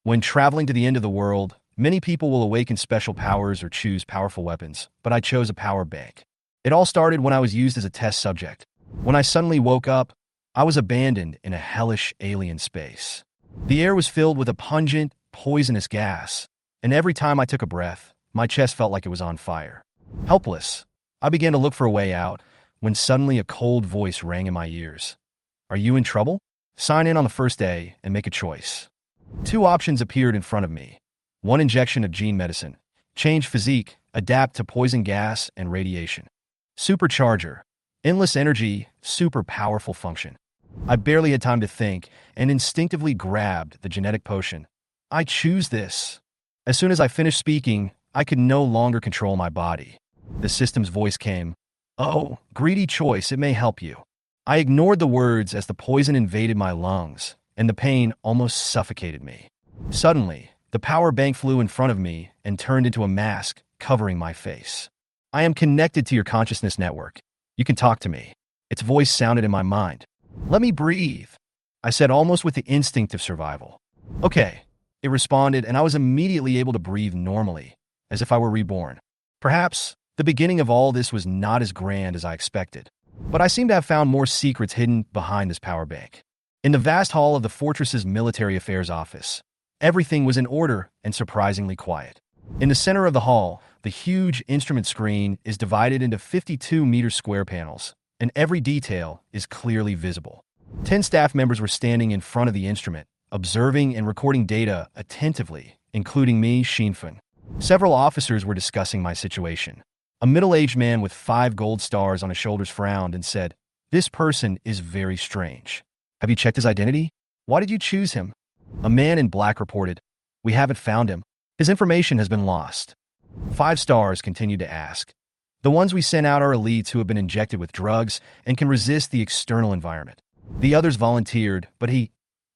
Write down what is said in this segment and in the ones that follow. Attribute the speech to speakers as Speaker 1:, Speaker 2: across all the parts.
Speaker 1: When traveling to the end of the world, many people will awaken special powers or choose powerful weapons, but I chose a power bank. It all started when I was used as a test subject. When I suddenly woke up, I was abandoned in a hellish alien space. The air was filled with a pungent, poisonous gas, and every time I took a breath, my chest felt like it was on fire. Helpless, I began to look for a way out when suddenly a cold voice rang in my ears. Are you in trouble? Sign in on the first day and make a choice. Two options appeared in front of me. One injection of gene medicine, change physique, adapt to poison gas and radiation. Supercharger, endless energy, super powerful function. I barely had time to think and instinctively grabbed the genetic potion. I choose this. As soon as I finished speaking, I could no longer control my body. The system's voice came. Oh, greedy choice, it may help you. I ignored the words as the poison invaded my lungs, and the pain almost suffocated me. Suddenly, the power bank flew in front of me and turned into a mask covering my face. I am connected to your consciousness network. You can talk to me. Its voice sounded in my mind. Let me breathe, I said almost with the instinct of survival. Okay, it responded, and I was immediately able to breathe normally, as if I were reborn. Perhaps the beginning of all this was not as grand as I expected, but I seem to have found more secrets hidden behind this power bank. In the vast hall of the fortress's military affairs office, everything was in order and surprisingly quiet. In the center of the hall, the huge instrument screen is divided into 52-meter square panels, and every detail is clearly visible. 10 staff members were standing in front of the instrument, observing and recording data attentively, including me, Shinfun. Several officers were discussing my situation. A middle-aged man with 5 gold stars on his shoulders frowned and said, "This person is very strange. Have you checked his identity? Why did you choose him?" A man in black reported, "We haven't found him. His information has been lost." 5 stars continued to ask, "The ones we sent out are elites who have been injected with drugs and can resist the external environment." The others volunteered, but he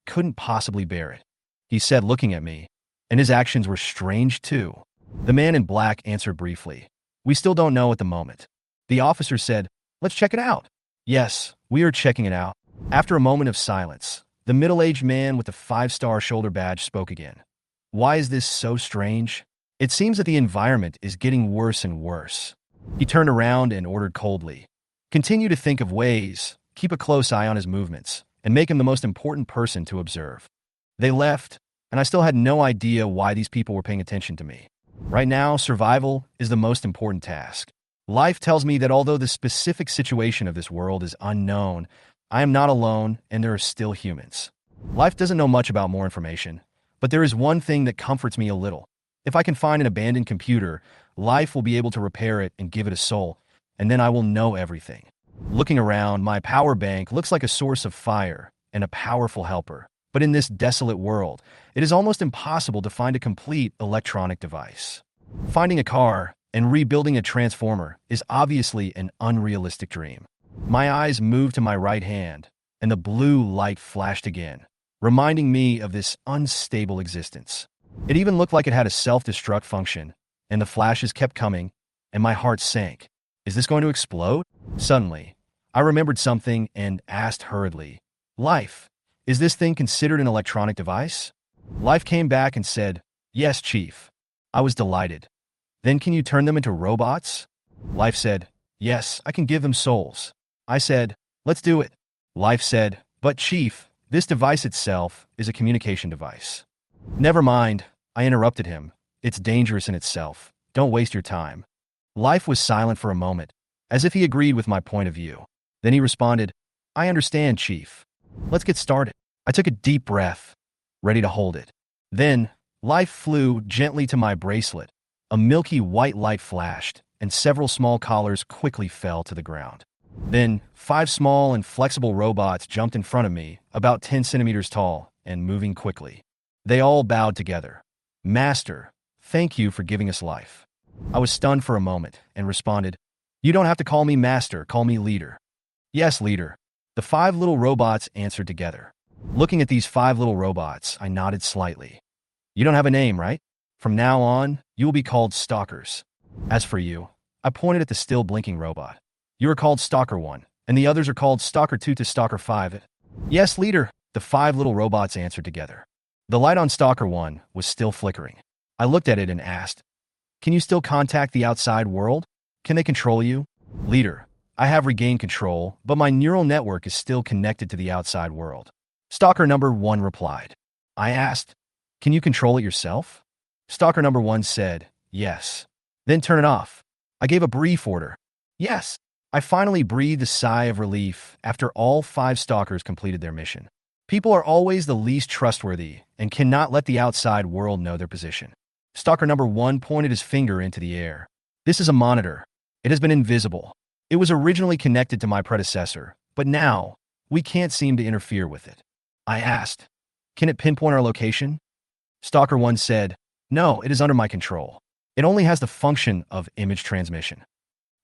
Speaker 1: couldn't possibly bear it. He said, looking at me, and his actions were strange too. The man in black answered briefly, "We still don't know at the moment." The officer said, "Let's check it out." "Yes, we are checking it out." After a moment of silence, the middle-aged man with the 5-star shoulder badge spoke again. "Why is this so strange? It seems that the environment is getting worse and worse." He turned around and ordered coldly, "Continue to think of ways, keep a close eye on his movements, and make him the most important person to observe." They left, and I still had no idea why these people were paying attention to me. Right now, survival is the most important task. Life tells me that although the specific situation of this world is unknown, I am not alone and there are still humans. Life doesn't know much about more information, but there is one thing that comforts me a little. If I can find an abandoned computer, life will be able to repair it and give it a soul, and then I will know everything. Looking around, my power bank looks like a source of fire and a powerful helper. But in this desolate world, it is almost impossible to find a complete electronic device. Finding a car and rebuilding a transformer is obviously an unrealistic dream. My eyes moved to my right hand, and the blue light flashed again, reminding me of this unstable existence. It even looked like it had a self-destruct function, and the flashes kept coming, and my heart sank. Is this going to explode? Suddenly, I remembered something and asked hurriedly, "Life, is this thing considered an electronic device?" Life came back and said, "Yes, Chief." I was delighted. "Then can you turn them into robots?" Life said, "Yes, I can give them souls." I said, "Let's do it." Life said, "But Chief, this device itself is a communication device." "Never mind," I interrupted him. "It's dangerous in itself. Don't waste your time." Life was silent for a moment, as if he agreed with my point of view. Then he responded, "I understand, Chief. Let's get started." I took a deep breath, ready to hold it. Then, Life flew gently to my bracelet. A milky white light flashed, and several small collars quickly fell to the ground. Then, 5 small and flexible robots jumped in front of me, about 10 centimeters tall, and moving quickly. They all bowed together. "Master, thank you for giving us life." I was stunned for a moment and responded, "You don't have to call me Master, call me Leader." "Yes, Leader." The 5 little robots answered together. Looking at these 5 little robots, I nodded slightly. "You don't have a name, right? From now on, you will be called Stalkers. As for you," I pointed at the still blinking robot, "you are called Stalker 1, and the others are called Stalker 2 to Stalker 5. "Yes, Leader," the 5 little robots answered together. The light on Stalker 1 was still flickering. I looked at it and asked, "Can you still contact the outside world? Can they control you?" "Leader, I have regained control, but my neural network is still connected to the outside world." Stalker number 1 replied. I asked, "Can you control it yourself?" Stalker number 1 said, "Yes." "Then turn it off." I gave a brief order. "Yes." I finally breathed a sigh of relief after all 5 stalkers completed their mission. People are always the least trustworthy and cannot let the outside world know their position. Stalker number 1 pointed his finger into the air. "This is a monitor. It has been invisible. It was originally connected to my predecessor, but now we can't seem to interfere with it." I asked, "Can it pinpoint our location?" Stalker 1 said, "No, it is under my control. It only has the function of image transmission."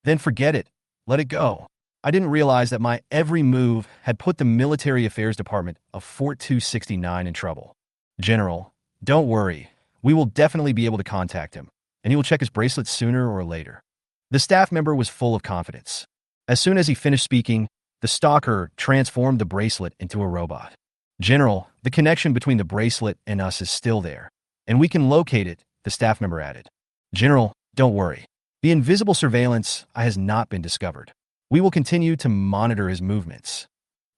Speaker 1: "Then forget it. Let it go." I didn't realize that my every move had put the Military Affairs Department of Fort 269 in trouble. "General, don't worry. We will definitely be able to contact him, and he will check his bracelet sooner or later." The staff member was full of confidence. As soon as he finished speaking, the stalker transformed the bracelet into a robot. "General, the connection between the bracelet and us is still there, and we can locate it," the staff member added. "General, don't worry. The invisible surveillance has not been discovered. We will continue to monitor his movements."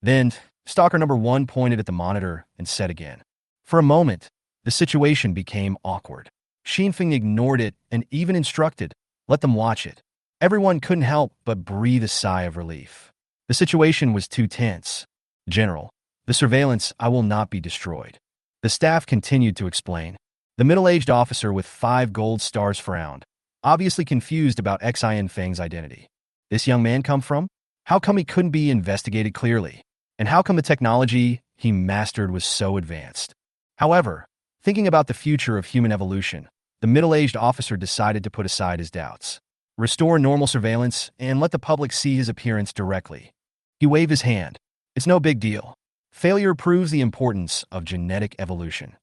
Speaker 1: Then, stalker number 1 pointed at the monitor and said again. For a moment, the situation became awkward. Xinfeng ignored it and even instructed, "Let them watch it." Everyone couldn't help but breathe a sigh of relief. The situation was too tense. "General, the surveillance will not be destroyed." The staff continued to explain. The middle-aged officer with 5 gold stars frowned, obviously confused about Xinfeng's identity. This young man come from? How come he couldn't be investigated clearly? And how come the technology he mastered was so advanced? However, thinking about the future of human evolution, the middle-aged officer decided to put aside his doubts. Restore normal surveillance and let the public see his appearance directly. He waved his hand. "It's no big deal. Failure proves the importance of genetic evolution."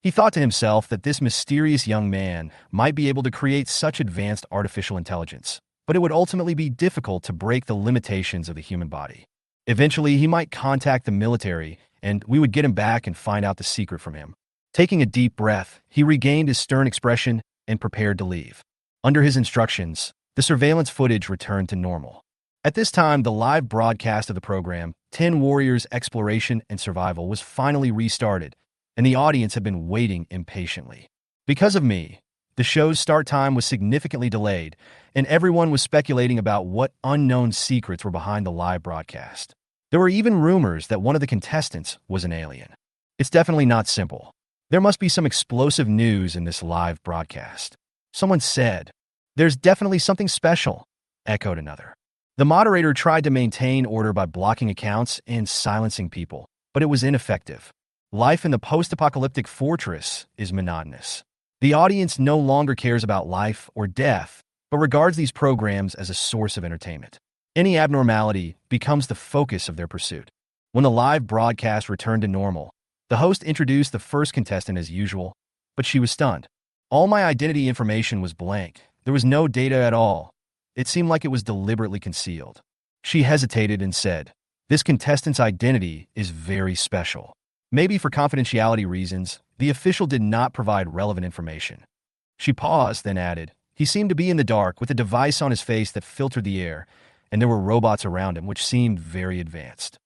Speaker 1: He thought to himself that this mysterious young man might be able to create such advanced artificial intelligence, but it would ultimately be difficult to break the limitations of the human body. Eventually, he might contact the military, and we would get him back and find out the secret from him. Taking a deep breath, he regained his stern expression and prepared to leave. Under his instructions, the surveillance footage returned to normal. At this time, the live broadcast of the program, 10 Warriors Exploration and Survival, was finally restarted, and the audience had been waiting impatiently. Because of me, the show's start time was significantly delayed, and everyone was speculating about what unknown secrets were behind the live broadcast. There were even rumors that one of the contestants was an alien. It's definitely not simple. There must be some explosive news in this live broadcast. Someone said, "There's definitely something special," echoed another. The moderator tried to maintain order by blocking accounts and silencing people, but it was ineffective. Life in the post-apocalyptic fortress is monotonous. The audience no longer cares about life or death, but regards these programs as a source of entertainment. Any abnormality becomes the focus of their pursuit. When the live broadcast returned to normal, the host introduced the first contestant as usual, but she was stunned. "All my identity information was blank. There was no data at all. It seemed like it was deliberately concealed." She hesitated and said, "This contestant's identity is very special. Maybe for confidentiality reasons, the official did not provide relevant information." She paused, then added, "He seemed to be in the dark with a device on his face that filtered the air, and there were robots around him which seemed very advanced."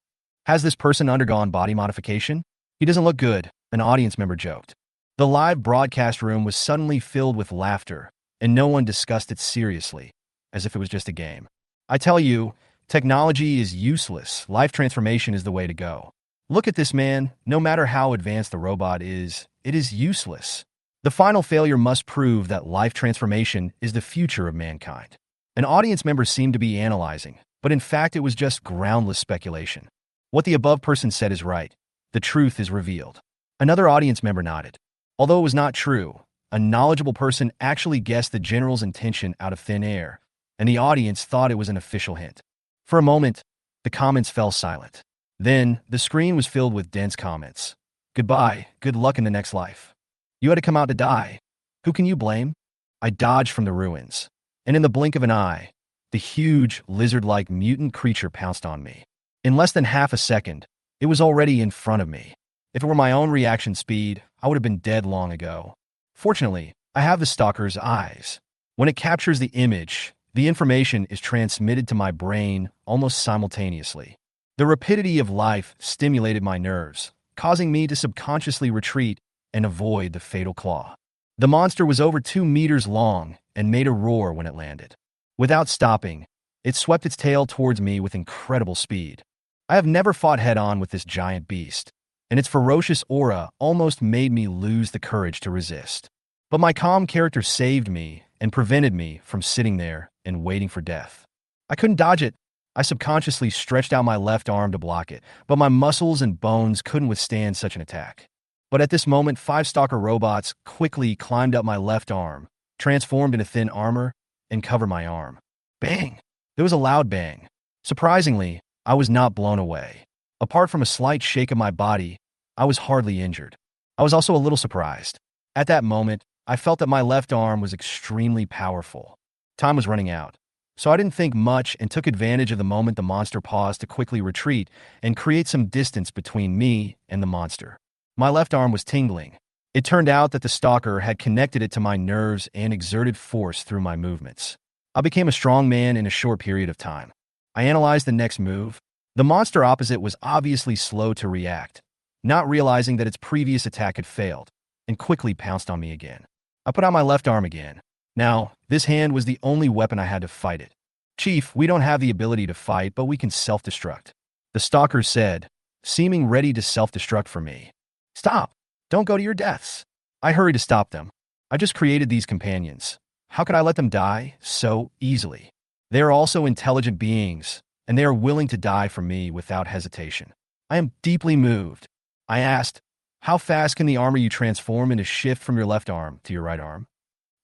Speaker 1: "Has this person undergone body modification? He doesn't look good," an audience member joked. The live broadcast room was suddenly filled with laughter, and no one discussed it seriously, as if it was just a game. "I tell you, technology is useless. Life transformation is the way to go. Look at this man. No matter how advanced the robot is, it is useless. The final failure must prove that life transformation is the future of mankind." An audience member seemed to be analyzing, but in fact it was just groundless speculation. What the above person said is right. The truth is revealed. Another audience member nodded. Although it was not true, a knowledgeable person actually guessed the general's intention out of thin air, and the audience thought it was an official hint. For a moment, the comments fell silent. Then, the screen was filled with dense comments. "Goodbye, good luck in the next life. You had to come out to die. Who can you blame?" I dodged from the ruins, and in the blink of an eye, the huge, lizard-like mutant creature pounced on me. In less than half a second, it was already in front of me. If it were my own reaction speed, I would have been dead long ago. Fortunately, I have the stalker's eyes. When it captures the image, the information is transmitted to my brain almost simultaneously. The rapidity of life stimulated my nerves, causing me to subconsciously retreat and avoid the fatal claw. The monster was over 2 meters long and made a roar when it landed. Without stopping, it swept its tail towards me with incredible speed. I have never fought head-on with this giant beast, and its ferocious aura almost made me lose the courage to resist. But my calm character saved me and prevented me from sitting there and waiting for death. I couldn't dodge it. I subconsciously stretched out my left arm to block it, but my muscles and bones couldn't withstand such an attack. But at this moment, 5 stalker robots quickly climbed up my left arm, transformed into thin armor, and covered my arm. Bang! There was a loud bang. Surprisingly, I was not blown away. Apart from a slight shake of my body, I was hardly injured. I was also a little surprised. At that moment, I felt that my left arm was extremely powerful. Time was running out, so I didn't think much and took advantage of the moment the monster paused to quickly retreat and create some distance between me and the monster. My left arm was tingling. It turned out that the stalker had connected it to my nerves and exerted force through my movements. I became a strong man in a short period of time. I analyzed the next move. The monster opposite was obviously slow to react, not realizing that its previous attack had failed, and quickly pounced on me again. I put out my left arm again. Now, this hand was the only weapon I had to fight it. Chief, we don't have the ability to fight, but we can self-destruct, the stalker said, seeming ready to self-destruct for me. Stop! Don't go to your deaths. I hurried to stop them. I just created these companions. How could I let them die so easily? They are also intelligent beings, and they are willing to die for me without hesitation. I am deeply moved. I asked, how fast can the armor you transform into shift from your left arm to your right arm?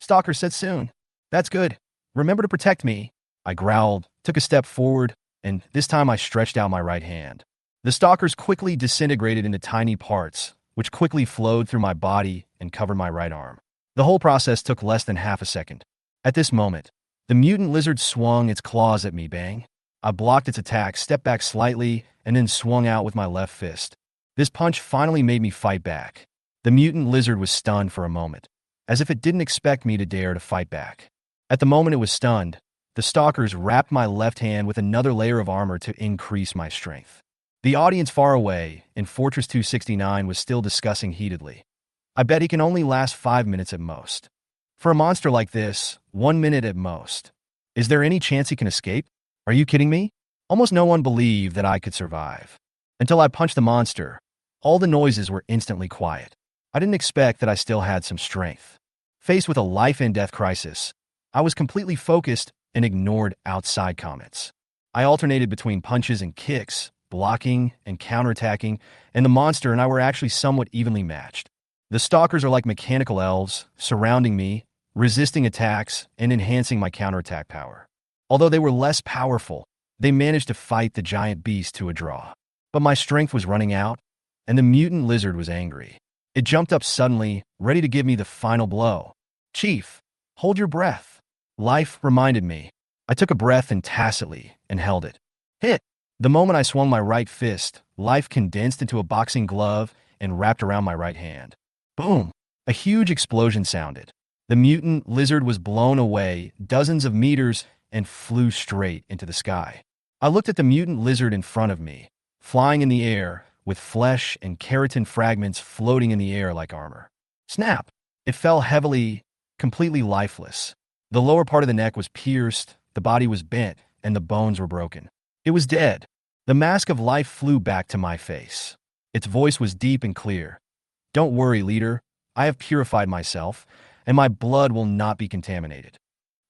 Speaker 1: Stalker said soon. That's good. Remember to protect me. I growled, took a step forward, and this time I stretched out my right hand. The stalkers quickly disintegrated into tiny parts, which quickly flowed through my body and covered my right arm. The whole process took less than half a second. At this moment, the mutant lizard swung its claws at me. Bang! I blocked its attack, stepped back slightly, and then swung out with my left fist. This punch finally made me fight back. The mutant lizard was stunned for a moment, as if it didn't expect me to dare to fight back. At the moment it was stunned, the stalkers wrapped my left hand with another layer of armor to increase my strength. The audience far away in Fortress 269 was still discussing heatedly. I bet he can only last 5 minutes at most. For a monster like this, 1 minute at most. Is there any chance he can escape? Are you kidding me? Almost no one believed that I could survive. Until I punched the monster, all the noises were instantly quiet. I didn't expect that I still had some strength. Faced with a life-and-death crisis, I was completely focused and ignored outside comments. I alternated between punches and kicks, blocking and counterattacking, and the monster and I were actually somewhat evenly matched. The stalkers are like mechanical elves, surrounding me, resisting attacks, and enhancing my counterattack power. Although they were less powerful, they managed to fight the giant beast to a draw. But my strength was running out, and the mutant lizard was angry. It jumped up suddenly, ready to give me the final blow. Chief, hold your breath. Life reminded me. I took a breath and tacitly and held it. Hit! The moment I swung my right fist, life condensed into a boxing glove and wrapped around my right hand. Boom! A huge explosion sounded. The mutant lizard was blown away dozens of meters and flew straight into the sky. I looked at the mutant lizard in front of me, flying in the air, with flesh and keratin fragments floating in the air like armor. Snap! It fell heavily, completely lifeless. The lower part of the neck was pierced, the body was bent, and the bones were broken. It was dead. The mask of life flew back to my face. Its voice was deep and clear. Don't worry, leader. I have purified myself, and my blood will not be contaminated.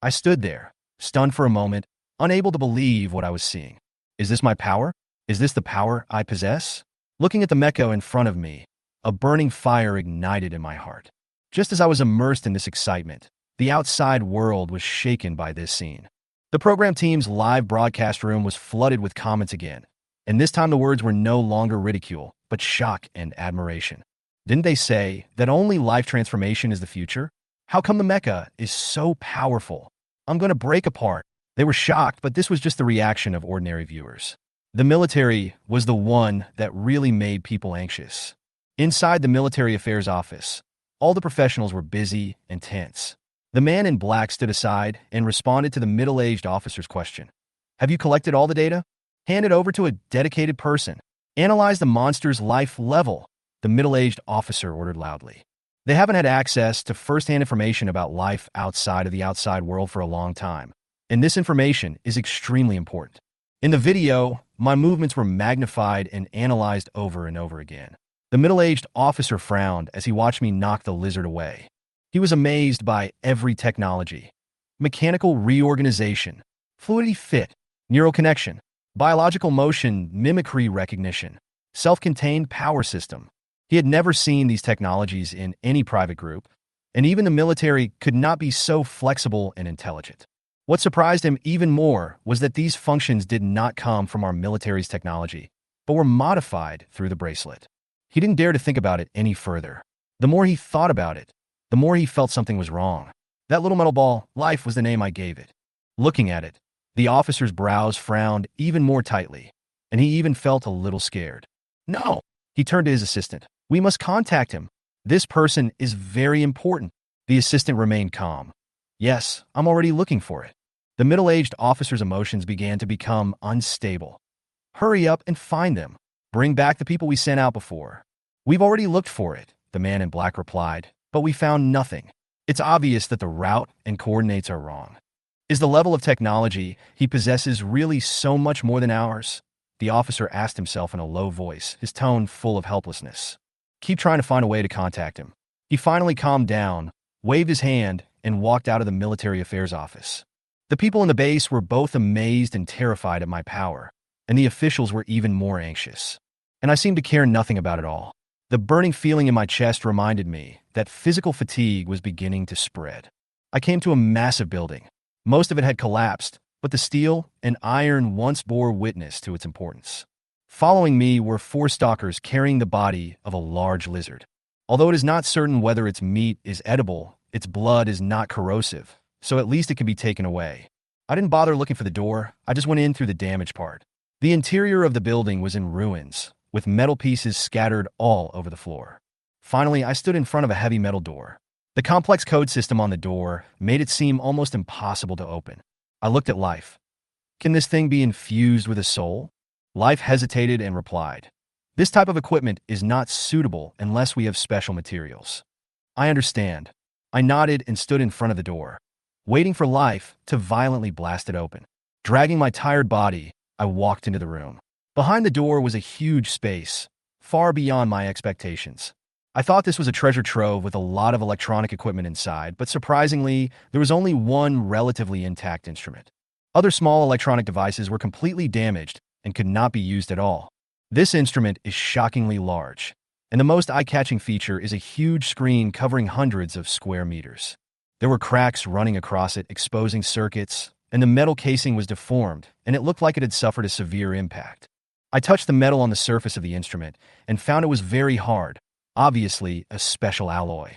Speaker 1: I stood there, stunned for a moment, unable to believe what I was seeing. Is this my power? Is this the power I possess? Looking at the mecha in front of me, a burning fire ignited in my heart. Just as I was immersed in this excitement, the outside world was shaken by this scene. The program team's live broadcast room was flooded with comments again, and this time the words were no longer ridicule, but shock and admiration. Didn't they say that only life transformation is the future? How come the mecha is so powerful? I'm going to break apart. They were shocked, but this was just the reaction of ordinary viewers. The military was the one that really made people anxious. Inside the military affairs office, all the professionals were busy and tense. The man in black stood aside and responded to the middle-aged officer's question. Have you collected all the data? Hand it over to a dedicated person. Analyze the monster's life level, the middle-aged officer ordered loudly. They haven't had access to first-hand information about life outside of the outside world for a long time, and this information is extremely important. In the video, my movements were magnified and analyzed over and over again. The middle-aged officer frowned as he watched me knock the lizard away. He was amazed by every technology: mechanical reorganization, fluidity fit, neural connection, biological motion mimicry recognition, self-contained power system. He had never seen these technologies in any private group, and even the military could not be so flexible and intelligent. What surprised him even more was that these functions did not come from our military's technology, but were modified through the bracelet. He didn't dare to think about it any further. The more he thought about it, the more he felt something was wrong. That little metal ball, life, was the name I gave it. Looking at it, the officer's brows frowned even more tightly, and he even felt a little scared. No! He turned to his assistant. We must contact him. This person is very important. The assistant remained calm. Yes, I'm already looking for it. The middle-aged officer's emotions began to become unstable. Hurry up and find them. Bring back the people we sent out before. We've already looked for it, the man in black replied, but we found nothing. It's obvious that the route and coordinates are wrong. Is the level of technology he possesses really so much more than ours? The officer asked himself in a low voice, his tone full of helplessness. Keep trying to find a way to contact him. He finally calmed down, waved his hand, and walked out of the military affairs office. The people in the base were both amazed and terrified at my power, and the officials were even more anxious. And I seemed to care nothing about it all. The burning feeling in my chest reminded me that physical fatigue was beginning to spread. I came to a massive building. Most of it had collapsed, but the steel and iron once bore witness to its importance. Following me were 4 stalkers carrying the body of a large lizard. Although it is not certain whether its meat is edible, its blood is not corrosive, so at least it can be taken away. I didn't bother looking for the door, I just went in through the damaged part. The interior of the building was in ruins, with metal pieces scattered all over the floor. Finally, I stood in front of a heavy metal door. The complex code system on the door made it seem almost impossible to open. I looked at Life. Can this thing be infused with a soul? Life hesitated and replied, this type of equipment is not suitable unless we have special materials. I understand. I nodded and stood in front of the door, waiting for Life to violently blast it open. Dragging my tired body, I walked into the room. Behind the door was a huge space, far beyond my expectations. I thought this was a treasure trove with a lot of electronic equipment inside, but surprisingly, there was only one relatively intact instrument. Other small electronic devices were completely damaged and could not be used at all. This instrument is shockingly large, and the most eye-catching feature is a huge screen covering hundreds of square meters. There were cracks running across it, exposing circuits, and the metal casing was deformed, and it looked like it had suffered a severe impact. I touched the metal on the surface of the instrument and found it was very hard, obviously a special alloy.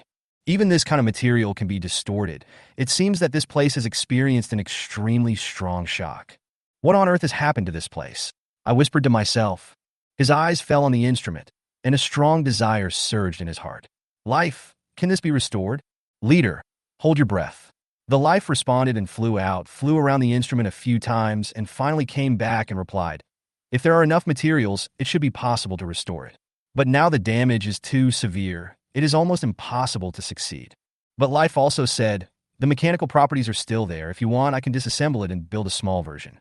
Speaker 1: Even this kind of material can be distorted. It seems that this place has experienced an extremely strong shock. What on earth has happened to this place? I whispered to myself. His eyes fell on the instrument, and a strong desire surged in his heart. Life, can this be restored? Leader, hold your breath. The Life responded and flew around the instrument a few times, and finally came back and replied, if there are enough materials, it should be possible to restore it. But now the damage is too severe. It is almost impossible to succeed. But Life also said, the mechanical properties are still there. If you want, I can disassemble it and build a small version.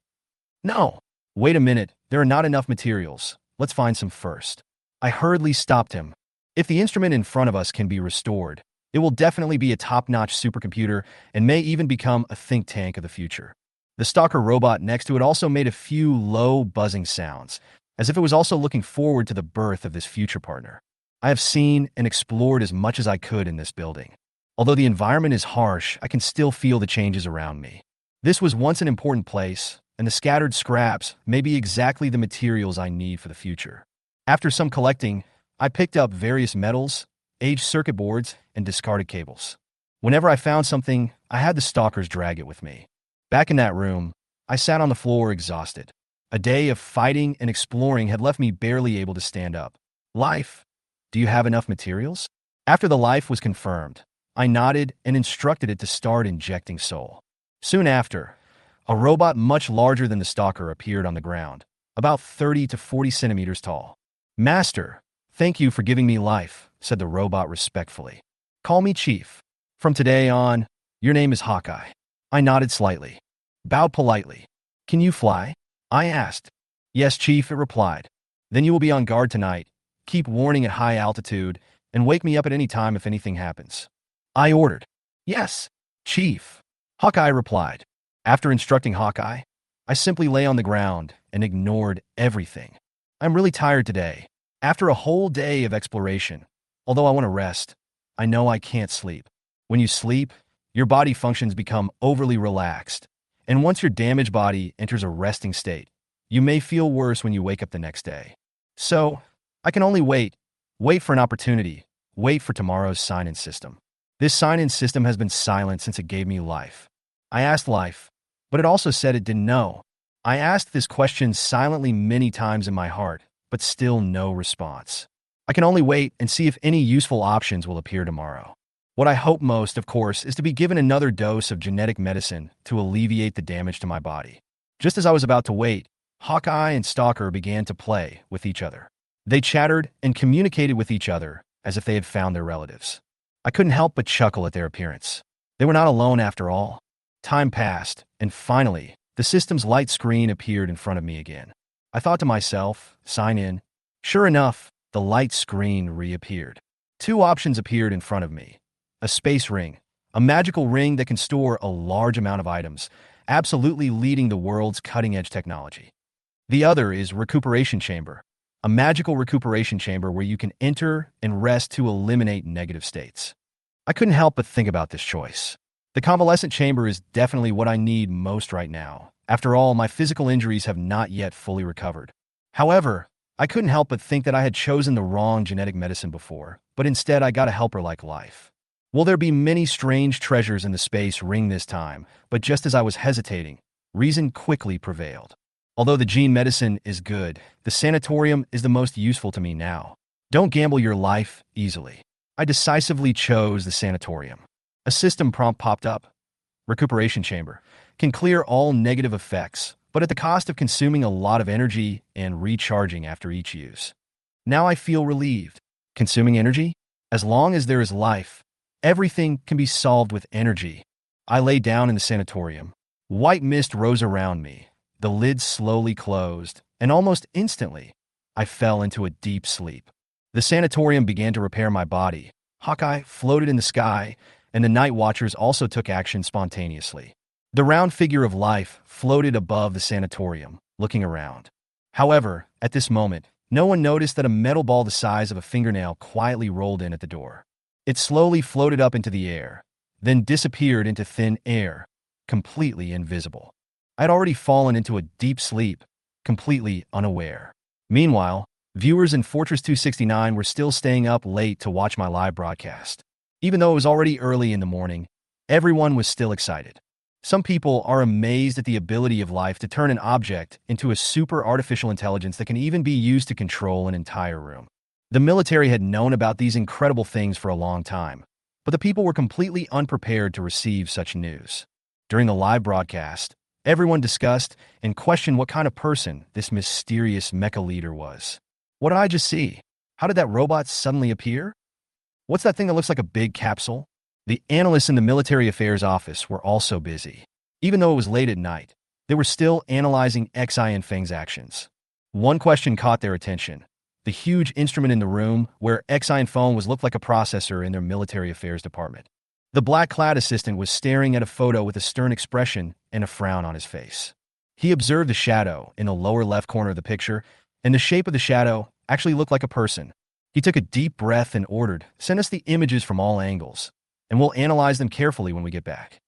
Speaker 1: No. Wait a minute. There are not enough materials. Let's find some first. I hurriedly stopped him. If the instrument in front of us can be restored, it will definitely be a top-notch supercomputer and may even become a think tank of the future. The stalker robot next to it also made a few low, buzzing sounds, as if it was also looking forward to the birth of this future partner. I have seen and explored as much as I could in this building. Although the environment is harsh, I can still feel the changes around me. This was once an important place, and the scattered scraps may be exactly the materials I need for the future. After some collecting, I picked up various metals, aged circuit boards, and discarded cables. Whenever I found something, I had the stalkers drag it with me. Back in that room, I sat on the floor exhausted. A day of fighting and exploring had left me barely able to stand up. Life, Do you have enough materials? After the life was confirmed, I nodded and instructed it to start injecting soul. Soon after, a robot much larger than the stalker appeared on the ground, about 30 to 40 centimeters tall. Master, thank you for giving me life, said the robot respectfully. Call me Chief. From today on, your name is Hawkeye. I nodded slightly, bowed politely. Can you fly? I asked. Yes, Chief, it replied. Then you will be on guard tonight. Keep warning at high altitude, and wake me up at any time if anything happens. I ordered. Yes, Chief. Hawkeye replied. After instructing Hawkeye, I simply lay on the ground and ignored everything. I'm really tired today. After a whole day of exploration, although I want to rest, I know I can't sleep. When you sleep, your body functions become overly relaxed, and once your damaged body enters a resting state, you may feel worse when you wake up the next day. So, I can only wait for an opportunity, wait for tomorrow's sign-in system. This sign-in system has been silent since it gave me life. I asked life, but it also said it didn't know. I asked this question silently many times in my heart, but still no response. I can only wait and see if any useful options will appear tomorrow. What I hope most, of course, is to be given another dose of genetic medicine to alleviate the damage to my body. Just as I was about to wait, Hawkeye and Stalker began to play with each other. They chattered and communicated with each other as if they had found their relatives. I couldn't help but chuckle at their appearance. They were not alone after all. Time passed, and finally, the system's light screen appeared in front of me again. I thought to myself, sign in. Sure enough, the light screen reappeared. Two options appeared in front of me. A space ring, a magical ring that can store a large amount of items, absolutely leading the world's cutting-edge technology. The other is recuperation chamber, a magical recuperation chamber where you can enter and rest to eliminate negative states. I couldn't help but think about this choice. The convalescent chamber is definitely what I need most right now. After all, my physical injuries have not yet fully recovered. However, I couldn't help but think that I had chosen the wrong genetic medicine before, but instead I got a helper like life. Will there be many strange treasures in the space ring this time? But just as I was hesitating, reason quickly prevailed. Although the gene medicine is good, the sanatorium is the most useful to me now. Don't gamble your life easily. I decisively chose the sanatorium. A system prompt popped up. Recuperation chamber can clear all negative effects, but at the cost of consuming a lot of energy and recharging after each use. Now I feel relieved. Consuming energy? As long as there is life, everything can be solved with energy. I lay down in the sanatorium. White mist rose around me. The lids slowly closed, and almost instantly, I fell into a deep sleep. The sanatorium began to repair my body. Hawkeye floated in the sky, and the night watchers also took action spontaneously. The round figure of life floated above the sanatorium, looking around. However, at this moment, no one noticed that a metal ball the size of a fingernail quietly rolled in at the door. It slowly floated up into the air, then disappeared into thin air, completely invisible. I had already fallen into a deep sleep, completely unaware. Meanwhile, viewers in Fortress 269 were still staying up late to watch my live broadcast. Even though it was already early in the morning, everyone was still excited. Some people are amazed at the ability of life to turn an object into a super artificial intelligence that can even be used to control an entire room. The military had known about these incredible things for a long time, but the people were completely unprepared to receive such news. During the live broadcast, everyone discussed and questioned what kind of person this mysterious mecha leader was. What did I just see? How did that robot suddenly appear? What's that thing that looks like a big capsule? The analysts in the military affairs office were also busy. Even though it was late at night, they were still analyzing Xin Feng's actions. One question caught their attention. The huge instrument in the room where Xin Feng was looked like a processor in their military affairs department. The black-clad assistant was staring at a photo with a stern expression and a frown on his face. He observed the shadow in the lower left corner of the picture, and the shape of the shadow actually looked like a person. He took a deep breath and ordered, "Send us the images from all angles, and we'll analyze them carefully when we get back."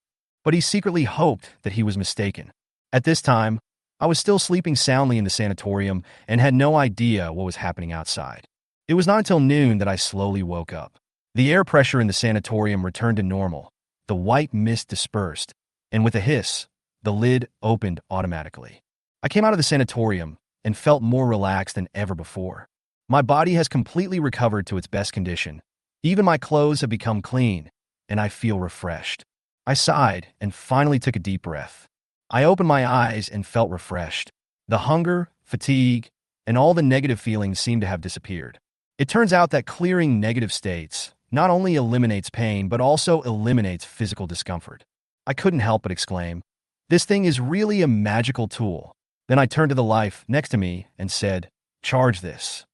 Speaker 1: But he secretly hoped that he was mistaken. At this time, I was still sleeping soundly in the sanatorium and had no idea what was happening outside. It was not until noon that I slowly woke up. The air pressure in the sanatorium returned to normal, the white mist dispersed, and with a hiss, the lid opened automatically. I came out of the sanatorium and felt more relaxed than ever before. My body has completely recovered to its best condition. Even my clothes have become clean, and I feel refreshed. I sighed and finally took a deep breath. I opened my eyes and felt refreshed. The hunger, fatigue, and all the negative feelings seemed to have disappeared. It turns out that clearing negative states not only eliminates pain but also eliminates physical discomfort. I couldn't help but exclaim, "This thing is really a magical tool." Then I turned to the life next to me and said, "Charge this."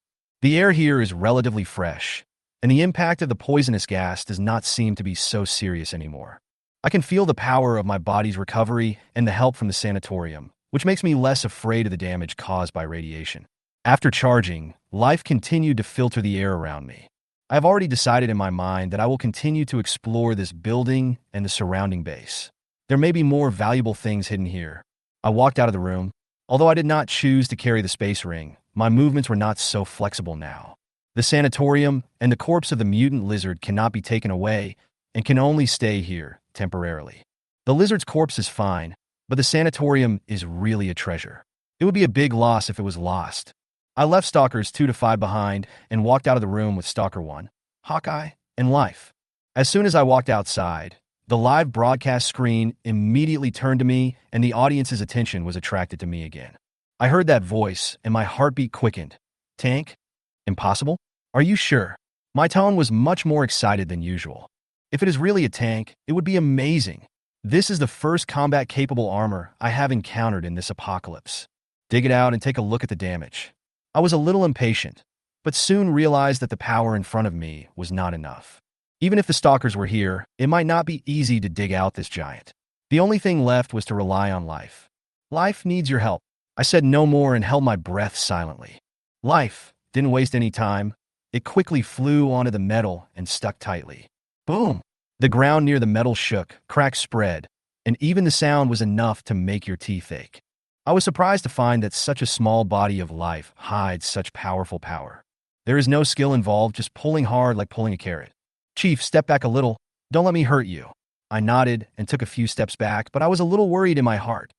Speaker 1: The air here is relatively fresh, and the impact of the poisonous gas does not seem to be so serious anymore. I can feel the power of my body's recovery and the help from the sanatorium, which makes me less afraid of the damage caused by radiation. After charging, life continued to filter the air around me. I have already decided in my mind that I will continue to explore this building and the surrounding base. There may be more valuable things hidden here. I walked out of the room. Although I did not choose to carry the space ring, my movements were not so flexible now. The sanatorium and the corpse of the mutant lizard cannot be taken away and can only stay here temporarily. The lizard's corpse is fine, but the sanatorium is really a treasure. It would be a big loss if it was lost. I left Stalkers 2 to 5 behind and walked out of the room with Stalker 1, Hawkeye, and Life. As soon as I walked outside, the live broadcast screen immediately turned to me and the audience's attention was attracted to me again. I heard that voice and my heartbeat quickened. "Tank? Impossible? Are you sure?" My tone was much more excited than usual. If it is really a tank, it would be amazing. This is the first combat-capable armor I have encountered in this apocalypse. Dig it out and take a look at the damage. I was a little impatient, but soon realized that the power in front of me was not enough. Even if the stalkers were here, it might not be easy to dig out this giant. The only thing left was to rely on Life. "Life needs your help." I said no more and held my breath silently. Life didn't waste any time. It quickly flew onto the metal and stuck tightly. Boom! The ground near the metal shook, cracks spread, and even the sound was enough to make your teeth ache. I was surprised to find that such a small body of life hides such powerful power. There is no skill involved, just pulling hard like pulling a carrot. "Chief, step back a little. Don't let me hurt you." I nodded and took a few steps back, but I was a little worried in my heart.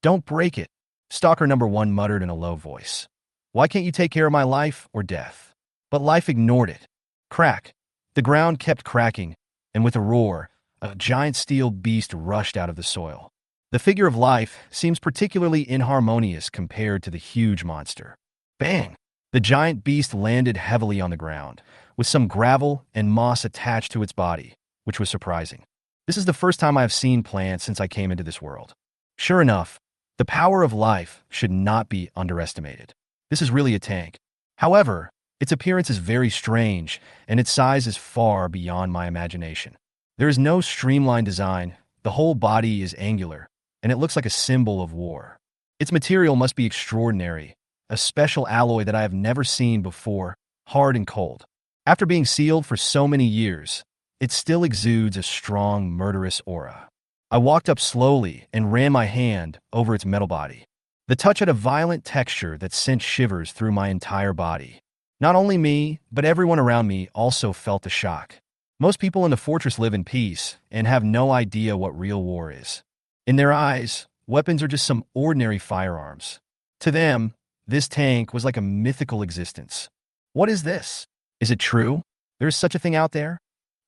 Speaker 1: "Don't break it," Stalker number 1 muttered in a low voice. "Why can't you take care of my life or death?" But Life ignored it. Crack. The ground kept cracking, and with a roar, a giant steel beast rushed out of the soil. The figure of Life seems particularly inharmonious compared to the huge monster. Bang! The giant beast landed heavily on the ground, with some gravel and moss attached to its body, which was surprising. This is the first time I have seen plants since I came into this world. Sure enough, the power of Life should not be underestimated. This is really a tank. However, its appearance is very strange, and its size is far beyond my imagination. There is no streamlined design, the whole body is angular, and it looks like a symbol of war. Its material must be extraordinary, a special alloy that I have never seen before, hard and cold. After being sealed for so many years, it still exudes a strong, murderous aura. I walked up slowly and ran my hand over its metal body. The touch had a violent texture that sent shivers through my entire body. Not only me, but everyone around me also felt the shock. Most people in the fortress live in peace and have no idea what real war is. In their eyes, weapons are just some ordinary firearms. To them, this tank was like a mythical existence. What is this? Is it true? There's such a thing out there?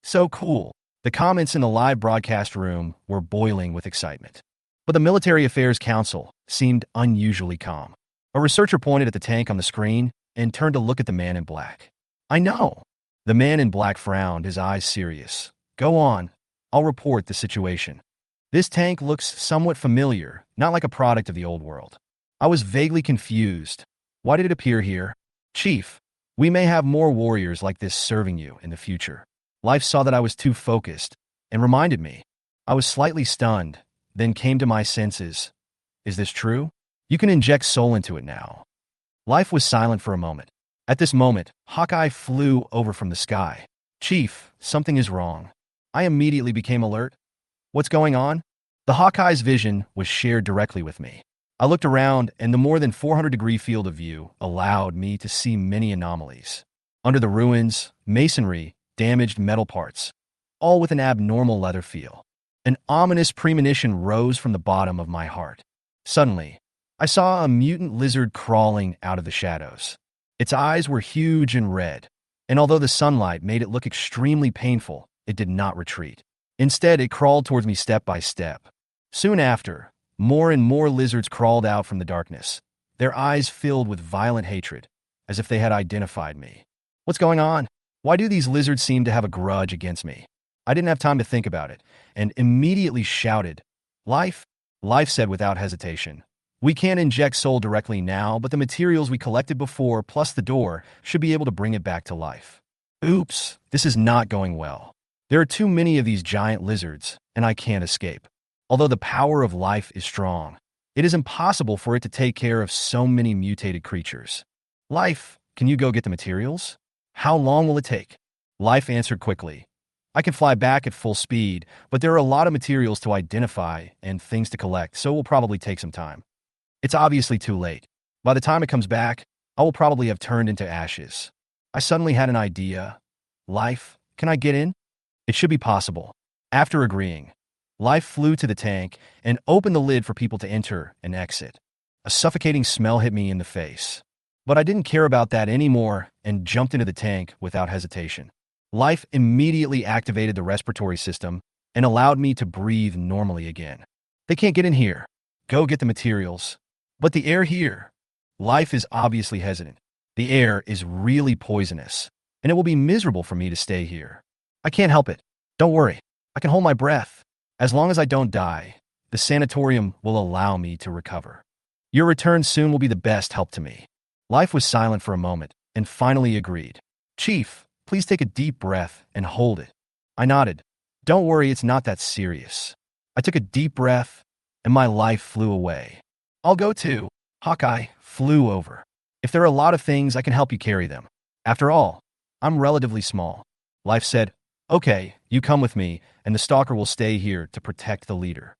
Speaker 1: So cool. The comments in the live broadcast room were boiling with excitement. But the Military Affairs Council seemed unusually calm. A researcher pointed at the tank on the screen and turned to look at the man in black. "I know." The man in black frowned, his eyes serious. "Go on. I'll report the situation." This tank looks somewhat familiar, not like a product of the old world. I was vaguely confused. Why did it appear here? "Chief, we may have more warriors like this serving you in the future." Life saw that I was too focused and reminded me. I was slightly stunned, then came to my senses. "Is this true? You can inject soul into it now." Life was silent for a moment. At this moment, Hawkeye flew over from the sky. "Chief, something is wrong." I immediately became alert. "What's going on?" The Hawkeye's vision was shared directly with me. I looked around, and the more than 400-degree field of view allowed me to see many anomalies. Under the ruins, masonry, damaged metal parts, all with an abnormal leather feel. An ominous premonition rose from the bottom of my heart. Suddenly, I saw a mutant lizard crawling out of the shadows. Its eyes were huge and red, and although the sunlight made it look extremely painful, it did not retreat. Instead, it crawled towards me step by step. Soon after, more and more lizards crawled out from the darkness, their eyes filled with violent hatred, as if they had identified me. What's going on? Why do these lizards seem to have a grudge against me? I didn't have time to think about it, and immediately shouted, "Life?" Life said without hesitation, "We can't inject soul directly now, but the materials we collected before, plus the door, should be able to bring it back to life." Oops, this is not going well. There are too many of these giant lizards, and I can't escape. Although the power of life is strong, it is impossible for it to take care of so many mutated creatures. Life, can you go get the materials? How long will it take? Life answered quickly. I can fly back at full speed, but there are a lot of materials to identify and things to collect, so it will probably take some time. It's obviously too late. By the time it comes back, I will probably have turned into ashes. I suddenly had an idea. Life, can I get in? It should be possible. After agreeing, Life flew to the tank and opened the lid for people to enter and exit. A suffocating smell hit me in the face. But I didn't care about that anymore and jumped into the tank without hesitation. Life immediately activated the respiratory system and allowed me to breathe normally again. They can't get in here. Go get the materials. But the air here. Life is obviously hesitant. The air is really poisonous, and it will be miserable for me to stay here. I can't help it. Don't worry. I can hold my breath. As long as I don't die, the sanatorium will allow me to recover. Your return soon will be the best help to me. Life was silent for a moment and finally agreed. Chief, please take a deep breath and hold it. I nodded. Don't worry, it's not that serious. I took a deep breath and my life flew away. I'll go too. Hawkeye flew over. If there are a lot of things, I can help you carry them. After all, I'm relatively small. Life said, okay, you come with me, and the stalker will stay here to protect the leader.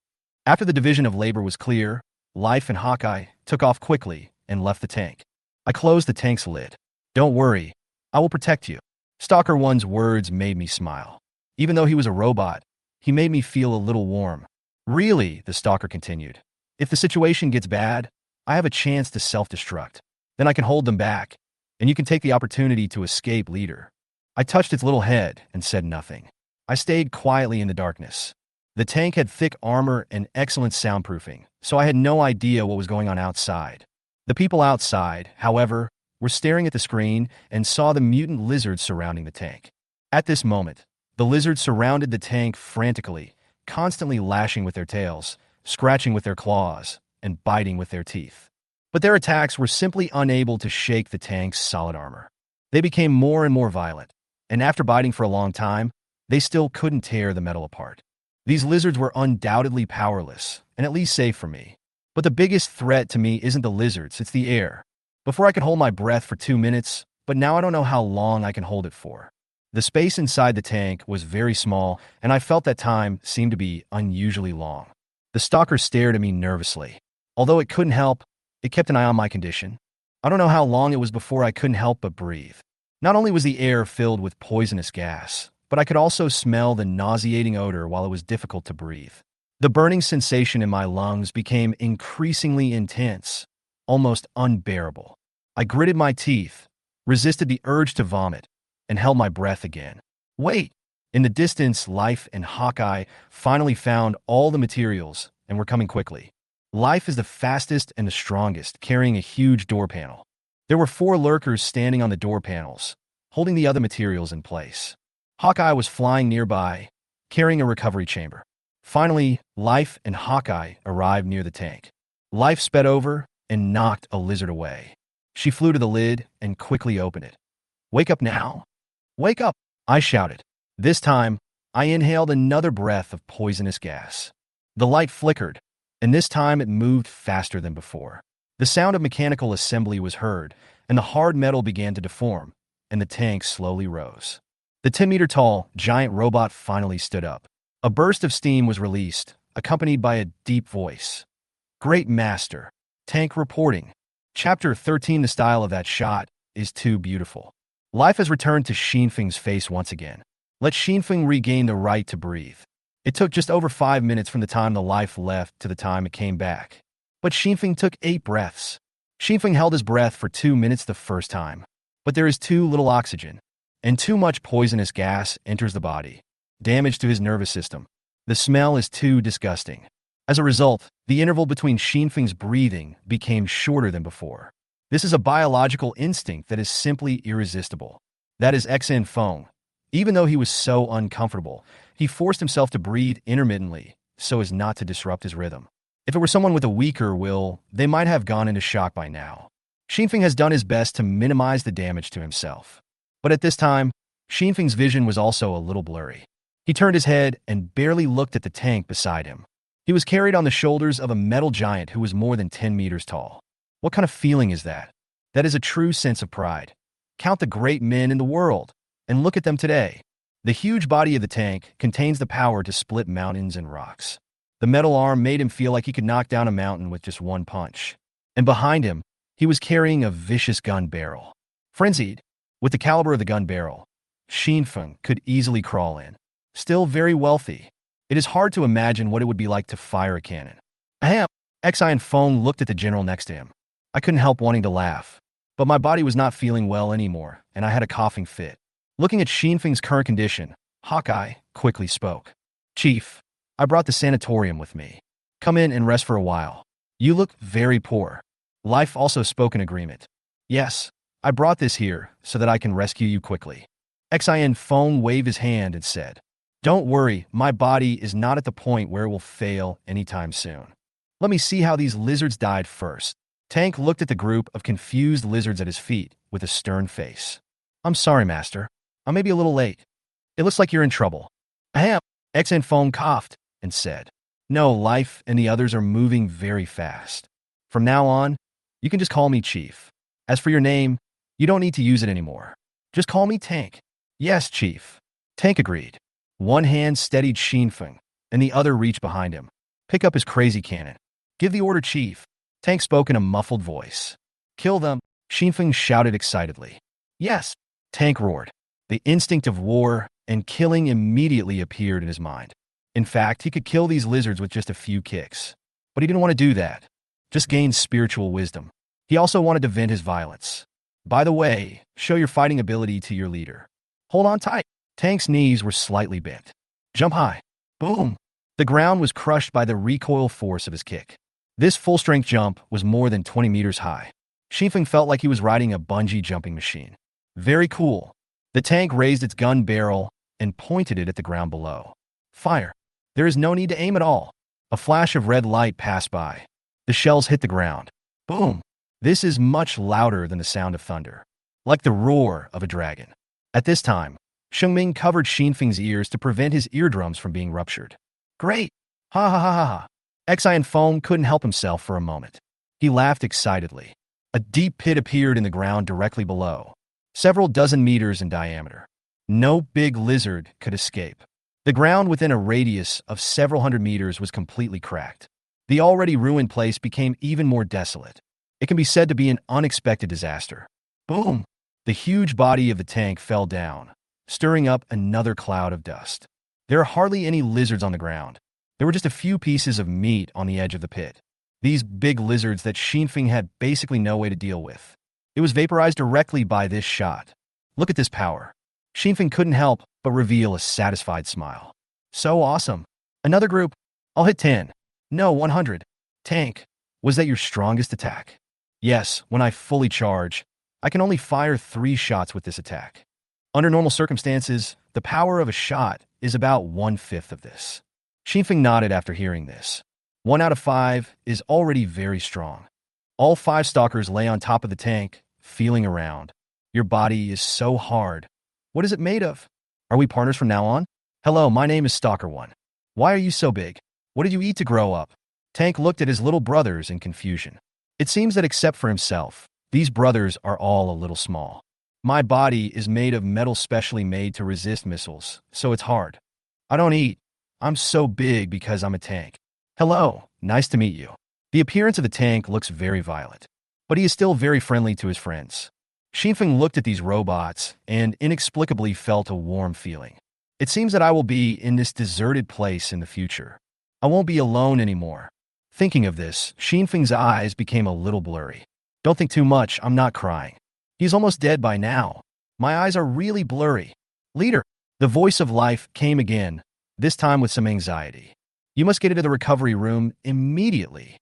Speaker 1: After the division of labor was clear, Life and Hawkeye took off quickly and left the tank. I closed the tank's lid. Don't worry, I will protect you. Stalker One's words made me smile. Even though he was a robot, he made me feel a little warm. Really, the stalker continued. If the situation gets bad, I have a chance to self-destruct. Then I can hold them back, and you can take the opportunity to escape leader. I touched its little head and said nothing. I stayed quietly in the darkness. The tank had thick armor and excellent soundproofing, so I had no idea what was going on outside. The people outside, however, were staring at the screen and saw the mutant lizards surrounding the tank. At this moment, the lizards surrounded the tank frantically, constantly lashing with their tails, scratching with their claws, and biting with their teeth. But their attacks were simply unable to shake the tank's solid armor. They became more and more violent, and after biting for a long time, they still couldn't tear the metal apart. These lizards were undoubtedly powerless, and at least safe for me. But the biggest threat to me isn't the lizards, it's the air. Before I could hold my breath for 2 minutes, but now I don't know how long I can hold it for. The space inside the tank was very small, and I felt that time seemed to be unusually long. The stalker stared at me nervously. Although it couldn't help, it kept an eye on my condition. I don't know how long it was before I couldn't help but breathe. Not only was the air filled with poisonous gas, but I could also smell the nauseating odor while it was difficult to breathe. The burning sensation in my lungs became increasingly intense, almost unbearable. I gritted my teeth, resisted the urge to vomit, and held my breath again. Wait! In the distance, Life and Hawkeye finally found all the materials and were coming quickly. Life is the fastest and the strongest, carrying a huge door panel. There were 4 lurkers standing on the door panels, holding the other materials in place. Hawkeye was flying nearby, carrying a recovery chamber. Finally, Life and Hawkeye arrived near the tank. Life sped over and knocked a lizard away. She flew to the lid and quickly opened it. Wake up now! Wake up! I shouted. This time, I inhaled another breath of poisonous gas. The light flickered, and this time it moved faster than before. The sound of mechanical assembly was heard, and the hard metal began to deform, and the tank slowly rose. The 10-meter-tall, giant robot finally stood up. A burst of steam was released, accompanied by a deep voice. Great Master. Tank reporting. Chapter 13. The style of that shot is too beautiful. Life has returned to Xinfeng's face once again. Let Xinfeng regain the right to breathe. It took just over 5 minutes from the time the life left to the time it came back. But Xinfeng took 8 breaths. Xinfeng held his breath for 2 minutes the first time. But there is too little oxygen, and too much poisonous gas enters the body. Damage to his nervous system. The smell is too disgusting. As a result, the interval between Xinfeng's breathing became shorter than before. This is a biological instinct that is simply irresistible. That is Xin Feng. Even though he was so uncomfortable, he forced himself to breathe intermittently so as not to disrupt his rhythm. If it were someone with a weaker will, they might have gone into shock by now. Xinfeng has done his best to minimize the damage to himself. But at this time, Xinfeng's vision was also a little blurry. He turned his head and barely looked at the tank beside him. He was carried on the shoulders of a metal giant who was more than 10 meters tall. What kind of feeling is that? That is a true sense of pride. Count the great men in the world, and look at them today. The huge body of the tank contains the power to split mountains and rocks. The metal arm made him feel like he could knock down a mountain with just one punch. And behind him, he was carrying a vicious gun barrel. Frenzied, with the caliber of the gun barrel, Xinfeng could easily crawl in. Still very wealthy. It is hard to imagine what it would be like to fire a cannon. Ahem! Xian Feng looked at the general next to him. I couldn't help wanting to laugh. But my body was not feeling well anymore, and I had a coughing fit. Looking at Xinfeng's current condition, Hawkeye quickly spoke. Chief, I brought the sanatorium with me. Come in and rest for a while. You look very poor. Life also spoke in agreement. Yes, I brought this here so that I can rescue you quickly. Xian Feng waved his hand and said, Don't worry, my body is not at the point where it will fail anytime soon. Let me see how these lizards died first. Tank looked at the group of confused lizards at his feet with a stern face. I'm sorry, Master. I may be a little late. It looks like you're in trouble. Ahem! Xian Feng coughed and said, No, Life and the others are moving very fast. From now on, you can just call me Chief. As for your name, you don't need to use it anymore. Just call me Tank. Yes, Chief. Tank agreed. One hand steadied Xinfeng, and the other reached behind him. Pick up his crazy cannon. Give the order, Chief. Tank spoke in a muffled voice. Kill them, Xinfeng shouted excitedly. Yes, Tank roared. The instinct of war and killing immediately appeared in his mind. In fact, he could kill these lizards with just a few kicks. But he didn't want to do that. Just gain spiritual wisdom. He also wanted to vent his violence. By the way, show your fighting ability to your leader. Hold on tight. Tank's knees were slightly bent. Jump high. Boom. The ground was crushed by the recoil force of his kick. This full-strength jump was more than 20 meters high. Xinfeng felt like he was riding a bungee jumping machine. Very cool. The tank raised its gun barrel and pointed it at the ground below. Fire. There is no need to aim at all. A flash of red light passed by. The shells hit the ground. Boom. This is much louder than the sound of thunder. Like the roar of a dragon. At this time, Shengming covered Xinfeng's ears to prevent his eardrums from being ruptured. Great! Ha ha ha ha ha! Xian Feng couldn't help himself for a moment. He laughed excitedly. A deep pit appeared in the ground directly below, several dozen meters in diameter. No big lizard could escape. The ground within a radius of several hundred meters was completely cracked. The already ruined place became even more desolate. It can be said to be an unexpected disaster. Boom! The huge body of the tank fell down, stirring up another cloud of dust. There are hardly any lizards on the ground. There were just a few pieces of meat on the edge of the pit. These big lizards that Xinfeng had basically no way to deal with. It was vaporized directly by this shot. Look at this power. Xinfeng couldn't help but reveal a satisfied smile. So awesome. Another group. I'll hit 10. No, 100. Tank, was that your strongest attack? Yes, when I fully charge, I can only fire 3 shots with this attack. Under normal circumstances, the power of a shot is about 1/5 of this. Xinfeng nodded after hearing this. 1 out of 5 is already very strong. All 5 stalkers lay on top of the tank, feeling around. Your body is so hard. What is it made of? Are we partners from now on? Hello, my name is Stalker 1. Why are you so big? What did you eat to grow up? Tank looked at his little brothers in confusion. It seems that except for himself, these brothers are all a little small. My body is made of metal specially made to resist missiles, so it's hard. I don't eat. I'm so big because I'm a tank. Hello, nice to meet you. The appearance of the tank looks very violent, but he is still very friendly to his friends. Xinfeng looked at these robots and inexplicably felt a warm feeling. It seems that I will be in this deserted place in the future. I won't be alone anymore. Thinking of this, Xinfeng's eyes became a little blurry. Don't think too much, I'm not crying. He's almost dead by now. My eyes are really blurry. Leader, the voice of life came again, this time with some anxiety. You must get into the recovery room immediately.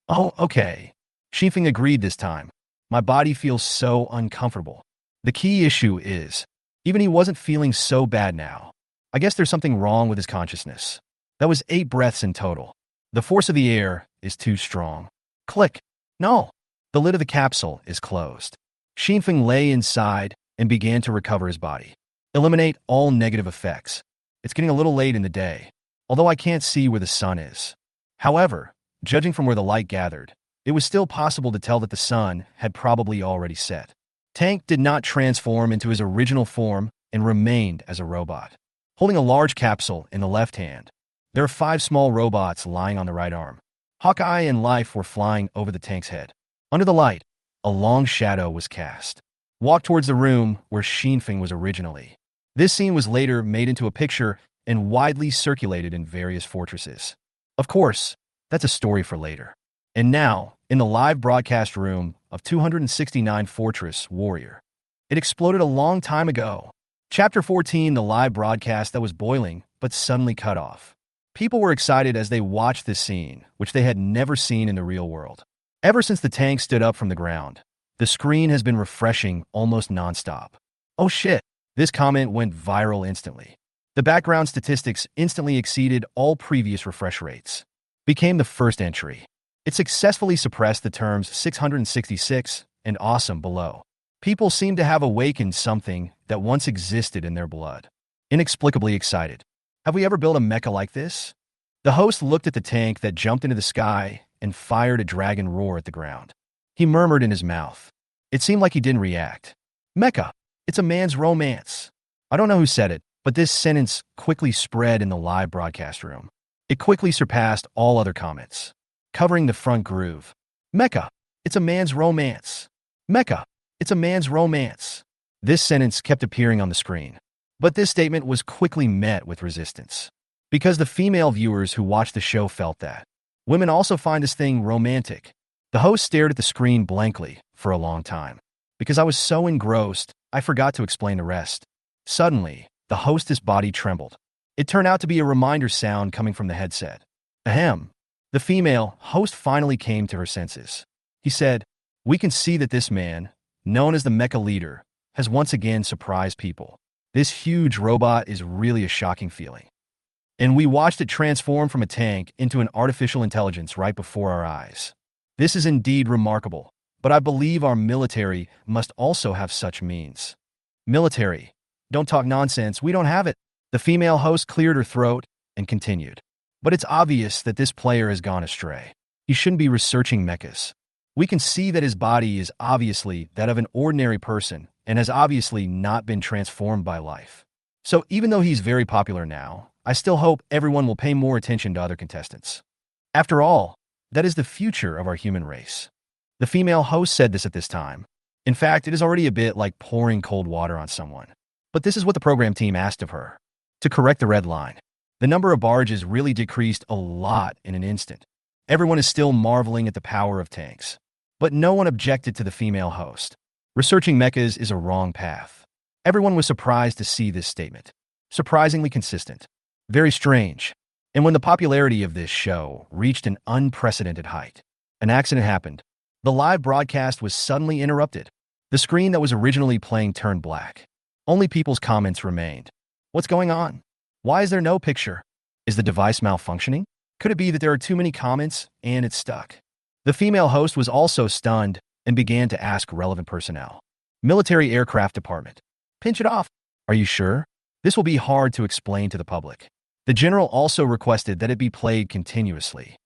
Speaker 1: Oh, okay. Shifeng agreed this time. My body feels so uncomfortable. The key issue is, even he wasn't feeling so bad now. I guess there's something wrong with his consciousness. That was 8 breaths in total. The force of the air is too strong. Click. No. The lid of the capsule is closed. Shifeng lay inside and began to recover his body. Eliminate all negative effects. It's getting a little late in the day, although I can't see where the sun is. However, judging from where the light gathered, it was still possible to tell that the sun had probably already set. Tank did not transform into his original form and remained as a robot. Holding a large capsule in the left hand, there are 5 small robots lying on the right arm. Hawkeye and Life were flying over the tank's head. Under the light, a long shadow was cast. Walk towards the room where Shifeng was originally. This scene was later made into a picture and widely circulated in various fortresses. Of course, that's a story for later. And now, in the live broadcast room of 269 Fortress Warrior. It exploded a long time ago. Chapter 14, the live broadcast that was boiling, but suddenly cut off. People were excited as they watched this scene, which they had never seen in the real world. Ever since the tank stood up from the ground, the screen has been refreshing almost nonstop. Oh shit, this comment went viral instantly. The background statistics instantly exceeded all previous refresh rates. Became the first entry. It successfully suppressed the terms 666 and awesome below. People seem to have awakened something that once existed in their blood. Inexplicably excited. Have we ever built a mecha like this? The host looked at the tank that jumped into the sky and fired a dragon roar at the ground. He murmured in his mouth. It seemed like he didn't react. Mecha, it's a man's romance. I don't know who said it, but this sentence quickly spread in the live broadcast room. It quickly surpassed all other comments, covering the front groove. Mecha, it's a man's romance. Mecha, it's a man's romance. This sentence kept appearing on the screen. But this statement was quickly met with resistance. Because the female viewers who watched the show felt that. Women also find this thing romantic. The host stared at the screen blankly for a long time. Because I was so engrossed, I forgot to explain the rest. Suddenly, the hostess' body trembled. It turned out to be a reminder sound coming from the headset. Ahem. The female host finally came to her senses. He said, "We can see that this man, known as the mecha leader, has once again surprised people. This huge robot is really a shocking feeling. And we watched it transform from a tank into an artificial intelligence right before our eyes. This is indeed remarkable, but I believe our military must also have such means." Military. Don't talk nonsense, we don't have it. The female host cleared her throat and continued. But it's obvious that this player has gone astray. He shouldn't be researching mechas. We can see that his body is obviously that of an ordinary person and has obviously not been transformed by life. So even though he's very popular now, I still hope everyone will pay more attention to other contestants. After all, that is the future of our human race. The female host said this at this time. In fact, it is already a bit like pouring cold water on someone. But this is what the program team asked of her. To correct the red line. The number of barges really decreased a lot in an instant. Everyone is still marveling at the power of tanks. But no one objected to the female host. Researching mechas is a wrong path. Everyone was surprised to see this statement. Surprisingly consistent. Very strange. And when the popularity of this show reached an unprecedented height, an accident happened. The live broadcast was suddenly interrupted. The screen that was originally playing turned black. Only people's comments remained. What's going on? Why is there no picture? Is the device malfunctioning? Could it be that there are too many comments and it's stuck? The female host was also stunned and began to ask relevant personnel. Military Aircraft Department. Pinch it off. Are you sure? This will be hard to explain to the public. The general also requested that it be played continuously.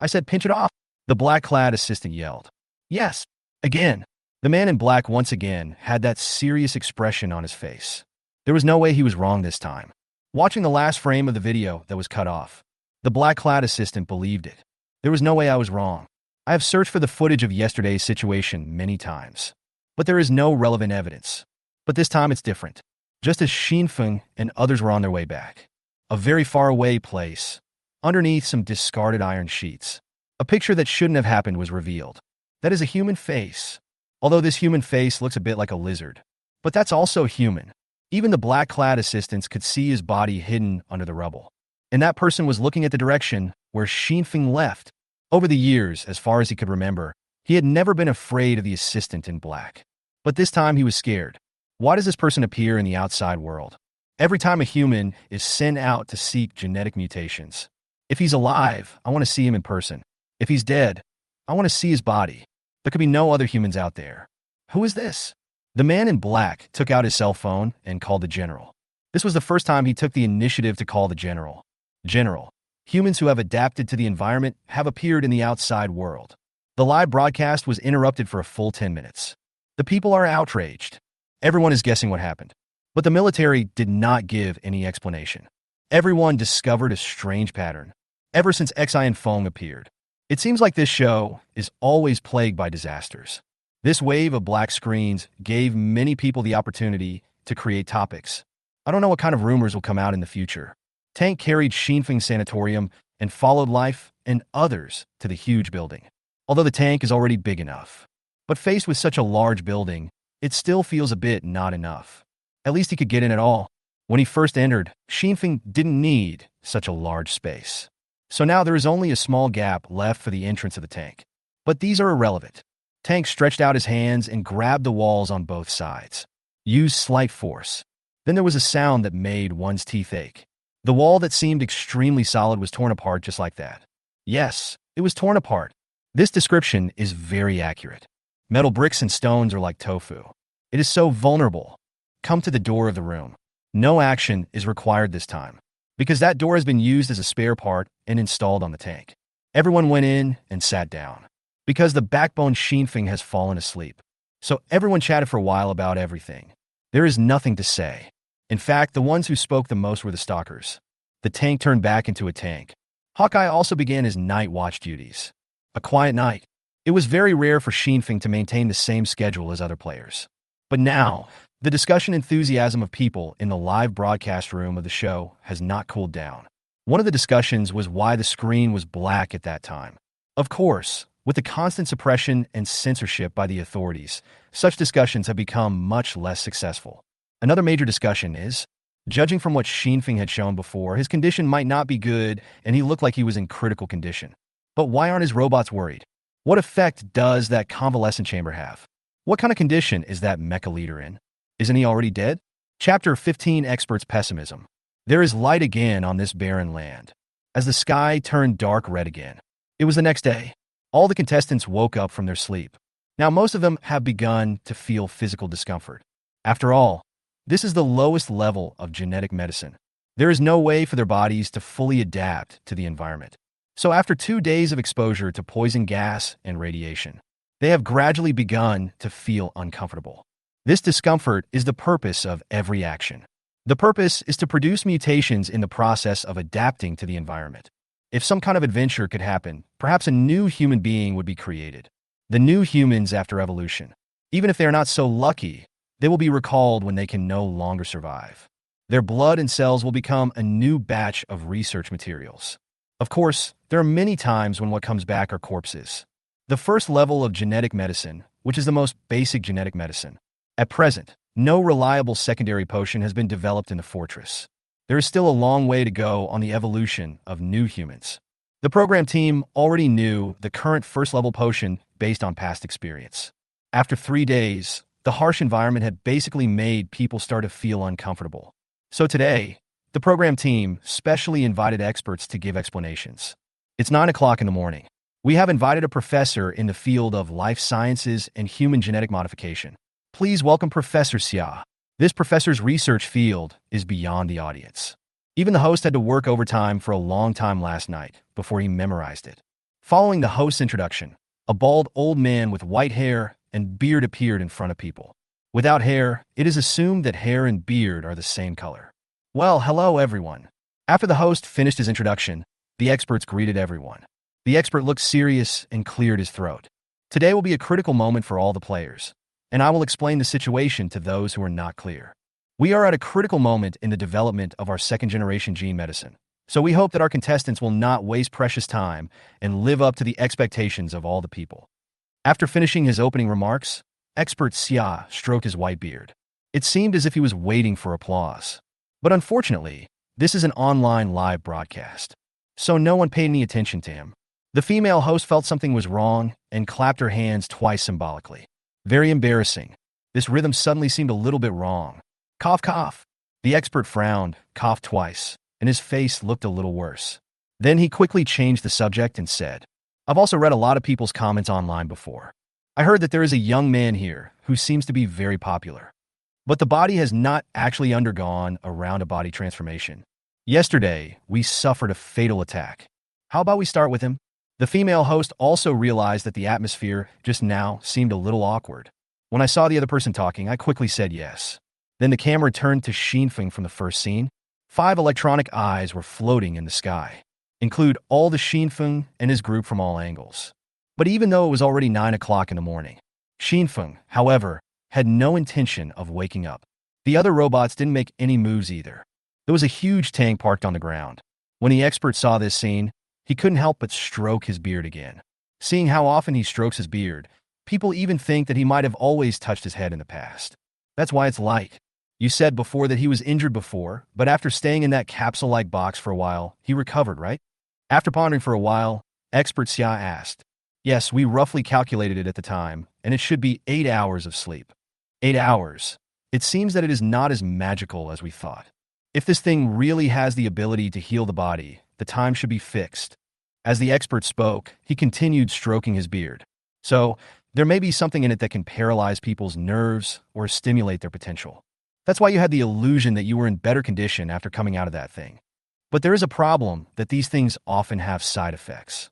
Speaker 1: I said pinch it off. The black-clad assistant yelled. Yes. Again. The man in black once again had that serious expression on his face. There was no way he was wrong this time. Watching the last frame of the video that was cut off, the black-clad assistant believed it. There was no way I was wrong. I have searched for the footage of yesterday's situation many times, but there is no relevant evidence. But this time it's different. Just as Shifeng and others were on their way back. A very far away place, underneath some discarded iron sheets. A picture that shouldn't have happened was revealed. That is a human face. Although this human face looks a bit like a lizard. But that's also human. Even the black-clad assistants could see his body hidden under the rubble. And that person was looking at the direction where Xinfeng left. Over the years, as far as he could remember, he had never been afraid of the assistant in black. But this time he was scared. Why does this person appear in the outside world? Every time a human is sent out to seek genetic mutations. If he's alive, I want to see him in person. If he's dead, I want to see his body. There could be no other humans out there. Who is this? The man in black took out his cell phone and called the general. This was the first time he took the initiative to call the general. General, humans who have adapted to the environment have appeared in the outside world. The live broadcast was interrupted for a full 10 minutes. The people are outraged. Everyone is guessing what happened. But the military did not give any explanation. Everyone discovered a strange pattern. Ever since Xi Feng appeared, it seems like this show is always plagued by disasters. This wave of black screens gave many people the opportunity to create topics. I don't know what kind of rumors will come out in the future. Tank carried Xinfeng Sanatorium and followed Life and others to the huge building. Although the tank is already big enough. But faced with such a large building, it still feels a bit not enough. At least he could get in at all. When he first entered, Xinfeng didn't need such a large space. So now there is only a small gap left for the entrance of the tank. But these are irrelevant. Tank stretched out his hands and grabbed the walls on both sides. Used slight force. Then there was a sound that made one's teeth ache. The wall that seemed extremely solid was torn apart just like that. Yes, it was torn apart. This description is very accurate. Metal bricks and stones are like tofu. It is so vulnerable. Come to the door of the room. No action is required this time, because that door has been used as a spare part and installed on the tank. Everyone went in and sat down, because the backbone Xinfeng has fallen asleep. So everyone chatted for a while about everything. There is nothing to say. In fact, the ones who spoke the most were the stalkers. The tank turned back into a tank. Hawkeye also began his night watch duties. A quiet night. It was very rare for Xinfeng to maintain the same schedule as other players. But now, the discussion enthusiasm of people in the live broadcast room of the show has not cooled down. One of the discussions was why the screen was black at that time. Of course, with the constant suppression and censorship by the authorities, such discussions have become much less successful. Another major discussion is, judging from what Xinfeng had shown before, his condition might not be good and he looked like he was in critical condition. But why aren't his robots worried? What effect does that convalescent chamber have? What kind of condition is that mecha leader in? Isn't he already dead? Chapter 15 Experts' Pessimism. There is light again on this barren land. As the sky turned dark red again. It was the next day. All the contestants woke up from their sleep. Now most of them have begun to feel physical discomfort. After all, this is the lowest level of genetic medicine. There is no way for their bodies to fully adapt to the environment. So after 2 days of exposure to poison gas and radiation, they have gradually begun to feel uncomfortable. This discomfort is the purpose of every action. The purpose is to produce mutations in the process of adapting to the environment. If some kind of adventure could happen, perhaps a new human being would be created. The new humans after evolution. Even if they are not so lucky, they will be recalled when they can no longer survive. Their blood and cells will become a new batch of research materials. Of course, there are many times when what comes back are corpses. The first level of genetic medicine, which is the most basic genetic medicine. At present, no reliable secondary potion has been developed in the fortress. There is still a long way to go on the evolution of new humans. The program team already knew the current first-level potion based on past experience. After 3 days, the harsh environment had basically made people start to feel uncomfortable. So today, the program team specially invited experts to give explanations. It's 9 o'clock in the morning. We have invited a professor in the field of life sciences and human genetic modification. Please welcome Professor Xia. This professor's research field is beyond the audience. Even the host had to work overtime for a long time last night before he memorized it. Following the host's introduction, a bald old man with white hair and beard appeared in front of people. Without hair, it is assumed that hair and beard are the same color. Well, hello everyone. After the host finished his introduction, the experts greeted everyone. The expert looked serious and cleared his throat. Today will be a critical moment for all the players, and I will explain the situation to those who are not clear. We are at a critical moment in the development of our second-generation gene medicine, so we hope that our contestants will not waste precious time and live up to the expectations of all the people. After finishing his opening remarks, Expert Xia stroked his white beard. It seemed as if he was waiting for applause. But unfortunately, this is an online live broadcast, so no one paid any attention to him. The female host felt something was wrong and clapped her hands twice symbolically. Very embarrassing. This rhythm suddenly seemed a little bit wrong. Cough, cough. The expert frowned, coughed twice, and his face looked a little worse. Then he quickly changed the subject and said, I've also read a lot of people's comments online before. I heard that there is a young man here who seems to be very popular. But the body has not actually undergone a round-of-body transformation. Yesterday, we suffered a fatal attack. How about we start with him? The female host also realized that the atmosphere just now seemed a little awkward. When I saw the other person talking, I quickly said yes. Then the camera turned to Xinfeng from the first scene. 5 electronic eyes were floating in the sky. Include all the Xinfeng and his group from all angles. But even though it was already 9 o'clock in the morning, Xinfeng, however, had no intention of waking up. The other robots didn't make any moves either. There was a huge tank parked on the ground. When the expert saw this scene, he couldn't help but stroke his beard again. Seeing how often he strokes his beard, people even think that he might have always touched his head in the past. That's why it's like. You said before that he was injured before, but after staying in that capsule-like box for a while, he recovered, right? After pondering for a while, expert Xia asked. Yes, we roughly calculated it at the time, and it should be 8 hours of sleep. 8 hours. It seems that it is not as magical as we thought. If this thing really has the ability to heal the body, the time should be fixed. As the expert spoke, he continued stroking his beard. So, there may be something in it that can paralyze people's nerves or stimulate their potential. That's why you had the illusion that you were in better condition after coming out of that thing. But there is a problem that these things often have side effects.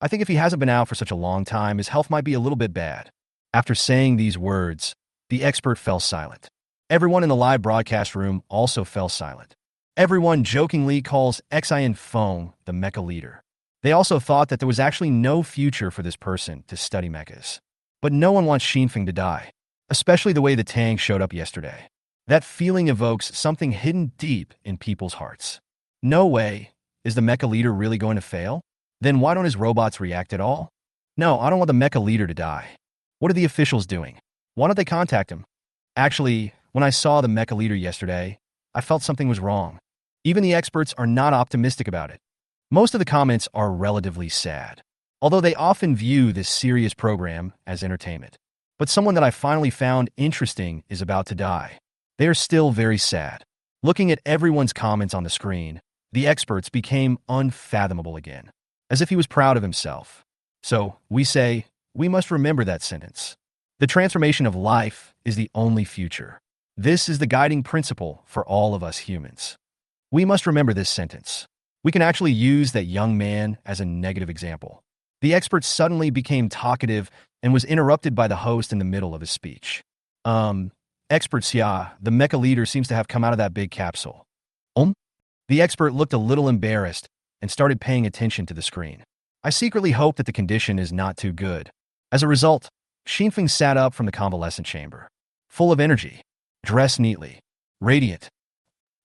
Speaker 1: I think if he hasn't been out for such a long time, his health might be a little bit bad. After saying these words, the expert fell silent. Everyone in the live broadcast room also fell silent. Everyone jokingly calls Xian Feng the mecha leader. They also thought that there was actually no future for this person to study mechas. But no one wants Xinfeng to die, especially the way the Tang showed up yesterday. That feeling evokes something hidden deep in people's hearts. No way. Is the mecha leader really going to fail? Then why don't his robots react at all? No, I don't want the mecha leader to die. What are the officials doing? Why don't they contact him? Actually, when I saw the mecha leader yesterday, I felt something was wrong. Even the experts are not optimistic about it. Most of the comments are relatively sad, although they often view this serious program as entertainment. But someone that I finally found interesting is about to die. They are still very sad. Looking at everyone's comments on the screen, the experts became unfathomable again, as if he was proud of himself. So, we say, we must remember that sentence. The transformation of life is the only future. This is the guiding principle for all of us humans. We must remember this sentence. We can actually use that young man as a negative example. The expert suddenly became talkative and was interrupted by the host in the middle of his speech. Expert Xia, the mecha leader seems to have come out of that big capsule. The expert looked a little embarrassed and started paying attention to the screen. I secretly hope that the condition is not too good. As a result, Xinfeng sat up from the convalescent chamber, full of energy, dressed neatly, radiant.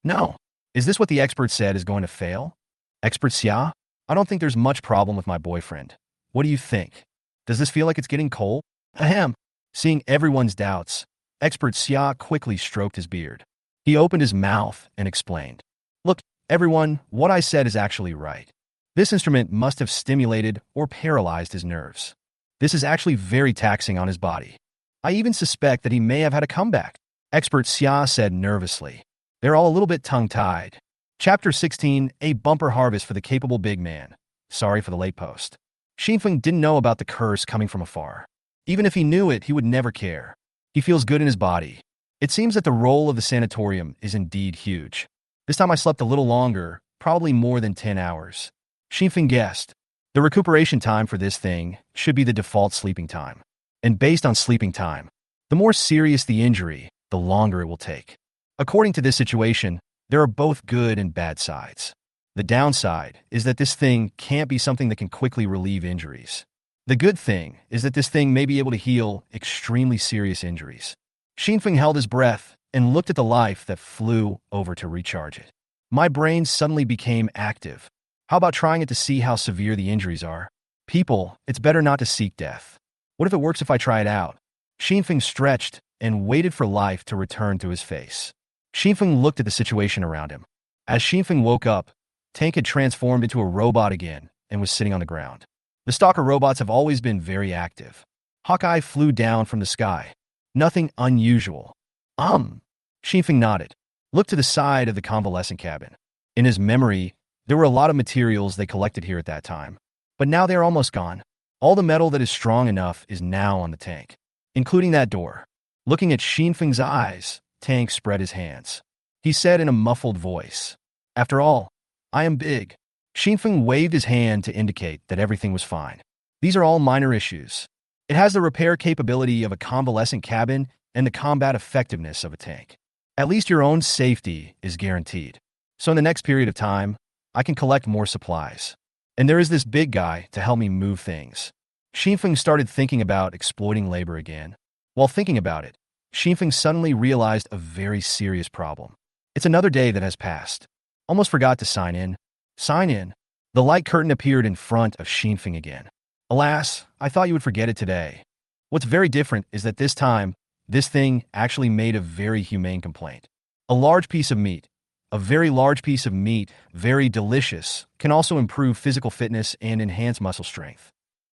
Speaker 1: No. Is this what the expert said is going to fail? Expert Xia, I don't think there's much problem with my boyfriend. What do you think? Does this feel like it's getting cold? Ahem. Seeing everyone's doubts, expert Xia quickly stroked his beard. He opened his mouth and explained. Look, everyone, what I said is actually right. This instrument must have stimulated or paralyzed his nerves. This is actually very taxing on his body. I even suspect that he may have had a comeback, expert Xia said nervously. They're all a little bit tongue-tied. Chapter 16, A Bumper Harvest for the Capable Big Man. Sorry for the late post. Xinfeng didn't know about the curse coming from afar. Even if he knew it, he would never care. He feels good in his body. It seems that the role of the sanatorium is indeed huge. This time I slept a little longer, probably more than 10 hours. Xinfeng guessed. The recuperation time for this thing should be the default sleeping time. And based on sleeping time, the more serious the injury, the longer it will take. According to this situation, there are both good and bad sides. The downside is that this thing can't be something that can quickly relieve injuries. The good thing is that this thing may be able to heal extremely serious injuries. Xinfeng held his breath and looked at the life that flew over to recharge it. My brain suddenly became active. How about trying it to see how severe the injuries are? People, it's better not to seek death. What if it works if I try it out? Xinfeng stretched and waited for life to return to his face. Xinfeng looked at the situation around him. As Xinfeng woke up, Tank had transformed into a robot again and was sitting on the ground. The stalker robots have always been very active. Hawkeye flew down from the sky. Nothing unusual. Xinfeng nodded, looked to the side of the convalescent cabin. In his memory, there were a lot of materials they collected here at that time, but now they are almost gone. All the metal that is strong enough is now on the tank, including that door. Looking at Xinfeng's eyes, Tank spread his hands. He said in a muffled voice, "After all, I am big." Xinfeng waved his hand to indicate that everything was fine. These are all minor issues. It has the repair capability of a convalescent cabin and the combat effectiveness of a tank. At least your own safety is guaranteed. So in the next period of time, I can collect more supplies. And there is this big guy to help me move things. Xinfeng started thinking about exploiting labor again. While thinking about it, Xinfeng suddenly realized a very serious problem. It's another day that has passed. Almost forgot to sign in. Sign in. The light curtain appeared in front of Xinfeng again. Alas, I thought you would forget it today. What's very different is that this time, this thing actually made a very humane complaint. A large piece of meat. A very large piece of meat, very delicious, can also improve physical fitness and enhance muscle strength.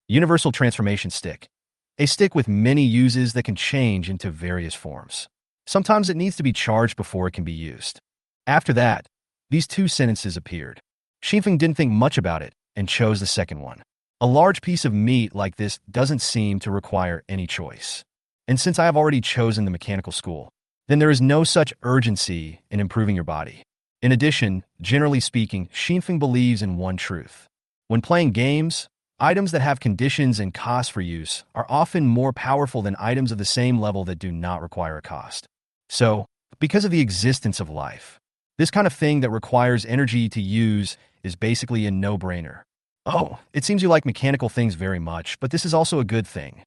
Speaker 1: Universal Transformation Stick. A stick with many uses that can change into various forms. Sometimes it needs to be charged before it can be used. After that, these two sentences appeared. Xinfeng didn't think much about it and chose the second one. A large piece of meat like this doesn't seem to require any choice. And since I have already chosen the mechanical school, then there is no such urgency in improving your body. In addition, generally speaking, Xinfeng believes in one truth. When playing games, items that have conditions and costs for use are often more powerful than items of the same level that do not require a cost. So, because of the existence of life, this kind of thing that requires energy to use is basically a no-brainer. Oh, it seems you like mechanical things very much, but this is also a good thing.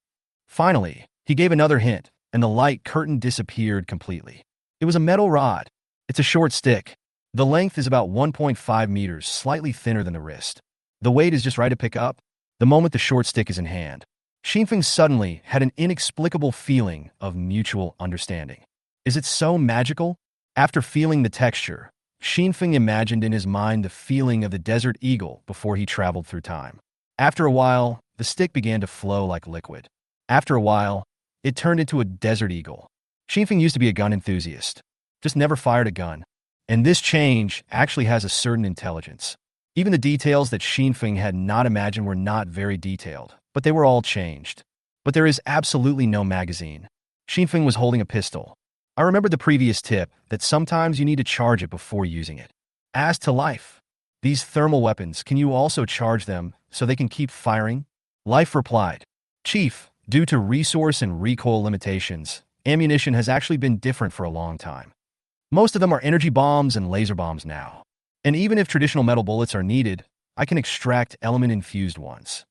Speaker 1: Finally, he gave another hint, and the light curtain disappeared completely. It was a metal rod. It's a short stick. The length is about 1.5 meters, slightly thinner than the wrist. The weight is just right to pick up the moment the short stick is in hand. Xinfeng suddenly had an inexplicable feeling of mutual understanding. Is it so magical? After feeling the texture, Xinfeng imagined in his mind the feeling of the desert eagle before he traveled through time. After a while, the stick began to flow like liquid. After a while, it turned into a desert eagle. Xinfeng used to be a gun enthusiast, just never fired a gun. And this change actually has a certain intelligence. Even the details that Xinfeng had not imagined were not very detailed, but they were all changed. But there is absolutely no magazine. Xinfeng was holding a pistol. I remembered the previous tip that sometimes you need to charge it before using it. As to life, these thermal weapons, can you also charge them so they can keep firing? Life replied, Chief, due to resource and recoil limitations, ammunition has actually been different for a long time. Most of them are energy bombs and laser bombs now. And even if traditional metal bullets are needed, I can extract element-infused ones.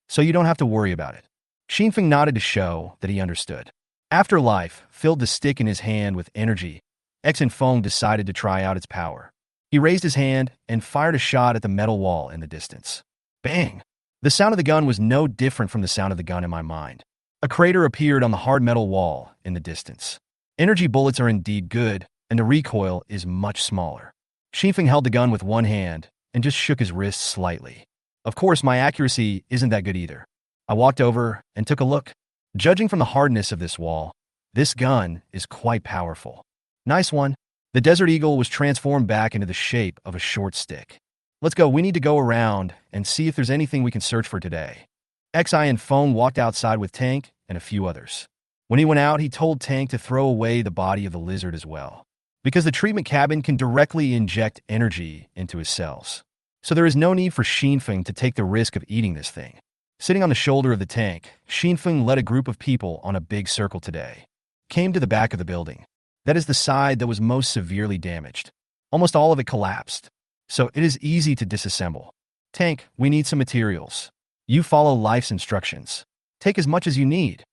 Speaker 1: So you don't have to worry about it. Xinfeng nodded to show that he understood. After Life filled the stick in his hand with energy, Feng decided to try out its power. He raised his hand and fired a shot at the metal wall in the distance. Bang! The sound of the gun was no different from the sound of the gun in my mind. A crater appeared on the hard metal wall in the distance. Energy bullets are indeed good, and the recoil is much smaller. Xinfeng held the gun with one hand and just shook his wrist slightly. Of course, my accuracy isn't that good either. I walked over and took a look. Judging from the hardness of this wall, this gun is quite powerful. Nice one. The Desert Eagle was transformed back into the shape of a short stick. Let's go. We need to go around and see if there's anything we can search for today. and Feng walked outside with Tank and a few others. When he went out, he told Tank to throw away the body of the lizard as well, because the treatment cabin can directly inject energy into his cells. So there is no need for Xinfeng to take the risk of eating this thing. Sitting on the shoulder of the tank, Xinfeng led a group of people on a big circle today. Came to the back of the building. That is the side that was most severely damaged. Almost all of it collapsed, so it is easy to disassemble. Tank, we need some materials. You follow Life's instructions. Take as much as you need.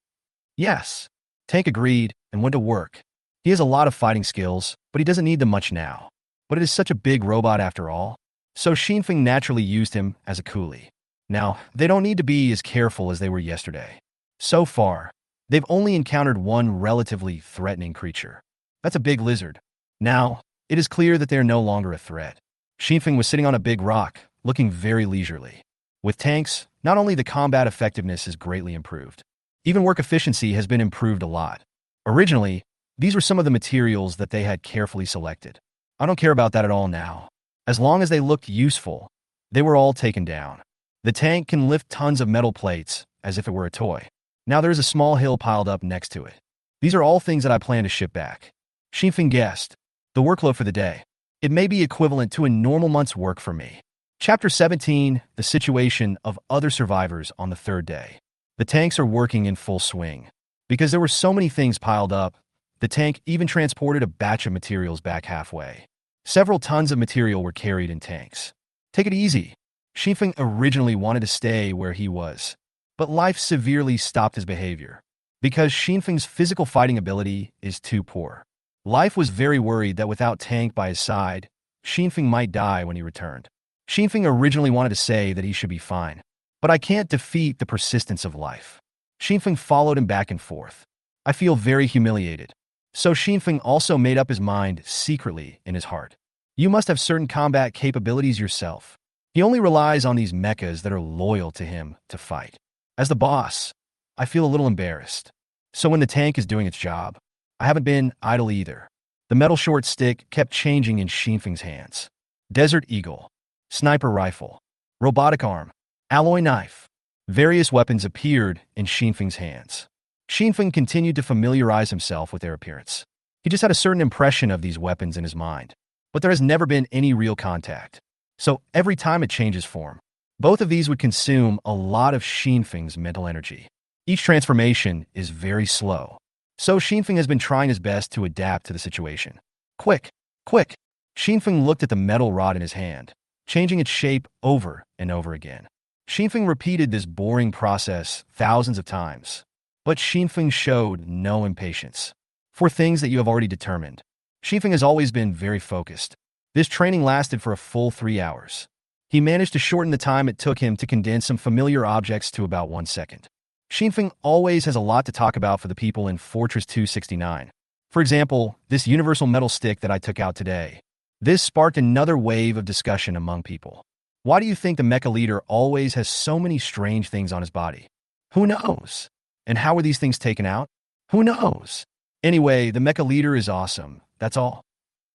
Speaker 1: Yes. Tank agreed and went to work. He has a lot of fighting skills, but he doesn't need them much now. But it is such a big robot after all, so Xinfeng naturally used him as a coolie. Now, they don't need to be as careful as they were yesterday. So far, They've only encountered one relatively threatening creature. That's a big lizard. Now, it is clear that they are no longer a threat. Xinfeng was sitting on a big rock, looking very leisurely. With tanks, not only the combat effectiveness is greatly improved, even work efficiency has been improved a lot. Originally, these were some of the materials that they had carefully selected. I don't care about that at all now. As long as they looked useful, they were all taken down. The tank can lift tons of metal plates, as if it were a toy. Now there is a small hill piled up next to it. These are all things that I plan to ship back. Xinfeng guessed. The workload for the day. It may be equivalent to a normal month's work for me. Chapter 17, The Situation of Other Survivors on the third day. The tanks are working in full swing. Because there were so many things piled up, the tank even transported a batch of materials back halfway. Several tons of material were carried in tanks. Take it easy. Xinfeng originally wanted to stay where he was, but life severely stopped his behavior. Because Xinfeng's physical fighting ability is too poor. Life was very worried that without Tank by his side, Xinfeng might die when he returned. Xinfeng originally wanted to say that he should be fine, but I can't defeat the persistence of life. Xinfeng followed him back and forth. I feel very humiliated. So Xinfeng also made up his mind secretly in his heart. You must have certain combat capabilities yourself. He only relies on these mechas that are loyal to him to fight. As the boss, I feel a little embarrassed. So when the tank is doing its job, I haven't been idle either. The metal short stick kept changing in Xinfeng's hands. Desert Eagle, sniper rifle, robotic arm, alloy knife. Various weapons appeared in Xinfeng's hands. Xinfeng continued to familiarize himself with their appearance. He just had a certain impression of these weapons in his mind, but there has never been any real contact. So every time it changes form, both of these would consume a lot of Xinfeng's mental energy. Each transformation is very slow. So Xinfeng has been trying his best to adapt to the situation. Quick, quick! Xinfeng looked at the metal rod in his hand, changing its shape over and over again. Xinfeng repeated this boring process thousands of times. But Xinfeng showed no impatience. For things that you have already determined, Xinfeng has always been very focused. This training lasted for a full 3 hours. He managed to shorten the time it took him to condense some familiar objects to about 1 second. Xinfeng always has a lot to talk about for the people in Fortress 269. For example, this universal metal stick that I took out today. This sparked another wave of discussion among people. Why do you think the mecha leader always has so many strange things on his body? Who knows? And how were these things taken out? Who knows? Anyway, the mecha leader is awesome. That's all.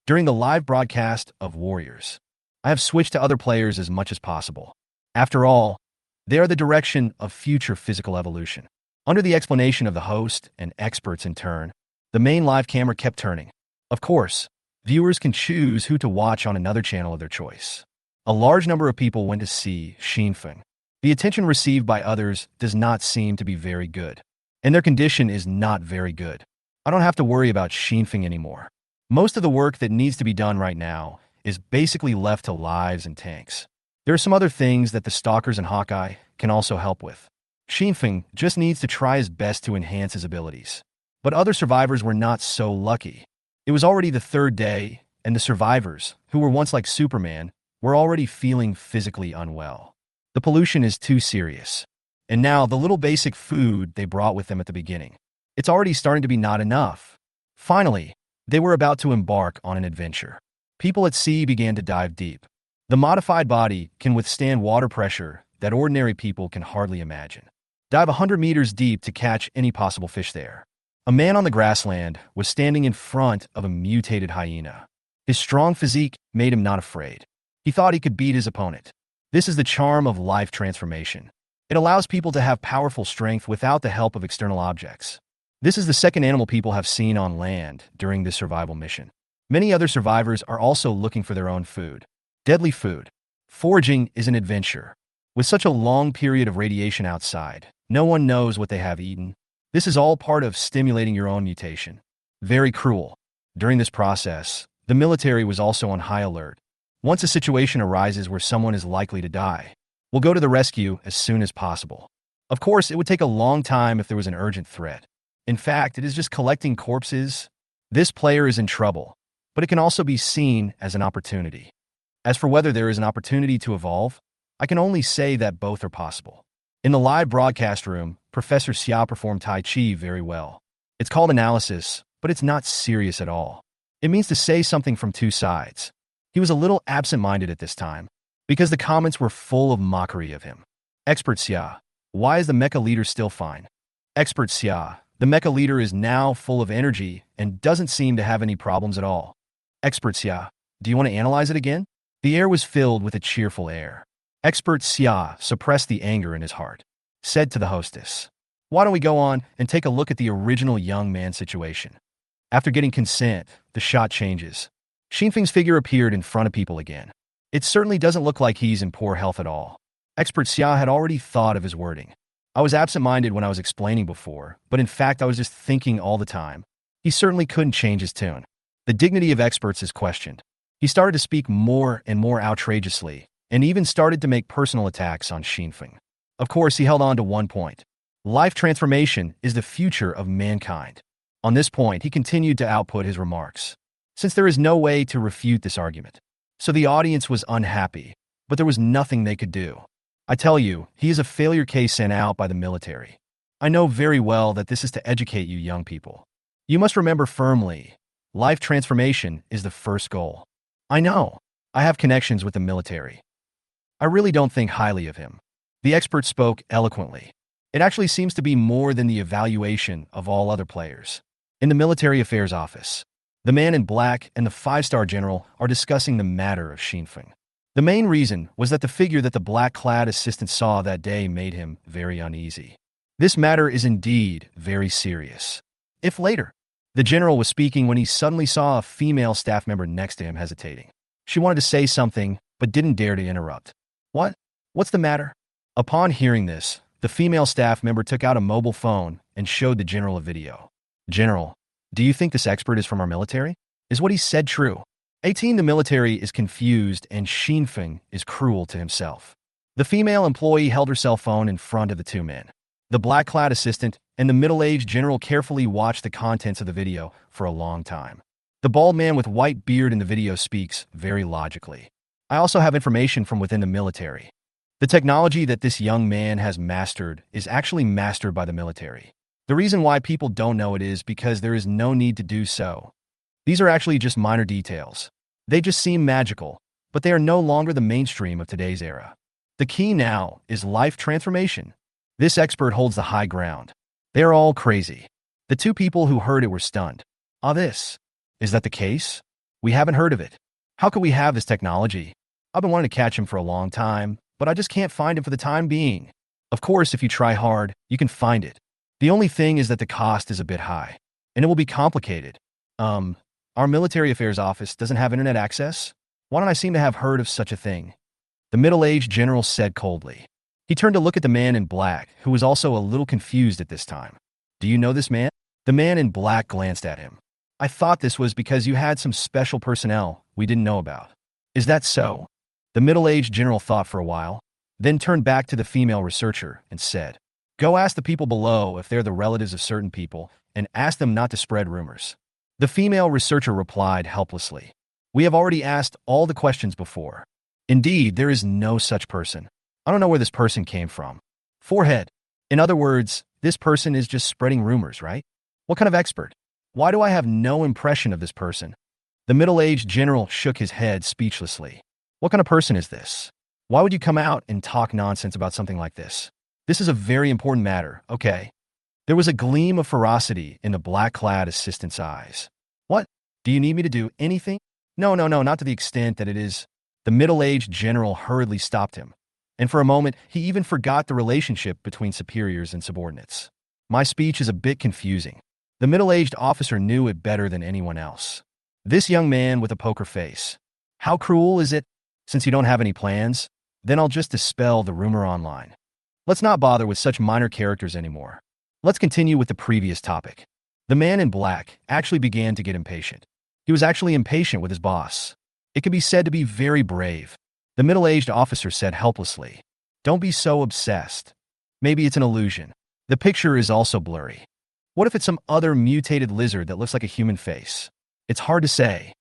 Speaker 1: During the live broadcast of Warriors, I have switched to other players as much as possible. After all, they are the direction of future physical evolution. Under the explanation of the host and experts in turn, the main live camera kept turning. Of course, viewers can choose who to watch on another channel of their choice. A large number of people went to see Xinfeng. The attention received by others does not seem to be very good, and their condition is not very good. I don't have to worry about Xinfeng anymore. Most of the work that needs to be done right now is basically left to lives and tanks. There are some other things that the Stalkers and Hawkeye can also help with. Xinfeng just needs to try his best to enhance his abilities. But other survivors were not so lucky. It was already the third day, and the survivors, who were once like Superman, were already feeling physically unwell. The pollution is too serious. And now the little basic food they brought with them at the beginning, it's already starting to be not enough. Finally, they were about to embark on an adventure. People at sea began to dive deep. The modified body can withstand water pressure that ordinary people can hardly imagine. Dive 100 meters deep to catch any possible fish there. A man on the grassland was standing in front of a mutated hyena. His strong physique made him not afraid. He thought he could beat his opponent. This is the charm of life transformation. It allows people to have powerful strength without the help of external objects. This is the second animal people have seen on land during this survival mission. Many other survivors are also looking for their own food. Deadly food. Foraging is an adventure. With such a long period of radiation outside, no one knows what they have eaten. This is all part of stimulating your own mutation. Very cruel. During this process, the military was also on high alert. Once a situation arises where someone is likely to die, we'll go to the rescue as soon as possible. Of course, it would take a long time if there was an urgent threat. In fact, it is just collecting corpses. This player is in trouble, but it can also be seen as an opportunity. As for whether there is an opportunity to evolve, I can only say that both are possible. In the live broadcast room, Professor Xia performed Tai Chi very well. It's called analysis, but it's not serious at all. It means to say something from two sides. He was a little absent-minded at this time, because the comments were full of mockery of him. Expert Xia, why is the mecha leader still fine? Expert Xia, the mecha leader is now full of energy and doesn't seem to have any problems at all. Expert Xia, do you want to analyze it again? The air was filled with a cheerful air. Expert Xia suppressed the anger in his heart, said to the hostess, why don't we go on and take a look at the original young man situation? After getting consent, the shot changes. Xinfeng's figure appeared in front of people again. It certainly doesn't look like he's in poor health at all. Expert Xia had already thought of his wording. I was absent-minded when I was explaining before, but in fact I was just thinking all the time. He certainly couldn't change his tune. The dignity of experts is questioned. He started to speak more and more outrageously, and even started to make personal attacks on Xinfeng. Of course, he held on to one point. Life transformation is the future of mankind. On this point, he continued to output his remarks, since there is no way to refute this argument. So the audience was unhappy, but there was nothing they could do. I tell you, he is a failure case sent out by the military. I know very well that this is to educate you young people. You must remember firmly, life transformation is the first goal. I know. I have connections with the military. I really don't think highly of him. The expert spoke eloquently. It actually seems to be more than the evaluation of all other players. In the military affairs office, the man in black and the 5-star general are discussing the matter of Xinfeng. The main reason was that the figure that the black-clad assistant saw that day made him very uneasy. This matter is indeed very serious. If later, the general was speaking when he suddenly saw a female staff member next to him hesitating. She wanted to say something, but didn't dare to interrupt. What? What's the matter? Upon hearing this, the female staff member took out a mobile phone and showed the general a video. General, do you think this expert is from our military? Is what he said true? 18. The military is confused and Xinfeng is cruel to himself. The female employee held her cell phone in front of the two men. The black-clad assistant and the middle-aged general carefully watched the contents of the video for a long time. The bald man with white beard in the video speaks very logically. I also have information from within the military. The technology that this young man has mastered is actually mastered by the military. The reason why people don't know it is because there is no need to do so. These are actually just minor details. They just seem magical, but they are no longer the mainstream of today's era. The key now is life transformation. This expert holds the high ground. They are all crazy. The two people who heard it were stunned. Is that the case? We haven't heard of it. How could we have this technology? I've been wanting to catch him for a long time, but I just can't find him for the time being. Of course, if you try hard, you can find it. The only thing is that the cost is a bit high, and it will be complicated. Our military affairs office doesn't have internet access? Why don't I seem to have heard of such a thing? The middle-aged general said coldly. He turned to look at the man in black, who was also a little confused at this time. Do you know this man? The man in black glanced at him. I thought this was because you had some special personnel we didn't know about. Is that so? The middle-aged general thought for a while, then turned back to the female researcher and said, Go ask the people below if they're the relatives of certain people, and ask them not to spread rumors. The female researcher replied helplessly. We have already asked all the questions before. Indeed, there is no such person. I don't know where this person came from. Forehead. In other words, this person is just spreading rumors, right? What kind of expert? Why do I have no impression of this person? The middle-aged general shook his head speechlessly. What kind of person is this? Why would you come out and talk nonsense about something like this? This is a very important matter, okay? There was a gleam of ferocity in the black-clad assistant's eyes. What? Do you need me to do anything? No, not to the extent that it is. The middle-aged general hurriedly stopped him. And for a moment, he even forgot the relationship between superiors and subordinates. My speech is a bit confusing. The middle-aged officer knew it better than anyone else. This young man with a poker face. How cruel is it? Since you don't have any plans, then I'll just dispel the rumor online. Let's not bother with such minor characters anymore. Let's continue with the previous topic. The man in black actually began to get impatient. He was actually impatient with his boss. It can be said to be very brave. The middle-aged officer said helplessly, Don't be so obsessed. Maybe it's an illusion. The picture is also blurry. What if it's some other mutated lizard that looks like a human face? It's hard to say.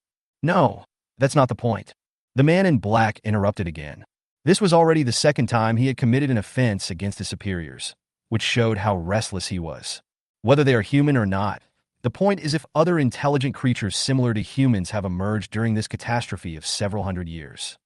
Speaker 1: No, that's not the point. The man in black interrupted again. This was already the second time he had committed an offense against his superiors. which showed how restless he was. Whether they are human or not, the point is if other intelligent creatures similar to humans have emerged during this catastrophe of several hundred years.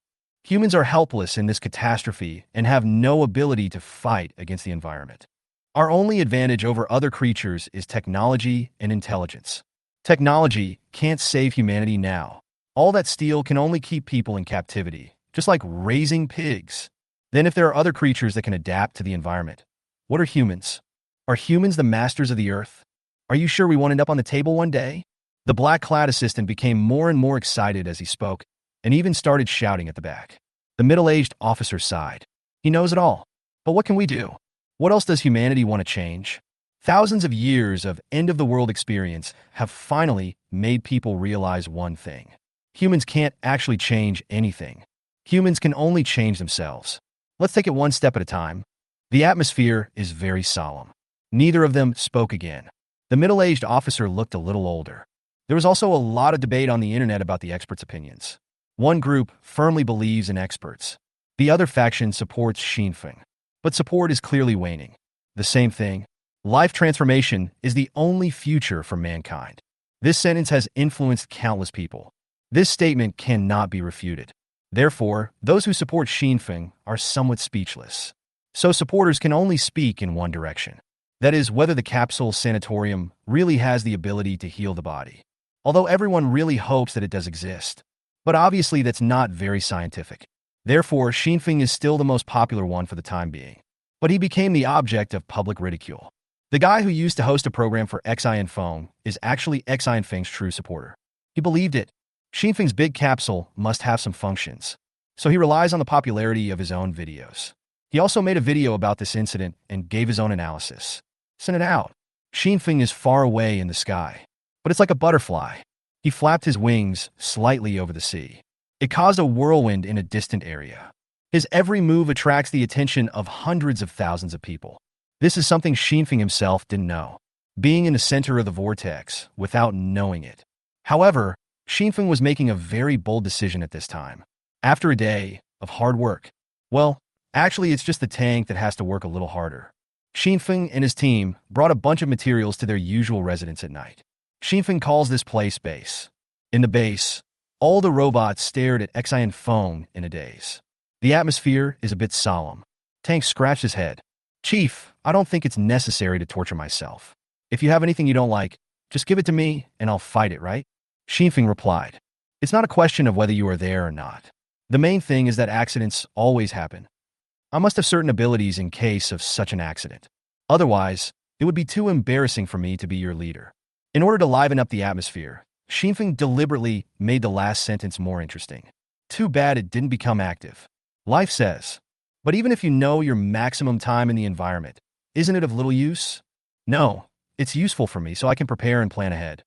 Speaker 1: Humans are helpless in this catastrophe and have no ability to fight against the environment. Our only advantage over other creatures is technology and intelligence. Technology can't save humanity now. All that steel can only keep people in captivity, just like raising pigs. Then if there are other creatures that can adapt to the environment, what are humans? Are humans the masters of the earth? Are you sure we won't end up on the table one day? The black-clad assistant became more and more excited as he spoke, and even started shouting at the back. The middle-aged officer sighed. He knows it all. But what can we do? What else does humanity want to change? Thousands of years of end-of-the-world experience have finally made people realize one thing. Humans can't actually change anything. Humans can only change themselves. Let's take it one step at a time. The atmosphere is very solemn. Neither of them spoke again. The middle-aged officer looked a little older. There was also a lot of debate on the internet about the experts' opinions. One group firmly believes in experts. The other faction supports Xinfeng. But support is clearly waning. The same thing. Life transformation is the only future for mankind. This sentence has influenced countless people. This statement cannot be refuted. Therefore, those who support Xinfeng are somewhat speechless. So supporters can only speak in one direction. That is, whether the capsule sanatorium really has the ability to heal the body. Although everyone really hopes that it does exist. But obviously that's not very scientific. Therefore, Xinfeng is still the most popular one for the time being. But he became the object of public ridicule. The guy who used to host a program for Unveiling is actually Unveiling's true supporter. He believed it. Xinfeng's big capsule must have some functions. So he relies on the popularity of his own videos. He also made a video about this incident and gave his own analysis. Sent it out. Xinfeng is far away in the sky. But it's like a butterfly. He flapped his wings slightly over the sea. It caused a whirlwind in a distant area. His every move attracts the attention of hundreds of thousands of people. This is something Xinfeng himself didn't know, being in the center of the vortex without knowing it. However, Xinfeng was making a very bold decision at this time. After a day of hard work, well, actually it's just the tank that has to work a little harder. Xinfeng and his team brought a bunch of materials to their usual residence at night. Xinfeng calls this place base. In the base, all the robots stared at Xian Feng in a daze. The atmosphere is a bit solemn. Tank scratched his head. Chief, I don't think it's necessary to torture myself. If you have anything you don't like, just give it to me and I'll fight it, right? Xinfeng replied. It's not a question of whether you are there or not. The main thing is that accidents always happen. I must have certain abilities in case of such an accident. Otherwise, it would be too embarrassing for me to be your leader. In order to liven up the atmosphere, Xinfeng deliberately made the last sentence more interesting. Too bad it didn't become active. Life says, but even if you know your maximum time in the environment, isn't it of little use? No, it's useful for me so I can prepare and plan ahead.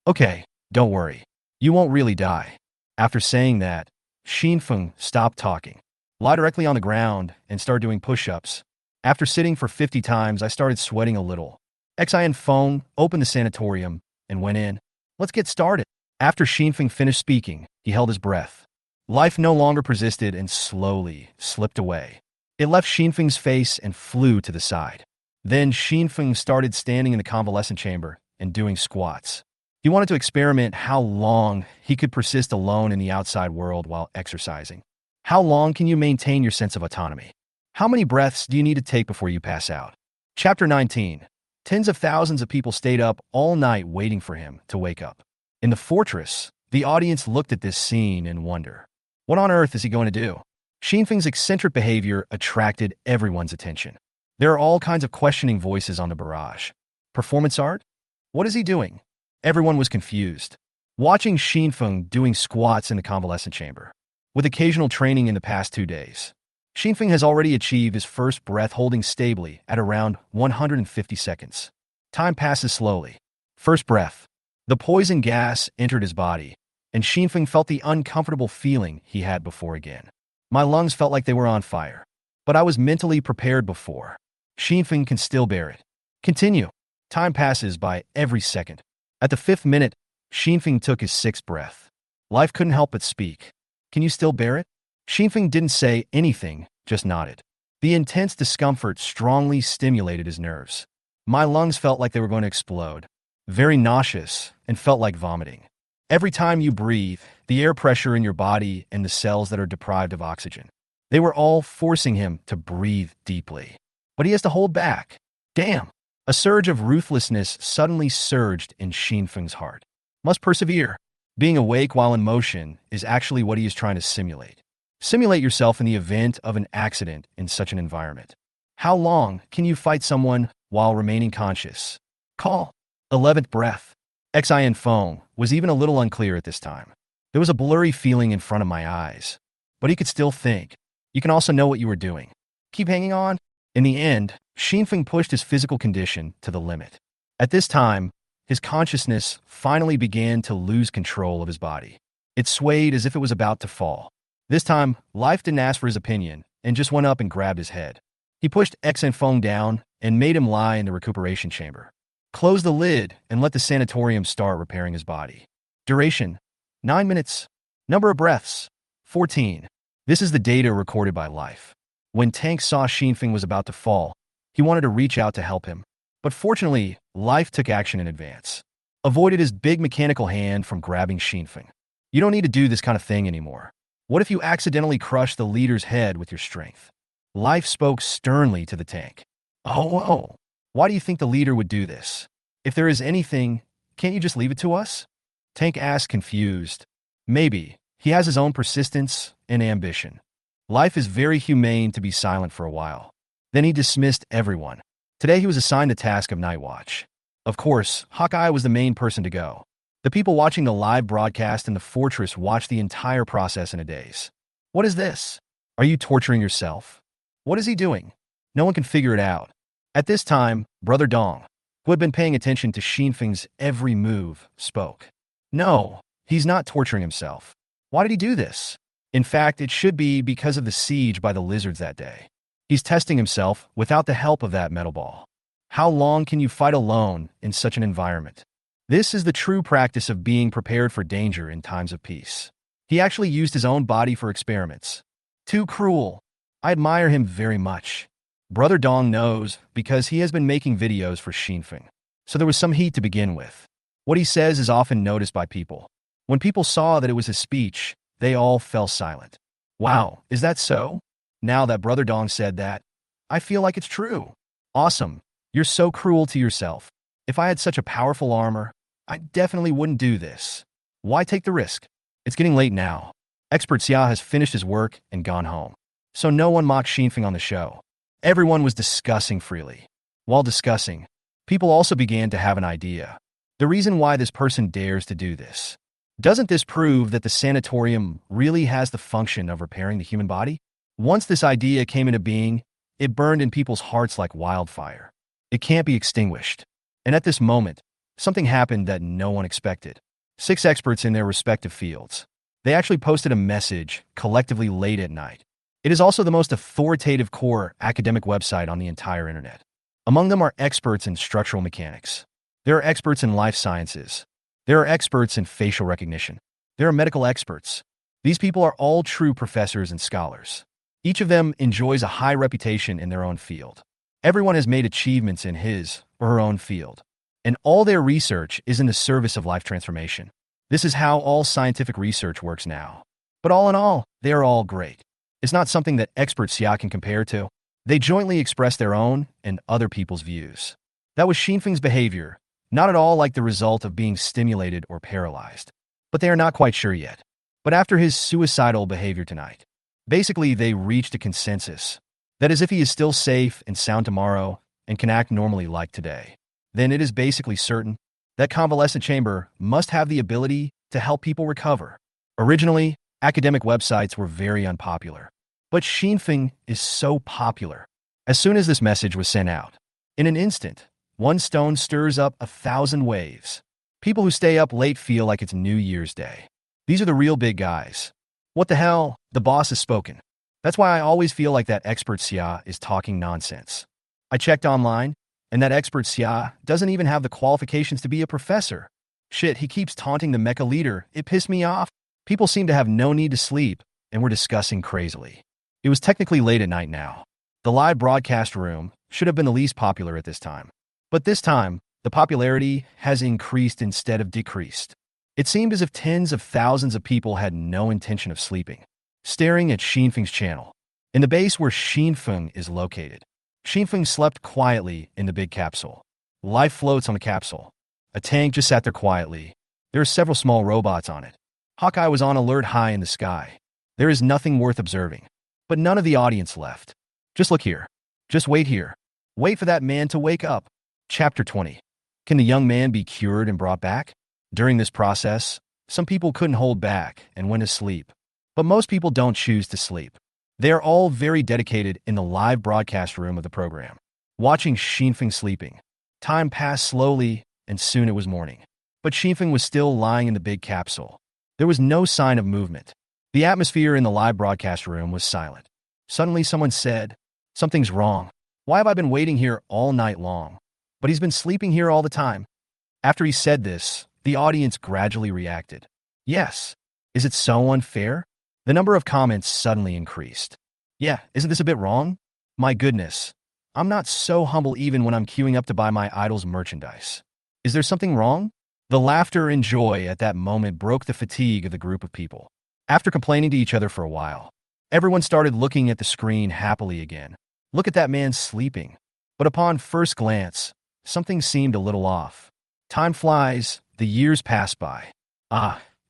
Speaker 1: Okay, don't worry. You won't really die. After saying that, Xinfeng stopped talking, lie directly on the ground, and started doing push-ups. After sitting for 50 times, I started sweating a little. Xian Feng opened the sanatorium and went in. Let's get started. After Xinfeng finished speaking, he held his breath. Life no longer persisted and slowly slipped away. It left Xinfeng's face and flew to the side. Then Xinfeng started standing in the convalescent chamber and doing squats. He wanted to experiment how long he could persist alone in the outside world while exercising. How long can you maintain your sense of autonomy? How many breaths do you need to take before you pass out? Chapter 19. Tens of thousands of people stayed up all night waiting for him to wake up. In the fortress, the audience looked at this scene in wonder. What on earth is he going to do? Xinfeng's eccentric behavior attracted everyone's attention. There are all kinds of questioning voices on the barrage. Performance art? What is he doing? Everyone was confused. Watching Xinfeng doing squats in the convalescent chamber, with occasional training in the past 2 days. Xinfeng has already achieved his first breath holding stably at around 150 seconds. Time passes slowly. First breath. The poison gas entered his body, and Xinfeng felt the uncomfortable feeling he had before again. My lungs felt like they were on fire, but I was mentally prepared before. Xinfeng can still bear it. Continue. Time passes by every second. At the 5th minute, Xinfeng took his 6th breath. Life couldn't help but speak. Can you still bear it? Xinfeng didn't say anything, just nodded. The intense discomfort strongly stimulated his nerves. My lungs felt like they were going to explode, very nauseous, and felt like vomiting. Every time you breathe, the air pressure in your body and the cells that are deprived of oxygen, they were all forcing him to breathe deeply. But he has to hold back. Damn! A surge of ruthlessness suddenly surged in Xinfeng's heart. Must persevere. Being awake while in motion is actually what he is trying to simulate. Simulate yourself in the event of an accident in such an environment. How long can you fight someone while remaining conscious? Call. 11th breath. Xin Feng was even a little unclear at this time. There was a blurry feeling in front of my eyes. But he could still think. You can also know what you were doing. Keep hanging on. In the end, Xinfeng pushed his physical condition to the limit. At this time, his consciousness finally began to lose control of his body. It swayed as if it was about to fall. This time, life didn't ask for his opinion and just went up and grabbed his head. He pushed Xin Feng down and made him lie in the recuperation chamber. Close the lid and let the sanatorium start repairing his body. Duration: 9 minutes. Number of breaths: 14. This is the data recorded by life. When Tank saw Xinfeng was about to fall, he wanted to reach out to help him. But fortunately, life took action in advance. Avoided his big mechanical hand from grabbing Xinfeng. You don't need to do this kind of thing anymore. What if you accidentally crush the leader's head with your strength? Life spoke sternly to the tank. Oh, why do you think the leader would do this? If there is anything, can't you just leave it to us? Tank asked, confused. Maybe. He has his own persistence and ambition. Life is very humane to be silent for a while. Then he dismissed everyone. Today he was assigned the task of night watch. Of course, Hawkeye was the main person to go. The people watching the live broadcast in the fortress watched the entire process in a daze. What is this? Are you torturing yourself? What is he doing? No one can figure it out. At this time, Brother Dong, who had been paying attention to Xinfeng's every move, spoke. No, he's not torturing himself. Why did he do this? In fact, it should be because of the siege by the lizards that day. He's testing himself without the help of that metal ball. How long can you fight alone in such an environment? This is the true practice of being prepared for danger in times of peace. He actually used his own body for experiments. Too cruel. I admire him very much. Brother Dong knows because he has been making videos for Xinfeng. So there was some heat to begin with. What he says is often noticed by people. When people saw that it was his speech, they all fell silent. Wow, is that so? Now that Brother Dong said that, I feel like it's true. Awesome. You're so cruel to yourself. If I had such a powerful armor, I definitely wouldn't do this. Why take the risk? It's getting late now. Expert Xia has finished his work and gone home. So no one mocked Xinfeng on the show. Everyone was discussing freely. While discussing, people also began to have an idea. The reason why this person dares to do this. Doesn't this prove that the sanatorium really has the function of repairing the human body? Once this idea came into being, it burned in people's hearts like wildfire. It can't be extinguished. And at this moment, something happened that no one expected. 6 experts in their respective fields. They actually posted a message collectively late at night. It is also the most authoritative core academic website on the entire internet. Among them are experts in structural mechanics. There are experts in life sciences. There are experts in facial recognition. There are medical experts. These people are all true professors and scholars. Each of them enjoys a high reputation in their own field. Everyone has made achievements in his or her own field. And all their research is in the service of life transformation. This is how all scientific research works now. But all in all, they are all great. It's not something that expert Xia can compare to. They jointly express their own and other people's views. That was Xinfeng's behavior, not at all like the result of being stimulated or paralyzed. But they are not quite sure yet. But after his suicidal behavior tonight, basically they reached a consensus. That is, if he is still safe and sound tomorrow and can act normally like today, then it is basically certain that convalescent chamber must have the ability to help people recover. Originally, academic websites were very unpopular. But Xinfeng is so popular. As soon as this message was sent out, in an instant, one stone stirs up 1,000 waves. People who stay up late feel like it's New Year's Day. These are the real big guys. What the hell? The boss has spoken. That's why I always feel like that expert Xia is talking nonsense. I checked online, and that expert Xia doesn't even have the qualifications to be a professor. Shit, he keeps taunting the mecha leader. It pissed me off. People seem to have no need to sleep, and were discussing crazily. It was technically late at night now. The live broadcast room should have been the least popular at this time. But this time, the popularity has increased instead of decreased. It seemed as if tens of thousands of people had no intention of sleeping, staring at Xinfeng's channel. In the base where Xinfeng is located, Xinfeng slept quietly in the big capsule. Life floats on the capsule. A tank just sat there quietly. There are several small robots on it. Hawkeye was on alert high in the sky. There is nothing worth observing. But none of the audience left. Just look here. Just wait here. Wait for that man to wake up. Chapter 20. Can the young man be cured and brought back? During this process, some people couldn't hold back and went to sleep. But most people don't choose to sleep. They are all very dedicated in the live broadcast room of the program, watching Xinfeng sleeping. Time passed slowly, and soon it was morning. But Xinfeng was still lying in the big capsule. There was no sign of movement. The atmosphere in the live broadcast room was silent. Suddenly someone said, "Something's wrong. Why have I been waiting here all night long? But he's been sleeping here all the time." After he said this, the audience gradually reacted. Yes. Is it so unfair? The number of comments suddenly increased. Yeah, isn't this a bit wrong? My goodness. I'm not so humble even when I'm queuing up to buy my idol's merchandise. Is there something wrong? The laughter and joy at that moment broke the fatigue of the group of people. After complaining to each other for a while, everyone started looking at the screen happily again. Look at that man sleeping. But upon first glance, something seemed a little off. Time flies, the years pass by.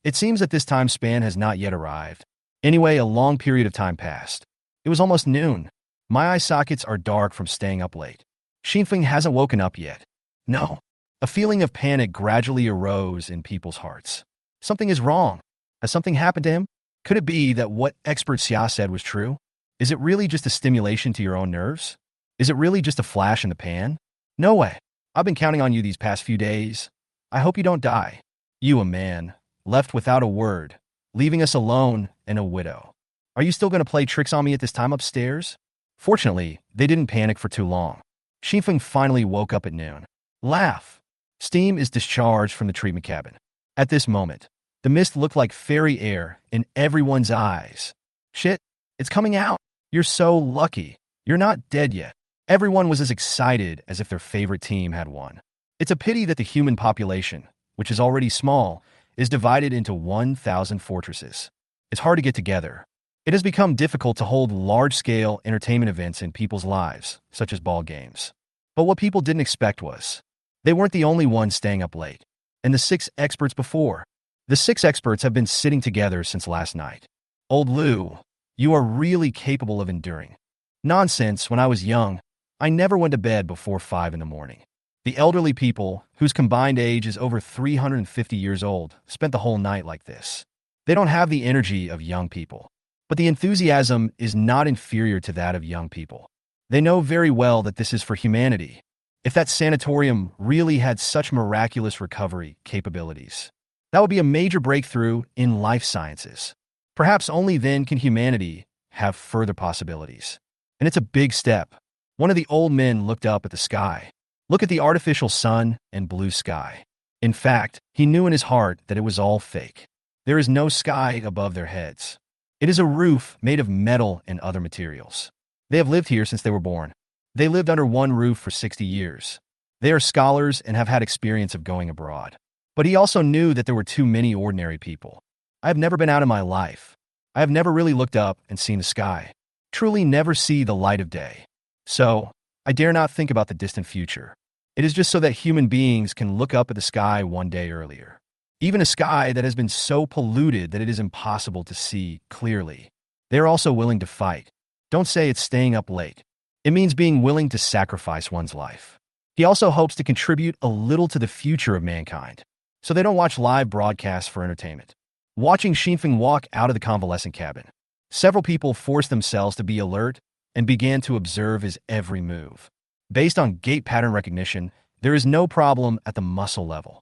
Speaker 1: It seems that this time span has not yet arrived. Anyway, a long period of time passed. It was almost noon. My eye sockets are dark from staying up late. Xinfeng hasn't woken up yet. No. A feeling of panic gradually arose in people's hearts. Something is wrong. Has something happened to him? Could it be that what expert Xia said was true? Is it really just a stimulation to your own nerves? Is it really just a flash in the pan? No way. I've been counting on you these past few days. I hope you don't die. You, a man, left without a word, leaving us alone and a widow. Are you still going to play tricks on me at this time upstairs? Fortunately, they didn't panic for too long. Xinfeng finally woke up at noon. Laugh. Steam is discharged from the treatment cabin. At this moment, the mist looked like fairy air in everyone's eyes. Shit, it's coming out. You're so lucky. You're not dead yet. Everyone was as excited as if their favorite team had won. It's a pity that the human population, which is already small, is divided into 1,000 fortresses. It's hard to get together. It has become difficult to hold large-scale entertainment events in people's lives, such as ball games. But what people didn't expect was, they weren't the only ones staying up late. And the 6 experts before. The 6 experts have been sitting together since last night. Old Lu, you are really capable of enduring. Nonsense, when I was young, I never went to bed before 5 in the morning. The elderly people, whose combined age is over 350 years old, spent the whole night like this. They don't have the energy of young people. But the enthusiasm is not inferior to that of young people. They know very well that this is for humanity. If that sanatorium really had such miraculous recovery capabilities, that would be a major breakthrough in life sciences. Perhaps only then can humanity have further possibilities. And it's a big step. One of the old men looked up at the sky. Look at the artificial sun and blue sky. In fact, he knew in his heart that it was all fake. There is no sky above their heads. It is a roof made of metal and other materials. They have lived here since they were born. They lived under one roof for 60 years. They are scholars and have had experience of going abroad. But he also knew that there were too many ordinary people. I have never been out in my life. I have never really looked up and seen the sky. Truly never see the light of day. So, I dare not think about the distant future. It is just so that human beings can look up at the sky one day earlier. Even a sky that has been so polluted that it is impossible to see clearly. They are also willing to fight. Don't say it's staying up late. It means being willing to sacrifice one's life. He also hopes to contribute a little to the future of mankind. So they don't watch live broadcasts for entertainment. Watching Xinfeng walk out of the convalescent cabin, several people forced themselves to be alert and began to observe his every move. Based on gait pattern recognition, there is no problem at the muscle level.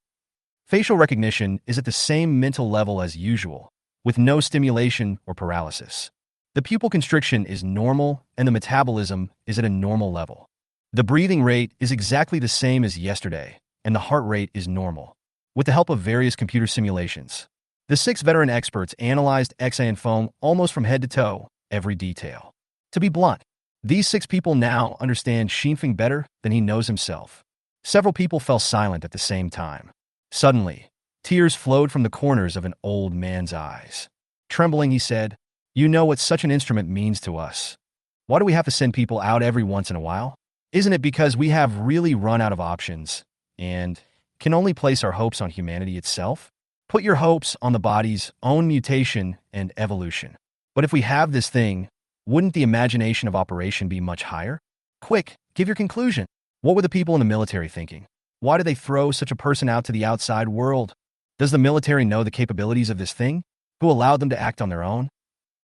Speaker 1: Facial recognition is at the same mental level as usual, with no stimulation or paralysis. The pupil constriction is normal and the metabolism is at a normal level. The breathing rate is exactly the same as yesterday, and the heart rate is normal. With the help of various computer simulations, the 6 veteran experts analyzed Xan foam almost from head to toe, every detail. To be blunt, These 6 people now understand Xinfeng better than he knows himself. Several people fell silent at the same time. Suddenly, tears flowed from the corners of an old man's eyes. Trembling, he said, "You know what such an instrument means to us. Why do we have to send people out every once in a while? Isn't it because we have really run out of options and can only place our hopes on humanity itself? Put your hopes on the body's own mutation and evolution. But if we have this thing, wouldn't the imagination of operation be much higher? Quick, give your conclusion. What were the people in the military thinking? Why did they throw such a person out to the outside world? Does the military know the capabilities of this thing? Who allowed them to act on their own?"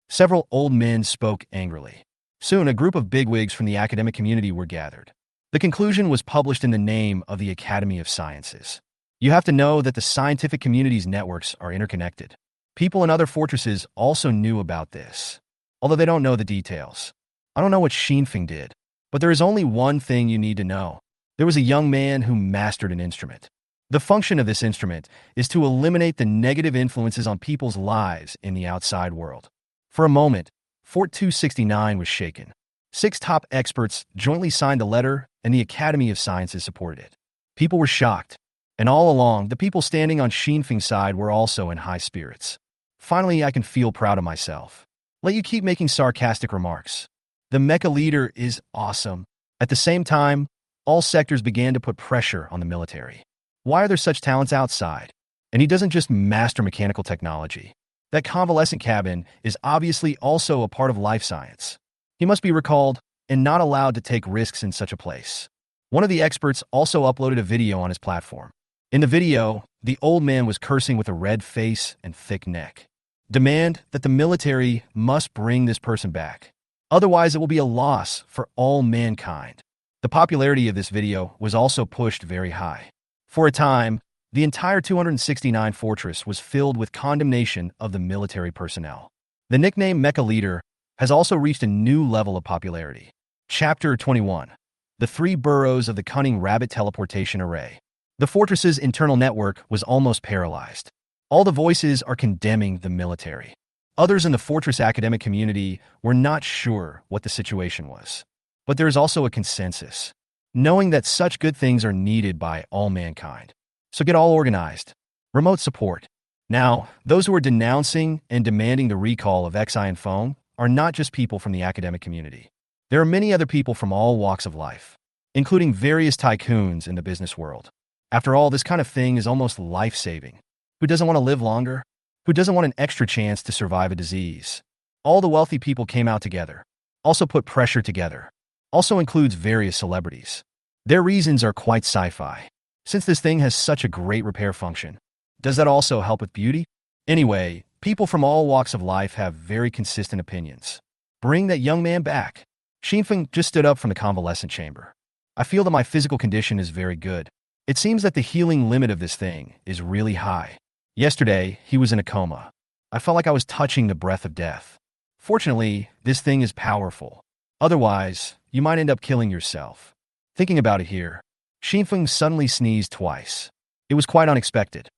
Speaker 1: Several old men spoke angrily. Soon, a group of bigwigs from the academic community were gathered. The conclusion was published in the name of the Academy of Sciences. You have to know that the scientific community's networks are interconnected. People in other fortresses also knew about this, although they don't know the details. I don't know what Xinfeng did, but there is only one thing you need to know. There was a young man who mastered an instrument. The function of this instrument is to eliminate the negative influences on people's lives in the outside world. For a moment, Fort 269 was shaken. 6 top experts jointly signed a letter, and the Academy of Sciences supported it. People were shocked, and all along, the people standing on Xinfeng's side were also in high spirits. Finally, I can feel proud of myself. Let you keep making sarcastic remarks. The mecha leader is awesome. At the same time, all sectors began to put pressure on the military. Why are there such talents outside? And he doesn't just master mechanical technology. That convalescent cabin is obviously also a part of life science. He must be recalled and not allowed to take risks in such a place. One of the experts also uploaded a video on his platform. In the video, the old man was cursing with a red face and thick neck. Demand that the military must bring this person back. Otherwise, it will be a loss for all mankind. The popularity of this video was also pushed very high. For a time, the entire 269 fortress was filled with condemnation of the military personnel. The nickname Mecha Leader has also reached a new level of popularity. Chapter 21. The 3 burrows of the cunning rabbit teleportation array. The fortress's internal network was almost paralyzed. All the voices are condemning the military. Others in the fortress academic community were not sure what the situation was. But there is also a consensus, knowing that such good things are needed by all mankind. So get all organized. Remote support. Now, those who are denouncing and demanding the recall of Xi and Phone are not just people from the academic community. There are many other people from all walks of life, including various tycoons in the business world. After all, this kind of thing is almost life-saving. Who doesn't want to live longer? Who doesn't want an extra chance to survive a disease? All the wealthy people came out together. Also put pressure together. Also includes various celebrities. Their reasons are quite sci-fi. Since this thing has such a great repair function, does that also help with beauty? Anyway, people from all walks of life have very consistent opinions. Bring that young man back. Xinfeng just stood up from the convalescent chamber. I feel that my physical condition is very good. It seems that the healing limit of this thing is really high. Yesterday, he was in a coma. I felt like I was touching the breath of death. Fortunately, this thing is powerful. Otherwise, you might end up killing yourself. Thinking about it here, Xinfeng suddenly sneezed twice. It was quite unexpected.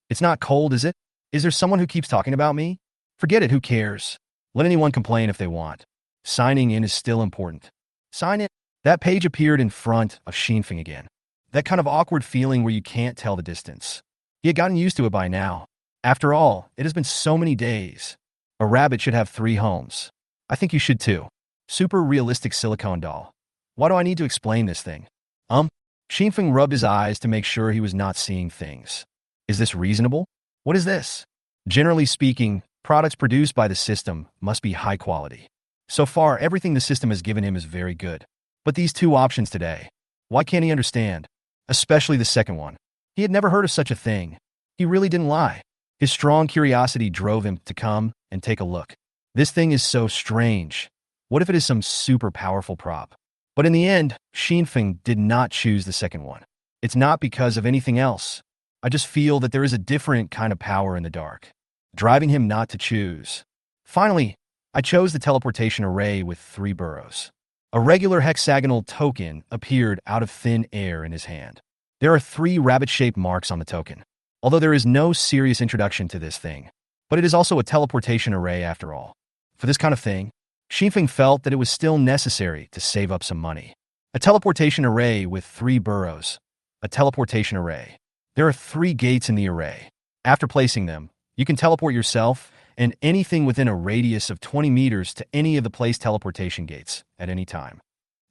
Speaker 1: It's not cold, is it? Is there someone who keeps talking about me? Forget it, who cares? Let anyone complain if they want. Signing in is still important. Sign in. That page appeared in front of Xinfeng again. That kind of awkward feeling where you can't tell the distance. He had gotten used to it by now. After all, it has been so many days. A rabbit should have 3 homes. I think you should too. Super realistic silicone doll. Why do I need to explain this thing? Xinfeng rubbed his eyes to make sure he was not seeing things. Is this reasonable? What is this? Generally speaking, products produced by the system must be high quality. So far, everything the system has given him is very good. But these 2 options today, why can't he understand? Especially the second one. He had never heard of such a thing. He really didn't lie. His strong curiosity drove him to come and take a look. This thing is so strange. What if it is some super powerful prop? But in the end, Xinfeng did not choose the second one. It's not because of anything else. I just feel that there is a different kind of power in the dark, driving him not to choose. Finally, I chose the teleportation array with 3 burrows. A regular hexagonal token appeared out of thin air in his hand. There are 3 rabbit-shaped marks on the token, although there is no serious introduction to this thing. But it is also a teleportation array after all. For this kind of thing, Xifeng felt that it was still necessary to save up some money. A teleportation array with 3 burrows. A teleportation array. There are 3 gates in the array. After placing them, you can teleport yourself and anything within a radius of 20 meters to any of the placed teleportation gates at any time.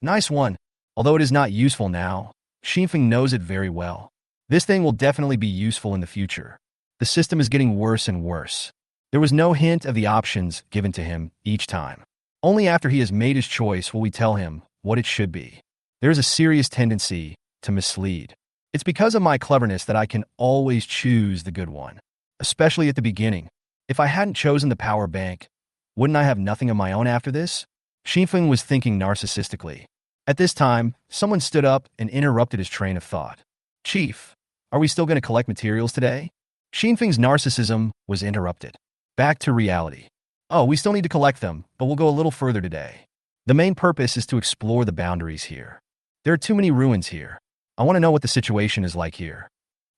Speaker 1: Nice one. Although it is not useful now, Xifeng knows it very well. This thing will definitely be useful in the future. The system is getting worse and worse. There was no hint of the options given to him each time. Only after he has made his choice will we tell him what it should be. There is a serious tendency to mislead. It's because of my cleverness that I can always choose the good one, especially at the beginning. If I hadn't chosen the power bank, wouldn't I have nothing of my own after this? Xifeng was thinking narcissistically. At this time, someone stood up and interrupted his train of thought. Chief, are we still going to collect materials today? Xifeng's narcissism was interrupted. Back to reality. Oh, we still need to collect them, but we'll go a little further today. The main purpose is to explore the boundaries here. There are too many ruins here. I want to know what the situation is like here.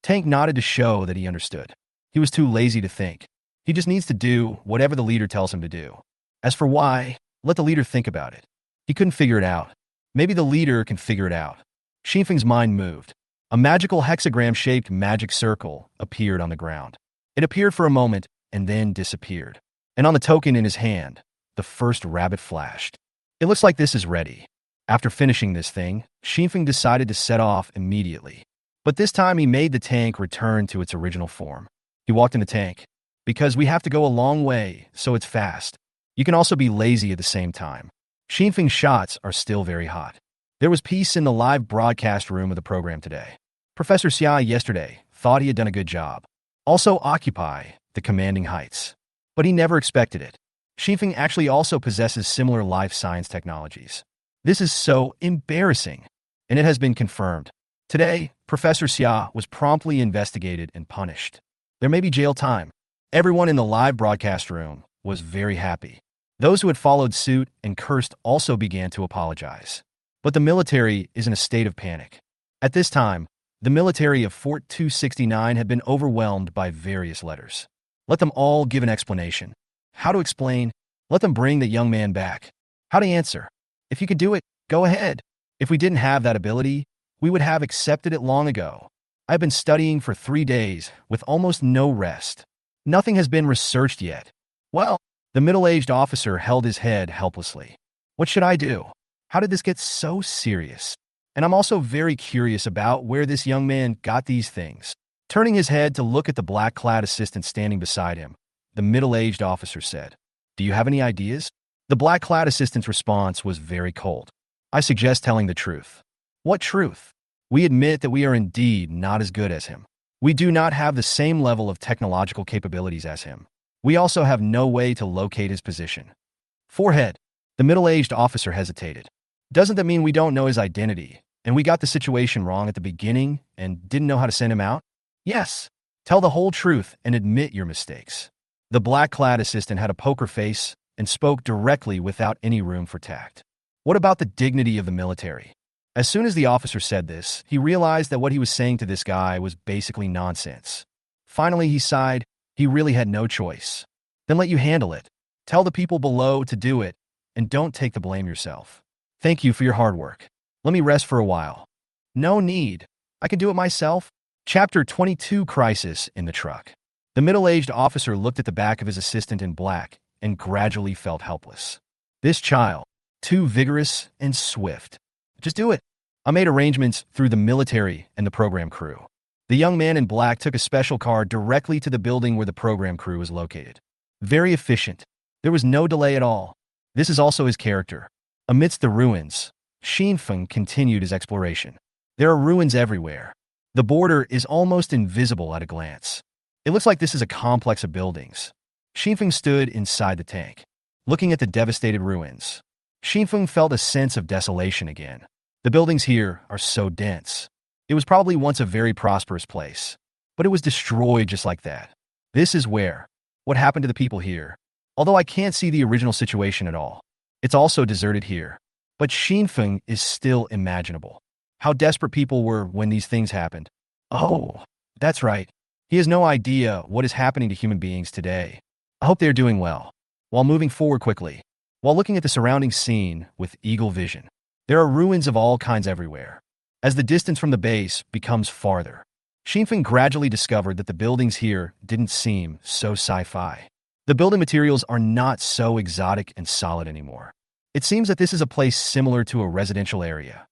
Speaker 1: Tank nodded to show that he understood. He was too lazy to think. He just needs to do whatever the leader tells him to do. As for why, let the leader think about it. He couldn't figure it out. Maybe the leader can figure it out. Xifeng's mind moved. A magical hexagram-shaped magic circle appeared on the ground. It appeared for a moment and then disappeared. And on the token in his hand, the first rabbit flashed. It looks like this is ready. After finishing this thing, Xifeng decided to set off immediately. But this time he made the tank return to its original form. He walked in the tank. Because we have to go a long way, so it's fast. You can also be lazy at the same time. Xifeng's shots are still very hot. There was peace in the live broadcast room of the program today. Professor Xia yesterday thought he had done a good job. Also occupy the commanding heights. But he never expected it. Xifeng actually also possesses similar life science technologies. This is so embarrassing. And it has been confirmed. Today, Professor Xia was promptly investigated and punished. There may be jail time. Everyone in the live broadcast room was very happy. Those who had followed suit and cursed also began to apologize. But the military is in a state of panic. At this time, the military of Fort 269 had been overwhelmed by various letters. Let them all give an explanation. How to explain? Let them bring the young man back. How to answer? If you could do it, go ahead. If we didn't have that ability, we would have accepted it long ago. I've been studying for 3 days with almost no rest. Nothing has been researched yet. Well, the middle-aged officer held his head helplessly. What should I do? How did this get so serious? And I'm also very curious about where this young man got these things. Turning his head to look at the black-clad assistant standing beside him, the middle-aged officer said, "Do you have any ideas?" The black-clad assistant's response was very cold. "I suggest telling the truth." "What truth?" "We admit that we are indeed not as good as him. We do not have the same level of technological capabilities as him. We also have no way to locate his position." Forehead. The middle-aged officer hesitated. "Doesn't that mean we don't know his identity, and we got the situation wrong at the beginning and didn't know how to send him out?" "Yes. Tell the whole truth and admit your mistakes." The black-clad assistant had a poker face and spoke directly without any room for tact. "What about the dignity of the military?" As soon as the officer said this, he realized that what he was saying to this guy was basically nonsense. Finally, he sighed. He really had no choice. "Then let you handle it. Tell the people below to do it, and don't take the blame yourself. Thank you for your hard work. Let me rest for a while." "No need. I can do it myself." Chapter 22 Crisis in the Truck. The middle-aged officer looked at the back of his assistant in black and gradually felt helpless. This child, too vigorous and swift. "Just do it." I made arrangements through the military and the program crew. The young man in black took a special car directly to the building where the program crew was located. Very efficient. There was no delay at all. This is also his character. Amidst the ruins, Xifeng continued his exploration. There are ruins everywhere. The border is almost invisible at a glance. It looks like this is a complex of buildings. Xifeng stood inside the tank, looking at the devastated ruins. Xifeng felt a sense of desolation again. The buildings here are so dense. It was probably once a very prosperous place, but it was destroyed just like that. This is where. What happened to the people here? Although I can't see the original situation at all. It's also deserted here. But Xifeng is still imaginable. How desperate people were when these things happened. Oh, that's right. He has no idea what is happening to human beings today. I hope they are doing well. While moving forward quickly, while looking at the surrounding scene with eagle vision. There are ruins of all kinds everywhere. As the distance from the base becomes farther, Xinfeng gradually discovered that the buildings here didn't seem so sci-fi. The building materials are not so exotic and solid anymore. It seems that this is a place similar to a residential area.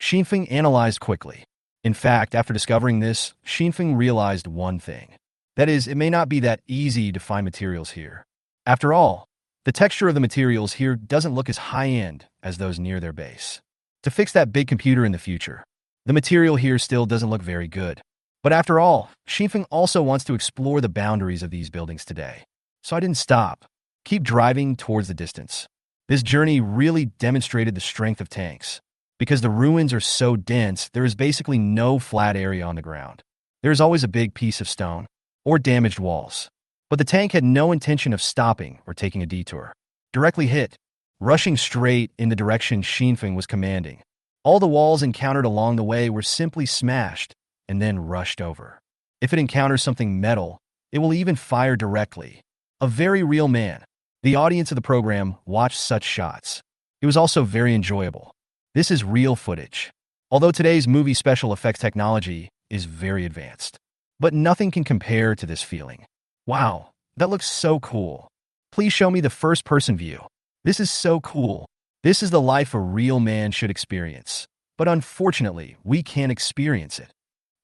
Speaker 1: Xinfeng analyzed quickly. In fact, after discovering this, Xinfeng realized one thing. That is, it may not be that easy to find materials here. After all, the texture of the materials here doesn't look as high-end as those near their base. To fix that big computer in the future, the material here still doesn't look very good. But after all, Xinfeng also wants to explore the boundaries of these buildings today. So I didn't stop. Keep driving towards the distance. This journey really demonstrated the strength of tanks. Because the ruins are so dense, there is basically no flat area on the ground. There is always a big piece of stone or damaged walls. But the tank had no intention of stopping or taking a detour. Directly hit, rushing straight in the direction Xinfeng was commanding. All the walls encountered along the way were simply smashed and then rushed over. If it encounters something metal, it will even fire directly. A very real man. The audience of the program watched such shots. It was also very enjoyable. This is real footage. Although today's movie special effects technology is very advanced. But nothing can compare to this feeling. Wow, that looks so cool. Please show me the first-person view. This is so cool. This is the life a real man should experience. But unfortunately, we can't experience it.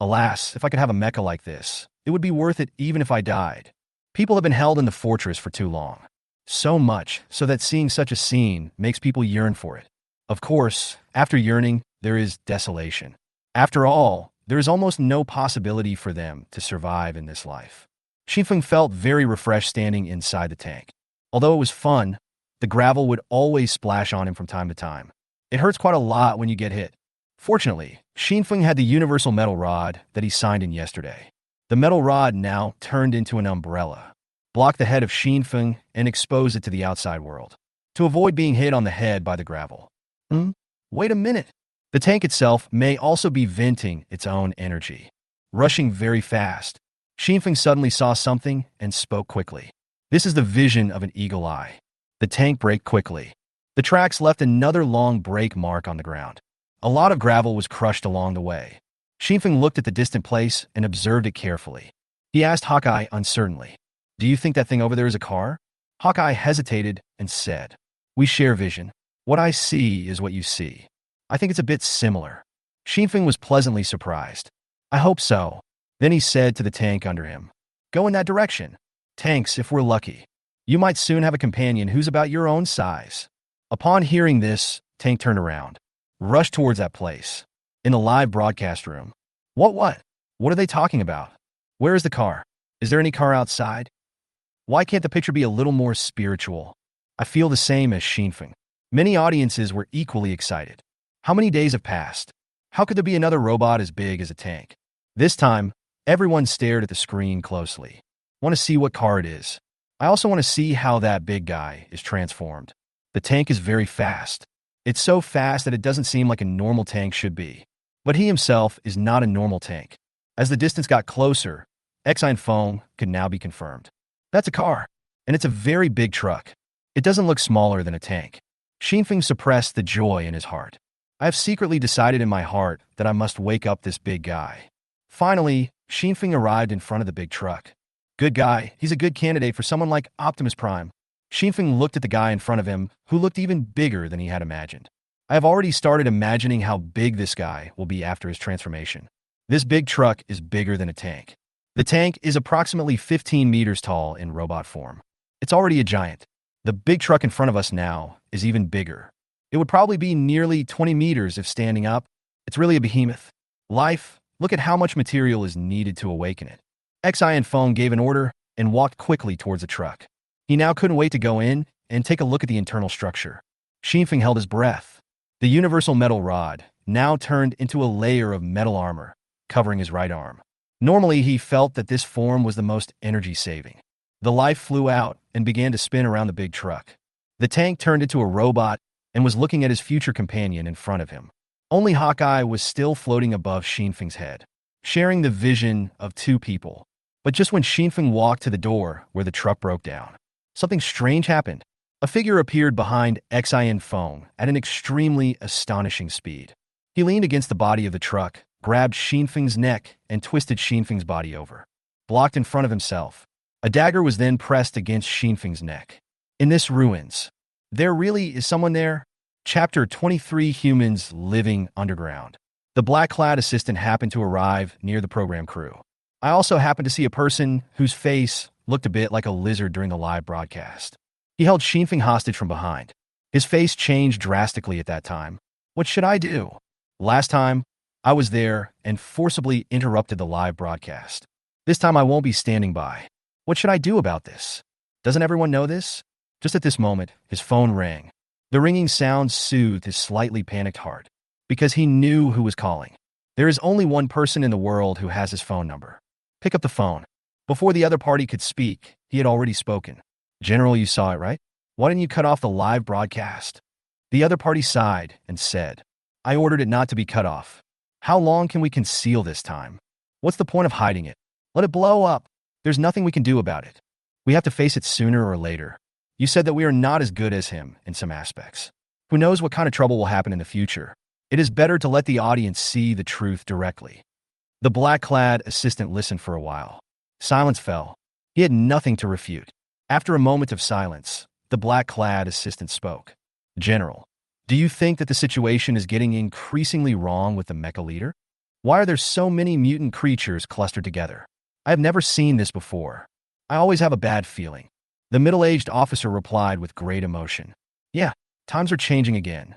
Speaker 1: Alas, if I could have a mecha like this, it would be worth it even if I died. People have been held in the fortress for too long. So much so that seeing such a scene makes people yearn for it. Of course, after yearning, there is desolation. After all, there is almost no possibility for them to survive in this life. Xinfeng felt very refreshed standing inside the tank. Although it was fun, the gravel would always splash on him from time to time. It hurts quite a lot when you get hit. Fortunately, Xinfeng had the universal metal rod that he signed in yesterday. The metal rod now turned into an umbrella, blocked the head of Xinfeng and exposed it to the outside world, to avoid being hit on the head by the gravel. Wait a minute. The tank itself may also be venting its own energy, rushing very fast. Xinfeng suddenly saw something and spoke quickly. This is the vision of an eagle eye. The tank braked quickly. The tracks left another long brake mark on the ground. A lot of gravel was crushed along the way. Xinfeng looked at the distant place and observed it carefully. He asked Hawkeye uncertainly, "Do you think that thing over there is a car?" Hawkeye hesitated and said, "We share vision. What I see is what you see. I think it's a bit similar." Xinfeng was pleasantly surprised. "I hope so." Then he said to the tank under him, "Go in that direction. Tanks, if we're lucky. You might soon have a companion who's about your own size." Upon hearing this, Tank turned around, rushed towards that place. In the live broadcast room. What? What are they talking about? Where is the car? Is there any car outside? Why can't the picture be a little more spiritual? I feel the same as Xinfeng. Many audiences were equally excited. How many days have passed? How could there be another robot as big as a tank? This time, everyone stared at the screen closely. Want to see what car it is. I also want to see how that big guy is transformed. The tank is very fast. It's so fast that it doesn't seem like a normal tank should be. But he himself is not a normal tank. As the distance got closer, Xinfeng could now be confirmed. That's a car, and it's a very big truck. It doesn't look smaller than a tank. Xinfeng suppressed the joy in his heart. I have secretly decided in my heart that I must wake up this big guy. Finally, Xinfeng arrived in front of the big truck. Good guy, he's a good candidate for someone like Optimus Prime. Xinfeng looked at the guy in front of him, who looked even bigger than he had imagined. I have already started imagining how big this guy will be after his transformation. This big truck is bigger than a tank. The tank is approximately 15 meters tall in robot form. It's already a giant. The big truck in front of us now is even bigger. It would probably be nearly 20 meters if standing up. It's really a behemoth. Life, look at how much material is needed to awaken it. Xinfeng gave an order and walked quickly towards the truck. He now couldn't wait to go in and take a look at the internal structure. Xinfeng held his breath. The universal metal rod now turned into a layer of metal armor, covering his right arm. Normally, he felt that this form was the most energy-saving. The life flew out and began to spin around the big truck. The tank turned into a robot and was looking at his future companion in front of him. Only Hawkeye was still floating above Xinfeng's head, sharing the vision of two people. But just when Xinfeng walked to the door where the truck broke down, something strange happened. A figure appeared behind Xin Feng at an extremely astonishing speed. He leaned against the body of the truck, grabbed Xinfeng's neck, and twisted Xinfeng's body over, blocked in front of himself. A dagger was then pressed against Xinfeng's neck. In this ruins, there really is someone there? Chapter 23: Humans Living Underground. The black-clad assistant happened to arrive near the program crew. I also happened to see a person whose face looked a bit like a lizard during the live broadcast. He held Xinfeng hostage from behind. His face changed drastically at that time. What should I do? Last time, I was there and forcibly interrupted the live broadcast. This time I won't be standing by. What should I do about this? Doesn't everyone know this? Just at this moment, his phone rang. The ringing sound soothed his slightly panicked heart, because he knew who was calling. There is only one person in the world who has his phone number. Pick up the phone. Before the other party could speak, he had already spoken. General, you saw it, right? Why didn't you cut off the live broadcast? The other party sighed and said, I ordered it not to be cut off. How long can we conceal this time? What's the point of hiding it? Let it blow up. There's nothing we can do about it. We have to face it sooner or later. You said that we are not as good as him in some aspects. Who knows what kind of trouble will happen in the future? It is better to let the audience see the truth directly. The black-clad assistant listened for a while. Silence fell. He had nothing to refute. After a moment of silence, the black-clad assistant spoke. General, do you think that the situation is getting increasingly wrong with the mecha leader? Why are there so many mutant creatures clustered together? I have never seen this before. I always have a bad feeling. The middle-aged officer replied with great emotion. Yeah, times are changing again.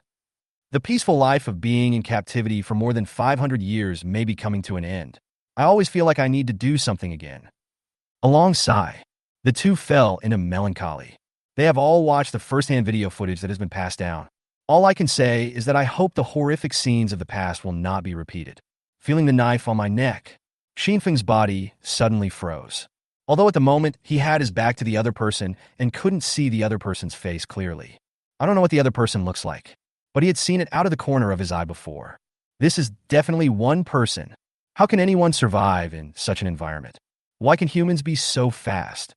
Speaker 1: The peaceful life of being in captivity for more than 500 years may be coming to an end. I always feel like I need to do something again. A long sigh. The two fell into melancholy. They have all watched the first-hand video footage that has been passed down. All I can say is that I hope the horrific scenes of the past will not be repeated. Feeling the knife on my neck, Xinfeng's body suddenly froze. Although at the moment he had his back to the other person and couldn't see the other person's face clearly. I don't know what the other person looks like, but he had seen it out of the corner of his eye before. This is definitely one person. How can anyone survive in such an environment? Why can humans be so fast?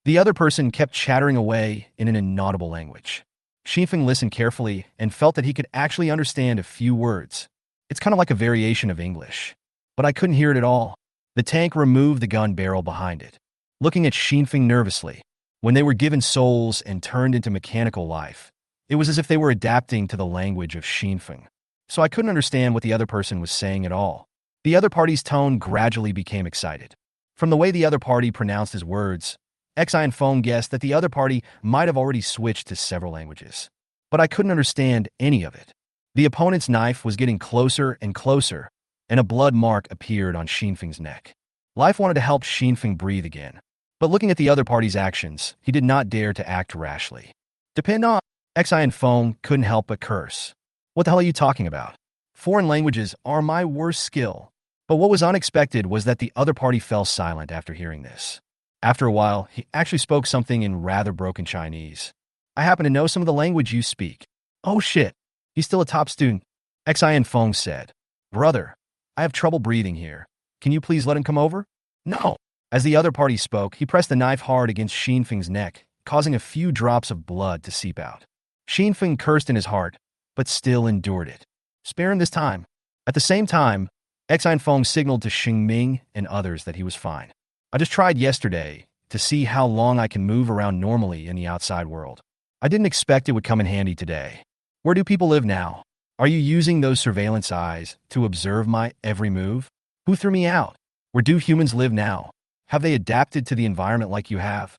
Speaker 1: The other person kept chattering away in an inaudible language. Xinfeng listened carefully and felt that he could actually understand a few words. It's kind of like a variation of English. But I couldn't hear it at all. The tank removed the gun barrel behind it, looking at Xinfeng nervously. When they were given souls and turned into mechanical life, it was as if they were adapting to the language of Xinfeng. So I couldn't understand what the other person was saying at all. The other party's tone gradually became excited. From the way the other party pronounced his words, Xin Feng guessed that the other party might have already switched to several languages. But I couldn't understand any of it. The opponent's knife was getting closer and closer, and a blood mark appeared on Xinfeng's neck. Life wanted to help Xinfeng breathe again. But looking at the other party's actions, he did not dare to act rashly. Depend on Xin Feng couldn't help but curse. What the hell are you talking about? Foreign languages are my worst skill. But what was unexpected was that the other party fell silent after hearing this. After a while, he actually spoke something in rather broken Chinese. I happen to know some of the language you speak. Oh shit, he's still a top student. Xin Feng said. Brother, I have trouble breathing here. Can you please let him come over? No. As the other party spoke, he pressed the knife hard against Xinfeng's neck, causing a few drops of blood to seep out. Xinfeng cursed in his heart, but still endured it. Spare him this time. At the same time, Xin Feng signaled to Xingming and others that he was fine. I just tried yesterday to see how long I can move around normally in the outside world. I didn't expect it would come in handy today. Where do people live now? Are you using those surveillance eyes to observe my every move? Who threw me out? Where do humans live now? Have they adapted to the environment like you have?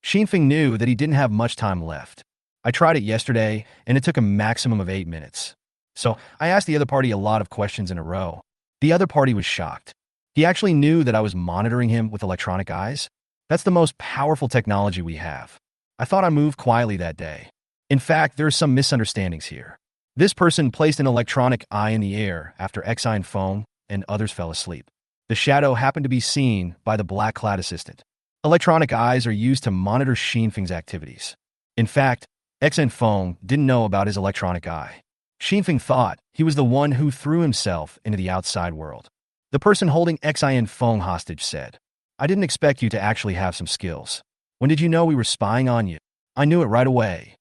Speaker 1: Xinfeng knew that he didn't have much time left. I tried it yesterday, and it took a maximum of 8 minutes. So I asked the other party a lot of questions in a row. The other party was shocked. He actually knew that I was monitoring him with electronic eyes. That's the most powerful technology we have. I thought I moved quietly that day. In fact, there are some misunderstandings here. This person placed an electronic eye in the air after Xin Feng and others fell asleep. The shadow happened to be seen by the black-clad assistant. Electronic eyes are used to monitor Xinfeng's activities. In fact, Xin Feng didn't know about his electronic eye. Xinfeng thought he was the one who threw himself into the outside world. The person holding Xin Feng hostage said, I didn't expect you to actually have some skills. When did you know we were spying on you? I knew it right away.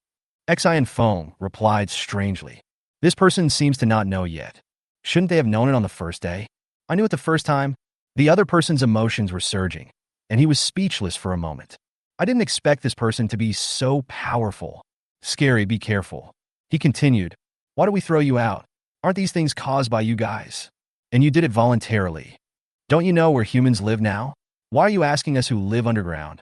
Speaker 1: Xi and Feng replied strangely. This person seems to not know yet. Shouldn't they have known it on the first day? I knew it the first time. The other person's emotions were surging, and he was speechless for a moment. I didn't expect this person to be so powerful. Scary, be careful. He continued, why do we throw you out? Aren't these things caused by you guys? And you did it voluntarily. Don't you know where humans live now? Why are you asking us who live underground?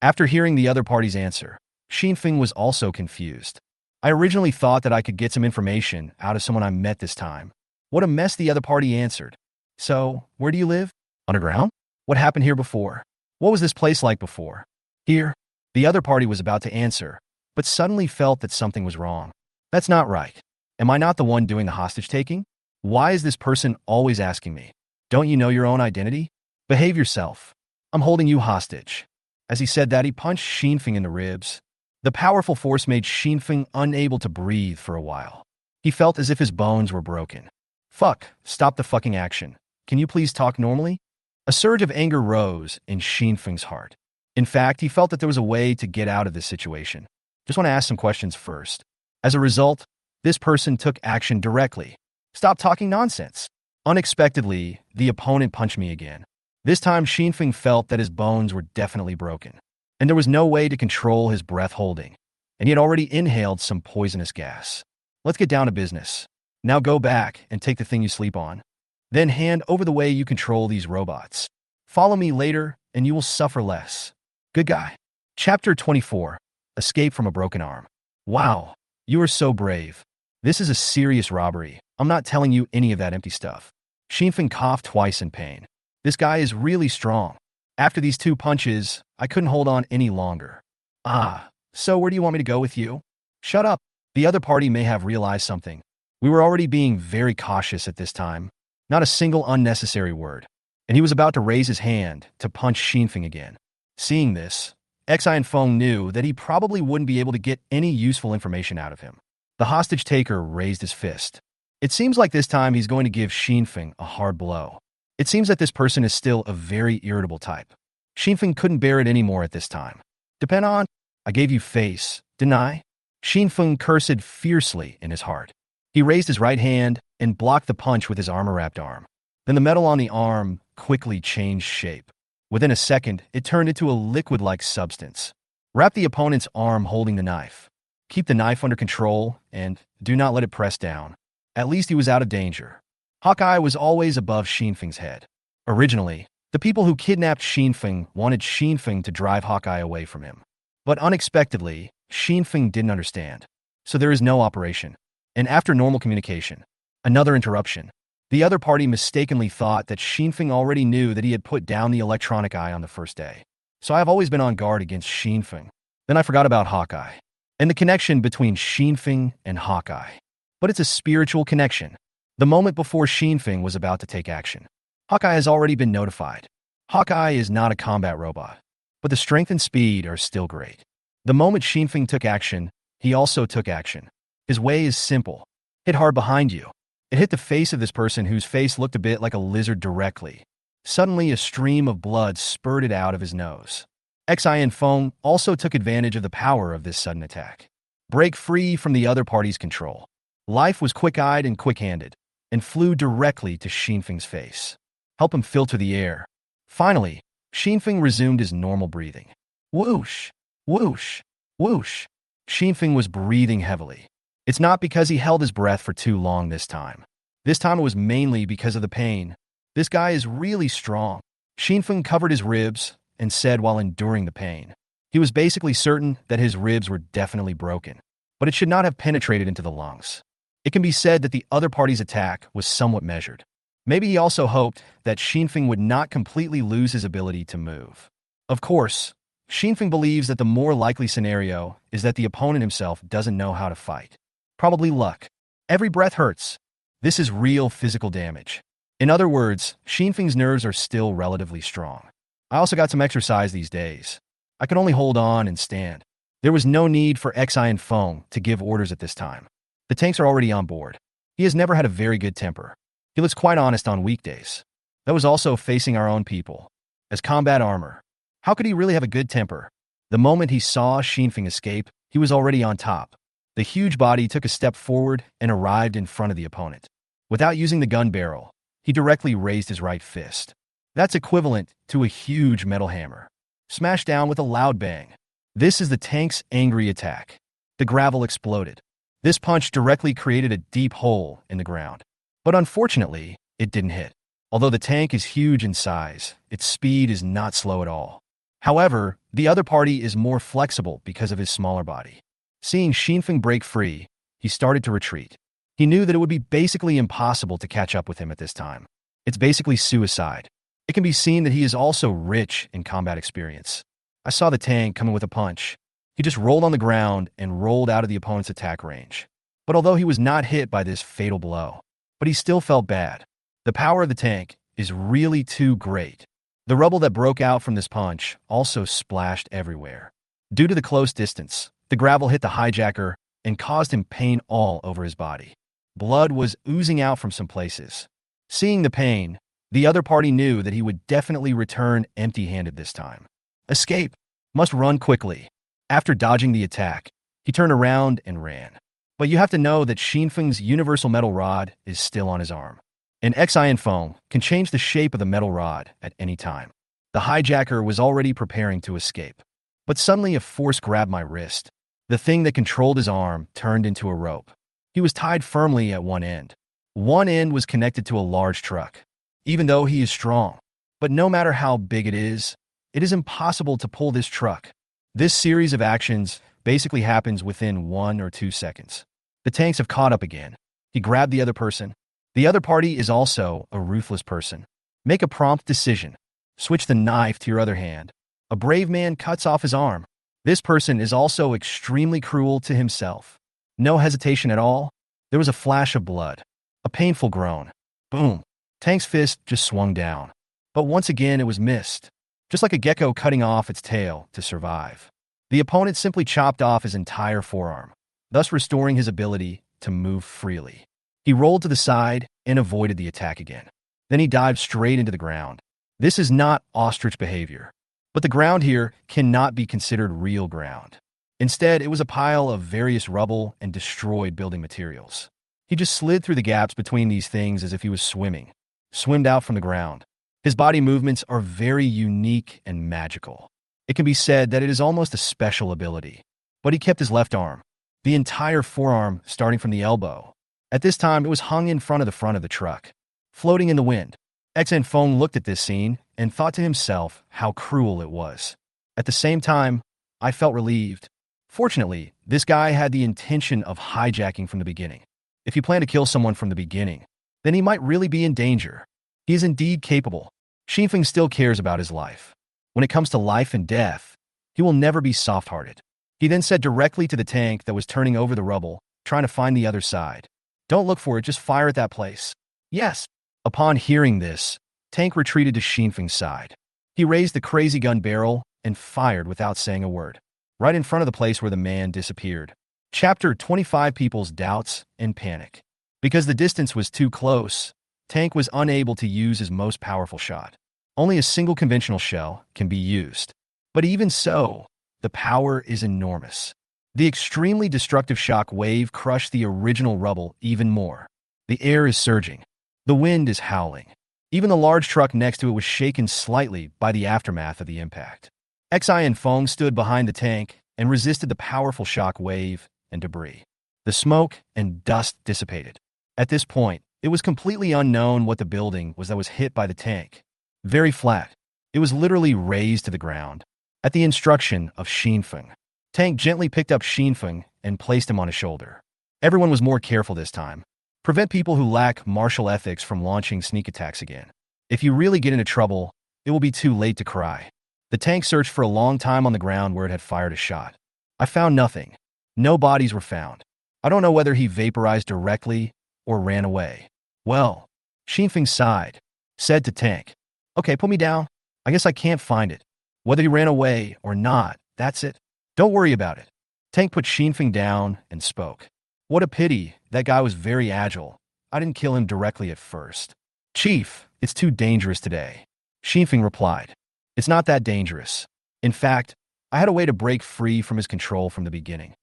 Speaker 1: After hearing the other party's answer, Xinfeng was also confused. I originally thought that I could get some information out of someone I met this time. What a mess, the other party answered. So, where do you live? Underground? What happened here before? What was this place like before? Here? The other party was about to answer, but suddenly felt that something was wrong. That's not right. Am I not the one doing the hostage-taking? Why is this person always asking me? Don't you know your own identity? Behave yourself. I'm holding you hostage. As he said that, he punched Xinfeng in the ribs. The powerful force made Xinfeng unable to breathe for a while. He felt as if his bones were broken. Fuck, stop the fucking action. Can you please talk normally? A surge of anger rose in Xinfeng's heart. In fact, he felt that there was a way to get out of this situation. Just want to ask some questions first. As a result, this person took action directly. Stop talking nonsense. Unexpectedly, the opponent punched me again. This time, Xinfeng felt that his bones were definitely broken, and there was no way to control his breath holding, and he had already inhaled some poisonous gas. Let's get down to business. Now go back and take the thing you sleep on. Then hand over the way you control these robots. Follow me later, and you will suffer less. Good guy. Chapter 24. Escape from a broken arm. Wow, you are so brave. This is a serious robbery. I'm not telling you any of that empty stuff. Xinfeng coughed twice in pain. This guy is really strong. After these 2 punches, I couldn't hold on any longer. Ah, so where do you want me to go with you? Shut up. The other party may have realized something. We were already being very cautious at this time. Not a single unnecessary word. And he was about to raise his hand to punch Xinfeng again. Seeing this, Xi and Feng knew that he probably wouldn't be able to get any useful information out of him. The hostage-taker raised his fist. It seems like this time he's going to give Xinfeng a hard blow. It seems that this person is still a very irritable type. Xinfeng couldn't bear it anymore at this time. Depend on, I gave you face, didn't I? Xinfeng cursed fiercely in his heart. He raised his right hand and blocked the punch with his armor-wrapped arm. Then the metal on the arm quickly changed shape. Within a second, it turned into a liquid-like substance. Wrap the opponent's arm holding the knife. Keep the knife under control and do not let it press down. At least he was out of danger. Hawkeye was always above Xinfeng's head. Originally, the people who kidnapped Xinfeng wanted Xinfeng to drive Hawkeye away from him. But unexpectedly, Xinfeng didn't understand. So there is no operation. And after normal communication, another interruption. The other party mistakenly thought that Xinfeng already knew that he had put down the electronic eye on the first day. So I have always been on guard against Xinfeng. Then I forgot about Hawkeye and the connection between Xinfeng and Hawkeye. But it's a spiritual connection. The moment before Xinfeng was about to take action, Hawkeye has already been notified. Hawkeye is not a combat robot, but the strength and speed are still great. The moment Xinfeng took action, he also took action. His way is simple. Hit hard behind you. It hit the face of this person whose face looked a bit like a lizard directly. Suddenly, a stream of blood spurted out of his nose. Xi and Feng also took advantage of the power of this sudden attack. Break free from the other party's control. Life was quick-eyed and quick-handed, and flew directly to Xinfeng's face. Help him filter the air. Finally, Xinfeng resumed his normal breathing. Whoosh, whoosh, whoosh. Xinfeng was breathing heavily. It's not because he held his breath for too long this time. This time it was mainly because of the pain. This guy is really strong. Xinfeng covered his ribs and said while enduring the pain. He was basically certain that his ribs were definitely broken, but it should not have penetrated into the lungs. It can be said that the other party's attack was somewhat measured. Maybe he also hoped that Xinfeng would not completely lose his ability to move. Of course, Xinfeng believes that the more likely scenario is that the opponent himself doesn't know how to fight. Probably luck. Every breath hurts. This is real physical damage. In other words, Xinfeng's nerves are still relatively strong. I also got some exercise these days. I could only hold on and stand. There was no need for Xi and Feng to give orders at this time. The tanks are already on board. He has never had a very good temper. He looks quite honest on weekdays. That was also facing our own people. As combat armor. How could he really have a good temper? The moment he saw Xinfeng escape, he was already on top. The huge body took a step forward and arrived in front of the opponent. Without using the gun barrel, he directly raised his right fist. That's equivalent to a huge metal hammer. Smashed down with a loud bang. This is the tank's angry attack. The gravel exploded. This punch directly created a deep hole in the ground. But unfortunately, it didn't hit. Although the tank is huge in size, its speed is not slow at all. However, the other party is more flexible because of his smaller body. Seeing Xinfeng break free, he started to retreat. He knew that it would be basically impossible to catch up with him at this time. It's basically suicide. It can be seen that he is also rich in combat experience. I saw the tank coming with a punch. He just rolled on the ground and rolled out of the opponent's attack range. But although he was not hit by this fatal blow, but he still felt bad. The power of the tank is really too great. The rubble that broke out from this punch also splashed everywhere. Due to the close distance, the gravel hit the hijacker and caused him pain all over his body. Blood was oozing out from some places. Seeing the pain, the other party knew that he would definitely return empty-handed this time. Escape. Must run quickly. After dodging the attack, he turned around and ran. But you have to know that Xinfeng's universal metal rod is still on his arm. An Xian foam can change the shape of the metal rod at any time. The hijacker was already preparing to escape. But suddenly a force grabbed my wrist. The thing that controlled his arm turned into a rope. He was tied firmly at one end. One end was connected to a large truck. Even though he is strong, but no matter how big it is impossible to pull this truck. This series of actions basically happens within 1 or 2 seconds. The tanks have caught up again. He grabbed the other person. The other party is also a ruthless person. Make a prompt decision. Switch the knife to your other hand. A brave man cuts off his arm. This person is also extremely cruel to himself. No hesitation at all. There was a flash of blood. A painful groan. Boom. Tank's fist just swung down. But once again it was missed. Just like a gecko cutting off its tail to survive. The opponent simply chopped off his entire forearm, thus restoring his ability to move freely. He rolled to the side and avoided the attack again. Then he dived straight into the ground. This is not ostrich behavior. But the ground here cannot be considered real ground. Instead, it was a pile of various rubble and destroyed building materials. He just slid through the gaps between these things as if he was swimming. Swimmed out from the ground. His body movements are very unique and magical. It can be said that it is almost a special ability. But he kept his left arm. The entire forearm starting from the elbow. At this time, it was hung in front of the truck, floating in the wind. Xian Feng looked at this scene and thought to himself how cruel it was. At the same time, I felt relieved. Fortunately, this guy had the intention of hijacking from the beginning. If you plan to kill someone from the beginning, then he might really be in danger. He is indeed capable. Xinfeng still cares about his life. When it comes to life and death, he will never be soft-hearted. He then said directly to the tank that was turning over the rubble, trying to find the other side. Don't look for it, just fire at that place. Yes. Upon hearing this, Tank retreated to Xinfeng's side. He raised the crazy gun barrel and fired without saying a word, right in front of the place where the man disappeared. Chapter 25: People's Doubts and Panic. Because the distance was too close, Tank was unable to use his most powerful shot. Only a single conventional shell can be used. But even so, the power is enormous. The extremely destructive shock wave crushed the original rubble even more. The air is surging. The wind is howling. Even the large truck next to it was shaken slightly by the aftermath of the impact. Xian Feng stood behind the tank and resisted the powerful shock wave and debris. The smoke and dust dissipated. At this point, it was completely unknown what the building was that was hit by the tank. Very flat. It was literally razed to the ground. At the instruction of Xinfeng, Tank gently picked up Xinfeng and placed him on his shoulder. Everyone was more careful this time. Prevent people who lack martial ethics from launching sneak attacks again. If you really get into trouble, it will be too late to cry. The tank searched for a long time on the ground where it had fired a shot. I found nothing. No bodies were found. I don't know whether he vaporized directly or ran away. Well, Xinfeng sighed, said to Tank, "Okay, put me down. I guess I can't find it. Whether he ran away or not, that's it. Don't worry about it." Tank put Xinfeng down and spoke. "What a pity, that guy was very agile. I didn't kill him directly at first." "Chief, it's too dangerous today." Xinfeng replied. "It's not that dangerous. In fact, I had a way to break free from his control from the beginning.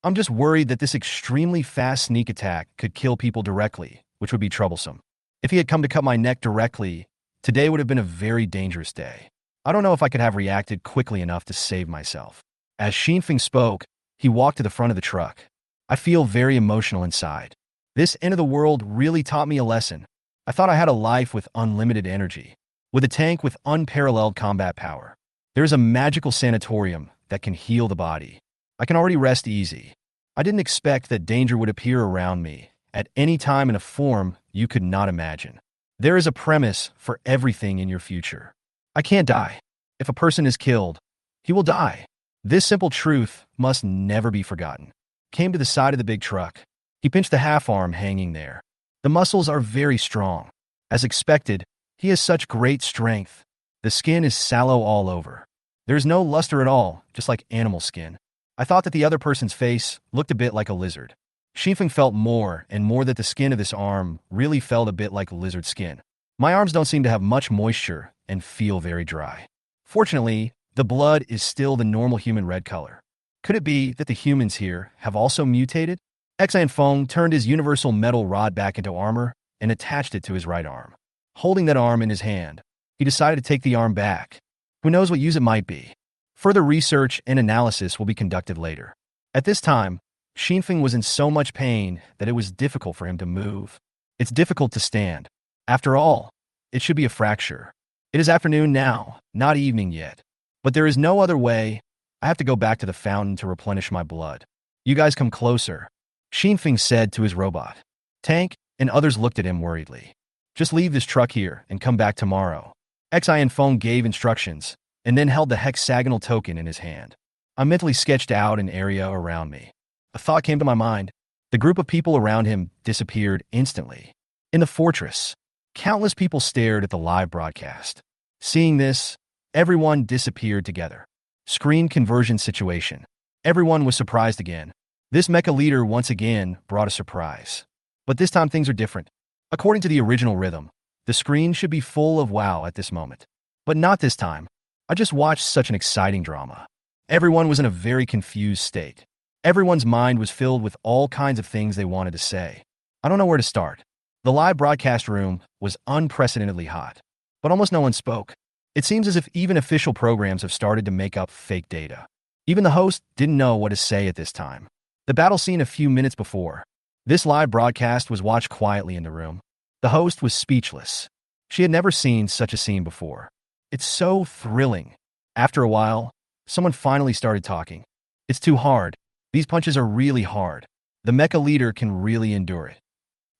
Speaker 1: I'm just worried that this extremely fast sneak attack could kill people directly, which would be troublesome. If he had come to cut my neck directly, today would have been a very dangerous day. I don't know if I could have reacted quickly enough to save myself. As Xinfeng spoke, he walked to the front of the truck. I feel very emotional inside. This end of the world really taught me a lesson. I thought I had a life with unlimited energy, with a tank with unparalleled combat power. There's a magical sanatorium that can heal the body. I can already rest easy. I didn't expect that danger would appear around me at any time in a form you could not imagine. There is a premise for everything in your future. I can't die. If a person is killed, he will die. This simple truth must never be forgotten. Came to the side of the big truck. He pinched the half arm hanging there. The muscles are very strong. As expected, he has such great strength. The skin is sallow all over. There's no luster at all, just like animal skin. I thought that the other person's face looked a bit like a lizard. Xinfeng felt more and more that the skin of this arm really felt a bit like lizard skin. My arms don't seem to have much moisture and feel very dry. Fortunately, the blood is still the normal human red color. Could it be that the humans here have also mutated? Feng turned his universal metal rod back into armor and attached it to his right arm. Holding that arm in his hand, he decided to take the arm back. Who knows what use it might be? Further research and analysis will be conducted later. At this time, Xinfeng was in so much pain that it was difficult for him to move. It's difficult to stand. After all, it should be a fracture. It is afternoon now, not evening yet. But there is no other way. I have to go back to the fountain to replenish my blood. You guys come closer, Xinfeng said to his robot. Tank and others looked at him worriedly. Just leave this truck here and come back tomorrow. Feng gave instructions and then held the hexagonal token in his hand. I mentally sketched out an area around me. A thought came to my mind. The group of people around him disappeared instantly. In the fortress, countless people stared at the live broadcast. Seeing this, everyone disappeared together. Screen conversion situation. Everyone was surprised again. This mecha leader once again brought a surprise. But this time things are different. According to the original rhythm, the screen should be full of wow at this moment. But not this time. I just watched such an exciting drama. Everyone was in a very confused state. Everyone's mind was filled with all kinds of things they wanted to say. I don't know where to start. The live broadcast room was unprecedentedly hot, but almost no one spoke. It seems as if even official programs have started to make up fake data. Even the host didn't know what to say at this time. The battle scene a few minutes before. This live broadcast was watched quietly in the room. The host was speechless. She had never seen such a scene before. It's so thrilling. After a while, someone finally started talking. It's too hard. These punches are really hard. The mecha leader can really endure it.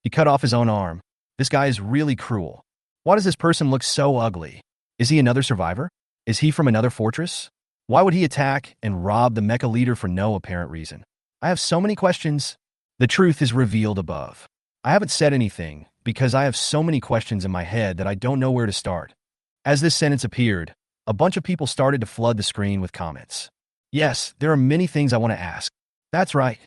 Speaker 1: He cut off his own arm. This guy is really cruel. Why does this person look so ugly? Is he another survivor? Is he from another fortress? Why would he attack and rob the mecha leader for no apparent reason? I have so many questions. The truth is revealed above. I haven't said anything because I have so many questions in my head that I don't know where to start. As this sentence appeared, a bunch of people started to flood the screen with comments. Yes, there are many things I want to ask. That's right.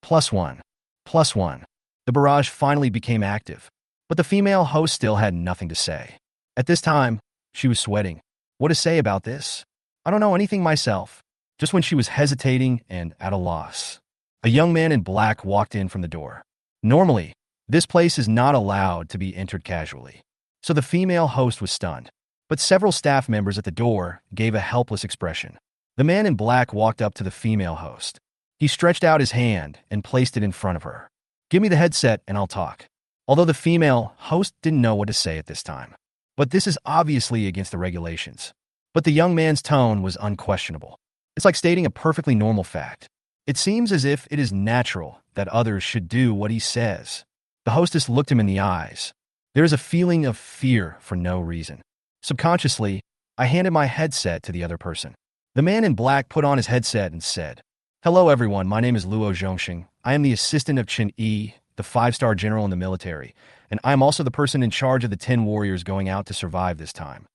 Speaker 1: +1. +1. The barrage finally became active, but the female host still had nothing to say. At this time, she was sweating. What to say about this? I don't know anything myself, just when she was hesitating and at a loss. A young man in black walked in from the door. Normally, this place is not allowed to be entered casually, so the female host was stunned. But several staff members at the door gave a helpless expression. The man in black walked up to the female host. He stretched out his hand and placed it in front of her. Give me the headset and I'll talk. Although the female host didn't know what to say at this time. But this is obviously against the regulations. But the young man's tone was unquestionable. It's like stating a perfectly normal fact. It seems as if it is natural that others should do what he says. The hostess looked him in the eyes. There is a feeling of fear for no reason. Subconsciously, I handed my headset to the other person. The man in black put on his headset and said, Hello everyone, my name is Luo Zhongxing. I am the assistant of Chen Yi, the 5-star general in the military, and I am also the person in charge of the 10 warriors going out to survive this time.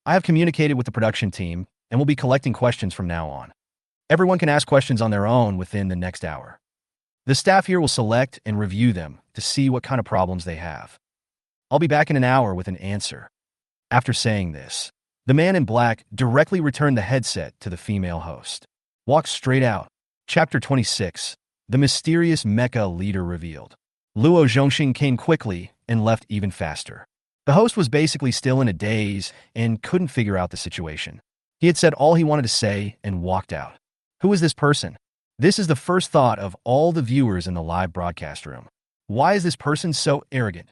Speaker 1: I have communicated with the production team and will be collecting questions from now on. Everyone can ask questions on their own within the next hour. The staff here will select and review them to see what kind of problems they have. I'll be back in an hour with an answer. After saying this, the man in black directly returned the headset to the female host. Walked straight out. Chapter 26. The mysterious mecha leader revealed. Luo Zhongxing came quickly and left even faster. The host was basically still in a daze and couldn't figure out the situation. He had said all he wanted to say and walked out. Who is this person? This is the first thought of all the viewers in the live broadcast room. Why is this person so arrogant?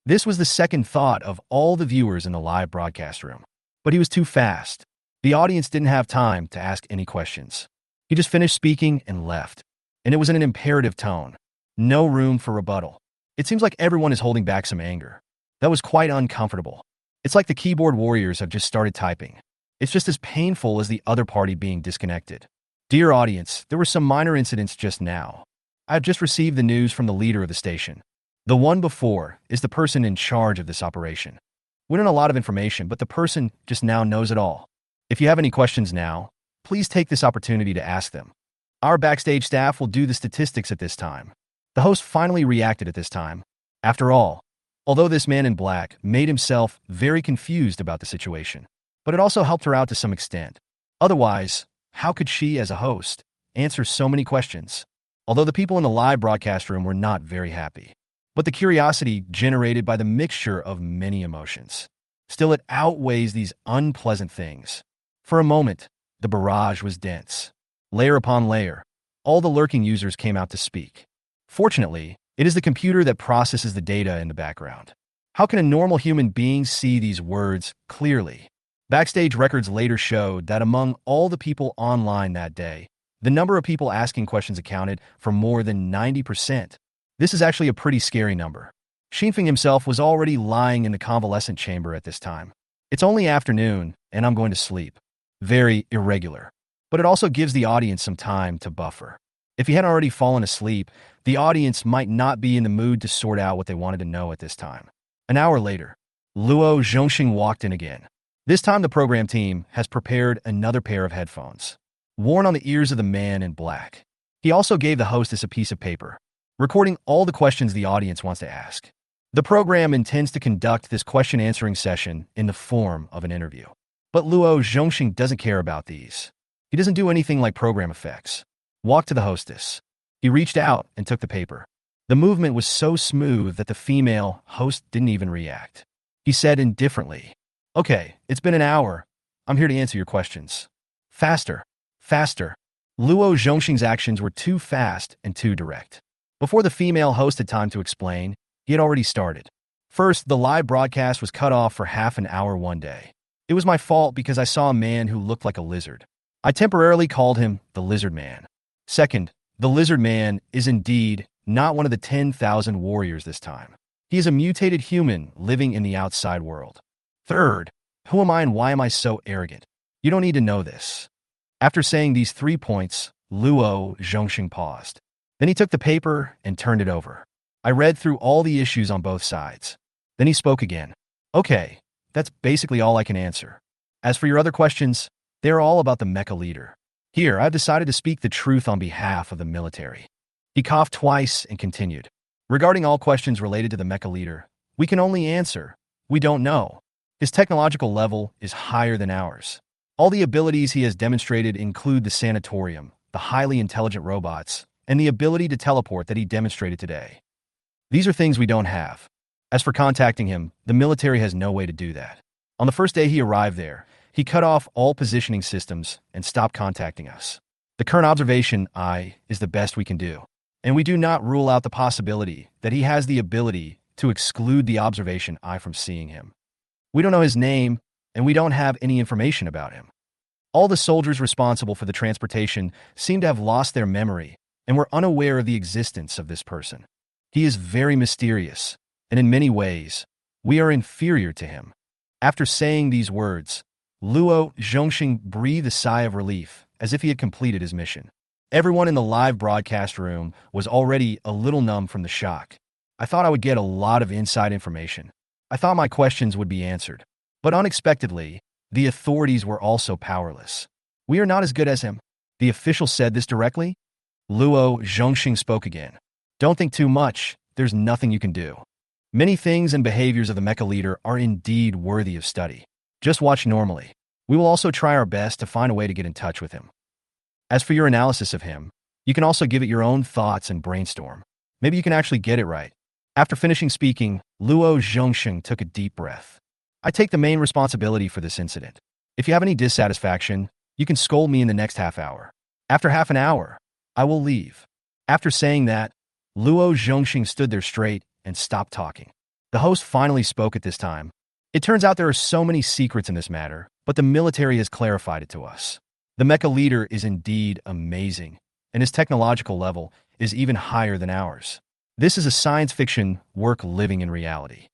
Speaker 1: This was the second thought of all the viewers in the live broadcast room. But he was too fast. The audience didn't have time to ask any questions. He just finished speaking and left. And it was in an imperative tone. No room for rebuttal. It seems like everyone is holding back some anger. That was quite uncomfortable. It's like the keyboard warriors have just started typing. It's just as painful as the other party being disconnected. Dear audience, there were some minor incidents just now. I have just received the news from the leader of the station. The one before is the person in charge of this operation. We don't know a lot of information, but the person just now knows it all. If you have any questions now, please take this opportunity to ask them. Our backstage staff will do the statistics at this time. The host finally reacted at this time. After all, although this man in black made himself very confused about the situation, but it also helped her out to some extent. Otherwise, how could she, as a host, answer so many questions? Although the people in the live broadcast room were not very happy. But the curiosity generated by the mixture of many emotions. Still, it outweighs these unpleasant things. For a moment, the barrage was dense. Layer upon layer, all the lurking users came out to speak. Fortunately, it is the computer that processes the data in the background. How can a normal human being see these words clearly? Backstage records later showed that among all the people online that day, the number of people asking questions accounted for more than 90%. This is actually a pretty scary number. Xinfeng himself was already lying in the convalescent chamber at this time. It's only afternoon, and I'm going to sleep. Very irregular. But it also gives the audience some time to buffer. If he hadn't already fallen asleep, the audience might not be in the mood to sort out what they wanted to know at this time. An hour later, Luo Zhongxing walked in again. This time the program team has prepared another pair of headphones, worn on the ears of the man in black. He also gave the hostess a piece of paper, recording all the questions the audience wants to ask. The program intends to conduct this question-answering session in the form of an interview. But Luo Zhongxing doesn't care about these. He doesn't do anything like program effects. Walk to the hostess. He reached out and took the paper. The movement was so smooth that the female host didn't even react. He said indifferently, "Okay, it's been an hour. I'm here to answer your questions." Faster. Faster. Luo Zhongxing's actions were too fast and too direct. Before the female host had time to explain, he had already started. First, the live broadcast was cut off for half an hour one day. It was my fault because I saw a man who looked like a lizard. I temporarily called him the Lizard Man. Second, the Lizard Man is indeed not one of the 10,000 warriors this time. He is a mutated human living in the outside world. Third, who am I and why am I so arrogant? You don't need to know this. After saying these 3 points, Luo Zhongxing paused. Then he took the paper and turned it over. I read through all the issues on both sides. Then he spoke again. Okay, that's basically all I can answer. As for your other questions, they're all about the mecha leader. Here, I've decided to speak the truth on behalf of the military. He coughed twice and continued. Regarding all questions related to the mecha leader, we can only answer, we don't know. His technological level is higher than ours. All the abilities he has demonstrated include the sanatorium, the highly intelligent robots, and the ability to teleport that he demonstrated today. These are things we don't have. As for contacting him, the military has no way to do that. On the first day he arrived there, he cut off all positioning systems and stopped contacting us. The current observation eye is the best we can do, and we do not rule out the possibility that he has the ability to exclude the observation eye from seeing him. We don't know his name, and we don't have any information about him. All the soldiers responsible for the transportation seem to have lost their memory and were unaware of the existence of this person. He is very mysterious, and in many ways, we are inferior to him. After saying these words, Luo Zhongxing breathed a sigh of relief, as if he had completed his mission. Everyone in the live broadcast room was already a little numb from the shock. I thought I would get a lot of inside information. I thought my questions would be answered. But unexpectedly, the authorities were also powerless. We are not as good as him. The official said this directly. Luo Zhongxing spoke again. Don't think too much. There's nothing you can do. Many things and behaviors of the mecha leader are indeed worthy of study. Just watch normally. We will also try our best to find a way to get in touch with him. As for your analysis of him, you can also give it your own thoughts and brainstorm. Maybe you can actually get it right. After finishing speaking, Luo Zhongsheng took a deep breath. I take the main responsibility for this incident. If you have any dissatisfaction, you can scold me in the next half hour. After half an hour, I will leave. After saying that, Luo Zhongxing stood there straight and stopped talking. The host finally spoke at this time. It turns out there are so many secrets in this matter, but the military has clarified it to us. The mecha leader is indeed amazing, and his technological level is even higher than ours. This is a science fiction work living in reality.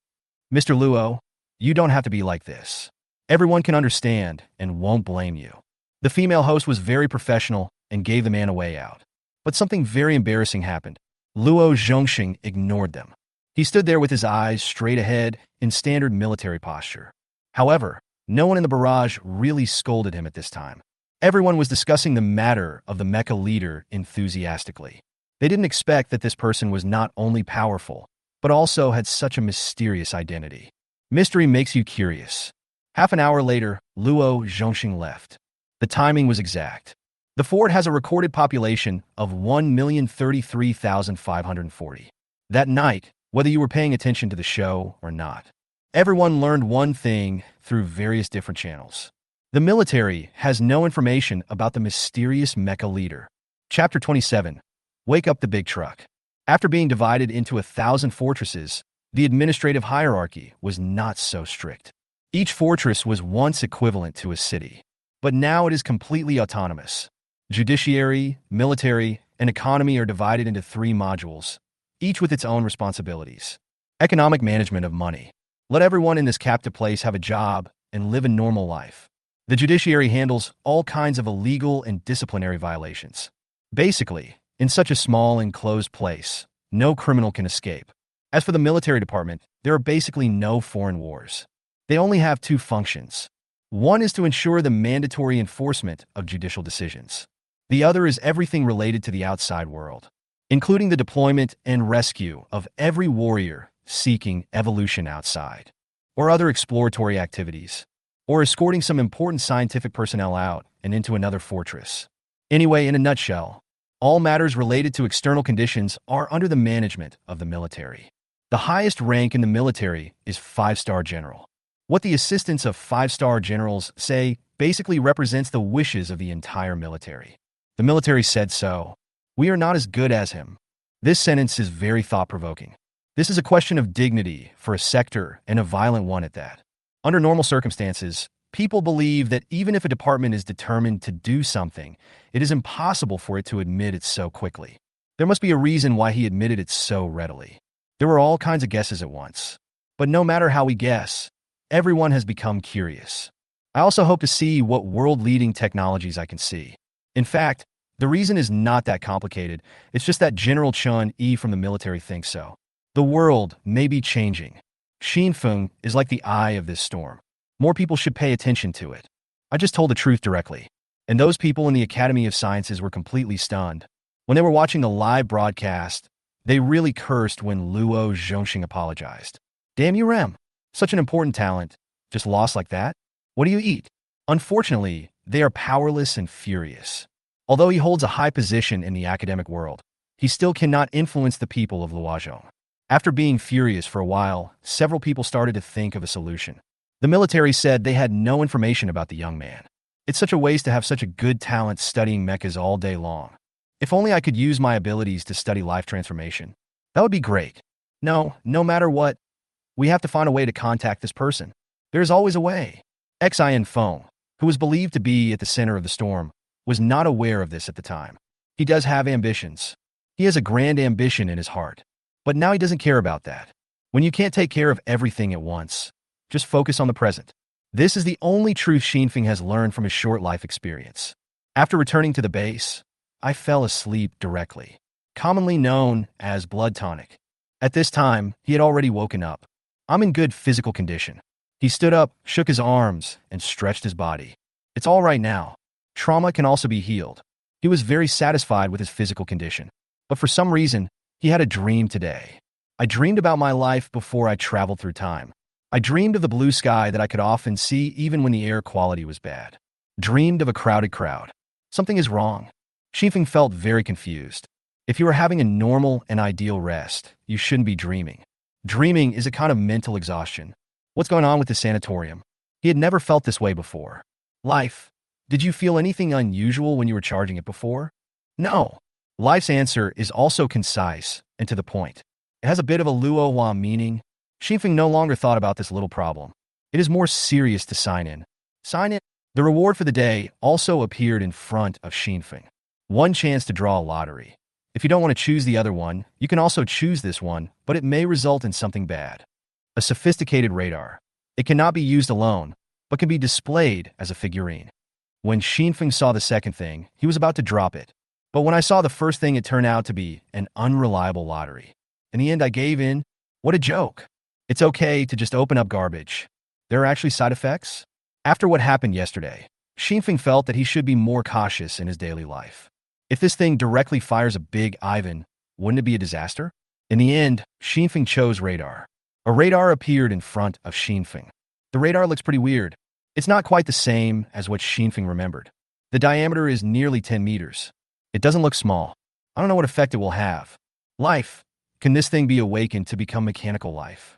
Speaker 1: Mr. Luo, you don't have to be like this. Everyone can understand and won't blame you. The female host was very professional and gave the man a way out. But something very embarrassing happened. Luo Zhongxing ignored them. He stood there with his eyes straight ahead in standard military posture. However, no one in the barrage really scolded him at this time. Everyone was discussing the matter of the mecha leader enthusiastically. They didn't expect that this person was not only powerful, but also had such a mysterious identity. Mystery makes you curious. Half an hour later, Luo Zhongxing left. The timing was exact. The fort has a recorded population of 1,033,540. That night, whether you were paying attention to the show or not, everyone learned one thing through various different channels. The military has no information about the mysterious mecha leader. Chapter 27. Wake up the big truck. After being divided into 1,000 fortresses, the administrative hierarchy was not so strict. Each fortress was once equivalent to a city, but now it is completely autonomous. Judiciary, military, and economy are divided into 3 modules, each with its own responsibilities. Economic management of money. Let everyone in this captive place have a job and live a normal life. The judiciary handles all kinds of illegal and disciplinary violations. Basically, in such a small enclosed place, no criminal can escape. As for the military department, there are basically no foreign wars. They only have 2 functions. One is to ensure the mandatory enforcement of judicial decisions. The other is everything related to the outside world, including the deployment and rescue of every warrior seeking evolution outside, or other exploratory activities, or escorting some important scientific personnel out and into another fortress. Anyway, in a nutshell, all matters related to external conditions are under the management of the military. The highest rank in the military is 5-star general. What the assistants of 5-star generals say basically represents the wishes of the entire military. The military said so. We are not as good as him. This sentence is very thought-provoking. This is a question of dignity for a sector, and a violent one at that. Under normal circumstances, people believe that even if a department is determined to do something, it is impossible for it to admit it so quickly. There must be a reason why he admitted it so readily. There were all kinds of guesses at once. But no matter how we guess, everyone has become curious. I also hope to see what world-leading technologies I can see. In fact, the reason is not that complicated. It's just that General Chun Yi from the military thinks so. The world may be changing. Xinfeng is like the eye of this storm. More people should pay attention to it. I just told the truth directly. And those people in the Academy of Sciences were completely stunned. When they were watching the live broadcast, they really cursed when Luo Zhongxing apologized. Damn you, Rem. Such an important talent. Just lost like that? What do you eat? Unfortunately, they are powerless and furious. Although he holds a high position in the academic world, he still cannot influence the people of Luozhong. After being furious for a while, several people started to think of a solution. The military said they had no information about the young man. It's such a waste to have such a good talent studying mechas all day long. If only I could use my abilities to study life transformation. That would be great. No matter what, we have to find a way to contact this person. There is always a way. Xin Feng, who was believed to be at the center of the storm, was not aware of this at the time. He does have ambitions. He has a grand ambition in his heart. But now he doesn't care about that. When you can't take care of everything at once, just focus on the present. This is the only truth Xinfeng has learned from his short life experience. After returning to the base, I fell asleep directly, commonly known as blood tonic. At this time, he had already woken up. I'm in good physical condition. He stood up, shook his arms, and stretched his body. It's all right now. Trauma can also be healed. He was very satisfied with his physical condition. But for some reason, he had a dream today. I dreamed about my life before I traveled through time. I dreamed of the blue sky that I could often see even when the air quality was bad. Dreamed of a crowded crowd. Something is wrong. Xifeng felt very confused. If you are having a normal and ideal rest, you shouldn't be dreaming. Dreaming is a kind of mental exhaustion. What's going on with the sanatorium? He had never felt this way before. Life. Did you feel anything unusual when you were charging it before? No. Life's answer is also concise and to the point. It has a bit of a luohua meaning. Xifeng no longer thought about this little problem. It is more serious to sign in. Sign in. The reward for the day also appeared in front of Xifeng. One chance to draw a lottery. If you don't want to choose the other one, you can also choose this one, but it may result in something bad. A sophisticated radar. It cannot be used alone, but can be displayed as a figurine. When Xifeng saw the second thing, he was about to drop it. But when I saw the first thing, it turned out to be an unreliable lottery. In the end, I gave in. What a joke. It's okay to just open up garbage. There are actually side effects? After what happened yesterday, Xifeng felt that he should be more cautious in his daily life. If this thing directly fires a big Ivan, wouldn't it be a disaster? In the end, Xifeng chose radar. A radar appeared in front of Xifeng. The radar looks pretty weird. It's not quite the same as what Xifeng remembered. The diameter is nearly 10 meters. It doesn't look small. I don't know what effect it will have. Life. Can this thing be awakened to become mechanical life?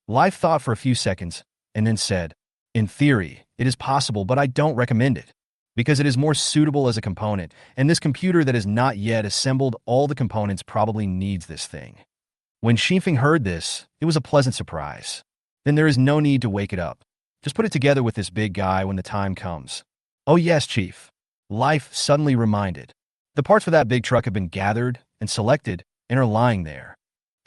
Speaker 1: Life thought for a few seconds and then said, in theory, it is possible, but I don't recommend it. Because it is more suitable as a component, and this computer that has not yet assembled all the components probably needs this thing. When Xifeng heard this, it was a pleasant surprise. Then there is no need to wake it up. Just put it together with this big guy when the time comes. Oh yes, Chief. Life suddenly reminded. The parts for that big truck have been gathered and selected and are lying there.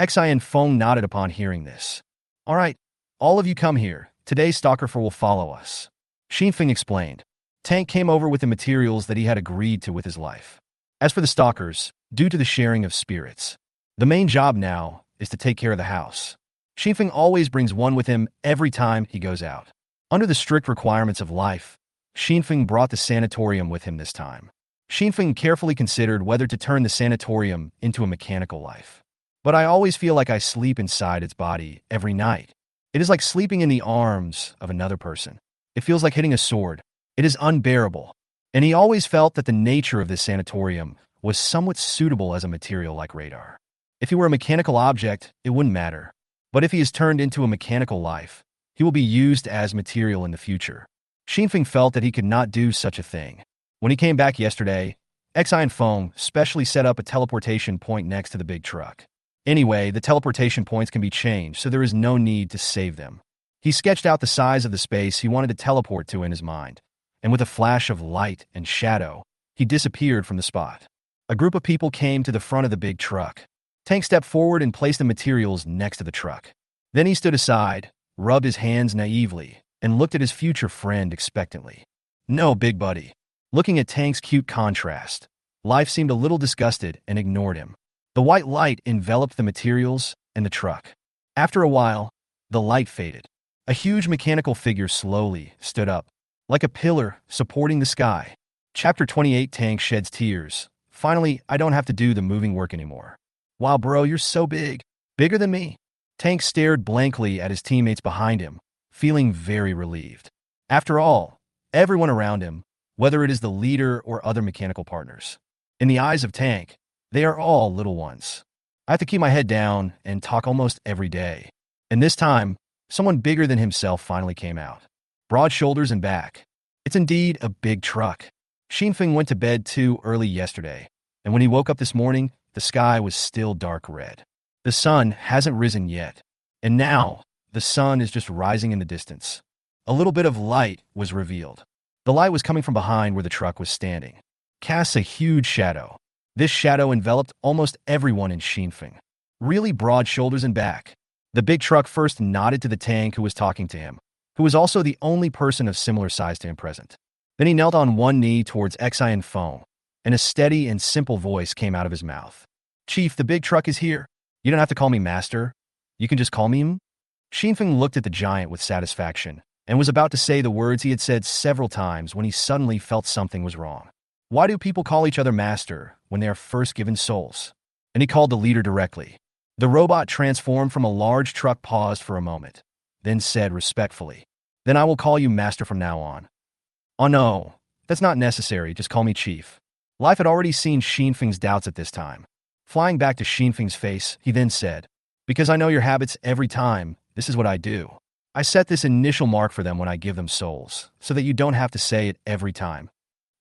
Speaker 1: Xi and Feng nodded upon hearing this. All right, all of you come here. Today's stalker will follow us. Xifeng explained. Tank came over with the materials that he had agreed to with his life. As for the stalkers, due to the sharing of spirits, the main job now is to take care of the house. Xifeng always brings one with him every time he goes out. Under the strict requirements of life, Xifeng brought the sanatorium with him this time. Xifeng carefully considered whether to turn the sanatorium into a mechanical life. But I always feel like I sleep inside its body every night. It is like sleeping in the arms of another person. It feels like hitting a sword. It is unbearable. And he always felt that the nature of this sanatorium was somewhat suitable as a material like radar. If he were a mechanical object, it wouldn't matter. But if he is turned into a mechanical life, he will be used as material in the future. Xifeng felt that he could not do such a thing. When he came back yesterday, Xi and Feng specially set up a teleportation point next to the big truck. Anyway, the teleportation points can be changed, so there is no need to save them. He sketched out the size of the space he wanted to teleport to in his mind, and with a flash of light and shadow, he disappeared from the spot. A group of people came to the front of the big truck. Tank stepped forward and placed the materials next to the truck. Then he stood aside, rubbed his hands naively, and looked at his future friend expectantly. No, big buddy. Looking at Tank's cute contrast, Life seemed a little disgusted and ignored him. The white light enveloped the materials and the truck. After a while, the light faded. A huge mechanical figure slowly stood up, like a pillar supporting the sky. Chapter 28. Tank sheds tears. Finally, I don't have to do the moving work anymore. Wow, bro, you're so big. Bigger than me. Tank stared blankly at his teammates behind him, feeling very relieved. After all, everyone around him, whether it is the leader or other mechanical partners, in the eyes of Tank, they are all little ones. I have to keep my head down and talk almost every day. And this time, someone bigger than himself finally came out. Broad shoulders and back. It's indeed a big truck. Xifeng went to bed too early yesterday, and when he woke up this morning, the sky was still dark red. The sun hasn't risen yet, and now the sun is just rising in the distance. A little bit of light was revealed. The light was coming from behind where the truck was standing. Casts a huge shadow. This shadow enveloped almost everyone in Xifeng. Really broad shoulders and back. The big truck first nodded to the Tank who was talking to him, who was also the only person of similar size to him present. Then he knelt on one knee towards Xi and Feng, and a steady and simple voice came out of his mouth. Chief, the big truck is here. You don't have to call me master. You can just call me him. Xifeng looked at the giant with satisfaction, and was about to say the words he had said several times when he suddenly felt something was wrong. Why do people call each other master when they are first given souls? And he called the leader directly. The robot transformed from a large truck, paused for a moment, then said respectfully, Then I will call you master from now on. Oh no, that's not necessary, just call me chief. Life had already seen Xinfeng's doubts at this time. Flying back to Xinfeng's face, he then said, "Because I know your habits every time, this is what I do. I set this initial mark for them when I give them souls, so that you don't have to say it every time.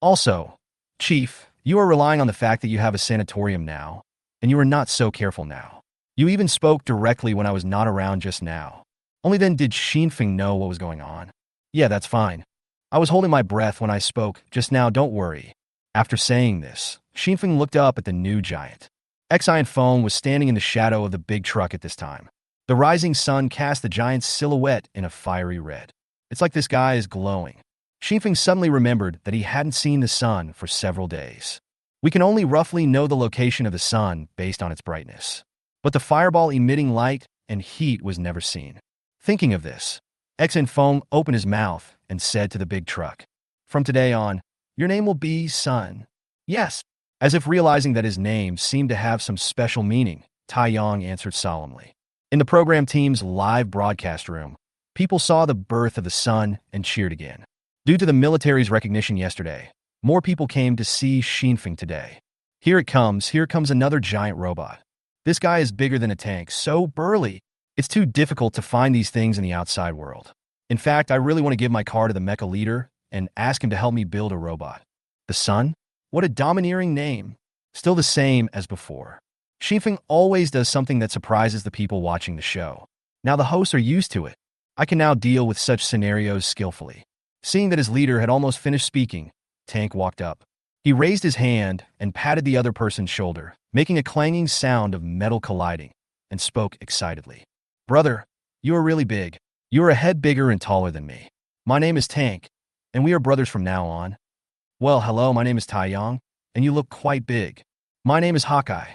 Speaker 1: Also, Chief, you are relying on the fact that you have a sanatorium now, and you are not so careful now. You even spoke directly when I was not around just now. Only then did Xinfeng know what was going on. Yeah, that's fine. I was holding my breath when I spoke just now, don't worry." After saying this, Xinfeng looked up at the new giant. Xian Feng was standing in the shadow of the big truck at this time. The rising sun cast the giant's silhouette in a fiery red. It's like this guy is glowing. Xinfeng suddenly remembered that he hadn't seen the sun for several days. We can only roughly know the location of the sun based on its brightness. But the fireball emitting light and heat was never seen. Thinking of this, Xian Feng opened his mouth and said to the big truck, "From today on, your name will be Sun." "Yes." As if realizing that his name seemed to have some special meaning, Tai Yang answered solemnly. In the program team's live broadcast room, people saw the birth of the sun and cheered again. Due to the military's recognition yesterday, more people came to see Xinfeng today. Here comes another giant robot. This guy is bigger than a tank, so burly. It's too difficult to find these things in the outside world. In fact, I really want to give my car to the mecha leader and ask him to help me build a robot. The sun? What a domineering name. Still the same as before. Xinfeng always does something that surprises the people watching the show. Now the hosts are used to it. I can now deal with such scenarios skillfully. Seeing that his leader had almost finished speaking, Tank walked up. He raised his hand and patted the other person's shoulder, making a clanging sound of metal colliding, and spoke excitedly. "Brother, you are really big. You are a head bigger and taller than me. My name is Tank, and we are brothers from now on." "Well, hello, my name is Tai Yang, and you look quite big. My name is Hawkeye.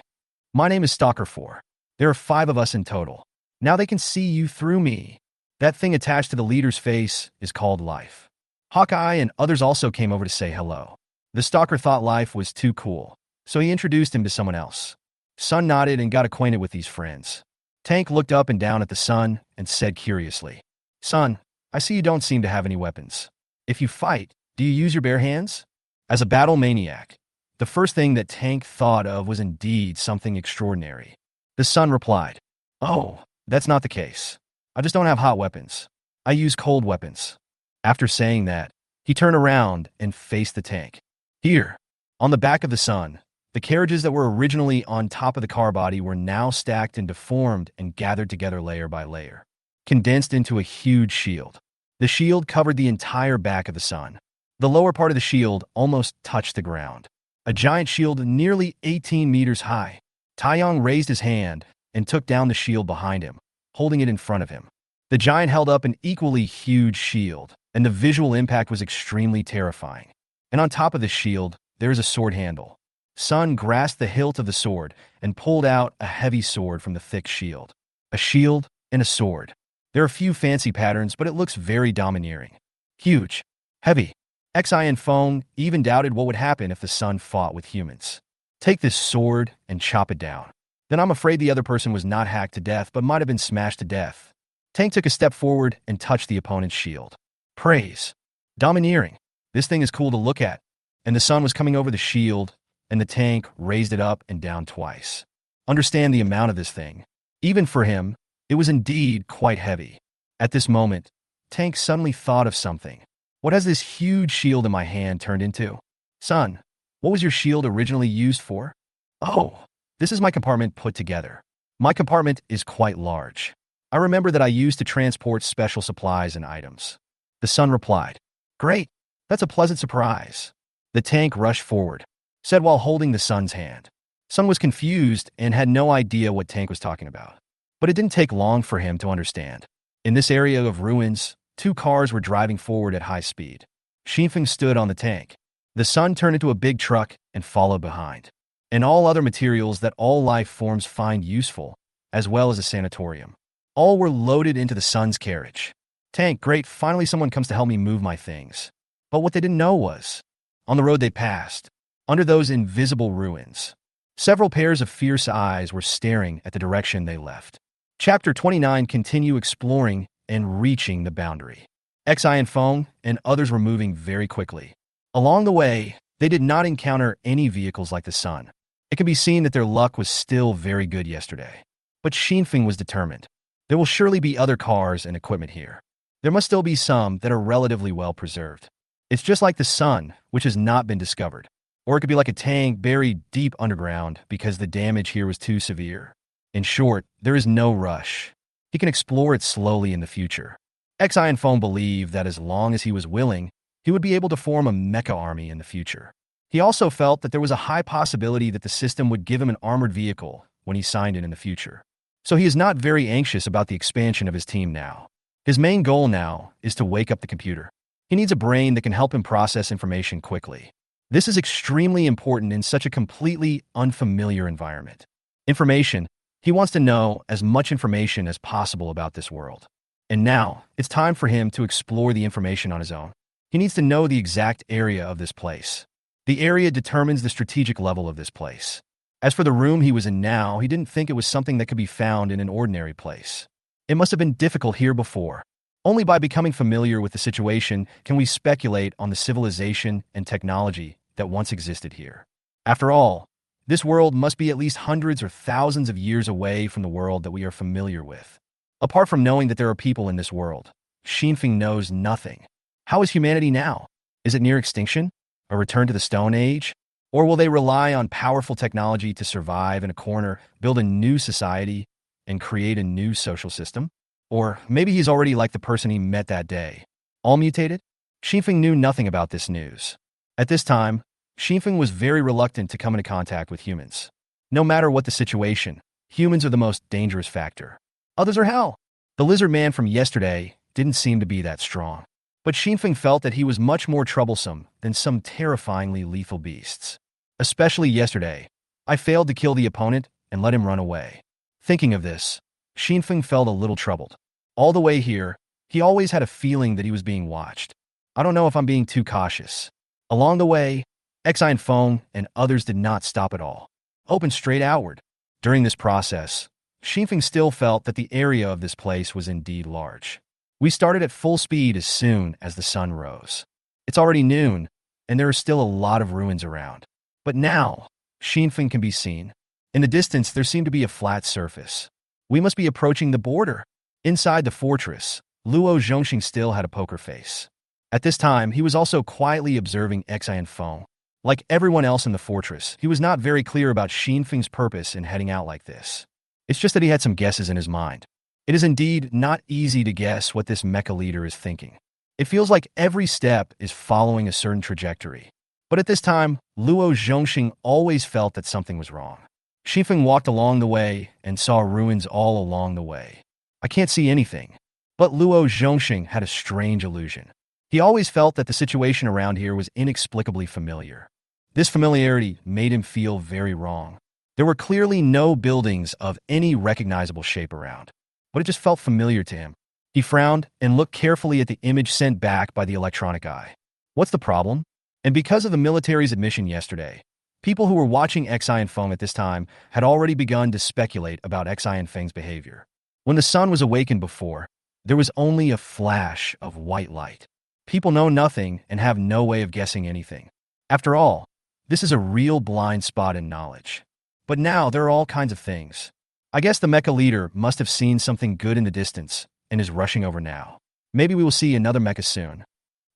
Speaker 1: My name is Stalker 4. There are 5 of us in total. Now they can see you through me. That thing attached to the leader's face is called life." Hawkeye and others also came over to say hello. The Stalker thought life was too cool, so he introduced him to someone else. Sun nodded and got acquainted with these friends. Tank looked up and down at the sun and said curiously, "Sun, I see you don't seem to have any weapons. If you fight, do you use your bare hands?" As a battle maniac, the first thing that Tank thought of was indeed something extraordinary. The sun replied, "Oh, that's not the case. I just don't have hot weapons. I use cold weapons." After saying that, he turned around and faced the Tank. Here, on the back of the sun, the carriages that were originally on top of the car body were now stacked and deformed and gathered together layer by layer, condensed into a huge shield. The shield covered the entire back of the sun. The lower part of the shield almost touched the ground. A giant shield nearly 18 meters high. Taeyong raised his hand and took down the shield behind him, holding it in front of him. The giant held up an equally huge shield, and the visual impact was extremely terrifying. And on top of the shield, there is a sword handle. Sun grasped the hilt of the sword and pulled out a heavy sword from the thick shield. A shield and a sword. There are few fancy patterns, but it looks very domineering. Huge. Heavy. Xian Feng even doubted what would happen if the sun fought with humans. Take this sword and chop it down. Then I'm afraid the other person was not hacked to death, but might have been smashed to death. Tank took a step forward and touched the opponent's shield. Praise. Domineering. This thing is cool to look at. And the sun was coming over the shield, and the Tank raised it up and down twice. Understand the amount of this thing. Even for him, it was indeed quite heavy. At this moment, Tank suddenly thought of something. What has this huge shield in my hand turned into? Son, what was your shield originally used for? Oh, this is my compartment put together. My compartment is quite large. I remember that I used to transport special supplies and items. The son replied, Great, that's a pleasant surprise. The Tank rushed forward, said while holding the son's hand. Son was confused and had no idea what Tank was talking about. But it didn't take long for him to understand. In this area of ruins, 2 cars were driving forward at high speed. Xinfeng stood on the Tank. The sun turned into a big truck and followed behind. And all other materials that all life forms find useful, as well as a sanatorium. All were loaded into the sun's carriage. Tank, great, finally someone comes to help me move my things. But what they didn't know was, on the road they passed, under those invisible ruins, several pairs of fierce eyes were staring at the direction they left. Chapter 29 continue exploring and reaching the boundary. Xian Feng and others were moving very quickly. Along the way, They did not encounter any vehicles like the sun. It can be seen that their luck was still very good yesterday. But Xinfeng was determined. There will surely be other cars and equipment here. There must still be some that are relatively well preserved. It's just like the sun, which has not been discovered. Or it could be like a tank buried deep underground because the damage here was too severe. In short, there is no rush. He can explore it slowly in the future. Xi Phone believed that as long as he was willing, he would be able to form a mecha army in the future. He also felt that there was a high possibility that the system would give him an armored vehicle when he signed in the future. So he is not very anxious about the expansion of his team now. His main goal now is to wake up the computer. He needs a brain that can help him process information quickly. This is extremely important in such a completely unfamiliar environment. Information. He wants to know as much information as possible about this world. And now, it's time for him to explore the information on his own. He needs to know the exact area of this place. The area determines the strategic level of this place. As for the room he was in now, he didn't think it was something that could be found in an ordinary place. It must have been difficult here before. Only by becoming familiar with the situation can we speculate on the civilization and technology that once existed here. After all, this world must be at least hundreds or thousands of years away from the world that we are familiar with. Apart from knowing that there are people in this world, Xinfeng knows nothing. How is humanity now? Is it near extinction? A return to the Stone Age? Or will they rely on powerful technology to survive in a corner, build a new society, and create a new social system? Or maybe he's already like the person he met that day. All mutated? Xinfeng knew nothing about this news. At this time, Xinfeng was very reluctant to come into contact with humans. No matter what the situation, humans are the most dangerous factor. Others are hell. The lizard man from yesterday didn't seem to be that strong. But Xinfeng felt that he was much more troublesome than some terrifyingly lethal beasts. Especially yesterday, I failed to kill the opponent and let him run away. Thinking of this, Xinfeng felt a little troubled. All the way here, he always had a feeling that he was being watched. I don't know if I'm being too cautious. Along the way, Xi Feng and others did not stop at all. Opened straight outward. During this process, Xinfeng still felt that the area of this place was indeed large. We started at full speed as soon as the sun rose. It's already noon, and there are still a lot of ruins around. But now, Xinfeng can be seen. In the distance, there seemed to be a flat surface. We must be approaching the border. Inside the fortress, Luo Zhongxing still had a poker face. At this time, he was also quietly observing Xi Feng. Like everyone else in the fortress, he was not very clear about Xinfeng's purpose in heading out like this. It's just that he had some guesses in his mind. It is indeed not easy to guess what this mecha leader is thinking. It feels like every step is following a certain trajectory. But at this time, Luo Zhongxing always felt that something was wrong. Xinfeng walked along the way and saw ruins all along the way. I can't see anything. But Luo Zhongxing had a strange illusion. He always felt that the situation around here was inexplicably familiar. This familiarity made him feel very wrong. There were clearly no buildings of any recognizable shape around, but it just felt familiar to him. He frowned and looked carefully at the image sent back by the electronic eye. What's the problem? And because of the military's admission yesterday, people who were watching Xi Feng at this time had already begun to speculate about Xi Feng's behavior. When the sun was awakened before, there was only a flash of white light. People know nothing and have no way of guessing anything. After all, this is a real blind spot in knowledge. But now there are all kinds of things. I guess the mecha leader must have seen something good in the distance and is rushing over now. Maybe we will see another mecha soon.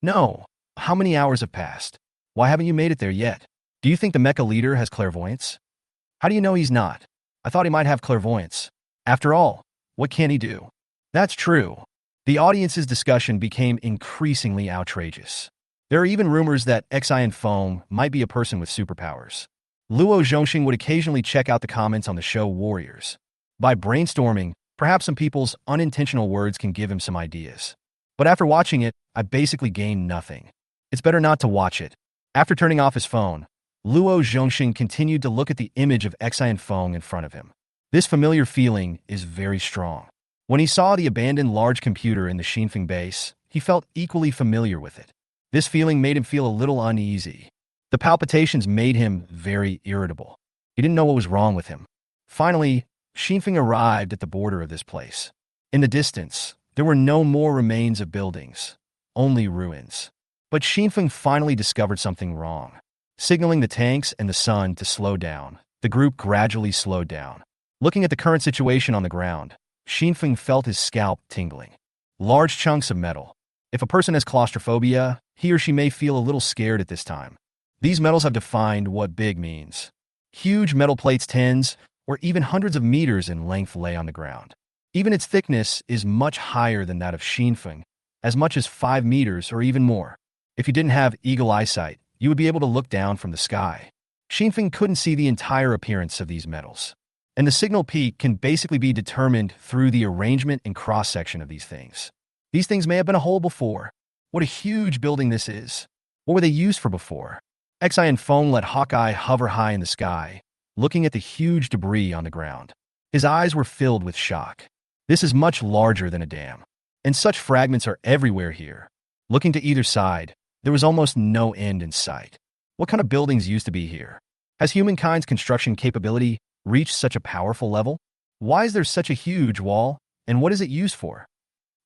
Speaker 1: No. How many hours have passed? Why haven't you made it there yet? Do you think the mecha leader has clairvoyance? How do you know he's not? I thought he might have clairvoyance. After all, what can he do? That's true. The audience's discussion became increasingly outrageous. There are even rumors that Xi Feng might be a person with superpowers. Luo Zhongxing would occasionally check out the comments on the show Warriors. By brainstorming, perhaps some people's unintentional words can give him some ideas. But after watching it, I basically gained nothing. It's better not to watch it. After turning off his phone, Luo Zhongxing continued to look at the image of Xi Feng in front of him. This familiar feeling is very strong. When he saw the abandoned large computer in the Xinfeng base, he felt equally familiar with it. This feeling made him feel a little uneasy. The palpitations made him very irritable. He didn't know what was wrong with him. Finally, Xinfeng arrived at the border of this place. In the distance, there were no more remains of buildings, only ruins. But Xinfeng finally discovered something wrong. signaling the tanks and the sun to slow down. The group gradually slowed down. Looking at the current situation on the ground, Xinfeng felt his scalp tingling. Large chunks of metal. If a person has claustrophobia, he or she may feel a little scared at this time. These metals have defined what big means. Huge metal plates tens or even hundreds of meters in length lay on the ground. Even its thickness is much higher than that of Xinfeng, as much as 5 meters or even more. If you didn't have eagle eyesight, you would be able to look down from the sky. Xinfeng couldn't see the entire appearance of these metals. And the signal peak can basically be determined through the arrangement and cross-section of these things. These things may have been a hole before. What a huge building this is. What were they used for before? Xi and Feng let Hawkeye hover high in the sky, looking at the huge debris on the ground. His eyes were filled with shock. This is much larger than a dam. And such fragments are everywhere here. Looking to either side, there was almost no end in sight. What kind of buildings used to be here? Has humankind's construction capability reached such a powerful level? Why is there such a huge wall, and what is it used for?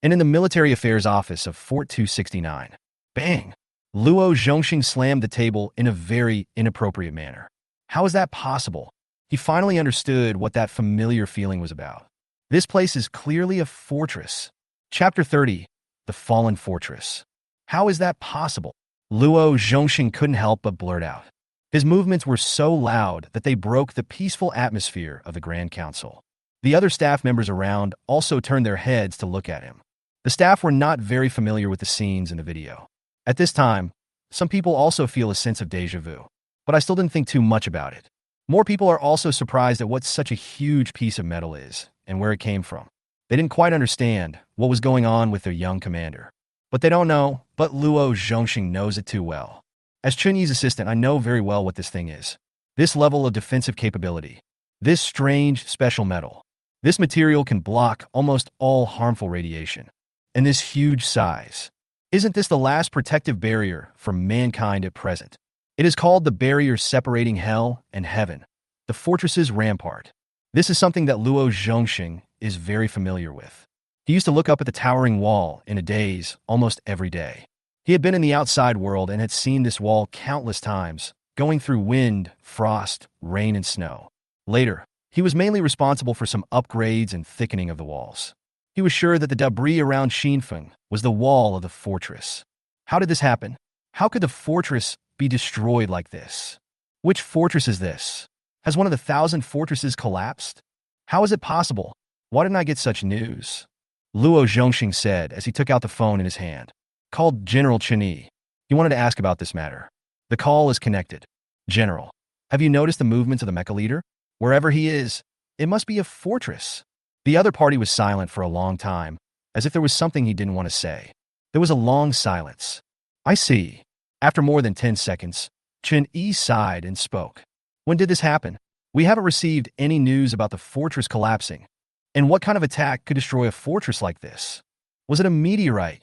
Speaker 1: And in the military affairs office of Fort 269, bang! Luo Zhongxing slammed the table in a very inappropriate manner. How is that possible? He finally understood what that familiar feeling was about. This place is clearly a fortress. Chapter 30, The Fallen Fortress. How is that possible? Luo Zhongxing couldn't help but blurt out. His movements were so loud that they broke the peaceful atmosphere of the Grand Council. The other staff members around also turned their heads to look at him. The staff were not very familiar with the scenes in the video. At this time, some people also feel a sense of déjà vu, but I still didn't think too much about it. More people are also surprised at what such a huge piece of metal is and where it came from. They didn't quite understand what was going on with their young commander. But they don't know, but Luo Zhongxing knows it too well. As Chunyi's assistant, I know very well what this thing is. This level of defensive capability. This strange, special metal. This material can block almost all harmful radiation. And this huge size. Isn't this the last protective barrier for mankind at present? It is called the barrier separating hell and heaven. The fortress's rampart. This is something that Luo Zhongxing is very familiar with. He used to look up at the towering wall in a daze almost every day. He had been in the outside world and had seen this wall countless times, going through wind, frost, rain, and snow. Later, he was mainly responsible for some upgrades and thickening of the walls. He was sure that the debris around Xinfeng was the wall of the fortress. How did this happen? How could the fortress be destroyed like this? Which fortress is this? Has one of the 1,000 fortresses collapsed? How is it possible? Why didn't I get such news? Luo Zhongxing said as he took out the phone in his hand. Called General Chunyi. He wanted to ask about this matter. The call is connected. General, have you noticed the movements of the mecha leader? Wherever he is, it must be a fortress. The other party was silent for a long time, as if there was something he didn't want to say. There was a long silence. I see. After more than 10 seconds, Chunyi sighed and spoke. When did this happen? We haven't received any news about the fortress collapsing. And what kind of attack could destroy a fortress like this? Was it a meteorite?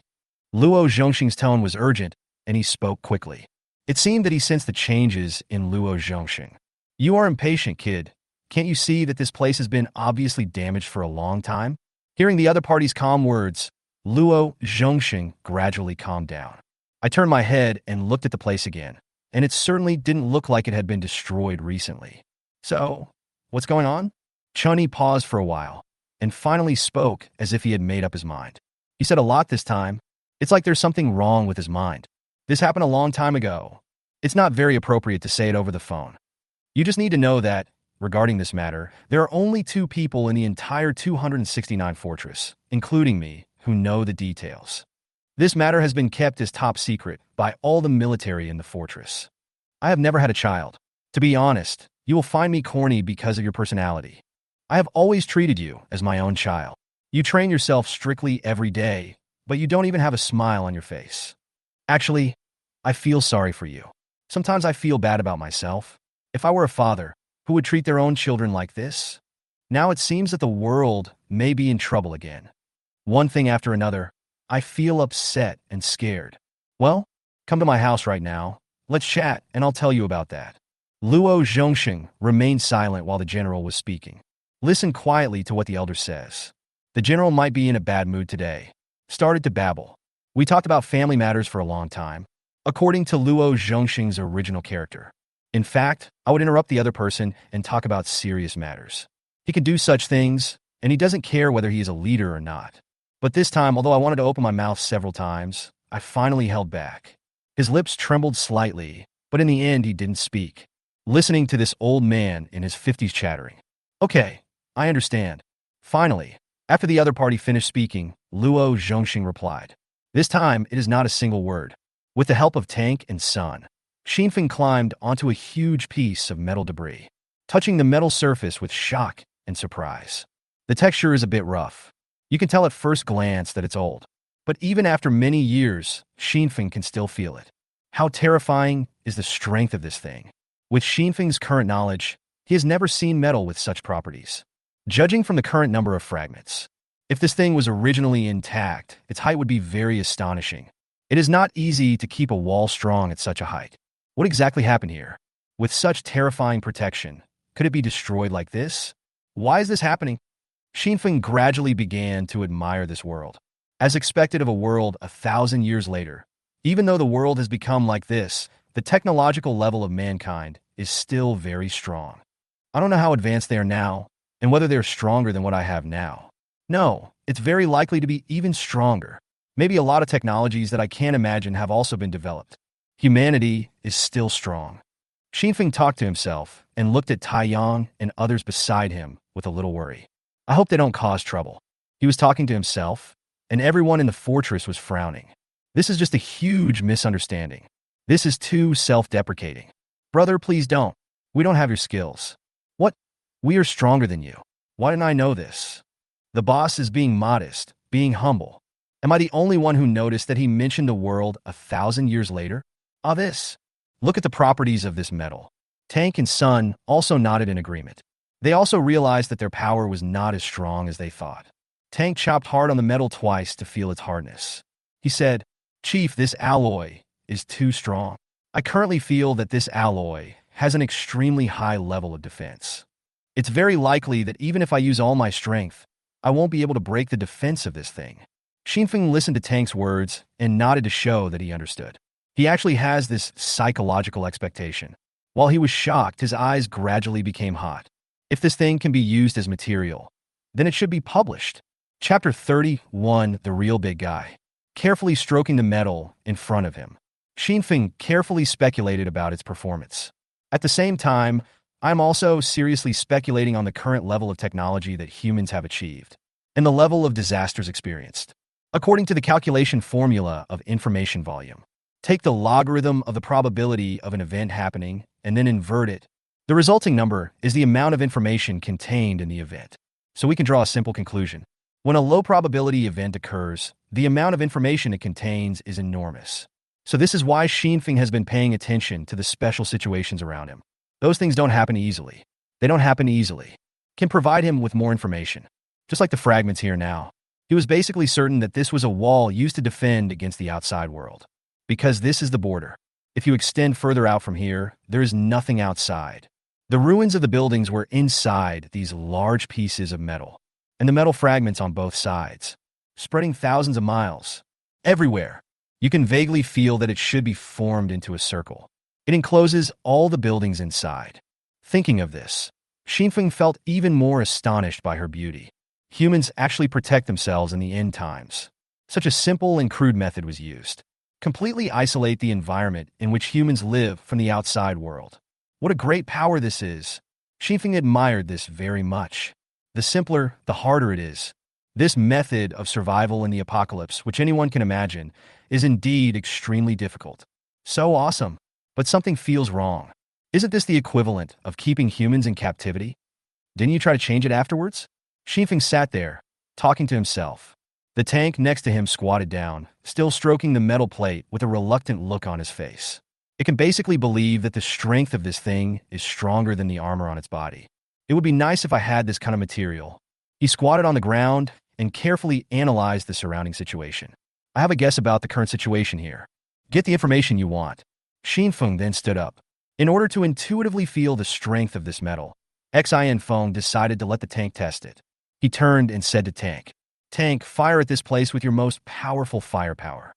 Speaker 1: Luo Zhongxing's tone was urgent, and he spoke quickly. It seemed that he sensed the changes in Luo Zhongxing. You are impatient, kid. Can't you see that this place has been obviously damaged for a long time? Hearing the other party's calm words, Luo Zhongxing gradually calmed down. I turned my head and looked at the place again, and it certainly didn't look like it had been destroyed recently. So, what's going on? Chunyi paused for a while, and finally spoke as if he had made up his mind. He said a lot this time. It's like there's something wrong with his mind. This happened a long time ago. It's not very appropriate to say it over the phone. You just need to know that, regarding this matter, there are only 2 people in the entire 269 fortress, including me, who know the details. This matter has been kept as top secret by all the military in the fortress. I have never had a child. To be honest, you will find me corny because of your personality. I have always treated you as my own child. You train yourself strictly every day, but you don't even have a smile on your face. Actually, I feel sorry for you. Sometimes I feel bad about myself. If I were a father, who would treat their own children like this? Now it seems that the world may be in trouble again. One thing after another, I feel upset and scared. Well, come to my house right now. Let's chat, and I'll tell you about that. Luo Zhongxing remained silent while the general was speaking. Listen quietly to what the elder says. The general might be in a bad mood today. Started to babble. We talked about family matters for a long time. According to Luo Zhongxing's original character, In fact, I would interrupt the other person and talk about serious matters. He can do such things, and he doesn't care whether he is a leader or not. But this time, although I wanted to open my mouth several times, I finally held back. His lips trembled slightly, but in the end he didn't speak. Listening to this old man in his 50s chattering. Okay, I understand. Finally, after the other party finished speaking, Luo Zhongxing replied. This time, it is not a single word. With the help of Tank and Sun, Xinfeng climbed onto a huge piece of metal debris, touching the metal surface with shock and surprise. The texture is a bit rough. You can tell at first glance that it's old. But even after many years, Xinfeng can still feel it. How terrifying is the strength of this thing? With Xinfeng's current knowledge, he has never seen metal with such properties. Judging from the current number of fragments, if this thing was originally intact, its height would be very astonishing. It is not easy to keep a wall strong at such a height. What exactly happened here? With such terrifying protection, could it be destroyed like this? Why is this happening? Xinfeng gradually began to admire this world. As expected of a world 1,000 years later, even though the world has become like this, the technological level of mankind is still very strong. I don't know how advanced they are now, and whether they're stronger than what I have now. No, it's very likely to be even stronger. Maybe a lot of technologies that I can't imagine have also been developed. Humanity is still strong. Xinfeng talked to himself and looked at Tai Yang and others beside him with a little worry. I hope they don't cause trouble. He was talking to himself, and everyone in the fortress was frowning. This is just a huge misunderstanding. This is too self-deprecating. Brother, please don't. We don't have your skills. What? We are stronger than you. Why didn't I know this? The boss is being modest, being humble. Am I the only one who noticed that he mentioned the world 1,000 years later? This. Look at the properties of this metal. Tank and Sun also nodded in agreement. They also realized that their power was not as strong as they thought. Tank chopped hard on the metal twice to feel its hardness. He said, Chief, this alloy is too strong. I currently feel that this alloy has an extremely high level of defense. It's very likely that even if I use all my strength, I won't be able to break the defense of this thing. Xinfeng listened to Tank's words and nodded to show that he understood. He actually has this psychological expectation. While he was shocked, his eyes gradually became hot. If this thing can be used as material, then it should be published. Chapter 31, The Real Big Guy. Carefully stroking the metal in front of him, Xinfeng carefully speculated about its performance. At the same time, I'm also seriously speculating on the current level of technology that humans have achieved, and the level of disasters experienced. According to the calculation formula of information volume, take the logarithm of the probability of an event happening and then invert it. The resulting number is the amount of information contained in the event. So we can draw a simple conclusion. When a low probability event occurs, the amount of information it contains is enormous. So this is why Xinfeng has been paying attention to the special situations around him. Those things don't happen easily. They don't happen easily. Can provide him with more information. Just like the fragments here now. He was basically certain that this was a wall used to defend against the outside world. Because this is the border. If you extend further out from here, there is nothing outside. The ruins of the buildings were inside these large pieces of metal, and the metal fragments on both sides, spreading thousands of miles. Everywhere, you can vaguely feel that it should be formed into a circle. It encloses all the buildings inside. Thinking of this, Xinfeng felt even more astonished by her beauty. Humans actually protect themselves in the end times. Such a simple and crude method was used. Completely isolate the environment in which humans live from the outside world. What a great power this is. Xinfeng admired this very much. The simpler, the harder it is. This method of survival in the apocalypse, which anyone can imagine, is indeed extremely difficult. So awesome, but something feels wrong. Isn't this the equivalent of keeping humans in captivity? Didn't you try to change it afterwards? Xinfeng sat there, talking to himself. The tank next to him squatted down, still stroking the metal plate with a reluctant look on his face. It can basically believe that the strength of this thing is stronger than the armor on its body. It would be nice if I had this kind of material. He squatted on the ground and carefully analyzed the surrounding situation. I have a guess about the current situation here. Get the information you want. Xinfeng then stood up. In order to intuitively feel the strength of this metal, Xinfeng decided to let the tank test it. He turned and said to Tank, Tank, fire at this place with your most powerful firepower.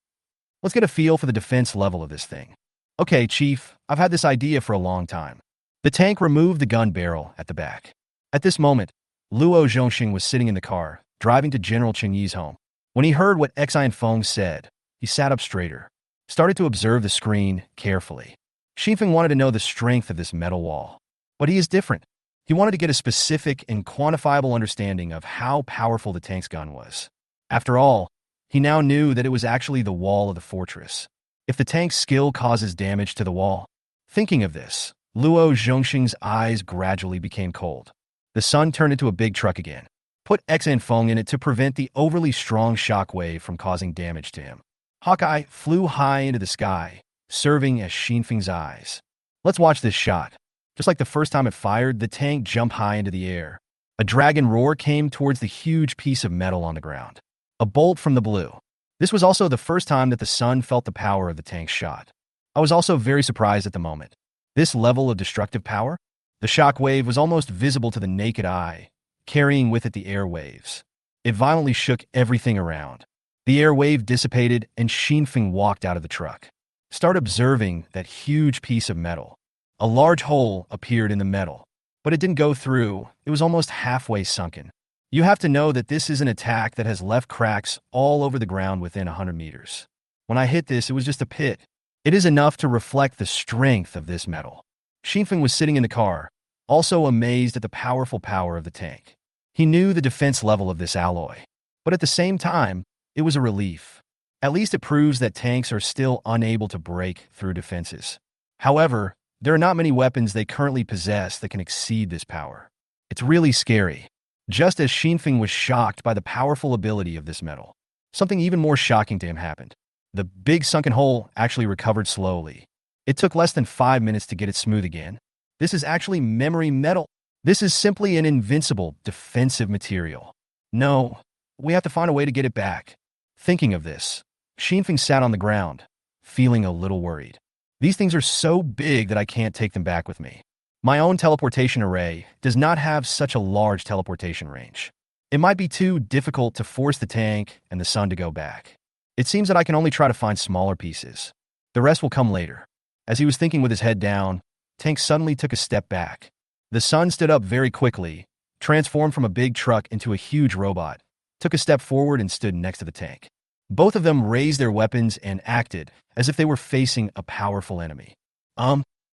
Speaker 1: Let's get a feel for the defense level of this thing. Okay, Chief, I've had this idea for a long time. The tank removed the gun barrel at the back. At this moment, Luo Zhongxing was sitting in the car, driving to General Chen Yi's home. When he heard what Xian Feng said, he sat up straighter, started to observe the screen carefully. Xinfeng wanted to know the strength of this metal wall. But he is different. He wanted to get a specific and quantifiable understanding of how powerful the tank's gun was. After all, he now knew that it was actually the wall of the fortress. If the tank's skill causes damage to the wall, thinking of this, Luo Zhongxing's eyes gradually became cold. The sun turned into a big truck again. Put Xian Feng in it to prevent the overly strong shock wave from causing damage to him. Hawkeye flew high into the sky, serving as Xinfeng's eyes. Let's watch this shot. Just like the first time it fired, the tank jumped high into the air. A dragon roar came towards the huge piece of metal on the ground. A bolt from the blue. This was also the first time that the sun felt the power of the tank's shot. I was also very surprised at the moment. This level of destructive power? The shock wave was almost visible to the naked eye, carrying with it the air waves. It violently shook everything around. The air wave dissipated and Xinfeng walked out of the truck. Start observing that huge piece of metal. A large hole appeared in the metal, but it didn't go through. It was almost halfway sunken. You have to know that this is an attack that has left cracks all over the ground within 100 meters. When I hit this, it was just a pit. It is enough to reflect the strength of this metal. Xinfeng was sitting in the car, also amazed at the powerful power of the tank. He knew the defense level of this alloy, but at the same time, it was a relief. At least it proves that tanks are still unable to break through defenses. However, there are not many weapons they currently possess that can exceed this power. It's really scary. Just as Xinfeng was shocked by the powerful ability of this metal, something even more shocking to him happened. The big sunken hole actually recovered slowly. It took less than 5 minutes to get it smooth again. This is actually memory metal. This is simply an invincible, defensive material. No, we have to find a way to get it back. Thinking of this, Xinfeng sat on the ground, feeling a little worried. These things are so big that I can't take them back with me. My own teleportation array does not have such a large teleportation range. It might be too difficult to force the tank and the sun to go back. It seems that I can only try to find smaller pieces. The rest will come later. As he was thinking with his head down, Tank suddenly took a step back. The sun stood up very quickly, transformed from a big truck into a huge robot, took a step forward and stood next to the tank. Both of them raised their weapons and acted as if they were facing a powerful enemy.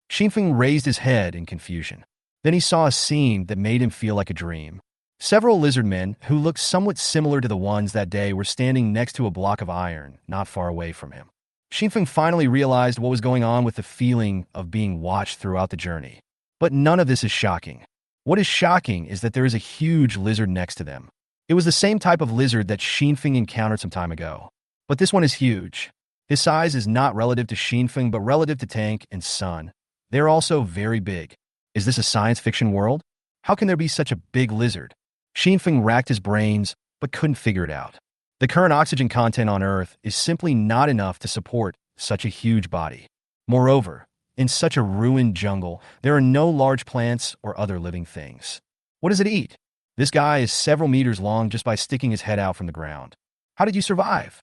Speaker 1: Xinfeng raised his head in confusion. Then he saw a scene that made him feel like a dream. Several lizard men, who looked somewhat similar to the ones that day, were standing next to a block of iron, not far away from him. Xinfeng finally realized what was going on with the feeling of being watched throughout the journey. But none of this is shocking. What is shocking is that there is a huge lizard next to them. It was the same type of lizard that Xinfeng encountered some time ago. But this one is huge. His size is not relative to Xinfeng, but relative to Tank and Sun. They're also very big. Is this a science fiction world? How can there be such a big lizard? Xinfeng racked his brains, but couldn't figure it out. The current oxygen content on Earth is simply not enough to support such a huge body. Moreover, in such a ruined jungle, there are no large plants or other living things. What does it eat? This guy is several meters long just by sticking his head out from the ground. How did you survive?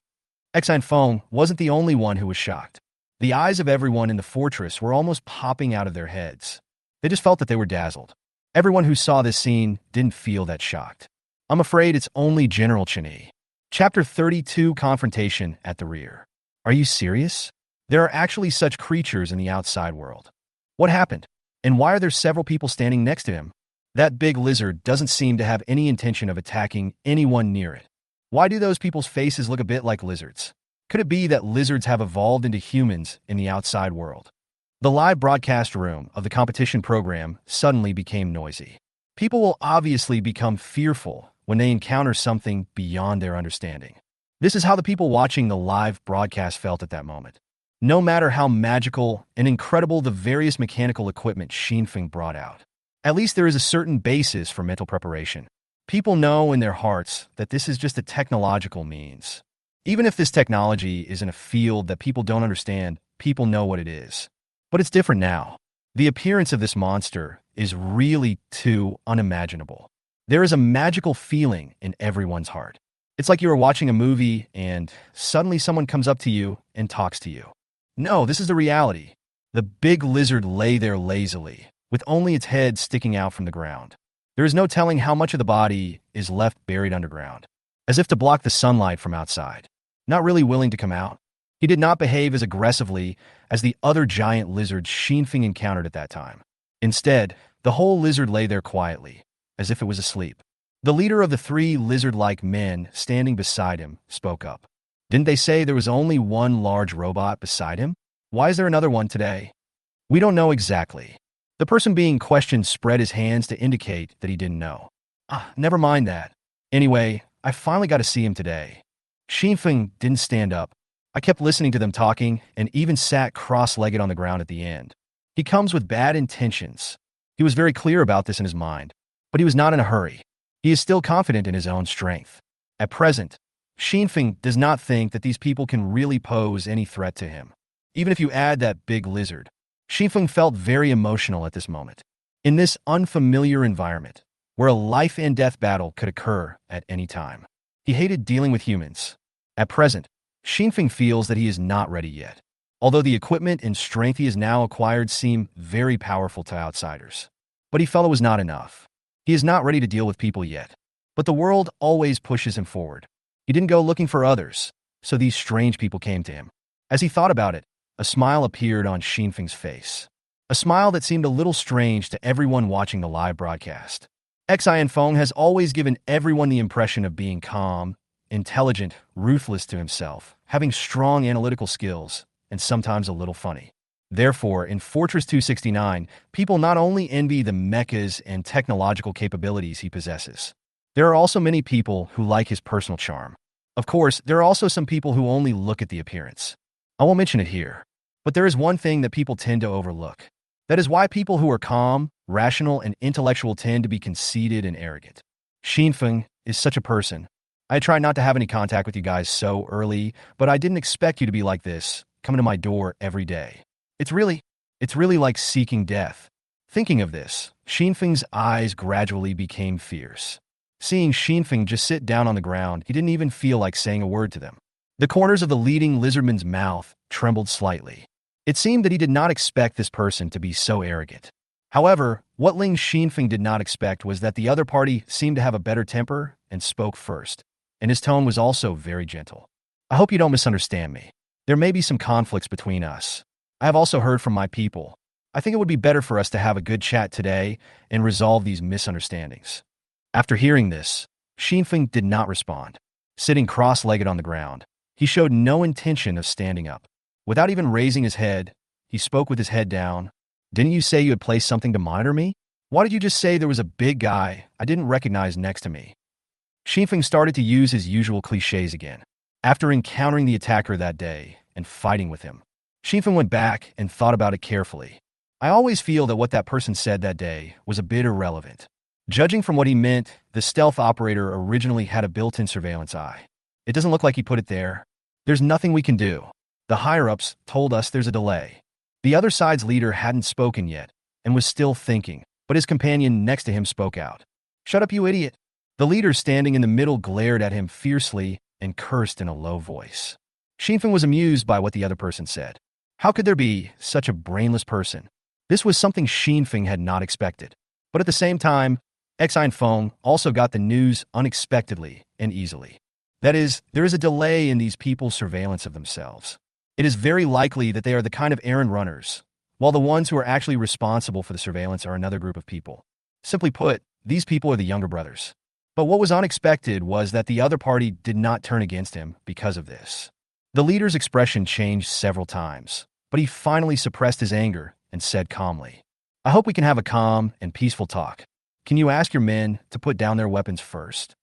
Speaker 1: Xian Feng wasn't the only one who was shocked. The eyes of everyone in the fortress were almost popping out of their heads. They just felt that they were dazzled. Everyone who saw this scene didn't feel that shocked. I'm afraid it's only General Chen Yi. Chapter 32, Confrontation at the Rear. Are you serious? There are actually such creatures in the outside world. What happened? And why are there several people standing next to him? That big lizard doesn't seem to have any intention of attacking anyone near it. Why do those people's faces look a bit like lizards? Could it be that lizards have evolved into humans in the outside world? The live broadcast room of the competition program suddenly became noisy. People will obviously become fearful when they encounter something beyond their understanding. This is how the people watching the live broadcast felt at that moment. No matter how magical and incredible the various mechanical equipment Xinfeng brought out, at least there is a certain basis for mental preparation. People know in their hearts that this is just a technological means. Even if this technology is in a field that people don't understand, people know what it is. But it's different now. The appearance of this monster is really too unimaginable. There is a magical feeling in everyone's heart. It's like you are watching a movie and suddenly someone comes up to you and talks to you. No, this is the reality. The big lizard lay there lazily, with only its head sticking out from the ground. There is no telling how much of the body is left buried underground, as if to block the sunlight from outside. Not really willing to come out, he did not behave as aggressively as the other giant lizards Shinfeng encountered at that time. Instead, the whole lizard lay there quietly, as if it was asleep. The leader of the three lizard-like men standing beside him spoke up. Didn't they say there was only one large robot beside him? Why is there another one today? We don't know exactly. The person being questioned spread his hands to indicate that he didn't know. Never mind that. Anyway, I finally got to see him today. Shinfeng didn't stand up. I kept listening to them talking and even sat cross-legged on the ground at the end. He comes with bad intentions. He was very clear about this in his mind, but he was not in a hurry. He is still confident in his own strength. At present, Shinfeng does not think that these people can really pose any threat to him. Even if you add that big lizard, Shinfeng felt very emotional at this moment. In this unfamiliar environment, where a life and death battle could occur at any time. He hated dealing with humans. At present, Shinfeng feels that he is not ready yet, although the equipment and strength he has now acquired seem very powerful to outsiders. But he felt it was not enough. He is not ready to deal with people yet. But the world always pushes him forward. He didn't go looking for others, so these strange people came to him. As he thought about it, a smile appeared on Shinfeng's face. A smile that seemed a little strange to everyone watching the live broadcast. Unveiling has always given everyone the impression of being calm, intelligent, ruthless to himself, having strong analytical skills, and sometimes a little funny. Therefore, in Fortress 269, people not only envy the mechas and technological capabilities he possesses. There are also many people who like his personal charm. Of course, there are also some people who only look at the appearance. I won't mention it here, but there is one thing that people tend to overlook. That is why people who are calm, rational, and intellectual tend to be conceited and arrogant. Shinfeng is such a person. I try not to have any contact with you guys so early, but I didn't expect you to be like this, coming to my door every day. It's really like seeking death. Thinking of this, Shinfeng's eyes gradually became fierce. Seeing Shinfeng just sit down on the ground, he didn't even feel like saying a word to them. The corners of the leading lizardman's mouth trembled slightly. It seemed that he did not expect this person to be so arrogant. However, what Ling Shinfeng did not expect was that the other party seemed to have a better temper and spoke first, and his tone was also very gentle. I hope you don't misunderstand me. There may be some conflicts between us. I have also heard from my people. I think it would be better for us to have a good chat today and resolve these misunderstandings. After hearing this, Shinfeng did not respond. Sitting cross-legged on the ground, he showed no intention of standing up. Without even raising his head, he spoke with his head down. Didn't you say you had placed something to monitor me? Why did you just say there was a big guy I didn't recognize next to me? Shinfeng started to use his usual cliches again. After encountering the attacker that day and fighting with him, Shinfeng went back and thought about it carefully. I always feel that what that person said that day was a bit irrelevant. Judging from what he meant, the stealth operator originally had a built-in surveillance eye. It doesn't look like he put it there. There's nothing we can do. The higher-ups told us there's a delay. The other side's leader hadn't spoken yet and was still thinking, but his companion next to him spoke out. "Shut up, you idiot." The leader standing in the middle glared at him fiercely and cursed in a low voice. Shinfeng was amused by what the other person said. How could there be such a brainless person? This was something Shinfeng had not expected. But at the same time, Unveiling also got the news unexpectedly and easily. That is, there is a delay in these people's surveillance of themselves. It is very likely that they are the kind of errand runners, while the ones who are actually responsible for the surveillance are another group of people. Simply put, these people are the younger brothers. But what was unexpected was that the other party did not turn against him because of this. The leader's expression changed several times, but he finally suppressed his anger and said calmly, "I hope we can have a calm and peaceful talk. Can you ask your men to put down their weapons first?"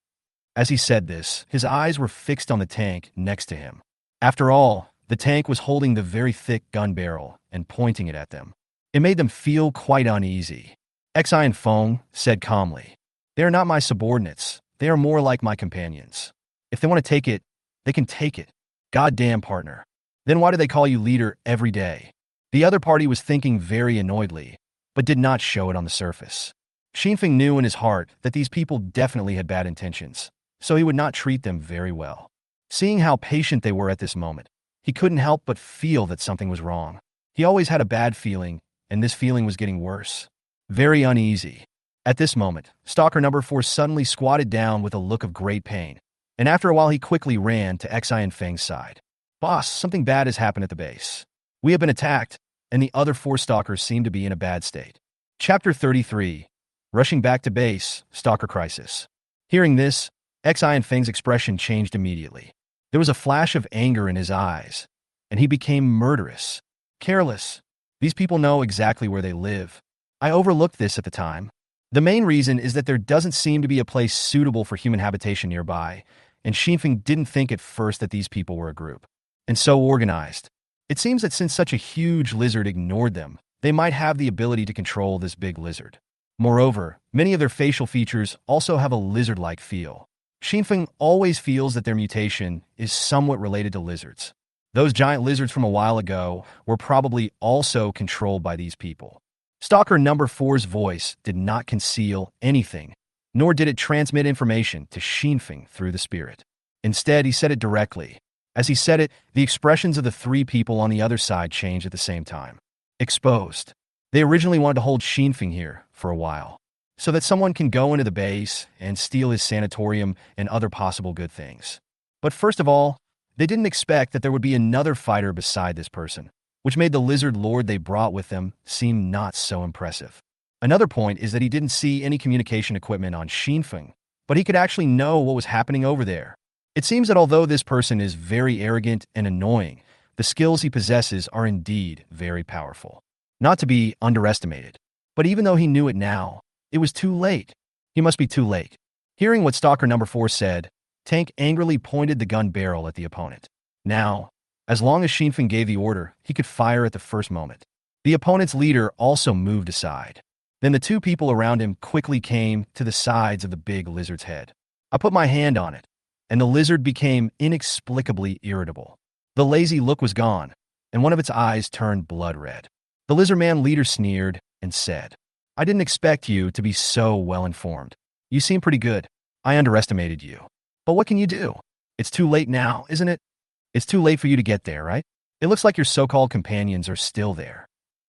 Speaker 1: As he said this, his eyes were fixed on the tank next to him. After all, the tank was holding the very thick gun barrel and pointing it at them. It made them feel quite uneasy. Unveiling said calmly, "They are not my subordinates. They are more like my companions. If they want to take it, they can take it. Goddamn, partner. Then why do they call you leader every day?" The other party was thinking very annoyedly, but did not show it on the surface. Shinfeng knew in his heart that these people definitely had bad intentions, so he would not treat them very well. Seeing how patient they were at this moment, he couldn't help but feel that something was wrong. He He always had a bad feeling, and this feeling was getting worse. Very uneasy. At this moment, Stalker number 4 suddenly squatted down with a look of great pain, and after a while he quickly ran to Xi and Feng's side. Boss, something bad has happened at the base. We have been attacked, and the other 4 stalkers seem to be in a bad state. Chapter 33. Rushing back to base, Stalker Crisis. Hearing this, Xi and Feng's expression changed immediately. There was a flash of anger in his eyes, and he became murderous. Careless. These people know exactly where they live. I overlooked this at the time. The main reason is that there doesn't seem to be a place suitable for human habitation nearby, and Xinfeng didn't think at first that these people were a group. And so organized. It seems that since such a huge lizard ignored them, they might have the ability to control this big lizard. Moreover, many of their facial features also have a lizard-like feel. Xinfeng always feels that their mutation is somewhat related to lizards. Those giant lizards from a while ago were probably also controlled by these people. Stalker number 4's voice did not conceal anything, nor did it transmit information to Xinfeng through the spirit. Instead, he said it directly. As he said it, the expressions of the 3 people on the other side changed at the same time. Exposed. They originally wanted to hold Xinfeng here for a while, so that someone can go into the base and steal his sanatorium and other possible good things. But first of all, they didn't expect that there would be another fighter beside this person, which made the lizard lord they brought with them seem not so impressive. Another point is that he didn't see any communication equipment on Xinfeng, but he could actually know what was happening over there. It seems that although this person is very arrogant and annoying, the skills he possesses are indeed very powerful. Not to be underestimated. But even though he knew it now, it was too late. He must be too late. Hearing what Stalker number 4 said, Tank angrily pointed the gun barrel at the opponent. Now, as long as Xinfeng gave the order, he could fire at the first moment. The opponent's leader also moved aside. Then the 2 people around him quickly came to the sides of the big lizard's head. I put my hand on it, and the lizard became inexplicably irritable. The lazy look was gone, and one of its eyes turned blood red. The lizard man leader sneered and said, I didn't expect you to be so well-informed. You seem pretty good. I underestimated you. But what can you do? It's too late now, isn't it? It's too late for you to get there, right? It looks like your so-called companions are still there.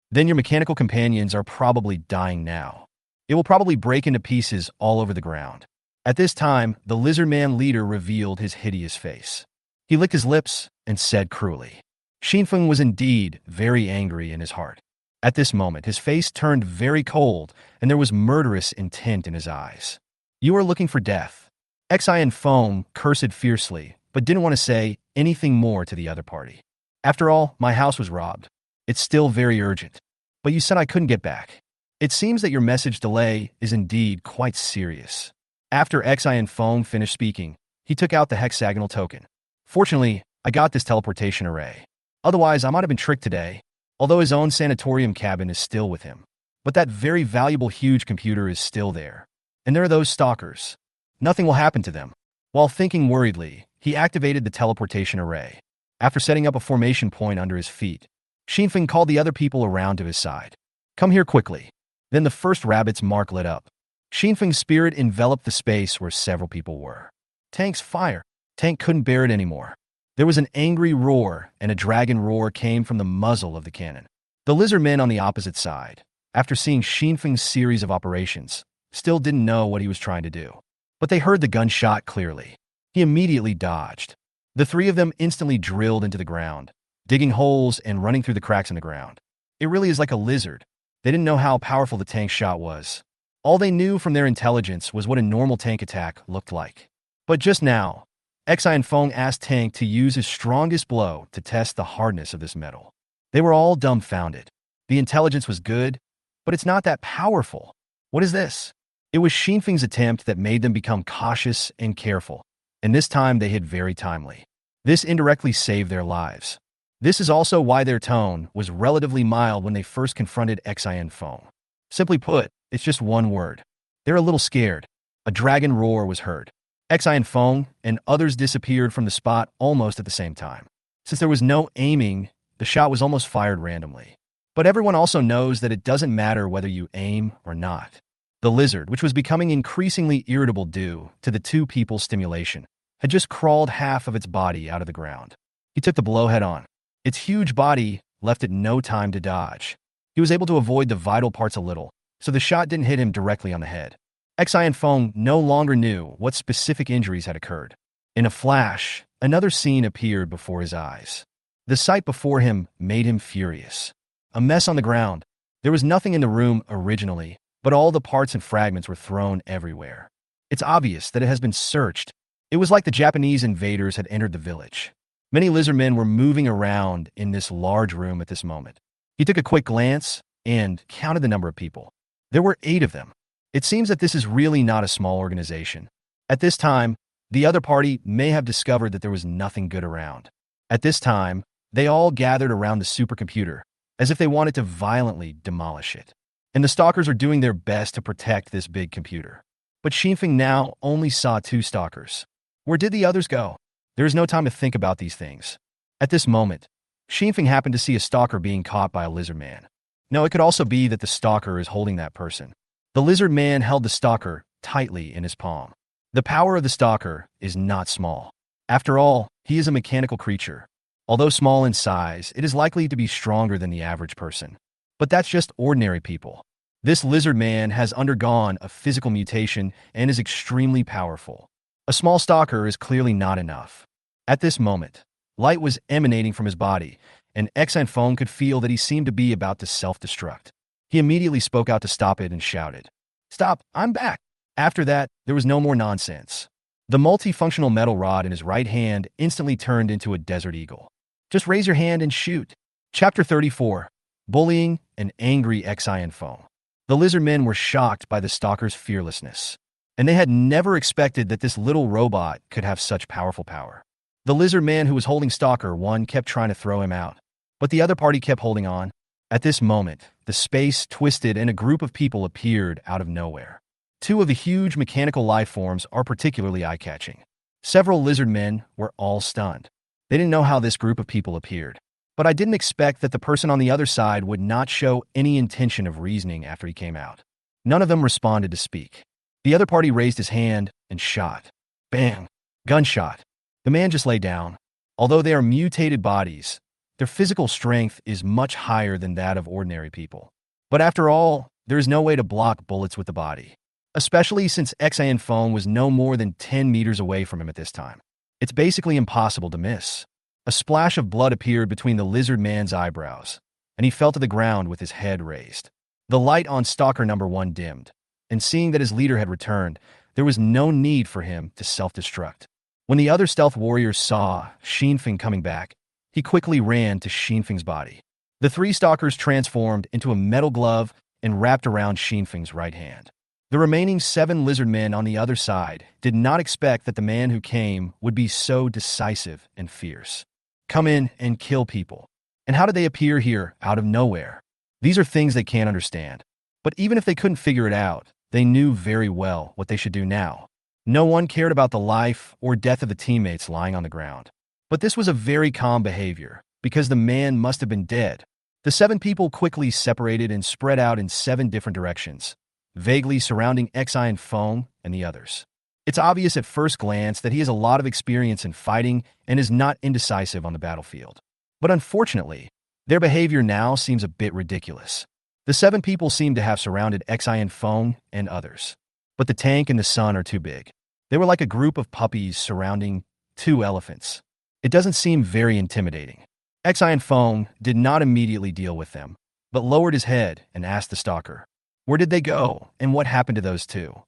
Speaker 1: Then your mechanical companions are probably dying now. It will probably break into pieces all over the ground. At this time, the lizard man leader revealed his hideous face. He licked his lips and said cruelly. Xinfeng was indeed very angry in his heart. At this moment, his face turned very cold, and there was murderous intent in his eyes. You are looking for death. Xi and Foam cursed fiercely, but didn't want to say anything more to the other party. After all, my house was robbed. It's still very urgent. But you said I couldn't get back. It seems that your message delay is indeed quite serious. After Xi and Foam finished speaking, he took out the hexagonal token. Fortunately, I got this teleportation array. Otherwise, I might have been tricked today, although his own sanatorium cabin is still with him. But that very valuable huge computer is still there. And there are those stalkers. Nothing will happen to them. While thinking worriedly, he activated the teleportation array. After setting up a formation point under his feet, Xinfeng called the other people around to his side. Come here quickly. Then the first rabbit's mark lit up. Xinfeng's spirit enveloped the space where several people were. Tank's fire. Tank couldn't bear it anymore. There was an angry roar, and a dragon roar came from the muzzle of the cannon. The lizard men on the opposite side, after seeing Xinfeng's series of operations, still didn't know what he was trying to do. But they heard the gunshot clearly. He immediately dodged. The 3 of them instantly drilled into the ground, digging holes and running through the cracks in the ground. It really is like a lizard. They didn't know how powerful the tank shot was. All they knew from their intelligence was what a normal tank attack looked like. But just now, Xi and Feng asked Tank to use his strongest blow to test the hardness of this metal. They were all dumbfounded. The intelligence was good, but it's not that powerful. What is this? It was Xinfeng's attempt that made them become cautious and careful, and this time they hit very timely. This indirectly saved their lives. This is also why their tone was relatively mild when they first confronted Xi and Feng. Simply put, it's just one word. They're a little scared. A dragon roar was heard. Xi and Feng and others disappeared from the spot almost at the same time. Since there was no aiming, the shot was almost fired randomly. But everyone also knows that it doesn't matter whether you aim or not. The lizard, which was becoming increasingly irritable due to the 2 people's stimulation, had just crawled half of its body out of the ground. He took the blow head on. Its huge body left it no time to dodge. He was able to avoid the vital parts a little, so the shot didn't hit him directly on the head. Xian Feng no longer knew what specific injuries had occurred. In a flash, another scene appeared before his eyes. The sight before him made him furious. A mess on the ground. There was nothing in the room originally, but all the parts and fragments were thrown everywhere. It's obvious that it has been searched. It was like the Japanese invaders had entered the village. Many lizardmen were moving around in this large room at this moment. He took a quick glance and counted the number of people. There were 8 of them. It seems that this is really not a small organization. At this time, the other party may have discovered that there was nothing good around. At this time, they all gathered around the supercomputer, as if they wanted to violently demolish it. And the stalkers are doing their best to protect this big computer. But Xinfeng now only saw 2 stalkers. Where did the others go? There is no time to think about these things. At this moment, Xinfeng happened to see a stalker being caught by a lizard man. No, it could also be that the stalker is holding that person. The lizard man held the stalker tightly in his palm. The power of the stalker is not small. After all, he is a mechanical creature. Although small in size, it is likely to be stronger than the average person. But that's just ordinary people. This lizard man has undergone a physical mutation and is extremely powerful. A small stalker is clearly not enough. At this moment, light was emanating from his body, and Xian Feng could feel that he seemed to be about to self-destruct. He immediately spoke out to stop it and shouted, "Stop, I'm back!" After that, there was no more nonsense. The multifunctional metal rod in his right hand instantly turned into a desert eagle. Just raise your hand and shoot. Chapter 34. Bullying and Angry Xian Feng. The lizard men were shocked by the stalker's fearlessness, and they had never expected that this little robot could have such powerful power. The lizard man who was holding Stalker 1 kept trying to throw him out, but the other party kept holding on. At this moment, the space twisted and a group of people appeared out of nowhere. 2 of the huge mechanical life forms are particularly eye-catching. Several lizard men were all stunned. They didn't know how this group of people appeared, but I didn't expect that the person on the other side would not show any intention of reasoning after he came out. None of them responded to speak. The other party raised his hand and shot. Bang! Gunshot. The man just lay down. Although they are mutated bodies, their physical strength is much higher than that of ordinary people. But after all, there is no way to block bullets with the body, especially since Xian Feng was no more than 10 meters away from him at this time. It's basically impossible to miss. A splash of blood appeared between the lizard man's eyebrows, and he fell to the ground with his head raised. The light on Stalker number 1 dimmed, and seeing that his leader had returned, there was no need for him to self-destruct. When the other stealth warriors saw Xinfeng coming back, he quickly ran to Xinfeng's body. The 3 stalkers transformed into a metal glove and wrapped around Xinfeng's right hand. The remaining 7 lizard men on the other side did not expect that the man who came would be so decisive and fierce. Come in and kill people. And how did they appear here out of nowhere? These are things they can't understand. But even if they couldn't figure it out, they knew very well what they should do now. No one cared about the life or death of the teammates lying on the ground. But this was a very calm behavior, because the man must have been dead. The 7 people quickly separated and spread out in 7 different directions, vaguely surrounding Xian Feng and the others. It's obvious at first glance that he has a lot of experience in fighting and is not indecisive on the battlefield. But unfortunately, their behavior now seems a bit ridiculous. The 7 people seem to have surrounded Xian Feng and others. But the tank and the sun are too big. They were like a group of puppies surrounding 2 elephants. It doesn't seem very intimidating. Xian Feng did not immediately deal with them, but lowered his head and asked the stalker, "Where did they go, and what happened to those 2?"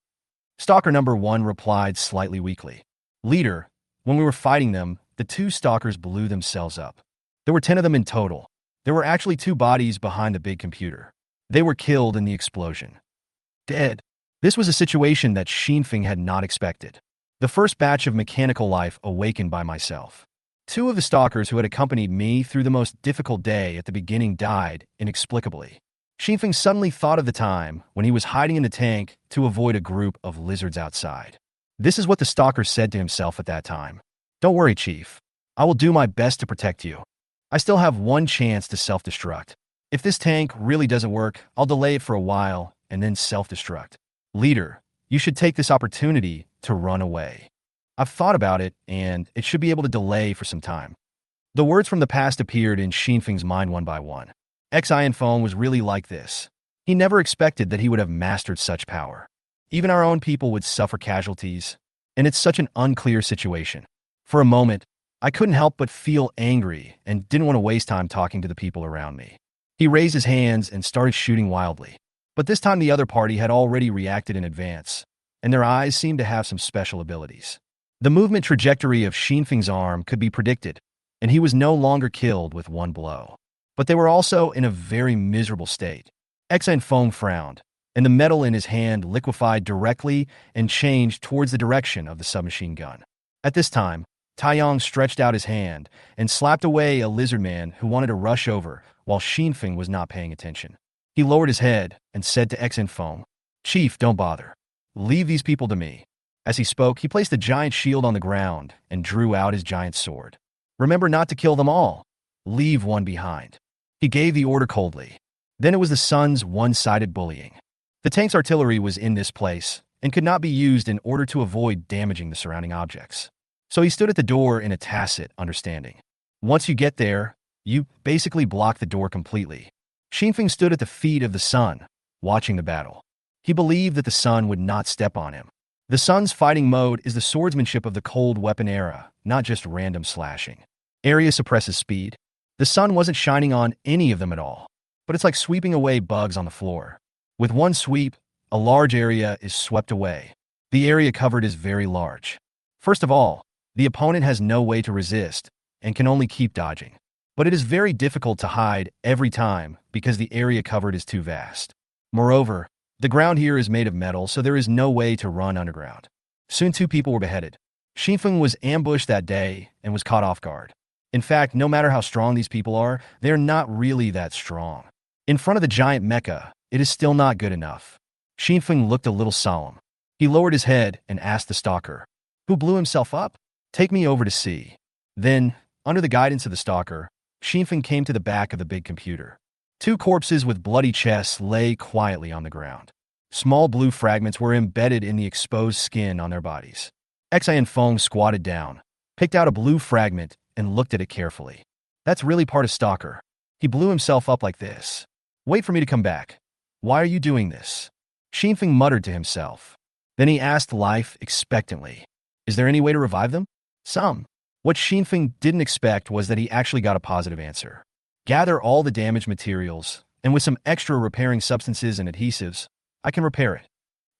Speaker 1: Stalker number 1 replied slightly weakly, "Leader, when we were fighting them, the 2 stalkers blew themselves up. There were 10 of them in total. There were actually 2 bodies behind the big computer. They were killed in the explosion. Dead." This was a situation that Xinfeng had not expected. The first batch of mechanical life awakened by myself. 2 of the stalkers who had accompanied me through the most difficult day at the beginning died inexplicably. Xinfeng suddenly thought of the time when he was hiding in the tank to avoid a group of lizards outside. This is what the stalker said to himself at that time. "Don't worry, Chief. I will do my best to protect you. I still have 1 chance to self-destruct. If this tank really doesn't work, I'll delay it for a while and then self-destruct. Leader, you should take this opportunity to run away. I've thought about it, and it should be able to delay for some time." The words from the past appeared in Xinfeng's mind one by one. Xianfeng was really like this. He never expected that he would have mastered such power. Even our own people would suffer casualties, and it's such an unclear situation. For a moment, I couldn't help but feel angry and didn't want to waste time talking to the people around me. He raised his hands and started shooting wildly. But this time the other party had already reacted in advance, and their eyes seemed to have some special abilities. The movement trajectory of Xinfeng's arm could be predicted, and he was no longer killed with one blow. But they were also in a very miserable state. Xianfeng frowned, and the metal in his hand liquefied directly and changed towards the direction of the submachine gun. At this time, Taiyang stretched out his hand and slapped away a lizard man who wanted to rush over while Xinfeng was not paying attention. He lowered his head and said to Xianfeng, "Chief, don't bother. Leave these people to me." As he spoke, he placed a giant shield on the ground and drew out his giant sword. "Remember not to kill them all. Leave one behind." He gave the order coldly. Then it was the sun's one-sided bullying. The tank's artillery was in this place and could not be used in order to avoid damaging the surrounding objects. So he stood at the door in a tacit understanding. Once you get there, you basically block the door completely. Xinfeng stood at the feet of the sun, watching the battle. He believed that the sun would not step on him. The sun's fighting mode is the swordsmanship of the cold weapon era, not just random slashing. Area suppresses speed. The sun wasn't shining on any of them at all, but it's like sweeping away bugs on the floor. With one sweep, a large area is swept away. The area covered is very large. First of all, the opponent has no way to resist and can only keep dodging. But it is very difficult to hide every time because the area covered is too vast. Moreover, the ground here is made of metal, so there is no way to run underground. Soon 2 people were beheaded. Xinfeng was ambushed that day and was caught off guard. In fact, no matter how strong these people are, they are not really that strong. In front of the giant mecha, it is still not good enough. Xinfeng looked a little solemn. He lowered his head and asked the stalker, "Who blew himself up? Take me over to see." Then, under the guidance of the stalker, Xinfeng came to the back of the big computer. 2 corpses with bloody chests lay quietly on the ground. Small blue fragments were embedded in the exposed skin on their bodies. Xianfeng squatted down, picked out a blue fragment, and looked at it carefully. "That's really part of Stalker. He blew himself up like this. Wait for me to come back. Why are you doing this?" Xinfeng muttered to himself. Then he asked Life expectantly, "Is there any way to revive them?" "Some." What Xinfeng didn't expect was that he actually got a positive answer. "Gather all the damaged materials, and with some extra repairing substances and adhesives, I can repair it.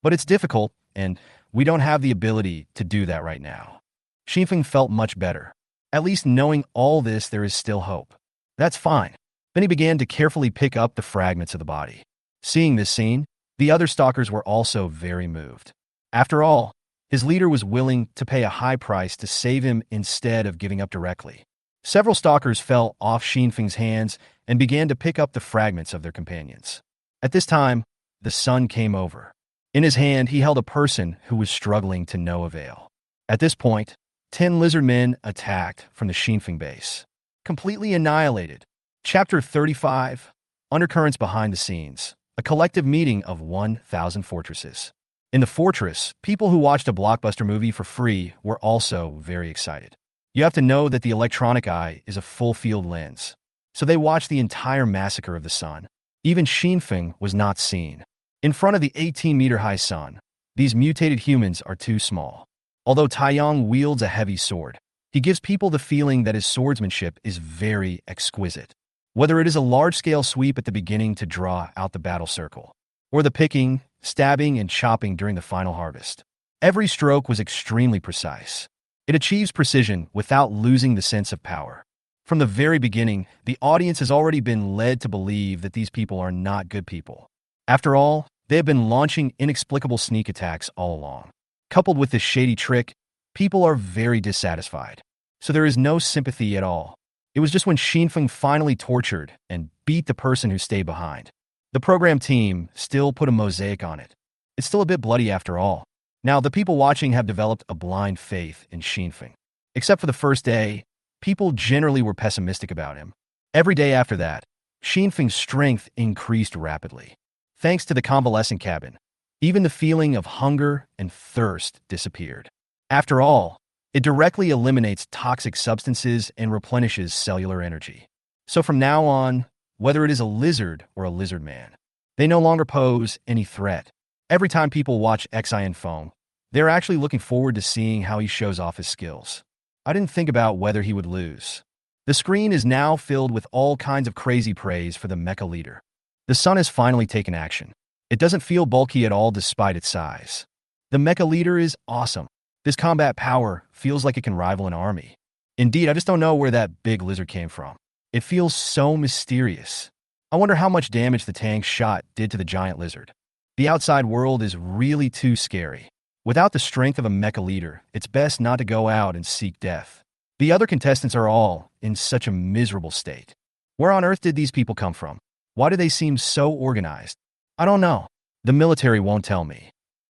Speaker 1: But it's difficult, and we don't have the ability to do that right now." Xinfeng felt much better. At least knowing all this, there is still hope. That's fine. Then he began to carefully pick up the fragments of the body. Seeing this scene, the other stalkers were also very moved. After all, his leader was willing to pay a high price to save him instead of giving up directly. Several stalkers fell off Xinfeng's hands and began to pick up the fragments of their companions. At this time, the sun came over. In his hand, he held a person who was struggling to no avail. At this point, 10 lizard men attacked from the Xinfeng base. Completely annihilated. Chapter 35, Undercurrents Behind the Scenes, a collective meeting of 1,000 fortresses. In the fortress, people who watched a blockbuster movie for free were also very excited. You have to know that the electronic eye is a full-field lens, so they watched the entire massacre of the sun. Even Xinfeng was not seen. In front of the 18-meter-high sun, these mutated humans are too small. Although Taiyang wields a heavy sword, he gives people the feeling that his swordsmanship is very exquisite. Whether it is a large-scale sweep at the beginning to draw out the battle circle, or the picking, stabbing, and chopping during the final harvest, every stroke was extremely precise. It achieves precision without losing the sense of power. From the very beginning, the audience has already been led to believe that these people are not good people. After all, they have been launching inexplicable sneak attacks all along. Coupled with this shady trick, people are very dissatisfied. So there is no sympathy at all. It was just when Xinfeng finally tortured and beat the person who stayed behind. The program team still put a mosaic on it. It's still a bit bloody after all. Now, the people watching have developed a blind faith in Xinfeng. Except for the first day, people generally were pessimistic about him. Every day after that, Xinfeng's strength increased rapidly. Thanks to the convalescent cabin, even the feeling of hunger and thirst disappeared. After all, It directly eliminates toxic substances and replenishes cellular energy. So from now on, whether it is a lizard or a lizard man, they no longer pose any threat. Every time people watch Unveiling, they're actually looking forward to seeing how he shows off his skills. I didn't think about whether he would lose. The screen is now filled with all kinds of crazy praise for the mecha leader. The sun has finally taken action. It doesn't feel bulky at all despite its size. The mecha leader is awesome. This combat power feels like it can rival an army. Indeed, I just don't know where that big lizard came from. It feels so mysterious. I wonder how much damage the tank's shot did to the giant lizard. The outside world is really too scary. Without the strength of a mecha leader, it's best not to go out and seek death. The other contestants are all in such a miserable state. Where on earth did these people come from? Why do they seem so organized? I don't know. The military won't tell me.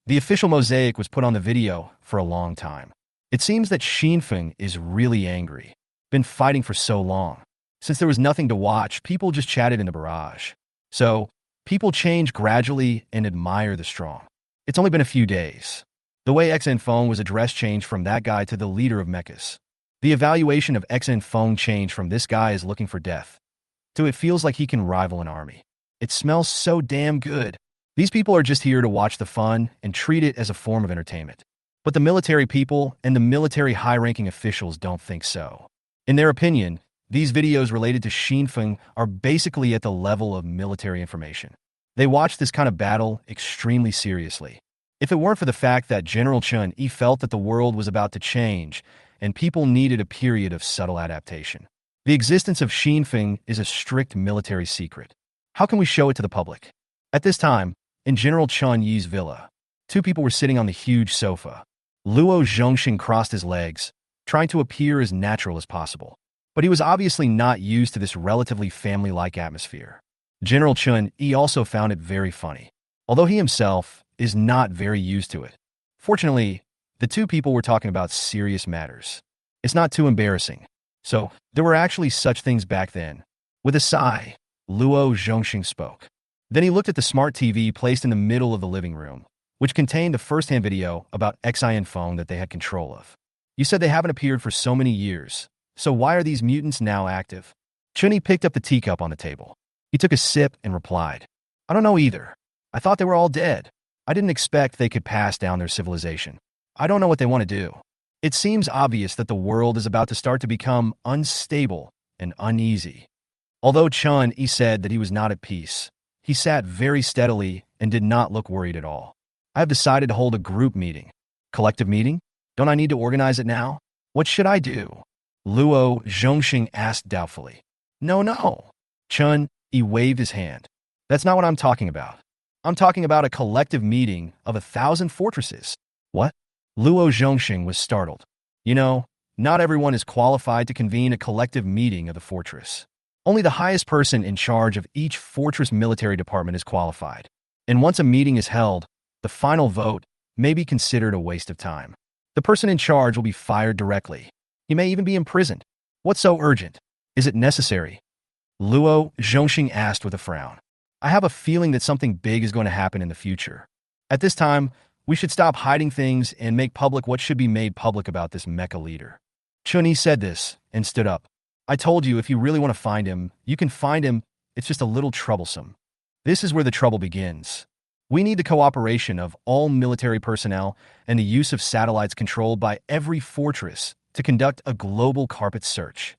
Speaker 1: The official mosaic was put on the video for a long time. It seems that Xinfeng is really angry. Been fighting for so long. Since there was nothing to watch, people just chatted in a barrage. So, people change gradually and admire the strong. It's only been a few days. The way Xinfeng was addressed changed from that guy to the leader of Mechas. The evaluation of Xinfeng changed from this guy is looking for death to it feels like he can rival an army. It smells so damn good. These people are just here to watch the fun and treat it as a form of entertainment. But the military people and the military high-ranking officials don't think so. In their opinion, these videos related to Xinfeng are basically at the level of military information. They watch this kind of battle extremely seriously. If it weren't for the fact that General Chun Yi felt that the world was about to change and people needed a period of subtle adaptation. The existence of Xinfeng is a strict military secret. How can we show it to the public? At this time, in General Chun Yi's villa, two people were sitting on the huge sofa. Luo Zhongxing crossed his legs, trying to appear as natural as possible. But he was obviously not used to this relatively family-like atmosphere. General Chun Yi also found it very funny, although he himself is not very used to it. Fortunately, the two people were talking about serious matters. It's not too embarrassing. So, there were actually such things back then. With a sigh, Luo Zhongxing spoke. Then he looked at the smart TV placed in the middle of the living room, which contained a first-hand video about Xinfeng that they had control of. You said they haven't appeared for so many years, so why are these mutants now active? Chun-Yi picked up the teacup on the table. He took a sip and replied, I don't know either. I thought they were all dead. I didn't expect they could pass down their civilization. I don't know what they want to do. It seems obvious that the world is about to start to become unstable and uneasy. Although Chun-Yi said that he was not at peace, he sat very steadily and did not look worried at all. I have decided to hold a group meeting. Collective meeting? Don't I need to organize it now? What should I do? Luo Zhongxing asked doubtfully. No. Chun-Yi waved his hand. That's not what I'm talking about. I'm talking about a collective meeting of 1,000 fortresses. What? Luo Zhongxing was startled. You know, not everyone is qualified to convene a collective meeting of the fortress. Only the highest person in charge of each fortress military department is qualified. And once a meeting is held, the final vote may be considered a waste of time. The person in charge will be fired directly. He may even be imprisoned. What's so urgent? Is it necessary? Luo Zhongxing asked with a frown. I have a feeling that something big is going to happen in the future. At this time, we should stop hiding things and make public what should be made public about this mecha leader. Chun-Yi said this and stood up. I told you if you really want to find him, you can find him. It's just a little troublesome. This is where the trouble begins. We need the cooperation of all military personnel and the use of satellites controlled by every fortress to conduct a global carpet search.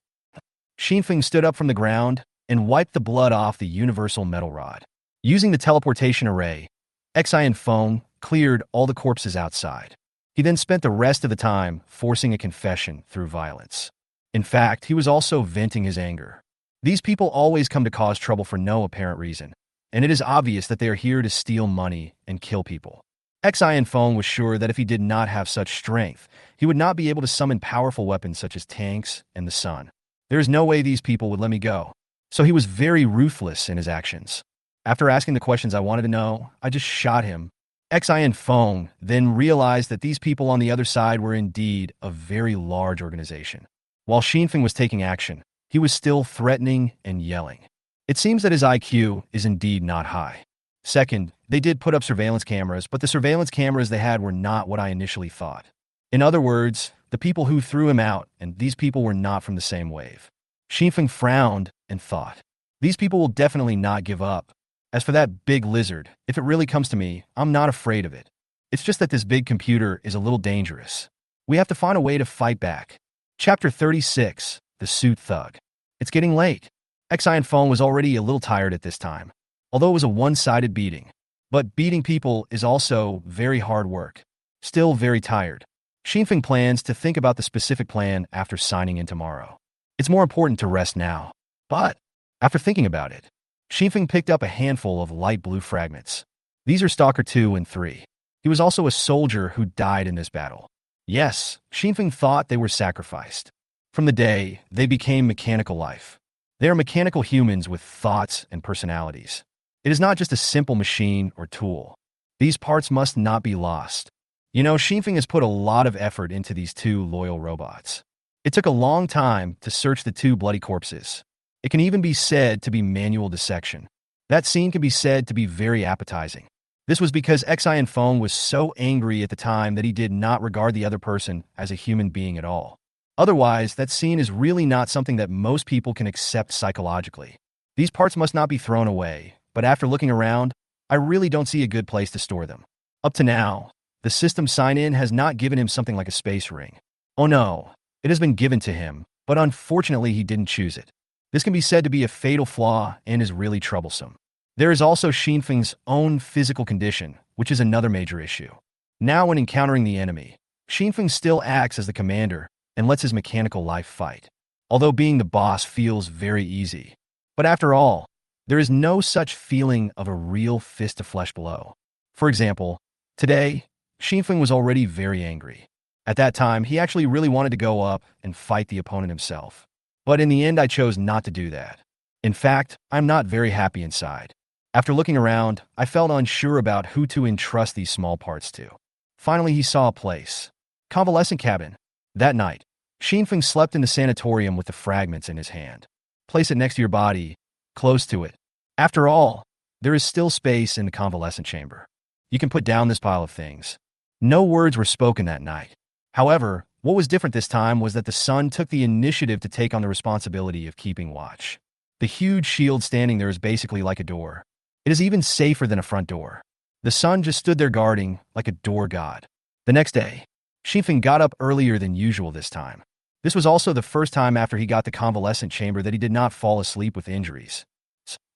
Speaker 1: Xinfeng stood up from the ground and wiped the blood off the universal metal rod. Using the teleportation array, Xinfeng cleared all the corpses outside. He then spent the rest of the time forcing a confession through violence. In fact, he was also venting his anger. These people always come to cause trouble for no apparent reason, and it is obvious that they are here to steal money and kill people. Xinfeng was sure that if he did not have such strength, he would not be able to summon powerful weapons such as tanks and the sun. There is no way these people would let me go. So he was very ruthless in his actions. After asking the questions I wanted to know, I just shot him. Xinfeng then realized that these people on the other side were indeed a very large organization. While Xinfeng was taking action, he was still threatening and yelling. It seems that his IQ is indeed not high. Second, they did put up surveillance cameras, but the surveillance cameras they had were not what I initially thought. In other words, the people who threw him out, and these people were not from the same wave. Xinfeng frowned and thought, these people will definitely not give up. As for that big lizard, if it really comes to me, I'm not afraid of it. It's just that this big computer is a little dangerous. We have to find a way to fight back. Chapter 36, The Suit Thug. It's getting late. Xian Feng was already a little tired at this time, although it was a one-sided beating. But beating people is also very hard work. Still very tired. Xinfeng plans to think about the specific plan after signing in tomorrow. It's more important to rest now. But, after thinking about it, Xinfeng picked up a handful of light blue fragments. These are Stalker 2 and 3. He was also a soldier who died in this battle. Yes, Xinfeng thought they were sacrificed. From the day, they became mechanical life. They are mechanical humans with thoughts and personalities. It is not just a simple machine or tool. These parts must not be lost. You know, Xinfeng has put a lot of effort into these two loyal robots. It took a long time to search the two bloody corpses. It can even be said to be manual dissection. That scene can be said to be very appetizing. This was because Xian Feng was so angry at the time that he did not regard the other person as a human being at all. Otherwise, that scene is really not something that most people can accept psychologically. These parts must not be thrown away, but after looking around, I really don't see a good place to store them. Up to now, the system sign-in has not given him something like a space ring. Oh no, it has been given to him, but unfortunately he didn't choose it. This can be said to be a fatal flaw and is really troublesome. There is also Xinfeng's own physical condition, which is another major issue. Now when encountering the enemy, Xinfeng still acts as the commander and lets his mechanical life fight. Although being the boss feels very easy. But after all, there is no such feeling of a real fist-to-flesh blow. For example, today, Xinfeng was already very angry. At that time, he actually really wanted to go up and fight the opponent himself. But in the end, I chose not to do that. In fact, I'm not very happy inside. After looking around, I felt unsure about who to entrust these small parts to. Finally, he saw a place. Convalescent cabin. That night, Xinfeng slept in the sanatorium with the fragments in his hand. Place it next to your body, close to it. After all, there is still space in the convalescent chamber. You can put down this pile of things. No words were spoken that night. However, what was different this time was that the sun took the initiative to take on the responsibility of keeping watch. The huge shield standing there is basically like a door. It is even safer than a front door. The sun just stood there guarding like a door god. The next day, Xinfeng got up earlier than usual this time. This was also the first time after he got the convalescent chamber that he did not fall asleep with injuries.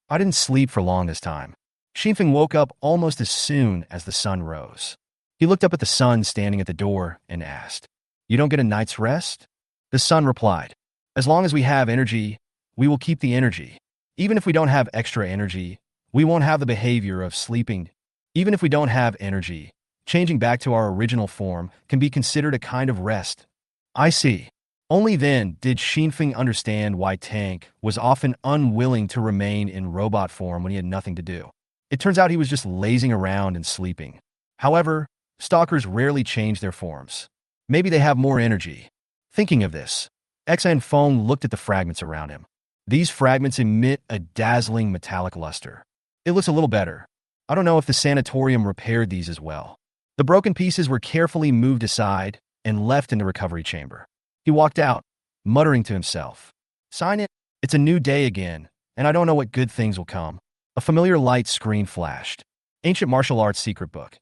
Speaker 1: I didn't sleep for long this time. Xinfeng woke up almost as soon as the sun rose. He looked up at the sun standing at the door and asked, "You don't get a night's rest?" The sun replied, "As long as we have energy, we will keep the energy. Even if we don't have extra energy, we won't have the behavior of sleeping. Even if we don't have energy, changing back to our original form can be considered a kind of rest." I see. Only then did Xinfeng understand why Tank was often unwilling to remain in robot form when he had nothing to do. It turns out he was just lazing around and sleeping. However, stalkers rarely change their forms. Maybe they have more energy. Thinking of this, Xian Feng looked at the fragments around him. These fragments emit a dazzling metallic luster. It looks a little better. I don't know if the sanatorium repaired these as well. The broken pieces were carefully moved aside and left in the recovery chamber. He walked out, muttering to himself, "Sign it. It's a new day again, and I don't know what good things will come." A familiar light screen flashed. Ancient martial arts secret book.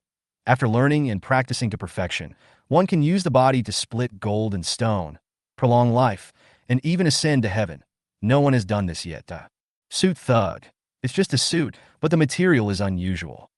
Speaker 1: After learning and practicing to perfection, one can use the body to split gold and stone, prolong life, and even ascend to heaven. No one has done this yet. Suit thug. It's just a suit, but the material is unusual.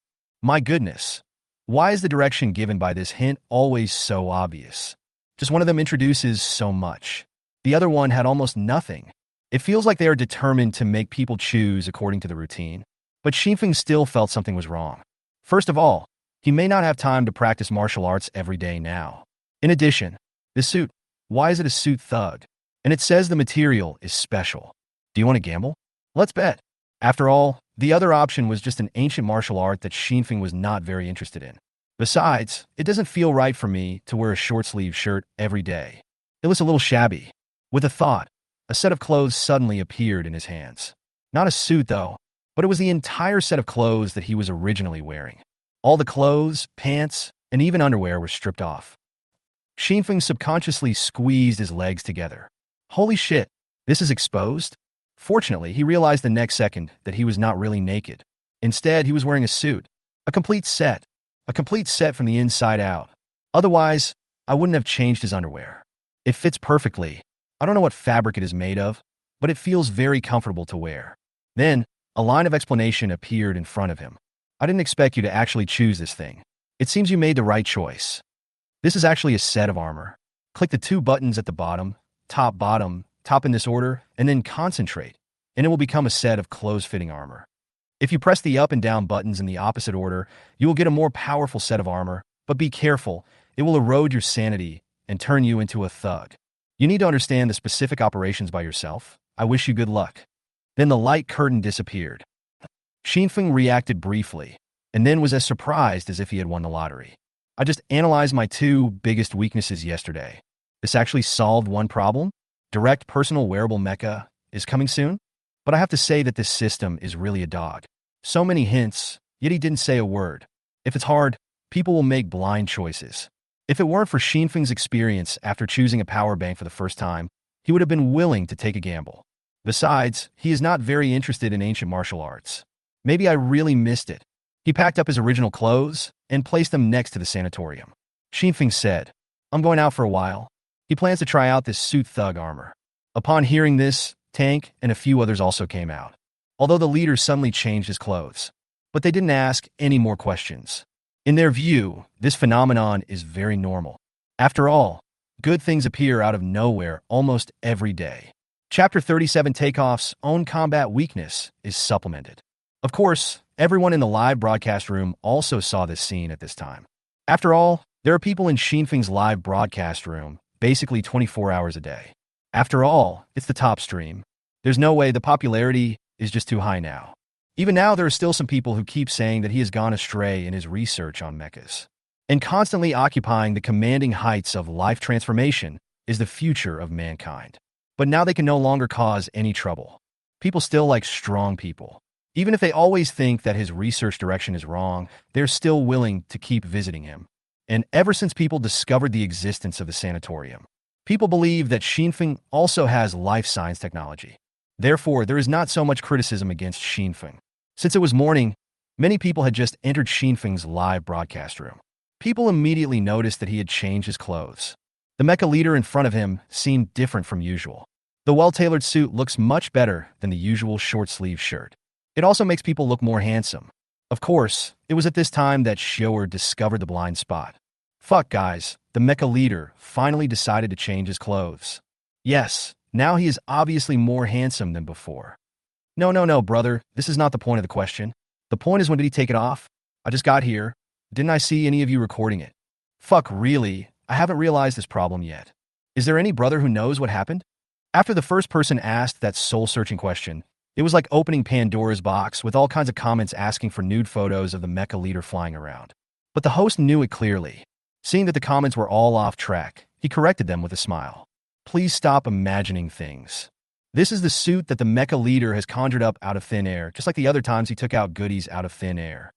Speaker 1: My goodness. Why is the direction given by this hint always so obvious? Just one of them introduces so much. The other one had almost nothing. It feels like they are determined to make people choose according to the routine. But Xinfeng still felt something was wrong. First of all, he may not have time to practice martial arts every day now. In addition, this suit, why is it a suit thug? And it says the material is special. Do you want to gamble? Let's bet. After all, the other option was just an ancient martial art that Xinfeng was not very interested in. Besides, it doesn't feel right for me to wear a short-sleeved shirt every day. It looks a little shabby. With a thought, a set of clothes suddenly appeared in his hands. Not a suit, though, but it was the entire set of clothes that he was originally wearing. All the clothes, pants, and even underwear were stripped off. Xinfeng subconsciously squeezed his legs together. Holy shit, this is exposed? Fortunately, he realized the next second that he was not really naked. Instead, he was wearing a suit. A complete set. A complete set from the inside out. Otherwise, I wouldn't have changed his underwear. It fits perfectly. I don't know what fabric it is made of, but it feels very comfortable to wear. Then, a line of explanation appeared in front of him. I didn't expect you to actually choose this thing. It seems you made the right choice. This is actually a set of armor. Click the two buttons at the bottom, top in this order, and then concentrate, and it will become a set of close-fitting armor. If you press the up and down buttons in the opposite order, you will get a more powerful set of armor, but be careful, it will erode your sanity and turn you into a thug. You need to understand the specific operations by yourself. I wish you good luck. Then the light curtain disappeared. Xinfeng reacted briefly, and then was as surprised as if he had won the lottery. I just analyzed my two biggest weaknesses yesterday. This actually solved one problem. Direct personal wearable mecha is coming soon. But I have to say that this system is really a dog. So many hints, yet he didn't say a word. If it's hard, people will make blind choices. If it weren't for Xinfeng's experience after choosing a power bank for the first time, he would have been willing to take a gamble. Besides, he is not very interested in ancient martial arts. Maybe I really missed it. He packed up his original clothes and placed them next to the sanatorium. Xinfeng said, I'm going out for a while. He plans to try out this suit thug armor. Upon hearing this, Tank and a few others also came out, although the leader suddenly changed his clothes. But they didn't ask any more questions. In their view, this phenomenon is very normal. After all, good things appear out of nowhere almost every day. Chapter 37 Takeoff's own combat weakness is supplemented. Of course, everyone in the live broadcast room also saw this scene at this time. After all, there are people in Xinfeng's live broadcast room basically 24 hours a day. After all, it's the top stream. There's no way the popularity is just too high now. Even now, there are still some people who keep saying that he has gone astray in his research on mechas. And constantly occupying the commanding heights of life transformation is the future of mankind. But now they can no longer cause any trouble. People still like strong people. Even if they always think that his research direction is wrong, they're still willing to keep visiting him. And ever since people discovered the existence of the sanatorium, people believe that Xinfeng also has life science technology. Therefore, there is not so much criticism against Xinfeng. Since it was morning, many people had just entered Xinfeng's live broadcast room. People immediately noticed that he had changed his clothes. The mecha leader in front of him seemed different from usual. The well-tailored suit looks much better than the usual short-sleeve shirt. It also makes people look more handsome. Of course, it was at this time that Shoer discovered the blind spot. Fuck, guys, the mecha leader finally decided to change his clothes. Yes, now he is obviously more handsome than before. No, brother, this is not the point of the question. The point is, when did he take it off? I just got here. Didn't I see any of you recording it? Fuck, really? I haven't realized this problem yet. Is there any brother who knows what happened? After the first person asked that soul-searching question, it was like opening Pandora's box with all kinds of comments asking for nude photos of the mecha leader flying around. But the host knew it clearly. Seeing that the comments were all off track, he corrected them with a smile. Please stop imagining things. This is the suit that the mecha leader has conjured up out of thin air, just like the other times he took out goodies out of thin air.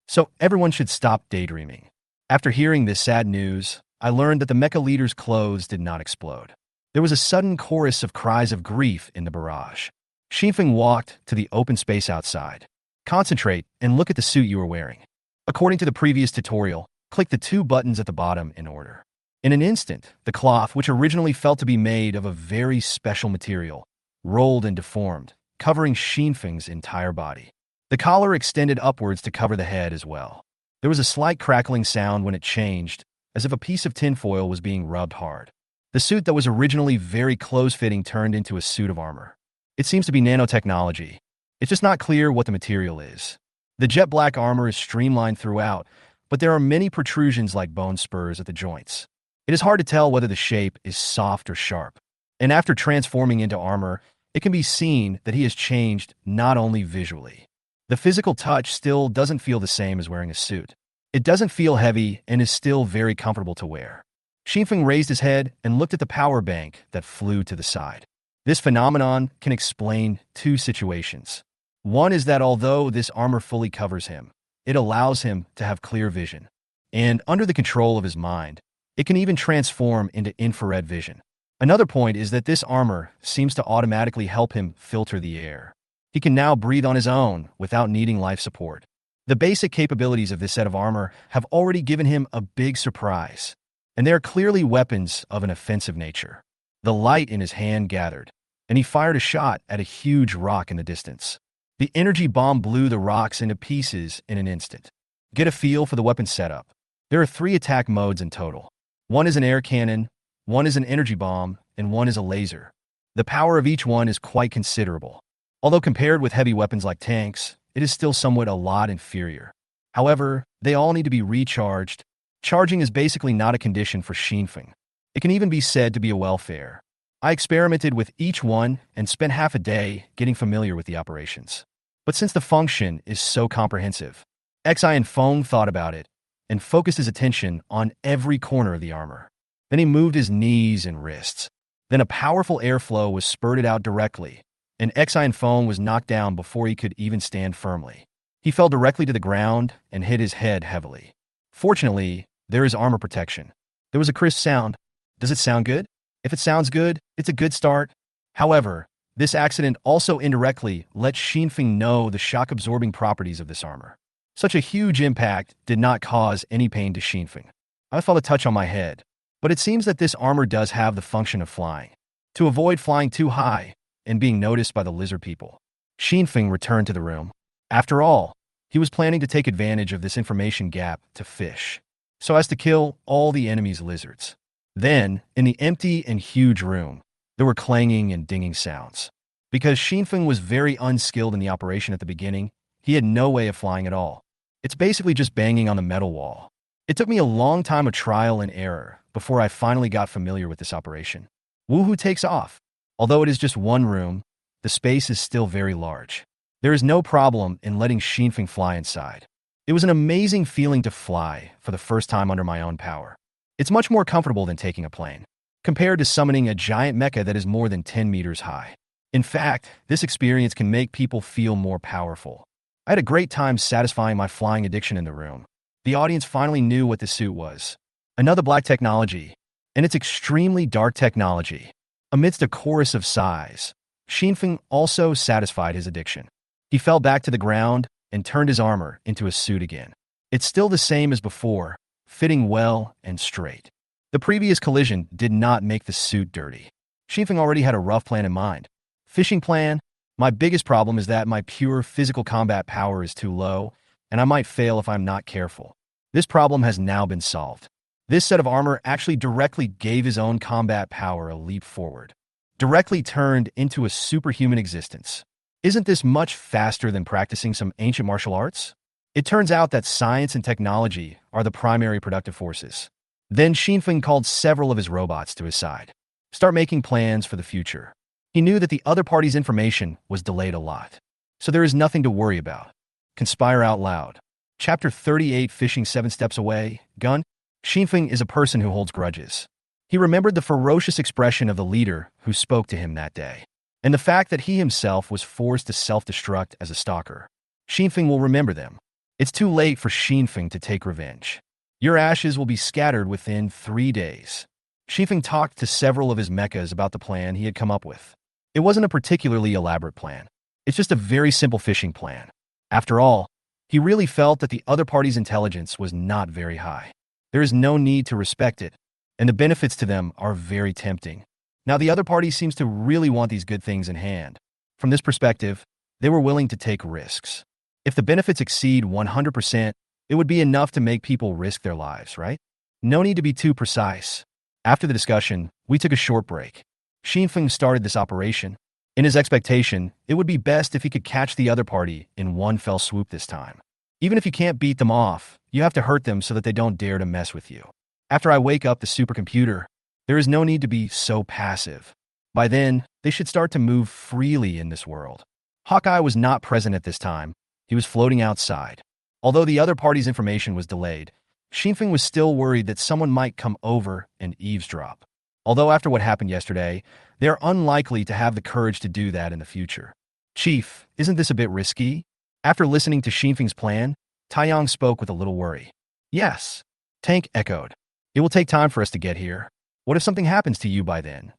Speaker 1: So everyone should stop daydreaming. After hearing this sad news, I learned that the mecha leader's clothes did not explode. There was a sudden chorus of cries of grief in the barrage. Xinfeng walked to the open space outside. Concentrate and look at the suit you are wearing. According to the previous tutorial, click the two buttons at the bottom in order. In an instant, the cloth, which originally felt to be made of a very special material, rolled and deformed, covering Xinfeng's entire body. The collar extended upwards to cover the head as well. There was a slight crackling sound when it changed, as if a piece of tinfoil was being rubbed hard. The suit that was originally very close-fitting turned into a suit of armor. It seems to be nanotechnology. It's just not clear what the material is. The jet black armor is streamlined throughout, but there are many protrusions like bone spurs at the joints. It is hard to tell whether the shape is soft or sharp. And after transforming into armor, it can be seen that he has changed not only visually. The physical touch still doesn't feel the same as wearing a suit. It doesn't feel heavy and is still very comfortable to wear. Xinfeng raised his head and looked at the power bank that flew to the side. This phenomenon can explain two situations. One is that although this armor fully covers him, it allows him to have clear vision. And under the control of his mind, It can even transform into infrared vision. Another point is that this armor seems to automatically help him filter the air. He can now breathe on his own without needing life support. The basic capabilities of this set of armor have already given him a big surprise, and they are clearly weapons of an offensive nature. The light in his hand gathered, and he fired a shot at a huge rock in the distance. The energy bomb blew the rocks into pieces in an instant. Get a feel for the weapon setup. There are 3 attack modes in total. One is an air cannon, one is an energy bomb, and one is a laser. The power of each one is quite considerable. Although compared with heavy weapons like tanks, it is still somewhat a lot inferior. However, they all need to be recharged. Charging is basically not a condition for Xinfeng. It can even be said to be a welfare. I experimented with each one and spent half a day getting familiar with the operations. But since the function is so comprehensive, Unveiling thought about it and focused his attention on every corner of the armor. Then he moved his knees and wrists. Then a powerful airflow was spurted out directly, and Unveiling was knocked down before he could even stand firmly. He fell directly to the ground and hit his head heavily. Fortunately, there is armor protection. There was a crisp sound. Does it sound good? If it sounds good, it's a good start. However, this accident also indirectly let Xinfeng know the shock-absorbing properties of this armor. Such a huge impact did not cause any pain to Xinfeng. I felt a touch on my head, but it seems that this armor does have the function of flying. To avoid flying too high and being noticed by the lizard people, Xinfeng returned to the room. After all, he was planning to take advantage of this information gap to fish, so as to kill all the enemy's lizards. Then, in the empty and huge room, there were clanging and dinging sounds. Because Xinfeng was very unskilled in the operation at the beginning, he had no way of flying at all. It's basically just banging on the metal wall. It took me a long time of trial and error before I finally got familiar with this operation. Woohoo takes off. Although it is just one room, the space is still very large. There is no problem in letting Xinfeng fly inside. It was an amazing feeling to fly for the first time under my own power. It's much more comfortable than taking a plane, compared to summoning a giant mecha that is more than 10 meters high. In fact, this experience can make people feel more powerful. I had a great time satisfying my flying addiction in the room. The audience finally knew what the suit was. Another black technology, and it's extremely dark technology. Amidst a chorus of sighs, Xinfeng also satisfied his addiction. He fell back to the ground and turned his armor into a suit again. It's still the same as before, fitting well and straight. The previous collision did not make the suit dirty. Xinfeng already had a rough plan in mind. Fishing plan? My biggest problem is that my pure physical combat power is too low, and I might fail if I'm not careful. This problem has now been solved. This set of armor actually directly gave his own combat power a leap forward. Directly turned into a superhuman existence. Isn't this much faster than practicing some ancient martial arts? It turns out that science and technology are the primary productive forces. Then Xinfeng called several of his robots to his side. Start making plans for the future. He knew that the other party's information was delayed a lot, so there is nothing to worry about. Conspire out loud. Chapter 38, Fishing 7 Steps Away, Gun. Xinfeng is a person who holds grudges. He remembered the ferocious expression of the leader who spoke to him that day, and the fact that he himself was forced to self-destruct as a stalker. Xinfeng will remember them. It's too late for Xinfeng to take revenge. Your ashes will be scattered within 3 days. Xinfeng talked to several of his mechas about the plan he had come up with. It wasn't a particularly elaborate plan. It's just a very simple fishing plan. After all, he really felt that the other party's intelligence was not very high. There is no need to respect it, and the benefits to them are very tempting. Now the other party seems to really want these good things in hand. From this perspective, they were willing to take risks. If the benefits exceed 100%, it would be enough to make people risk their lives, right? No need to be too precise. After the discussion, we took a short break. Xinfeng started this operation. In his expectation, it would be best if he could catch the other party in one fell swoop this time. Even if you can't beat them off, you have to hurt them so that they don't dare to mess with you. After I wake up the supercomputer, there is no need to be so passive. By then, they should start to move freely in this world. Hawkeye was not present at this time. He was floating outside. Although the other party's information was delayed, Xinfeng was still worried that someone might come over and eavesdrop. Although after what happened yesterday, they are unlikely to have the courage to do that in the future. Chief, isn't this a bit risky? After listening to Xinfeng's plan, Taiyang spoke with a little worry. Yes, Tank echoed. It will take time for us to get here. What if something happens to you by then?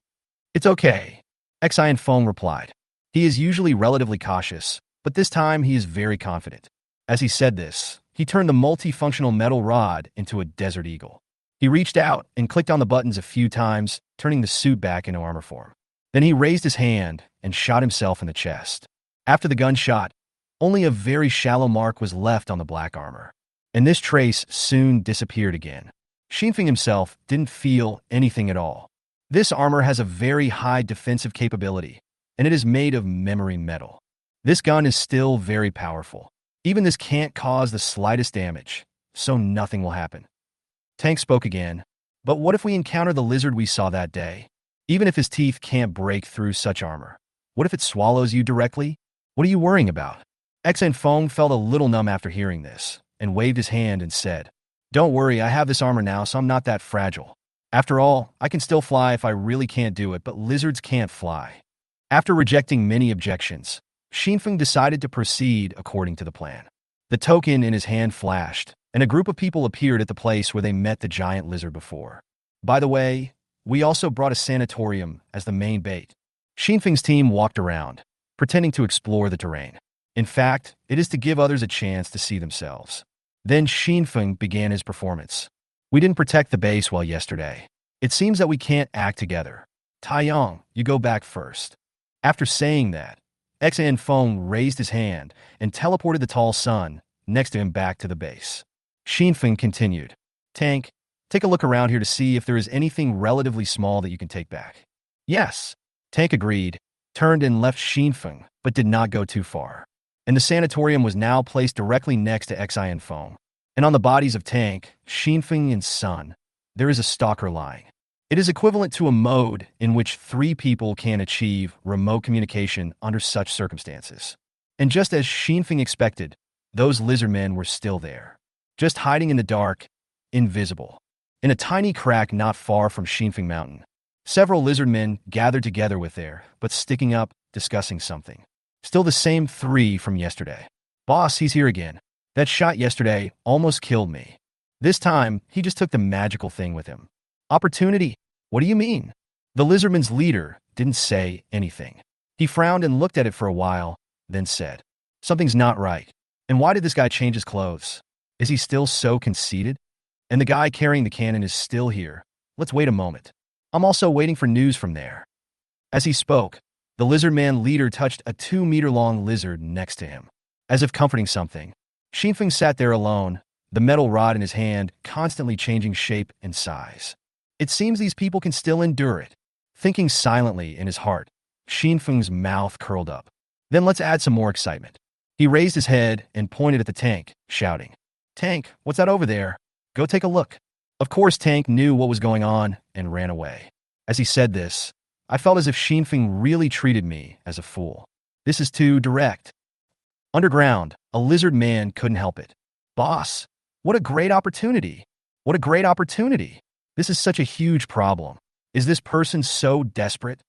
Speaker 1: It's okay, Xian Feng replied. He is usually relatively cautious, but this time he is very confident. As he said this, he turned the multifunctional metal rod into a desert eagle. He reached out and clicked on the buttons a few times, turning the suit back into armor form. Then he raised his hand and shot himself in the chest. After the gunshot, only a very shallow mark was left on the black armor, and this trace soon disappeared again. Xinfeng himself didn't feel anything at all. This armor has a very high defensive capability, and it is made of memory metal. This gun is still very powerful. Even this can't cause the slightest damage, so nothing will happen. Tank spoke again. But what if we encounter the lizard we saw that day? Even if his teeth can't break through such armor, what if it swallows you directly? What are you worrying about? Xian Feng felt a little numb after hearing this, and waved his hand and said, Don't worry, I have this armor now, so I'm not that fragile. After all, I can still fly if I really can't do it, but lizards can't fly. After rejecting many objections, Xinfeng decided to proceed according to the plan. The token in his hand flashed, and a group of people appeared at the place where they met the giant lizard before. By the way, we also brought a sanatorium as the main bait. Xinfeng's team walked around, pretending to explore the terrain. In fact, it is to give others a chance to see themselves. Then Xinfeng began his performance. We didn't protect the base well yesterday. It seems that we can't act together. Taiyang, you go back first. After saying that, Xian Feng raised his hand and teleported the tall sun next to him back to the base. Xinfeng continued, Tank, take a look around here to see if there is anything relatively small that you can take back. Yes. Tank agreed, turned and left Xinfeng, but did not go too far. And the sanatorium was now placed directly next to Xian Feng. And on the bodies of Tank, Xinfeng and Sun, there is a stalker lying. It is equivalent to a mode in which 3 people can achieve remote communication under such circumstances. And just as Xinfeng expected, those lizard men were still there, just hiding in the dark, invisible. In a tiny crack not far from Xinfeng Mountain, several lizard men gathered together with there, but sticking up, discussing something. Still the same 3 from yesterday. Boss, he's here again. That shot yesterday almost killed me. This time, he just took the magical thing with him. Opportunity? What do you mean? The lizardman's leader didn't say anything. He frowned and looked at it for a while, then said, Something's not right. And why did this guy change his clothes? Is he still so conceited? And the guy carrying the cannon is still here. Let's wait a moment. I'm also waiting for news from there. As he spoke, the lizard man leader touched a 2-meter-long lizard next to him. As if comforting something, Xinfeng sat there alone, the metal rod in his hand constantly changing shape and size. It seems these people can still endure it. Thinking silently in his heart, Xinfeng's mouth curled up. Then let's add some more excitement. He raised his head and pointed at the tank, shouting, Tank, what's that over there? Go take a look. Of course, Tank knew what was going on and ran away. As he said this, I felt as if Xinfeng really treated me as a fool. This is too direct. Underground, a lizard man couldn't help it. Boss, what a great opportunity. What a great opportunity. This is such a huge problem. Is this person so desperate?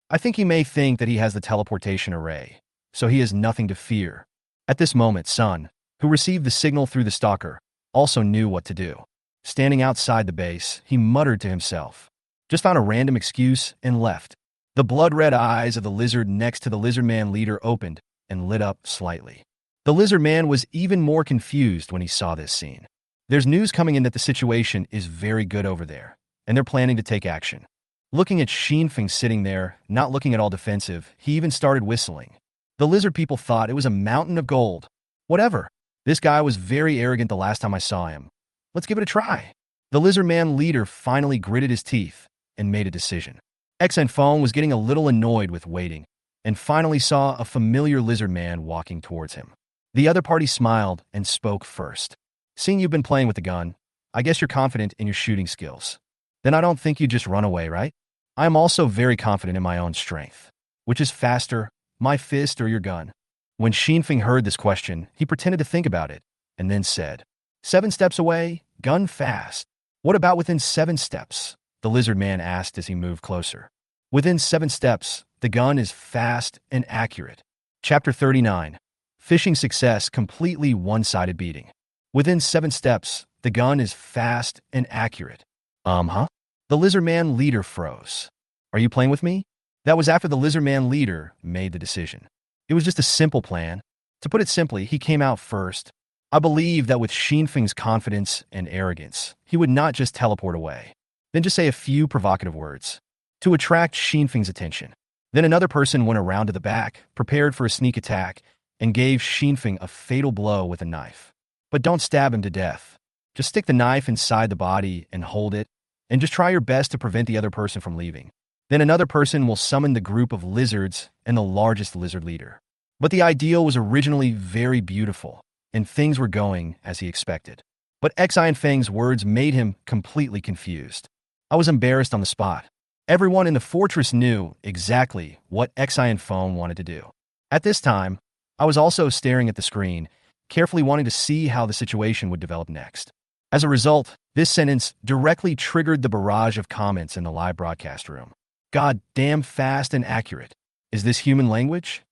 Speaker 1: I think he may think that he has the teleportation array, so he has nothing to fear. At this moment, Sun, who received the signal through the stalker, also knew what to do. Standing outside the base, he muttered to himself. Just found a random excuse and left. The blood-red eyes of the lizard next to the lizard man leader opened and lit up slightly. The lizard man was even more confused when he saw this scene. There's news coming in that the situation is very good over there, and they're planning to take action. Looking at Xinfeng sitting there, not looking at all defensive, he even started whistling. The lizard people thought it was a mountain of gold. Whatever. This guy was very arrogant the last time I saw him. Let's give it a try. The lizard man leader finally gritted his teeth and made a decision. Xian Feng was getting a little annoyed with waiting, and finally saw a familiar lizard man walking towards him. The other party smiled and spoke first. Seeing you've been playing with the gun, I guess you're confident in your shooting skills. Then I don't think you'd just run away, right? I am also very confident in my own strength. Which is faster, my fist or your gun? When Xinfeng heard this question, he pretended to think about it, and then said, 7 steps away, gun fast. What about within 7 steps? The lizard man asked as he moved closer. Within 7 steps, the gun is fast and accurate. Chapter 39. Fishing success completely one-sided beating. Within 7 steps, the gun is fast and accurate. Huh? The lizard man leader froze. Are you playing with me? That was after the lizard man leader made the decision. It was just a simple plan. To put it simply, he came out first. I believe that with Xinfeng's confidence and arrogance, he would not just teleport away, then just say a few provocative words to attract Xinfeng's attention. Then another person went around to the back, prepared for a sneak attack, and gave Xinfeng a fatal blow with a knife. But don't stab him to death. Just stick the knife inside the body and hold it, and just try your best to prevent the other person from leaving. Then another person will summon the group of lizards and the largest lizard leader. But the ideal was originally very beautiful, and things were going as he expected. But Xinfeng's words made him completely confused. I was embarrassed on the spot. Everyone in the fortress knew exactly what Xinfeng wanted to do. At this time, I was also staring at the screen, carefully wanting to see how the situation would develop next. As a result, this sentence directly triggered the barrage of comments in the live broadcast room. God damn fast and accurate. Is this human language?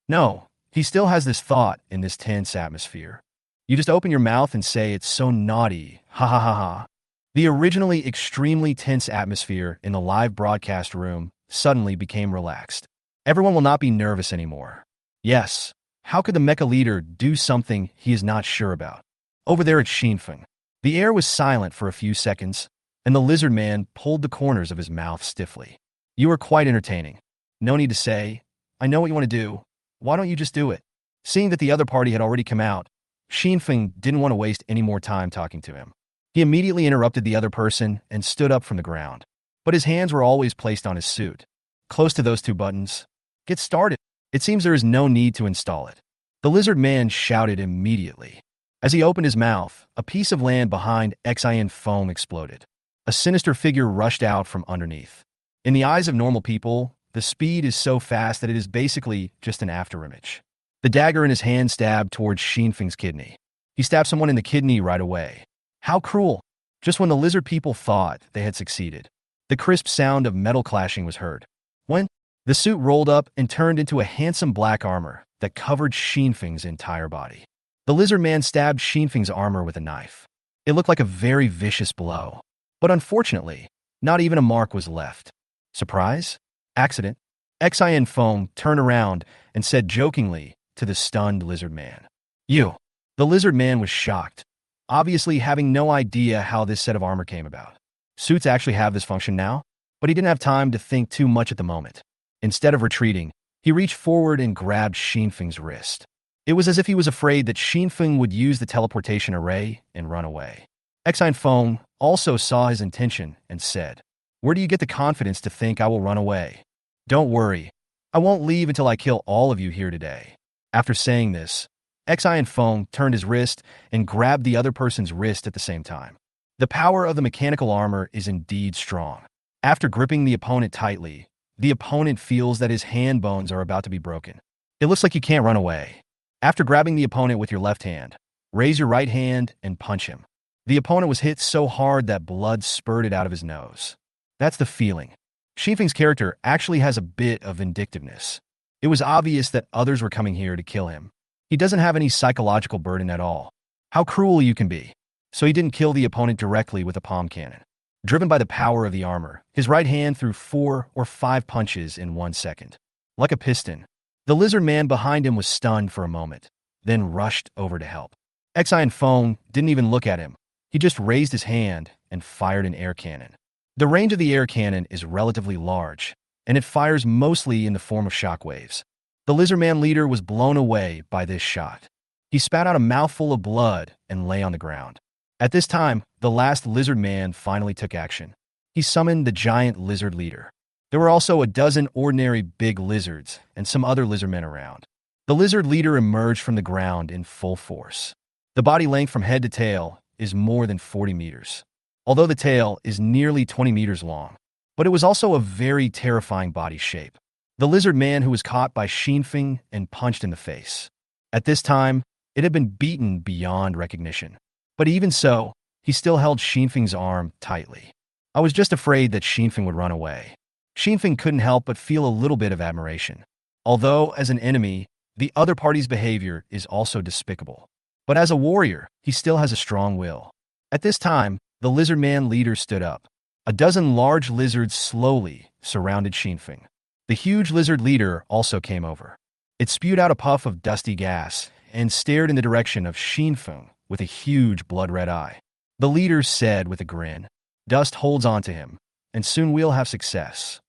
Speaker 1: No, he still has this thought in this tense atmosphere. You just open your mouth and say it's so naughty, ha ha ha ha. The originally extremely tense atmosphere in the live broadcast room suddenly became relaxed. Everyone will not be nervous anymore. Yes, how could the mecha leader do something he is not sure about? Over there at Xinfeng, the air was silent for a few seconds, and the lizard man pulled the corners of his mouth stiffly. You are quite entertaining. No need to say, I know what you want to do. Why don't you just do it? Seeing that the other party had already come out, Xinfeng didn't want to waste any more time talking to him. He immediately interrupted the other person and stood up from the ground. But his hands were always placed on his suit, close to those two buttons. Get started. It seems there is no need to install it. The lizard man shouted immediately. As he opened his mouth, a piece of land behind Xinfeng exploded. A sinister figure rushed out from underneath. In the eyes of normal people, the speed is so fast that it is basically just an afterimage. The dagger in his hand stabbed towards Xinfeng's kidney. He stabbed someone in the kidney right away. How cruel! Just when the lizard people thought they had succeeded, the crisp sound of metal clashing was heard. When the suit rolled up and turned into a handsome black armor that covered Xinfeng's entire body. The lizard man stabbed Xinfeng's armor with a knife. It looked like a very vicious blow. But unfortunately, not even a mark was left. Surprise? Accident? Xinfeng turned around and said jokingly to the stunned lizard man. You. The lizard man was shocked, obviously having no idea how this set of armor came about. Suits actually have this function now? But he didn't have time to think too much at the moment. Instead of retreating, he reached forward and grabbed Xinfeng's wrist. It was as if he was afraid that Xinfeng would use the teleportation array and run away. Xinfeng also saw his intention and said, Where do you get the confidence to think I will run away? Don't worry, I won't leave until I kill all of you here today. After saying this, Xinfeng turned his wrist and grabbed the other person's wrist at the same time. The power of the mechanical armor is indeed strong. After gripping the opponent tightly, the opponent feels that his hand bones are about to be broken. It looks like you can't run away. After grabbing the opponent with your left hand, raise your right hand and punch him. The opponent was hit so hard that blood spurted out of his nose. That's the feeling. Xinfeng's character actually has a bit of vindictiveness. It was obvious that others were coming here to kill him. He doesn't have any psychological burden at all. How cruel you can be. So he didn't kill the opponent directly with a palm cannon. Driven by the power of the armor, his right hand threw 4 or 5 punches in 1 second. Like a piston, the lizard man behind him was stunned for a moment, then rushed over to help. Xinfeng didn't even look at him. He just raised his hand and fired an air cannon. The range of the air cannon is relatively large, and it fires mostly in the form of shockwaves. The lizard man leader was blown away by this shot. He spat out a mouthful of blood and lay on the ground. At this time, the last lizard man finally took action. He summoned the giant lizard leader. There were also a dozen ordinary big lizards and some other lizard men around. The lizard leader emerged from the ground in full force. The body length from head to tail is more than 40 meters, although the tail is nearly 20 meters long. But it was also a very terrifying body shape. The lizard man who was caught by Xinfeng and punched in the face. At this time, it had been beaten beyond recognition. But even so, he still held Xinfeng's arm tightly. I was just afraid that Xinfeng would run away. Xinfeng couldn't help but feel a little bit of admiration. Although, as an enemy, the other party's behavior is also despicable. But as a warrior, he still has a strong will. At this time, the lizard man leader stood up. A dozen large lizards slowly surrounded Xinfeng. The huge lizard leader also came over. It spewed out a puff of dusty gas and stared in the direction of Xinfeng with a huge blood-red eye. The leader said with a grin, "Dust holds on to him, and soon we'll have success."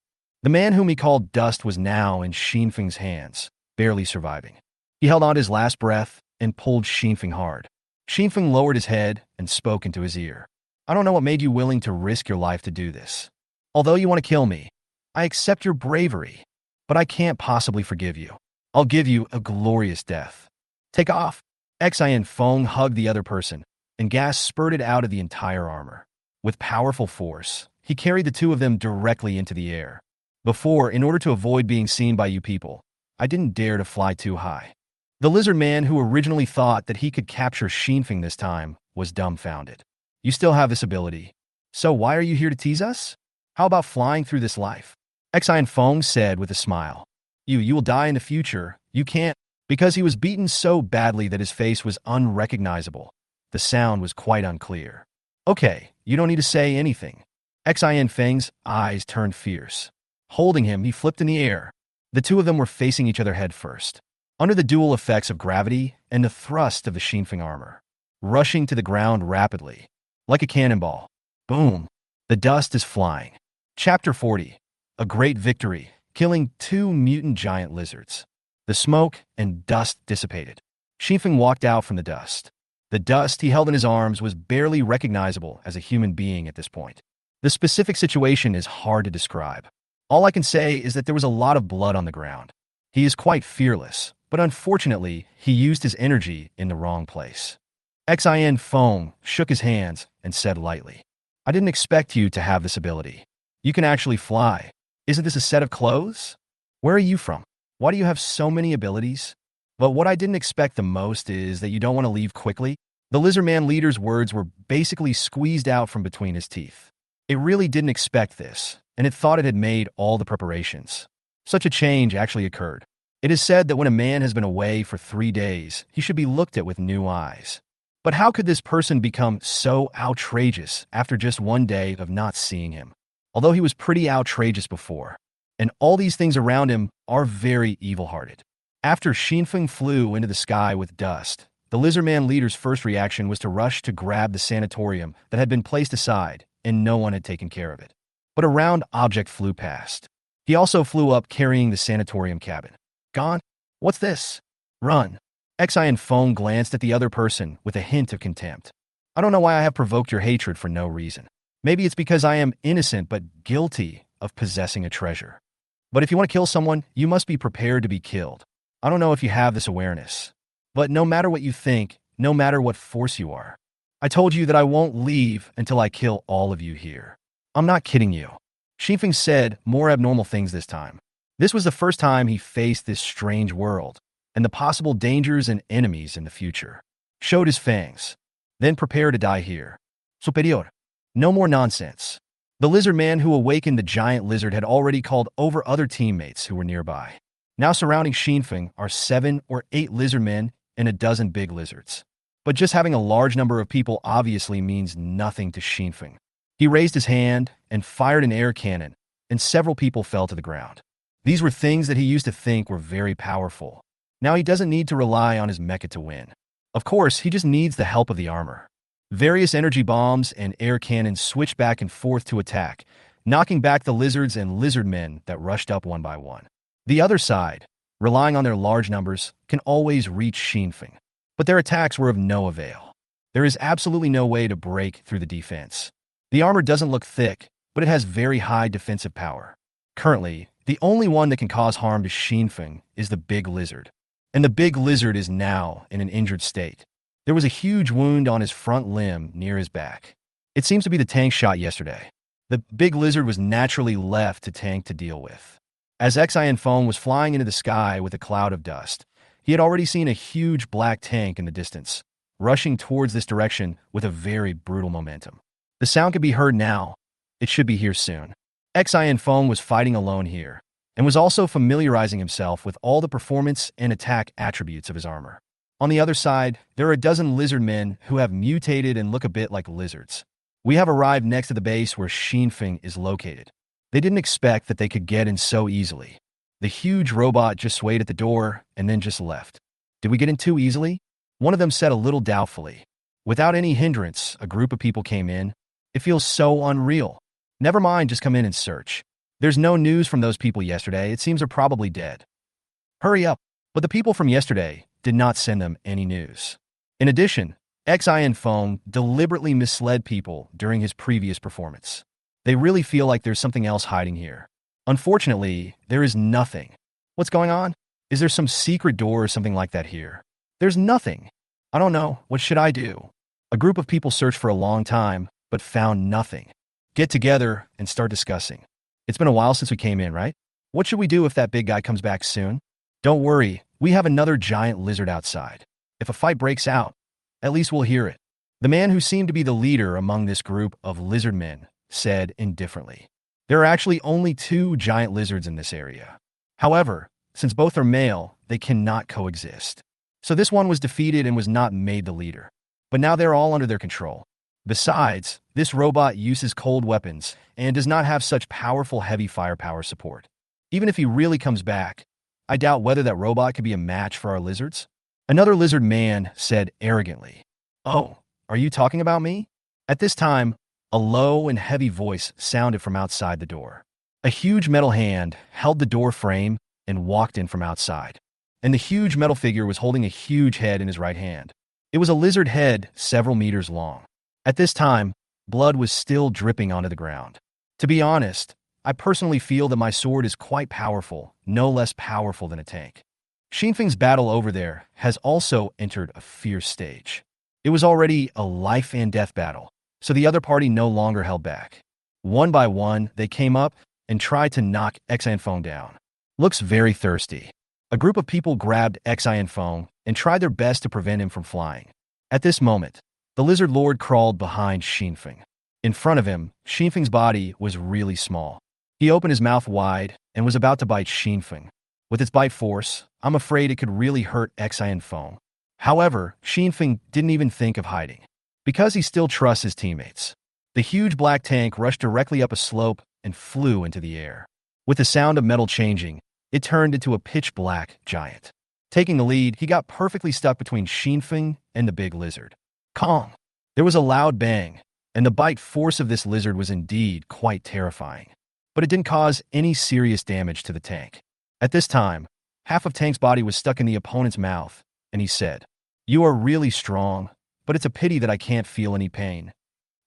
Speaker 1: The man whom he called Dust was now in Xinfeng's hands, barely surviving. He held on to his last breath and pulled Xinfeng hard. Xinfeng lowered his head and spoke into his ear. "I don't know what made you willing to risk your life to do this. Although you want to kill me, I accept your bravery, but I can't possibly forgive you. I'll give you a glorious death. Take off." Xian Feng hugged the other person, and gas spurted out of the entire armor. With powerful force, he carried the two of them directly into the air. "Before, in order to avoid being seen by you people, I didn't dare to fly too high." The lizard man, who originally thought that he could capture Xinfeng this time, was dumbfounded. "You still have this ability. So why are you here to tease us? How about flying through this life?" Xian Feng said with a smile. You will die in the future. You can't." Because he was beaten so badly that his face was unrecognizable. The sound was quite unclear. "Okay, you don't need to say anything." Xian Feng's eyes turned fierce. Holding him, he flipped in the air. The two of them were facing each other head first, under the dual effects of gravity and the thrust of the Xinfeng armor, rushing to the ground rapidly, like a cannonball. Boom! The dust is flying. Chapter 40. A great victory, killing 2 mutant giant lizards. The smoke and dust dissipated. Xinfeng walked out from the dust. The dust he held in his arms was barely recognizable as a human being at this point. The specific situation is hard to describe. All I can say is that there was a lot of blood on the ground. He is quite fearless, but unfortunately, he used his energy in the wrong place. Xian Feng shook his hands and said lightly, "I didn't expect you to have this ability. You can actually fly. Isn't this a set of clothes? Where are you from? Why do you have so many abilities? But what I didn't expect the most is that you don't want to leave quickly." The lizard man leader's words were basically squeezed out from between his teeth. It really didn't expect this, and it thought it had made all the preparations. Such a change actually occurred. It is said that when a man has been away for 3 days, he should be looked at with new eyes. But how could this person become so outrageous after just 1 day of not seeing him? Although he was pretty outrageous before, and all these things around him are very evil-hearted. After Xinfeng flew into the sky with dust, the lizard man leader's first reaction was to rush to grab the sanatorium that had been placed aside, and no one had taken care of it. But a round object flew past. He also flew up carrying the sanatorium cabin. "Gone? What's this? Run." Xian Feng glanced at the other person with a hint of contempt. "I don't know why I have provoked your hatred for no reason. Maybe it's because I am innocent but guilty of possessing a treasure. But if you want to kill someone, you must be prepared to be killed. I don't know if you have this awareness. But no matter what you think, no matter what force you are, I told you that I won't leave until I kill all of you here. I'm not kidding you." Xinfeng said more abnormal things this time. This was the first time he faced this strange world, and the possible dangers and enemies in the future. Showed his fangs. "Then prepare to die here. Superior. No more nonsense." The lizard man who awakened the giant lizard had already called over other teammates who were nearby. Now surrounding Xinfeng are 7 or 8 lizard men and a dozen big lizards. But just having a large number of people obviously means nothing to Xinfeng. He raised his hand and fired an air cannon, and several people fell to the ground. These were things that he used to think were very powerful. Now he doesn't need to rely on his mecha to win. Of course, he just needs the help of the armor. Various energy bombs and air cannons switched back and forth to attack, knocking back the lizards and lizard men that rushed up one by one. The other side, relying on their large numbers, can always reach Xinfeng. But their attacks were of no avail. There is absolutely no way to break through the defense. The armor doesn't look thick, but it has very high defensive power. Currently, the only one that can cause harm to Xinfeng is the big lizard. And the big lizard is now in an injured state. There was a huge wound on his front limb near his back. It seems to be the tank shot yesterday. The big lizard was naturally left to tank to deal with. As Xian Feng was flying into the sky with a cloud of dust, he had already seen a huge black tank in the distance, rushing towards this direction with a very brutal momentum. The sound could be heard now. It should be here soon. Xian Feng was fighting alone here, and was also familiarizing himself with all the performance and attack attributes of his armor. On the other side, there are a dozen lizard men who have mutated and look a bit like lizards. We have arrived next to the base where Xinfeng is located. They didn't expect that they could get in so easily. The huge robot just swayed at the door and then just left. Did we get in too easily? One of them said a little doubtfully. Without any hindrance, a group of people came in. It feels so unreal. Never mind, just come in and search. There's no news from those people yesterday. It seems they're probably dead. Hurry up. But the people from yesterday did not send them any news. In addition, Unveiling deliberately misled people during his previous performance. They really feel like there's something else hiding here. Unfortunately, there is nothing. What's going on? Is there some secret door or something like that here? There's nothing. I don't know. What should I do? A group of people searched for a long time, but found nothing. Get together and start discussing. It's been a while since we came in, right? What should we do if that big guy comes back soon? Don't worry, we have another giant lizard outside. If a fight breaks out, at least we'll hear it. The man who seemed to be the leader among this group of lizard men said indifferently. There are actually only 2 giant lizards in this area. However, since both are male, they cannot coexist. So this one was defeated and was not made the leader. But now they're all under their control. Besides, this robot uses cold weapons and does not have such powerful heavy firepower support. Even if he really comes back, I doubt whether that robot could be a match for our lizards. Another lizard man said arrogantly, "Oh, are you talking about me?" At this time, a low and heavy voice sounded from outside the door. A huge metal hand held the door frame and walked in from outside. And the huge metal figure was holding a huge head in his right hand. It was a lizard head several meters long. At this time, blood was still dripping onto the ground. To be honest, I personally feel that my sword is quite powerful, no less powerful than a tank. Xinfeng's battle over there has also entered a fierce stage. It was already a life and death battle, so the other party no longer held back. One by one, they came up and tried to knock Xinfeng down. Looks very thirsty. A group of people grabbed Xinfeng and tried their best to prevent him from flying. At this moment, the lizard lord crawled behind Xinfeng. In front of him, Xinfeng's body was really small. He opened his mouth wide and was about to bite Xinfeng. With its bite force, I'm afraid it could really hurt Xinfeng. However, Xinfeng didn't even think of hiding, because he still trusts his teammates. The huge black tank rushed directly up a slope and flew into the air. With the sound of metal changing, it turned into a pitch-black giant. Taking the lead, he got perfectly stuck between Xinfeng and the big lizard. Kong! There was a loud bang, and the bite force of this lizard was indeed quite terrifying. But it didn't cause any serious damage to the tank. At this time, half of Tank's body was stuck in the opponent's mouth, and he said, "You are really strong, but it's a pity that I can't feel any pain."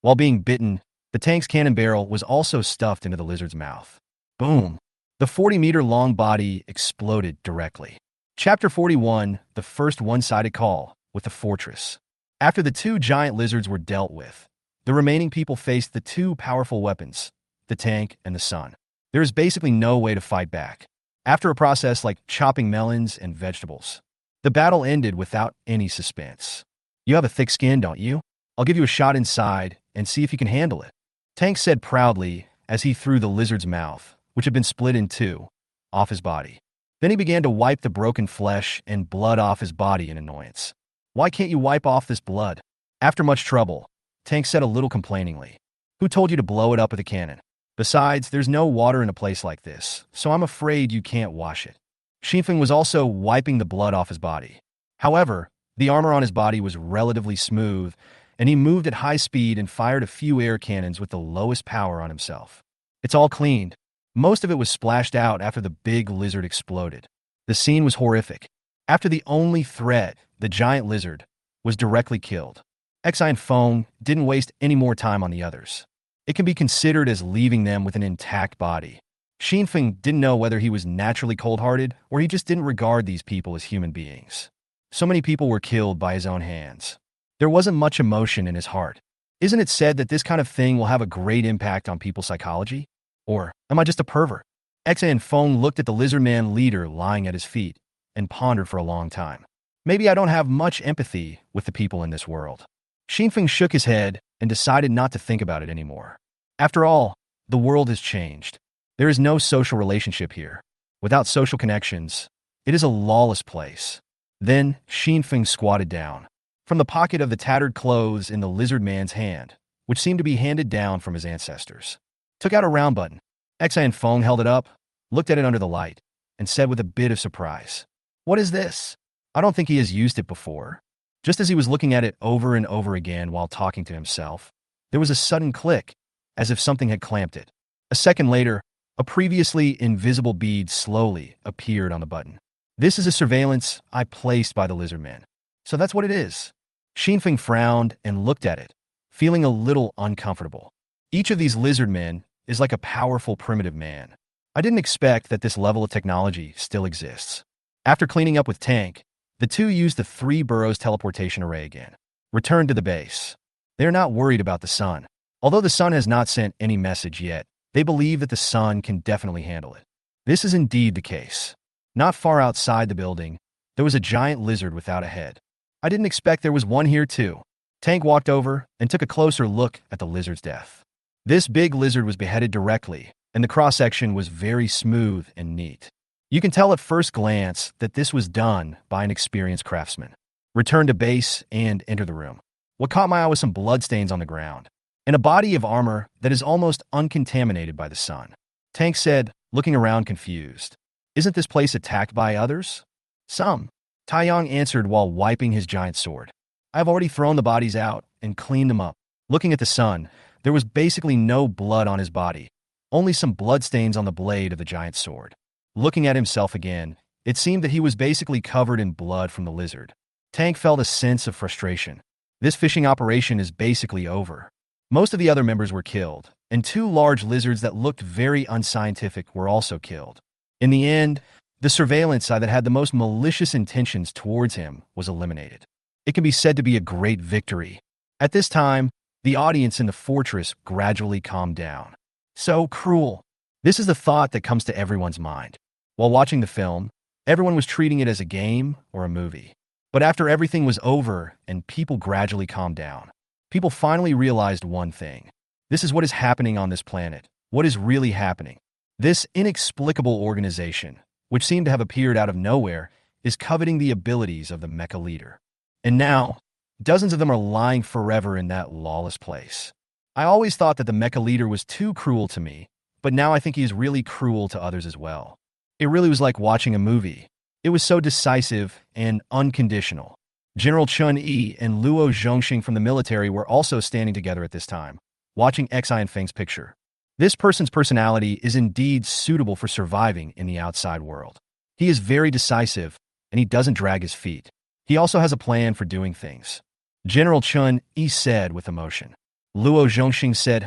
Speaker 1: While being bitten, the tank's cannon barrel was also stuffed into the lizard's mouth. Boom! The 40-meter-long body exploded directly. Chapter 41, the first one-sided call with the fortress. After the 2 giant lizards were dealt with, the remaining people faced the 2 powerful weapons, the tank and the sun. There is basically no way to fight back. After a process like chopping melons and vegetables, the battle ended without any suspense. "You have a thick skin, don't you? I'll give you a shot inside and see if you can handle it," Tank said proudly as he threw the lizard's mouth, which had been split in 2, off his body. Then he began to wipe the broken flesh and blood off his body in annoyance. "Why can't you wipe off this blood?" After much trouble, Tank said a little complainingly, "Who told you to blow it up with a cannon? Besides, there's no water in a place like this, so I'm afraid you can't wash it." Xinfeng was also wiping the blood off his body. However, the armor on his body was relatively smooth, and he moved at high speed and fired a few air cannons with the lowest power on himself. It's all cleaned. Most of it was splashed out after the big lizard exploded. The scene was horrific. After the only threat, the giant lizard, was directly killed, Xinfeng didn't waste any more time on the others. It can be considered as leaving them with an intact body. Xinfeng didn't know whether he was naturally cold-hearted or he just didn't regard these people as human beings. So many people were killed by his own hands. There wasn't much emotion in his heart. Isn't it said that this kind of thing will have a great impact on people's psychology? Or am I just a pervert? Xinfeng looked at the lizard man leader lying at his feet and pondered for a long time. Maybe I don't have much empathy with the people in this world. Xinfeng shook his head and decided not to think about it anymore. After all, the world has changed. There is no social relationship here. Without social connections, it is a lawless place. Then Xinfeng squatted down. From the pocket of the tattered clothes in the lizard man's hand, which seemed to be handed down from his ancestors. Took out a round button. Xan Feng held it up, looked at it under the light, and said with a bit of surprise, "What is this?" I don't think he has used it before. Just as he was looking at it over and over again while talking to himself, there was a sudden click, as if something had clamped it. A second later, a previously invisible bead slowly appeared on the button. "This is a surveillance I placed by the lizard man. So that's what it is." Xinfeng frowned and looked at it, feeling a little uncomfortable. Each of these lizard men is like a powerful primitive man. I didn't expect that this level of technology still exists. After cleaning up with Tank, the two used the Three Burrows teleportation array again. Returned to the base. They are not worried about the sun. Although the sun has not sent any message yet, they believe that the sun can definitely handle it. This is indeed the case. Not far outside the building, there was a giant lizard without a head. I didn't expect there was one here too. Tank walked over and took a closer look at the lizard's death. This big lizard was beheaded directly, and the cross-section was very smooth and neat. You can tell at first glance that this was done by an experienced craftsman. Return to base and enter the room. What caught my eye was some bloodstains on the ground, and a body of armor that is almost uncontaminated by the sun. Tank said, looking around confused, "Isn't this place attacked by others?" "Some," Taiyang answered while wiping his giant sword. "I have already thrown the bodies out and cleaned them up." Looking at the sun, there was basically no blood on his body, only some bloodstains on the blade of the giant sword. Looking at himself again, it seemed that he was basically covered in blood from the lizard. Tank felt a sense of frustration. This fishing operation is basically over. Most of the other members were killed, and two large lizards that looked very unscientific were also killed. In the end, the surveillance side that had the most malicious intentions towards him was eliminated. It can be said to be a great victory. At this time, the audience in the fortress gradually calmed down. So cruel. This is the thought that comes to everyone's mind. While watching the film, everyone was treating it as a game or a movie. But after everything was over and people gradually calmed down, people finally realized one thing. This is what is happening on this planet. What is really happening? This inexplicable organization, which seemed to have appeared out of nowhere, is coveting the abilities of the mecha leader. And now, dozens of them are lying forever in that lawless place. I always thought that the mecha leader was too cruel to me, but now I think he is really cruel to others as well. It really was like watching a movie. It was so decisive and unconditional. General Chun Yi and Luo Zhongxing from the military were also standing together at this time, watching Xian Feng's picture. This person's personality is indeed suitable for surviving in the outside world. He is very decisive, and he doesn't drag his feet. He also has a plan for doing things. General Chun Yi said with emotion. Luo Zhongxing said,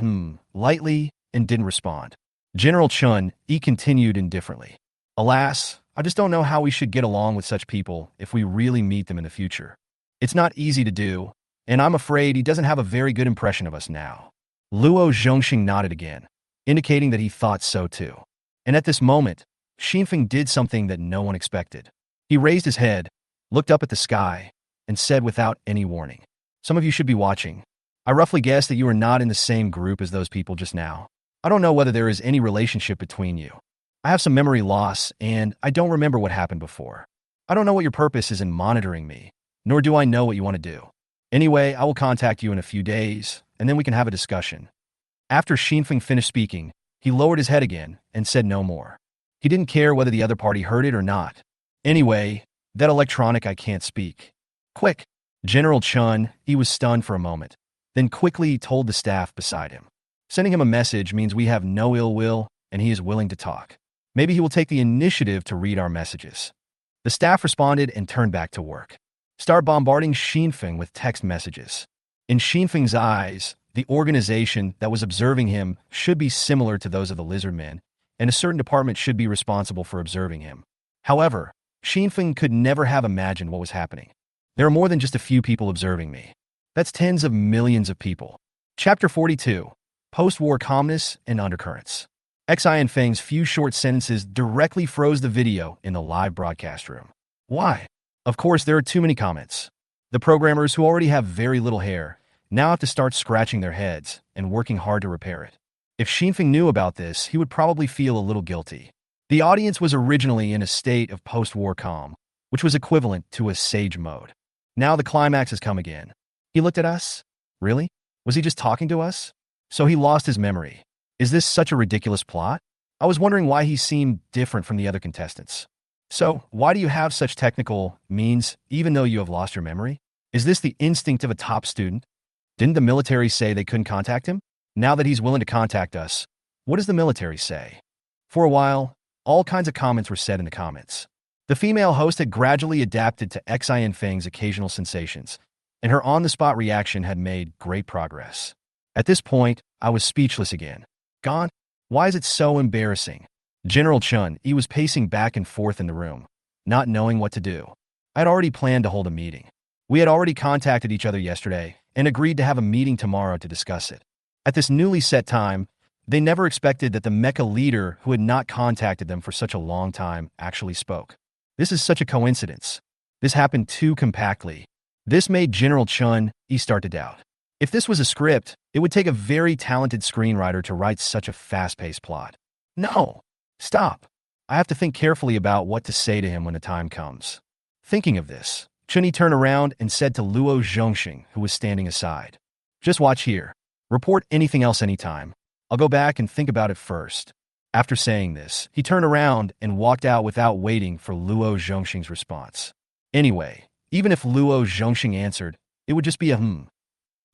Speaker 1: lightly, and didn't respond. General Chun Yi continued indifferently. Alas, I just don't know how we should get along with such people if we really meet them in the future. It's not easy to do, and I'm afraid he doesn't have a very good impression of us now. Luo Zhongxing nodded again, indicating that he thought so too. And at this moment, Xinfeng did something that no one expected. He raised his head, looked up at the sky, and said without any warning, "Some of you should be watching. I roughly guess that you are not in the same group as those people just now. I don't know whether there is any relationship between you. I have some memory loss, and I don't remember what happened before. I don't know what your purpose is in monitoring me, nor do I know what you want to do. Anyway, I will contact you in a few days, and then we can have a discussion." After Xinfeng finished speaking, he lowered his head again and said no more. He didn't care whether the other party heard it or not. "Anyway, that electronic I can't speak." "Quick!" General Chun, he was stunned for a moment, then quickly told the staff beside him. Sending him a message means we have no ill will, and he is willing to talk. Maybe he will take the initiative to read our messages. The staff responded and turned back to work. Start bombarding Xinfeng with text messages. In Xinfeng's eyes, the organization that was observing him should be similar to those of the lizard men, and a certain department should be responsible for observing him. However, Xinfeng could never have imagined what was happening. There are more than just a few people observing me. That's tens of millions of people. Chapter 42. Post-war calmness and undercurrents. Xian Feng's few short sentences directly froze the video in the live broadcast room. Why? Of course, there are too many comments. The programmers who already have very little hair now have to start scratching their heads and working hard to repair it. If Xinfeng knew about this, he would probably feel a little guilty. The audience was originally in a state of post-war calm, which was equivalent to a sage mode. Now the climax has come again. He looked at us. Really? Was he just talking to us? So he lost his memory. Is this such a ridiculous plot? I was wondering why he seemed different from the other contestants. So, why do you have such technical means even though you have lost your memory? Is this the instinct of a top student? Didn't the military say they couldn't contact him? Now that he's willing to contact us, what does the military say? For a while, all kinds of comments were said in the comments. The female host had gradually adapted to Xin Feng's occasional sensations, and her on-the-spot reaction had made great progress. At this point, I was speechless again. Gone? Why is it so embarrassing? General Chun, he was pacing back and forth in the room, not knowing what to do. I had already planned to hold a meeting. We had already contacted each other yesterday and agreed to have a meeting tomorrow to discuss it. At this newly set time, they never expected that the mecha leader who had not contacted them for such a long time actually spoke. This is such a coincidence. This happened too compactly. This made General Chun, he start to doubt. If this was a script, it would take a very talented screenwriter to write such a fast-paced plot. No! Stop! I have to think carefully about what to say to him when the time comes. Thinking of this, Chun-Yi turned around and said to Luo Zhongxing, who was standing aside, "Just watch here. Report anything else anytime. I'll go back and think about it first." After saying this, he turned around and walked out without waiting for Luo Zhongxing's response. Anyway, even if Luo Zhongxing answered, it would just be a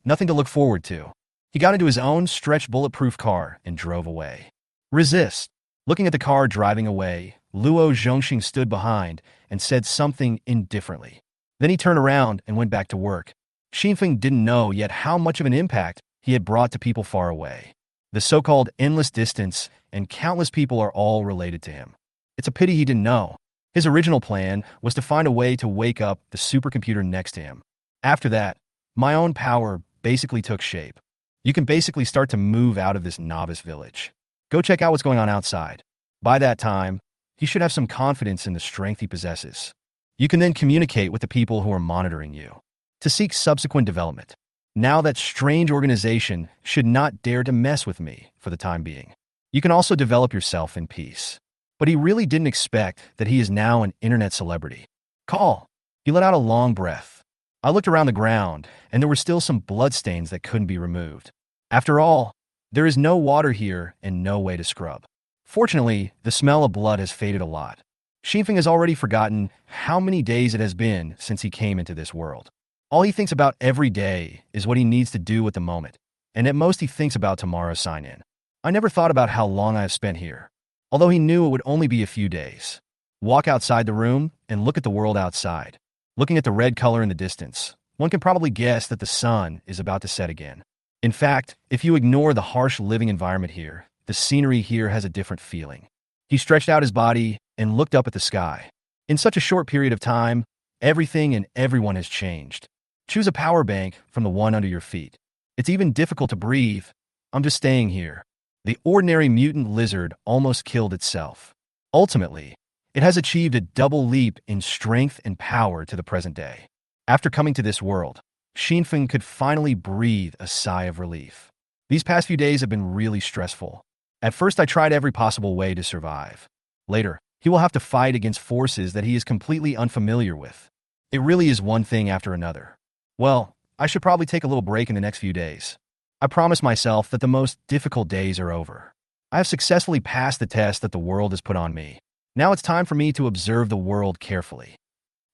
Speaker 1: nothing to look forward to. He got into his own stretched bulletproof car and drove away. Resist. Looking at the car driving away, Luo Zhongxing stood behind and said something indifferently. Then he turned around and went back to work. Xinfeng didn't know yet how much of an impact he had brought to people far away. The so-called endless distance and countless people are all related to him. It's a pity he didn't know. His original plan was to find a way to wake up the supercomputer next to him. After that, my own power basically took shape. You can basically start to move out of this novice village. Go check out what's going on outside. By that time, he should have some confidence in the strength he possesses. You can then communicate with the people who are monitoring you to seek subsequent development. Now that strange organization should not dare to mess with me for the time being. You can also develop yourself in peace. But he really didn't expect that he is now an internet celebrity. Call. He let out a long breath. I looked around the ground, and there were still some bloodstains that couldn't be removed. After all, there is no water here and no way to scrub. Fortunately, the smell of blood has faded a lot. Xinfeng has already forgotten how many days it has been since he came into this world. All he thinks about every day is what he needs to do at the moment, and at most he thinks about tomorrow's sign-in. I never thought about how long I have spent here, although he knew it would only be a few days. Walk outside the room and look at the world outside. Looking at the red color in the distance, one can probably guess that the sun is about to set again. In fact, if you ignore the harsh living environment here, the scenery here has a different feeling. He stretched out his body and looked up at the sky. In such a short period of time, everything and everyone has changed. Choose a power bank from the one under your feet. It's even difficult to breathe. I'm just staying here. The ordinary mutant lizard almost killed itself. Ultimately, it has achieved a double leap in strength and power to the present day. After coming to this world, Xinfeng could finally breathe a sigh of relief. These past few days have been really stressful. At first, I tried every possible way to survive. Later, he will have to fight against forces that he is completely unfamiliar with. It really is one thing after another. Well, I should probably take a little break in the next few days. I promise myself that the most difficult days are over. I have successfully passed the test that the world has put on me. Now it's time for me to observe the world carefully.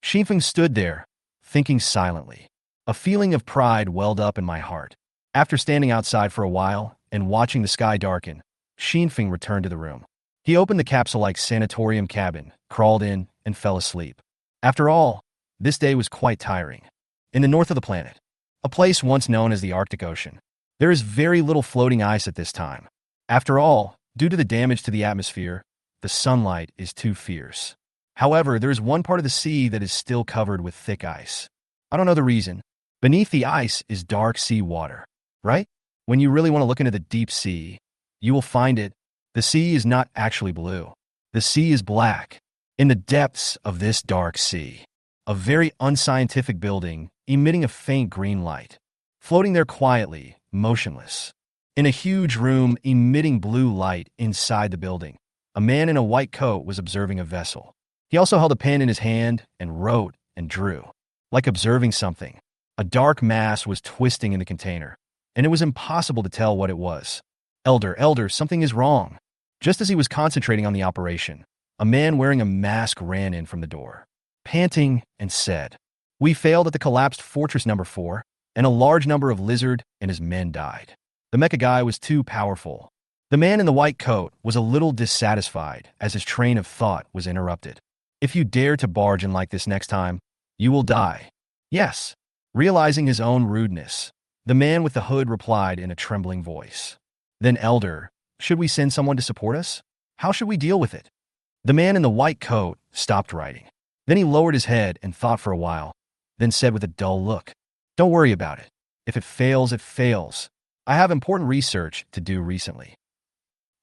Speaker 1: Xinfeng stood there, thinking silently. A feeling of pride welled up in my heart. After standing outside for a while and watching the sky darken, Xinfeng returned to the room. He opened the capsule-like sanatorium cabin, crawled in, and fell asleep. After all, this day was quite tiring. In the north of the planet, a place once known as the Arctic Ocean, there is very little floating ice at this time. After all, due to the damage to the atmosphere, the sunlight is too fierce. However, there is one part of the sea that is still covered with thick ice. I don't know the reason. Beneath the ice is dark sea water, right? When you really want to look into the deep sea, you will find it. The sea is not actually blue. The sea is black. In the depths of this dark sea, a very unscientific building emitting a faint green light, floating there quietly, motionless. In a huge room emitting blue light inside the building, a man in a white coat was observing a vessel. He also held a pen in his hand and wrote and drew. Like observing something, a dark mass was twisting in the container, and it was impossible to tell what it was. Elder, something is wrong. Just as he was concentrating on the operation, a man wearing a mask ran in from the door, panting, and said, "We failed at the collapsed Fortress Number 4, and a large number of Lizard and his men died. The mecha guy was too powerful." The man in the white coat was a little dissatisfied as his train of thought was interrupted. "If you dare to barge in like this next time, you will die." "Yes." Realizing his own rudeness, the man with the hood replied in a trembling voice. "Then, Elder, should we send someone to support us? How should we deal with it?" The man in the white coat stopped writing. Then he lowered his head and thought for a while, then said with a dull look, "Don't worry about it. If it fails, it fails. I have important research to do recently.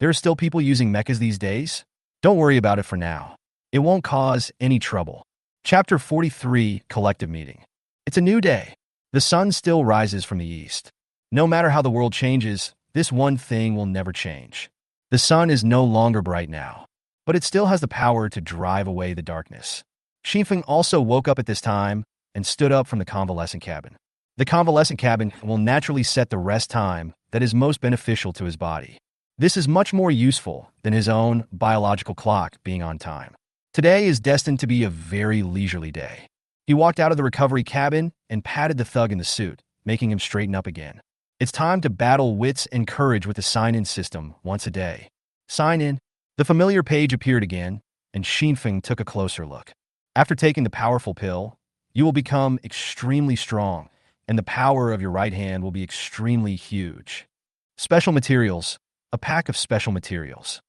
Speaker 1: There are still people using mechas these days. Don't worry about it for now. It won't cause any trouble." Chapter 43, Collective Meeting. It's a new day. The sun still rises from the east. No matter how the world changes, this one thing will never change. The sun is no longer bright now, but it still has the power to drive away the darkness. Xinfeng also woke up at this time and stood up from the convalescent cabin. The convalescent cabin will naturally set the rest time that is most beneficial to his body. This is much more useful than his own biological clock being on time. Today is destined to be a very leisurely day. He walked out of the recovery cabin and patted the thug in the suit, making him straighten up again. It's time to battle wits and courage with the sign-in system once a day. Sign in. The familiar page appeared again, and Xinfeng took a closer look. After taking the powerful pill, you will become extremely strong, and the power of your right hand will be extremely huge. Special materials. A pack of special materials.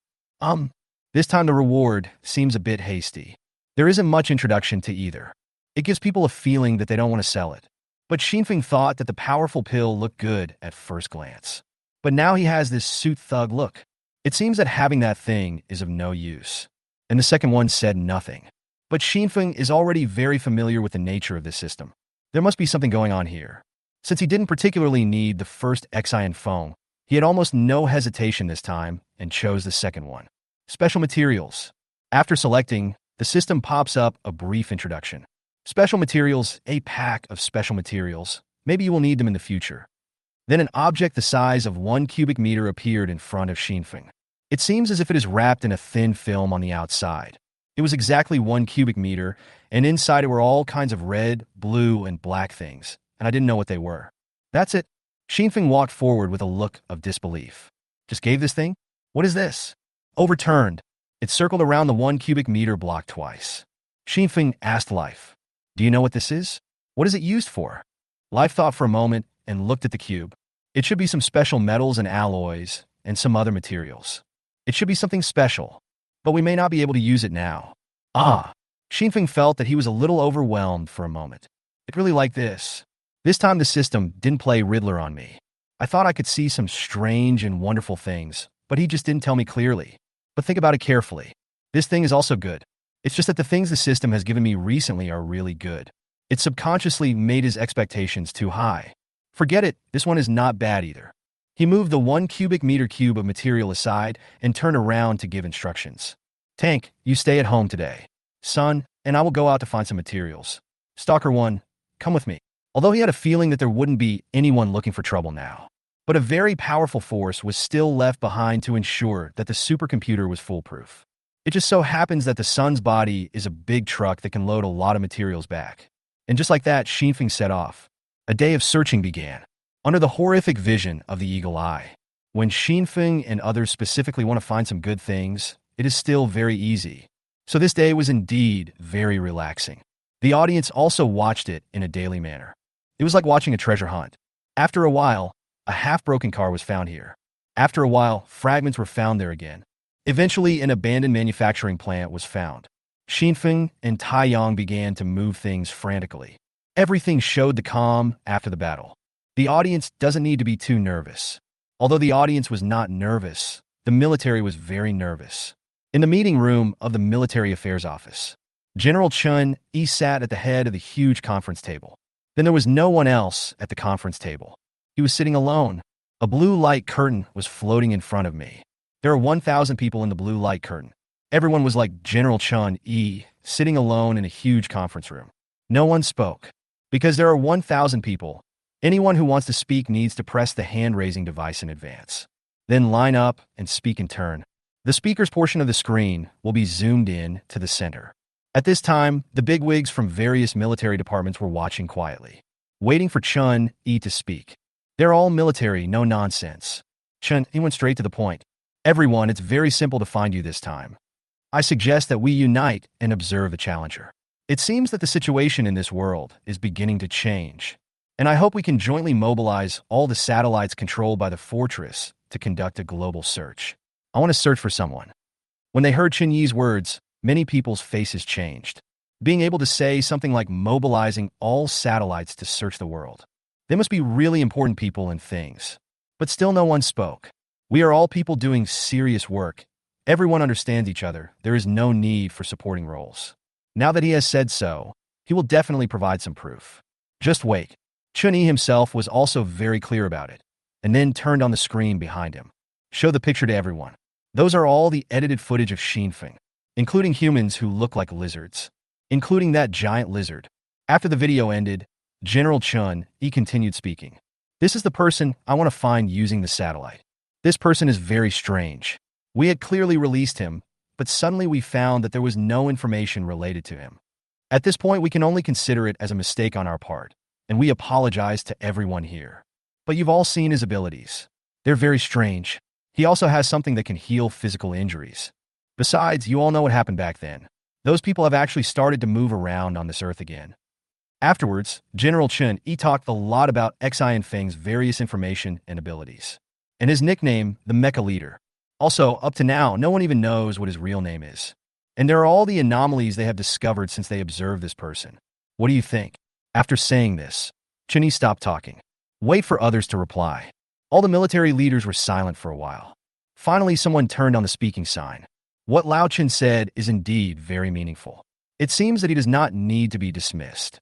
Speaker 1: This time the reward seems a bit hasty. There isn't much introduction to either. It gives people a feeling that they don't want to sell it. But Xinfeng thought that the powerful pill looked good at first glance. But now he has this suit thug look. It seems that having that thing is of no use. And the second one said nothing. But Xinfeng is already very familiar with the nature of this system. There must be something going on here. Since he didn't particularly need the first Xian phone, he had almost no hesitation this time and chose the second one. Special materials. After selecting, the system pops up a brief introduction. Special materials, a pack of special materials. Maybe you will need them in the future. Then an object the size of 1 cubic meter appeared in front of Xinfeng. It seems as if it is wrapped in a thin film on the outside. It was exactly 1 cubic meter, and inside it were all kinds of red, blue, and black things, and I didn't know what they were. That's it. Xinfeng walked forward with a look of disbelief. Just gave this thing? What is this? Overturned. It circled around the 1 cubic meter block twice. Xinfeng asked Life, "Do you know what this is? What is it used for?" Life thought for a moment and looked at the cube. It should be some special metals and alloys and some other materials. It should be something special, but we may not be able to use it now. Xinfeng felt that he was a little overwhelmed for a moment. It really like this. This time the system didn't play Riddler on me. I thought I could see some strange and wonderful things, but he just didn't tell me clearly. But think about it carefully. This thing is also good. It's just that the things the system has given me recently are really good. It subconsciously made his expectations too high. Forget it, this one is not bad either. He moved the 1 cubic meter cube of material aside and turned around to give instructions. Tank, you stay at home today. Son, and I will go out to find some materials. Stalker 1, come with me. Although he had a feeling that there wouldn't be anyone looking for trouble now. But a very powerful force was still left behind to ensure that the supercomputer was foolproof. It just so happens that the sun's body is a big truck that can load a lot of materials back. And just like that, Xinfeng set off. A day of searching began, under the horrific vision of the eagle eye. When Xinfeng and others specifically want to find some good things, it is still very easy. So this day was indeed very relaxing. The audience also watched it in a daily manner. It was like watching a treasure hunt. After a while, a half-broken car was found here. After a while, fragments were found there again. Eventually, an abandoned manufacturing plant was found. Xinfeng and Taiyang began to move things frantically. Everything showed the calm after the battle. The audience doesn't need to be too nervous. Although the audience was not nervous, the military was very nervous. In the meeting room of the Military Affairs Office, General Chun Yi sat at the head of the huge conference table. Then there was no one else at the conference table. He was sitting alone. A blue light curtain was floating in front of me. There are 1,000 people in the blue light curtain. Everyone was like General Chun Yi, sitting alone in a huge conference room. No one spoke. Because there are 1,000 people, Anyone who wants to speak needs to press the hand-raising device in advance. Then line up and speak in turn. The speaker's portion of the screen will be zoomed in to the center. At this time, the bigwigs from various military departments were watching quietly, waiting for Chun-Yi to speak. They're all military, no nonsense. Chun-Yi went straight to the point. Everyone, it's very simple to find you this time. I suggest that we unite and observe the challenger. It seems that the situation in this world is beginning to change, and I hope we can jointly mobilize all the satellites controlled by the fortress to conduct a global search. I want to search for someone. When they heard Chun-Yi's words, many people's faces changed. Being able to say something like mobilizing all satellites to search the world. They must be really important people and things. But still no one spoke. We are all people doing serious work. Everyone understands each other. There is no need for supporting roles. Now that he has said so, he will definitely provide some proof. Just wait. Chun-Yi himself was also very clear about it, and then turned on the screen behind him. Show the picture to everyone. Those are all the edited footage of Xinfeng, including humans who look like lizards, including that giant lizard. After the video ended, General Chun-Yi continued speaking. This is the person I want to find using the satellite. This person is very strange. We had clearly released him, but suddenly we found that there was no information related to him. At this point, we can only consider it as a mistake on our part, and we apologize to everyone here. But you've all seen his abilities. They're very strange. He also has something that can heal physical injuries. Besides, you all know what happened back then. Those people have actually started to move around on this earth again. Afterwards, General Chun-Yi talked a lot about Xinfeng's various information and abilities, and his nickname, the Mecha Leader. Also, up to now, no one even knows what his real name is. And there are all the anomalies they have discovered since they observed this person. What do you think? After saying this, Chun-Yi stopped talking. Wait for others to reply. All the military leaders were silent for a while. Finally, someone turned on the speaking sign. What Lao Chen said is indeed very meaningful. It seems that he does not need to be dismissed.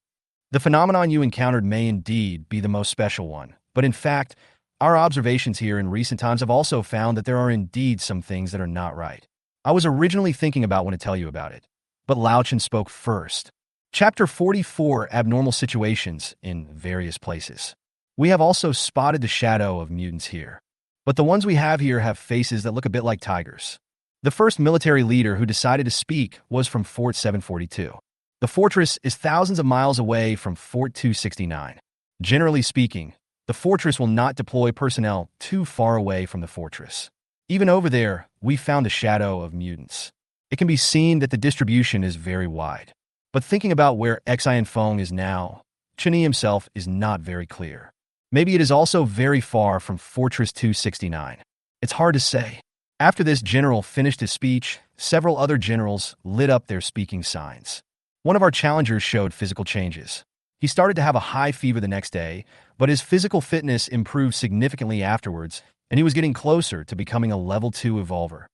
Speaker 1: The phenomenon you encountered may indeed be the most special one, but in fact, our observations here in recent times have also found that there are indeed some things that are not right. I was originally thinking about when to tell you about it, but Lao Chen spoke first. Chapter 44, Abnormal Situations in Various Places. We have also spotted the shadow of mutants here, but the ones we have here have faces that look a bit like tigers. The first military leader who decided to speak was from Fort 742. The fortress is thousands of miles away from Fort 269. Generally speaking, the fortress will not deploy personnel too far away from the fortress. Even over there, we found a shadow of mutants. It can be seen that the distribution is very wide. But thinking about where Xinfeng is now, Chun-Yi himself is not very clear. Maybe it is also very far from Fortress 269. It's hard to say. After this general finished his speech, several other generals lit up their speaking signs. One of our challengers showed physical changes. He started to have a high fever the next day, but his physical fitness improved significantly afterwards, and he was getting closer to becoming a level 2 evolver.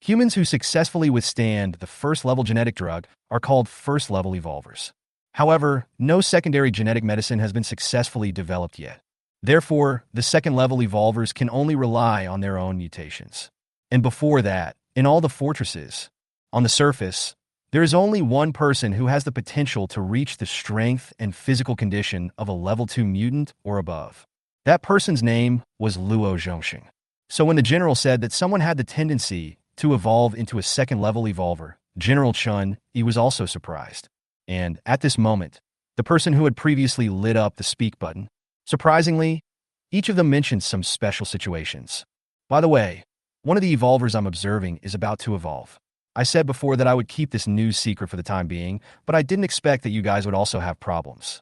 Speaker 1: Humans who successfully withstand the first-level genetic drug are called first-level evolvers. However, no secondary genetic medicine has been successfully developed yet. Therefore, the second-level evolvers can only rely on their own mutations. And before that, in all the fortresses, on the surface, there is only one person who has the potential to reach the strength and physical condition of a level 2 mutant or above. That person's name was Luo Zhongxing. So when the general said that someone had the tendency to evolve into a second-level evolver, General Chun-Yi was also surprised. And at this moment, the person who had previously lit up the speak button, surprisingly, each of them mentioned some special situations. By the way, one of the evolvers I'm observing is about to evolve. I said before that I would keep this news secret for the time being, but I didn't expect that you guys would also have problems.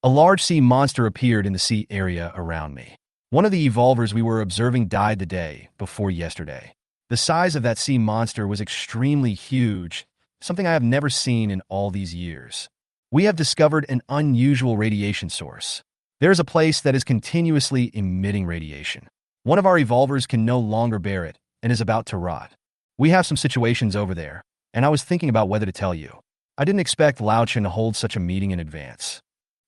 Speaker 1: A large sea monster appeared in the sea area around me. One of the evolvers we were observing died the day before yesterday. The size of that sea monster was extremely huge, something I have never seen in all these years. We have discovered an unusual radiation source. There is a place that is continuously emitting radiation. One of our evolvers can no longer bear it and is about to rot. We have some situations over there, and I was thinking about whether to tell you. I didn't expect Lao Chen to hold such a meeting in advance.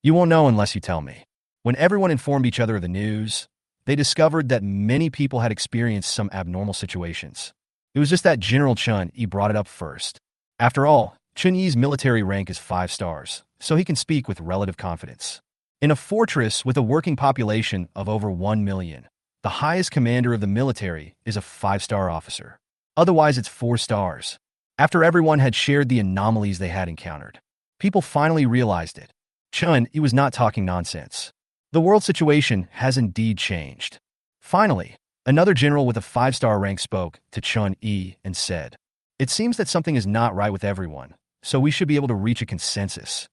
Speaker 1: You won't know unless you tell me. When everyone informed each other of the news, they discovered that many people had experienced some abnormal situations. It was just that General Chun-Yi brought it up first. After all, Chun-Yi's military rank is 5 stars, so he can speak with relative confidence. In a fortress with a working population of over 1 million, the highest commander of the military is a 5-star officer. Otherwise, it's 4 stars. After everyone had shared the anomalies they had encountered, people finally realized it. Chun-Yi was not talking nonsense. The world situation has indeed changed. Finally, another general with a 5-star rank spoke to Chun-Yi and said, "It seems that something is not right with everyone, so we should be able to reach a consensus.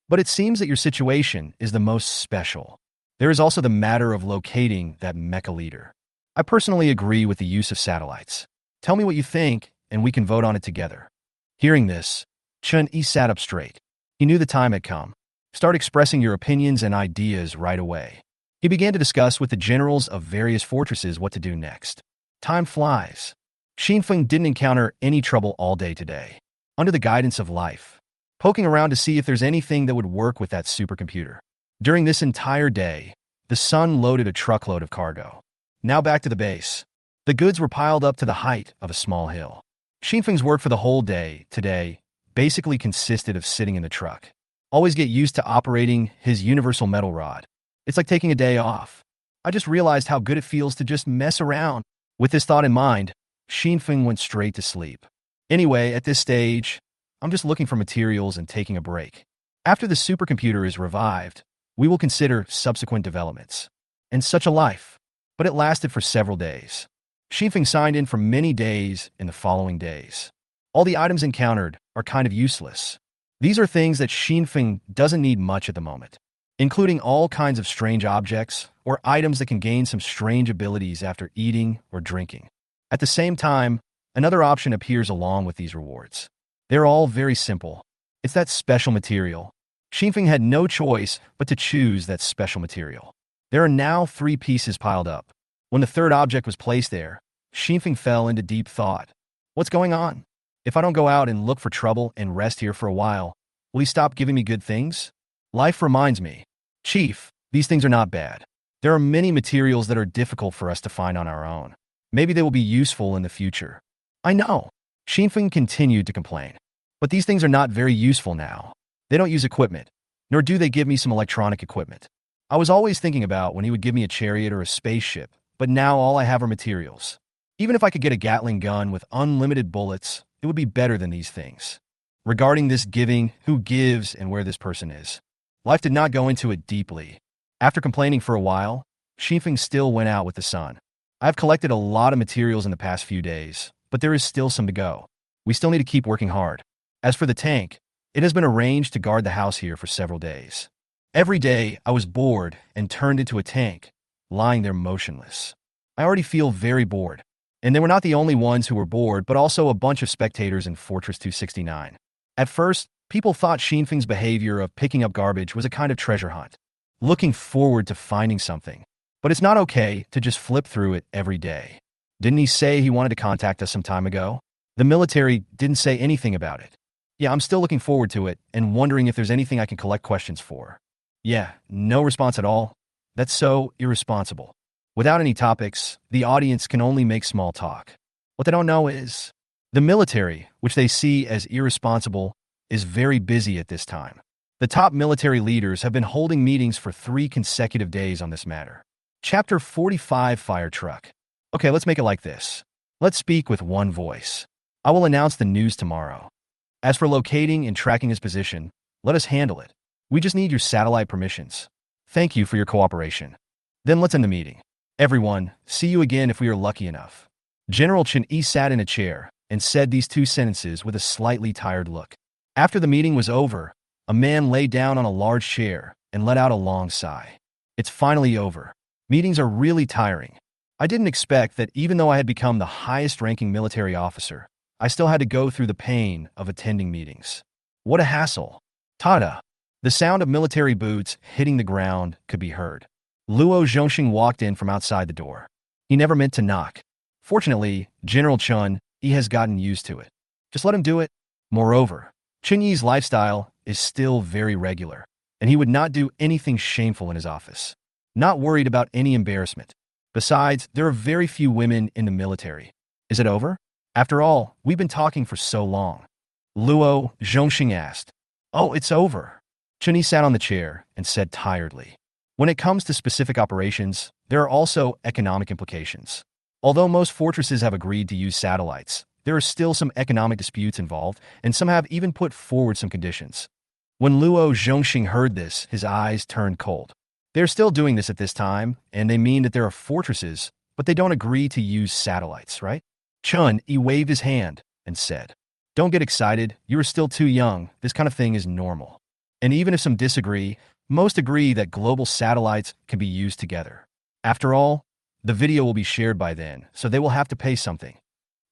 Speaker 1: But it seems that your situation is the most special. There is also the matter of locating that mecha leader. I personally agree with the use of satellites. Tell me what you think, and we can vote on it together." Hearing this, Chun-Yi sat up straight. He knew the time had come. Start expressing your opinions and ideas right away. He began to discuss with the generals of various fortresses what to do next. Time flies. Xinfeng didn't encounter any trouble all day today. Under the guidance of life, poking around to see if there's anything that would work with that supercomputer. During this entire day, the sun loaded a truckload of cargo. Now back to the base. The goods were piled up to the height of a small hill. Xinfeng's work for the whole day today basically consisted of sitting in the truck. Always get used to operating his universal metal rod. It's like taking a day off. I just realized how good it feels to just mess around. With this thought in mind, Xinfeng went straight to sleep. Anyway, at this stage, I'm just looking for materials and taking a break. After the supercomputer is revived, we will consider subsequent developments. And such a life. But it lasted for several days. Xinfeng signed in for many days in the following days. All the items encountered are kind of useless. These are things that Xinfeng doesn't need much at the moment, including all kinds of strange objects or items that can gain some strange abilities after eating or drinking. At the same time, another option appears along with these rewards. They're all very simple. It's that special material. Xinfeng had no choice but to choose that special material. There are now 3 pieces piled up. When the third object was placed there, Xinfeng fell into deep thought. What's going on? If I don't go out and look for trouble and rest here for a while, will he stop giving me good things? Life reminds me, Chief, these things are not bad. There are many materials that are difficult for us to find on our own. Maybe they will be useful in the future. I know. Xinfeng continued to complain. But these things are not very useful now. They don't use equipment, nor do they give me some electronic equipment. I was always thinking about when he would give me a chariot or a spaceship, but now all I have are materials. Even if I could get a Gatling gun with unlimited bullets, it would be better than these things. Regarding this giving, who gives and where this person is, life did not go into it deeply. After complaining for a while, Xinfeng still went out with the sun. I have collected a lot of materials in the past few days, but there is still some to go. We still need to keep working hard. As for the tank, it has been arranged to guard the house here for several days. Every day, I was bored and turned into a tank, lying there motionless. I already feel very bored. And they were not the only ones who were bored, but also a bunch of spectators in Fortress 269. At first, people thought Xinfeng's behavior of picking up garbage was a kind of treasure hunt, looking forward to finding something. But it's not okay to just flip through it every day. Didn't he say he wanted to contact us some time ago? The military didn't say anything about it. Yeah, I'm still looking forward to it and wondering if there's anything I can collect questions for. Yeah, no response at all. That's so irresponsible. Without any topics, the audience can only make small talk. What they don't know is, the military, which they see as irresponsible, is very busy at this time. The top military leaders have been holding meetings for 3 consecutive days on this matter. Chapter 45, Fire Truck. Okay, let's make it like this. Let's speak with one voice. I will announce the news tomorrow. As for locating and tracking his position, let us handle it. We just need your satellite permissions. Thank you for your cooperation. Then let's end the meeting. Everyone, see you again if we are lucky enough. General Chun-Yi sat in a chair and said these 2 sentences with a slightly tired look. After the meeting was over, a man lay down on a large chair and let out a long sigh. It's finally over. Meetings are really tiring. I didn't expect that even though I had become the highest-ranking military officer, I still had to go through the pain of attending meetings. What a hassle. Tada! The sound of military boots hitting the ground could be heard. Luo Zhongxing walked in from outside the door. He never meant to knock. Fortunately, General Chun-Yi has gotten used to it. Just let him do it. Moreover, Chun-Yi's lifestyle is still very regular, and he would not do anything shameful in his office. Not worried about any embarrassment. Besides, there are very few women in the military. Is it over? After all, we've been talking for so long. Luo Zhongxing asked. Oh, it's over. Chun-Yi sat on the chair and said tiredly, when it comes to specific operations, there are also economic implications. Although most fortresses have agreed to use satellites, there are still some economic disputes involved, and some have even put forward some conditions. When Luo Zhongxing heard this, his eyes turned cold. They're still doing this at this time, and they mean that there are fortresses, but they don't agree to use satellites, right? Chun-Yi waved his hand and said, don't get excited, you are still too young, this kind of thing is normal. And even if some disagree, most agree that global satellites can be used together. After all, the video will be shared by then, so they will have to pay something.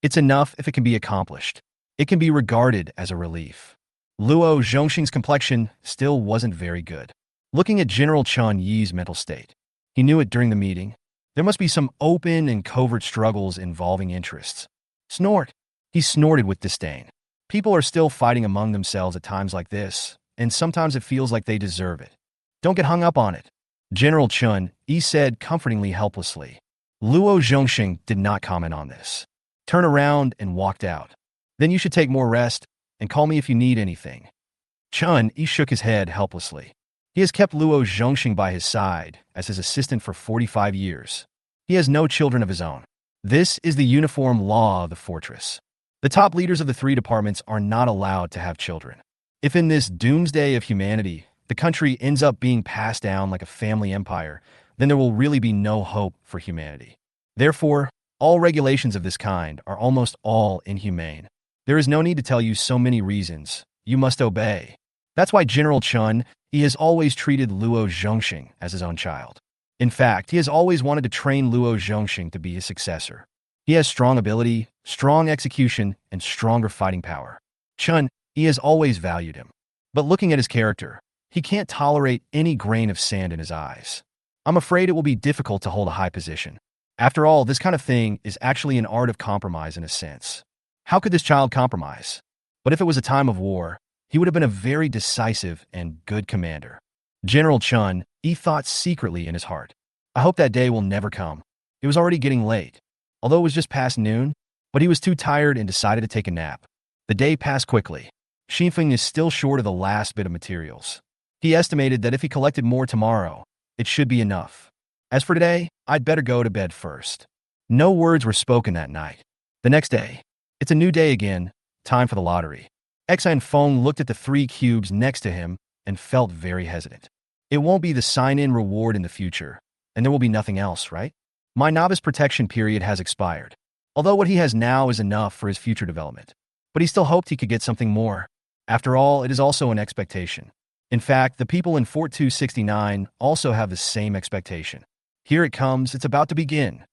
Speaker 1: It's enough if it can be accomplished. It can be regarded as a relief. Luo Zhongxing's complexion still wasn't very good. Looking at General Chun-Yi's mental state, he knew it during the meeting. There must be some open and covert struggles involving interests. Snort. He snorted with disdain. People are still fighting among themselves at times like this, and sometimes it feels like they deserve it. Don't get hung up on it. General Chun-Yi said comfortingly helplessly. Luo Zhongxing did not comment on this. Turn around and walked out. Then you should take more rest and call me if you need anything. Chun-Yi shook his head helplessly. He has kept Luo Zhongxing by his side as his assistant for 45 years. He has no children of his own. This is the uniform law of the fortress. The top leaders of the three departments are not allowed to have children. If in this doomsday of humanity, the country ends up being passed down like a family empire, then there will really be no hope for humanity. Therefore, all regulations of this kind are almost all inhumane. There is no need to tell you so many reasons. You must obey. That's why General Chun-Yi has always treated Luo Zhongxing as his own child. In fact, he has always wanted to train Luo Zhongxing to be his successor. He has strong ability, strong execution, and stronger fighting power. Chun-Yi has always valued him. But looking at his character, he can't tolerate any grain of sand in his eyes. I'm afraid it will be difficult to hold a high position. After all, this kind of thing is actually an art of compromise in a sense. How could this child compromise? But if it was a time of war, he would have been a very decisive and good commander. General Chun-Yi thought secretly in his heart. I hope that day will never come. It was already getting late. Although it was just past noon, but he was too tired and decided to take a nap. The day passed quickly. Xinfeng is still short of the last bit of materials. He estimated that if he collected more tomorrow, it should be enough. As for today, I'd better go to bed first. No words were spoken that night. The next day, it's a new day again, time for the lottery. Xinfeng looked at the 3 cubes next to him and felt very hesitant. It won't be the sign-in reward in the future, and there will be nothing else, right? My novice protection period has expired, although what he has now is enough for his future development. But he still hoped he could get something more. After all, it is also an expectation. In fact, the people in Fort 269 also have the same expectation. Here it comes, it's about to begin.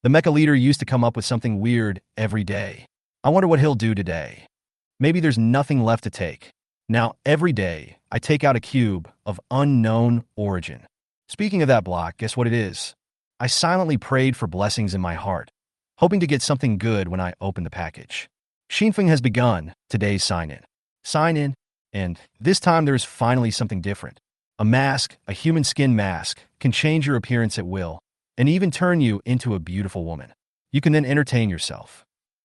Speaker 1: The mecha leader used to come up with something weird every day. I wonder what he'll do today. Maybe there's nothing left to take. Now, every day, I take out a cube of unknown origin. Speaking of that block, guess what it is? I silently prayed for blessings in my heart, hoping to get something good when I open the package. Xinfeng has begun today's sign-in. Sign-in, and this time there's finally something different. A mask, a human skin mask, can change your appearance at will, and even turn you into a beautiful woman. You can then entertain yourself.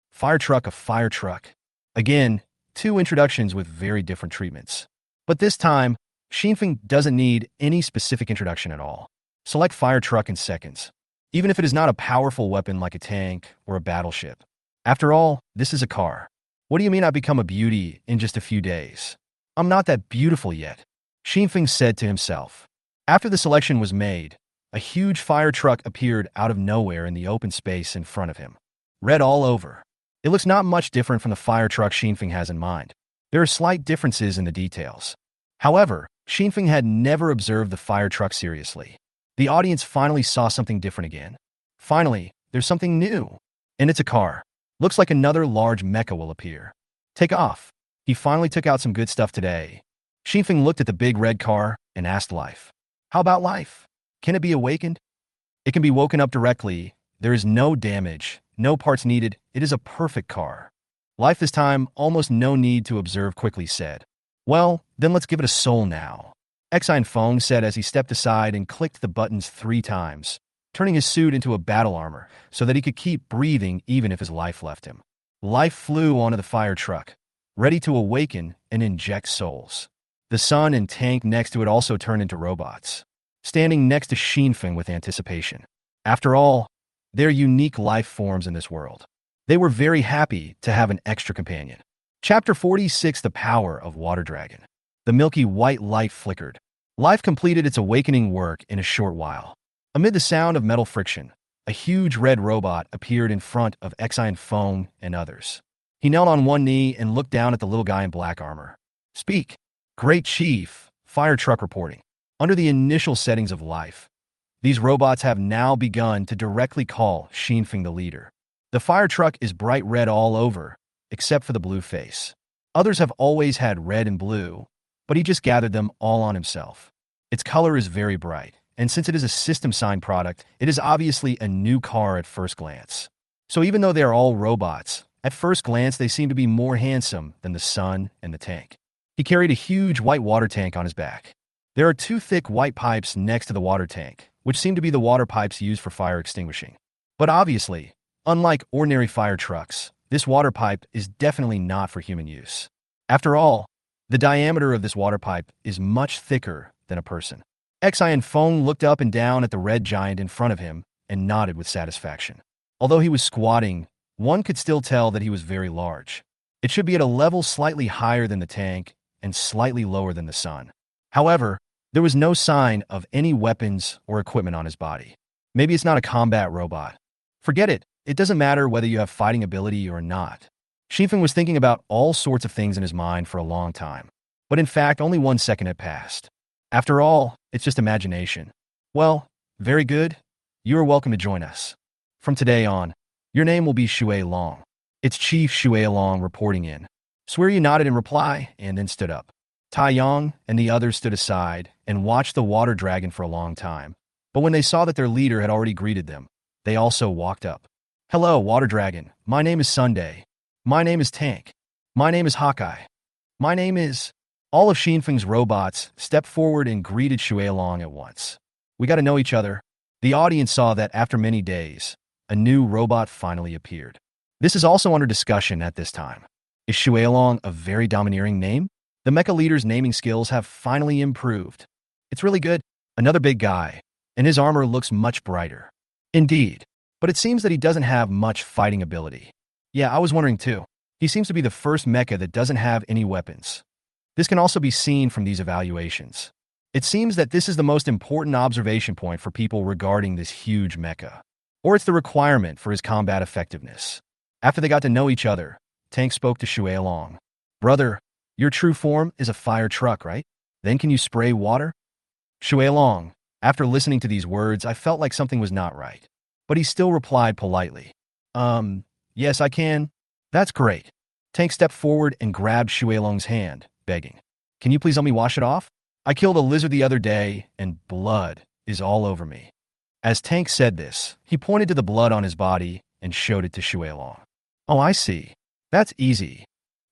Speaker 1: Fire truck, a fire truck. Again, 2 introductions with very different treatments. But this time, Xinfeng doesn't need any specific introduction at all. Select fire truck in seconds, even if it is not a powerful weapon like a tank or a battleship. After all, this is a car. What do you mean I become a beauty in just a few days? I'm not that beautiful yet, Xinfeng said to himself. After the selection was made, a huge fire truck appeared out of nowhere in the open space in front of him. Red all over. It looks not much different from the fire truck Xinfeng has in mind. There are slight differences in the details. However, Xinfeng had never observed the fire truck seriously. The audience finally saw something different again. Finally, there's something new. And it's a car. Looks like another large mecha will appear. Take off. He finally took out some good stuff today. Xinfeng looked at the big red car and asked life. How about life? Can it be awakened? It can be woken up directly. There is no damage, no parts needed. It is a perfect car. Life this time, almost no need to observe, quickly said. Well, then let's give it a soul now. Xinfeng said as he stepped aside and clicked the buttons 3 times, turning his suit into a battle armor so that he could keep breathing even if his life left him. Life flew onto the fire truck, ready to awaken and inject souls. The sun and tank next to it also turned into robots, standing next to Shinfeng with anticipation. After all, they're unique life forms in this world. They were very happy to have an extra companion. Chapter 46: The Power of Water Dragon. The milky white light flickered. Life completed its awakening work in a short while. Amid the sound of metal friction, a huge red robot appeared in front of Xian Feng and others. He knelt on one knee and looked down at the little guy in black armor. Speak. Great Chief, fire truck reporting. Under the initial settings of life, these robots have now begun to directly call Shinfeng the leader. The fire truck is bright red all over, except for the blue face. Others have always had red and blue, but he just gathered them all on himself. Its color is very bright, and since it is a system-signed product, it is obviously a new car at first glance. So even though they are all robots, at first glance they seem to be more handsome than the sun and the tank. He carried a huge white water tank on his back. There are two thick white pipes next to the water tank, which seem to be the water pipes used for fire extinguishing. But obviously, unlike ordinary fire trucks, this water pipe is definitely not for human use. After all, the diameter of this water pipe is much thicker than a person. Xian Feng looked up and down at the red giant in front of him and nodded with satisfaction. Although he was squatting, one could still tell that he was very large. It should be at a level slightly higher than the tank and slightly lower than the sun. However, there was no sign of any weapons or equipment on his body. Maybe it's not a combat robot. Forget it. It doesn't matter whether you have fighting ability or not. Shinfeng was thinking about all sorts of things in his mind for a long time. But in fact, only 1 second had passed. After all, it's just imagination. Well, very good. You are welcome to join us. From today on, your name will be Shui Long. It's Chief Shui Long reporting in. Swery nodded in reply and then stood up. Tai Yang and the others stood aside and watched the water dragon for a long time. But when they saw that their leader had already greeted them, they also walked up. Hello, water dragon. My name is Sunday. My name is Tank. My name is Hawkeye. My name is... All of Shinfeng's robots stepped forward and greeted Shui Long at once. We got to know each other. The audience saw that after many days, a new robot finally appeared. This is also under discussion at this time. Is Shui Long a very domineering name? The mecha leader's naming skills have finally improved. It's really good. Another big guy, and his armor looks much brighter. Indeed, but it seems that he doesn't have much fighting ability. Yeah, I was wondering too. He seems to be the first mecha that doesn't have any weapons. This can also be seen from these evaluations. It seems that this is the most important observation point for people regarding this huge mecha. Or it's the requirement for his combat effectiveness. After they got to know each other, Tank spoke to Shui Long. Brother, your true form is a fire truck, right? Then can you spray water? Shui Long, after listening to these words, I felt like something was not right. But he still replied politely. Yes, I can. That's great. Tank stepped forward and grabbed Shui Long's hand, begging. Can you please let me wash it off? I killed a lizard the other day, and blood is all over me. As Tank said this, he pointed to the blood on his body and showed it to Shui Long. Oh, I see. That's easy.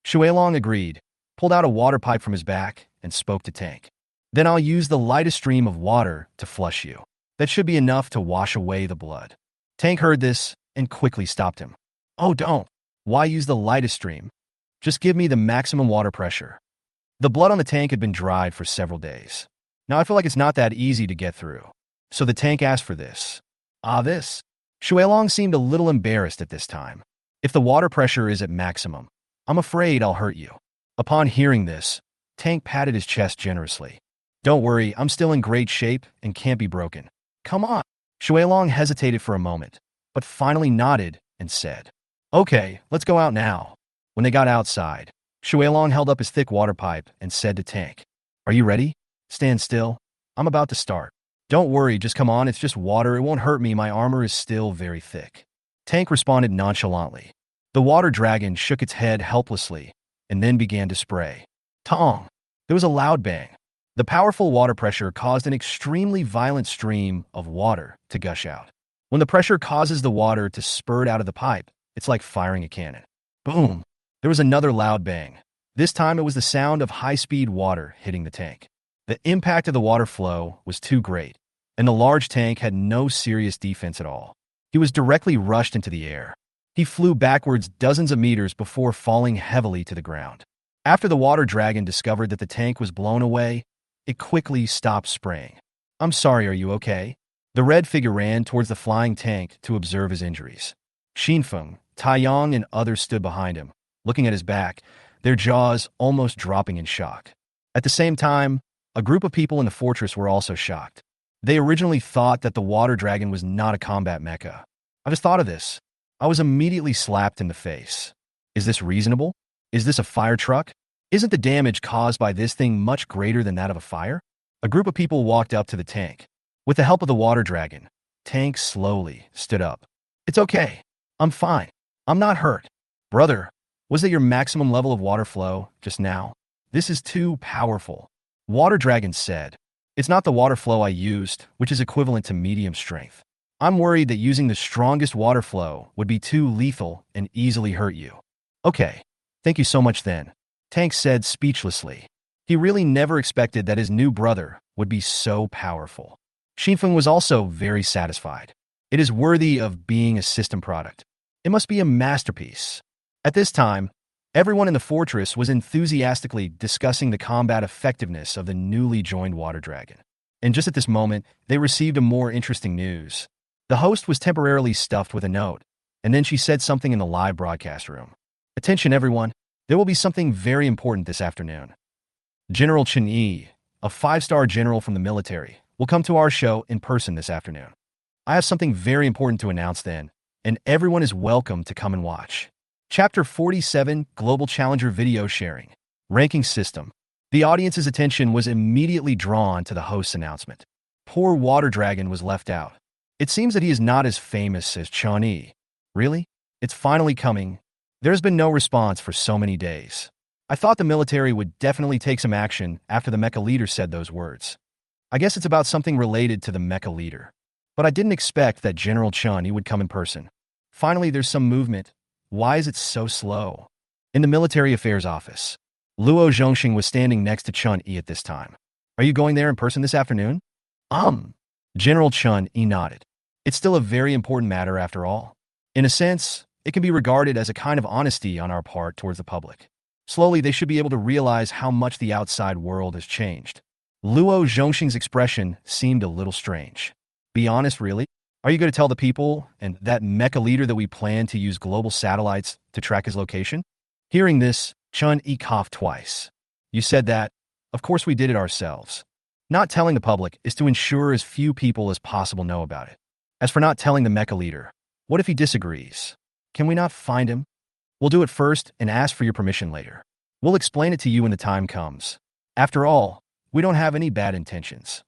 Speaker 1: Shui Long agreed, pulled out a water pipe from his back, and spoke to Tank. Then I'll use the lightest stream of water to flush you. That should be enough to wash away the blood. Tank heard this and quickly stopped him. Oh, don't. Why use the lightest stream? Just give me the maximum water pressure. The blood on the tank had been dried for several days. Now I feel like it's not that easy to get through. So the tank asked for this. This? Shui Long seemed a little embarrassed at this time. If the water pressure is at maximum, I'm afraid I'll hurt you. Upon hearing this, Tank patted his chest generously. Don't worry, I'm still in great shape and can't be broken. Come on. Shui Long hesitated for a moment, but finally nodded and said, Okay, let's go out now. When they got outside, Shui Long held up his thick water pipe and said to Tank, Are you ready? Stand still. I'm about to start. Don't worry, just come on, it's just water, it won't hurt me, my armor is still very thick. Tank responded nonchalantly. The water dragon shook its head helplessly and then began to spray. Tong! There was a loud bang. The powerful water pressure caused an extremely violent stream of water to gush out. When the pressure causes the water to spurt out of the pipe, it's like firing a cannon. Boom! There was another loud bang. This time it was the sound of high-speed water hitting the tank. The impact of the water flow was too great, and the large tank had no serious defense at all. He was directly rushed into the air. He flew backwards dozens of meters before falling heavily to the ground. After the water dragon discovered that the tank was blown away, it quickly stopped spraying. I'm sorry, are you okay? The red figure ran towards the flying tank to observe his injuries. Xinfeng, Taiyang, and others stood behind him, looking at his back, their jaws almost dropping in shock. At the same time, a group of people in the fortress were also shocked. They originally thought that the water dragon was not a combat mecha. I just thought of this. I was immediately slapped in the face. Is this reasonable? Is this a fire truck? Isn't the damage caused by this thing much greater than that of a fire? A group of people walked up to the tank. With the help of the water dragon, Tank slowly stood up. It's okay. I'm fine. I'm not hurt. Brother, was that your maximum level of water flow just now? This is too powerful. Water dragon said. It's not the water flow I used, which is equivalent to medium strength. I'm worried that using the strongest water flow would be too lethal and easily hurt you. Okay. Thank you so much then, Tank said speechlessly. He really never expected that his new brother would be so powerful. Xinfeng was also very satisfied. It is worthy of being a system product. It must be a masterpiece. At this time, everyone in the fortress was enthusiastically discussing the combat effectiveness of the newly joined water dragon. And just at this moment, they received a more interesting news. The host was temporarily stuffed with a note, and then she said something in the live broadcast room. Attention everyone, there will be something very important this afternoon. General Chen Yi, a 5-star general from the military, will come to our show in person this afternoon. I have something very important to announce then, and everyone is welcome to come and watch. Chapter 47, Global Challenger Video Sharing. Ranking System. The audience's attention was immediately drawn to the host's announcement. Poor Water Dragon was left out. It seems that he is not as famous as Chen Yi. Really? It's finally coming. There's been no response for so many days. I thought the military would definitely take some action after the mecha leader said those words. I guess it's about something related to the mecha leader. But I didn't expect that General Chen Yi would come in person. Finally, there's some movement. Why is it so slow? In the military affairs office, Luo Zhongxing was standing next to Chen Yi at this time. Are you going there in person this afternoon? General Chen Yi nodded. It's still a very important matter after all. In a sense, it can be regarded as a kind of honesty on our part towards the public. Slowly, they should be able to realize how much the outside world has changed. Luo Zhongxing's expression seemed a little strange. Be honest, really? Are you going to tell the people and that mecha leader that we plan to use global satellites to track his location? Hearing this, Chen Yi coughed twice. You said that. Of course we did it ourselves. Not telling the public is to ensure as few people as possible know about it. As for not telling the mecha leader, what if he disagrees? Can we not find him? We'll do it first and ask for your permission later. We'll explain it to you when the time comes. After all, we don't have any bad intentions.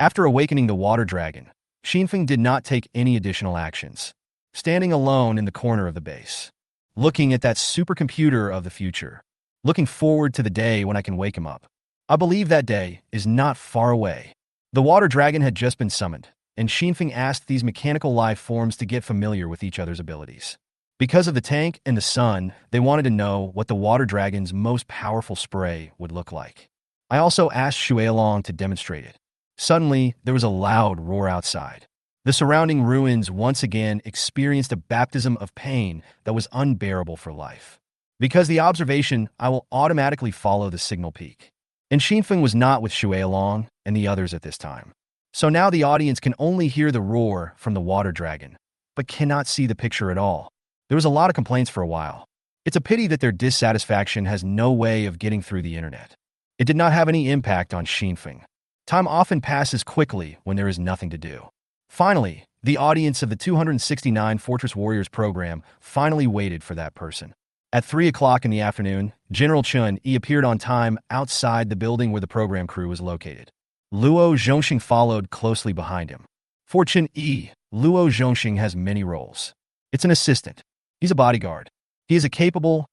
Speaker 1: After awakening the water dragon, Xinfeng did not take any additional actions, standing alone in the corner of the base, looking at that supercomputer of the future, looking forward to the day when I can wake him up. I believe that day is not far away. The water dragon had just been summoned, and Xinfeng asked these mechanical life forms to get familiar with each other's abilities. Because of the tank and the sun, they wanted to know what the water dragon's most powerful spray would look like. I also asked Shueilong to demonstrate it. Suddenly, there was a loud roar outside. The surrounding ruins once again experienced a baptism of pain that was unbearable for life. Because the observation, I will automatically follow the signal peak. And Xinfeng was not with Shueilong and the others at this time. So now the audience can only hear the roar from the water dragon, but cannot see the picture at all. There was a lot of complaints for a while. It's a pity that their dissatisfaction has no way of getting through the internet. It did not have any impact on Xinfeng. Time often passes quickly when there is nothing to do. Finally, the audience of the 269 Fortress Warriors program finally waited for that person. At 3 o'clock in the afternoon, General Chen Yi appeared on time outside the building where the program crew was located. Luo Zhongxing followed closely behind him. For Chen Yi, Luo Zhongxing has many roles. It's an assistant. He's a bodyguard. He is a capable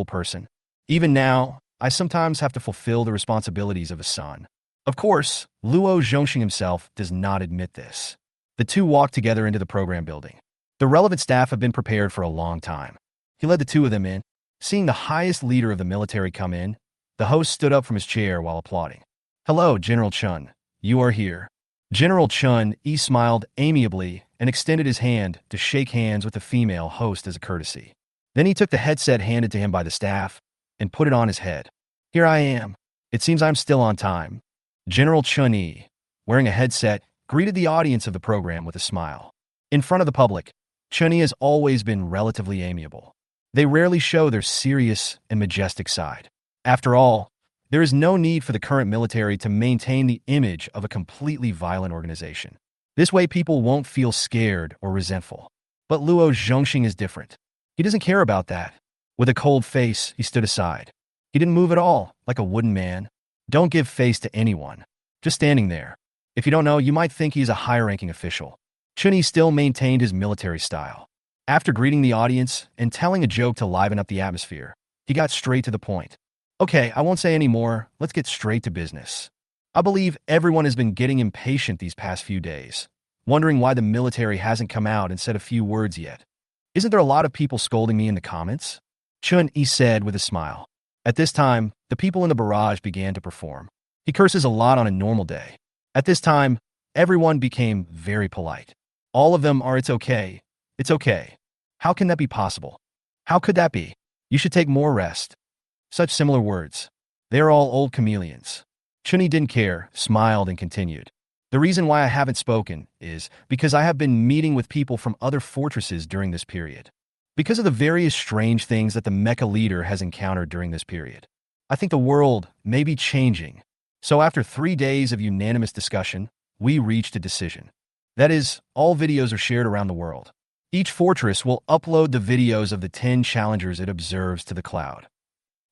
Speaker 1: person. Even now, I sometimes have to fulfill the responsibilities of a son. Of course, Luo Zhongxing himself does not admit this. The two walked together into the program building. The relevant staff have been prepared for a long time. He led the two of them in. Seeing the highest leader of the military come in, the host stood up from his chair while applauding. Hello, General Chen. You are here. General Chen Yi smiled amiably and extended his hand to shake hands with the female host as a courtesy. Then he took the headset handed to him by the staff and put it on his head. Here I am. It seems I'm still on time. General Chun-Yi, wearing a headset, greeted the audience of the program with a smile. In front of the public, Chun-Yi has always been relatively amiable. They rarely show their serious and majestic side. After all, there is no need for the current military to maintain the image of a completely violent organization. This way people won't feel scared or resentful. But Luo Zhongxing is different. He doesn't care about that. With a cold face, he stood aside. He didn't move at all, like a wooden man. Don't give face to anyone. Just standing there. If you don't know, you might think he's a high-ranking official. Chun-Yi still maintained his military style. After greeting the audience and telling a joke to liven up the atmosphere, he got straight to the point. Okay, I won't say any more. Let's get straight to business. I believe everyone has been getting impatient these past few days, wondering why the military hasn't come out and said a few words yet. Isn't there a lot of people scolding me in the comments? Chun-Yi said with a smile. At this time, the people in the barrage began to perform. He curses a lot on a normal day. At this time, everyone became very polite. All of them are, it's okay. It's okay. How can that be possible? How could that be? You should take more rest. Such similar words. They're all old chameleons. Chun-Yi didn't care, smiled, and continued. The reason why I haven't spoken is because I have been meeting with people from other fortresses during this period. Because of the various strange things that the mecha leader has encountered during this period. I think the world may be changing. So after 3 days of unanimous discussion, we reached a decision. That is, all videos are shared around the world. Each fortress will upload the videos of the 10 challengers it observes to the cloud.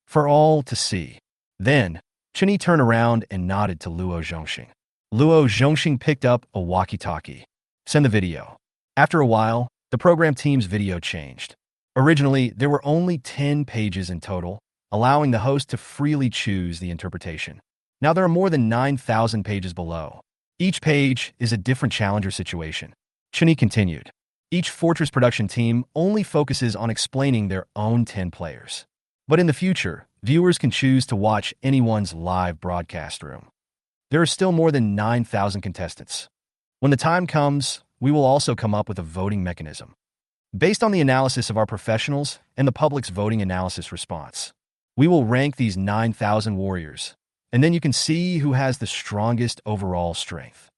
Speaker 1: For all to see. Then, Chun-Yi turned around and nodded to Luo Zhongxing. Luo Zhongxing picked up a walkie-talkie. Send the video. After a while, the program team's video changed. Originally, there were only 10 pages in total, allowing the host to freely choose the interpretation. Now there are more than 9,000 pages below. Each page is a different challenger situation. Chun-Yi continued. Each fortress production team only focuses on explaining their own 10 players. But in the future, viewers can choose to watch anyone's live broadcast room. There are still more than 9,000 contestants. When the time comes, we will also come up with a voting mechanism. Based on the analysis of our professionals and the public's voting analysis response, we will rank these 9,000 warriors, and then you can see who has the strongest overall strength.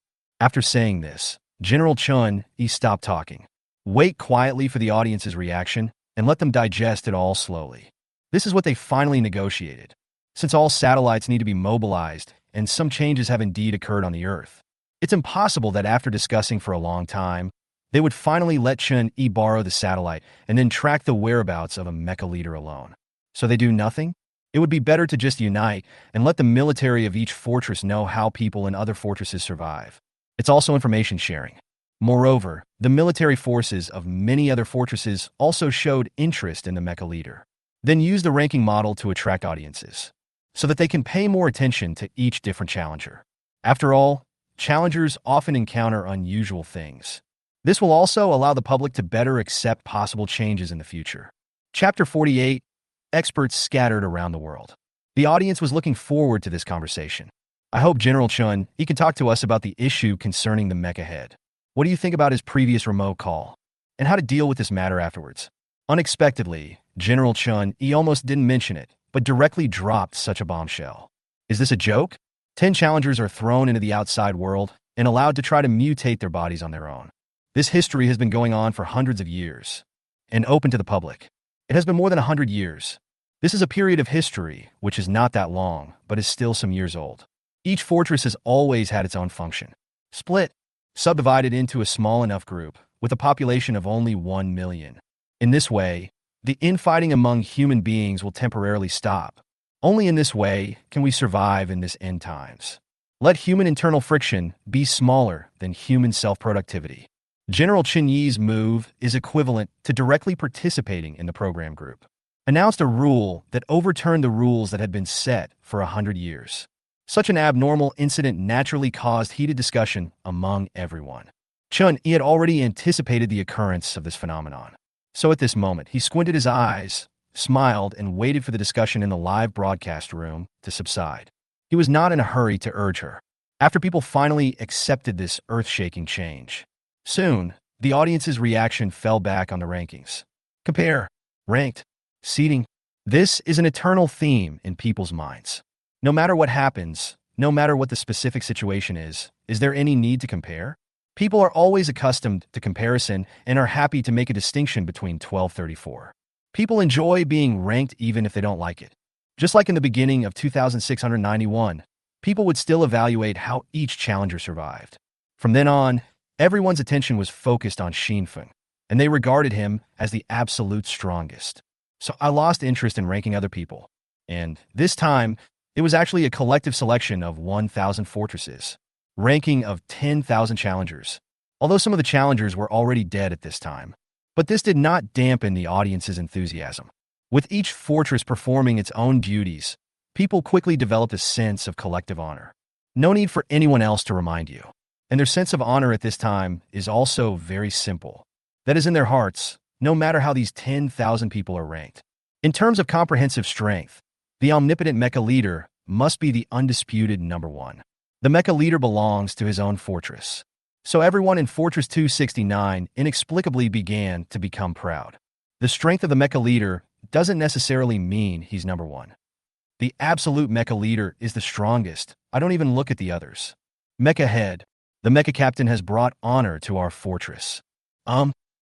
Speaker 1: After saying this, General Chun-Yi stopped talking. Wait quietly for the audience's reaction and let them digest it all slowly. This is what they finally negotiated. Since all satellites need to be mobilized and some changes have indeed occurred on the Earth, it's impossible that after discussing for a long time, they would finally let Chun-Yi borrow the satellite and then track the whereabouts of a mecha leader alone. So they do nothing? It would be better to just unite and let the military of each fortress know how people in other fortresses survive. It's also information sharing. Moreover, the military forces of many other fortresses also showed interest in the mecha leader. Then use the ranking model to attract audiences, so that they can pay more attention to each different challenger. After all, challengers often encounter unusual things. This will also allow the public to better accept possible changes in the future. Chapter 48. Experts scattered around the world. The audience was looking forward to this conversation. I hope General Chun-Yi can talk to us about the issue concerning the mecha head. What do you think about his previous remote call? And how to deal with this matter afterwards? Unexpectedly, General Chun-Yi almost didn't mention it, but directly dropped such a bombshell. Is this a joke? 10 challengers are thrown into the outside world and allowed to try to mutate their bodies on their own. This history has been going on for hundreds of years and open to the public. It has been more than 100 years. This is a period of history which is not that long, but is still some years old. Each fortress has always had its own function. Split, subdivided into a small enough group with a population of only 1 million. In this way, the infighting among human beings will temporarily stop. Only in this way can we survive in this end times. Let human internal friction be smaller than human self-productivity. General Chun-Yi's move is equivalent to directly participating in the program group. Announced a rule that overturned the rules that had been set for 100 years. Such an abnormal incident naturally caused heated discussion among everyone. Chun-Yi had already anticipated the occurrence of this phenomenon. So at this moment, he squinted his eyes, smiled, and waited for the discussion in the live broadcast room to subside. He was not in a hurry to urge her. After people finally accepted this earth-shaking change, soon, the audience's reaction fell back on the rankings. Compare. Ranked. Seating. This is an eternal theme in people's minds. No matter what happens, no matter what the specific situation is there any need to compare? People are always accustomed to comparison and are happy to make a distinction between 1234. People enjoy being ranked even if they don't like it. Just like in the beginning of 2691, people would still evaluate how each challenger survived. From then on, everyone's attention was focused on Xinfeng, and they regarded him as the absolute strongest. So I lost interest in ranking other people. And this time, it was actually a collective selection of 1,000 fortresses, ranking of 10,000 challengers, although some of the challengers were already dead at this time. But this did not dampen the audience's enthusiasm. With each fortress performing its own duties, people quickly developed a sense of collective honor. No need for anyone else to remind you. And their sense of honor at this time is also very simple. That is in their hearts, no matter how these 10,000 people are ranked. In terms of comprehensive strength, the omnipotent mecha leader must be the undisputed number one. The mecha leader belongs to his own fortress. So everyone in Fortress 269 inexplicably began to become proud. The strength of the mecha leader doesn't necessarily mean he's number one. The absolute mecha leader is the strongest. I don't even look at the others. Mecha head. The mecha captain has brought honor to our fortress.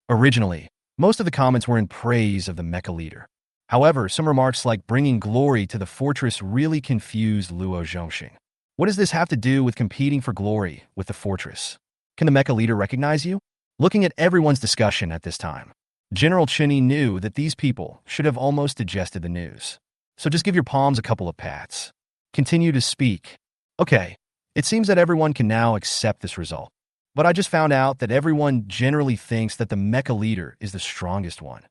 Speaker 1: Originally, most of the comments were in praise of the mecha leader. However, some remarks like bringing glory to the fortress really confused Luo Zhongxing. What does this have to do with competing for glory with the fortress? Can the mecha leader recognize you? Looking at everyone's discussion at this time, General Chinny knew that these people should have almost digested the news. So just give your palms a couple of pats. Continue to speak. Okay, it seems that everyone can now accept this result. But I just found out that everyone generally thinks that the mecha leader is the strongest one.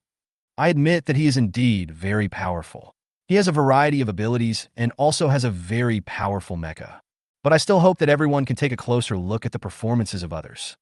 Speaker 1: I admit that he is indeed very powerful. He has a variety of abilities and also has a very powerful mecha. But I still hope that everyone can take a closer look at the performances of others.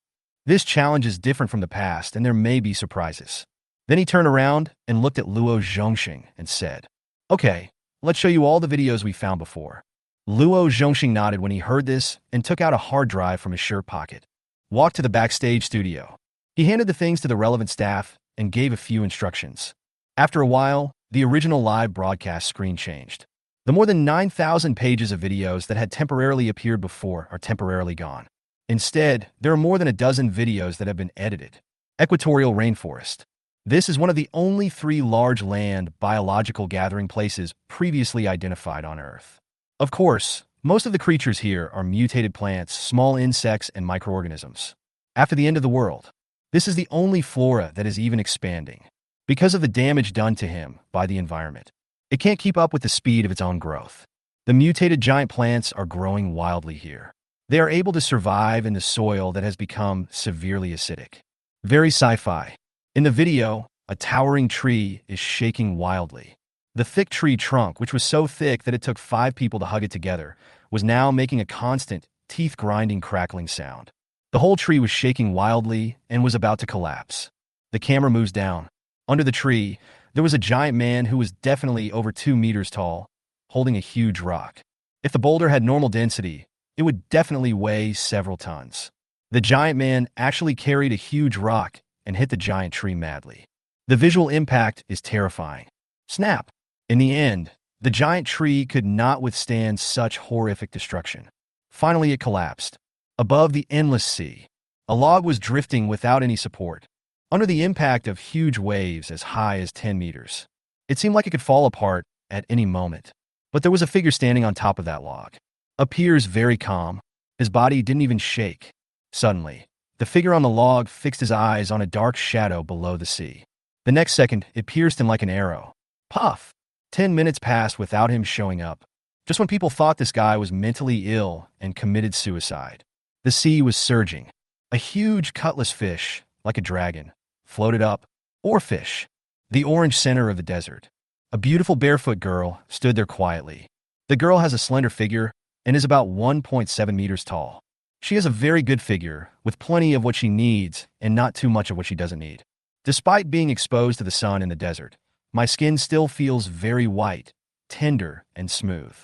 Speaker 1: This challenge is different from the past and there may be surprises. Then he turned around and looked at Luo Zhongxing and said, "Okay, let's show you all the videos we found before." Luo Zhongxing nodded when he heard this and took out a hard drive from his shirt pocket. Walked to the backstage studio. He handed the things to the relevant staff and gave a few instructions. After a while, the original live broadcast screen changed. The more than 9,000 pages of videos that had temporarily appeared before are temporarily gone. Instead, there are more than a dozen videos that have been edited. Equatorial rainforest. This is one of the only 3 large land biological gathering places previously identified on Earth. Of course, most of the creatures here are mutated plants, small insects, and microorganisms. After the end of the world, this is the only flora that is even expanding. Because of the damage done to him by the environment, it can't keep up with the speed of its own growth. The mutated giant plants are growing wildly here. They are able to survive in the soil that has become severely acidic. Very sci-fi. In the video, a towering tree is shaking wildly. The thick tree trunk, which was so thick that it took 5 people to hug it together, was now making a constant, teeth-grinding crackling sound. The whole tree was shaking wildly and was about to collapse. The camera moves down. Under the tree, there was a giant man who was definitely over 2 meters tall, holding a huge rock. If the boulder had normal density, it would definitely weigh several tons. The giant man actually carried a huge rock and hit the giant tree madly. The visual impact is terrifying. Snap! In the end, the giant tree could not withstand such horrific destruction. Finally, it collapsed. Above the endless sea, a log was drifting without any support, under the impact of huge waves as high as 10 meters. It seemed like it could fall apart at any moment. But there was a figure standing on top of that log. Appears very calm. His body didn't even shake. Suddenly, the figure on the log fixed his eyes on a dark shadow below the sea. The next second, it pierced him like an arrow. Puff! 10 minutes passed without him showing up. Just when people thought this guy was mentally ill and committed suicide. The sea was surging. A huge cutlass fish, like a dragon, floated up, or fish, the orange center of the desert. A beautiful barefoot girl stood there quietly. The girl has a slender figure and is about 1.7 meters tall. She has a very good figure, with plenty of what she needs and not too much of what she doesn't need. Despite being exposed to the sun in the desert, my skin still feels very white, tender, and smooth.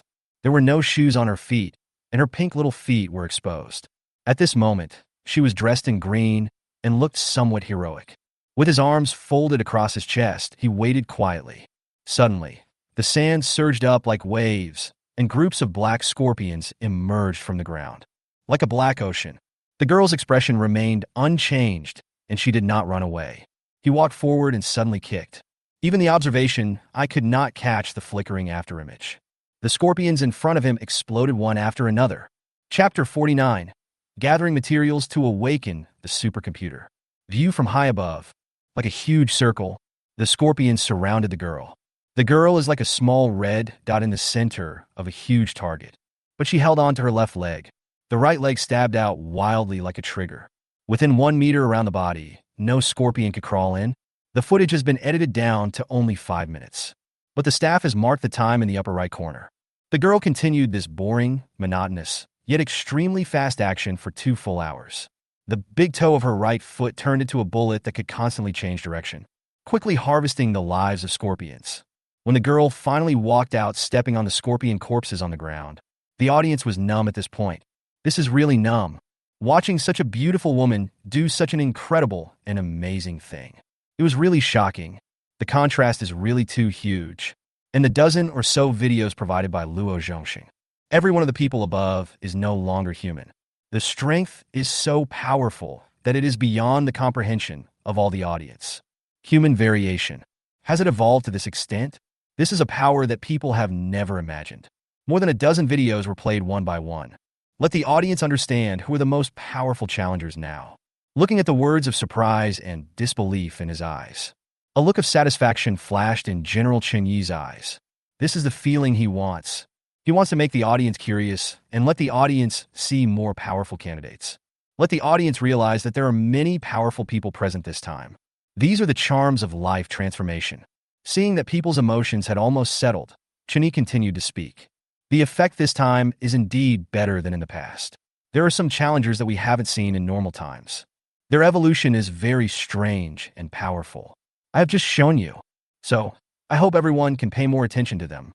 Speaker 1: There were no shoes on her feet, and her pink little feet were exposed. At this moment, she was dressed in green and looked somewhat heroic. With his arms folded across his chest, he waited quietly. Suddenly, The sand surged up like waves, and groups of black scorpions emerged from the ground. Like a black ocean, the girl's expression remained unchanged, and she did not run away. He walked forward and suddenly kicked. Even the observation, I could not catch the flickering afterimage. The scorpions in front of him exploded one after another. Chapter 49. Gathering materials to awaken the supercomputer. View from high above. Like a huge circle, the scorpions surrounded the girl. The girl is like a small red dot in the center of a huge target. But she held on to her left leg. The right leg stabbed out wildly like a trigger. Within 1 meter around the body, no scorpion could crawl in. The footage has been edited down to only 5 minutes. But the staff has marked the time in the upper right corner. The girl continued this boring, monotonous, yet extremely fast action for 2 full hours. The big toe of her right foot turned into a bullet that could constantly change direction, quickly harvesting the lives of scorpions. When the girl finally walked out stepping on the scorpion corpses on the ground, the audience was numb at this point. This is really numb. Watching such a beautiful woman do such an incredible and amazing thing. It was really shocking. The contrast is really too huge. In the dozen or so videos provided by Luo Zhongxing, every one of the people above is no longer human. The strength is so powerful that it is beyond the comprehension of all the audience. Human variation. Has it evolved to this extent? This is a power that people have never imagined. More than a dozen videos were played one by one. Let the audience understand who are the most powerful challengers now. Looking at the words of surprise and disbelief in his eyes. A look of satisfaction flashed in General Chen Yi's eyes. This is the feeling he wants. He wants to make the audience curious and let the audience see more powerful candidates. Let the audience realize that there are many powerful people present this time. These are the charms of life transformation. Seeing that people's emotions had almost settled, Chen Yi continued to speak. The effect this time is indeed better than in the past. There are some challengers that we haven't seen in normal times. Their evolution is very strange and powerful. I have just shown you. So, I hope everyone can pay more attention to them.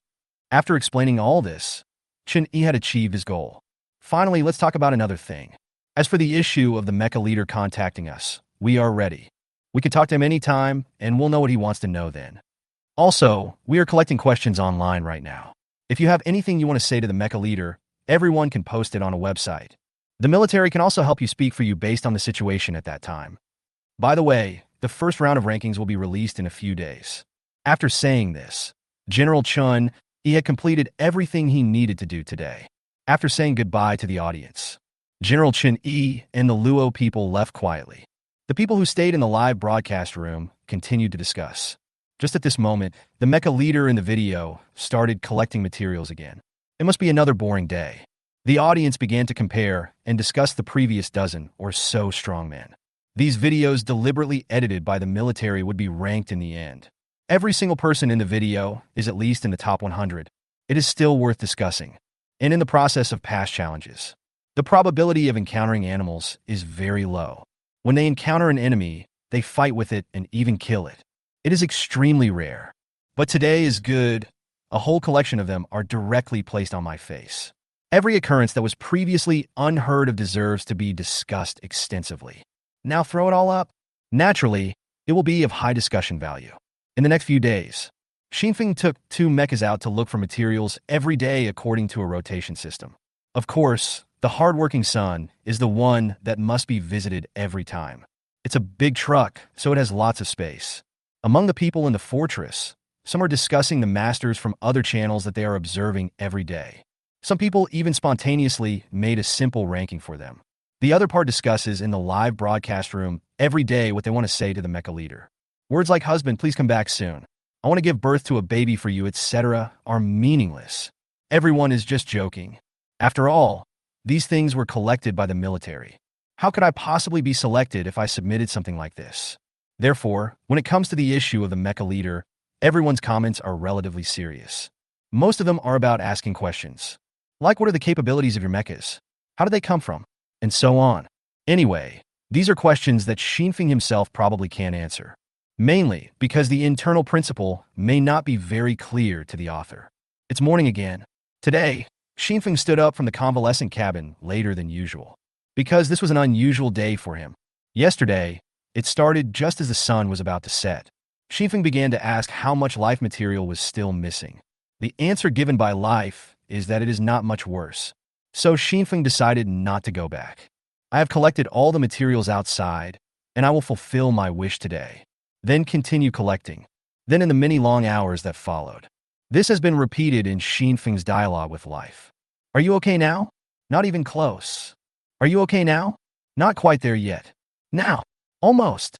Speaker 1: After explaining all this, Chen Yi had achieved his goal. Finally, let's talk about another thing. As for the issue of the mecha leader contacting us, we are ready. We can talk to him anytime, and we'll know what he wants to know then. Also, we are collecting questions online right now. If you have anything you want to say to the mecha leader, everyone can post it on a website. The military can also help you speak for you based on the situation at that time. By the way, the first round of rankings will be released in a few days. After saying this, General Chun, he had completed everything he needed to do today. After saying goodbye to the audience, General Chen Yi and the Luo people left quietly. The people who stayed in the live broadcast room continued to discuss. Just at this moment, the mecha leader in the video started collecting materials again. It must be another boring day. The audience began to compare and discuss the previous dozen or so strongmen. These videos deliberately edited by the military would be ranked in the end. Every single person in the video is at least in the top 100. It is still worth discussing. And in the process of past challenges, the probability of encountering animals is very low. When they encounter an enemy, they fight with it and even kill it. It is extremely rare. But today is good. A whole collection of them are directly placed on my face. Every occurrence that was previously unheard of deserves to be discussed extensively. Now throw it all up. Naturally, it will be of high discussion value. In the next few days, Xinfeng took 2 mechas out to look for materials every day according to a rotation system. Of course, the hardworking son is the one that must be visited every time. It's a big truck, so it has lots of space. Among the people in the fortress, some are discussing the masters from other channels that they are observing every day. Some people even spontaneously made a simple ranking for them. The other part discusses in the live broadcast room every day what they want to say to the mecha leader. Words like husband, please come back soon. I want to give birth to a baby for you, etc. are meaningless. Everyone is just joking. After all, these things were collected by the military. How could I possibly be selected if I submitted something like this? Therefore, when it comes to the issue of the mecha leader, everyone's comments are relatively serious. Most of them are about asking questions. Like, what are the capabilities of your mechas? How did they come from? And so on. Anyway, these are questions that Xinfeng himself probably can't answer. Mainly because the internal principle may not be very clear to the author. It's morning again. Today, Xinfeng stood up from the convalescent cabin later than usual. Because this was an unusual day for him. Yesterday, it started just as the sun was about to set. Xinfeng began to ask how much life material was still missing. The answer given by life is that it is not much worse. So Xinfeng decided not to go back. I have collected all the materials outside, and I will fulfill my wish today. Then continue collecting. Then in the many long hours that followed. This has been repeated in Xinfeng's dialogue with life. Are you okay now? Not even close. Are you okay now? Not quite there yet. Now. Almost.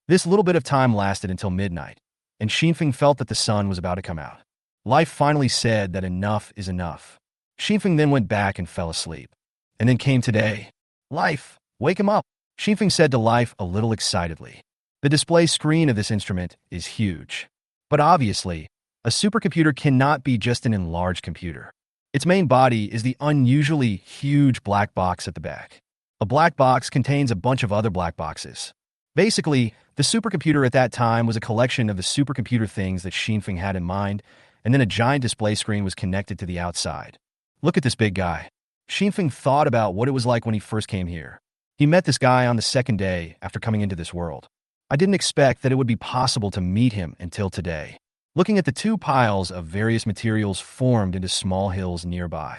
Speaker 1: This little bit of time lasted until midnight, and Xinfeng felt that the sun was about to come out. Life finally said that enough is enough. Xinfeng then went back and fell asleep. And then came today. Life, wake him up, Xinfeng said to Life a little excitedly. The display screen of this instrument is huge. But obviously, a supercomputer cannot be just an enlarged computer. Its main body is the unusually huge black box at the back. A black box contains a bunch of other black boxes. Basically, the supercomputer at that time was a collection of the supercomputer things that Xinfeng had in mind, and then a giant display screen was connected to the outside. Look at this big guy. Xinfeng thought about what it was like when he first came here. He met this guy on the second day after coming into this world. I didn't expect that it would be possible to meet him until today. Looking at the two piles of various materials formed into small hills nearby,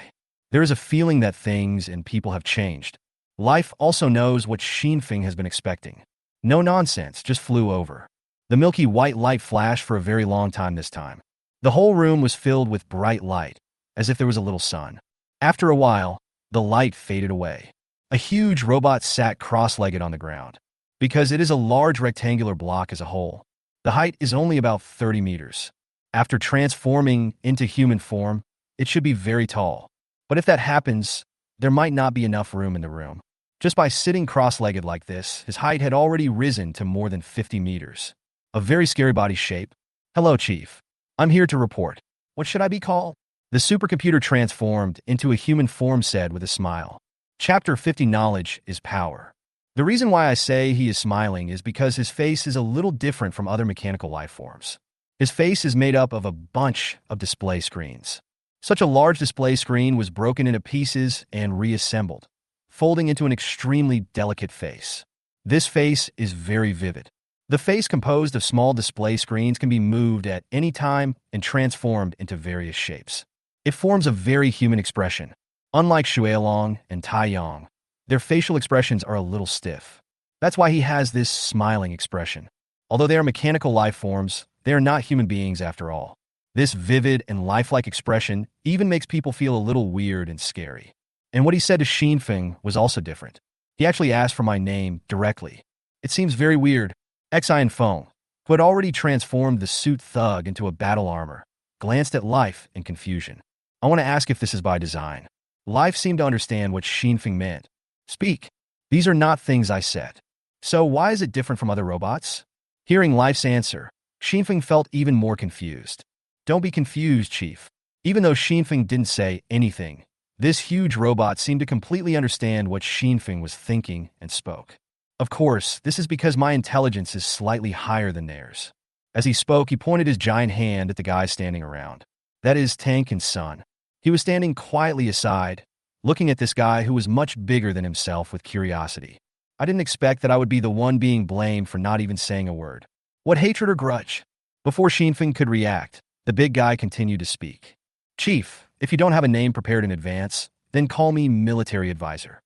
Speaker 1: there is a feeling that things and people have changed. Life also knows what Xinfeng has been expecting. No nonsense, just flew over. The milky white light flashed for a very long time this time. The whole room was filled with bright light, as if there was a little sun. After a while, the light faded away. A huge robot sat cross-legged on the ground. Because it is a large rectangular block as a whole, the height is only about 30 meters. After transforming into human form, it should be very tall. But if that happens, there might not be enough room in the room. Just by sitting cross-legged like this, his height had already risen to more than 50 meters. A very scary body shape. Hello, Chief. I'm here to report. What should I be called? The supercomputer transformed into a human form said with a smile. Chapter 50 Knowledge is Power. The reason why I say he is smiling is because his face is a little different from other mechanical life forms. His face is made up of a bunch of display screens. Such a large display screen was broken into pieces and reassembled, folding into an extremely delicate face. This face is very vivid. The face composed of small display screens can be moved at any time and transformed into various shapes. It forms a very human expression. Unlike Xuelong and Taiyong, their facial expressions are a little stiff. That's why he has this smiling expression. Although they are mechanical life forms, they are not human beings after all. This vivid and lifelike expression even makes people feel a little weird and scary. And what he said to Xinfeng was also different. He actually asked for my name directly. It seems very weird. Xian Feng, who had already transformed the suit thug into a battle armor, glanced at Life in confusion. I want to ask if this is by design. Life seemed to understand what Xinfeng meant. Speak. These are not things I said. So why is it different from other robots? Hearing Life's answer, Xinfeng felt even more confused. Don't be confused, Chief. Even though Xinfeng didn't say anything, this huge robot seemed to completely understand what Xinfeng was thinking and spoke. Of course, this is because my intelligence is slightly higher than theirs. As he spoke, he pointed his giant hand at the guys standing around. That is Tank and Sun. He was standing quietly aside, looking at this guy who was much bigger than himself with curiosity. I didn't expect that I would be the one being blamed for not even saying a word. What hatred or grudge? Before Xinfeng could react, the big guy continued to speak. Chief, if you don't have a name prepared in advance, then call me military advisor.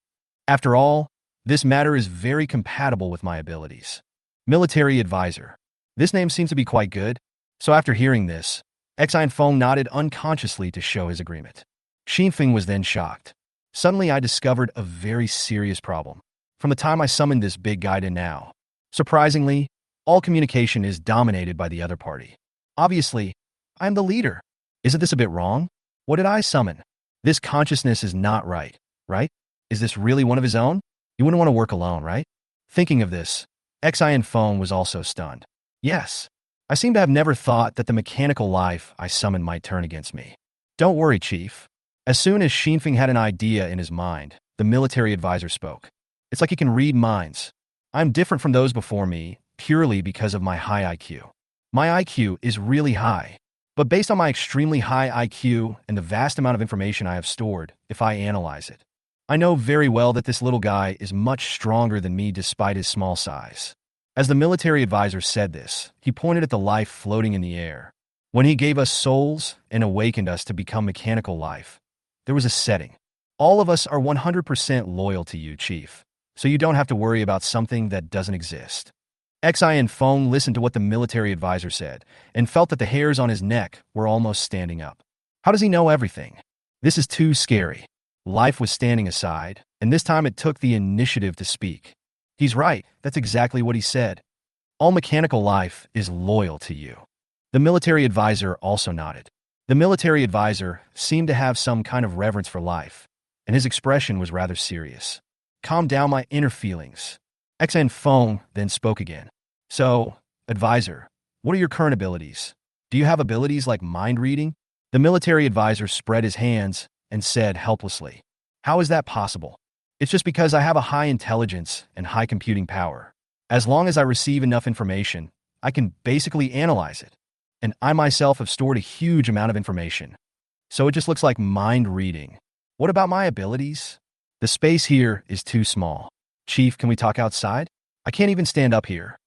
Speaker 1: After all, this matter is very compatible with my abilities. Military advisor. This name seems to be quite good. So after hearing this, Xian Feng nodded unconsciously to show his agreement. Xinfeng was then shocked. Suddenly I discovered a very serious problem. From the time I summoned this big guy to now, surprisingly, all communication is dominated by the other party. Obviously, I am the leader. Isn't this a bit wrong? What did I summon? This consciousness is not right, right? Is this really one of his own? You wouldn't want to work alone, right? Thinking of this, Xian Feng was also stunned. Yes, I seem to have never thought that the mechanical life I summoned might turn against me. Don't worry, Chief. As soon as Xinfeng had an idea in his mind, the military advisor spoke. It's like he can read minds. I'm different from those before me, purely because of my high IQ. My IQ is really high, but based on my extremely high IQ and the vast amount of information I have stored, if I analyze it, I know very well that this little guy is much stronger than me despite his small size. As the military advisor said this, he pointed at the life floating in the air. When he gave us souls and awakened us to become mechanical life, there was a setting. All of us are 100% loyal to you, Chief, so you don't have to worry about something that doesn't exist. Xi and Feng listened to what the military advisor said and felt that the hairs on his neck were almost standing up. How does he know everything? This is too scary. Life was standing aside, and this time it took the initiative to speak. He's right, that's exactly what he said. All mechanical life is loyal to you. The military advisor also nodded. The military advisor seemed to have some kind of reverence for life, and his expression was rather serious. Calm down my inner feelings. Xn Feng then spoke again. So, advisor, what are your current abilities? Do you have abilities like mind reading? The military advisor spread his hands and said helplessly, how is that possible? It's just because I have a high intelligence and high computing power. As long as I receive enough information, I can basically analyze it. And I myself have stored a huge amount of information. So it just looks like mind reading. What about my abilities? The space here is too small. Chief, can we talk outside? I can't even stand up here.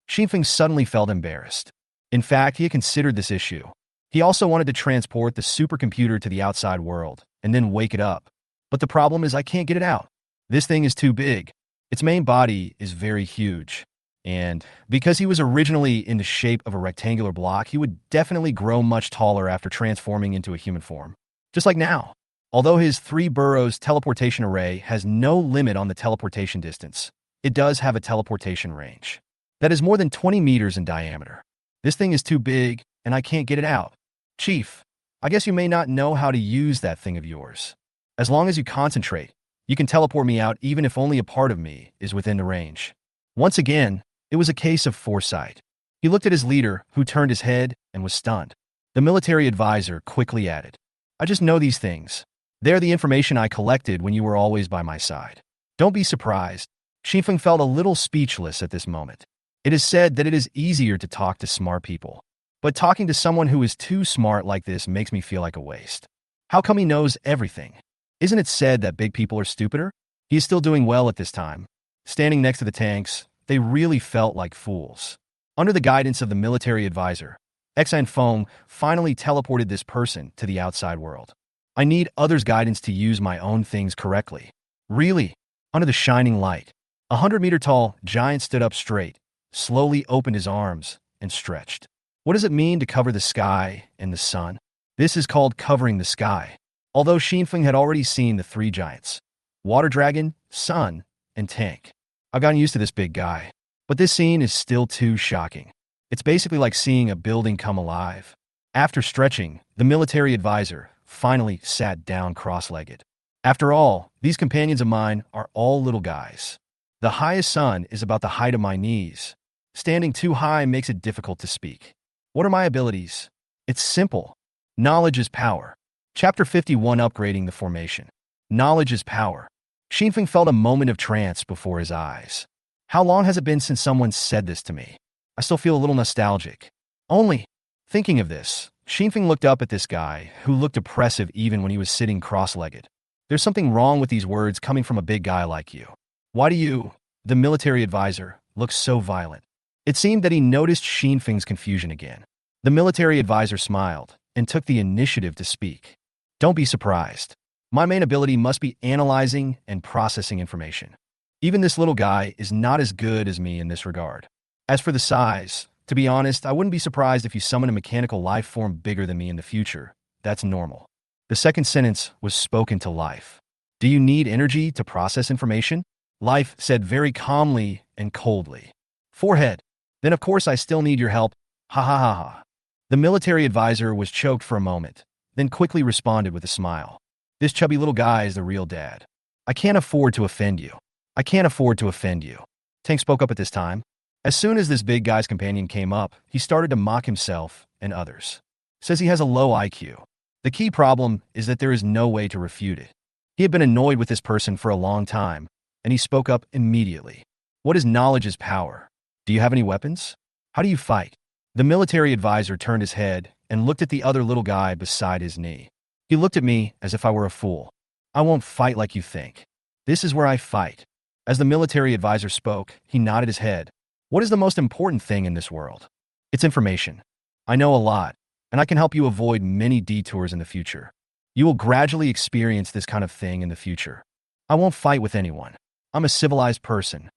Speaker 1: Xinfeng suddenly felt embarrassed. In fact, he had considered this issue. He also wanted to transport the supercomputer to the outside world and then wake it up. But the problem is I can't get it out. This thing is too big. Its main body is very huge. And because he was originally in the shape of a rectangular block, he would definitely grow much taller after transforming into a human form. Just like now. Although his 3 burrows teleportation array has no limit on the teleportation distance, it does have a teleportation range that is more than 20 meters in diameter. This thing is too big, and I can't get it out. Chief, I guess you may not know how to use that thing of yours. As long as you concentrate, you can teleport me out even if only a part of me is within the range. Once again, it was a case of foresight. He looked at his leader, who turned his head and was stunned. The military advisor quickly added, I just know these things. They're the information I collected when you were always by my side. Don't be surprised. Xinfeng felt a little speechless at this moment. It is said that it is easier to talk to smart people. But talking to someone who is too smart like this makes me feel like a waste. How come he knows everything? Isn't it said that big people are stupider? He is still doing well at this time. Standing next to the tanks, they really felt like fools. Under the guidance of the military advisor, Xan Feng finally teleported this person to the outside world. I need others' guidance to use my own things correctly. Really? Under the shining light, 100-meter-tall giant stood up straight, slowly opened his arms, and stretched. What does it mean to cover the sky and the sun? This is called covering the sky. Although Xinfeng had already seen the 3 giants, Water Dragon, Sun, and Tank. I've gotten used to this big guy, but this scene is still too shocking. It's basically like seeing a building come alive. After stretching, the military advisor finally sat down cross-legged. After all, these companions of mine are all little guys. The highest sun is about the height of my knees. Standing too high makes it difficult to speak. What are my abilities? It's simple. Knowledge is power. Chapter 51, Upgrading the Formation. Knowledge is power. Xinfeng felt a moment of trance before his eyes. How long has it been since someone said this to me? I still feel a little nostalgic. Only, thinking of this, Xinfeng looked up at this guy, who looked oppressive even when he was sitting cross-legged. There's something wrong with these words coming from a big guy like you. Why do you, the military advisor, look so violent? It seemed that he noticed Xinfeng's confusion again. The military advisor smiled and took the initiative to speak. Don't be surprised. My main ability must be analyzing and processing information. Even this little guy is not as good as me in this regard. As for the size, to be honest, I wouldn't be surprised if you summon a mechanical life form bigger than me in the future. That's normal. The second sentence was spoken to Life. Do you need energy to process information? Life said very calmly and coldly. Forehead. Then of course I still need your help. Ha ha ha ha. The military advisor was choked for a moment, then quickly responded with a smile. This chubby little guy is the real dad. I can't afford to offend you. I can't afford to offend you. Tank spoke up at this time. As soon as this big guy's companion came up, he started to mock himself and others. Says he has a low IQ. The key problem is that there is no way to refute it. He had been annoyed with this person for a long time, and he spoke up immediately. What is knowledge is power? Do you have any weapons? How do you fight? The military advisor turned his head and looked at the other little guy beside his knee. He looked at me as if I were a fool. I won't fight like you think. This is where I fight. As the military advisor spoke, he nodded his head. What is the most important thing in this world? It's information. I know a lot. and I can help you avoid many detours in the future. You will gradually experience this kind of thing in the future. I won't fight with anyone. I'm a civilized person.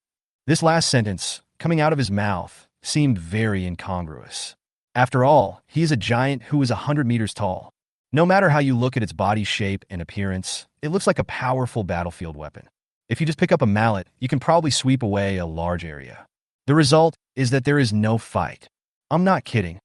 Speaker 1: This last sentence, coming out of his mouth, seemed very incongruous. After all, he is a giant who is 100 meters tall. No matter how you look at its body shape and appearance, it looks like a powerful battlefield weapon. If you just pick up a mallet, you can probably sweep away a large area. The result is that there is no fight. I'm not kidding.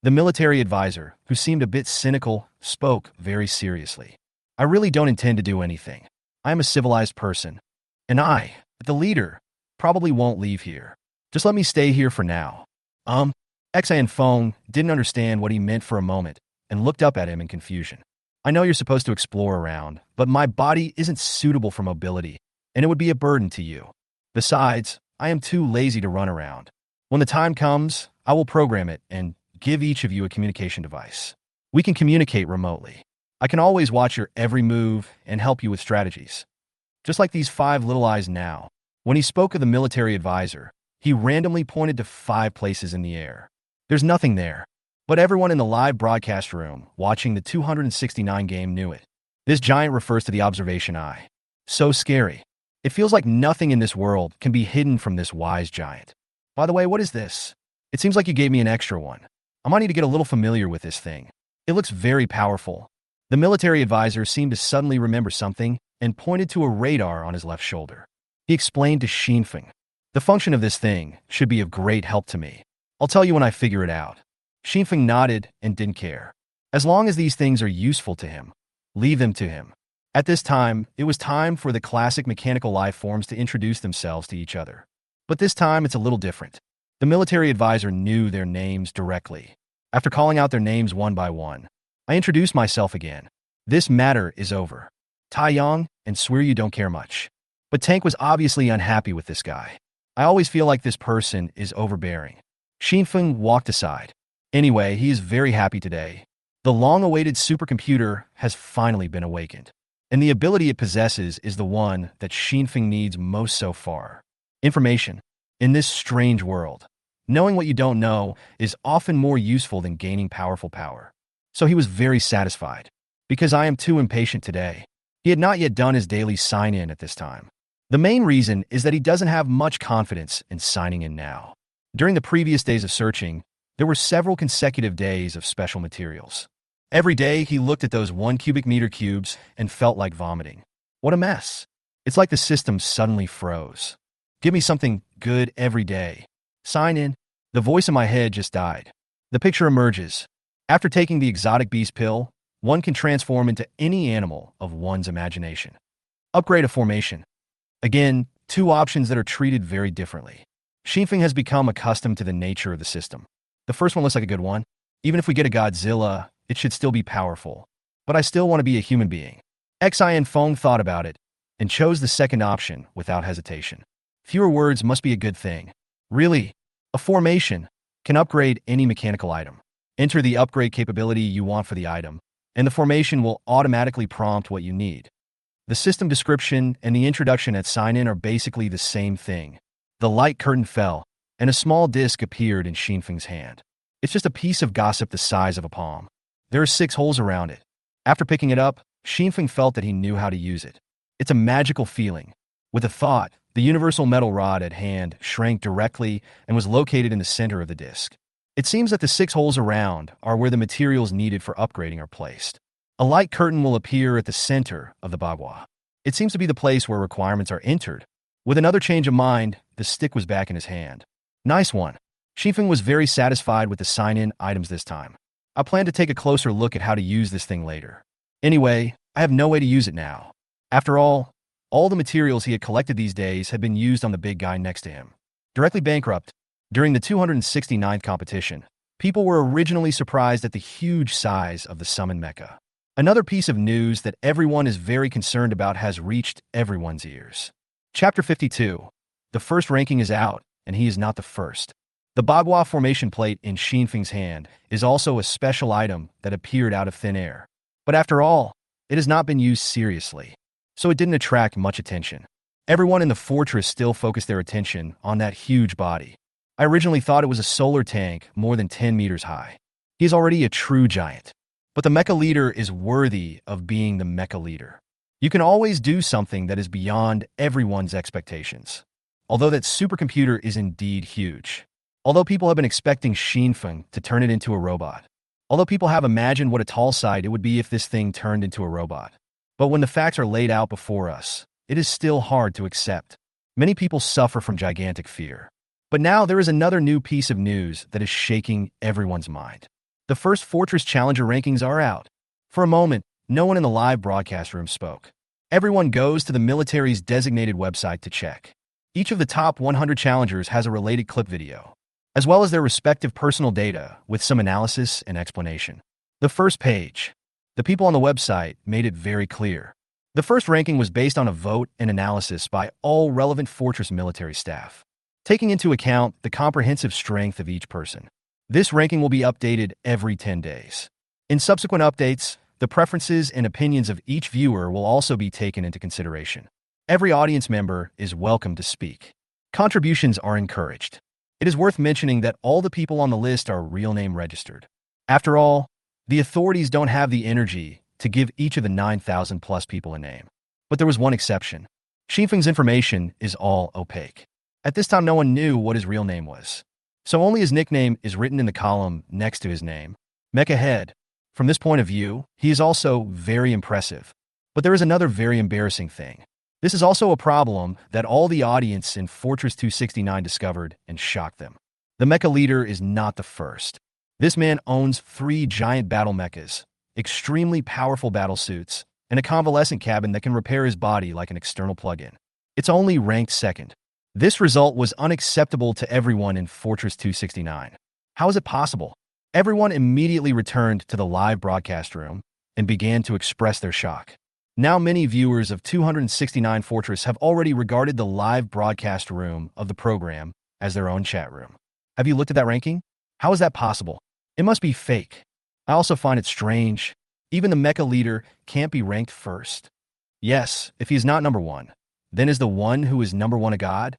Speaker 1: The military advisor, who seemed a bit cynical, spoke very seriously. I really don't intend to do anything. I am a civilized person. And I, the leader, probably won't leave here. Just let me stay here for now. Xan Feng didn't understand what he meant for a moment and looked up at him in confusion. I know you're supposed to explore around, but my body isn't suitable for mobility, and it would be a burden to you. Besides, I am too lazy to run around. When the time comes, I will program it and give each of you a communication device. We can communicate remotely. I can always watch your every move and help you with strategies. Just like these 5 little eyes now. When he spoke of the military advisor, he randomly pointed to 5 places in the air. There's nothing there. But everyone in the live broadcast room watching the 269 game knew it. This giant refers to the observation eye. So scary. It feels like nothing in this world can be hidden from this wise giant. By the way, what is this? It seems like you gave me an extra one. I might need to get a little familiar with this thing. It looks very powerful. The military advisor seemed to suddenly remember something and pointed to a radar on his left shoulder. He explained to Xinfeng, "The function of this thing should be of great help to me. I'll tell you when I figure it out." Xinfeng nodded and didn't care. As long as these things are useful to him, leave them to him. At this time, it was time for the classic mechanical life forms to introduce themselves to each other. But this time, it's a little different. The military advisor knew their names directly. After calling out their names one by one, I introduced myself again. "This matter is over. Tai Yang, and swear you don't care much." But Tank was obviously unhappy with this guy. I always feel like this person is overbearing. Xinfeng walked aside. Anyway, he is very happy today. The long-awaited supercomputer has finally been awakened. And the ability it possesses is the one that Xinfeng needs most so far. Information. In this strange world, knowing what you don't know is often more useful than gaining powerful power. So he was very satisfied. Because I am too impatient today. He had not yet done his daily sign-in at this time. The main reason is that he doesn't have much confidence in signing in now. During the previous days of searching, there were several consecutive days of special materials. Every day, he looked at those 1 cubic meter cubes and felt like vomiting. What a mess. It's like the system suddenly froze. Give me something good every day. Sign in. The voice in my head just died. The picture emerges. After taking the exotic beast pill, one can transform into any animal of one's imagination. Upgrade a formation. Again, 2 options that are treated very differently. Xinfeng has become accustomed to the nature of the system. The first one looks like a good one. Even if we get a Godzilla, it should still be powerful. But I still want to be a human being. Xian Feng thought about it and chose the second option without hesitation. Fewer words must be a good thing. Really, a formation can upgrade any mechanical item. Enter the upgrade capability you want for the item, and the formation will automatically prompt what you need. The system description and the introduction at sign-in are basically the same thing. The light curtain fell, and a small disc appeared in Xinfeng's hand. It's just a piece of gossip the size of a palm. There are 6 holes around it. After picking it up, Xinfeng felt that he knew how to use it. It's a magical feeling. With a thought, the universal metal rod at hand shrank directly and was located in the center of the disc. It seems that the 6 holes around are where the materials needed for upgrading are placed. A light curtain will appear at the center of the bagua. It seems to be the place where requirements are entered. With another change of mind, the stick was back in his hand. Nice one. Xinfeng was very satisfied with the sign-in items this time. I plan to take a closer look at how to use this thing later. Anyway, I have no way to use it now. After all the materials he had collected these days had been used on the big guy next to him. Directly bankrupt. During the 269th competition, people were originally surprised at the huge size of the summon mecha. Another piece of news that everyone is very concerned about has reached everyone's ears. Chapter 52. The first ranking is out, and he is not the first. The bagua formation plate in Xinfeng's hand is also a special item that appeared out of thin air. But after all, it has not been used seriously, so it didn't attract much attention. Everyone in the fortress still focused their attention on that huge body. I originally thought it was a solar tank more than 10 meters high. He is already a true giant. But the mecha leader is worthy of being the mecha leader. You can always do something that is beyond everyone's expectations. Although that supercomputer is indeed huge. Although people have been expecting Xinfeng to turn it into a robot. Although people have imagined what a tall sight it would be if this thing turned into a robot. But when the facts are laid out before us, it is still hard to accept. Many people suffer from gigantic fear. But now there is another new piece of news that is shaking everyone's mind. The first Fortress Challenger rankings are out. For a moment, no one in the live broadcast room spoke. Everyone goes to the military's designated website to check. Each of the top 100 challengers has a related clip video, as well as their respective personal data with some analysis and explanation. The first page. The people on the website made it very clear. The first ranking was based on a vote and analysis by all relevant Fortress military staff, taking into account the comprehensive strength of each person. This ranking will be updated every 10 days. In subsequent updates, the preferences and opinions of each viewer will also be taken into consideration. Every audience member is welcome to speak. Contributions are encouraged. It is worth mentioning that all the people on the list are real name registered. After all, the authorities don't have the energy to give each of the 9,000 plus people a name. But there was one exception. Xinfeng's information is all opaque. At this time, no one knew what his real name was. So only his nickname is written in the column next to his name, Mecha Head. From this point of view, he is also very impressive. But there is another very embarrassing thing. This is also a problem that all the audience in Fortress 269 discovered and shocked them. The mecha leader is not the first. This man owns 3 giant battle mechas, extremely powerful battle suits, and a convalescent cabin that can repair his body like an external plugin. It's only ranked second. This result was unacceptable to everyone in Fortress 269. How is it possible? Everyone immediately returned to the live broadcast room and began to express their shock. Now many viewers of 269 Fortress have already regarded the live broadcast room of the program as their own chat room. Have you looked at that ranking? How is that possible? It must be fake. I also find it strange. Even the mecha leader can't be ranked first. Yes, if he is not number 1, then is the one who is number 1 a god?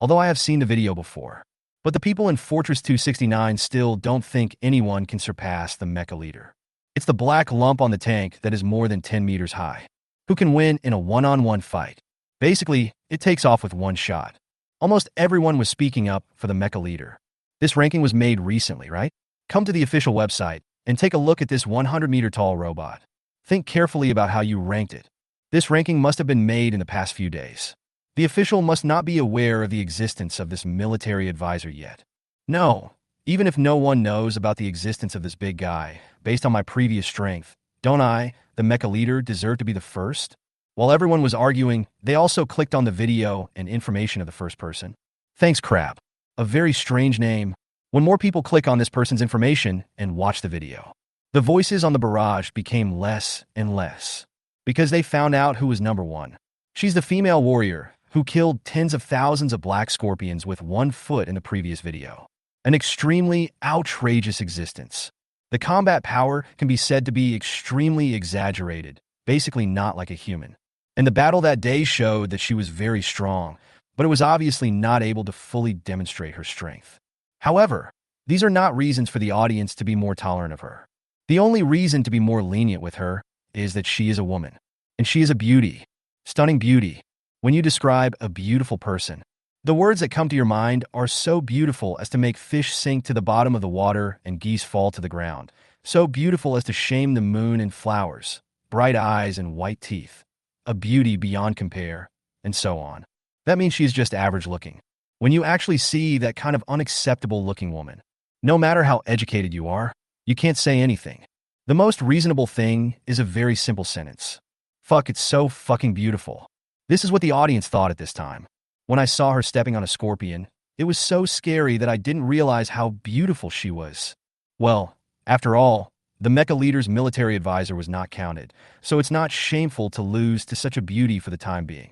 Speaker 1: Although I have seen the video before. But the people in Fortress 269 still don't think anyone can surpass the mecha leader. It's the black lump on the tank that is more than 10 meters high. Who can win in a one-on-one fight? Basically, it takes off with one shot. Almost everyone was speaking up for the mecha leader. This ranking was made recently, right? Come to the official website and take a look at this 100-meter tall robot. Think carefully about how you ranked it. This ranking must have been made in the past few days. The official must not be aware of the existence of this military advisor yet. No, even if no one knows about the existence of this big guy, based on my previous strength, don't I, the mecha leader, deserve to be the first? While everyone was arguing, they also clicked on the video and information of the first person. Thanks, crap. A very strange name. When more people click on this person's information and watch the video, the voices on the barrage became less and less because they found out who was number 1. She's the female warrior who killed tens of thousands of black scorpions with 1 foot in the previous video. An extremely outrageous existence. The combat power can be said to be extremely exaggerated, basically not like a human. And the battle that day showed that she was very strong, but it was obviously not able to fully demonstrate her strength. However, these are not reasons for the audience to be more tolerant of her. The only reason to be more lenient with her is that she is a woman. And she is a beauty. Stunning beauty. When you describe a beautiful person, the words that come to your mind are so beautiful as to make fish sink to the bottom of the water and geese fall to the ground. So beautiful as to shame the moon and flowers, bright eyes and white teeth. A beauty beyond compare, and so on. That means she's just average looking. When you actually see that kind of unacceptable looking woman, no matter how educated you are, you can't say anything. The most reasonable thing is a very simple sentence. Fuck, it's so fucking beautiful. This is what the audience thought at this time. When I saw her stepping on a scorpion, it was so scary that I didn't realize how beautiful she was. Well, after all, the mecha leader's military advisor was not counted, so it's not shameful to lose to such a beauty for the time being.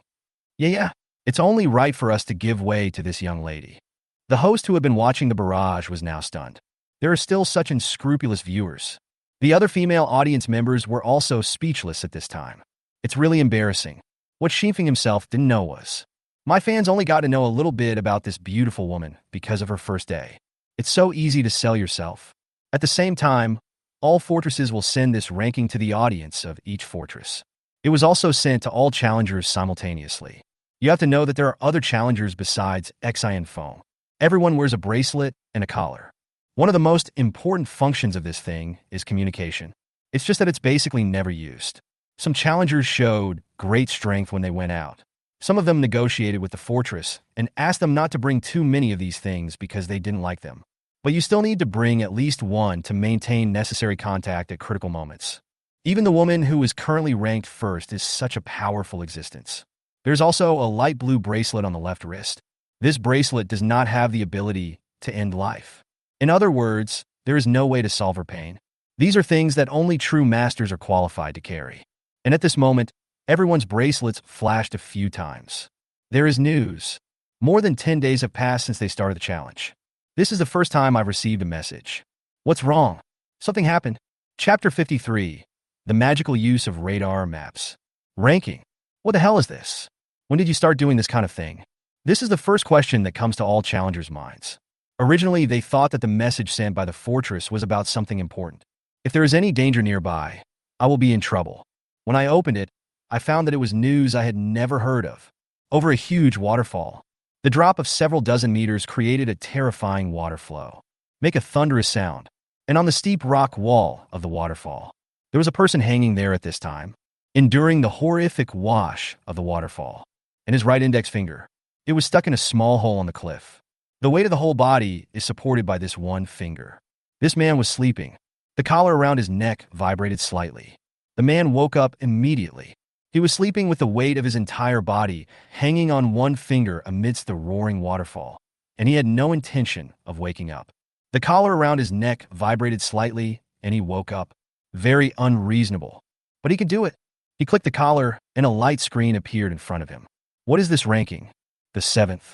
Speaker 1: Yeah. It's only right for us to give way to this young lady. The host who had been watching the barrage was now stunned. There are still such unscrupulous viewers. The other female audience members were also speechless at this time. It's really embarrassing. What Xinfeng himself didn't know was, my fans only got to know a little bit about this beautiful woman because of her first day. It's so easy to sell yourself. At the same time, all fortresses will send this ranking to the audience of each fortress. It was also sent to all challengers simultaneously. You have to know that there are other challengers besides XIN foam. Everyone wears a bracelet and a collar. One of the most important functions of this thing is communication. It's just that it's basically never used. Some challengers showed great strength when they went out. Some of them negotiated with the fortress and asked them not to bring too many of these things because they didn't like them. But you still need to bring at least one to maintain necessary contact at critical moments. Even the woman who is currently ranked first is such a powerful existence. There's also a light blue bracelet on the left wrist. This bracelet does not have the ability to end life. In other words, there is no way to solve her pain. These are things that only true masters are qualified to carry. And at this moment, everyone's bracelets flashed a few times. There is news. More than 10 days have passed since they started the challenge. This is the first time I've received a message. What's wrong? Something happened. Chapter 53. The magical use of radar maps. Ranking. What the hell is this? When did you start doing this kind of thing? This is the first question that comes to all challengers' minds. Originally, they thought that the message sent by the fortress was about something important. If there is any danger nearby, I will be in trouble. When I opened it, I found that it was news I had never heard of. Over a huge waterfall. The drop of several dozen meters created a terrifying water flow. Make a thunderous sound. And on the steep rock wall of the waterfall, there was a person hanging there at this time, enduring the horrific wash of the waterfall. And his right index finger, it was stuck in a small hole on the cliff. The weight of the whole body is supported by this one finger. This man was sleeping. The collar around his neck vibrated slightly. The man woke up immediately. He was sleeping with the weight of his entire body hanging on one finger amidst the roaring waterfall, and he had no intention of waking up. The collar around his neck vibrated slightly, and he woke up. Very unreasonable. But he could do it. He clicked the collar, and a light screen appeared in front of him. What is this ranking? The 7th.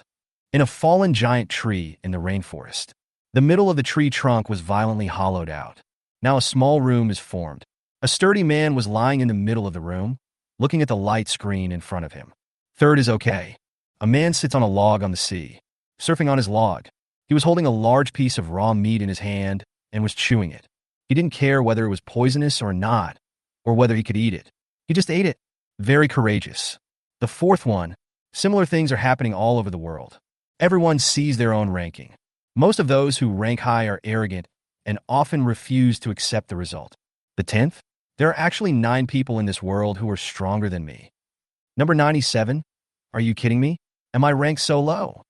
Speaker 1: In a fallen giant tree in the rainforest. The middle of the tree trunk was violently hollowed out. Now a small room is formed. A sturdy man was lying in the middle of the room, looking at the light screen in front of him. 3rd is okay. A man sits on a log on the sea, surfing on his log. He was holding a large piece of raw meat in his hand and was chewing it. He didn't care whether it was poisonous or not, or whether he could eat it. He just ate it. Very courageous. The 4th one, similar things are happening all over the world. Everyone sees their own ranking. Most of those who rank high are arrogant and often refuse to accept the result. The 10th, there are actually 9 people in this world who are stronger than me. Number 97, are you kidding me? Am I ranked so low?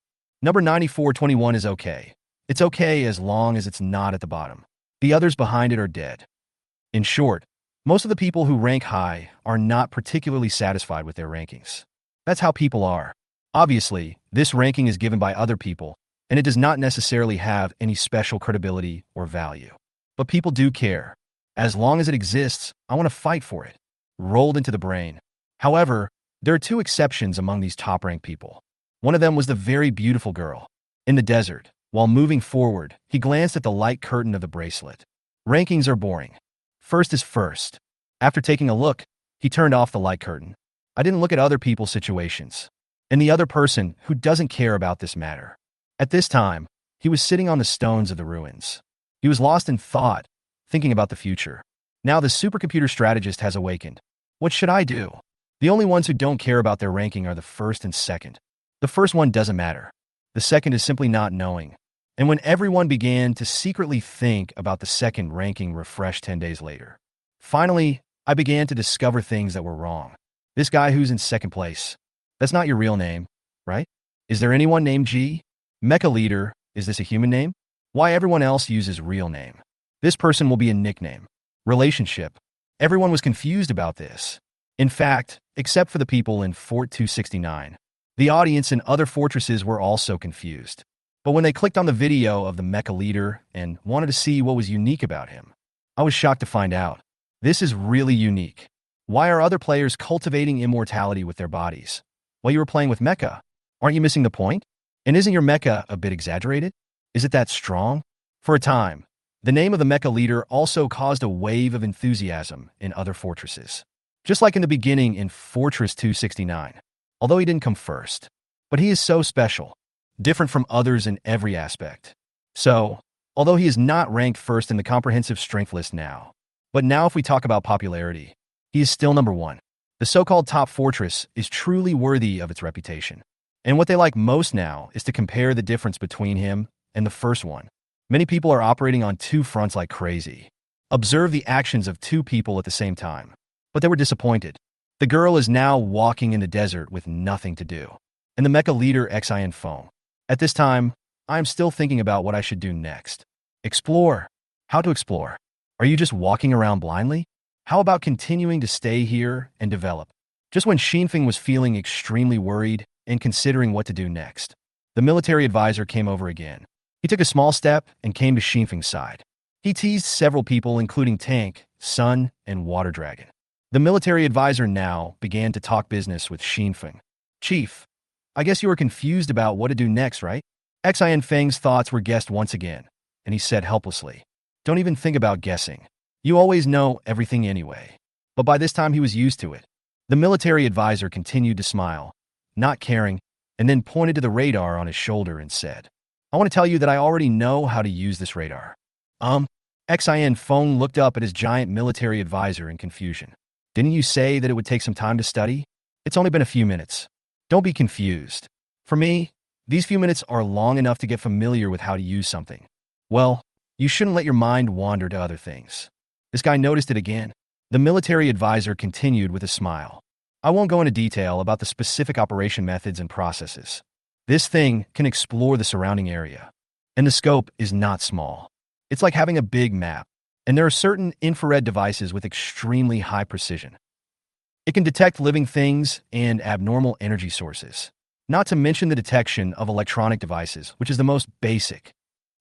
Speaker 1: Number 9421 is okay. It's okay as long as it's not at the bottom. The others behind it are dead. In short, most of the people who rank high are not particularly satisfied with their rankings. That's how people are. Obviously, this ranking is given by other people, and it does not necessarily have any special credibility or value. But people do care. As long as it exists, I want to fight for it. Rolled into the brain. However, there are 2 exceptions among these top-ranked people. One of them was the very beautiful girl. In the desert, while moving forward, he glanced at the light curtain of the bracelet. Rankings are boring. First is first. After taking a look, he turned off the light curtain. I didn't look at other people's situations. And the other person who doesn't care about this matter. At this time, he was sitting on the stones of the ruins. He was lost in thought, thinking about the future. Now the supercomputer strategist has awakened. What should I do? The only ones who don't care about their ranking are the 1st and 2nd. The first one doesn't matter. The 2nd is simply not knowing. And when everyone began to secretly think about the 2nd ranking refreshed 10 days later. Finally, I began to discover things that were wrong. This guy who's in 2nd place. That's not your real name, right? Is there anyone named G? Mecha leader, is this a human name? Why everyone else uses real name? This person will be a nickname. Relationship. Everyone was confused about this. In fact, except for the people in Fort 269. The audience in other fortresses were also confused. But when they clicked on the video of the mecha leader and wanted to see what was unique about him, I was shocked to find out. This is really unique. Why are other players cultivating immortality with their bodies? While you were playing with mecha, aren't you missing the point? And isn't your mecha a bit exaggerated? Is it that strong? For a time, the name of the mecha leader also caused a wave of enthusiasm in other fortresses. Just like in the beginning in Fortress 269, although he didn't come first. But he is so special, different from others in every aspect. So, although he is not ranked first in the comprehensive strength list now. But now if we talk about popularity, he is still number one. The so-called top fortress is truly worthy of its reputation. And what they like most now is to compare the difference between him and the first one. Many people are operating on two fronts like crazy. Observe the actions of two people at the same time. But they were disappointed. The girl is now walking in the desert with nothing to do. And the mecha leader Xin Foam. At this time, I am still thinking about what I should do next. Explore. How to explore? Are you just walking around blindly? How about continuing to stay here and develop? Just when Xinfeng was feeling extremely worried and considering what to do next, the military advisor came over again. He took a small step and came to Xinfeng's side. He teased several people, including Tank, Sun, and Water Dragon. The military advisor now began to talk business with Xinfeng. Chief, I guess you were confused about what to do next, right? Xin Feng's thoughts were guessed once again, and he said helplessly, "Don't even think about guessing. You always know everything anyway." But by this time he was used to it. The military advisor continued to smile, not caring, and then pointed to the radar on his shoulder and said, "I want to tell you that I already know how to use this radar." Xin Feng looked up at his giant military advisor in confusion. "Didn't you say that it would take some time to study? It's only been a few minutes. Don't be confused. For me, these few minutes are long enough to get familiar with how to use something. Well, you shouldn't let your mind wander to other things." This guy noticed it again. The military advisor continued with a smile. "I won't go into detail about the specific operation methods and processes. This thing can explore the surrounding area. And the scope is not small. It's like having a big map. And there are certain infrared devices with extremely high precision. It can detect living things and abnormal energy sources. Not to mention the detection of electronic devices, which is the most basic.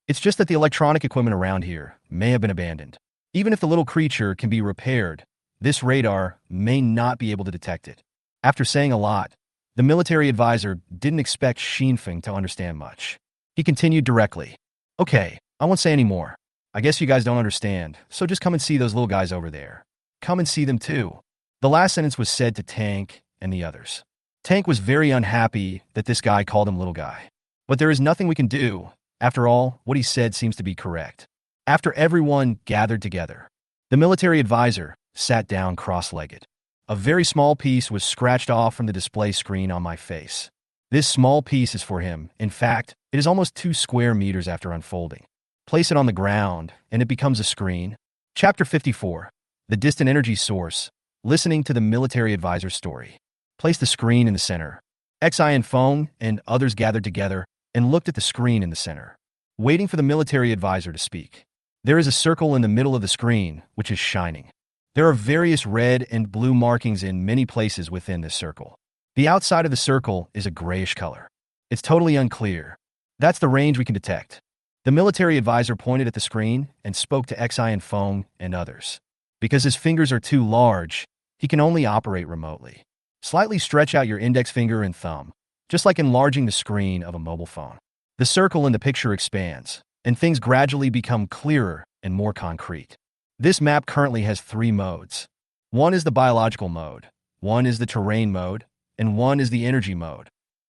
Speaker 1: It's just that the electronic equipment around here may have been abandoned. Even if the little creature can be repaired, this radar may not be able to detect it." After saying a lot, the military advisor didn't expect Xinfeng to understand much. He continued directly, "Okay, I won't say any more. I guess you guys don't understand, so just come and see those little guys over there. Come and see them too." The last sentence was said to Tank and the others. Tank was very unhappy that this guy called him little guy. But there is nothing we can do. After all, what he said seems to be correct. After everyone gathered together, the military advisor sat down cross-legged. A very small piece was scratched off from the display screen on my face. This small piece is for him. In fact, it is almost 2 square meters after unfolding. Place it on the ground, and it becomes a screen. Chapter 54. The Distant Energy Source. Listening to the military advisor's story. Place the screen in the center. Xin Feng and others gathered together and looked at the screen in the center, waiting for the military advisor to speak. There is a circle in the middle of the screen, which is shining. There are various red and blue markings in many places within this circle. The outside of the circle is a grayish color. It's totally unclear. That's the range we can detect. The military advisor pointed at the screen and spoke to Xin Feng and others. Because his fingers are too large, he can only operate remotely. Slightly stretch out your index finger and thumb, just like enlarging the screen of a mobile phone. The circle in the picture expands, and things gradually become clearer and more concrete. This map currently has 3 modes. One is the biological mode, one is the terrain mode, and one is the energy mode.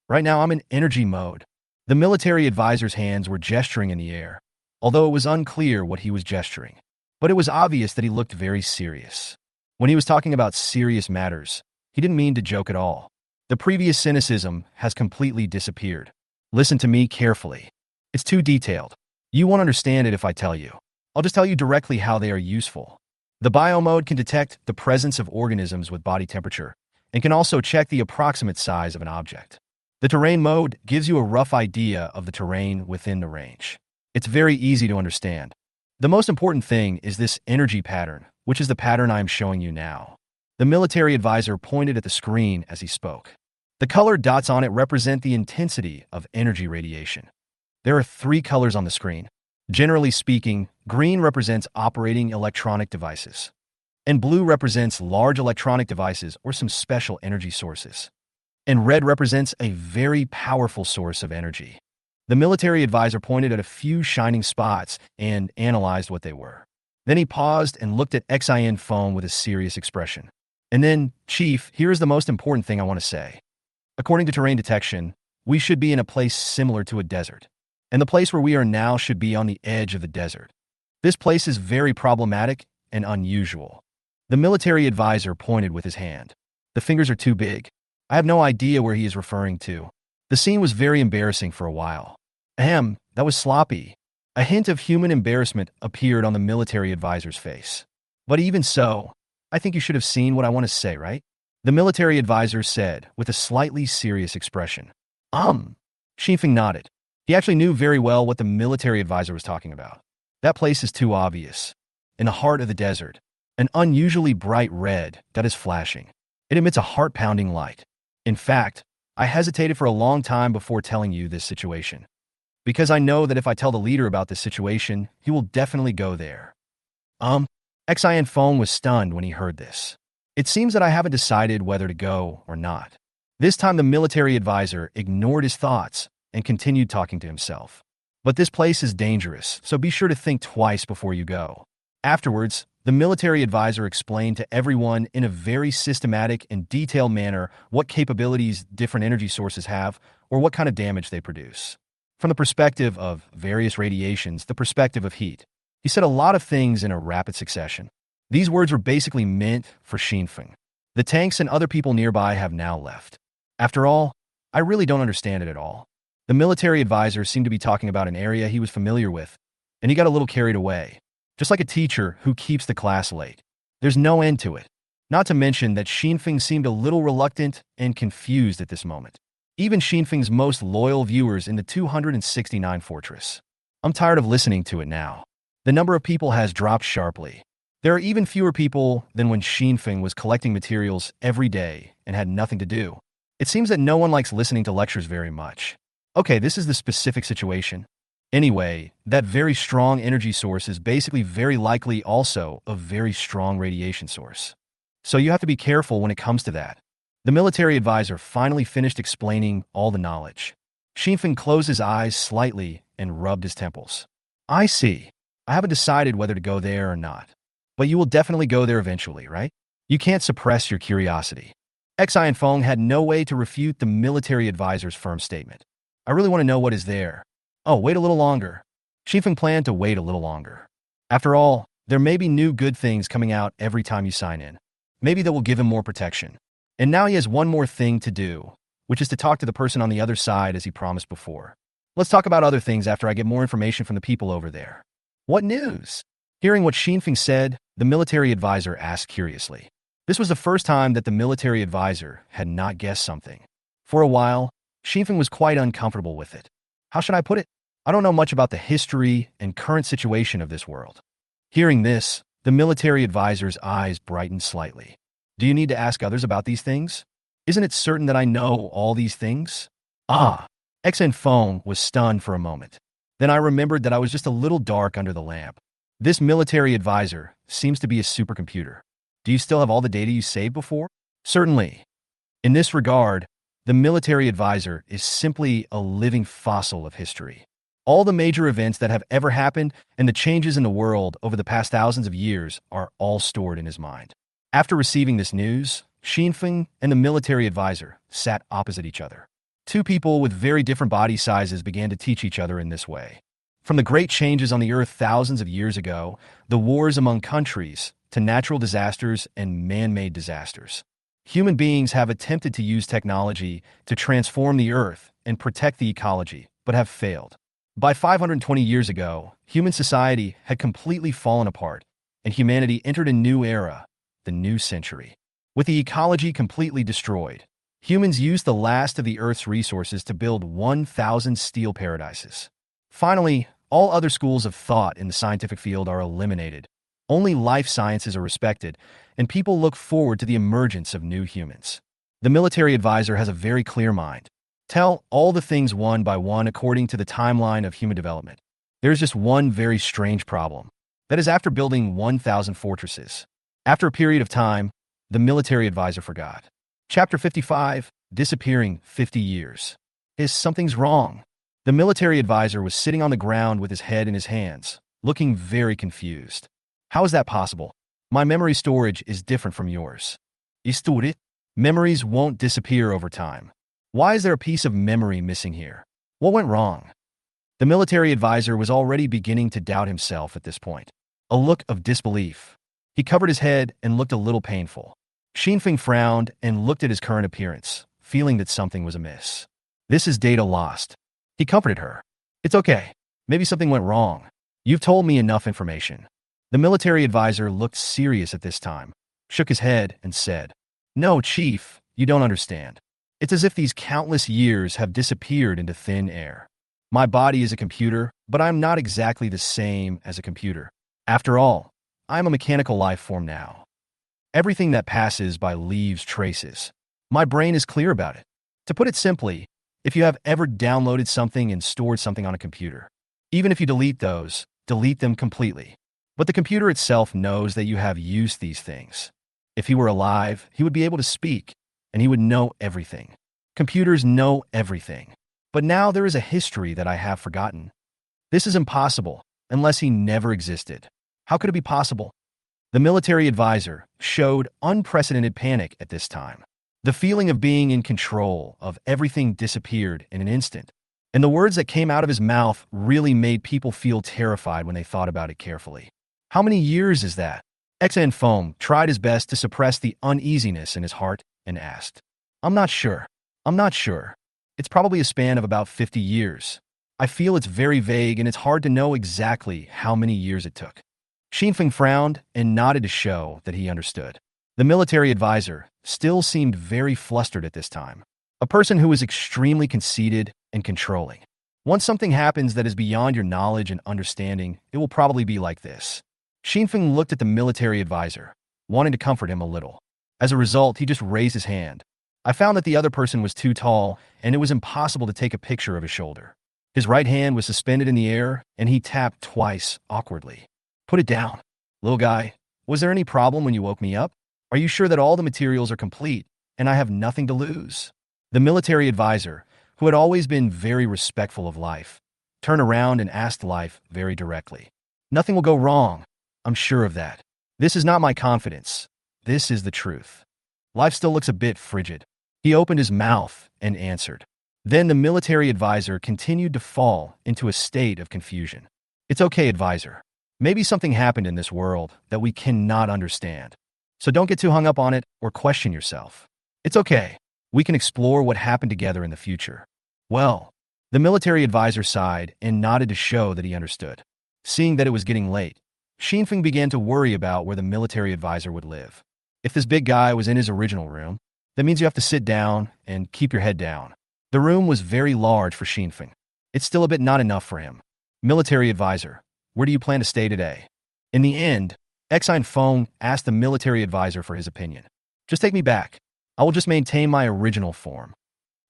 Speaker 1: Right now I'm in energy mode. The military advisor's hands were gesturing in the air, although it was unclear what he was gesturing. But it was obvious that he looked very serious. When he was talking about serious matters, he didn't mean to joke at all. The previous cynicism has completely disappeared. Listen to me carefully. It's too detailed. You won't understand it if I tell you. I'll just tell you directly how they are useful. The bio mode can detect the presence of organisms with body temperature and can also check the approximate size of an object. The terrain mode gives you a rough idea of the terrain within the range. It's very easy to understand. The most important thing is this energy pattern, which is the pattern I am showing you now. The military advisor pointed at the screen as he spoke. The colored dots on it represent the intensity of energy radiation. There are 3 colors on the screen. Generally speaking, green represents operating electronic devices, and blue represents large electronic devices or some special energy sources, and red represents a very powerful source of energy. The military advisor pointed at a few shining spots and analyzed what they were. Then he paused and looked at Xin Feng with a serious expression. And then, Chief, here is the most important thing I want to say. According to terrain detection, we should be in a place similar to a desert. and the place where we are now should be on the edge of the desert. This place is very problematic and unusual. The military advisor pointed with his hand. The fingers are too big. I have no idea where he is referring to. The scene was very embarrassing for a while. Ahem, that was sloppy. A hint of human embarrassment appeared on the military advisor's face. But even so, I think you should have seen what I want to say, right? The military advisor said, with a slightly serious expression. Xinfeng nodded. He actually knew very well what the military advisor was talking about. That place is too obvious. In the heart of the desert, an unusually bright red that is flashing. It emits a heart-pounding light. In fact, I hesitated for a long time before telling you this situation. Because I know that if I tell the leader about this situation, he will definitely go there. Xian Feng was stunned when he heard this. It seems that I haven't decided whether to go or not. This time the military advisor ignored his thoughts and continued talking to himself. But this place is dangerous, so be sure to think twice before you go. Afterwards, the military advisor explained to everyone in a very systematic and detailed manner what capabilities different energy sources have or what kind of damage they produce. From the perspective of various radiations, the perspective of heat. He said a lot of things in a rapid succession. These words were basically meant for Xinfeng. The tanks and other people nearby have now left. After all, I really don't understand it at all. The military advisor seemed to be talking about an area he was familiar with, and he got a little carried away. Just like a teacher who keeps the class late. There's no end to it. Not to mention that Xinfeng seemed a little reluctant and confused at this moment. Even Xinfeng's most loyal viewers in the 269 fortress. I'm tired of listening to it now. The number of people has dropped sharply. There are even fewer people than when Xinfeng was collecting materials every day and had nothing to do. It seems that no one likes listening to lectures very much. Okay, this is the specific situation. Anyway, that very strong energy source is basically very likely also a very strong radiation source. So you have to be careful when it comes to that. The military advisor finally finished explaining all the knowledge. Xinfeng closed his eyes slightly and rubbed his temples. I see. I haven't decided whether to go there or not. But you will definitely go there eventually, right? You can't suppress your curiosity. Xian Feng had no way to refute the military advisor's firm statement. I really want to know what is there. Oh, wait a little longer. Xinfeng planned to wait a little longer. After all, there may be new good things coming out every time you sign in. Maybe that will give him more protection. And now he has one more thing to do, which is to talk to the person on the other side as he promised before. Let's talk about other things after I get more information from the people over there. What news? Hearing what Xinfeng said, the military advisor asked curiously. This was the first time that the military advisor had not guessed something. For a while, Xinfeng was quite uncomfortable with it. How should I put it? I don't know much about the history and current situation of this world. Hearing this, the military advisor's eyes brightened slightly. Do you need to ask others about these things? Isn't it certain that I know all these things? Xian Feng was stunned for a moment. Then I remembered that I was just a little dark under the lamp. This military advisor seems to be a supercomputer. Do you still have all the data you saved before? Certainly. In this regard, the military advisor is simply a living fossil of history. All the major events that have ever happened and the changes in the world over the past thousands of years are all stored in his mind. After receiving this news, Xinfeng and the military advisor sat opposite each other. Two people with very different body sizes began to teach each other in this way. From the great changes on the earth thousands of years ago, the wars among countries, to natural disasters and man-made disasters. Human beings have attempted to use technology to transform the earth and protect the ecology, but have failed. By 520 years ago, human society had completely fallen apart, and humanity entered a new era, the new century. With the ecology completely destroyed, humans used the last of the Earth's resources to build 1,000 steel paradises. Finally, all other schools of thought in the scientific field are eliminated. Only life sciences are respected, and people look forward to the emergence of new humans. The military advisor has a very clear mind. Tell all the things one by one according to the timeline of human development. There is just one very strange problem. That is after building 1,000 fortresses. After a period of time, the military advisor forgot. Chapter 55, Disappearing 50 Years. Something's wrong. The military advisor was sitting on the ground with his head in his hands, looking very confused. How is that possible? My memory storage is different from yours. Memories won't disappear over time. Why is there a piece of memory missing here? What went wrong? The military advisor was already beginning to doubt himself at this point. A look of disbelief. He covered his head and looked a little painful. Xinfeng frowned and looked at his current appearance, feeling that something was amiss. This is data lost. He comforted her. It's okay. Maybe something went wrong. You've told me enough information. The military advisor looked serious at this time, shook his head, and said, No, Chief, you don't understand. It's as if these countless years have disappeared into thin air. My body is a computer, but I'm not exactly the same as a computer. After all, I'm a mechanical life form now. Everything that passes by leaves traces. My brain is clear about it. To put it simply, if you have ever downloaded something and stored something on a computer, even if you delete those, delete them completely. But the computer itself knows that you have used these things. If he were alive, he would be able to speak, and he would know everything. Computers know everything. But now there is a history that I have forgotten. This is impossible, unless he never existed. How could it be possible? The military advisor showed unprecedented panic at this time. The feeling of being in control of everything disappeared in an instant, and the words that came out of his mouth really made people feel terrified when they thought about it carefully. How many years is that? Foam tried his best to suppress the uneasiness in his heart and asked, I'm not sure. It's probably a span of about 50 years. I feel it's very vague and it's hard to know exactly how many years it took. Xinfeng frowned and nodded to show that he understood. The military advisor still seemed very flustered at this time. A person who is extremely conceited and controlling. Once something happens that is beyond your knowledge and understanding, it will probably be like this. Xinfeng looked at the military advisor, wanting to comfort him a little. As a result, he just raised his hand. I found that the other person was too tall, and it was impossible to take a picture of his shoulder. His right hand was suspended in the air, and he tapped twice, awkwardly. Put it down. Little guy, was there any problem when you woke me up? Are you sure that all the materials are complete, and I have nothing to lose? The military advisor, who had always been very respectful of life, turned around and asked Life very directly. Nothing will go wrong. I'm sure of that. This is not my confidence. This is the truth. Life still looks a bit frigid. He opened his mouth and answered. Then the military advisor continued to fall into a state of confusion. It's okay, advisor. Maybe something happened in this world that we cannot understand. So don't get too hung up on it or question yourself. It's okay. We can explore what happened together in the future. Well, the military advisor sighed and nodded to show that he understood. Seeing that it was getting late, Xinfeng began to worry about where the military advisor would live. If this big guy was in his original room, that means you have to sit down and keep your head down. The room was very large for Xinfeng. It's still a bit not enough for him. Military advisor, where do you plan to stay today? In the end, Foam asked the military advisor for his opinion. Just take me back. I will just maintain my original form.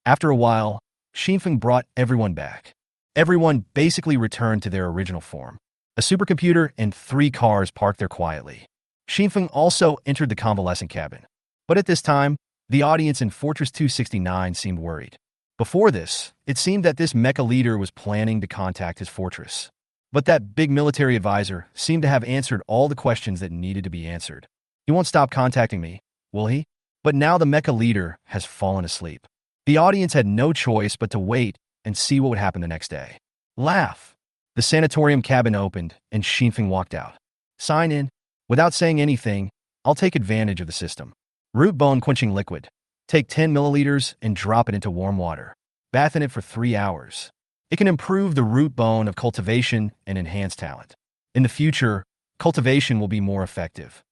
Speaker 1: After a while, Xinfeng brought everyone back. Everyone basically returned to their original form. A supercomputer and 3 cars parked there quietly. Xinfeng also entered the convalescent cabin. But at this time, the audience in Fortress 269 seemed worried. Before this, it seemed that this mecha leader was planning to contact his fortress. But that big military advisor seemed to have answered all the questions that needed to be answered. He won't stop contacting me, will he? But now the mecha leader has fallen asleep. The audience had no choice but to wait and see what would happen the next day. Laugh. The sanatorium cabin opened and Xinfeng walked out. Sign in. Without saying anything, I'll take advantage of the system. Root bone quenching liquid. Take 10 milliliters and drop it into warm water. Bath in it for 3 hours. It can improve the root bone of cultivation and enhance talent. In the future, cultivation will be more effective.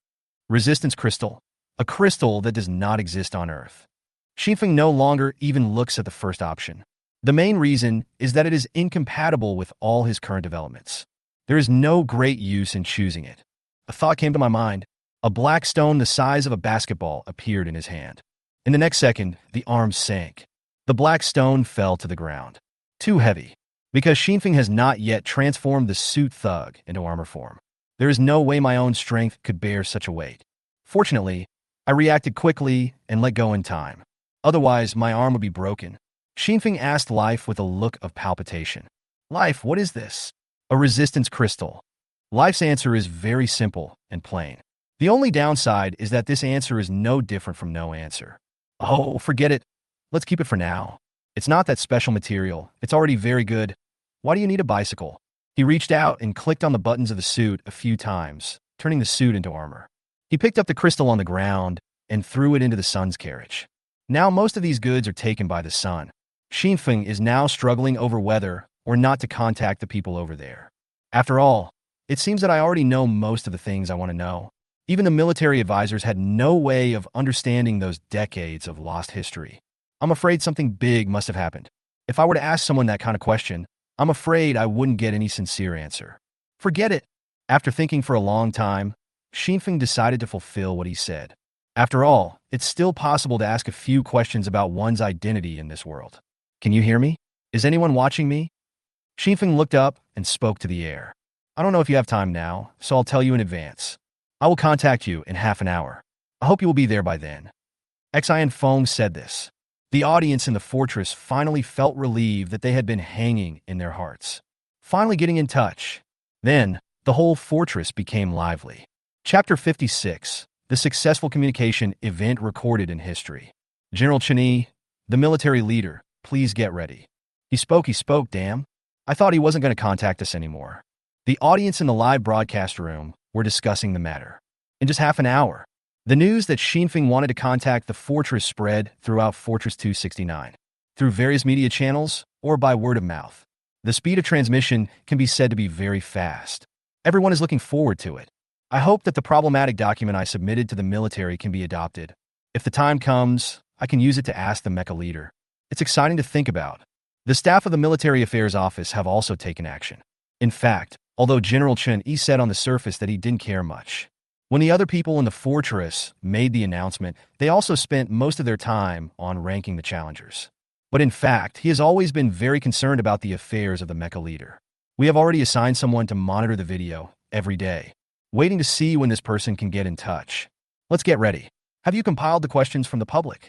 Speaker 1: Resistance crystal. A crystal that does not exist on Earth. Xinfeng no longer even looks at the first option. The main reason is that it is incompatible with all his current developments. There is no great use in choosing it. A thought came to my mind. A black stone the size of a basketball appeared in his hand. In the next second, the arm sank. The black stone fell to the ground. Too heavy. Because Xinfeng has not yet transformed the suit thug into armor form. There is no way my own strength could bear such a weight. Fortunately, I reacted quickly and let go in time. Otherwise, my arm would be broken. Xinfeng asked Life with a look of palpitation. Life, what is this? A resistance crystal. Life's answer is very simple and plain. The only downside is that this answer is no different from no answer. Oh, forget it. Let's keep it for now. It's not that special material. It's already very good. Why do you need a bicycle? He reached out and clicked on the buttons of the suit a few times, turning the suit into armor. He picked up the crystal on the ground and threw it into the sun's carriage. Now most of these goods are taken by the sun. Xinfeng is now struggling over whether or not to contact the people over there. After all, it seems that I already know most of the things I want to know. Even the military advisors had no way of understanding those decades of lost history. I'm afraid something big must have happened. If I were to ask someone that kind of question, I'm afraid I wouldn't get any sincere answer. Forget it. After thinking for a long time, Xinfeng decided to fulfill what he said. After all, it's still possible to ask a few questions about one's identity in this world. Can you hear me? Is anyone watching me? Xinfeng looked up and spoke to the air. I don't know if you have time now, so I'll tell you in advance. I will contact you in half an hour. I hope you will be there by then. Xian Feng said this. The audience in the fortress finally felt relieved that they had been hanging in their hearts. Finally getting in touch. Then, the whole fortress became lively. Chapter 56. The successful communication event recorded in history. General Chen Yi, the military leader, please get ready. He spoke, damn. I thought he wasn't going to contact us anymore. The audience in the live broadcast room were discussing the matter. In just half an hour, the news that Xinfeng wanted to contact the fortress spread throughout Fortress 269, through various media channels or by word of mouth. The speed of transmission can be said to be very fast. Everyone is looking forward to it. I hope that the problematic document I submitted to the military can be adopted. If the time comes, I can use it to ask the mecha leader. It's exciting to think about. The staff of the Military Affairs Office have also taken action. In fact, although General Chen Yi said on the surface that he didn't care much, when the other people in the fortress made the announcement, they also spent most of their time on ranking the challengers. But in fact, he has always been very concerned about the affairs of the mecha leader. We have already assigned someone to monitor the video every day, waiting to see when this person can get in touch. Let's get ready. Have you compiled the questions from the public?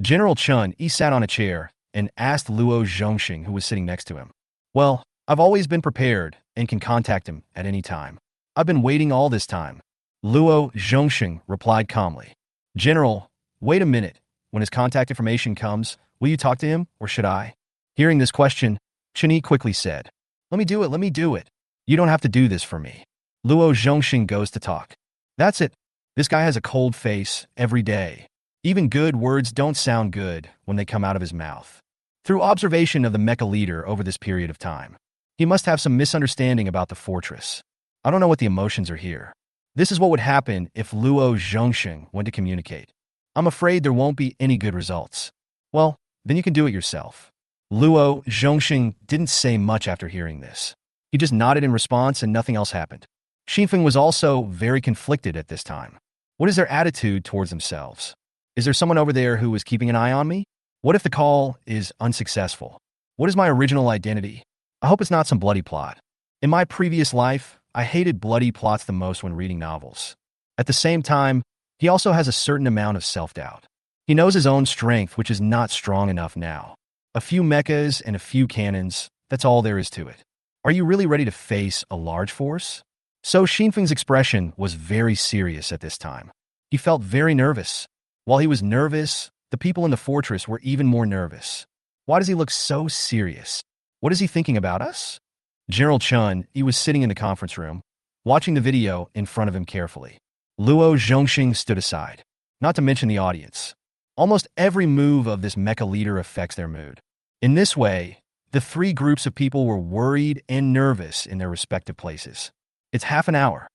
Speaker 1: General Chen Yi sat on a chair and asked Luo Zhongxing, who was sitting next to him. Well, I've always been prepared and can contact him at any time. I've been waiting all this time. Luo Zhongxing replied calmly. General, wait a minute. When his contact information comes, will you talk to him, or should I? Hearing this question, Chen Yi quickly said, let me do it. You don't have to do this for me. Luo Zhongxing goes to talk. That's it. This guy has a cold face every day. Even good words don't sound good when they come out of his mouth. Through observation of the mecha leader over this period of time, he must have some misunderstanding about the fortress. I don't know what the emotions are here. This is what would happen if Luo Zhongxing went to communicate. I'm afraid there won't be any good results. Well, then you can do it yourself. Luo Zhongxing didn't say much after hearing this. He just nodded in response and nothing else happened. Xinfeng was also very conflicted at this time. What is their attitude towards themselves? Is there someone over there who is keeping an eye on me? What if the call is unsuccessful? What is my original identity? I hope it's not some bloody plot. In my previous life, I hated bloody plots the most when reading novels. At the same time, he also has a certain amount of self-doubt. He knows his own strength, which is not strong enough now. A few mechas and a few cannons, that's all there is to it. Are you really ready to face a large force? So Xinfeng's expression was very serious at this time. He felt very nervous. While he was nervous, the people in the fortress were even more nervous. Why does he look so serious? What is he thinking about us? General Chen Yi was sitting in the conference room, watching the video in front of him carefully. Luo Zhongxing stood aside, not to mention the audience. Almost every move of this mecha leader affects their mood. In this way, the three groups of people were worried and nervous in their respective places. It's half an hour.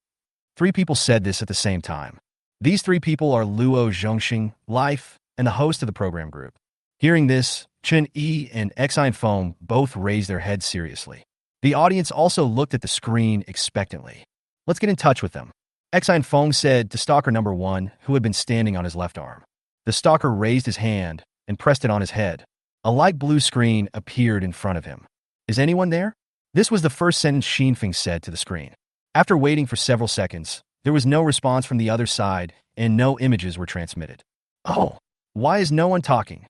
Speaker 1: Three people said this at the same time. These three people are Luo Zhongxing, Life, and the host of the program group. Hearing this, Chen Yi and Xian Feng both raised their heads seriously. The audience also looked at the screen expectantly. Let's get in touch with them. Xian Feng said to stalker number 1, who had been standing on his left arm. The stalker raised his hand and pressed it on his head. A light blue screen appeared in front of him. Is anyone there? This was the first sentence Xinfeng said to the screen. After waiting for several seconds, there was no response from the other side and no images were transmitted. Oh, why is no one talking?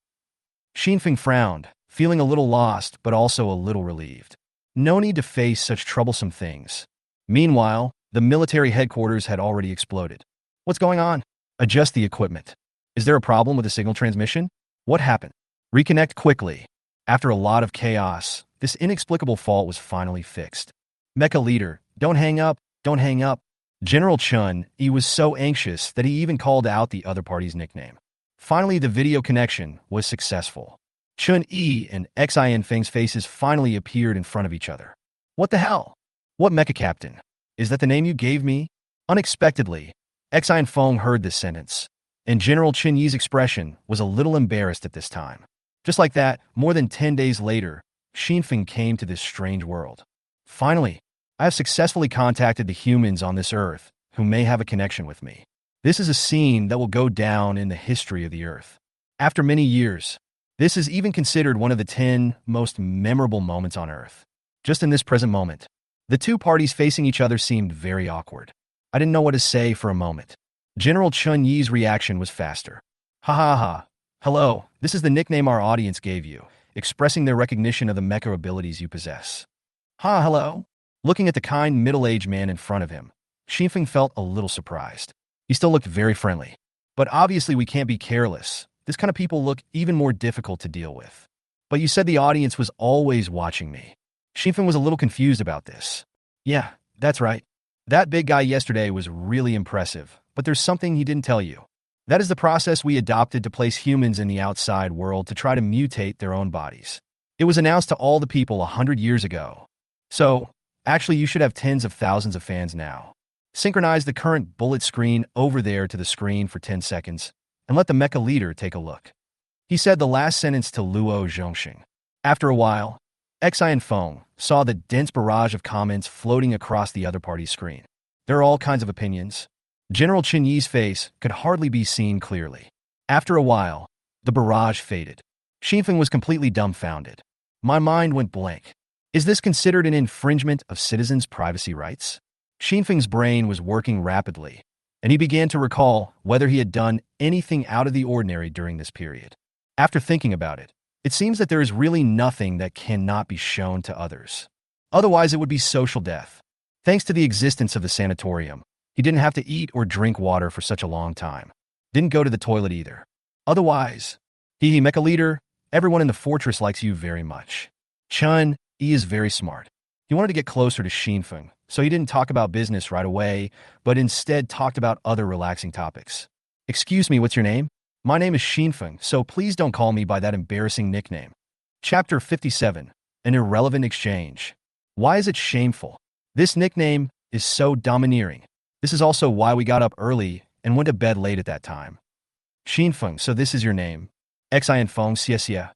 Speaker 1: Xinfeng frowned, feeling a little lost but also a little relieved. No need to face such troublesome things. Meanwhile, the military headquarters had already exploded. What's going on? Adjust the equipment. Is there a problem with the signal transmission? What happened? Reconnect quickly. After a lot of chaos, this inexplicable fault was finally fixed. Mecha leader, don't hang up, don't hang up. General Chun, he was so anxious that he even called out the other party's nickname. Finally, the video connection was successful. Chun-Yi and Xin Feng's faces finally appeared in front of each other. What the hell? What mecha captain? Is that the name you gave me? Unexpectedly, Xin Feng heard this sentence, and General Chun-Yi's expression was a little embarrassed at this time. Just like that, more than 10 days later, Xinfeng came to this strange world. Finally, I have successfully contacted the humans on this earth who may have a connection with me. This is a scene that will go down in the history of the earth. After many years, this is even considered one of the 10 most memorable moments on earth. Just in this present moment, the two parties facing each other seemed very awkward. I didn't know what to say for a moment. General Chun-Yi's reaction was faster. Ha ha ha. Hello, this is the nickname our audience gave you, expressing their recognition of the mecha abilities you possess. Ha, hello. Looking at the kind middle-aged man in front of him, Xinfeng felt a little surprised. He still looked very friendly. But obviously we can't be careless. This kind of people look even more difficult to deal with. But you said the audience was always watching me. Xinfeng was a little confused about this. Yeah, that's right. That big guy yesterday was really impressive, but there's something he didn't tell you. That is the process we adopted to place humans in the outside world to try to mutate their own bodies. It was announced to all the people 100 years ago. So, actually you should have tens of thousands of fans now. Synchronize the current bullet screen over there to the screen for 10 seconds, and let the mecha leader take a look. He said the last sentence to Luo Zhongxing. After a while, Xin Feng saw the dense barrage of comments floating across the other party's screen. There are all kinds of opinions. General Chun-Yi's face could hardly be seen clearly. After a while, the barrage faded. Xinfeng was completely dumbfounded. My mind went blank. Is this considered an infringement of citizens' privacy rights? Xinfeng's brain was working rapidly, and he began to recall whether he had done anything out of the ordinary during this period. After thinking about it, it seems that there is really nothing that cannot be shown to others. Otherwise, it would be social death. Thanks to the existence of the sanatorium, he didn't have to eat or drink water for such a long time. Didn't go to the toilet either. Otherwise, mecha leader, everyone in the fortress likes you very much. Chun, he is very smart. He wanted to get closer to Xinfeng, so he didn't talk about business right away, but instead talked about other relaxing topics. Excuse me, what's your name? My name is Xinfeng, so please don't call me by that embarrassing nickname. Chapter 57, An Irrelevant Exchange. Why is it shameful? This nickname is so domineering. This is also why we got up early and went to bed late at that time. Xinfeng, so this is your name. Xin Feng, yes, yeah.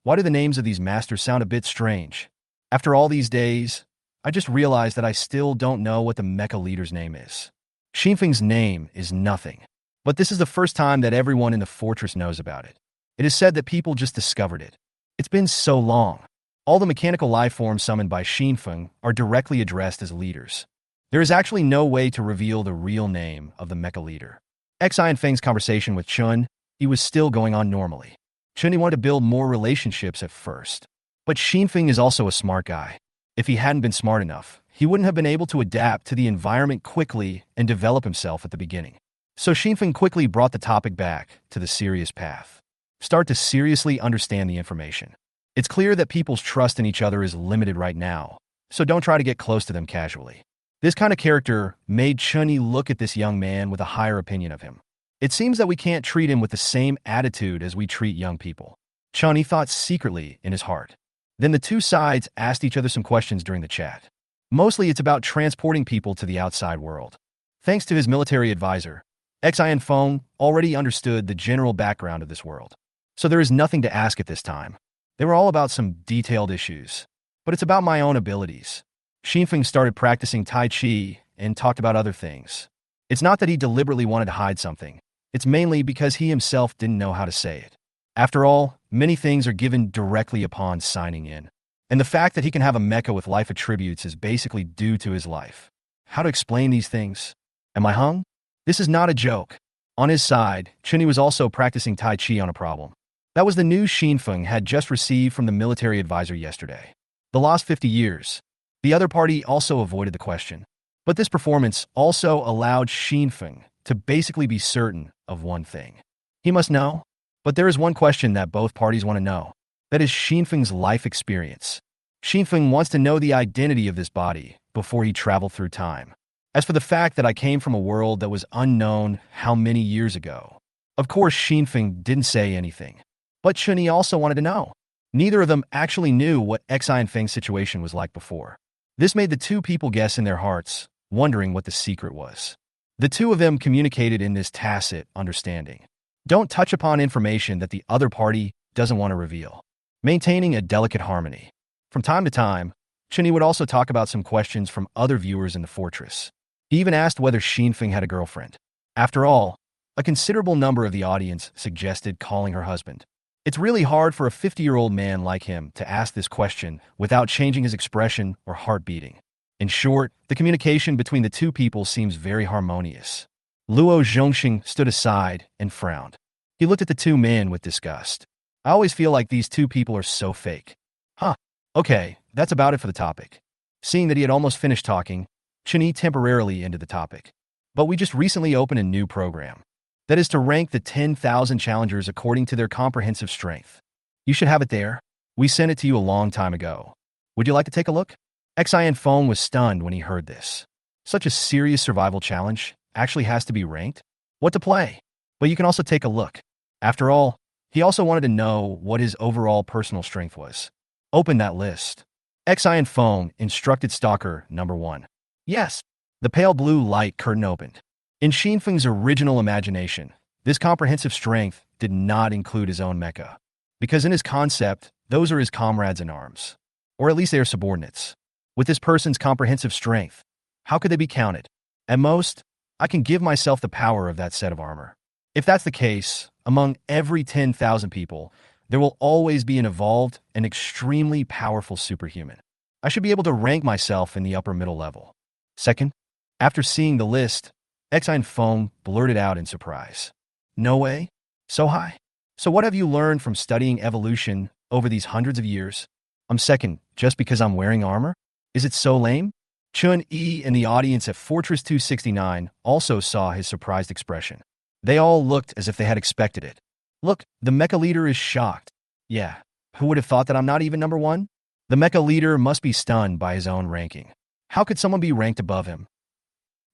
Speaker 1: Why do the names of these masters sound a bit strange? After all these days, I just realized that I still don't know what the mecha leader's name is. Xinfeng's name is nothing. But this is the first time that everyone in the fortress knows about it. It is said that people just discovered it. It's been so long. All the mechanical life forms summoned by Xinfeng are directly addressed as leaders. There is actually no way to reveal the real name of the mecha leader. Xin Feng's conversation with Chun, he was still going on normally. Chun, he wanted to build more relationships at first. But Xinfeng is also a smart guy. If he hadn't been smart enough, he wouldn't have been able to adapt to the environment quickly and develop himself at the beginning. So Xinfeng quickly brought the topic back to the serious path. Start to seriously understand the information. It's clear that people's trust in each other is limited right now, so don't try to get close to them casually. This kind of character made Chun-Yi look at this young man with a higher opinion of him. It seems that we can't treat him with the same attitude as we treat young people. Chun-Yi thought secretly in his heart. Then the two sides asked each other some questions during the chat. Mostly it's about transporting people to the outside world. Thanks to his military advisor, Xin Feng already understood the general background of this world. So there is nothing to ask at this time. They were all about some detailed issues. But it's about my own abilities. Xinfeng started practicing Tai Chi and talked about other things. It's not that he deliberately wanted to hide something. It's mainly because he himself didn't know how to say it. After all, many things are given directly upon signing in. And the fact that he can have a mecha with life attributes is basically due to his life. How to explain these things? Am I hung? This is not a joke. On his side, Chun-Yi was also practicing Tai Chi on a problem. That was the news Xinfeng had just received from the military advisor yesterday. The lost 50 years. The other party also avoided the question. But this performance also allowed Xinfeng to basically be certain of one thing. He must know. But there is one question that both parties want to know. That is Xinfeng's life experience. Xinfeng wants to know the identity of this body before he traveled through time. As for the fact that I came from a world that was unknown how many years ago, of course Xinfeng didn't say anything. But Chunyi also wanted to know. Neither of them actually knew what Xi and Feng's situation was like before. This made the two people guess in their hearts, wondering what the secret was. The two of them communicated in this tacit understanding. Don't touch upon information that the other party doesn't want to reveal. Maintaining a delicate harmony. From time to time, Chunyi would also talk about some questions from other viewers in the fortress. He even asked whether Xinfeng had a girlfriend. After all, a considerable number of the audience suggested calling her husband. It's really hard for a 50-year-old man like him to ask this question without changing his expression or heart beating. In short, the communication between the two people seems very harmonious. Luo Zhongxing stood aside and frowned. He looked at the two men with disgust. I always feel like these two people are so fake. Huh. Okay, that's about it for the topic. Seeing that he had almost finished talking, Chunyi temporarily ended the topic. But we just recently opened a new program. That is to rank the 10,000 challengers according to their comprehensive strength. You should have it there. We sent it to you a long time ago. Would you like to take a look? Xian Feng was stunned when he heard this. Such a serious survival challenge actually has to be ranked? What to play? But you can also take a look. After all, he also wanted to know what his overall personal strength was. Open that list. Xian Feng instructed Stalker number 1. Yes. The pale blue light curtain opened. In Xinfeng's original imagination, this comprehensive strength did not include his own mecha, because in his concept, those are his comrades in arms, or at least they are subordinates. With this person's comprehensive strength, how could they be counted? At most, I can give myself the power of that set of armor. If that's the case, among every 10,000 people, there will always be an evolved and extremely powerful superhuman. I should be able to rank myself in the upper middle level. Second, after seeing the list, Xian Feng blurted out in surprise. No way? So high? So what have you learned from studying evolution over these hundreds of years? I'm second just because I'm wearing armor? Is it so lame? Chun-Yi and the audience at Fortress 269 also saw his surprised expression. They all looked as if they had expected it. Look, the mecha leader is shocked. Yeah, who would have thought that I'm not even number 1? The mecha leader must be stunned by his own ranking. How could someone be ranked above him?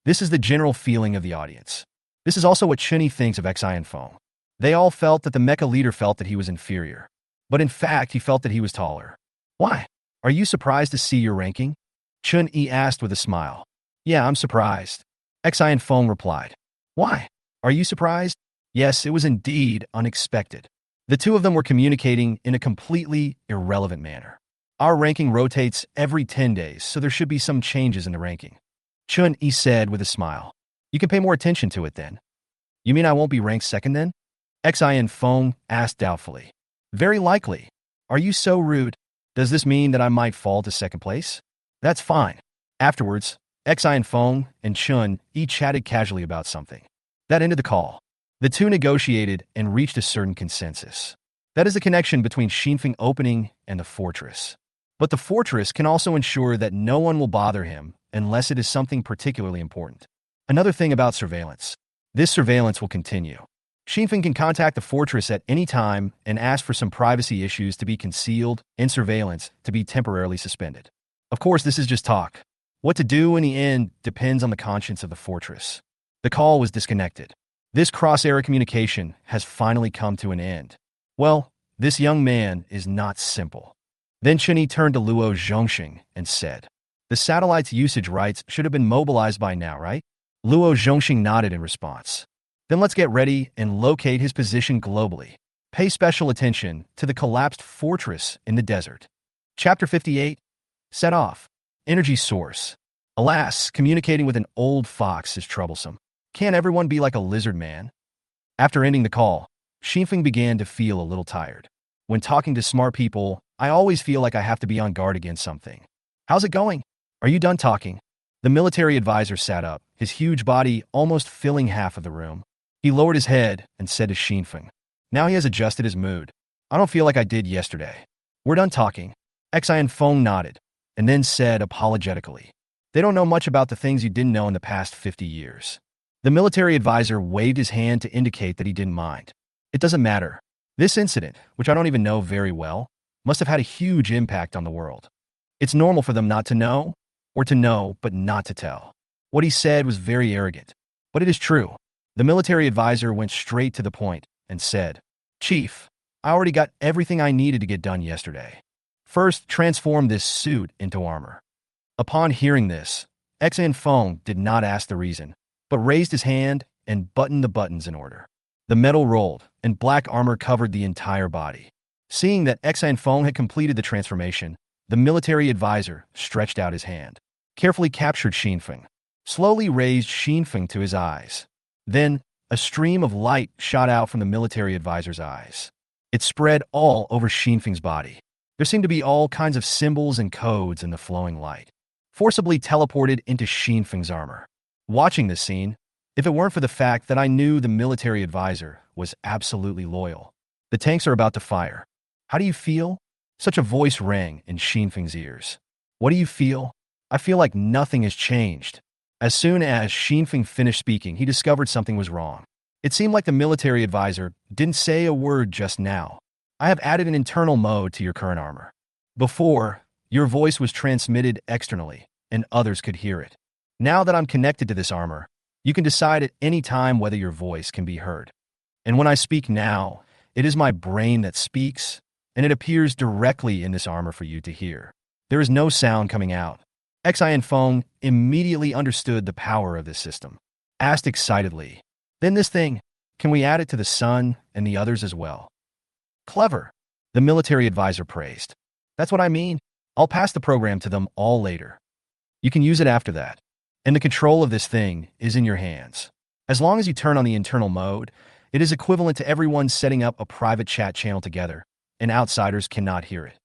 Speaker 1: This is the general feeling of the audience. This is also what Chunyi thinks of Xian Feng. They all felt that the mecha leader felt that he was inferior. But in fact, he felt that he was taller. Why? Are you surprised to see your ranking? Chun-Yi asked with a smile. Yeah, I'm surprised. Xian Feng replied. Why? Are you surprised? Yes, it was indeed unexpected. The two of them were communicating in a completely irrelevant manner. Our ranking rotates every 10 days, so there should be some changes in the ranking. Chun-Yi said with a smile. You can pay more attention to it then. You mean I won't be ranked second then? Xian Feng asked doubtfully. Very likely. Are you so rude? Does this mean that I might fall to second place? That's fine. Afterwards, Xian Feng and Chun-Yi chatted casually about something. That ended the call. The two negotiated and reached a certain consensus. That is the connection between Xinfeng opening and the fortress. But the fortress can also ensure that no one will bother him unless it is something particularly important. Another thing about surveillance. This surveillance will continue. Xinfeng can contact the fortress at any time and ask for some privacy issues to be concealed and surveillance to be temporarily suspended. Of course, this is just talk. What to do in the end depends on the conscience of the fortress. The call was disconnected. This cross-era communication has finally come to an end. Well, this young man is not simple. Then Chunyi turned to Luo Zhongxing and said, the satellite's usage rights should have been mobilized by now, right? Luo Zhongxing nodded in response. Then let's get ready and locate his position globally. Pay special attention to the collapsed fortress in the desert. Chapter 58. Set off. Energy source. Alas, communicating with an old fox is troublesome. Can't everyone be like a lizard man? After ending the call, Xinfeng began to feel a little tired. When talking to smart people, I always feel like I have to be on guard against something. How's it going? Are you done talking? The military advisor sat up, his huge body almost filling half of the room. He lowered his head and said to Xinfeng, now he has adjusted his mood. I don't feel like I did yesterday. We're done talking. Xian Feng nodded, and then said apologetically, they don't know much about the things you didn't know in the past 50 years. The military advisor waved his hand to indicate that he didn't mind. It doesn't matter. This incident, which I don't even know very well, must have had a huge impact on the world. It's normal for them not to know, or to know but not to tell. What he said was very arrogant, but it is true. The military advisor went straight to the point and said, "Chief, I already got everything I needed to get done yesterday. First, transform this suit into armor." Upon hearing this, Fong did not ask the reason, but raised his hand and buttoned the buttons in order. The metal rolled, and black armor covered the entire body. Seeing that Fong had completed the transformation, the military advisor stretched out his hand, carefully captured Xinfeng, slowly raised Xinfeng to his eyes. Then, a stream of light shot out from the military advisor's eyes. It spread all over Xinfeng's body. There seemed to be all kinds of symbols and codes in the flowing light, forcibly teleported into Xinfeng's armor. Watching this scene, if it weren't for the fact that I knew the military advisor was absolutely loyal. The tanks are about to fire. How do you feel? Such a voice rang in Xinfeng's ears. What do you feel? I feel like nothing has changed. As soon as Xinfeng finished speaking, he discovered something was wrong. It seemed like the military advisor didn't say a word just now. I have added an internal mode to your current armor. Before, your voice was transmitted externally, and others could hear it. Now that I'm connected to this armor, you can decide at any time whether your voice can be heard. And when I speak now, it is my brain that speaks, and it appears directly in this armor for you to hear. There is no sound coming out. Fong immediately understood the power of this system, asked excitedly, "Then this thing, can we add it to the sun and the others as well?" "Clever," the military advisor praised. "That's what I mean. I'll pass the program to them all later. You can use it after that. And the control of this thing is in your hands. As long as you turn on the internal mode, it is equivalent to everyone setting up a private chat channel together, and outsiders cannot hear it."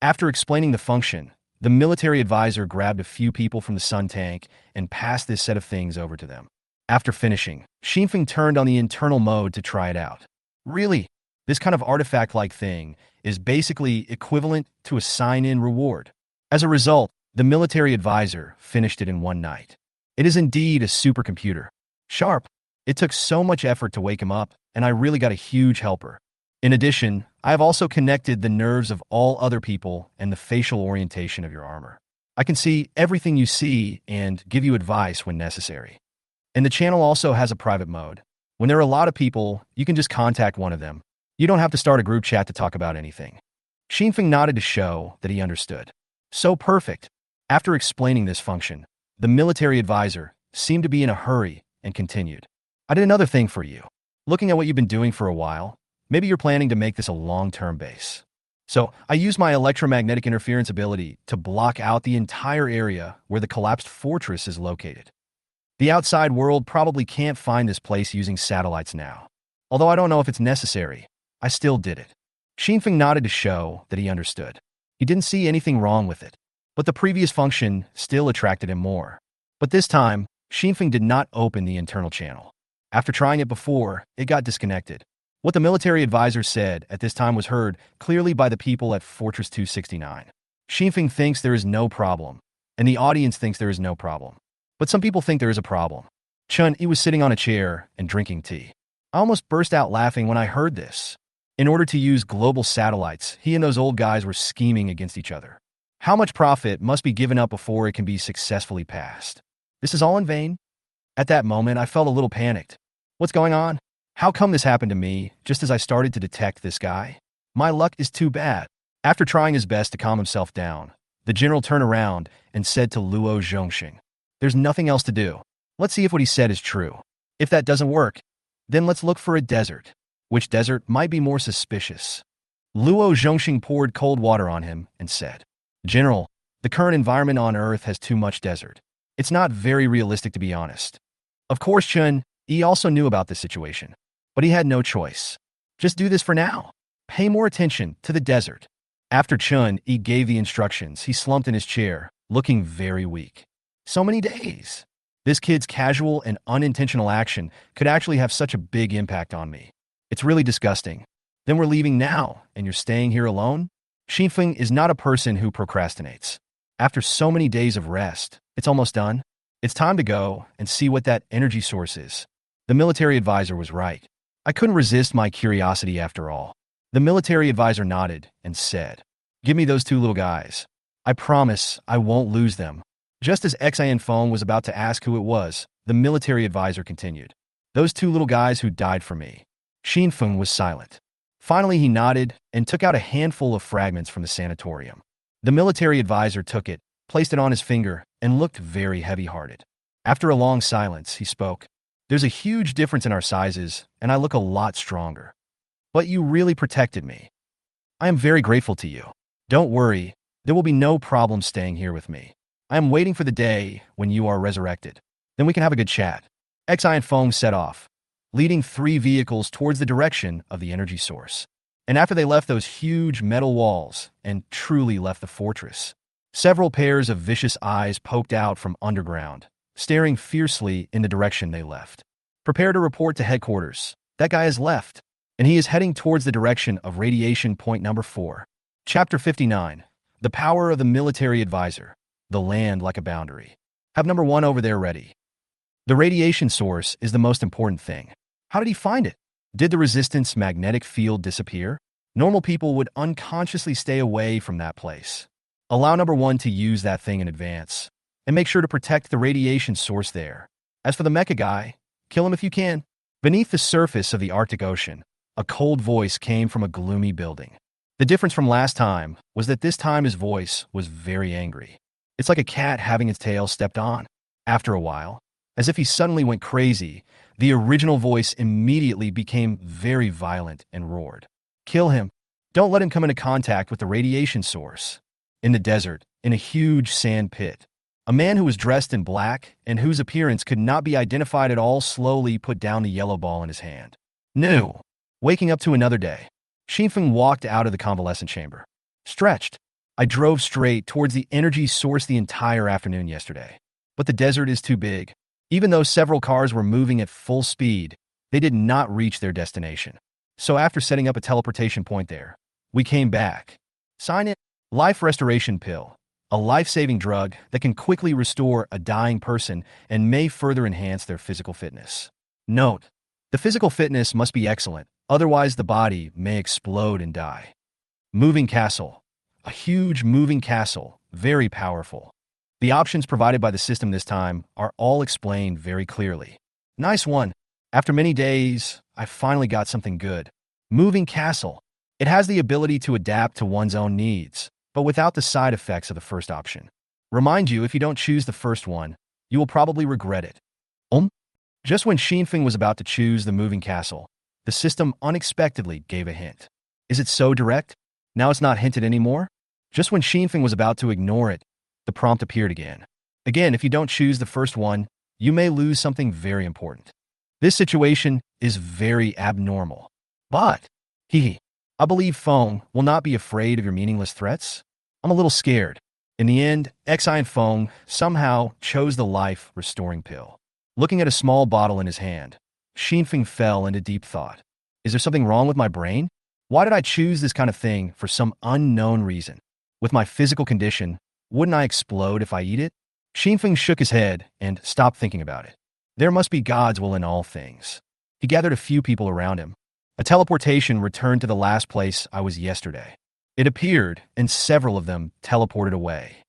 Speaker 1: After explaining the function, the military advisor grabbed a few people from the sun tank and passed this set of things over to them. After finishing, Xinfeng turned on the internal mode to try it out. Really, this kind of artifact-like thing is basically equivalent to a sign-in reward. As a result, the military advisor finished it in one night. It is indeed a supercomputer. Sharp. It took so much effort to wake him up, and I really got a huge helper. In addition, I have also connected the nerves of all other people and the facial orientation of your armor. I can see everything you see and give you advice when necessary. And the channel also has a private mode. When there are a lot of people, you can just contact one of them. You don't have to start a group chat to talk about anything. Xinfeng nodded to show that he understood. So perfect. After explaining this function, the military advisor seemed to be in a hurry and continued. "I did another thing for you. Looking at what you've been doing for a while, maybe you're planning to make this a long-term base. So I used my electromagnetic interference ability to block out the entire area where the collapsed fortress is located. The outside world probably can't find this place using satellites now. Although I don't know if it's necessary, I still did it." Xinfeng nodded to show that he understood. He didn't see anything wrong with it, but the previous function still attracted him more. But this time, Xinfeng did not open the internal channel. After trying it before, it got disconnected. What the military advisor said at this time was heard clearly by the people at Fortress 269. Xinfeng thinks there is no problem, and the audience thinks there is no problem. But some people think there is a problem. He was sitting on a chair and drinking tea. I almost burst out laughing when I heard this. In order to use global satellites, he and those old guys were scheming against each other. How much profit must be given up before it can be successfully passed? This is all in vain? At that moment, I felt a little panicked. What's going on? How come this happened to me just as I started to detect this guy? My luck is too bad. After trying his best to calm himself down, the general turned around and said to Luo Zhongxing, "There's nothing else to do. Let's see if what he said is true. If that doesn't work, then let's look for a desert. Which desert might be more suspicious?" Luo Zhongxing poured cold water on him and said, "General, the current environment on Earth has too much desert. It's not very realistic, to be honest." Of course, he also knew about this situation, but he had no choice. Just do this for now. Pay more attention to the desert. After He gave the instructions, he slumped in his chair, looking very weak. So many days. This kid's casual and unintentional action could actually have such a big impact on me. It's really disgusting. Then we're leaving now, and you're staying here alone? Xinfeng is not a person who procrastinates. After so many days of rest, it's almost done. It's time to go and see what that energy source is. The military advisor was right. I couldn't resist my curiosity after all. The military advisor nodded and said, Give me those two little guys. I promise I won't lose them. Just as Xian Feng was about to ask who it was, the military advisor continued. Those two little guys who died for me. Xin Feng was silent. Finally, he nodded and took out a handful of fragments from the sanatorium. The military advisor took it, placed it on his finger, and looked very heavy-hearted. After a long silence, he spoke. There's a huge difference in our sizes, and I look a lot stronger. But you really protected me. I am very grateful to you. Don't worry, there will be no problem staying here with me. I am waiting for the day when you are resurrected. Then we can have a good chat. Xian Feng set off, leading 3 vehicles towards the direction of the energy source. And after they left those huge metal walls and truly left the fortress, several pairs of vicious eyes poked out from underground, staring fiercely in the direction they left. Prepare to report to headquarters. That guy has left, and he is heading towards the direction of radiation point number 4. Chapter 59. The Power of the Military Advisor. The Land Like a Boundary. Have number 1 over there ready. The radiation source is the most important thing. How did he find it? Did the resistance magnetic field disappear? Normal people would unconsciously stay away from that place. Allow number 1 to use that thing in advance, and make sure to protect the radiation source there. As for the mecha guy, kill him if you can. Beneath the surface of the Arctic Ocean, a cold voice came from a gloomy building. The difference from last time was that this time his voice was very angry. It's like a cat having its tail stepped on. After a while, as if he suddenly went crazy, the original voice immediately became very violent and roared. Kill him. Don't let him come into contact with the radiation source. In the desert, in a huge sand pit, a man who was dressed in black and whose appearance could not be identified at all slowly put down the yellow ball in his hand. New. Waking up to another day, Xinfeng walked out of the convalescent chamber. Stretched. I drove straight towards the energy source the entire afternoon yesterday. But the desert is too big. Even though several cars were moving at full speed, they did not reach their destination. So after setting up a teleportation point there, we came back. Sign in. Life Restoration Pill. A life-saving drug that can quickly restore a dying person and may further enhance their physical fitness. Note: the physical fitness must be excellent, otherwise the body may explode and die. Moving Castle. A huge moving castle, very powerful. The options provided by the system this time are all explained very clearly. Nice one. After many days, I finally got something good. Moving Castle. It has the ability to adapt to one's own needs, but without the side effects of the first option. Remind you, if you don't choose the first one, you will probably regret it. Just when Xinfeng was about to choose the moving castle, the system unexpectedly gave a hint. Is it so direct? Now it's not hinted anymore? Just when Xinfeng was about to ignore it, the prompt appeared again. Again, if you don't choose the first one, you may lose something very important. This situation is very abnormal. But, I believe Feng will not be afraid of your meaningless threats. I'm a little scared. In the end, Xian Feng somehow chose the life-restoring pill. Looking at a small bottle in his hand, Xinfeng fell into deep thought. Is there something wrong with my brain? Why did I choose this kind of thing for some unknown reason? With my physical condition, wouldn't I explode if I eat it? Xinfeng shook his head and stopped thinking about it. There must be God's will in all things. He gathered a few people around him. A teleportation returned to the last place I was yesterday. It appeared, and several of them teleported away.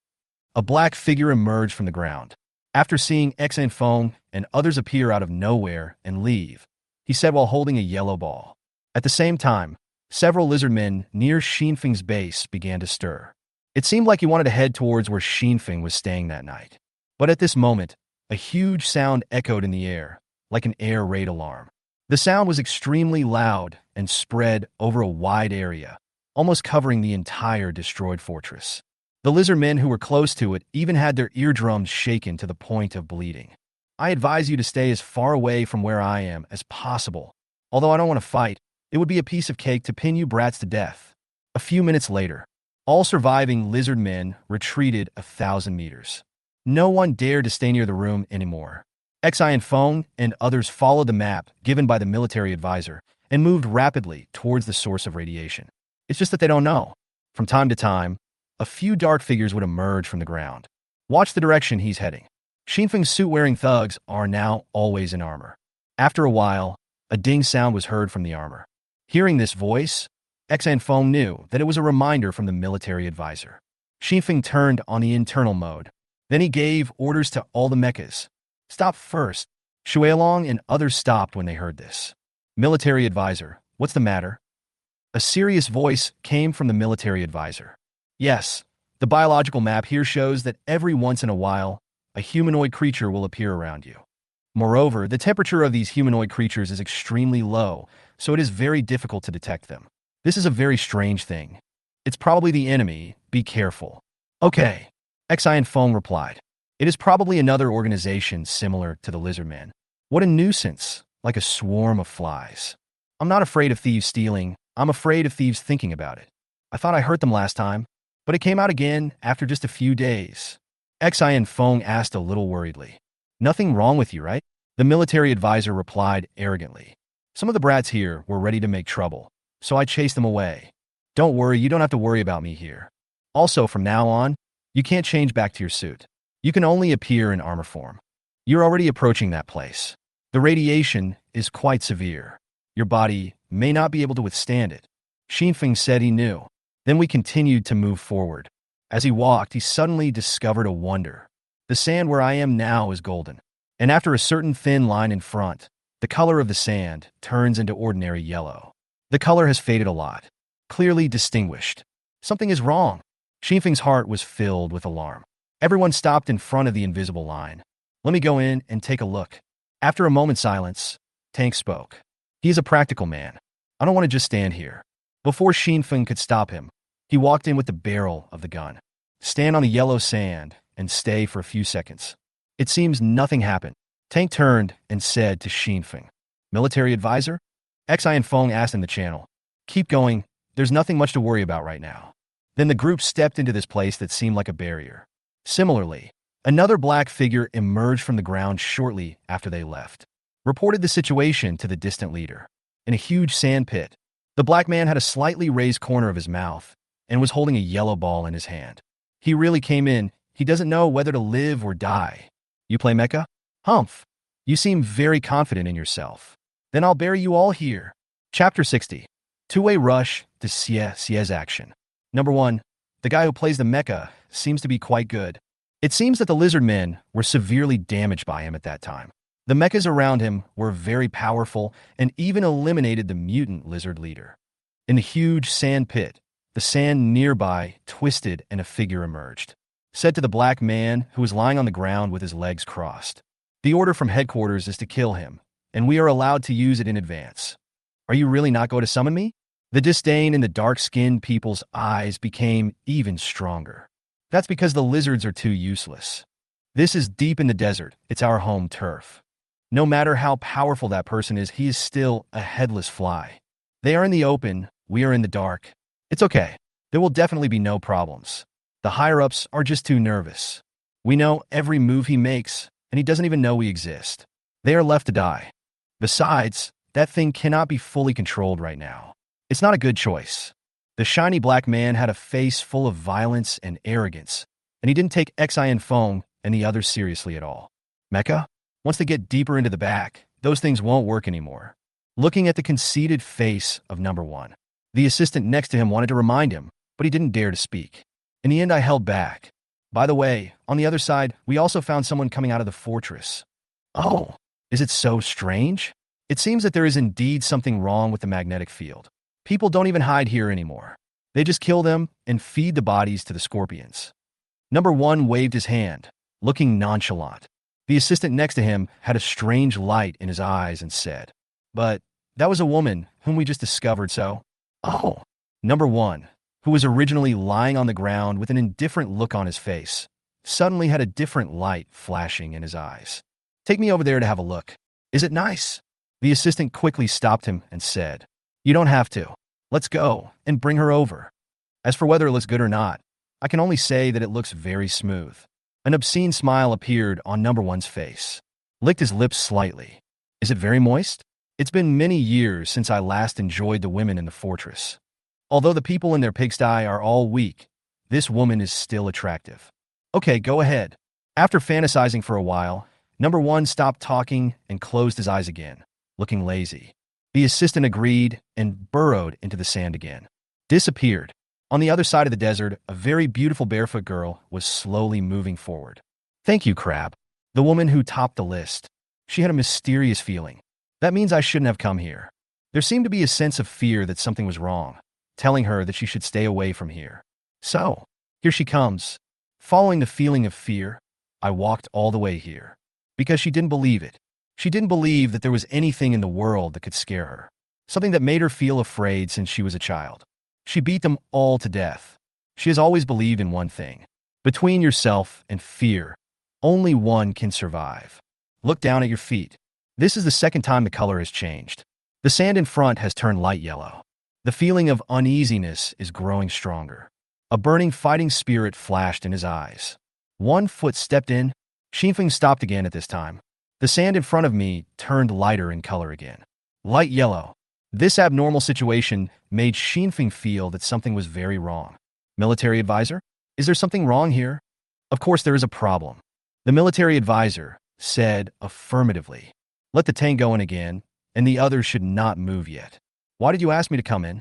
Speaker 1: A black figure emerged from the ground. After seeing Xian Feng and others appear out of nowhere and leave, he said while holding a yellow ball. At the same time, several lizard men near Xinfeng's base began to stir. It seemed like he wanted to head towards where Xinfeng was staying that night. But at this moment, a huge sound echoed in the air, like an air raid alarm. The sound was extremely loud and spread over a wide area, almost covering the entire destroyed fortress. The lizard men who were close to it even had their eardrums shaken to the point of bleeding. I advise you to stay as far away from where I am as possible. Although I don't want to fight, it would be a piece of cake to pin you brats to death. A few minutes later, all surviving lizard men retreated 1,000 meters. No one dared to stay near the room anymore. Xian Feng and others followed the map given by the military advisor and moved rapidly towards the source of radiation. It's just that they don't know. From time to time, a few dark figures would emerge from the ground. Watch the direction he's heading. Xinfeng's suit-wearing thugs are now always in armor. After a while, a ding sound was heard from the armor. Hearing this voice, Feng knew that it was a reminder from the military advisor. Xinfeng turned on the internal mode. Then he gave orders to all the mechas. Stop first. Shuilong and others stopped when they heard this. Military advisor, what's the matter? A serious voice came from the military advisor. Yes, the biological map here shows that every once in a while, a humanoid creature will appear around you. Moreover, the temperature of these humanoid creatures is extremely low, so it is very difficult to detect them. This is a very strange thing. It's probably the enemy. Be careful. Okay, Feng replied. It is probably another organization similar to the Lizardmen. What a nuisance, like a swarm of flies. I'm not afraid of thieves stealing. I'm afraid of thieves thinking about it. I thought I hurt them last time, but it came out again after just a few days. Feng asked a little worriedly. Nothing wrong with you, right? The military advisor replied arrogantly. Some of the brats here were ready to make trouble, so I chased them away. Don't worry, you don't have to worry about me here. Also, from now on, you can't change back to your suit. You can only appear in armor form. You're already approaching that place. The radiation is quite severe. Your body may not be able to withstand it. Xinfeng said he knew. Then we continued to move forward. As he walked, he suddenly discovered a wonder. The sand where I am now is golden. And after a certain thin line in front, the color of the sand turns into ordinary yellow. The color has faded a lot. Clearly distinguished. Something is wrong. Xinfeng's heart was filled with alarm. Everyone stopped in front of the invisible line. Let me go in and take a look. After a moment's silence, Tank spoke. He is a practical man. I don't want to just stand here. Before Xinfeng could stop him, he walked in with the barrel of the gun. Stand on the yellow sand and stay for a few seconds. It seems nothing happened. Tank turned and said to Xinfeng, Military advisor? Feng asked in the channel. Keep going. There's nothing much to worry about right now. Then the group stepped into this place that seemed like a barrier. Similarly, another black figure emerged from the ground shortly after they left. Reported the situation to the distant leader. In a huge sand pit, the black man had a slightly raised corner of his mouth and was holding a yellow ball in his hand. He really came in. He doesn't know whether to live or die. You play mecha? Humph. You seem very confident in yourself. Then I'll bury you all here. Chapter 60. Two-way rush to Xie's action. Number 1. The guy who plays the mecha seems to be quite good. It seems that the lizard men were severely damaged by him at that time. The mechas around him were very powerful and even eliminated the mutant lizard leader. In the huge sand pit, the sand nearby twisted and a figure emerged. Said to the black man who was lying on the ground with his legs crossed. The order from headquarters is to kill him, and we are allowed to use it in advance. Are you really not going to summon me? The disdain in the dark-skinned people's eyes became even stronger. That's because the lizards are too useless. This is deep in the desert. It's our home turf. No matter how powerful that person is, he is still a headless fly. They are in the open, we are in the dark. It's okay. There will definitely be no problems. The higher-ups are just too nervous. We know every move he makes, and he doesn't even know we exist. They are left to die. Besides, that thing cannot be fully controlled right now. It's not a good choice. The shiny black man had a face full of violence and arrogance, and he didn't take Feng and the others seriously at all. Mecha? Once they get deeper into the back, those things won't work anymore. Looking at the conceited face of number 1, the assistant next to him wanted to remind him, but he didn't dare to speak. In the end, I held back. By the way, on the other side, we also found someone coming out of the fortress. Oh, is it so strange? It seems that there is indeed something wrong with the magnetic field. People don't even hide here anymore. They just kill them and feed the bodies to the scorpions. Number 1 waved his hand, looking nonchalant. The assistant next to him had a strange light in his eyes and said, But that was a woman whom we just discovered, so... Oh. Number 1, who was originally lying on the ground with an indifferent look on his face, suddenly had a different light flashing in his eyes. Take me over there to have a look. Is it nice? The assistant quickly stopped him and said, You don't have to. Let's go and bring her over. As for whether it looks good or not, I can only say that it looks very smooth. An obscene smile appeared on number 1's face. Licked his lips slightly. Is it very moist? It's been many years since I last enjoyed the women in the fortress. Although the people in their pigsty are all weak, this woman is still attractive. Okay, go ahead. After fantasizing for a while, number 1 stopped talking and closed his eyes again, looking lazy. The assistant agreed and burrowed into the sand again. disappeared. On the other side of the desert, a very beautiful barefoot girl was slowly moving forward. Thank you, Crab. The woman who topped the list. She had a mysterious feeling. That means I shouldn't have come here. There seemed to be a sense of fear that something was wrong, telling her that she should stay away from here. So, here she comes. Following the feeling of fear, I walked all the way here. Because she didn't believe it. She didn't believe that there was anything in the world that could scare her. Something that made her feel afraid since she was a child. She beat them all to death. She has always believed in one thing. Between yourself and fear, only one can survive. Look down at your feet. This is the second time the color has changed. The sand in front has turned light yellow. The feeling of uneasiness is growing stronger. A burning fighting spirit flashed in his eyes. One foot stepped in. Xinfeng stopped again at this time. The sand in front of me turned lighter in color again. Light yellow. This abnormal situation made Xinfeng feel that something was very wrong. Military advisor? Is there something wrong here? Of course there is a problem. The military advisor said affirmatively. Let the tank go in again, and the others should not move yet. Why did you ask me to come in?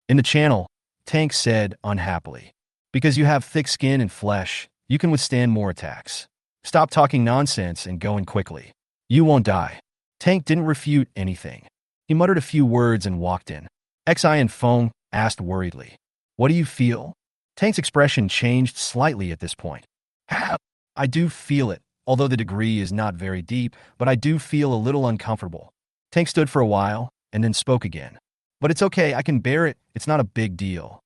Speaker 1: In the channel, Tank said unhappily. Because you have thick skin and flesh, you can withstand more attacks. Stop talking nonsense and go in quickly. You won't die. Tank didn't refute anything. He muttered a few words and walked in. Xi and Feng asked worriedly. What do you feel? Tank's expression changed slightly at this point. I do feel it, although the degree is not very deep, but I do feel a little uncomfortable. Tank stood for a while and then spoke again. But it's okay, I can bear it, it's not a big deal.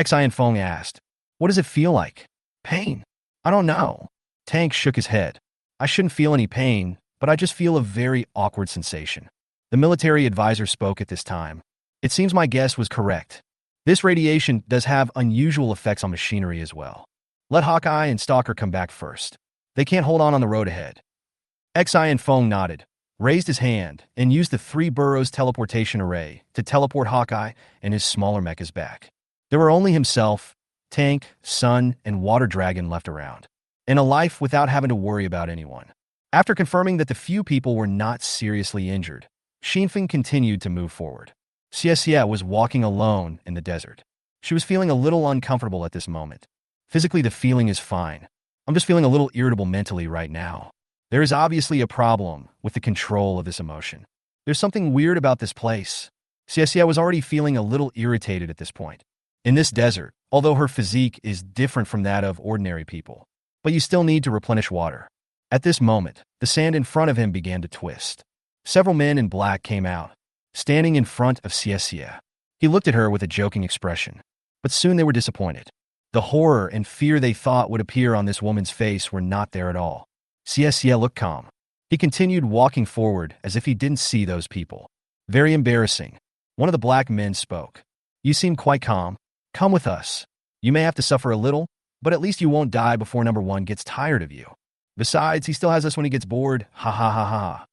Speaker 1: Xi and Feng asked. What does it feel like? Pain? I don't know. Tank shook his head. I shouldn't feel any pain, but I just feel a very awkward sensation. The military advisor spoke at this time. It seems my guess was correct. This radiation does have unusual effects on machinery as well. Let Hawkeye and Stalker come back first. They can't hold on the road ahead. Xi and Feng nodded, raised his hand, and used the 3 burrows teleportation array to teleport Hawkeye and his smaller mechas back. There were only himself, Tank, Sun, and Water Dragon left around. In a life without having to worry about anyone. After confirming that the few people were not seriously injured, Xinfeng continued to move forward. Xie was walking alone in the desert. She was feeling a little uncomfortable at this moment. Physically, the feeling is fine. I'm just feeling a little irritable mentally right now. There is obviously a problem with the control of this emotion. There's something weird about this place. Xie was already feeling a little irritated at this point. In this desert, although her physique is different from that of ordinary people, but you still need to replenish water. At this moment, the sand in front of him began to twist. Several men in black came out, standing in front of Xie. He looked at her with a joking expression, but soon they were disappointed. The horror and fear they thought would appear on this woman's face were not there at all. Xie looked calm. He continued walking forward as if he didn't see those people. Very embarrassing. One of the black men spoke. You seem quite calm. Come with us. You may have to suffer a little, but at least you won't die before number 1 gets tired of you. Besides, he still has us when he gets bored. Ha ha ha ha.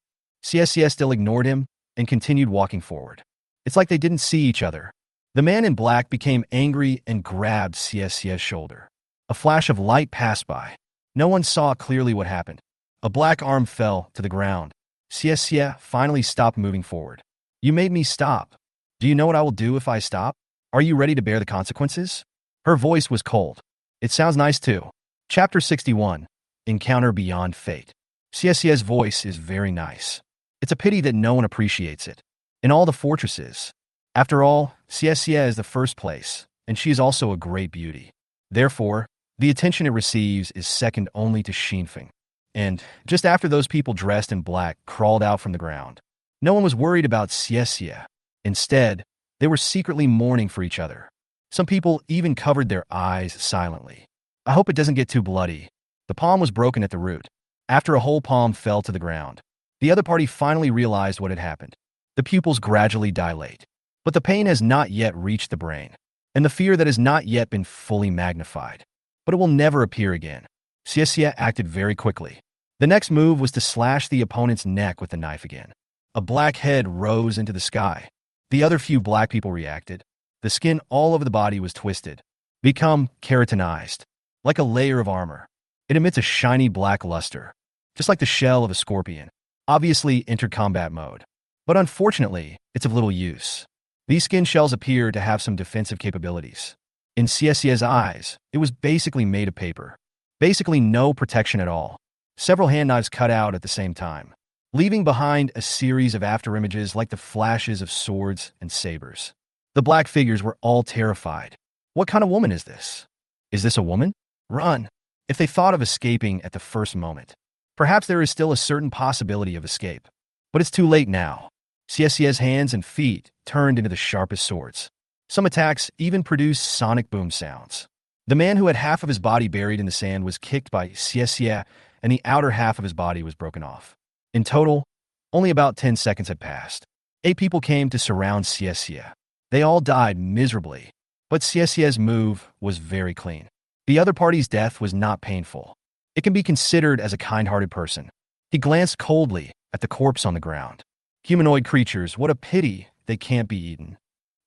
Speaker 1: Xie still ignored him and continued walking forward. It's like they didn't see each other. The man in black became angry and grabbed Xie's shoulder. A flash of light passed by. No one saw clearly what happened. A black arm fell to the ground. Xie finally stopped moving forward. You made me stop. Do you know what I will do if I stop? Are you ready to bear the consequences? Her voice was cold. It sounds nice too. Chapter 61. Encounter Beyond Fate. Xie's voice is very nice. It's a pity that no one appreciates it. In all the fortresses. After all, Xie is the first place, and she is also a great beauty. Therefore, the attention it receives is second only to Xinfeng. And, just after those people dressed in black crawled out from the ground, no one was worried about Xie. Instead, they were secretly mourning for each other. Some people even covered their eyes silently. I hope it doesn't get too bloody. The palm was broken at the root. After a whole palm fell to the ground, the other party finally realized what had happened. The pupils gradually dilate. But the pain has not yet reached the brain, and the fear that has not yet been fully magnified. But it will never appear again. Xie acted very quickly. The next move was to slash the opponent's neck with the knife again. A black head rose into the sky. The other few black people reacted. The skin all over the body was twisted, become keratinized, like a layer of armor. It emits a shiny black luster, just like the shell of a scorpion. Obviously, entered combat mode. But unfortunately, it's of little use. These skin shells appear to have some defensive capabilities. In Xiexia's eyes, it was basically made of paper. Basically no protection at all. Several hand knives cut out at the same time, leaving behind a series of afterimages like the flashes of swords and sabers. The black figures were all terrified. What kind of woman is this? Is this a woman? Run! If they thought of escaping at the first moment. Perhaps there is still a certain possibility of escape. But it's too late now. Xiexia's hands and feet turned into the sharpest swords. Some attacks even produced sonic boom sounds. The man who had half of his body buried in the sand was kicked by Xiesia, and the outer half of his body was broken off. In total, only about 10 seconds had passed. 8 people came to surround Xiesia. They all died miserably, but Xiesia's move was very clean. The other party's death was not painful. It can be considered as a kind-hearted person. He glanced coldly at the corpse on the ground. Humanoid creatures, what a pity they can't be eaten.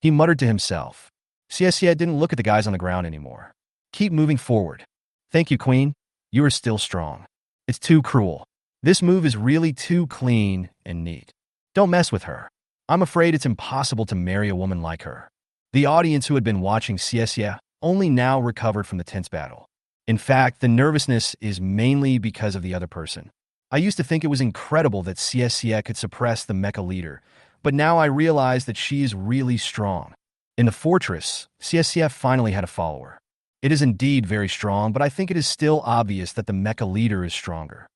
Speaker 1: He muttered to himself. Xiesia didn't look at the guys on the ground anymore. Keep moving forward. Thank you, Queen. You are still strong. It's too cruel. This move is really too clean and neat. Don't mess with her. I'm afraid it's impossible to marry a woman like her. The audience who had been watching Xiesia only now recovered from the tense battle. In fact, the nervousness is mainly because of the other person. I used to think it was incredible that Xiesia could suppress the mecha leader, but now I realize that she is really strong. In the fortress, Xiesia finally had a follower. It is indeed very strong, but I think it is still obvious that the mecha leader is stronger.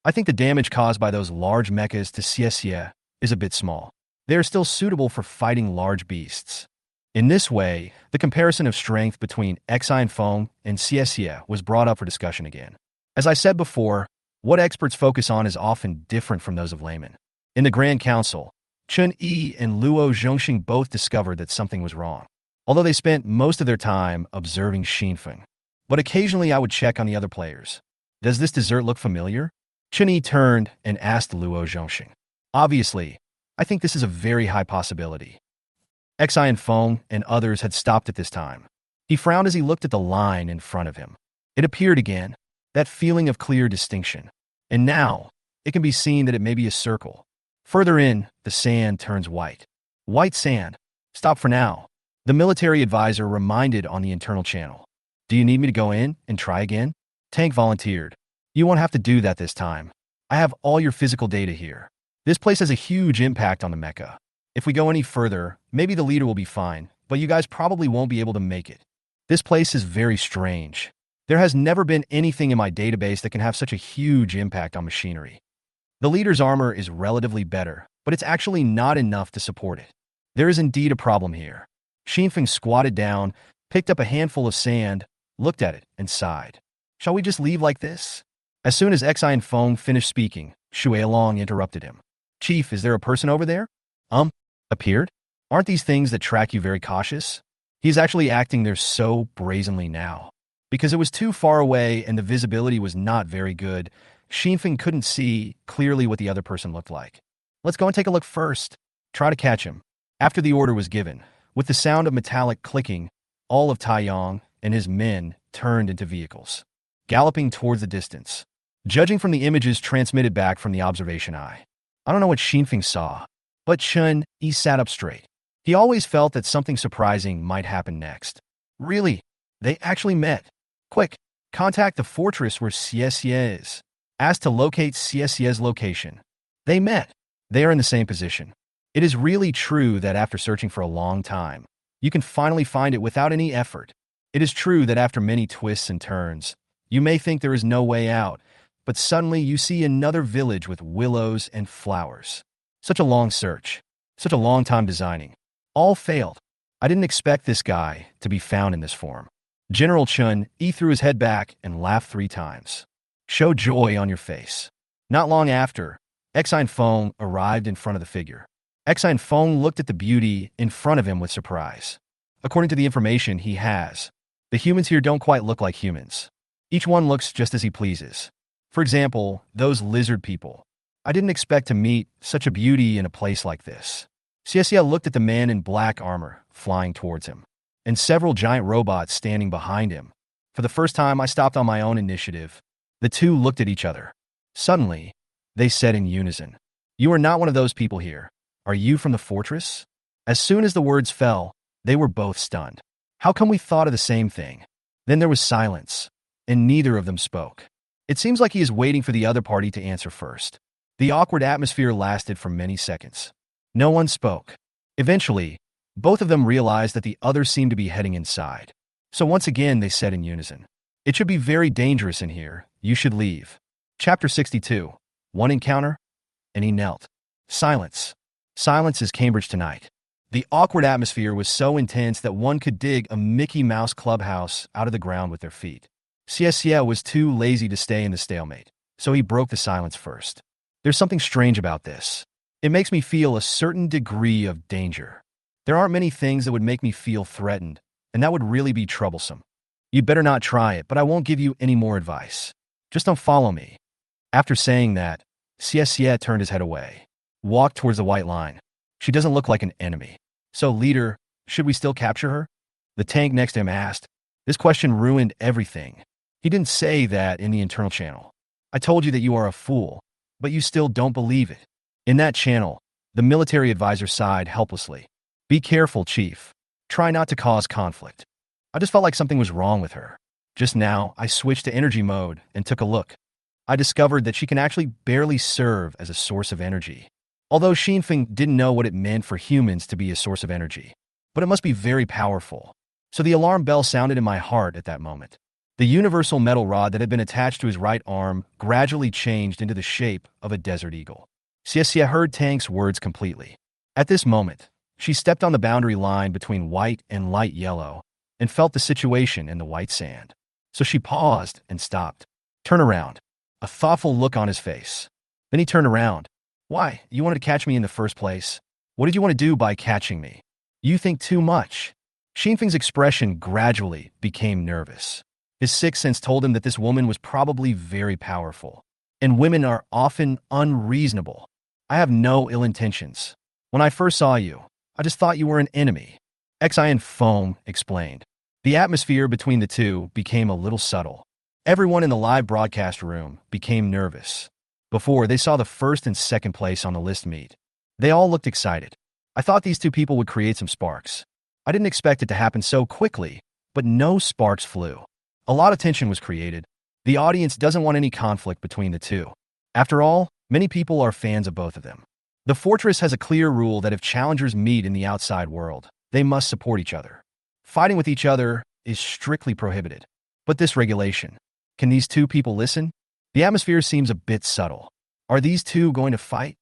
Speaker 1: I think the damage caused by those large mechas to Xiesia is a bit small. They are still suitable for fighting large beasts. In this way, the comparison of strength between Xinfeng and Xiesia was brought up for discussion again. As I said before, what experts focus on is often different from those of laymen. In the Grand Council, Chun Yi and Luo Zhongxing both discovered that something was wrong, although they spent most of their time observing Xinfeng. But occasionally I would check on the other players. Does this dessert look familiar? Chun Yi turned and asked Luo Zhongxing. Obviously, I think this is a very high possibility. Xinfeng and others had stopped at this time. He frowned as he looked at the line in front of him. It appeared again, that feeling of clear distinction. And now, it can be seen that it may be a circle. Further in, the sand turns white. White sand. Stop for now. The military advisor reminded on the internal channel. Do you need me to go in and try again? Tank volunteered. You won't have to do that this time. I have all your physical data here. This place has a huge impact on the mecha. If we go any further, maybe the leader will be fine, but you guys probably won't be able to make it. This place is very strange. There has never been anything in my database that can have such a huge impact on machinery. The leader's armor is relatively better, but it's actually not enough to support it. There is indeed a problem here. Xinfeng squatted down, picked up a handful of sand, looked at it, and sighed. Shall we just leave like this? As soon as Xinfeng finished speaking, Shui Long interrupted him. Chief, is there a person over there? Appeared? Aren't these things that track you very cautious? He's actually acting there so brazenly now. Because it was too far away and the visibility was not very good, Xinfeng couldn't see clearly what the other person looked like. Let's go and take a look first. Try to catch him. After the order was given, with the sound of metallic clicking, all of Taiyang and his men turned into vehicles, galloping towards the distance. Judging from the images transmitted back from the observation eye, I don't know what Xinfeng saw, but Chun Yi sat up straight. He always felt that something surprising might happen next. Really? They actually met. Quick, contact the fortress where Xiesia is. Ask to locate Xiesia's location. They met. They are in the same position. It is really true that after searching for a long time, you can finally find it without any effort. It is true that after many twists and turns, you may think there is no way out, but suddenly you see another village with willows and flowers. Such a long search. Such a long time designing. All failed. I didn't expect this guy to be found in this form. General Chun Yi threw his head back and laughed 3 times. Show joy on your face. Not long after, Xinfeng arrived in front of the figure. Xinfeng looked at the beauty in front of him with surprise. According to the information he has, the humans here don't quite look like humans. Each one looks just as he pleases. For example, those lizard people. I didn't expect to meet such a beauty in a place like this. Xiesia looked at the man in black armor flying towards him, and several giant robots standing behind him. For the first time, I stopped on my own initiative. The two looked at each other. Suddenly, they said in unison, "You are not one of those people here. Are you from the fortress?" As soon as the words fell, they were both stunned. How come we thought of the same thing? Then there was silence, and neither of them spoke. It seems like he is waiting for the other party to answer first. The awkward atmosphere lasted for many seconds. No one spoke. Eventually, both of them realized that the other seemed to be heading inside. So once again, they said in unison, "It should be very dangerous in here. You should leave." Chapter 62. One encounter, and he knelt. Silence. Silence is Cambridge tonight. The awkward atmosphere was so intense that one could dig a Mickey Mouse clubhouse out of the ground with their feet. Xie was too lazy to stay in the stalemate, so he broke the silence first. There's something strange about this. It makes me feel a certain degree of danger. There aren't many things that would make me feel threatened, and that would really be troublesome. You'd better not try it, but I won't give you any more advice. Just don't follow me. After saying that, Xie turned his head away, walked towards the white line. She doesn't look like an enemy. So, leader, should we still capture her? The tank next to him asked. This question ruined everything. He didn't say that in the internal channel. I told you that you are a fool, but you still don't believe it. In that channel, the military advisor sighed helplessly. Be careful, Chief. Try not to cause conflict. I just felt like something was wrong with her. Just now, I switched to energy mode and took a look. I discovered that she can actually barely serve as a source of energy. Although Xinfeng didn't know what it meant for humans to be a source of energy. But it must be very powerful. So the alarm bell sounded in my heart at that moment. The universal metal rod that had been attached to his right arm gradually changed into the shape of a desert eagle. Xie heard Tang's words completely. At this moment, she stepped on the boundary line between white and light yellow and felt the situation in the white sand. So she paused and stopped. Turn around. A thoughtful look on his face. Then he turned around. Why? You wanted to catch me in the first place? What did you want to do by catching me? You think too much. Xinfeng's expression gradually became nervous. His sixth sense told him that this woman was probably very powerful. And women are often unreasonable. I have no ill intentions. When I first saw you, I just thought you were an enemy. Xian Foam explained. The atmosphere between the two became a little subtle. Everyone in the live broadcast room became nervous. Before they saw the first and second place on the list meet, they all looked excited. I thought these two people would create some sparks. I didn't expect it to happen so quickly, but no sparks flew. A lot of tension was created. The audience doesn't want any conflict between the two. After all, many people are fans of both of them. The fortress has a clear rule that if challengers meet in the outside world, they must support each other. Fighting with each other is strictly prohibited. But this regulation, can these two people listen? The atmosphere seems a bit subtle. Are these two going to fight?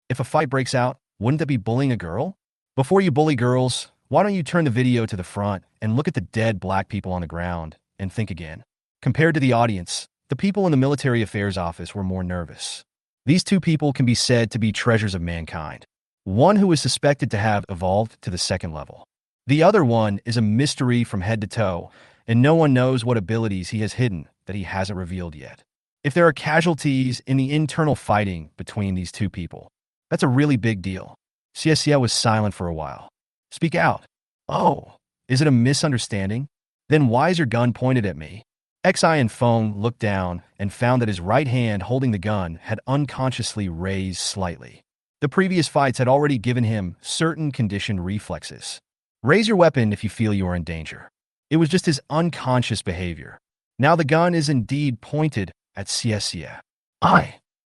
Speaker 1: If a fight breaks out, wouldn't that be bullying a girl? Before you bully girls, why don't you turn the video to the front and look at the dead black people on the ground and think again? Compared to the audience, the people in the military affairs office were more nervous. These two people can be said to be treasures of mankind. One who is suspected to have evolved to the second level. The other one is a mystery from head to toe, and no one knows what abilities he has hidden that he hasn't revealed yet. If there are casualties in the internal fighting between these two people, that's a really big deal. Xie was silent for a while. Speak out. Oh, is it a misunderstanding? Then why is your gun pointed at me? Xian Feng looked down and found that his right hand holding the gun had unconsciously raised slightly. The previous fights had already given him certain conditioned reflexes. Raise your weapon if you feel you are in danger. It was just his unconscious behavior. Now the gun is indeed pointed at Xie.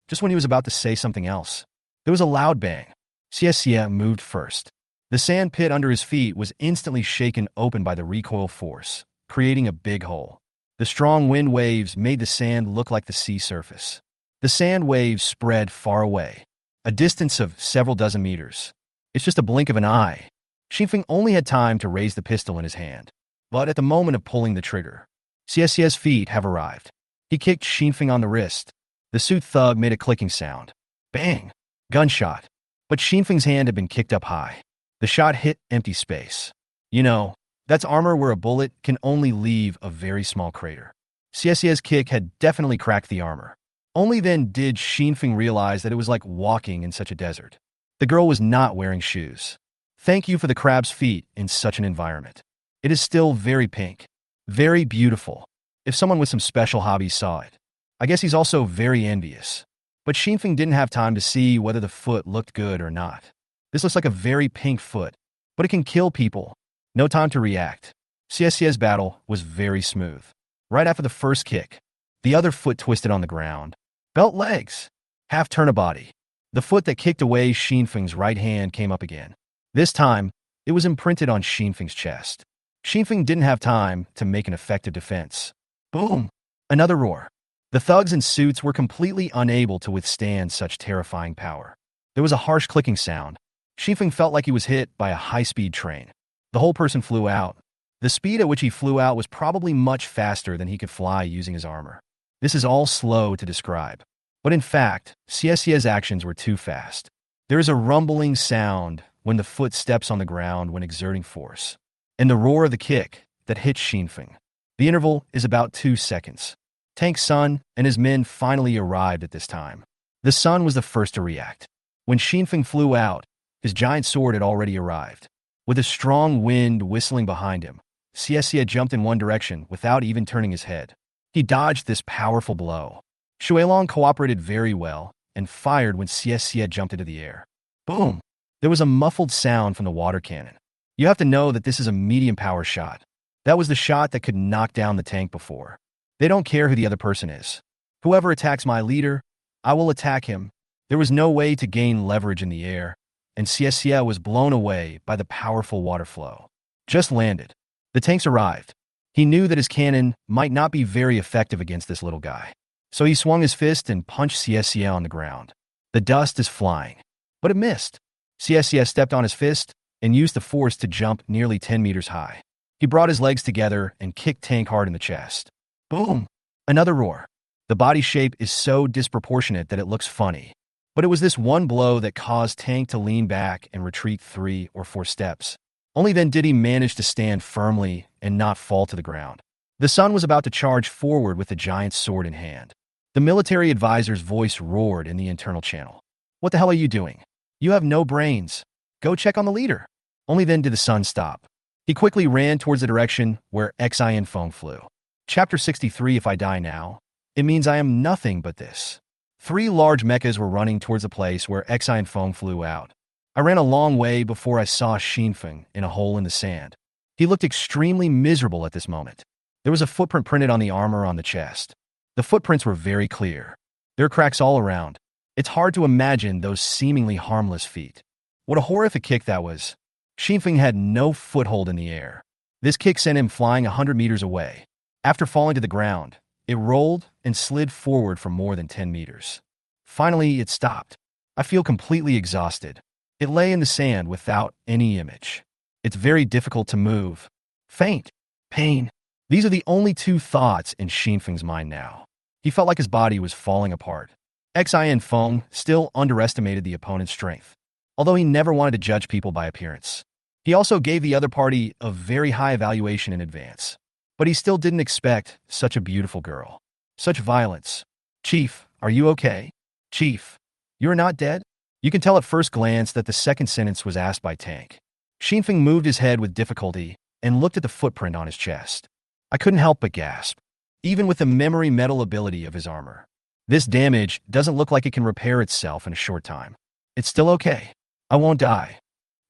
Speaker 1: Just when he was about to say something else, there was a loud bang. Xie moved first. The sand pit under his feet was instantly shaken open by the recoil force, creating a big hole. The strong wind waves made the sand look like the sea surface. The sand waves spread far away, a distance of several dozen meters. It's just a blink of an eye. Xinfeng only had time to raise the pistol in his hand. But at the moment of pulling the trigger, Xie's feet have arrived. He kicked Xinfeng on the wrist. The suit thug made a clicking sound. Bang! Gunshot. But Xinfeng's hand had been kicked up high. The shot hit empty space. You know, that's armor where a bullet can only leave a very small crater. Xie's kick had definitely cracked the armor. Only then did Xinfeng realize that it was like walking in such a desert. The girl was not wearing shoes. Thank you for the crab's feet in such an environment. It is still very pink. Very beautiful. If someone with some special hobbies saw it. I guess he's also very envious. But Xinfeng didn't have time to see whether the foot looked good or not. This looks like a very pink foot. but it can kill people. No time to react. CSC's battle was very smooth. Right after the first kick, the other foot twisted on the ground. Belt legs. Half turn a body. The foot that kicked away Xinfeng's right hand came up again. This time, it was imprinted on Xinfeng's chest. Xinfeng didn't have time to make an effective defense. Boom! Another roar. The thugs in suits were completely unable to withstand such terrifying power. There was a harsh clicking sound. Xinfeng felt like he was hit by a high-speed train. The whole person flew out. The speed at which he flew out was probably much faster than he could fly using his armor. This is all slow to describe. But in fact, CSC's actions were too fast. There is a rumbling sound when the foot steps on the ground when exerting force, and the roar of the kick that hits Xinfeng. The interval is about 2 seconds. Tank Sun and his men finally arrived at this time. The Sun was the first to react. When Xinfeng flew out, his giant sword had already arrived. With a strong wind whistling behind him, CSC had jumped in one direction without even turning his head. He dodged this powerful blow. Shuilong cooperated very well and fired when CSC had jumped into the air. Boom! There was a muffled sound from the water cannon. You have to know that this is a medium power shot. That was the shot that could knock down the tank before. They don't care who the other person is. Whoever attacks my leader, I will attack him. There was no way to gain leverage in the air, and CSC was blown away by the powerful water flow. Just landed. The tanks arrived. He knew that his cannon might not be very effective against this little guy. So he swung his fist and punched CSC on the ground. The dust is flying, but it missed. CSC stepped on his fist and used the force to jump nearly 10 meters high. He brought his legs together and kicked Tank hard in the chest. Boom! Another roar. The body shape is so disproportionate that it looks funny. But it was this one blow that caused Tank to lean back and retreat 3 or 4 steps. Only then did he manage to stand firmly and not fall to the ground. The Sun was about to charge forward with the giant sword in hand. The military advisor's voice roared in the internal channel. What the hell are you doing? You have no brains. Go check on the leader. Only then did the Sun stop. He quickly ran towards the direction where Unveiling flew. Chapter 63. If I die now, it means I am nothing but this. 3 large mechas were running towards the place where Unveiling flew out. I ran a long way before I saw Xinfeng in a hole in the sand. He looked extremely miserable at this moment. There was a footprint printed on the armor on the chest. The footprints were very clear. There are cracks all around. It's hard to imagine those seemingly harmless feet. What a horrific kick that was. Xinfeng had no foothold in the air. This kick sent him flying 100 meters away. After falling to the ground, it rolled and slid forward for more than 10 meters. Finally, it stopped. I feel completely exhausted. It lay in the sand without any image. It's very difficult to move. Faint. Pain. These are the only 2 thoughts in Xinfeng's mind now. He felt like his body was falling apart. Unveiling still underestimated the opponent's strength, although he never wanted to judge people by appearance. He also gave the other party a very high evaluation in advance. But he still didn't expect such a beautiful girl. Such violence. Chief, are you okay? Chief, you're not dead? You can tell at first glance that the second sentence was asked by Tank. Xinfeng moved his head with difficulty and looked at the footprint on his chest. I couldn't help but gasp. Even with the memory metal ability of his armor, this damage doesn't look like it can repair itself in a short time. It's still okay. I won't die.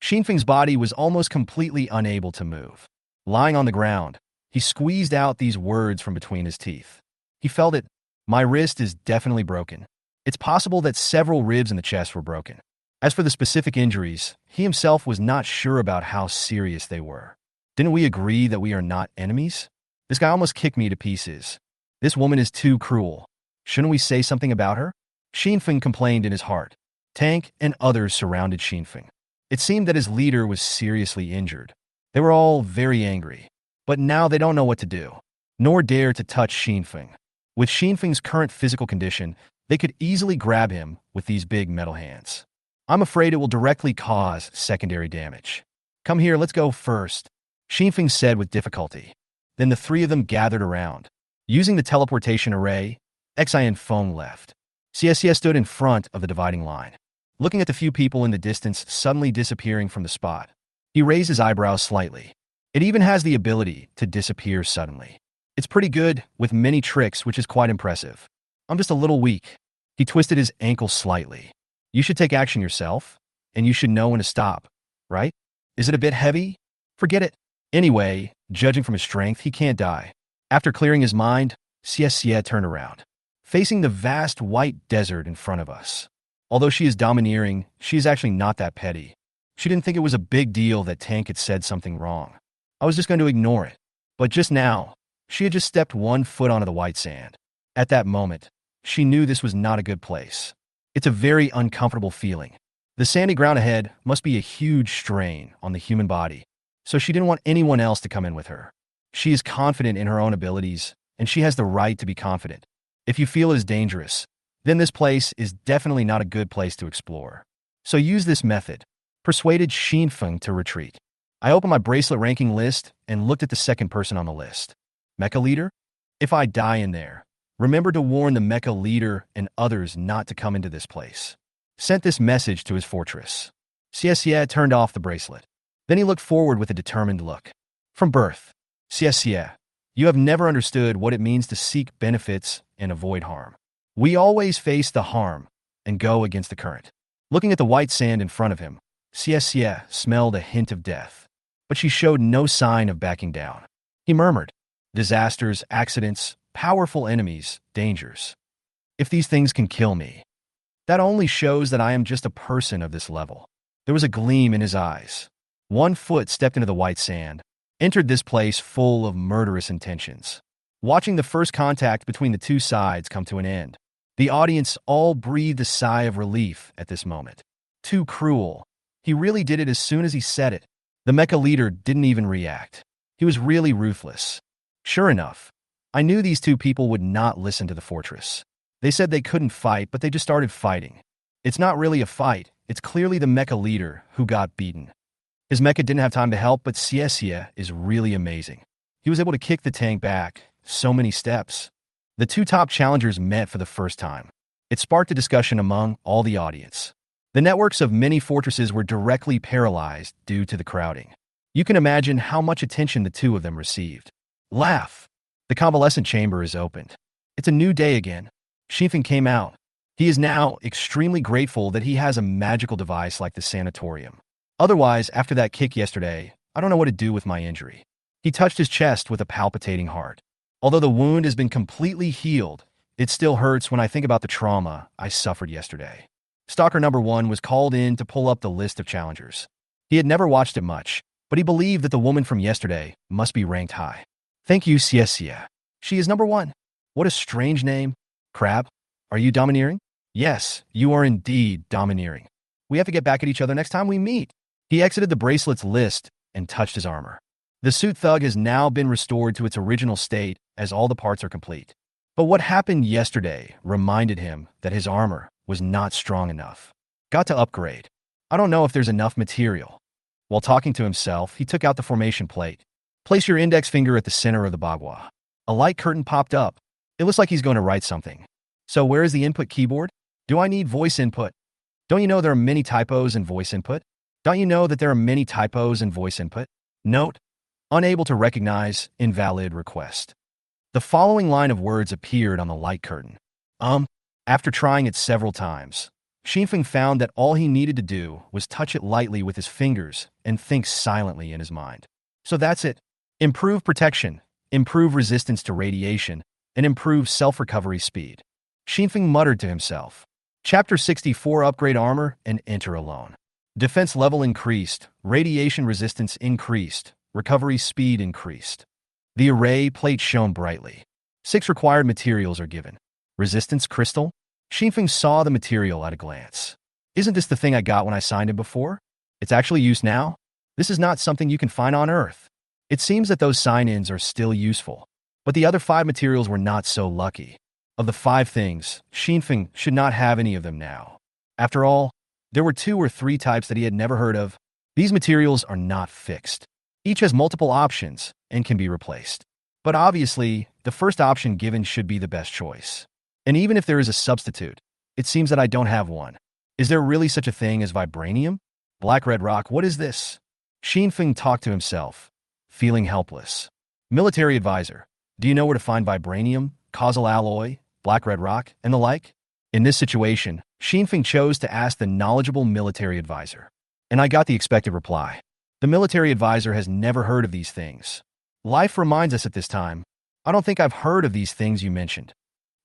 Speaker 1: Xinfeng's body was almost completely unable to move. Lying on the ground, he squeezed out these words from between his teeth. He felt it. My wrist is definitely broken. It's possible that several ribs in the chest were broken. As for the specific injuries, he himself was not sure about how serious they were. Didn't we agree that we are not enemies? This guy almost kicked me to pieces. This woman is too cruel. Shouldn't we say something about her? Xinfeng complained in his heart. Tank and others surrounded Xinfeng. It seemed that his leader was seriously injured. They were all very angry. But now they don't know what to do, nor dare to touch Xinfeng. With Xinfeng's current physical condition, they could easily grab him with these big metal hands. I'm afraid it will directly cause secondary damage. Come here, let's go first, Xinfeng said with difficulty. Then the 3 of them gathered around. Using the teleportation array, Unveiling left. CSC stood in front of the dividing line, looking at the few people in the distance suddenly disappearing from the spot. He raised his eyebrows slightly. It even has the ability to disappear suddenly. It's pretty good, with many tricks, which is quite impressive. I'm just a little weak. He twisted his ankle slightly. You should take action yourself, and you should know when to stop, right? Is it a bit heavy? Forget it. Anyway, judging from his strength, he can't die. After clearing his mind, Xie turned around, facing the vast white desert in front of us. Although she is domineering, she is actually not that petty. She didn't think it was a big deal that Tank had said something wrong. I was just going to ignore it. But just now, she had just stepped one foot onto the white sand. At that moment, she knew this was not a good place. It's a very uncomfortable feeling. The sandy ground ahead must be a huge strain on the human body, so she didn't want anyone else to come in with her. She is confident in her own abilities, and she has the right to be confident. If you feel it is dangerous, then this place is definitely not a good place to explore. So use this method. Persuaded Xinfeng to retreat. I opened my bracelet ranking list and looked at the second person on the list. Mecha leader? If I die in there, remember to warn the mecha leader and others not to come into this place. Sent this message to his fortress. Xie turned off the bracelet. Then he looked forward with a determined look. From birth, Xie, you have never understood what it means to seek benefits and avoid harm. We always face the harm and go against the current. Looking at the white sand in front of him, Xie smelled a hint of death, but she showed no sign of backing down. He murmured, disasters, accidents, powerful enemies, dangers. If these things can kill me, that only shows that I am just a person of this level. There was a gleam in his eyes. One foot stepped into the white sand, entered this place full of murderous intentions. Watching the first contact between the two sides come to an end, the audience all breathed a sigh of relief at this moment. Too cruel. He really did it as soon as he said it. The mecha leader didn't even react. He was really ruthless. Sure enough, I knew these two people would not listen to the fortress. They said they couldn't fight, but they just started fighting. It's not really a fight. It's clearly the mecha leader who got beaten. His mecha didn't have time to help, but Xie is really amazing. He was able to kick the tank back so many steps. The two top challengers met for the first time. It sparked a discussion among all the audience. The networks of many fortresses were directly paralyzed due to the crowding. You can imagine how much attention the two of them received. Laugh. The convalescent chamber is opened. It's a new day again. Xinfeng came out. He is now extremely grateful that he has a magical device like the sanatorium. Otherwise, after that kick yesterday, I don't know what to do with my injury. He touched his chest with a palpitating heart. Although the wound has been completely healed, it still hurts when I think about the trauma I suffered yesterday. Stalker number 1 was called in to pull up the list of challengers. He had never watched it much, but he believed that the woman from yesterday must be ranked high. Thank you, Xie. She is number 1. What a strange name. Crab, are you domineering? Yes, you are indeed domineering. We have to get back at each other next time we meet. He exited the bracelet's list and touched his armor. The suit thug has now been restored to its original state as all the parts are complete. But what happened yesterday reminded him that his armor was not strong enough. Got to upgrade. I don't know if there's enough material. While talking to himself, he took out the formation plate. Place your index finger at the center of the bagua. A light curtain popped up. It looks like he's going to write something. So where is the input keyboard? Do I need voice input? Don't you know there are many typos in voice input? Don't you know that there are many typos in voice input? Note, unable to recognize invalid request. The following line of words appeared on the light curtain. After trying it several times, Xinfeng found that all he needed to do was touch it lightly with his fingers and think silently in his mind. So that's it. Improve protection, improve resistance to radiation, and improve self-recovery speed. Xinfeng muttered to himself. Chapter 64 Upgrade Armor and Enter Alone. Defense level increased, radiation resistance increased, recovery speed increased. The array plate shone brightly. 6 required materials are given. Resistance crystal? Xinfeng saw the material at a glance. Isn't this the thing I got when I signed in before? It's actually used now? This is not something you can find on Earth. It seems that those sign-ins are still useful, but the other 5 materials were not so lucky. Of the 5 things, Xinfeng should not have any of them now. After all, there were 2 or 3 types that he had never heard of. These materials are not fixed. Each has multiple options and can be replaced. But obviously, the first option given should be the best choice. And even if there is a substitute, it seems that I don't have one. Is there really such a thing as vibranium? Black red rock, what is this? Xinfeng talked to himself, feeling helpless. Military advisor, do you know where to find vibranium, causal alloy, black red rock, and the like? In this situation, Xinfeng chose to ask the knowledgeable military advisor. And I got the expected reply. The military advisor has never heard of these things. Life reminds us at this time. I don't think I've heard of these things you mentioned.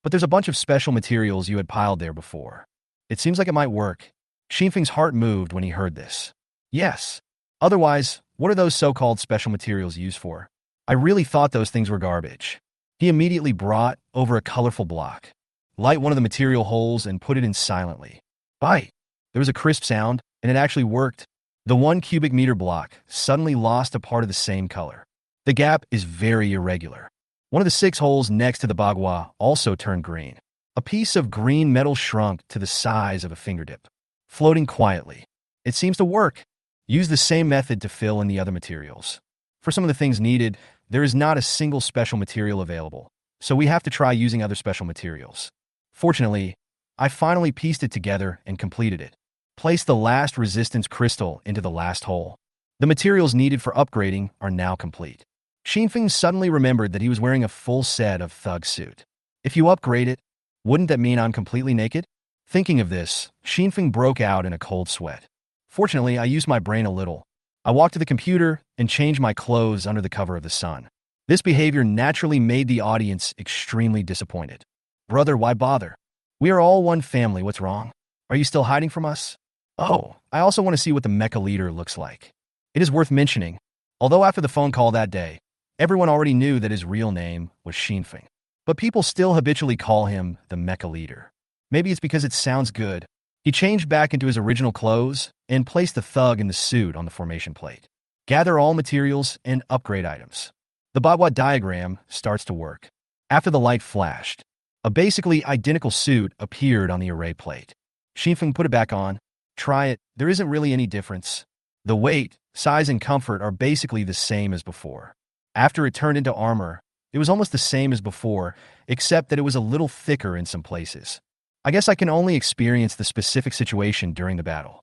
Speaker 1: But there's a bunch of special materials you had piled there before. It seems like it might work. Xinfeng's heart moved when he heard this. Yes. Otherwise, what are those so-called special materials used for? I really thought those things were garbage. He immediately brought over a colorful block. Light one of the material holes and put it in silently. Bite. There was a crisp sound, and it actually worked. The 1 cubic meter block suddenly lost a part of the same color. The gap is very irregular. One of the 6 holes next to the bagua also turned green. A piece of green metal shrunk to the size of a fingertip, floating quietly. It seems to work. Use the same method to fill in the other materials. For some of the things needed, there is not a single special material available, so we have to try using other special materials. Fortunately, I finally pieced it together and completed it. Place the last resistance crystal into the last hole. The materials needed for upgrading are now complete. Xinfeng suddenly remembered that he was wearing a full set of thug suit. If you upgrade it, wouldn't that mean I'm completely naked? Thinking of this, Xinfeng broke out in a cold sweat. Fortunately, I used my brain a little. I walked to the computer and changed my clothes under the cover of the sun. This behavior naturally made the audience extremely disappointed. Brother, why bother? We are all one family, what's wrong? Are you still hiding from us? Oh, I also want to see what the mecha leader looks like. It is worth mentioning, although after the phone call that day, everyone already knew that his real name was Xinfeng. But people still habitually call him the mecha leader. Maybe it's because it sounds good. He changed back into his original clothes and placed the thug in the suit on the formation plate. Gather all materials and upgrade items. The bagua diagram starts to work. After the light flashed, a basically identical suit appeared on the array plate. Xinfeng put it back on. Try it. There isn't really any difference. The weight, size, and comfort are basically the same as before. After it turned into armor, it was almost the same as before, except that it was a little thicker in some places. I guess I can only experience the specific situation during the battle.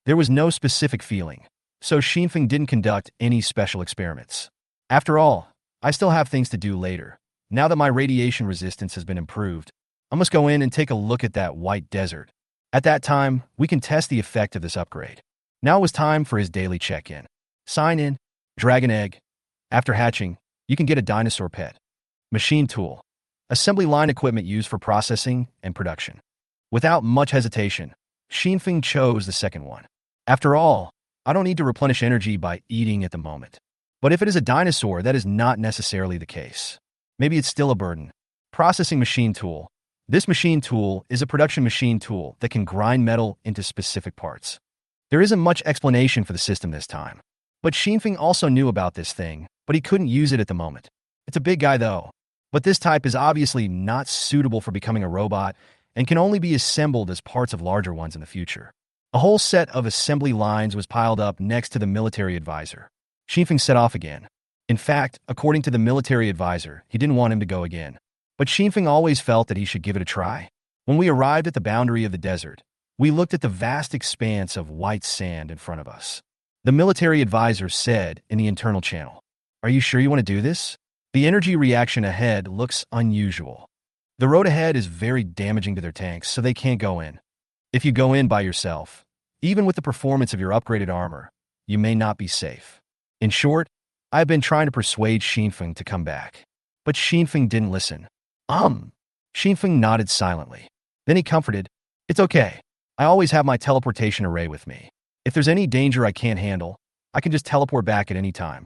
Speaker 1: There was no specific feeling, so Xinfeng didn't conduct any special experiments. After all, I still have things to do later. Now that my radiation resistance has been improved, I must go in and take a look at that white desert. At that time, we can test the effect of this upgrade. Now it was time for his daily check-in. Sign in, dragon egg. After hatching, you can get a dinosaur pet. Machine tool. Assembly line equipment used for processing and production. Without much hesitation, Xinfeng chose the second one. After all, I don't need to replenish energy by eating at the moment. But if it is a dinosaur, that is not necessarily the case. Maybe it's still a burden. Processing machine tool. This machine tool is a production machine tool that can grind metal into specific parts. There isn't much explanation for the system this time. But Xinfeng also knew about this thing, but he couldn't use it at the moment. It's a big guy though. But this type is obviously not suitable for becoming a robot and can only be assembled as parts of larger ones in the future. A whole set of assembly lines was piled up next to the military advisor. Xinfeng set off again. In fact, according to the military advisor, he didn't want him to go again. But Xinfeng always felt that he should give it a try. When we arrived at the boundary of the desert, we looked at the vast expanse of white sand in front of us. The military advisor said in the internal channel, "Are you sure you want to do this? The energy reaction ahead looks unusual. The road ahead is very damaging to their tanks, so they can't go in. If you go in by yourself, even with the performance of your upgraded armor, you may not be safe." In short, I have been trying to persuade Xinfeng to come back. But Xinfeng didn't listen. Xinfeng nodded silently. Then he comforted, "It's okay. I always have my teleportation array with me. If there's any danger I can't handle, I can just teleport back at any time."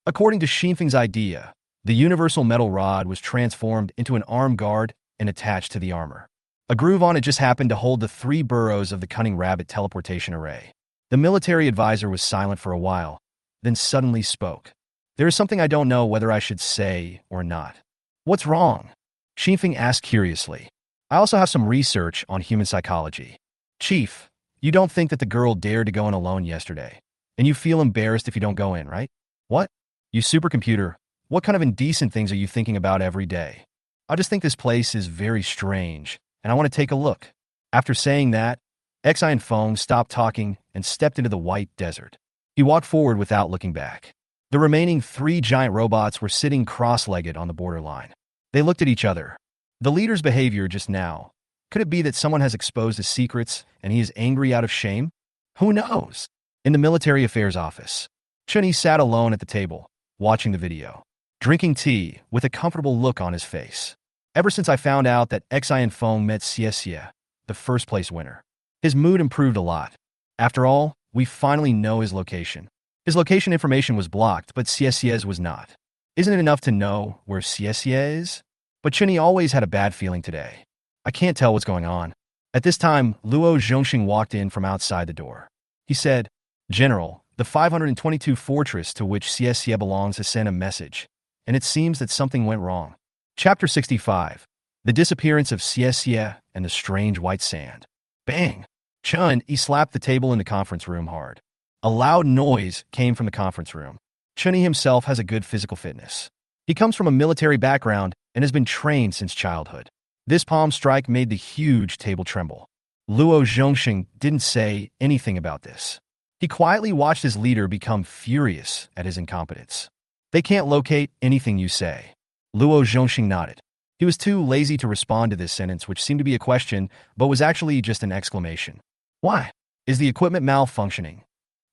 Speaker 1: According to Xinfeng's idea, the universal metal rod was transformed into an arm guard and attached to the armor. A groove on it just happened to hold the 3 burrows of the cunning rabbit teleportation array. The military advisor was silent for a while, then suddenly spoke. "There is something I don't know whether I should say or not." "What's wrong?" Xinfeng asked curiously. "I also have some research on human psychology." "Chief, you don't think that the girl dared to go in alone yesterday, and you feel embarrassed if you don't go in, right?" "What? You supercomputer, what kind of indecent things are you thinking about every day?" "I just think this place is very strange, and I want to take a look." After saying that, Xi Feng stopped talking and stepped into the white desert. He walked forward without looking back. The remaining 3 giant robots were sitting cross-legged on the borderline. They looked at each other. The leader's behavior just now. Could it be that someone has exposed his secrets and he is angry out of shame? Who knows? In the military affairs office, Chunyi sat alone at the table, watching the video, drinking tea with a comfortable look on his face. Ever since I found out that Xian Feng met Xie, the first place winner, his mood improved a lot. After all, we finally know his location. His location information was blocked, but Xie's was not. Isn't it enough to know where Xie is? But Chunyi always had a bad feeling today. I can't tell what's going on. At this time, Luo Zhongxing walked in from outside the door. He said, "General, the 522 fortress to which Xie belongs has sent a message, and it seems that something went wrong." Chapter 65. The Disappearance of Xie and the Strange White Sand. Bang! Chun-Yi slapped the table in the conference room hard. A loud noise came from the conference room. Chun-Yi himself has a good physical fitness. He comes from a military background and has been trained since childhood. This palm strike made the huge table tremble. Luo Zhongxing didn't say anything about this. He quietly watched his leader become furious at his incompetence. "They can't locate anything you say." Luo Zhongxing nodded. He was too lazy to respond to this sentence, which seemed to be a question, but was actually just an exclamation. "Why? Is the equipment malfunctioning?"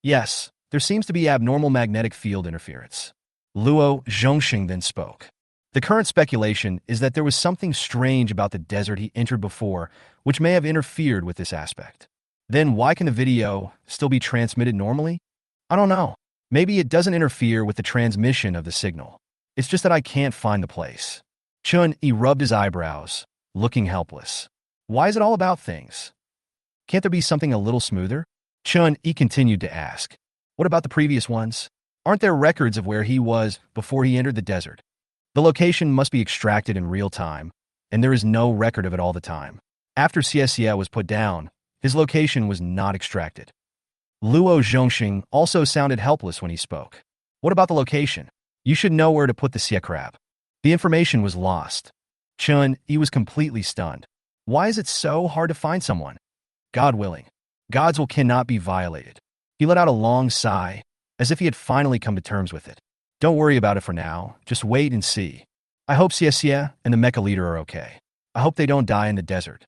Speaker 1: "Yes, there seems to be abnormal magnetic field interference." Luo Zhongxing then spoke. The current speculation is that there was something strange about the desert he entered before, which may have interfered with this aspect. Then why can the video still be transmitted normally? I don't know. Maybe it doesn't interfere with the transmission of the signal. It's just that I can't find the place. Chun-Yi rubbed his eyebrows, looking helpless. Why is it all about things? Can't there be something a little smoother? Chun-Yi continued to ask. What about the previous ones? Aren't there records of where he was before he entered the desert? The location must be extracted in real time, and there is no record of it all the time. After Xie was put down, his location was not extracted. Luo Zhongxing also sounded helpless when he spoke. What about the location? You should know where to put the Xie crab. The information was lost. Chun-Yi was completely stunned. Why is it so hard to find someone? God willing. God's will cannot be violated. He let out a long sigh, as if he had finally come to terms with it. Don't worry about it for now. Just wait and see. I hope Xie and the mecha leader are okay. I hope they don't die in the desert.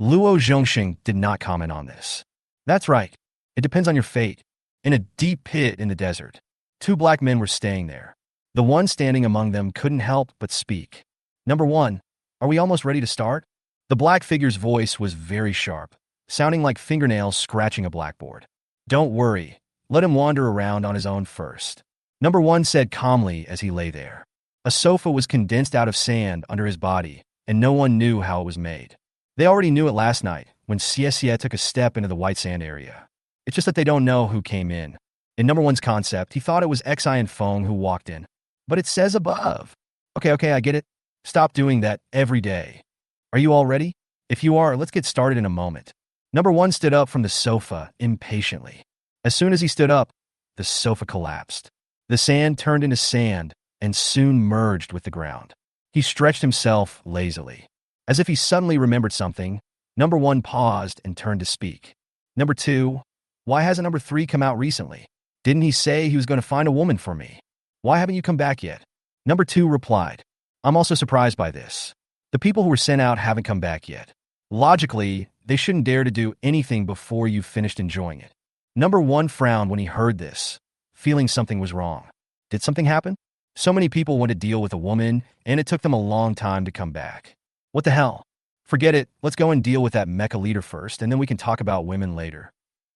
Speaker 1: Luo Zhongxing did not comment on this. That's right. It depends on your fate. In a deep pit in the desert, 2 black men were staying there. The one standing among them couldn't help but speak. Number 1, are we almost ready to start? The black figure's voice was very sharp, sounding like fingernails scratching a blackboard. Don't worry. Let him wander around on his own first. Number 1 said calmly as he lay there. A sofa was condensed out of sand under his body, and no one knew how it was made. They already knew it last night when Xie took a step into the white sand area. It's just that they don't know who came in. In Number 1's concept, he thought it was Xian Feng who walked in. But it says above. Okay, I get it. Stop doing that every day. Are you all ready? If you are, let's get started in a moment. Number 1 stood up from the sofa impatiently. As soon as he stood up, the sofa collapsed. The sand turned into sand and soon merged with the ground. He stretched himself lazily. As if he suddenly remembered something, Number 1 paused and turned to speak. Number 2, why hasn't Number 3 come out recently? Didn't he say he was going to find a woman for me? Why haven't you come back yet? Number 2 replied. I'm also surprised by this. The people who were sent out haven't come back yet. Logically, they shouldn't dare to do anything before you've finished enjoying it. Number 1 frowned when he heard this, feeling something was wrong. Did something happen? So many people want to deal with a woman, and it took them a long time to come back. What the hell? Forget it, let's go and deal with that mecha leader first, and then we can talk about women later.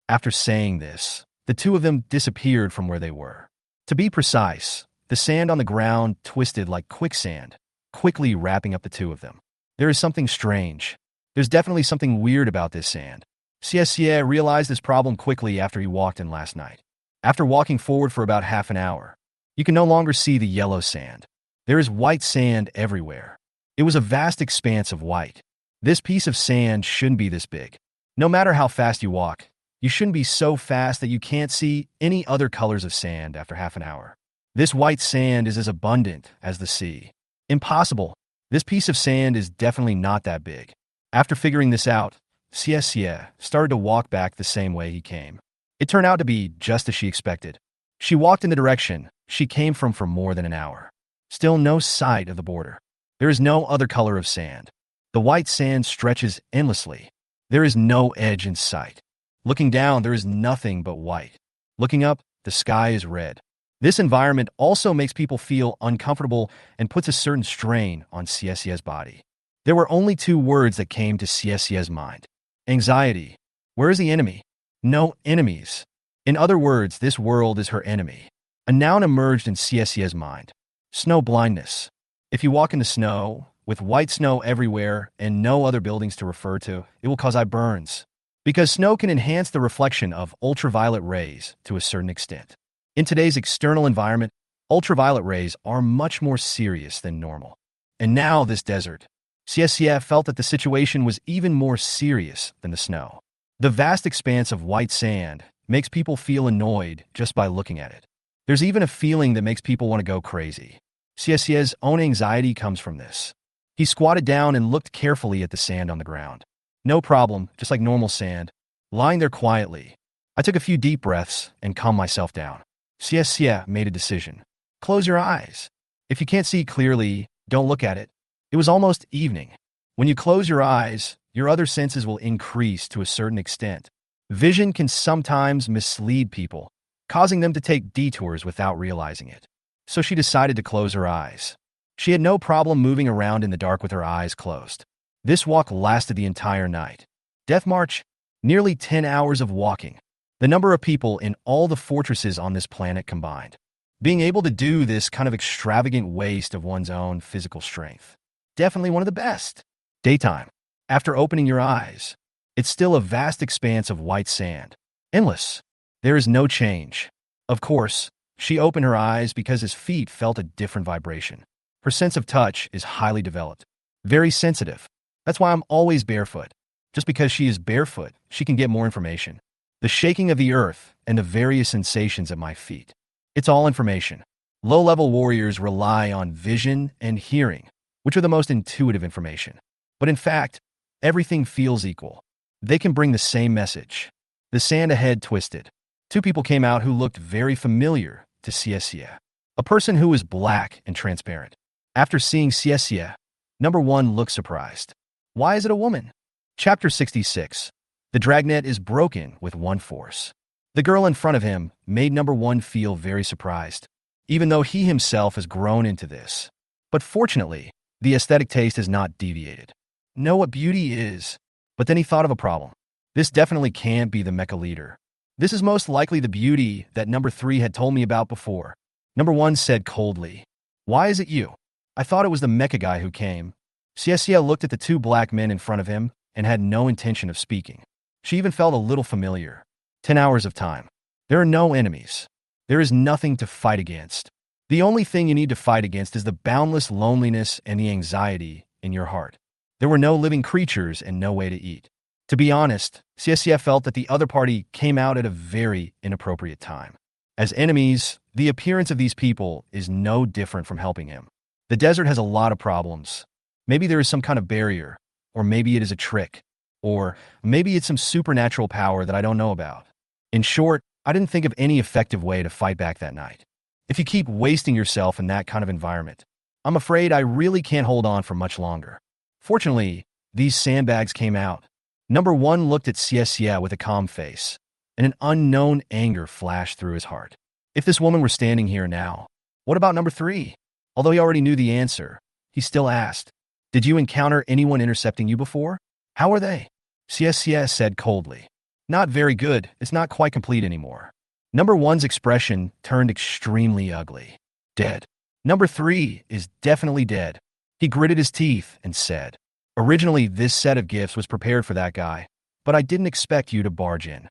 Speaker 1: After saying this, the 2 of them disappeared from where they were. To be precise, the sand on the ground twisted like quicksand, quickly wrapping up the 2 of them. There is something strange. There's definitely something weird about this sand. Xie realized this problem quickly after he walked in last night. After walking forward for about half an hour, you can no longer see the yellow sand. There is white sand everywhere. It was a vast expanse of white. This piece of sand shouldn't be this big. No matter how fast you walk, you shouldn't be so fast that you can't see any other colors of sand after half an hour. This white sand is as abundant as the sea. Impossible. This piece of sand is definitely not that big. After figuring this out, Xie started to walk back the same way he came. It turned out to be just as she expected. She walked in the direction she came from for more than an hour. Still no sight of the border. There is no other color of sand. The white sand stretches endlessly. There is no edge in sight. Looking down, there is nothing but white. Looking up, the sky is red. This environment also makes people feel uncomfortable and puts a certain strain on Xiexie's body. There were only two words that came to Xiexie's mind. Anxiety. Where is the enemy? No enemies. In other words, this world is her enemy. A noun emerged in Xiexie's mind. Snow blindness. If you walk in the snow, with white snow everywhere and no other buildings to refer to, it will cause eye burns. Because snow can enhance the reflection of ultraviolet rays to a certain extent. In today's external environment, ultraviolet rays are much more serious than normal. And now this desert. Xiexie felt that the situation was even more serious than the snow. The vast expanse of white sand makes people feel annoyed just by looking at it. There's even a feeling that makes people want to go crazy. Xiexie's own anxiety comes from this. He squatted down and looked carefully at the sand on the ground. No problem, just like normal sand. Lying there quietly. I took a few deep breaths and calmed myself down. Xiexie made a decision. Close your eyes. If you can't see clearly, don't look at it. It was almost evening. When you close your eyes, your other senses will increase to a certain extent. Vision can sometimes mislead people, causing them to take detours without realizing it. So she decided to close her eyes. She had no problem moving around in the dark with her eyes closed. This walk lasted the entire night. Death March? Nearly 10 hours of walking. The number of people in all the fortresses on this planet combined. Being able to do this kind of extravagant waste of one's own physical strength. Definitely one of the best. Daytime. After opening your eyes, it's still a vast expanse of white sand. Endless. There is no change. Of course, she opened her eyes because his feet felt a different vibration. Her sense of touch is highly developed. Very sensitive. That's why I'm always barefoot. Just because she is barefoot, she can get more information. The shaking of the earth and the various sensations at my feet. It's all information. Low-level warriors rely on vision and hearing, which are the most intuitive information. But in fact, everything feels equal. They can bring the same message. The sand ahead twisted. Two people came out who looked very familiar to Xiexie. A person who was black and transparent. After seeing Xiexie, number one looked surprised. Why is it a woman? Chapter 66. The dragnet is broken with one force. The girl in front of him made number one feel very surprised, even though he himself has grown into this. But fortunately, the aesthetic taste has not deviated. Know what beauty is. But then he thought of a problem. This definitely can't be the mecha leader. This is most likely the beauty that number three had told me about before. Number one said coldly, "Why is it you? I thought it was the mecha guy who came." Xiexie looked at the two black men in front of him and had no intention of speaking. She even felt a little familiar. 10 hours of time. There are no enemies. There is nothing to fight against. The only thing you need to fight against is the boundless loneliness and the anxiety in your heart. There were no living creatures and no way to eat. To be honest, Xiexie felt that the other party came out at a very inappropriate time. As enemies, the appearance of these people is no different from helping him. The desert has a lot of problems. Maybe there is some kind of barrier, or maybe it is a trick, or maybe it's some supernatural power that I don't know about. In short, I didn't think of any effective way to fight back that night. If you keep wasting yourself in that kind of environment, I'm afraid I really can't hold on for much longer. Fortunately, these sandbags came out. Number one looked at Xiexie with a calm face, and an unknown anger flashed through his heart. If this woman were standing here now, what about number three? Although he already knew the answer, he still asked, "Did you encounter anyone intercepting you before? How are they?" Xiexie said coldly, "Not very good. It's not quite complete anymore." Number one's expression turned extremely ugly. Dead. Number three is definitely dead. He gritted his teeth and said, "Originally, this set of gifts was prepared for that guy, but I didn't expect you to barge in.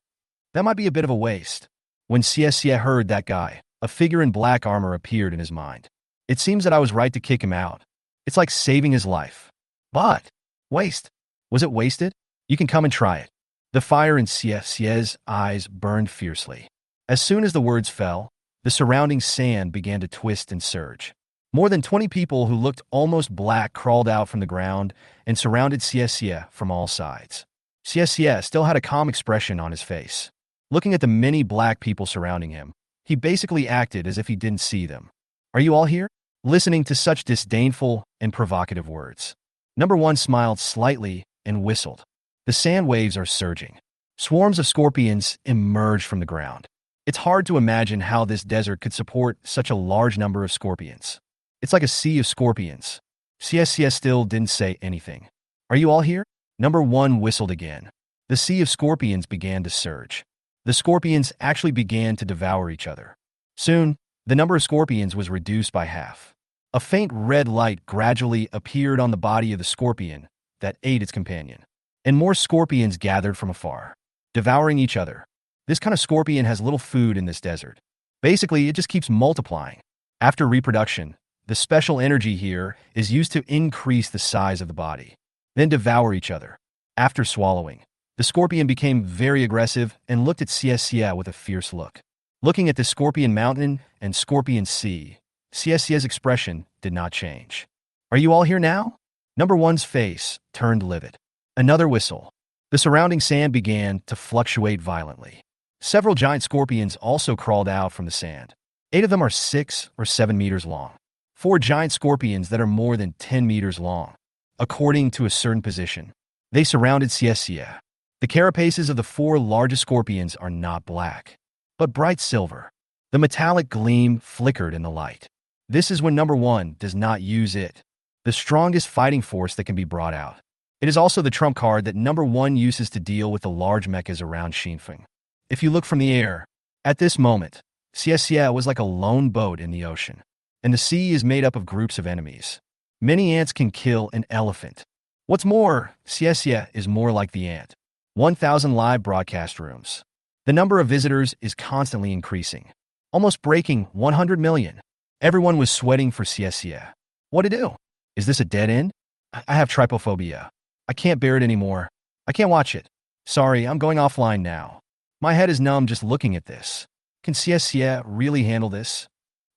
Speaker 1: That might be a bit of a waste." When Xiexie heard that guy, a figure in black armor appeared in his mind. It seems that I was right to kick him out. It's like saving his life. But, waste. Was it wasted? You can come and try it. The fire in Xiexie's eyes burned fiercely. As soon as the words fell, the surrounding sand began to twist and surge. More than 20 people who looked almost black crawled out from the ground and surrounded Xiexie from all sides. Xiexie still had a calm expression on his face. Looking at the many black people surrounding him, he basically acted as if he didn't see them. "Are you all here?" Listening to such disdainful and provocative words. Number one smiled slightly and whistled. The sand waves are surging. Swarms of scorpions emerged from the ground. It's hard to imagine how this desert could support such a large number of scorpions. It's like a sea of scorpions. CSCS still didn't say anything. Are you all here? Number 1 whistled again. The sea of scorpions began to surge. The scorpions actually began to devour each other. Soon, the number of scorpions was reduced by half. A faint red light gradually appeared on the body of the scorpion that ate its companion. And more scorpions gathered from afar, devouring each other. This kind of scorpion has little food in this desert. Basically, it just keeps multiplying. After reproduction, the special energy here is used to increase the size of the body, then devour each other. After swallowing, the scorpion became very aggressive and looked at CSCA with a fierce look. Looking at the scorpion mountain and scorpion sea, CSCA's expression did not change. Are you all here now? Number 1's face turned livid. Another whistle. The surrounding sand began to fluctuate violently. Several giant scorpions also crawled out from the sand. 8 of them are 6 or 7 meters long. 4 giant scorpions that are more than 10 meters long, according to a certain position. They surrounded CSCA. The carapaces of the 4 largest scorpions are not black, but bright silver. The metallic gleam flickered in the light. This is when number 1 does not use it, the strongest fighting force that can be brought out. It is also the trump card that number 1 uses to deal with the large mechas around Xinfeng. If you look from the air, at this moment, CSCA was like a lone boat in the ocean, and the sea is made up of groups of enemies. Many ants can kill an elephant. What's more, CSCA is more like the ant. 1,000 live broadcast rooms. The number of visitors is constantly increasing, almost breaking 100 million. Everyone was sweating for CSCA. What to do? Is this a dead end? I have trypophobia. I can't bear it anymore. I can't watch it. Sorry, I'm going offline now. My head is numb just looking at this. Can CSCA really handle this?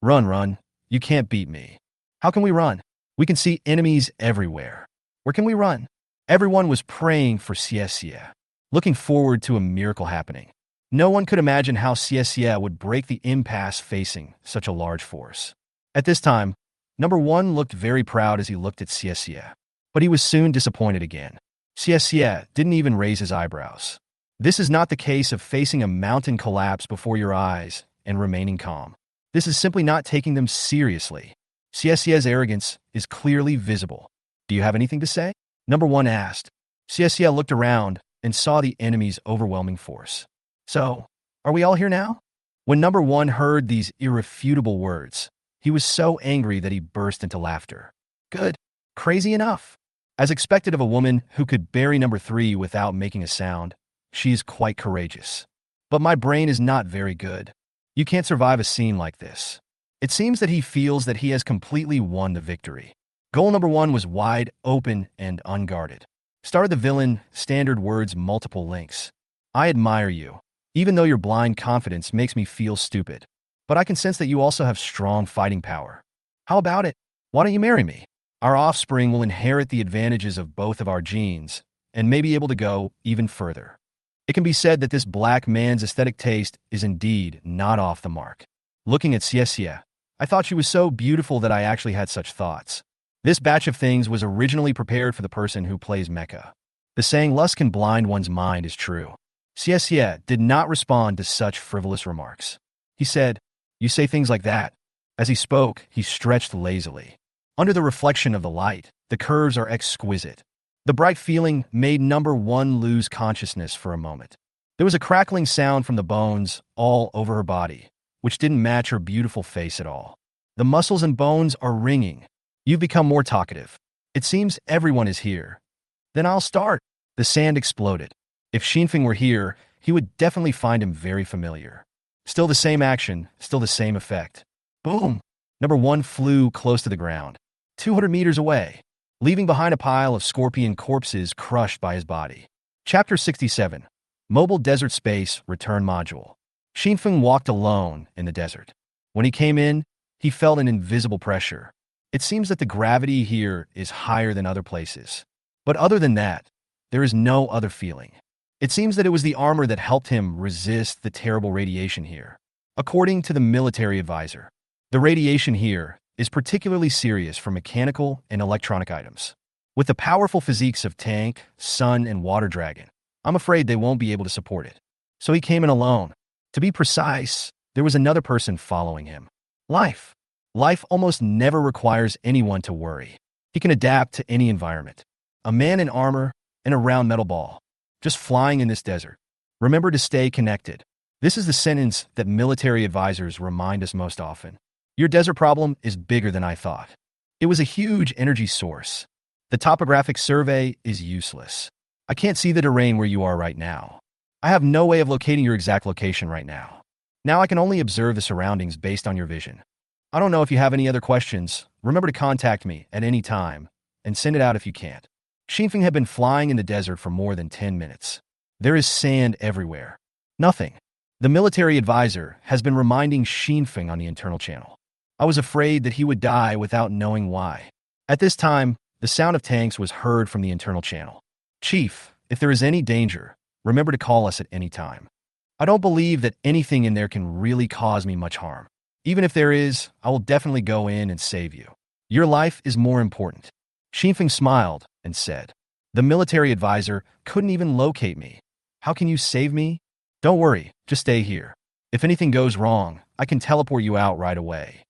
Speaker 1: Run. You can't beat me. How can we run? We can see enemies everywhere. Where can we run? Everyone was praying for CSCA, looking forward to a miracle happening. No one could imagine how CSCA would break the impasse facing such a large force. At this time, number 1 looked very proud as he looked at CSCA, but he was soon disappointed again. CSCA didn't even raise his eyebrows. This is not the case of facing a mountain collapse before your eyes and remaining calm. This is simply not taking them seriously. CSCA's arrogance is clearly visible. Do you have anything to say? Number 1 asked. CSCA looked around and saw the enemy's overwhelming force. So, are we all here now? When number 1 heard these irrefutable words, he was so angry that he burst into laughter. Good. Crazy enough. As expected of a woman who could bury number 3 without making a sound, she is quite courageous. But my brain is not very good. You can't survive a scene like this. It seems that he feels that he has completely won the victory. Goal number 1 was wide, open, and unguarded. Star the villain, standard words, multiple links. I admire you, even though your blind confidence makes me feel stupid. But I can sense that you also have strong fighting power. How about it? Why don't you marry me? Our offspring will inherit the advantages of both of our genes and may be able to go even further. It can be said that this black man's aesthetic taste is indeed not off the mark. Looking at Xiesia, I thought she was so beautiful that I actually had such thoughts. This batch of things was originally prepared for the person who plays Mecha. The saying lust can blind one's mind is true. Xiesia did not respond to such frivolous remarks. He said, "You say things like that." As he spoke, he stretched lazily. Under the reflection of the light, the curves are exquisite. The bright feeling made number 1 lose consciousness for a moment. There was a crackling sound from the bones all over her body, which didn't match her beautiful face at all. The muscles and bones are ringing. You've become more talkative. It seems everyone is here. Then I'll start. The sand exploded. If Xinfeng were here, he would definitely find him very familiar. Still the same action, still the same effect. Boom! Number 1 flew close to the ground, 200 meters away, leaving behind a pile of scorpion corpses crushed by his body. Chapter 67. Mobile Desert Space Return Module. Xinfeng walked alone in the desert. When he came in, he felt an invisible pressure. It seems that the gravity here is higher than other places. But other than that, there is no other feeling. It seems that it was the armor that helped him resist the terrible radiation here. According to the military advisor, the radiation here is particularly serious for mechanical and electronic items. With the powerful physiques of tank, sun, and water dragon, I'm afraid they won't be able to support it. So he came in alone. To be precise, there was another person following him. Life. Life almost never requires anyone to worry. He can adapt to any environment. A man in armor and a round metal ball, just flying in this desert. Remember to stay connected. This is the sentence that military advisors remind us most often. Your desert problem is bigger than I thought. It was a huge energy source. The topographic survey is useless. I can't see the terrain where you are right now. I have no way of locating your exact location right now. Now I can only observe the surroundings based on your vision. I don't know if you have any other questions. Remember to contact me at any time, and send it out if you can't. Xinfeng had been flying in the desert for more than 10 minutes. There is sand everywhere. Nothing. The military advisor has been reminding Xinfeng on the internal channel. I was afraid that he would die without knowing why. At this time, the sound of tanks was heard from the internal channel. Chief, if there is any danger, remember to call us at any time. I don't believe that anything in there can really cause me much harm. Even if there is, I will definitely go in and save you. Your life is more important. Xinfeng smiled and said, the military advisor couldn't even locate me. How can you save me? Don't worry, just stay here. If anything goes wrong, I can teleport you out right away.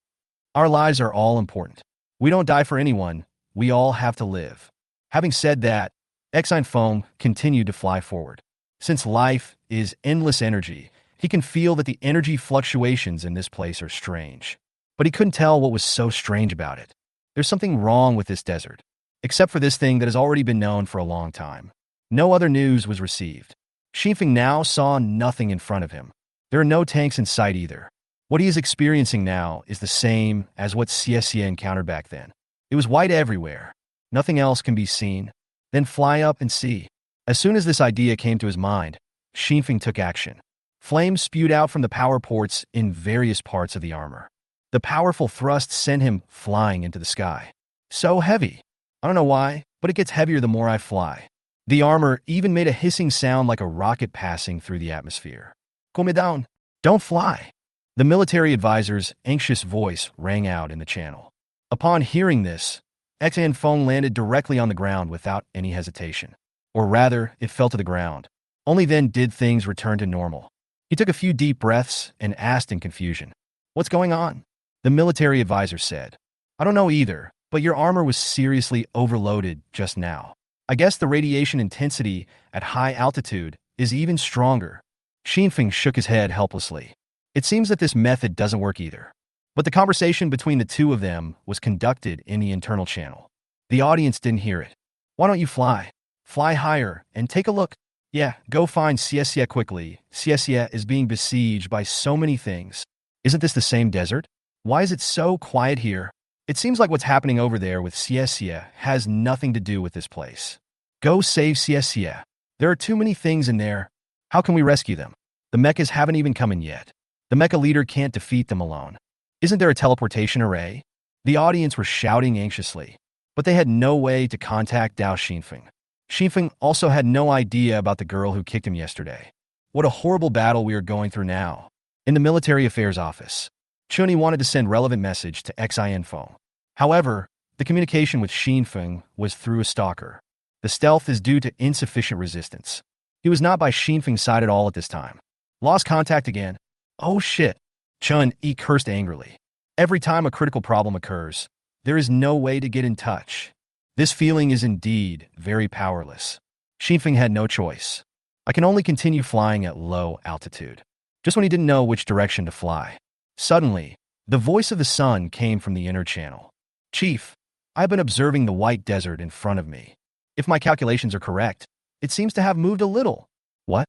Speaker 1: Our lives are all important. We don't die for anyone. We all have to live. Having said that, Xinfeng continued to fly forward. Since life is endless energy, he can feel that the energy fluctuations in this place are strange. But he couldn't tell what was so strange about it. There's something wrong with this desert. Except for this thing that has already been known for a long time. No other news was received. Xinfeng now saw nothing in front of him. There are no tanks in sight either. What he is experiencing now is the same as what Xie encountered back then. It was white everywhere. Nothing else can be seen. Then fly up and see. As soon as this idea came to his mind, Xinfeng took action. Flames spewed out from the power ports in various parts of the armor. The powerful thrust sent him flying into the sky. So heavy. I don't know why, but it gets heavier the more I fly. The armor even made a hissing sound like a rocket passing through the atmosphere. Calm down. Don't fly. The military advisor's anxious voice rang out in the channel. Upon hearing this, Xinfeng landed directly on the ground without any hesitation. Or rather, it fell to the ground. Only then did things return to normal. He took a few deep breaths and asked in confusion, what's going on? The military advisor said, I don't know either, but your armor was seriously overloaded just now. I guess the radiation intensity at high altitude is even stronger. Xinfeng shook his head helplessly. It seems that this method doesn't work either. But the conversation between the two of them was conducted in the internal channel. The audience didn't hear it. Why don't you fly? Fly higher and take a look. Yeah, go find Xie quickly. Xie is being besieged by so many things. Isn't this the same desert? Why is it so quiet here? It seems like what's happening over there with Xie has nothing to do with this place. Go save Xie. There are too many things in there. How can we rescue them? The Mechas haven't even come in yet. The Mecha leader can't defeat them alone. Isn't there a teleportation array? The audience were shouting anxiously, but they had no way to contact Dao Xinfeng. Xinfeng also had no idea about the girl who kicked him yesterday. What a horrible battle we are going through now. In the military affairs office, Chunyi wanted to send relevant message to Xinfeng. However, the communication with Xinfeng was through a stalker. The stealth is due to insufficient resistance. He was not by Xinfeng's side at all at this time. Lost contact again. Oh shit. Chunyi cursed angrily. Every time a critical problem occurs, there is no way to get in touch. This feeling is indeed very powerless. Xinfeng had no choice. I can only continue flying at low altitude. Just when he didn't know which direction to fly. Suddenly, the voice of the sun came from the inner channel. Chief, I've been observing the white desert in front of me. If my calculations are correct, it seems to have moved a little. What?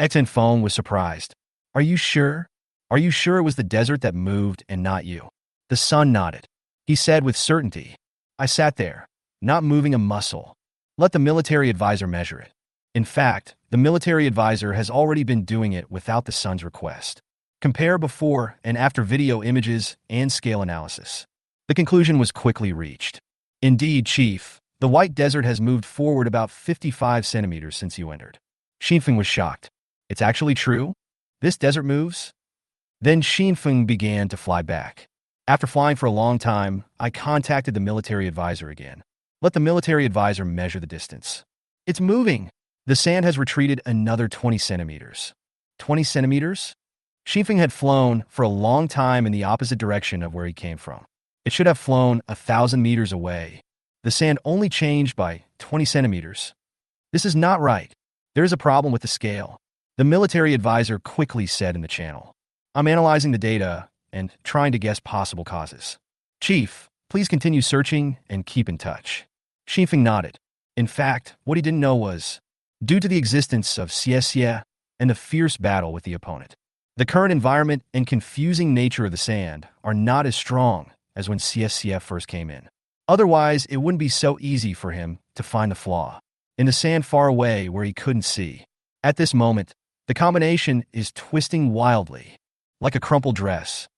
Speaker 1: Xinfeng was surprised. Are you sure? Are you sure it was the desert that moved and not you? The sun nodded. He said with certainty. I sat there, not moving a muscle. Let the military advisor measure it. In fact, the military advisor has already been doing it without the sun's request. Compare before and after video images and scale analysis. The conclusion was quickly reached. Indeed, Chief, the white desert has moved forward about 55 centimeters since you entered. Xinfeng was shocked. It's actually true? This desert moves? Then Xinfeng began to fly back. After flying for a long time, I contacted the military advisor again. Let the military advisor measure the distance. It's moving. The sand has retreated another 20 centimeters. 20 centimeters? Xifeng had flown for a long time in the opposite direction of where he came from. It should have flown 1,000 meters away. The sand only changed by 20 centimeters. This is not right. There is a problem with the scale. The military advisor quickly said in the channel. I'm analyzing the data and trying to guess possible causes. Chief, please continue searching and keep in touch. Xifeng nodded. In fact, what he didn't know was, due to the existence of Xie and the fierce battle with the opponent, the current environment and confusing nature of the sand are not as strong as when Xie first came in. Otherwise, it wouldn't be so easy for him to find the flaw in the sand far away where he couldn't see. At this moment, the combination is twisting wildly, like a crumpled dress.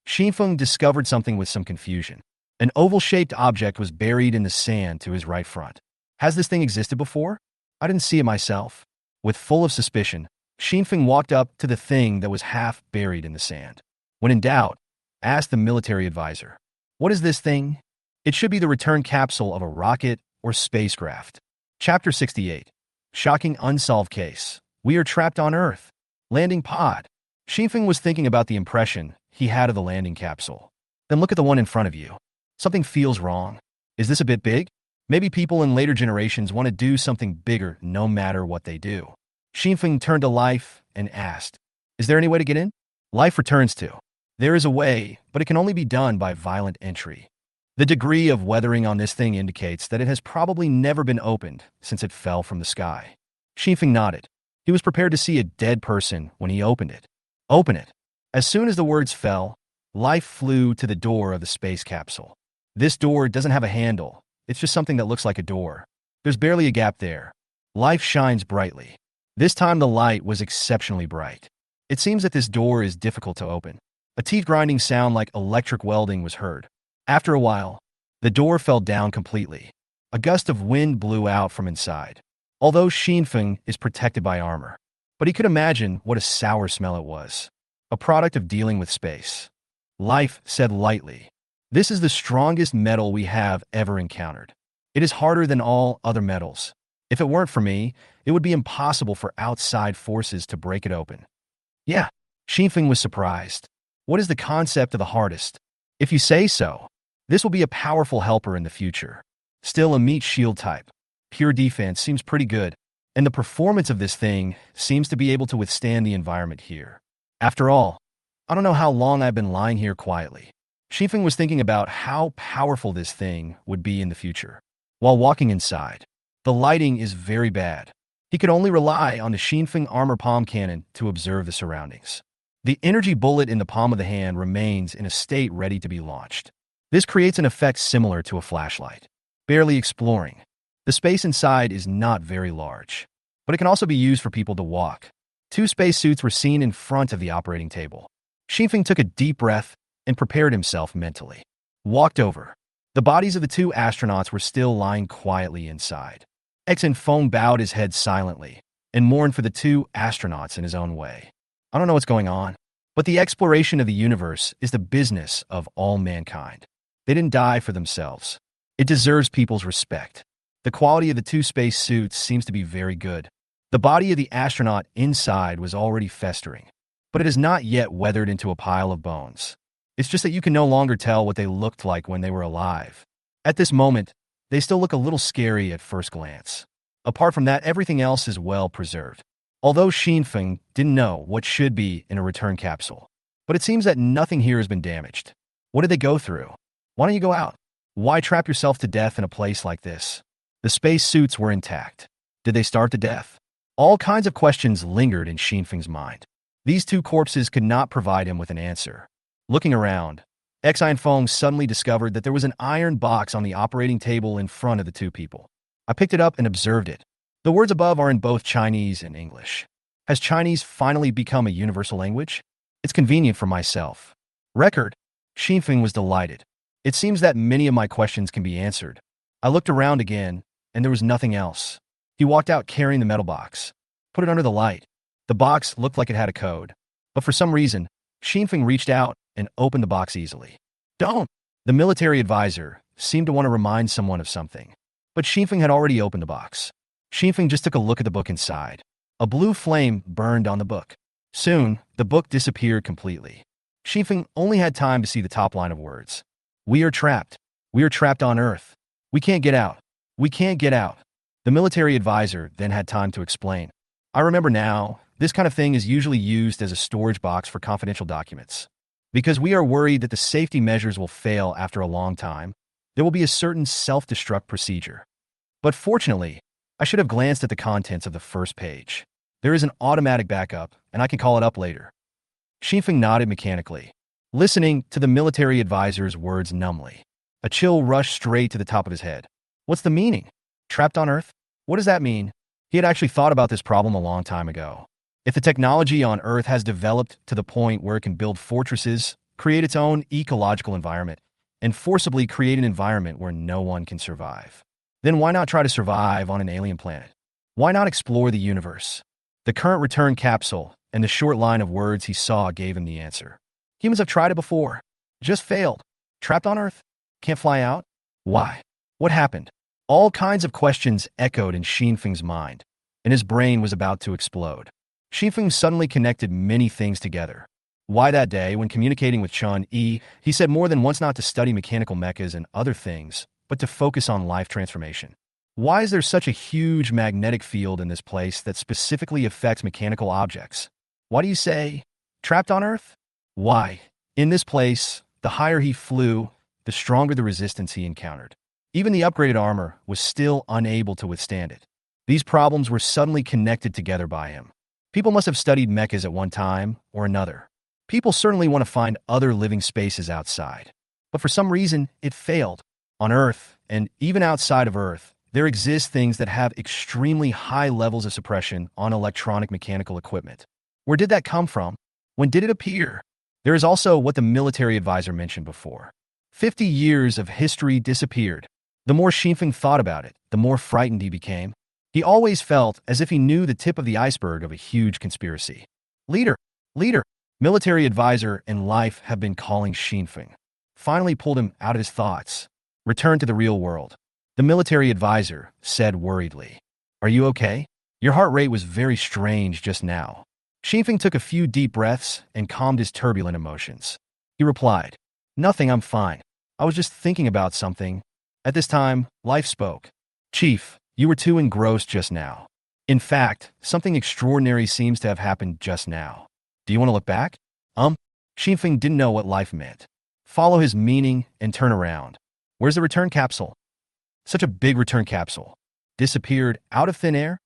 Speaker 1: Xifeng discovered something with some confusion. An oval-shaped object was buried in the sand to his right front. Has this thing existed before? I didn't see it myself. With full of suspicion, Xifeng walked up to the thing that was half buried in the sand. When in doubt, asked the military advisor, "What is this thing?" It should be the return capsule of a rocket or spacecraft. Chapter 68. Shocking unsolved case. We are trapped on Earth. Landing pod. Xifeng was thinking about the impression he had of the landing capsule. Then look at the one in front of you. Something feels wrong. Is this a bit big? Maybe people in later generations want to do something bigger no matter what they do. Xifeng turned to Life and asked, "Is there any way to get in?" Life returns to, "There is a way, but it can only be done by violent entry." The degree of weathering on this thing indicates that it has probably never been opened since it fell from the sky. Xifeng nodded. He was prepared to see a dead person when he opened it. Open it. As soon as the words fell, Life flew to the door of the space capsule. This door doesn't have a handle. It's just something that looks like a door. There's barely a gap there. Life shines brightly. This time the light was exceptionally bright. It seems that this door is difficult to open. A teeth-grinding sound like electric welding was heard. After a while, the door fell down completely. A gust of wind blew out from inside. Although Xifeng is protected by armor, but he could imagine what a sour smell it was. A product of dealing with space. Life said lightly, "This is the strongest metal we have ever encountered. It is harder than all other metals. If it weren't for me, it would be impossible for outside forces to break it open." Yeah, Xifeng was surprised. What is the concept of the hardest? If you say so, this will be a powerful helper in the future. Still a meat shield type. Pure defense seems pretty good, and the performance of this thing seems to be able to withstand the environment here. After all, I don't know how long I've been lying here quietly. Xifeng was thinking about how powerful this thing would be in the future. While walking inside, the lighting is very bad. He could only rely on the Xifeng armor palm cannon to observe the surroundings. The energy bullet in the palm of the hand remains in a state ready to be launched. This creates an effect similar to a flashlight. Barely exploring. The space inside is not very large, but it can also be used for people to walk. 2 spacesuits were seen in front of the operating table. Xifeng took a deep breath and prepared himself mentally. Walked over. The bodies of the 2 astronauts were still lying quietly inside. Feng bowed his head silently and mourned for the 2 astronauts in his own way. I don't know what's going on, but the exploration of the universe is the business of all mankind. They didn't die for themselves. It deserves people's respect. The quality of the 2 space suits seems to be very good. The body of the astronaut inside was already festering, but it has not yet weathered into a pile of bones. It's just that you can no longer tell what they looked like when they were alive. At this moment, they still look a little scary at first glance. Apart from that, everything else is well preserved. Although Xifeng didn't know what should be in a return capsule, but it seems that nothing here has been damaged. What did they go through? Why don't you go out? Why trap yourself to death in a place like this? The space suits were intact. Did they starve to death? All kinds of questions lingered in Xifeng's mind. These 2 corpses could not provide him with an answer. Looking around, Feng suddenly discovered that there was an iron box on the operating table in front of the 2 people. I picked it up and observed it. The words above are in both Chinese and English. Has Chinese finally become a universal language? It's convenient for myself. Record. Xifeng was delighted. It seems that many of my questions can be answered. I looked around again, and there was nothing else. He walked out carrying the metal box. Put it under the light. The box looked like it had a code, but for some reason, Xifeng reached out and opened the box easily. Don't! The military advisor seemed to want to remind someone of something, but Xifeng had already opened the box. Xifeng just took a look at the book inside. A blue flame burned on the book. Soon, the book disappeared completely. Xifeng only had time to see the top line of words. We are trapped. We are trapped on Earth. We can't get out. We can't get out. The military advisor then had time to explain. I remember now, this kind of thing is usually used as a storage box for confidential documents. Because we are worried that the safety measures will fail after a long time, there will be a certain self-destruct procedure. But fortunately, I should have glanced at the contents of the first page. There is an automatic backup, and I can call it up later. Xifeng nodded mechanically, listening to the military advisor's words numbly. A chill rushed straight to the top of his head. What's the meaning? Trapped on Earth? What does that mean? He had actually thought about this problem a long time ago. If the technology on Earth has developed to the point where it can build fortresses, create its own ecological environment, and forcibly create an environment where no one can survive, then why not try to survive on an alien planet? Why not explore the universe? The current return capsule and the short line of words he saw gave him the answer. Humans have tried it before. Just failed. Trapped on Earth? Can't fly out? Why? What happened? All kinds of questions echoed in Xifeng's mind, and his brain was about to explode. Xifeng suddenly connected many things together. Why that day, when communicating with Chun-Yi, he said more than once not to study mechanical mechas and other things, but to focus on life transformation. Why is there such a huge magnetic field in this place that specifically affects mechanical objects? Why do you say, trapped on Earth? Why? In this place, the higher he flew, the stronger the resistance he encountered. Even the upgraded armor was still unable to withstand it. These problems were suddenly connected together by him. People must have studied mechas at one time or another. People certainly want to find other living spaces outside. But for some reason, it failed. On Earth, and even outside of Earth, there exist things that have extremely high levels of suppression on electronic mechanical equipment. Where did that come from? When did it appear? There is also what the military advisor mentioned before. 50 years of history disappeared. The more Xifeng thought about it, the more frightened he became. He always felt as if he knew the tip of the iceberg of a huge conspiracy. Leader, military advisor and life have been calling Xifeng. Finally pulled him out of his thoughts. Return to the real world. The military advisor said worriedly. Are you okay? Your heart rate was very strange just now. Xifeng took a few deep breaths and calmed his turbulent emotions. He replied, Nothing, I'm fine. I was just thinking about something. At this time, life spoke. Chief, you were too engrossed just now. In fact, something extraordinary seems to have happened just now. Do you want to look back? Xifeng didn't know what life meant. Follow his meaning and turn around. Where's the return capsule? Such a big return capsule. Disappeared out of thin air?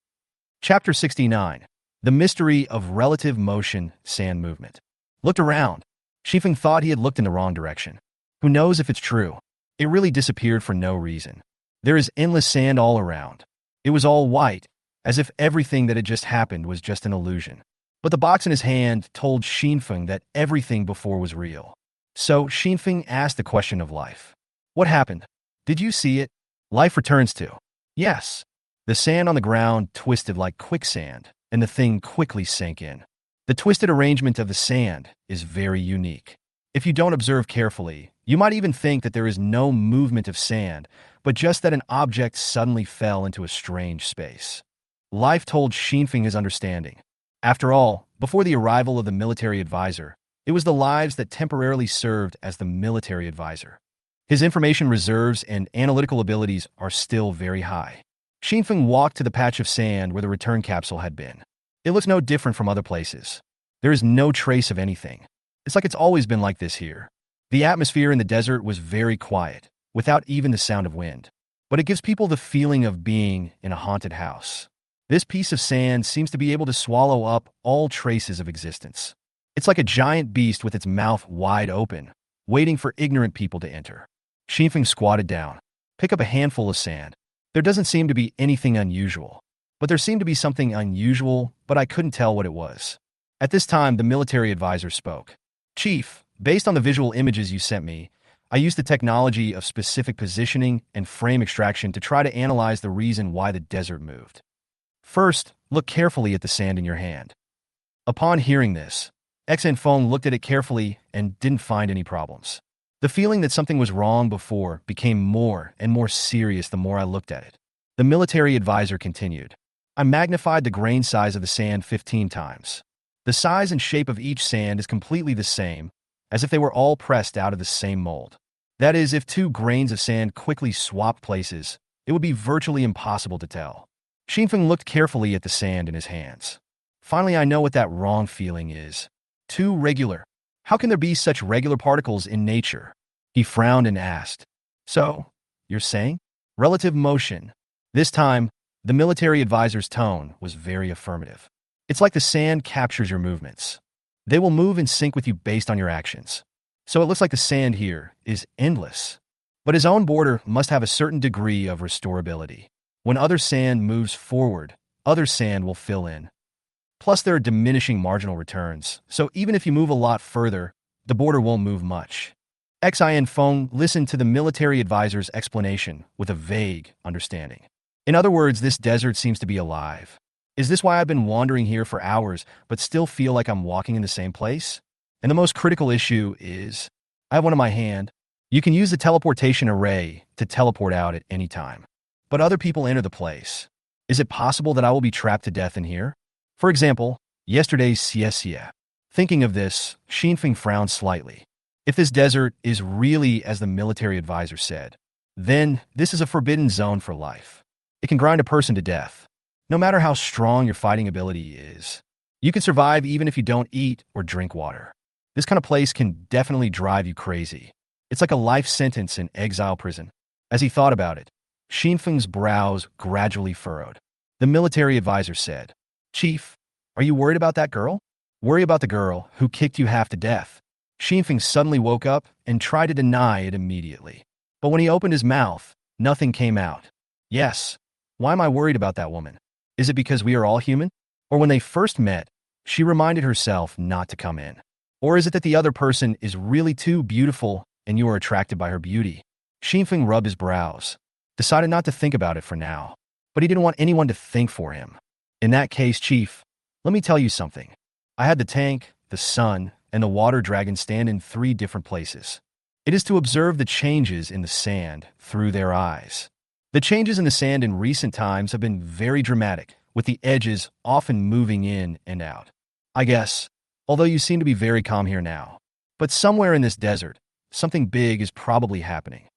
Speaker 1: Chapter 69. The Mystery of Relative Motion Sand Movement. Looked around. Xifeng thought he had looked in the wrong direction. Who knows if it's true? It really disappeared for no reason. There is endless sand all around. It was all white, as if everything that had just happened was just an illusion. But the box in his hand told Xifeng that everything before was real. So Xifeng asked the question of life. What happened? Did you see it? Life returns to. Yes. The sand on the ground twisted like quicksand, and the thing quickly sank in. The twisted arrangement of the sand is very unique. If you don't observe carefully, you might even think that there is no movement of sand, but just that an object suddenly fell into a strange space. Life told Xifeng his understanding. After all, before the arrival of the military advisor, it was the lives that temporarily served as the military advisor. His information reserves and analytical abilities are still very high. Xifeng walked to the patch of sand where the return capsule had been. It looks no different from other places. There is no trace of anything. It's like it's always been like this here. The atmosphere in the desert was very quiet, without even the sound of wind. But it gives people the feeling of being in a haunted house. This piece of sand seems to be able to swallow up all traces of existence. It's like a giant beast with its mouth wide open, waiting for ignorant people to enter. Xifeng squatted down. Pick up a handful of sand. There doesn't seem to be anything unusual. But there seemed to be something unusual, but I couldn't tell what it was. At this time, the military advisor spoke. Chief, based on the visual images you sent me, I used the technology of specific positioning and frame extraction to try to analyze the reason why the desert moved. First, look carefully at the sand in your hand. Upon hearing this, Xinfeng looked at it carefully and didn't find any problems. The feeling that something was wrong before became more and more serious the more I looked at it. The military advisor continued. I magnified the grain size of the sand 15 times. The size and shape of each sand is completely the same, as if they were all pressed out of the same mold. That is, if two grains of sand quickly swapped places, it would be virtually impossible to tell. Xinfeng looked carefully at the sand in his hands. Finally, I know what that wrong feeling is. Too regular. How can there be such regular particles in nature? He frowned and asked. So, you're saying? Relative motion. This time, the military advisor's tone was very affirmative. It's like the sand captures your movements. They will move in sync with you based on your actions. So it looks like the sand here is endless. But his own border must have a certain degree of restorability. When other sand moves forward, other sand will fill in. Plus, there are diminishing marginal returns, so even if you move a lot further, the border won't move much. Xin Feng listened to the military advisor's explanation with a vague understanding. In other words, this desert seems to be alive. Is this why I've been wandering here for hours but still feel like I'm walking in the same place? And the most critical issue is, I have one in my hand. You can use the teleportation array to teleport out at any time. But other people enter the place. Is it possible that I will be trapped to death in here? For example, yesterday's siesta. Thinking of this, Xinfeng frowned slightly. If this desert is really as the military advisor said, then this is a forbidden zone for life. It can grind a person to death. No matter how strong your fighting ability is, you can survive even if you don't eat or drink water. This kind of place can definitely drive you crazy. It's like a life sentence in exile prison. As he thought about it, Xinfeng's brows gradually furrowed. The military advisor said, Chief, are you worried about that girl? Worry about the girl who kicked you half to death. Xinfeng suddenly woke up and tried to deny it immediately. But when he opened his mouth, nothing came out. Yes. Why am I worried about that woman? Is it because we are all human? Or when they first met, she reminded herself not to come in? Or is it that the other person is really too beautiful and you are attracted by her beauty? Xinfeng rubbed his brows, decided not to think about it for now. But he didn't want anyone to think for him. In that case, Chief, let me tell you something. I had the tank, the sun, and the water dragon stand in 3 different places. It is to observe the changes in the sand through their eyes. The changes in the sand in recent times have been very dramatic, with the edges often moving in and out. I guess, although you seem to be very calm here now. But somewhere in this desert, something big is probably happening.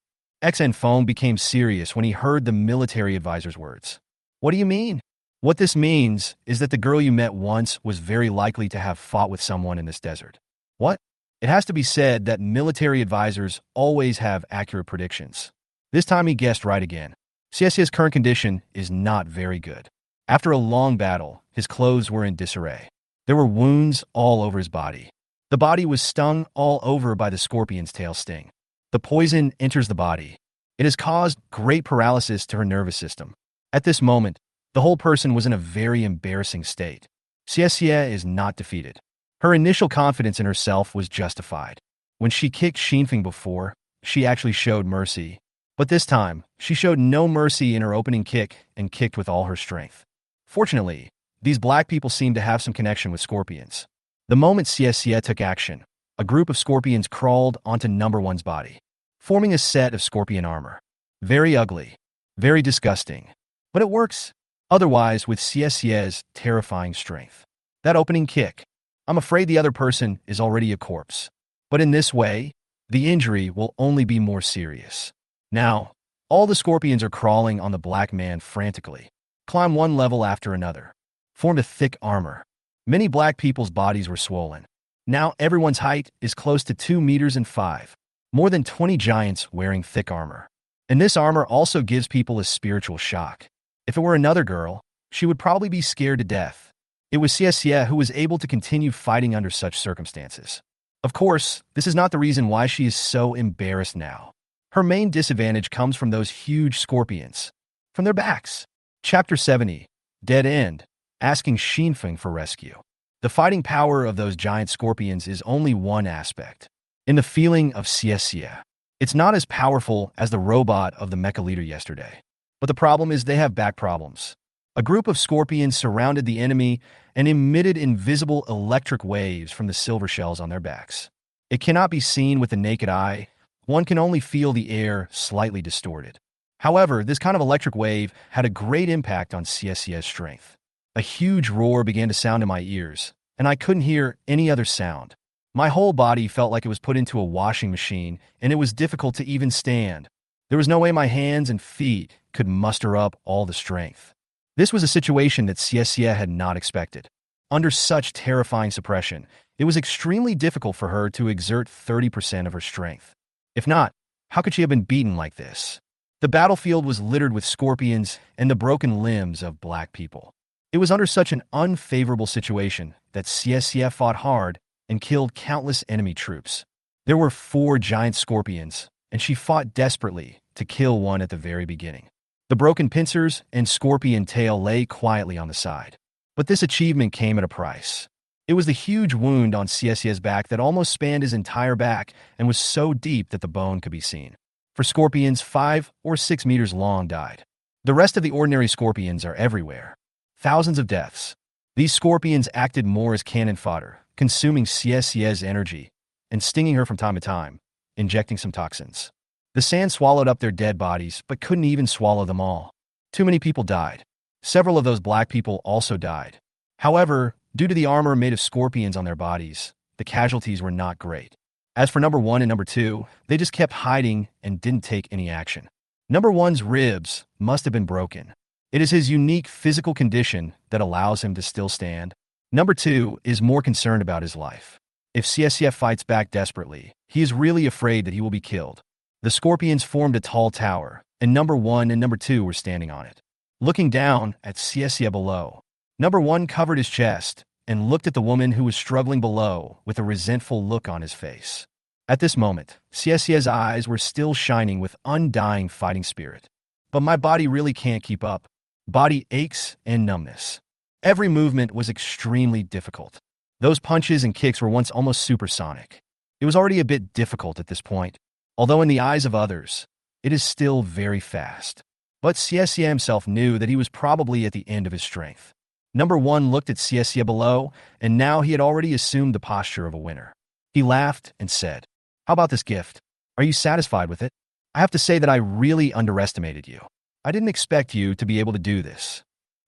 Speaker 1: Xin Feng became serious when he heard the military advisor's words. What do you mean? What this means is that the girl you met once was very likely to have fought with someone in this desert. What? It has to be said that military advisors always have accurate predictions. This time he guessed right again. Xiaxia's current condition is not very good. After a long battle, his clothes were in disarray. There were wounds all over his body. The body was stung all over by the scorpion's tail sting. The poison enters the body. It has caused great paralysis to her nervous system. At this moment, the whole person was in a very embarrassing state. Xiaxia is not defeated. Her initial confidence in herself was justified. When she kicked Xinfeng before, she actually showed mercy. But this time, she showed no mercy in her opening kick and kicked with all her strength. Fortunately, these black people seem to have some connection with scorpions. The moment Xiaxia took action, a group of scorpions crawled onto number one's body, forming a set of scorpion armor. Very ugly. Very disgusting. But it works. Otherwise, with Xiaxia's terrifying strength. That opening kick, I'm afraid the other person is already a corpse. But in this way, the injury will only be more serious. Now, all the scorpions are crawling on the black man frantically. Climb one level after another. Formed a thick armor. Many black people's bodies were swollen. Now everyone's height is close to 2 meters and 5. More than 20 giants wearing thick armor. And this armor also gives people a spiritual shock. If it were another girl, she would probably be scared to death. It was Xiaxia who was able to continue fighting under such circumstances. Of course, this is not the reason why she is so embarrassed now. Her main disadvantage comes from those huge scorpions. From their backs. Chapter 70. Dead End. Asking Xinfeng for rescue. The fighting power of those giant scorpions is only one aspect. In the feeling of Xiaxia. It's not as powerful as the robot of the mecha leader yesterday. But the problem is they have back problems. A group of scorpions surrounded the enemy and emitted invisible electric waves from the silver shells on their backs. It cannot be seen with the naked eye. One can only feel the air slightly distorted. However, this kind of electric wave had a great impact on Xiaxia's strength. A huge roar began to sound in my ears, and I couldn't hear any other sound. My whole body felt like it was put into a washing machine, and it was difficult to even stand. There was no way my hands and feet could muster up all the strength. This was a situation that Xie had not expected. Under such terrifying suppression, it was extremely difficult for her to exert 30% of her strength. If not, how could she have been beaten like this? The battlefield was littered with scorpions and the broken limbs of black people. It was under such an unfavorable situation that Xie fought hard and killed countless enemy troops. There were 4 giant scorpions, and she fought desperately to kill one at the very beginning. The broken pincers and scorpion tail lay quietly on the side. But this achievement came at a price. It was the huge wound on Xie's back that almost spanned his entire back and was so deep that the bone could be seen. For scorpions 5 or 6 meters long died. The rest of the ordinary scorpions are everywhere. Thousands of deaths. These scorpions acted more as cannon fodder, consuming Xie's energy and stinging her from time to time, injecting some toxins. The sand swallowed up their dead bodies, but couldn't even swallow them all. Too many people died. Several of those black people also died. However, due to the armor made of scorpions on their bodies, the casualties were not great. As for number 1 and number 2, they just kept hiding and didn't take any action. Number 1's ribs must have been broken. It is his unique physical condition that allows him to still stand. Number 2 is more concerned about his life. If Xie fights back desperately, he is really afraid that he will be killed. The scorpions formed a tall tower, and number 1 and number 2 were standing on it. Looking down at Xie below, number 1 covered his chest and looked at the woman who was struggling below with a resentful look on his face. At this moment, Xie's eyes were still shining with undying fighting spirit. But my body really can't keep up. Body aches and numbness. Every movement was extremely difficult. Those punches and kicks were once almost supersonic. It was already a bit difficult at this point, although in the eyes of others, it is still very fast. But Xie himself knew that he was probably at the end of his strength. Number 1 looked at Xie below, and now he had already assumed the posture of a winner. He laughed and said, "How about this gift? Are you satisfied with it? I have to say that I really underestimated you. I didn't expect you to be able to do this."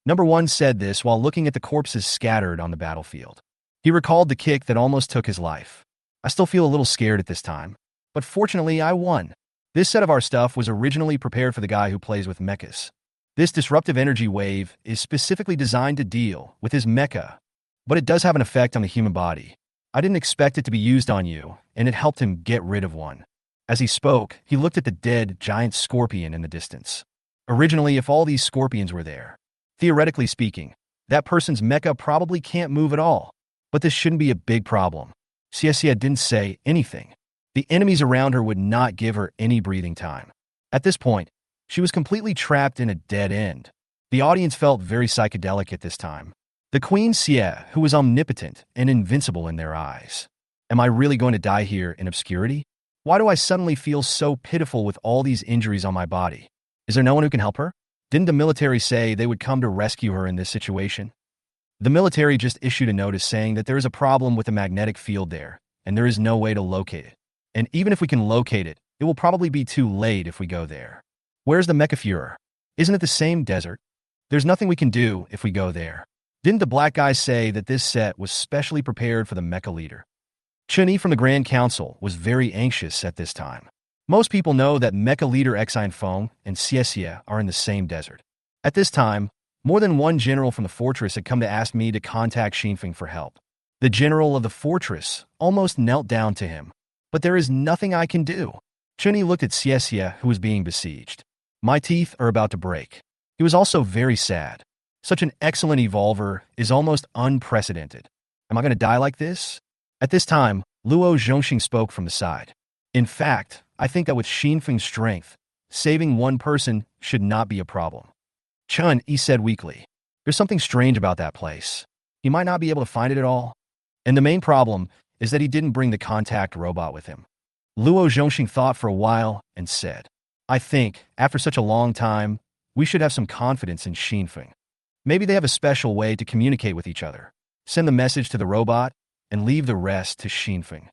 Speaker 1: Number 1 said this while looking at the corpses scattered on the battlefield. He recalled the kick that almost took his life. "I still feel a little scared at this time, but fortunately I won. This set of our stuff was originally prepared for the guy who plays with Mechas. This disruptive energy wave is specifically designed to deal with his mecha, but it does have an effect on the human body. I didn't expect it to be used on you, and it helped him get rid of one." As he spoke, he looked at the dead giant scorpion in the distance. Originally, if all these scorpions were there, theoretically speaking, that person's mecha probably can't move at all. But this shouldn't be a big problem. Xie didn't say anything. The enemies around her would not give her any breathing time. At this point, she was completely trapped in a dead end. The audience felt very psychedelic at this time. The Queen Xie, who was omnipotent and invincible in their eyes. Am I really going to die here in obscurity? Why do I suddenly feel so pitiful with all these injuries on my body? Is there no one who can help her? Didn't the military say they would come to rescue her in this situation? The military just issued a notice saying that there is a problem with the magnetic field there, and there is no way to locate it. And even if we can locate it, it will probably be too late if we go there. Where's the Mecha Führer? Isn't it the same desert? There's nothing we can do if we go there. Didn't the black guy say that this set was specially prepared for the Mecha leader? Chun-Yi from the Grand Council was very anxious at this time. Most people know that Mecha leader Exine Feng and Xie are in the same desert. At this time, more than one general from the fortress had come to ask me to contact Xinfeng for help. The general of the fortress almost knelt down to him. But there is nothing I can do. Chun-Yi looked at Xie, who was being besieged. My teeth are about to break. He was also very sad. Such an excellent evolver is almost unprecedented. Am I going to die like this? At this time, Luo Zhongxing spoke from the side. In fact, I think that with Xinfeng's strength, saving one person should not be a problem. Chun-Yi said weakly. There's something strange about that place. He might not be able to find it at all. And the main problem is that he didn't bring the contact robot with him. Luo Zhongxing thought for a while and said, I think, after such a long time, we should have some confidence in Xinfeng. Maybe they have a special way to communicate with each other. Send the message to the robot and leave the rest to Xinfeng.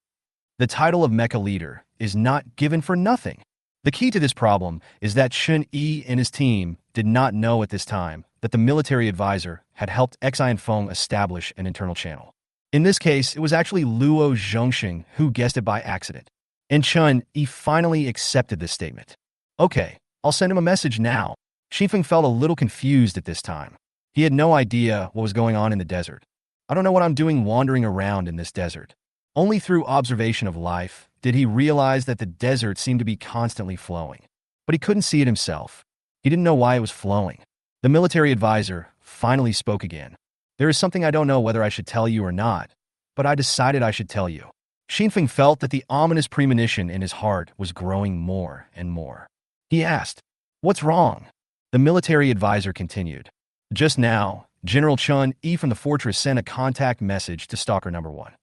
Speaker 1: The title of Mecha Leader is not given for nothing. The key to this problem is that Chun-Yi and his team did not know at this time that the military advisor had helped Exine Feng establish an internal channel. In this case, it was actually Luo Zhongxing who guessed it by accident. And Chun Yi finally accepted this statement. Okay, I'll send him a message now. Xifeng felt a little confused at this time. He had no idea what was going on in the desert. I don't know what I'm doing wandering around in this desert. Only through observation of life did he realize that the desert seemed to be constantly flowing. But he couldn't see it himself. He didn't know why it was flowing. The military advisor finally spoke again. There is something I don't know whether I should tell you or not, but I decided I should tell you. Xinfeng felt that the ominous premonition in his heart was growing more and more. He asked, "What's wrong?" The military advisor continued. Just now, General Chun Yi from the fortress sent a contact message to Stalker Number 1.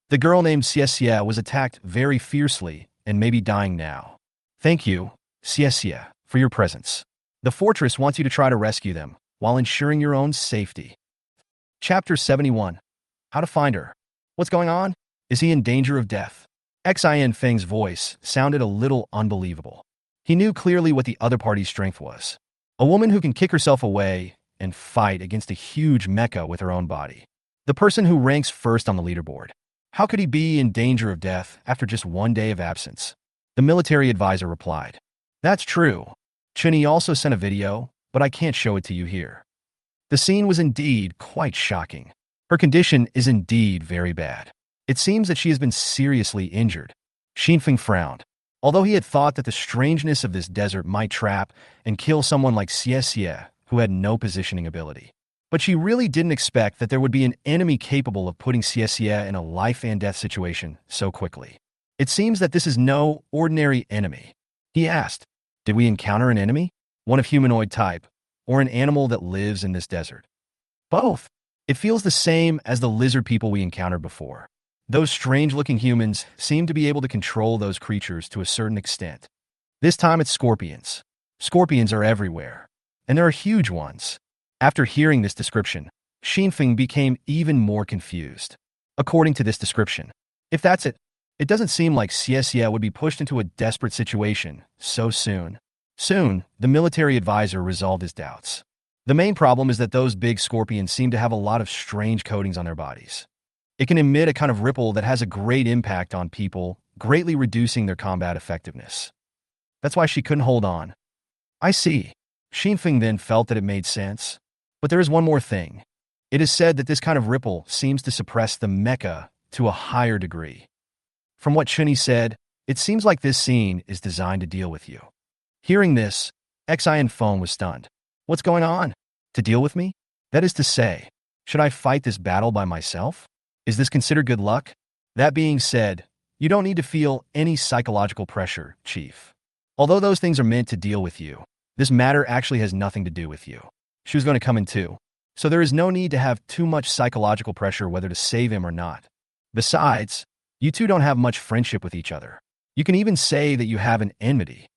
Speaker 1: The girl named Xie was attacked very fiercely and may be dying now. Thank you, Xie, for your presence. The fortress wants you to try to rescue them while ensuring your own safety. Chapter 71. How to find her. What's going on? Is he in danger of death? Xin Feng's voice sounded a little unbelievable. He knew clearly what the other party's strength was. A woman who can kick herself away and fight against a huge mecha with her own body. The person who ranks first on the leaderboard. How could he be in danger of death after just one day of absence? The military advisor replied. That's true. Chun-Yi also sent a video, but I can't show it to you here. The scene was indeed quite shocking. Her condition is indeed very bad. It seems that she has been seriously injured. Xinfeng frowned. Although he had thought that the strangeness of this desert might trap and kill someone like Xie, who had no positioning ability. But she really didn't expect that there would be an enemy capable of putting Xie in a life and death situation so quickly. It seems that this is no ordinary enemy. He asked, did we encounter an enemy? One of humanoid type, or an animal that lives in this desert? Both. It feels the same as the lizard people we encountered before. Those strange-looking humans seem to be able to control those creatures to a certain extent. This time it's scorpions. Scorpions are everywhere, and there are huge ones. After hearing this description, Xinfeng became even more confused. According to this description, if that's it, it doesn't seem like Xie would be pushed into a desperate situation so soon. Soon, the military advisor resolved his doubts. The main problem is that those big scorpions seem to have a lot of strange coatings on their bodies. It can emit a kind of ripple that has a great impact on people, greatly reducing their combat effectiveness. That's why she couldn't hold on. I see. Xinfeng then felt that it made sense. But there is one more thing. It is said that this kind of ripple seems to suppress the mecha to a higher degree. From what Chun-Yi said, it seems like this scene is designed to deal with you. Hearing this, Xin Feng was stunned. What's going on? To deal with me? That is to say, should I fight this battle by myself? Is this considered good luck? That being said, you don't need to feel any psychological pressure, Chief. Although those things are meant to deal with you, this matter actually has nothing to do with you. She was going to come in too. So there is no need to have too much psychological pressure whether to save him or not. Besides, you two don't have much friendship with each other. You can even say that you have an enmity.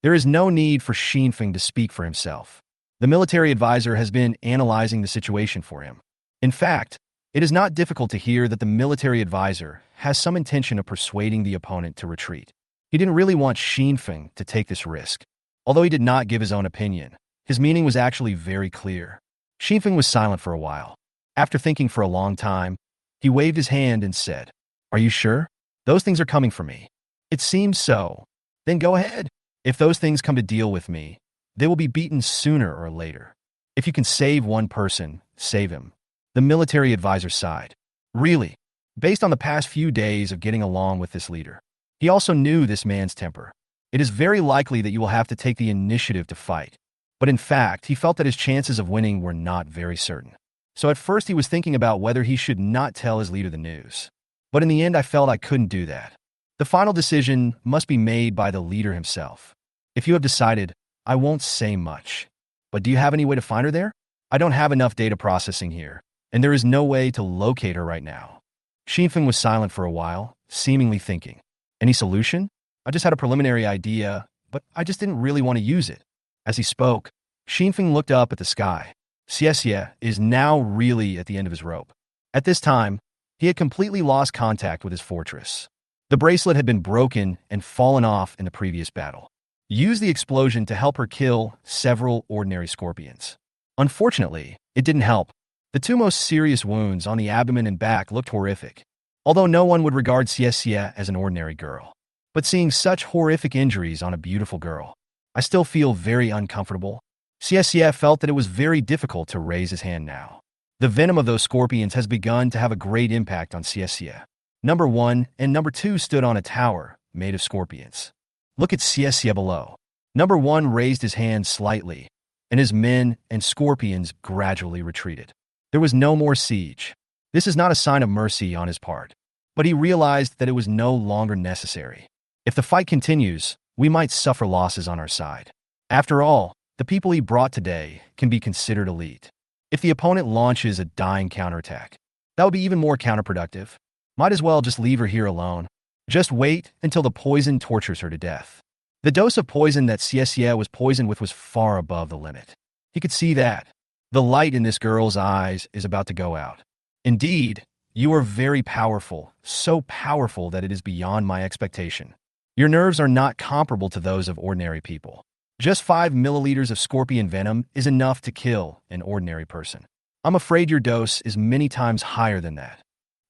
Speaker 1: There is no need for Xinfeng to speak for himself. The military advisor has been analyzing the situation for him. In fact, it is not difficult to hear that the military advisor has some intention of persuading the opponent to retreat. He didn't really want Xinfeng to take this risk. Although he did not give his own opinion, his meaning was actually very clear. Xinfeng was silent for a while. After thinking for a long time, he waved his hand and said, Are you sure? Those things are coming for me. It seems so. Then go ahead. If those things come to deal with me, they will be beaten sooner or later. If you can save one person, save him. The military advisor sighed. Really? Based on the past few days of getting along with this leader. He also knew this man's temper. It is very likely that you will have to take the initiative to fight. But in fact, he felt that his chances of winning were not very certain. So at first he was thinking about whether he should not tell his leader the news. But in the end I felt I couldn't do that. The final decision must be made by the leader himself. If you have decided, I won't say much. But do you have any way to find her there? I don't have enough data processing here, and there is no way to locate her right now. Xinfeng was silent for a while, seemingly thinking. Any solution? I just had a preliminary idea, but I just didn't really want to use it. As he spoke, Xinfeng looked up at the sky. Xie is now really at the end of his rope. At this time, he had completely lost contact with his fortress. The bracelet had been broken and fallen off in the previous battle. Use the explosion to help her kill several ordinary scorpions. Unfortunately, it didn't help. The two most serious wounds on the abdomen and back looked horrific, although no one would regard Xie as an ordinary girl. But seeing such horrific injuries on a beautiful girl, I still feel very uncomfortable. Xie felt that it was very difficult to raise his hand now. The venom of those scorpions has begun to have a great impact on Xie. Number 1 and Number 2 stood on a tower made of scorpions. Look at Xie below. Number 1 raised his hand slightly, and his men and scorpions gradually retreated. There was no more siege. This is not a sign of mercy on his part, but he realized that it was no longer necessary. If the fight continues, we might suffer losses on our side. After all, the people he brought today can be considered elite. If the opponent launches a dying counterattack, that would be even more counterproductive. Might as well just leave her here alone. Just wait until the poison tortures her to death. The dose of poison that Xie was poisoned with was far above the limit. He could see that. The light in this girl's eyes is about to go out. Indeed, you are very powerful, so powerful that it is beyond my expectation. Your nerves are not comparable to those of ordinary people. Just 5 milliliters of scorpion venom is enough to kill an ordinary person. I'm afraid your dose is many times higher than that.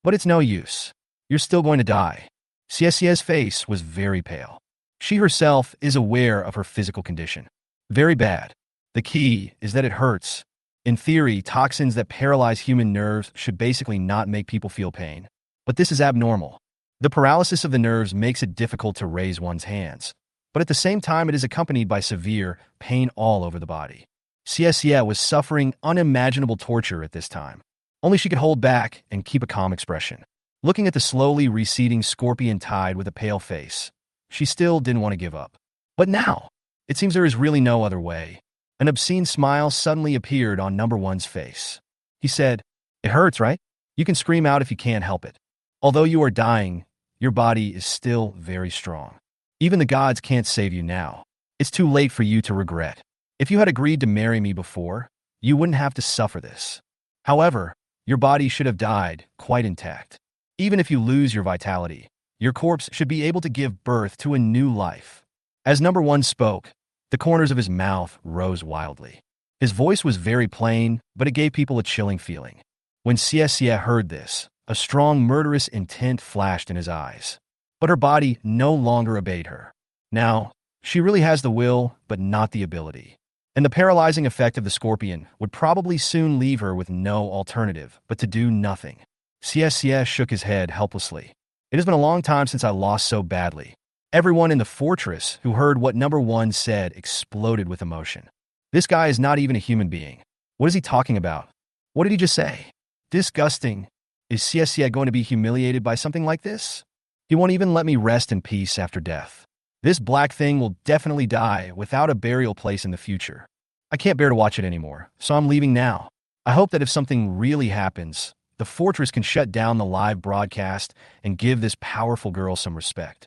Speaker 1: But it's no use. You're still going to die. Xie's face was very pale. She herself is aware of her physical condition. Very bad. The key is that it hurts. In theory, toxins that paralyze human nerves should basically not make people feel pain. But this is abnormal. The paralysis of the nerves makes it difficult to raise one's hands. But at the same time, it is accompanied by severe pain all over the body. Xie was suffering unimaginable torture at this time. Only she could hold back and keep a calm expression. Looking at the slowly receding scorpion tide with a pale face, she still didn't want to give up. But now, it seems there is really no other way. An obscene smile suddenly appeared on Number 1's face. He said, "It hurts, right? You can scream out if you can't help it. Although you are dying, your body is still very strong. Even the gods can't save you now. It's too late for you to regret. If you had agreed to marry me before, you wouldn't have to suffer this. However, your body should have died quite intact. Even if you lose your vitality, your corpse should be able to give birth to a new life." As Number 1 spoke, the corners of his mouth rose wildly. His voice was very plain, but it gave people a chilling feeling. When Xie heard this, a strong murderous intent flashed in his eyes. But her body no longer obeyed her. Now, she really has the will, but not the ability. And the paralyzing effect of the scorpion would probably soon leave her with no alternative but to do nothing. Xie shook his head helplessly. It has been a long time since I lost so badly. Everyone in the fortress who heard what Number 1 said exploded with emotion. This guy is not even a human being. What is he talking about? What did he just say? Disgusting. Is Xie going to be humiliated by something like this? He won't even let me rest in peace after death. This black thing will definitely die without a burial place in the future. I can't bear to watch it anymore, so I'm leaving now. I hope that if something really happens, the fortress can shut down the live broadcast and give this powerful girl some respect.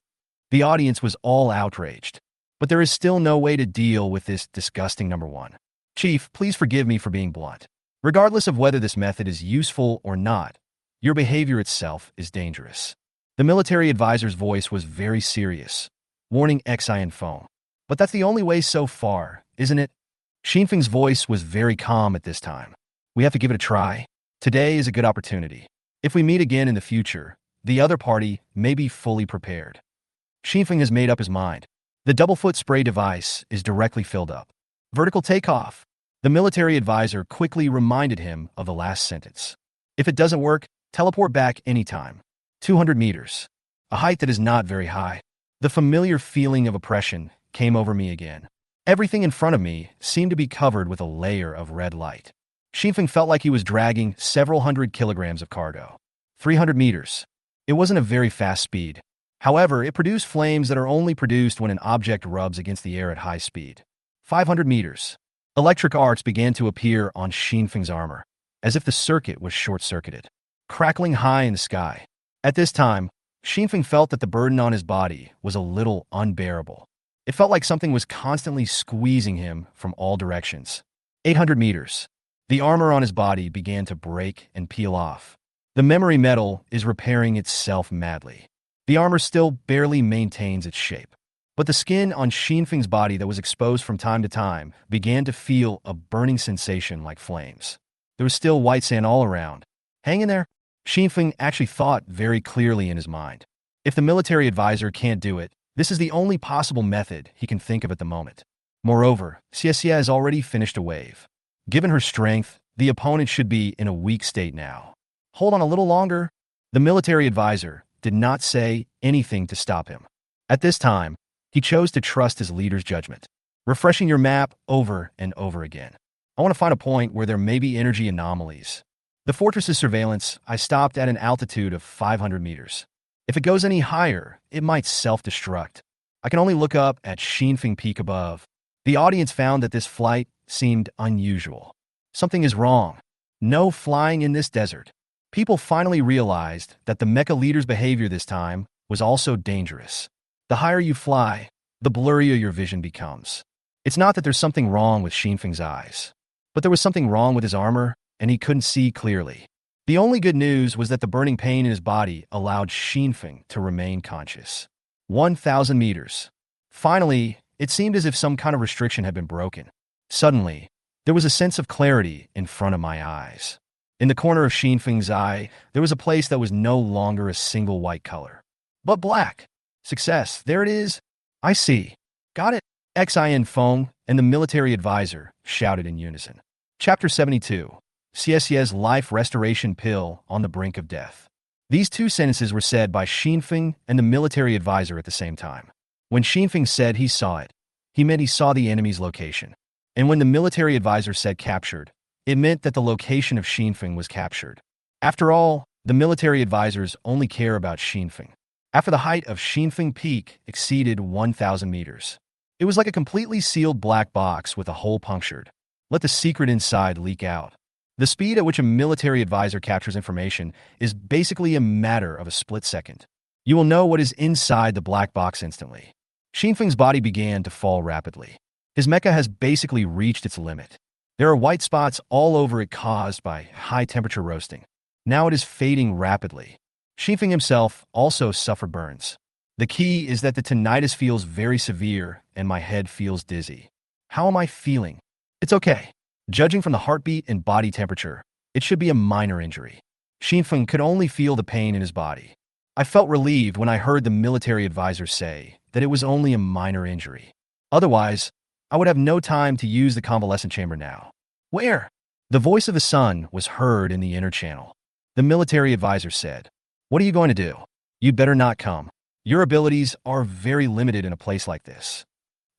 Speaker 1: The audience was all outraged, but there is still no way to deal with this disgusting Number 1. Chief, please forgive me for being blunt. Regardless of whether this method is useful or not, your behavior itself is dangerous. The military advisor's voice was very serious, warning Xian Feng. But that's the only way so far, isn't it? Xinfeng's voice was very calm at this time. We have to give it a try. Today is a good opportunity. If we meet again in the future, the other party may be fully prepared. Xinfeng has made up his mind. The double-foot spray device is directly filled up. Vertical takeoff. The military advisor quickly reminded him of the last sentence. If it doesn't work, teleport back anytime. 200 meters. A height that is not very high. The familiar feeling of oppression came over me again. Everything in front of me seemed to be covered with a layer of red light. Xinfeng felt like he was dragging several hundred kilograms of cargo. 300 meters. It wasn't a very fast speed. However, it produced flames that are only produced when an object rubs against the air at high speed. 500 meters. Electric arcs began to appear on Xinfeng's armor, as if the circuit was short-circuited, crackling high in the sky. At this time, Xinfeng felt that the burden on his body was a little unbearable. It felt like something was constantly squeezing him from all directions. 800 meters. The armor on his body began to break and peel off. The memory metal is repairing itself madly. The armor still barely maintains its shape. But the skin on Xinfeng's body that was exposed from time to time began to feel a burning sensation like flames. There was still white sand all around. Hang in there. Xinfeng actually thought very clearly in his mind. If the military advisor can't do it, this is the only possible method he can think of at the moment. Moreover, Xie has already finished a wave. Given her strength, the opponent should be in a weak state now. Hold on a little longer. The military advisor did not say anything to stop him. At this time, he chose to trust his leader's judgment, refreshing your map over and over again. I want to find a point where there may be energy anomalies. The fortress's surveillance, I stopped at an altitude of 500 meters. If it goes any higher, it might self-destruct. I can only look up at Xinfeng Peak above. The audience found that this flight seemed unusual. Something is wrong. No flying in this desert. People finally realized that the mecha leader's behavior this time was also dangerous. The higher you fly, the blurrier your vision becomes. It's not that there's something wrong with Xinfeng's eyes, but there was something wrong with his armor, and he couldn't see clearly. The only good news was that the burning pain in his body allowed Xinfeng to remain conscious. 1,000 meters. Finally, it seemed as if some kind of restriction had been broken. Suddenly, there was a sense of clarity in front of my eyes. In the corner of Xinfeng's eye, there was a place that was no longer a single white color, but black. Success, there it is. I see. Got it. Xin Feng and the military advisor shouted in unison. Chapter 72. Xie's life restoration pill on the brink of death. These two sentences were said by Xinfeng and the military advisor at the same time. When Xinfeng said he saw it, he meant he saw the enemy's location. And when the military advisor said captured, it meant that the location of Xinfeng was captured. After all, the military advisors only care about Xinfeng. After the height of Xinfeng Peak exceeded 1,000 meters, it was like a completely sealed black box with a hole punctured. Let the secret inside leak out. The speed at which a military advisor captures information is basically a matter of a split second. You will know what is inside the black box instantly. Xinfeng's body began to fall rapidly. His mecha has basically reached its limit. There are white spots all over it caused by high-temperature roasting. Now it is fading rapidly. Xinfeng himself also suffered burns. The key is that the tinnitus feels very severe and my head feels dizzy. How am I feeling? It's okay. Judging from the heartbeat and body temperature, it should be a minor injury. Xinfeng could only feel the pain in his body. I felt relieved when I heard the military advisor say that it was only a minor injury. Otherwise, I would have no time to use the convalescent chamber now. Where? The voice of the son was heard in the inner channel. The military advisor said, "What are you going to do? You'd better not come. Your abilities are very limited in a place like this."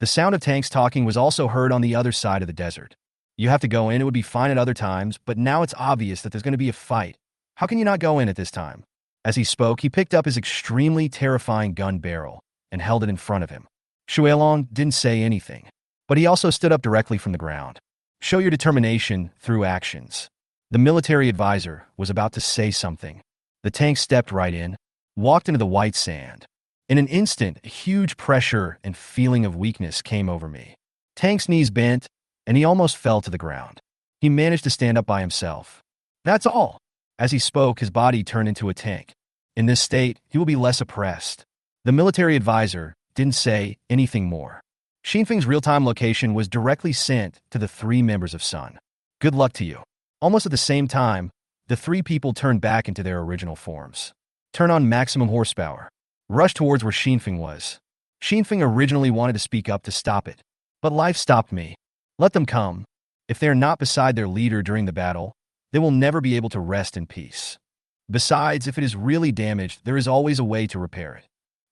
Speaker 1: The sound of tanks talking was also heard on the other side of the desert. You have to go in, it would be fine at other times, but now it's obvious that there's going to be a fight. How can you not go in at this time? As he spoke, he picked up his extremely terrifying gun barrel and held it in front of him. Shuilong didn't say anything, but he also stood up directly from the ground. Show your determination through actions. The military advisor was about to say something. The tank stepped right in, walked into the white sand. In an instant, a huge pressure and feeling of weakness came over me. Tank's knees bent, and he almost fell to the ground. He managed to stand up by himself. That's all. As he spoke, his body turned into a tank. In this state, he will be less oppressed. The military advisor didn't say anything more. Xinfeng's real-time location was directly sent to the three members of Sun. Good luck to you. Almost at the same time, the three people turned back into their original forms. Turn on maximum horsepower. Rush towards where Xinfeng was. Xinfeng originally wanted to speak up to stop it, but life stopped me. Let them come. If they are not beside their leader during the battle, they will never be able to rest in peace. Besides, if it is really damaged, there is always a way to repair it.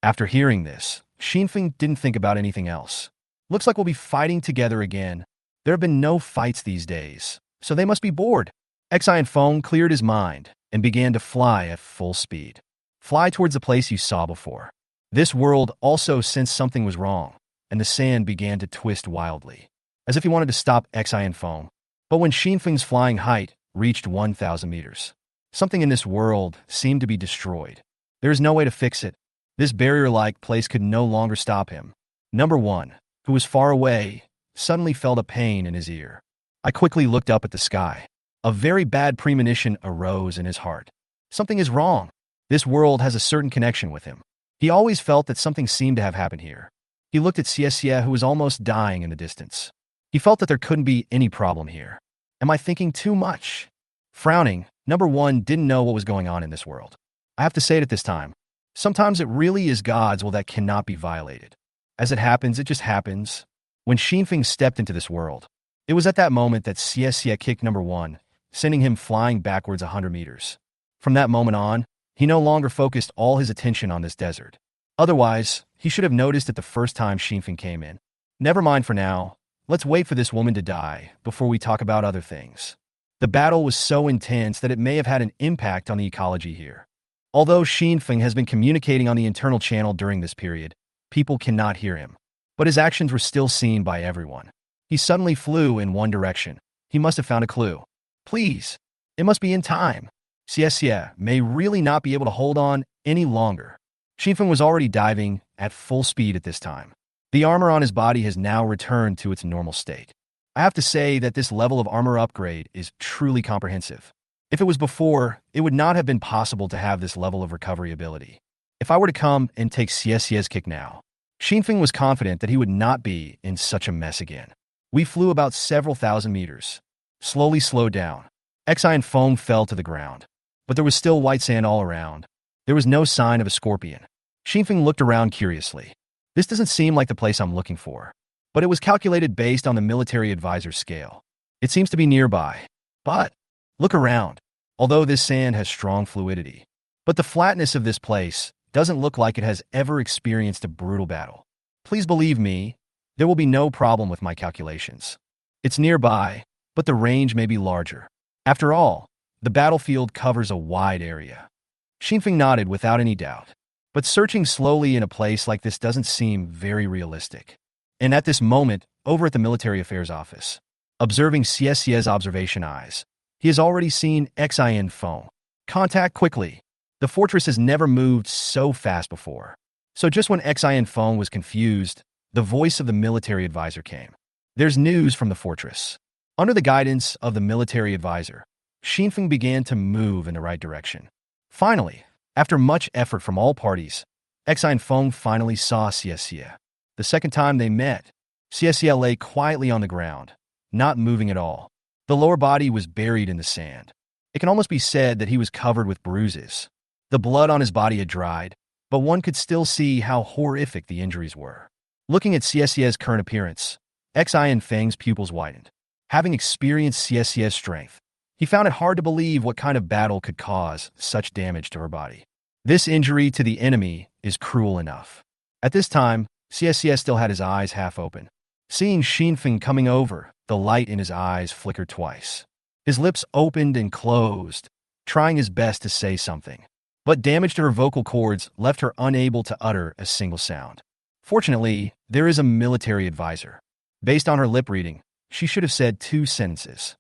Speaker 1: After hearing this, Xinfeng didn't think about anything else. Looks like we'll be fighting together again. There have been no fights these days, so they must be bored. Xin Feng cleared his mind and began to fly at full speed. Fly towards the place you saw before. This world also sensed something was wrong, and the sand began to twist wildly, as if he wanted to stop Xin Feng. But when Xinfeng's flying height reached 1,000 meters, something in this world seemed to be destroyed. There is no way to fix it. This barrier-like place could no longer stop him. Number 1, who was far away, suddenly felt a pain in his ear. I quickly looked up at the sky. A very bad premonition arose in his heart. Something is wrong. This world has a certain connection with him. He always felt that something seemed to have happened here. He looked at Xie, who was almost dying in the distance. He felt that there couldn't be any problem here. Am I thinking too much? Frowning, number one didn't know what was going on in this world. I have to say it at this time. Sometimes it really is God's will that cannot be violated. As it happens, it just happens. When Xinfeng stepped into this world, it was at that moment that Xie kicked number one, sending him flying backwards 100 meters. From that moment on, he no longer focused all his attention on this desert. Otherwise, he should have noticed it the first time Xinfeng came in. Never mind for now. Let's wait for this woman to die before we talk about other things. The battle was so intense that it may have had an impact on the ecology here. Although Xinfeng has been communicating on the internal channel during this period, people cannot hear him. But his actions were still seen by everyone. He suddenly flew in one direction. He must have found a clue. Please, it must be in time. Xie may really not be able to hold on any longer. Xinfeng was already diving at full speed at this time. The armor on his body has now returned to its normal state. I have to say that this level of armor upgrade is truly comprehensive. If it was before, it would not have been possible to have this level of recovery ability. If I were to come and take Xie's kick now, Xinfeng was confident that he would not be in such a mess again. We flew about several thousand meters. Slowly slowed down. Xi and foam fell to the ground. But there was still white sand all around. There was no sign of a scorpion. Xinfeng looked around curiously. This doesn't seem like the place I'm looking for. But it was calculated based on the military advisor's scale. It seems to be nearby. But look around. Although this sand has strong fluidity. But the flatness of this place doesn't look like it has ever experienced a brutal battle. Please believe me, there will be no problem with my calculations. It's nearby, but the range may be larger. After all, the battlefield covers a wide area. Xinfeng nodded without any doubt. But searching slowly in a place like this doesn't seem very realistic. And at this moment, over at the military affairs office, observing Xie's observation eyes, he has already seen Xin foam. Contact quickly. The fortress has never moved so fast before. So just when Xin foam was confused, the voice of the military advisor came. There's news from the fortress. Under the guidance of the military advisor, Xinfeng began to move in the right direction. Finally, after much effort from all parties, Xin foam finally saw Xie. The second time they met, Xie lay quietly on the ground, not moving at all. The lower body was buried in the sand. It can almost be said that he was covered with bruises. The blood on his body had dried, but one could still see how horrific the injuries were. Looking at Xie's current appearance, Xin Feng's pupils widened. Having experienced Xie's strength, he found it hard to believe what kind of battle could cause such damage to her body. This injury to the enemy is cruel enough. At this time, Xie still had his eyes half open. Seeing Xinfeng coming over, the light in his eyes flickered twice. His lips opened and closed, trying his best to say something. But damage to her vocal cords left her unable to utter a single sound. Fortunately, there is a military advisor. Based on her lip reading, she should have said 2 sentences.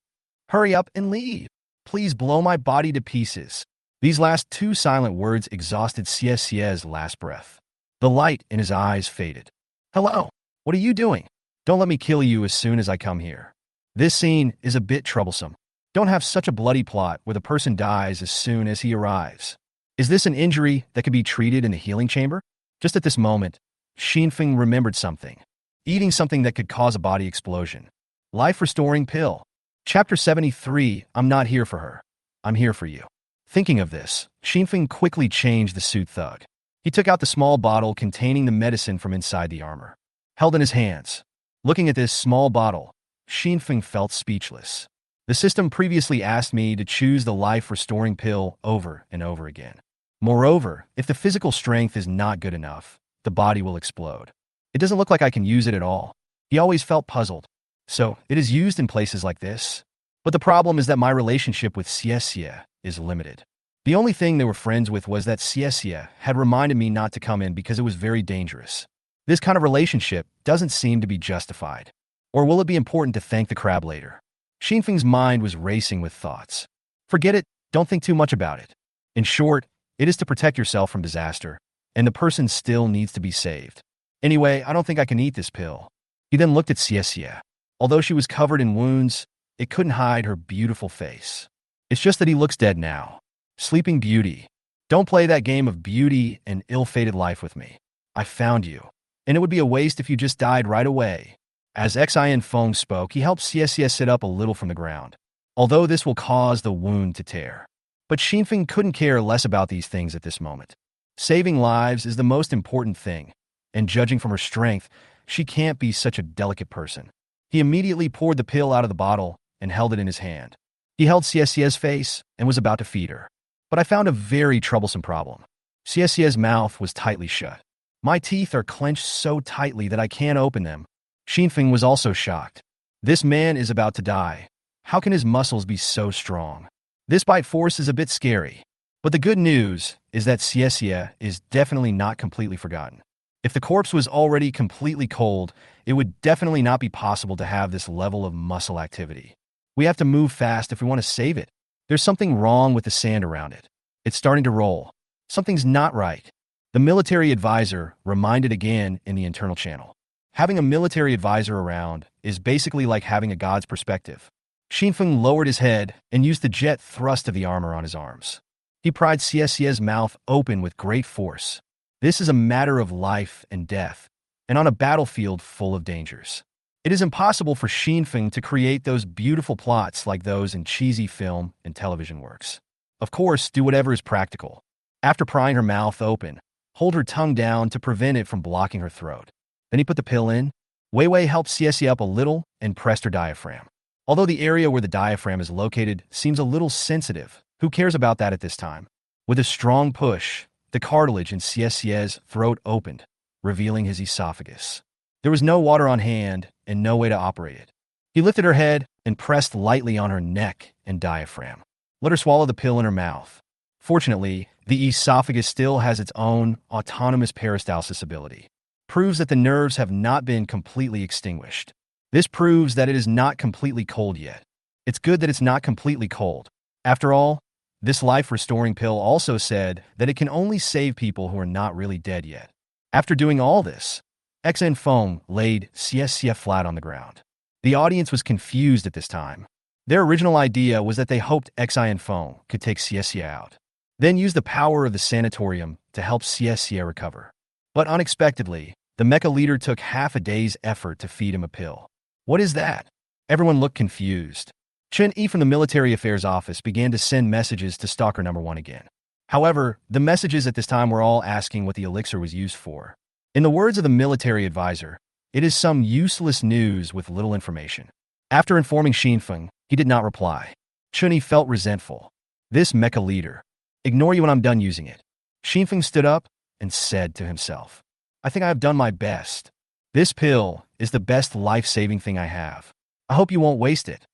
Speaker 1: Hurry up and leave. Please blow my body to pieces. These last 2 silent words exhausted Xie's last breath. The light in his eyes faded. Hello, what are you doing? Don't let me kill you as soon as I come here. This scene is a bit troublesome. Don't have such a bloody plot where the person dies as soon as he arrives. Is this an injury that could be treated in the healing chamber? Just at this moment, Xinfeng remembered something. Eating something that could cause a body explosion. Life-restoring pill. Chapter 73, I'm not here for her. I'm here for you. Thinking of this, Xinfeng quickly changed the suit thug. He took out the small bottle containing the medicine from inside the armor. Held in his hands. Looking at this small bottle, Xinfeng felt speechless. The system previously asked me to choose the life-restoring pill over and over again. Moreover, if the physical strength is not good enough, the body will explode. It doesn't look like I can use it at all. He always felt puzzled. So, it is used in places like this. But the problem is that my relationship with Xie is limited. The only thing they were friends with was that Xie had reminded me not to come in because it was very dangerous. This kind of relationship doesn't seem to be justified. Or will it be important to thank the crab later? Xinfeng's mind was racing with thoughts. Forget it, don't think too much about it. In short, it is to protect yourself from disaster, and the person still needs to be saved. Anyway, I don't think I can eat this pill. He then looked at Xie. Although she was covered in wounds, it couldn't hide her beautiful face. It's just that he looks dead now. Sleeping Beauty. Don't play that game of beauty and ill-fated life with me. I found you. And it would be a waste if you just died right away. As Xin Feng spoke, he helped Xie sit up a little from the ground. although this will cause the wound to tear. But Xinfeng couldn't care less about these things at this moment. Saving lives is the most important thing, and judging from her strength, she can't be such a delicate person. He immediately poured the pill out of the bottle and held it in his hand. He held Xiexie's face and was about to feed her. But I found a very troublesome problem. Xiexie's mouth was tightly shut. My teeth are clenched so tightly that I can't open them. Xinfeng was also shocked. This man is about to die. How can his muscles be so strong? This bite force is a bit scary. But the good news is that Xiexie is definitely not completely forgotten. If the corpse was already completely cold, it would definitely not be possible to have this level of muscle activity. We have to move fast if we want to save it. There's something wrong with the sand around it. It's starting to roll. Something's not right. The military advisor reminded again in the internal channel. Having a military advisor around is basically like having a god's perspective. Xinfeng lowered his head and used the jet thrust of the armor on his arms. He pried Xiexie's mouth open with great force. This is a matter of life and death, and on a battlefield full of dangers. It is impossible for Xinfeng to create those beautiful plots like those in cheesy film and television works. Of course, do whatever is practical. After prying her mouth open, hold her tongue down to prevent it from blocking her throat. Then he put the pill in. Wei Wei helped Xiexie up a little and pressed her diaphragm. Although the area where the diaphragm is located seems a little sensitive, who cares about that at this time? With a strong push, the cartilage in Xiexie's throat opened, revealing his esophagus. There was no water on hand and no way to operate it. He lifted her head and pressed lightly on her neck and diaphragm. Let her swallow the pill in her mouth. Fortunately, the esophagus still has its own autonomous peristalsis ability. Proves that the nerves have not been completely extinguished. This proves that it is not completely cold yet. It's good that it's not completely cold. After all, this life-restoring pill also said that it can only save people who are not really dead yet. After doing all this, Xan Feng laid Xiexie flat on the ground. The audience was confused at this time. Their original idea was that they hoped Xan Feng could take Xiexie out, then use the power of the sanatorium to help Xiexie recover. But unexpectedly, the mecha leader took half a day's effort to feed him a pill. What is that? Everyone looked confused. Chen Yi from the military affairs office began to send messages to Stalker number 1 again. However, the messages at this time were all asking what the elixir was used for. In the words of the military advisor, it is some useless news with little information. After informing Xinfeng, he did not reply. Chen Yi felt resentful. This mecha leader. Ignore you when I'm done using it. Xinfeng stood up and said to himself, I think I have done my best. This pill is the best life-saving thing I have. I hope you won't waste it.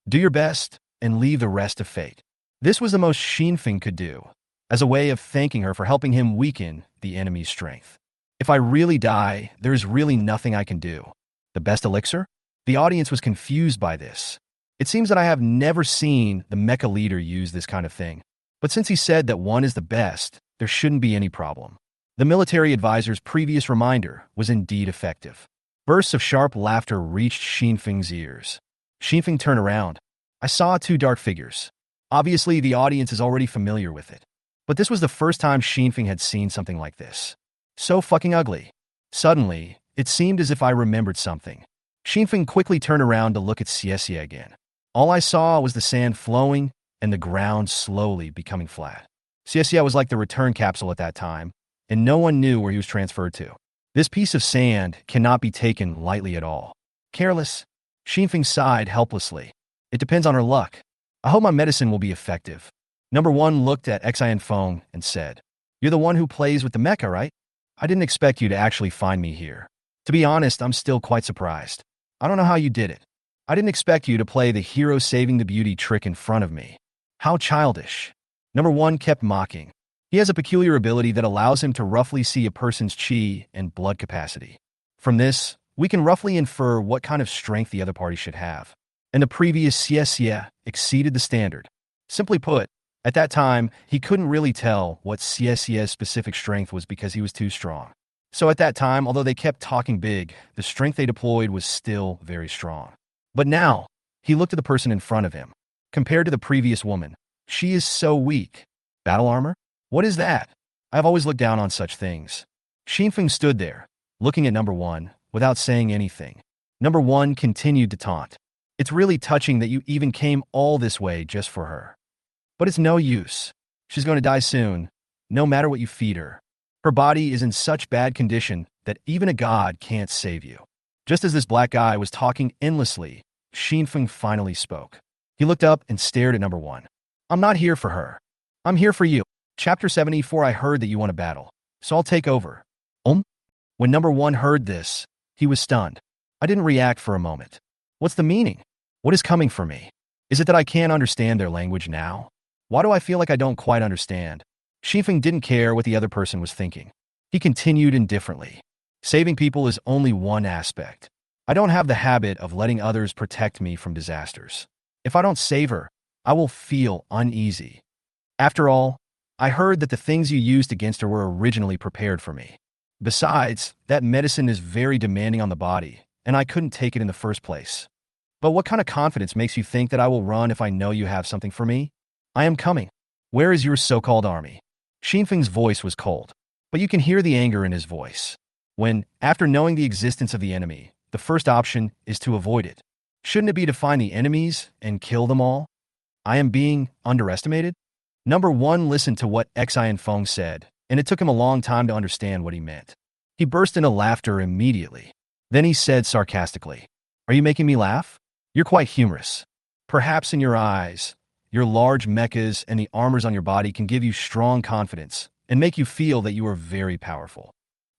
Speaker 1: Do your best and leave the rest to fate. This was the most Xinfeng could do, as a way of thanking her for helping him weaken the enemy's strength. If I really die, there is really nothing I can do. The best elixir? The audience was confused by this. It seems that I have never seen the mecha leader use this kind of thing. But since he said that one is the best, there shouldn't be any problem. The military advisor's previous reminder was indeed effective. Bursts of sharp laughter reached Xinfeng's ears. Xinfeng turned around. I saw 2 dark figures. Obviously, the audience is already familiar with it. But this was the first time Xinfeng had seen something like this. So fucking ugly. Suddenly, it seemed as if I remembered something. Xinfeng quickly turned around to look at Xiexie again. All I saw was the sand flowing and the ground slowly becoming flat. Xiexie was like the return capsule at that time, and no one knew where he was transferred to. This piece of sand cannot be taken lightly at all. Careless. Xinfeng sighed helplessly. It depends on her luck. I hope my medicine will be effective. Number 1 looked at Xan Feng and said, You're the one who plays with the mecha, right? I didn't expect you to actually find me here. To be honest, I'm still quite surprised. I don't know how you did it. I didn't expect you to play the hero saving the beauty trick in front of me. How childish. Number 1 kept mocking. He has a peculiar ability that allows him to roughly see a person's chi and blood capacity. From this, we can roughly infer what kind of strength the other party should have. And the previous Xiexie exceeded the standard. Simply put, at that time, he couldn't really tell what Xiexie's specific strength was because he was too strong. So at that time, although they kept talking big, the strength they deployed was still very strong. But now, he looked at the person in front of him. Compared to the previous woman, she is so weak. Battle armor? What is that? I've always looked down on such things. Xinfeng stood there, looking at number 1, without saying anything. Number 1 continued to taunt. It's really touching that you even came all this way just for her. But it's no use. She's going to die soon, no matter what you feed her. Her body is in such bad condition that even a god can't save you. Just as this black guy was talking endlessly, Xinfeng finally spoke. He looked up and stared at number one. I'm not here for her. I'm here for you. Chapter 74. I heard that you want to battle, so I'll take over. When number one heard this, he was stunned. I didn't react for a moment. What's the meaning? What is coming for me? Is it that I can't understand their language now? Why do I feel like I don't quite understand? Xinfeng didn't care what the other person was thinking. He continued indifferently. Saving people is only one aspect. I don't have the habit of letting others protect me from disasters. If I don't save her, I will feel uneasy. After all, I heard that the things you used against her were originally prepared for me. Besides, that medicine is very demanding on the body, and I couldn't take it in the first place. But what kind of confidence makes you think that I will run if I know you have something for me? I am coming. Where is your so-called army? Xinfeng's voice was cold, but you can hear the anger in his voice. When, after knowing the existence of the enemy, the first option is to avoid it. Shouldn't it be to find the enemies and kill them all? I am being underestimated? Number one listened to what Xianfeng said, and it took him a long time to understand what he meant. He burst into laughter immediately. Then he said sarcastically, Are you making me laugh? You're quite humorous. Perhaps in your eyes, your large mechas and the armors on your body can give you strong confidence and make you feel that you are very powerful.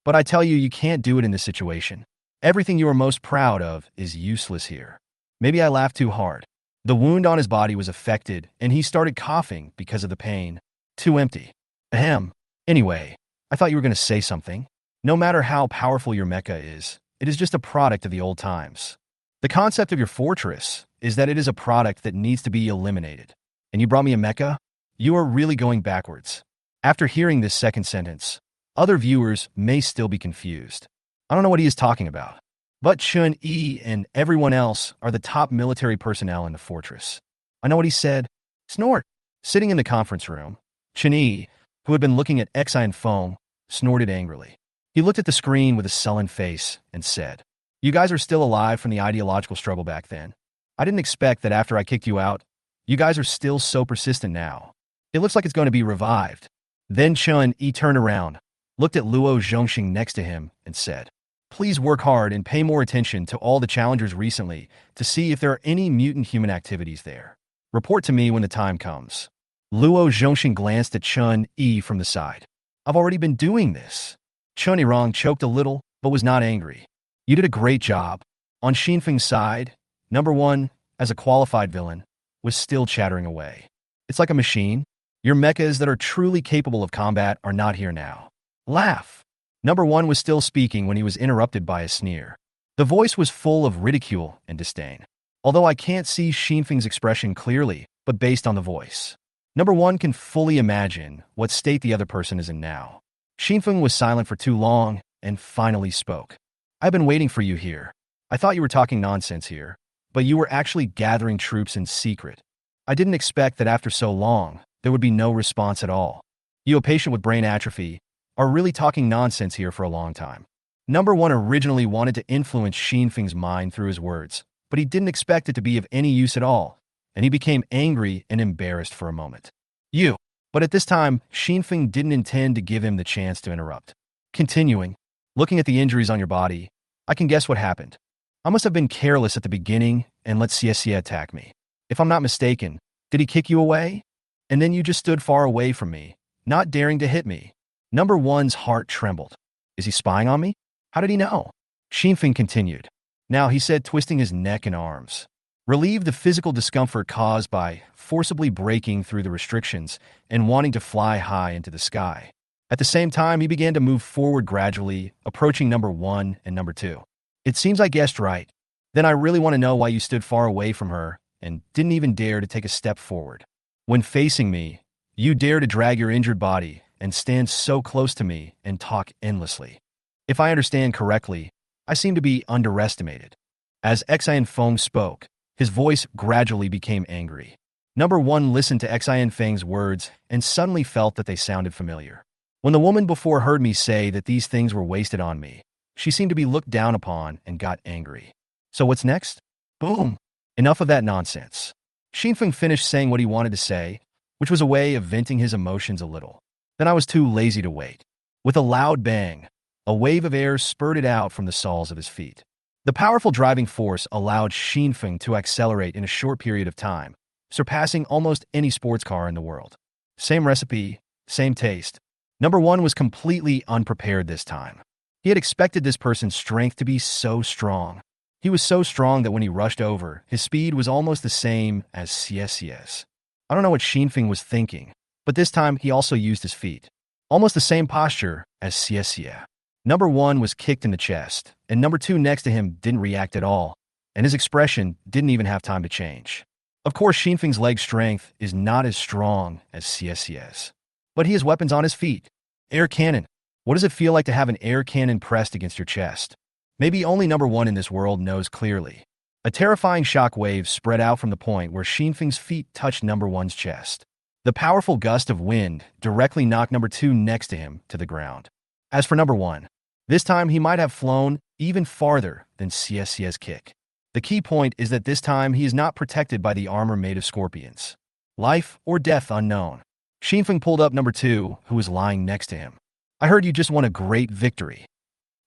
Speaker 1: But I tell you, you can't do it in this situation. Everything you are most proud of is useless here. Maybe I laughed too hard. The wound on his body was affected, and he started coughing because of the pain. Too empty. Ahem. Anyway, I thought you were going to say something. No matter how powerful your mecha is, it is just a product of the old times. The concept of your fortress is that it is a product that needs to be eliminated. And you brought me a mecha? You are really going backwards. After hearing this second sentence, other viewers may still be confused. I don't know what he is talking about. But Chun Yi and everyone else are the top military personnel in the fortress. I know what he said. Snort. Sitting in the conference room, Chun Yi, who had been looking at Xianfeng, snorted angrily. He looked at the screen with a sullen face and said, You guys are still alive from the ideological struggle back then. I didn't expect that after I kicked you out, you guys are still so persistent now. It looks like it's going to be revived. Then Chun Yi turned around, looked at Luo Zhongxing next to him, and said, Please work hard and pay more attention to all the challengers recently to see if there are any mutant human activities there. Report to me when the time comes. Luo Zhongxing glanced at Chun Yi from the side. I've already been doing this. Chun Yirong choked a little, but was not angry. You did a great job. On Xinfeng's side, number one, as a qualified villain, was still chattering away. It's like a machine. Your mechas that are truly capable of combat are not here now. Laugh. Number one was still speaking when he was interrupted by a sneer. The voice was full of ridicule and disdain. Although I can't see Xinfeng's expression clearly, but based on the voice, number one can fully imagine what state the other person is in now. Xinfeng was silent for too long and finally spoke. I've been waiting for you here. I thought you were talking nonsense here, but you were actually gathering troops in secret. I didn't expect that after so long, there would be no response at all. You, a patient with brain atrophy, are really talking nonsense here for a long time. Number one originally wanted to influence Xinfeng's mind through his words, but he didn't expect it to be of any use at all, and he became angry and embarrassed for a moment. You. But at this time, Xinfeng didn't intend to give him the chance to interrupt. Continuing, looking at the injuries on your body, I can guess what happened. I must have been careless at the beginning and let Xie attack me. If I'm not mistaken, did he kick you away? And then you just stood far away from me, not daring to hit me. Number one's heart trembled. Is he spying on me? How did he know? Xinfeng continued. Now, he said, twisting his neck and arms. Relieved the physical discomfort caused by forcibly breaking through the restrictions and wanting to fly high into the sky. At the same time, he began to move forward gradually, approaching number one and number two. It seems I guessed right. Then I really want to know why you stood far away from her and didn't even dare to take a step forward. When facing me, you dare to drag your injured body and stand so close to me and talk endlessly. If I understand correctly, I seem to be underestimated. As Xianfeng spoke, his voice gradually became angry. Number one listened to Xianfeng's words and suddenly felt that they sounded familiar. When the woman before heard me say that these things were wasted on me, she seemed to be looked down upon and got angry. So what's next? Boom! Enough of that nonsense. Xinfeng finished saying what he wanted to say, which was a way of venting his emotions a little. Then I was too lazy to wait. With a loud bang, a wave of air spurted out from the soles of his feet. The powerful driving force allowed Xinfeng to accelerate in a short period of time, surpassing almost any sports car in the world. Same recipe, same taste. Number one was completely unprepared this time. He had expected this person's strength to be so strong. He was so strong that when he rushed over, his speed was almost the same as CSCS. I don't know what Xinfeng was thinking, but this time he also used his feet. Almost the same posture as CSCS. Number one was kicked in the chest, and number two next to him didn't react at all, and his expression didn't even have time to change. Of course, Xinfeng's leg strength is not as strong as CSCS, but he has weapons on his feet. Air cannon. What does it feel like to have an air cannon pressed against your chest? Maybe only number one in this world knows clearly. A terrifying shock wave spread out from the point where Xinfeng's feet touched number one's chest. The powerful gust of wind directly knocked number two next to him to the ground. As for number one, this time he might have flown even farther than CSC's kick. The key point is that this time he is not protected by the armor made of scorpions. Life or death unknown. Xinfeng pulled up number two, who was lying next to him. I heard you just won a great victory.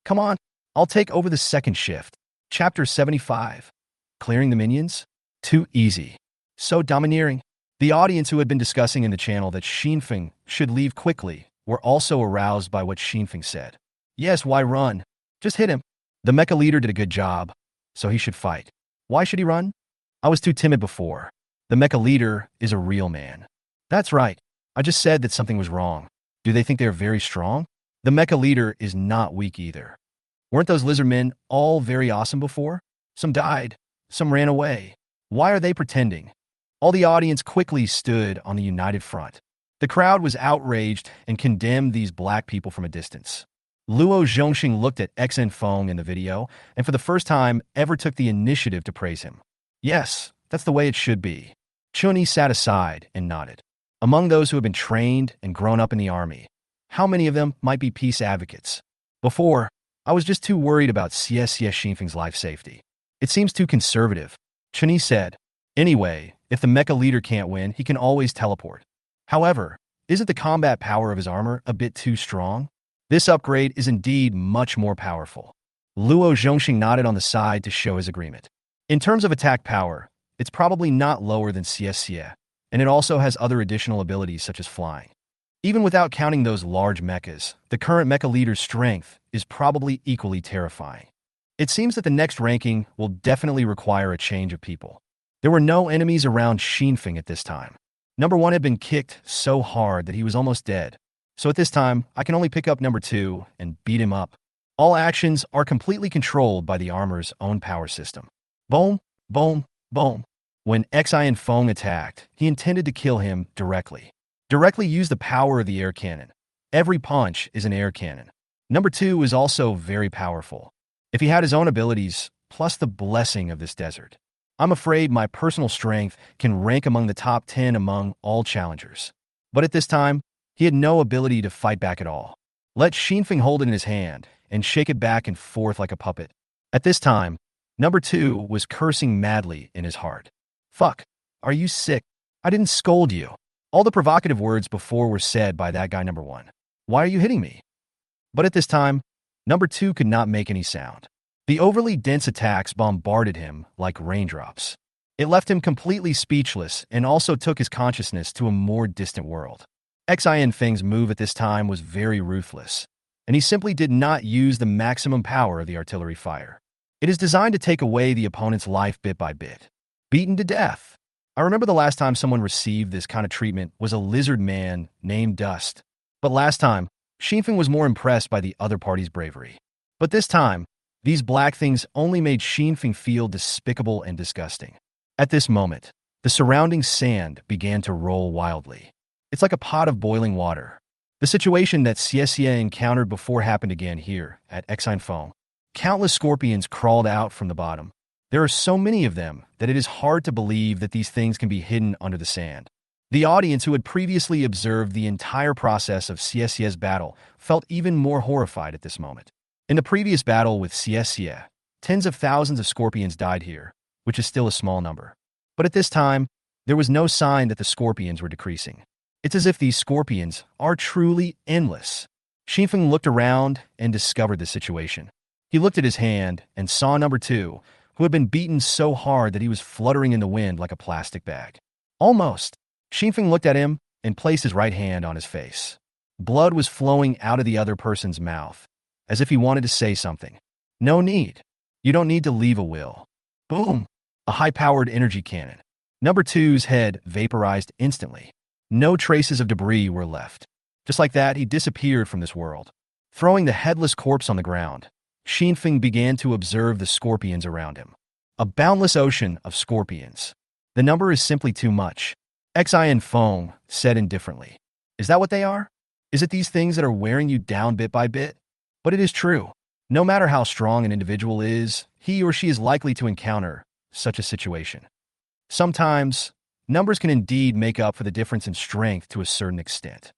Speaker 1: Come on, I'll take over the second shift. Chapter 75. Clearing the minions? Too easy. So domineering. The audience who had been discussing in the channel that Xinfeng should leave quickly were also aroused by what Xinfeng said. Yes, why run? Just hit him. The mecha leader did a good job, so he should fight. Why should he run? I was too timid before. The mecha leader is a real man. That's right. I just said that something was wrong. Do they think they're very strong? The mecha leader is not weak either. Weren't those lizard men all very awesome before? Some died. Some ran away. Why are they pretending? All the audience quickly stood on the united front. The crowd was outraged and condemned these black people from a distance. Luo Zhongxing looked at XN Feng in the video and for the first time ever took the initiative to praise him. Yes, that's the way it should be. Chunyi sat aside and nodded. Among those who have been trained and grown up in the army, how many of them might be peace advocates? Before, I was just too worried about CSCS Xinfeng's life safety. It seems too conservative. Chunyi said, anyway, if the mecha leader can't win, he can always teleport. However, isn't the combat power of his armor a bit too strong? This upgrade is indeed much more powerful. Luo Zhongxing nodded on the side to show his agreement. In terms of attack power, it's probably not lower than CSCS, and it also has other additional abilities such as flying. Even without counting those large mechas, the current mecha leader's strength is probably equally terrifying. It seems that the next ranking will definitely require a change of people. There were no enemies around Xinfeng at this time. Number one had been kicked so hard that he was almost dead. So at this time, I can only pick up number two and beat him up. All actions are completely controlled by the armor's own power system. Boom, boom, boom. When Xian Feng attacked, he intended to kill him directly. Directly use the power of the air cannon. Every punch is an air cannon. Number two is also very powerful. If he had his own abilities, plus the blessing of this desert, I'm afraid my personal strength can rank among the top 10 among all challengers. But at this time, he had no ability to fight back at all. Let Xinfeng hold it in his hand and shake it back and forth like a puppet. At this time, number two was cursing madly in his heart. Fuck, are you sick? I didn't scold you. All the provocative words before were said by that guy number one. Why are you hitting me? But at this time, number two could not make any sound. The overly dense attacks bombarded him like raindrops. It left him completely speechless and also took his consciousness to a more distant world. Xian Feng's move at this time was very ruthless, and he simply did not use the maximum power of the artillery fire. It is designed to take away the opponent's life bit by bit. Beaten to death. I remember the last time someone received this kind of treatment was a lizard man named Dust. But last time, Xinfeng was more impressed by the other party's bravery. But this time, these black things only made Xinfeng feel despicable and disgusting. At this moment, the surrounding sand began to roll wildly. It's like a pot of boiling water. The situation that Xie encountered before happened again here at Xian Feng. Countless scorpions crawled out from the bottom. There are so many of them that it is hard to believe that these things can be hidden under the sand. The audience who had previously observed the entire process of Xie's battle felt even more horrified at this moment. In the previous battle with Xie, tens of thousands of scorpions died here, which is still a small number. But at this time, there was no sign that the scorpions were decreasing. It's as if these scorpions are truly endless. Xinfeng looked around and discovered the situation. He looked at his hand and saw number 2, who had been beaten so hard that he was fluttering in the wind like a plastic bag. Almost. Xinfeng looked at him and placed his right hand on his face. Blood was flowing out of the other person's mouth, as if he wanted to say something. No need. You don't need to leave a will. Boom! A high-powered energy cannon. Number 2's head vaporized instantly. No traces of debris were left. Just like that, he disappeared from this world. Throwing the headless corpse on the ground, Xinfeng began to observe the scorpions around him. A boundless ocean of scorpions. The number is simply too much. Xian Feng said indifferently. Is that what they are? Is it these things that are wearing you down bit by bit? But it is true. No matter how strong an individual is, he or she is likely to encounter such a situation. Sometimes, numbers can indeed make up for the difference in strength to a certain extent.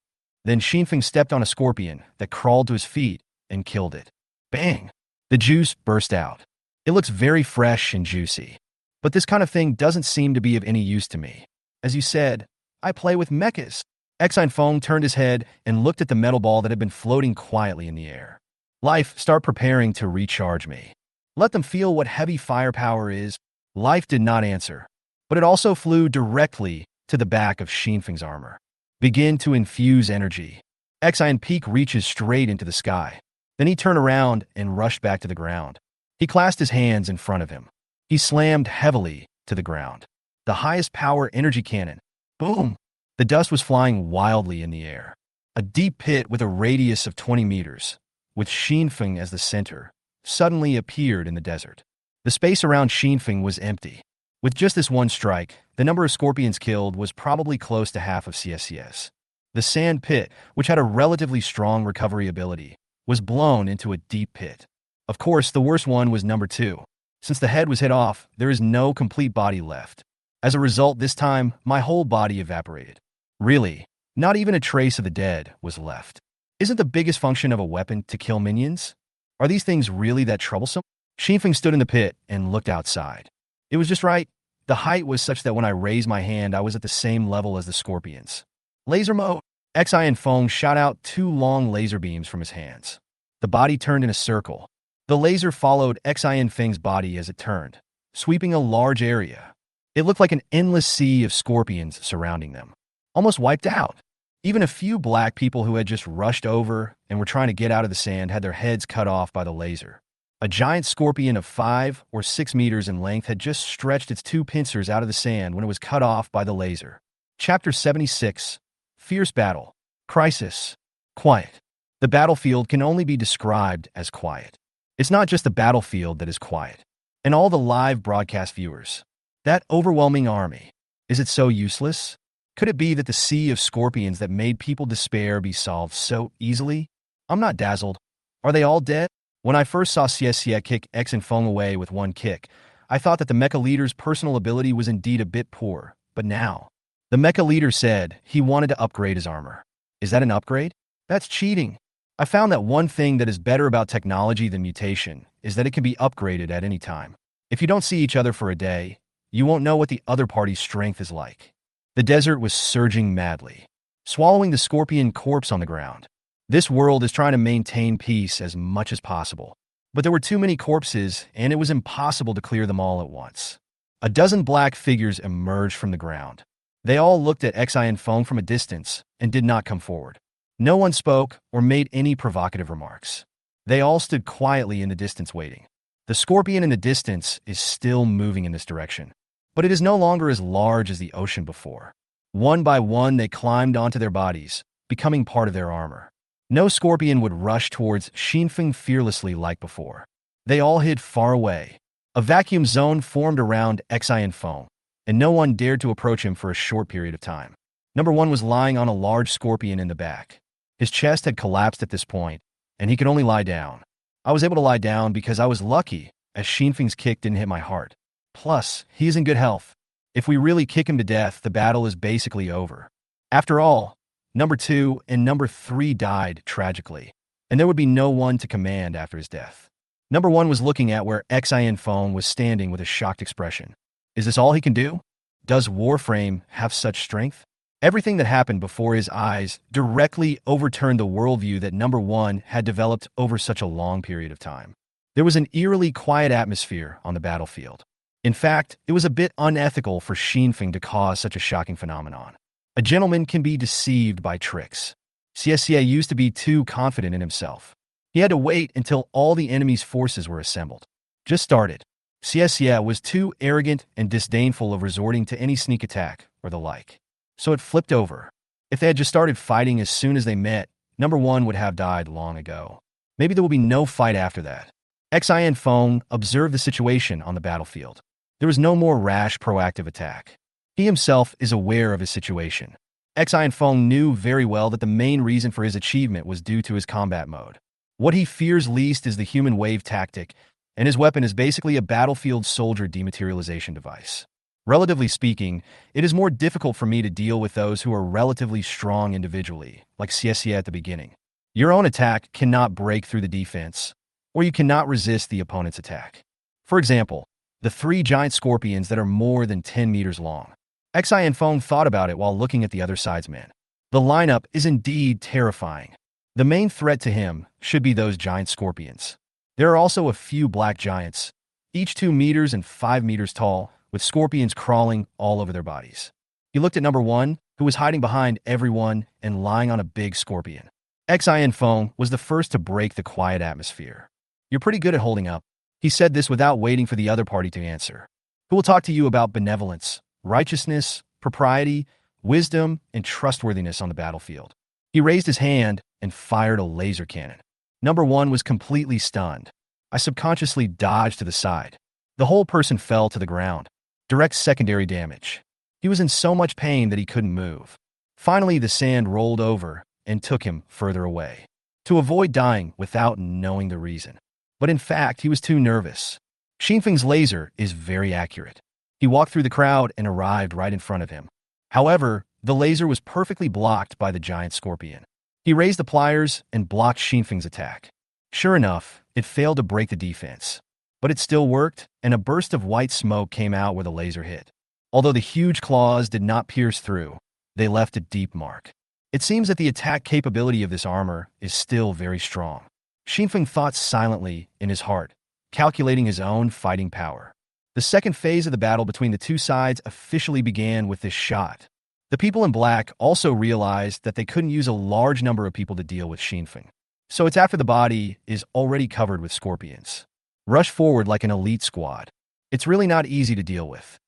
Speaker 1: Then Xinfeng stepped on a scorpion that crawled to his feet and killed it. Bang! The juice burst out. It looks very fresh and juicy. But this kind of thing doesn't seem to be of any use to me. As you said, I play with mechas. Xian Feng turned his head and looked at the metal ball that had been floating quietly in the air. Life, start preparing to recharge me. Let them feel what heavy firepower is. Life did not answer, but it also flew directly to the back of Xinfeng's armor. Begin to infuse energy. Xian Peak reaches straight into the sky. Then he turned around and rushed back to the ground. He clasped his hands in front of him. He slammed heavily to the ground. The highest power energy cannon. Boom! The dust was flying wildly in the air. A deep pit with a radius of 20 meters, with Xinfeng as the center, suddenly appeared in the desert. The space around Xinfeng was empty. With just this one strike, the number of scorpions killed was probably close to half of CSCS. The sand pit, which had a relatively strong recovery ability, was blown into a deep pit. Of course, the worst one was number 2. Since the head was hit off, there is no complete body left. As a result, this time, my whole body evaporated. Really, not even a trace of the dead was left. Isn't the biggest function of a weapon to kill minions? Are these things really that troublesome? Xinfeng stood in the pit and looked outside. It was just right. The height was such that when I raised my hand, I was at the same level as the scorpions. Laser mode! Xian Feng shot out 2 long laser beams from his hands. The body turned in a circle. The laser followed Xian Feng's body as it turned, sweeping a large area. It looked like an endless sea of scorpions surrounding them. Almost wiped out. Even a few black people who had just rushed over and were trying to get out of the sand had their heads cut off by the laser. A giant scorpion of 5 or 6 meters in length had just stretched its 2 pincers out of the sand when it was cut off by the laser. Chapter 76. Fierce Battle. Crisis. Quiet. The battlefield can only be described as quiet. It's not just the battlefield that is quiet. And all the live broadcast viewers. That overwhelming army. Is it so useless? Could it be that the sea of scorpions that made people despair be solved so easily? I'm not dazzled. Are they all dead? When I first saw CSCA kick Xian Feng away with one kick, I thought that the mecha leader's personal ability was indeed a bit poor. But now, the mecha leader said he wanted to upgrade his armor. Is that an upgrade? That's cheating. I found that one thing that is better about technology than mutation is that it can be upgraded at any time. If you don't see each other for a day, you won't know what the other party's strength is like. The desert was surging madly, swallowing the scorpion corpse on the ground. This world is trying to maintain peace as much as possible. But there were too many corpses, and it was impossible to clear them all at once. A dozen black figures emerged from the ground. They all looked at Xian Feng from a distance and did not come forward. No one spoke or made any provocative remarks. They all stood quietly in the distance waiting. The scorpion in the distance is still moving in this direction, but it is no longer as large as the ocean before. One by one, they climbed onto their bodies, becoming part of their armor. No scorpion would rush towards Xinfeng fearlessly like before. They all hid far away. A vacuum zone formed around Xian Feng, and no one dared to approach him for a short period of time. Number 1 was lying on a large scorpion in the back. His chest had collapsed at this point, and he could only lie down. I was able to lie down because I was lucky, as Xinfeng's kick didn't hit my heart. Plus, he is in good health. If we really kick him to death, the battle is basically over. After all, Number 2 and Number 3 died tragically, and there would be no one to command after his death. Number 1 was looking at where Xian Feng was standing with a shocked expression. Is this all he can do? Does Warframe have such strength? Everything that happened before his eyes directly overturned the worldview that Number One had developed over such a long period of time. There was an eerily quiet atmosphere on the battlefield. In fact, it was a bit unethical for Xinfeng to cause such a shocking phenomenon. A gentleman can be deceived by tricks. Xie used to be too confident in himself. He had to wait until all the enemy's forces were assembled. Just started. Xie was too arrogant and disdainful of resorting to any sneak attack or the like. So it flipped over. If they had just started fighting as soon as they met, Number One would have died long ago. Maybe there will be no fight after that. Xianfeng observed the situation on the battlefield. There was no more rash, proactive attack. He himself is aware of his situation. Xianfeng knew very well that the main reason for his achievement was due to his combat mode. What he fears least is the human wave tactic, and his weapon is basically a battlefield soldier dematerialization device. Relatively speaking, it is more difficult for me to deal with those who are relatively strong individually, like Xie at the beginning. Your own attack cannot break through the defense, or you cannot resist the opponent's attack. For example, the 3 giant scorpions that are more than 10 meters long. Xianfeng thought about it while looking at the other side's men. The lineup is indeed terrifying. The main threat to him should be those giant scorpions. There are also a few black giants, each 2 meters and 5 meters tall, with scorpions crawling all over their bodies. He looked at Number One, who was hiding behind everyone and lying on a big scorpion. Xianfeng was the first to break the quiet atmosphere. You're pretty good at holding up. He said this without waiting for the other party to answer. Who will talk to you about benevolence, righteousness, propriety, wisdom, and trustworthiness on the battlefield? He raised his hand and fired a laser cannon. Number One was completely stunned. I subconsciously dodged to the side. The whole person fell to the ground. Direct secondary damage. He was in so much pain that he couldn't move. Finally, the sand rolled over and took him further away, to avoid dying without knowing the reason. But in fact, he was too nervous. Xinfeng's laser is very accurate. He walked through the crowd and arrived right in front of him. However, the laser was perfectly blocked by the giant scorpion. He raised the pliers and blocked Xinfeng's attack. Sure enough, it failed to break the defense. But it still worked, and a burst of white smoke came out where the laser hit. Although the huge claws did not pierce through, they left a deep mark. It seems that the attack capability of this armor is still very strong. Xinfeng thought silently in his heart, calculating his own fighting power. The second phase of the battle between the two sides officially began with this shot. The people in black also realized that they couldn't use a large number of people to deal with Xinfeng. So it's after the body is already covered with scorpions. Rush forward like an elite squad. It's really not easy to deal with.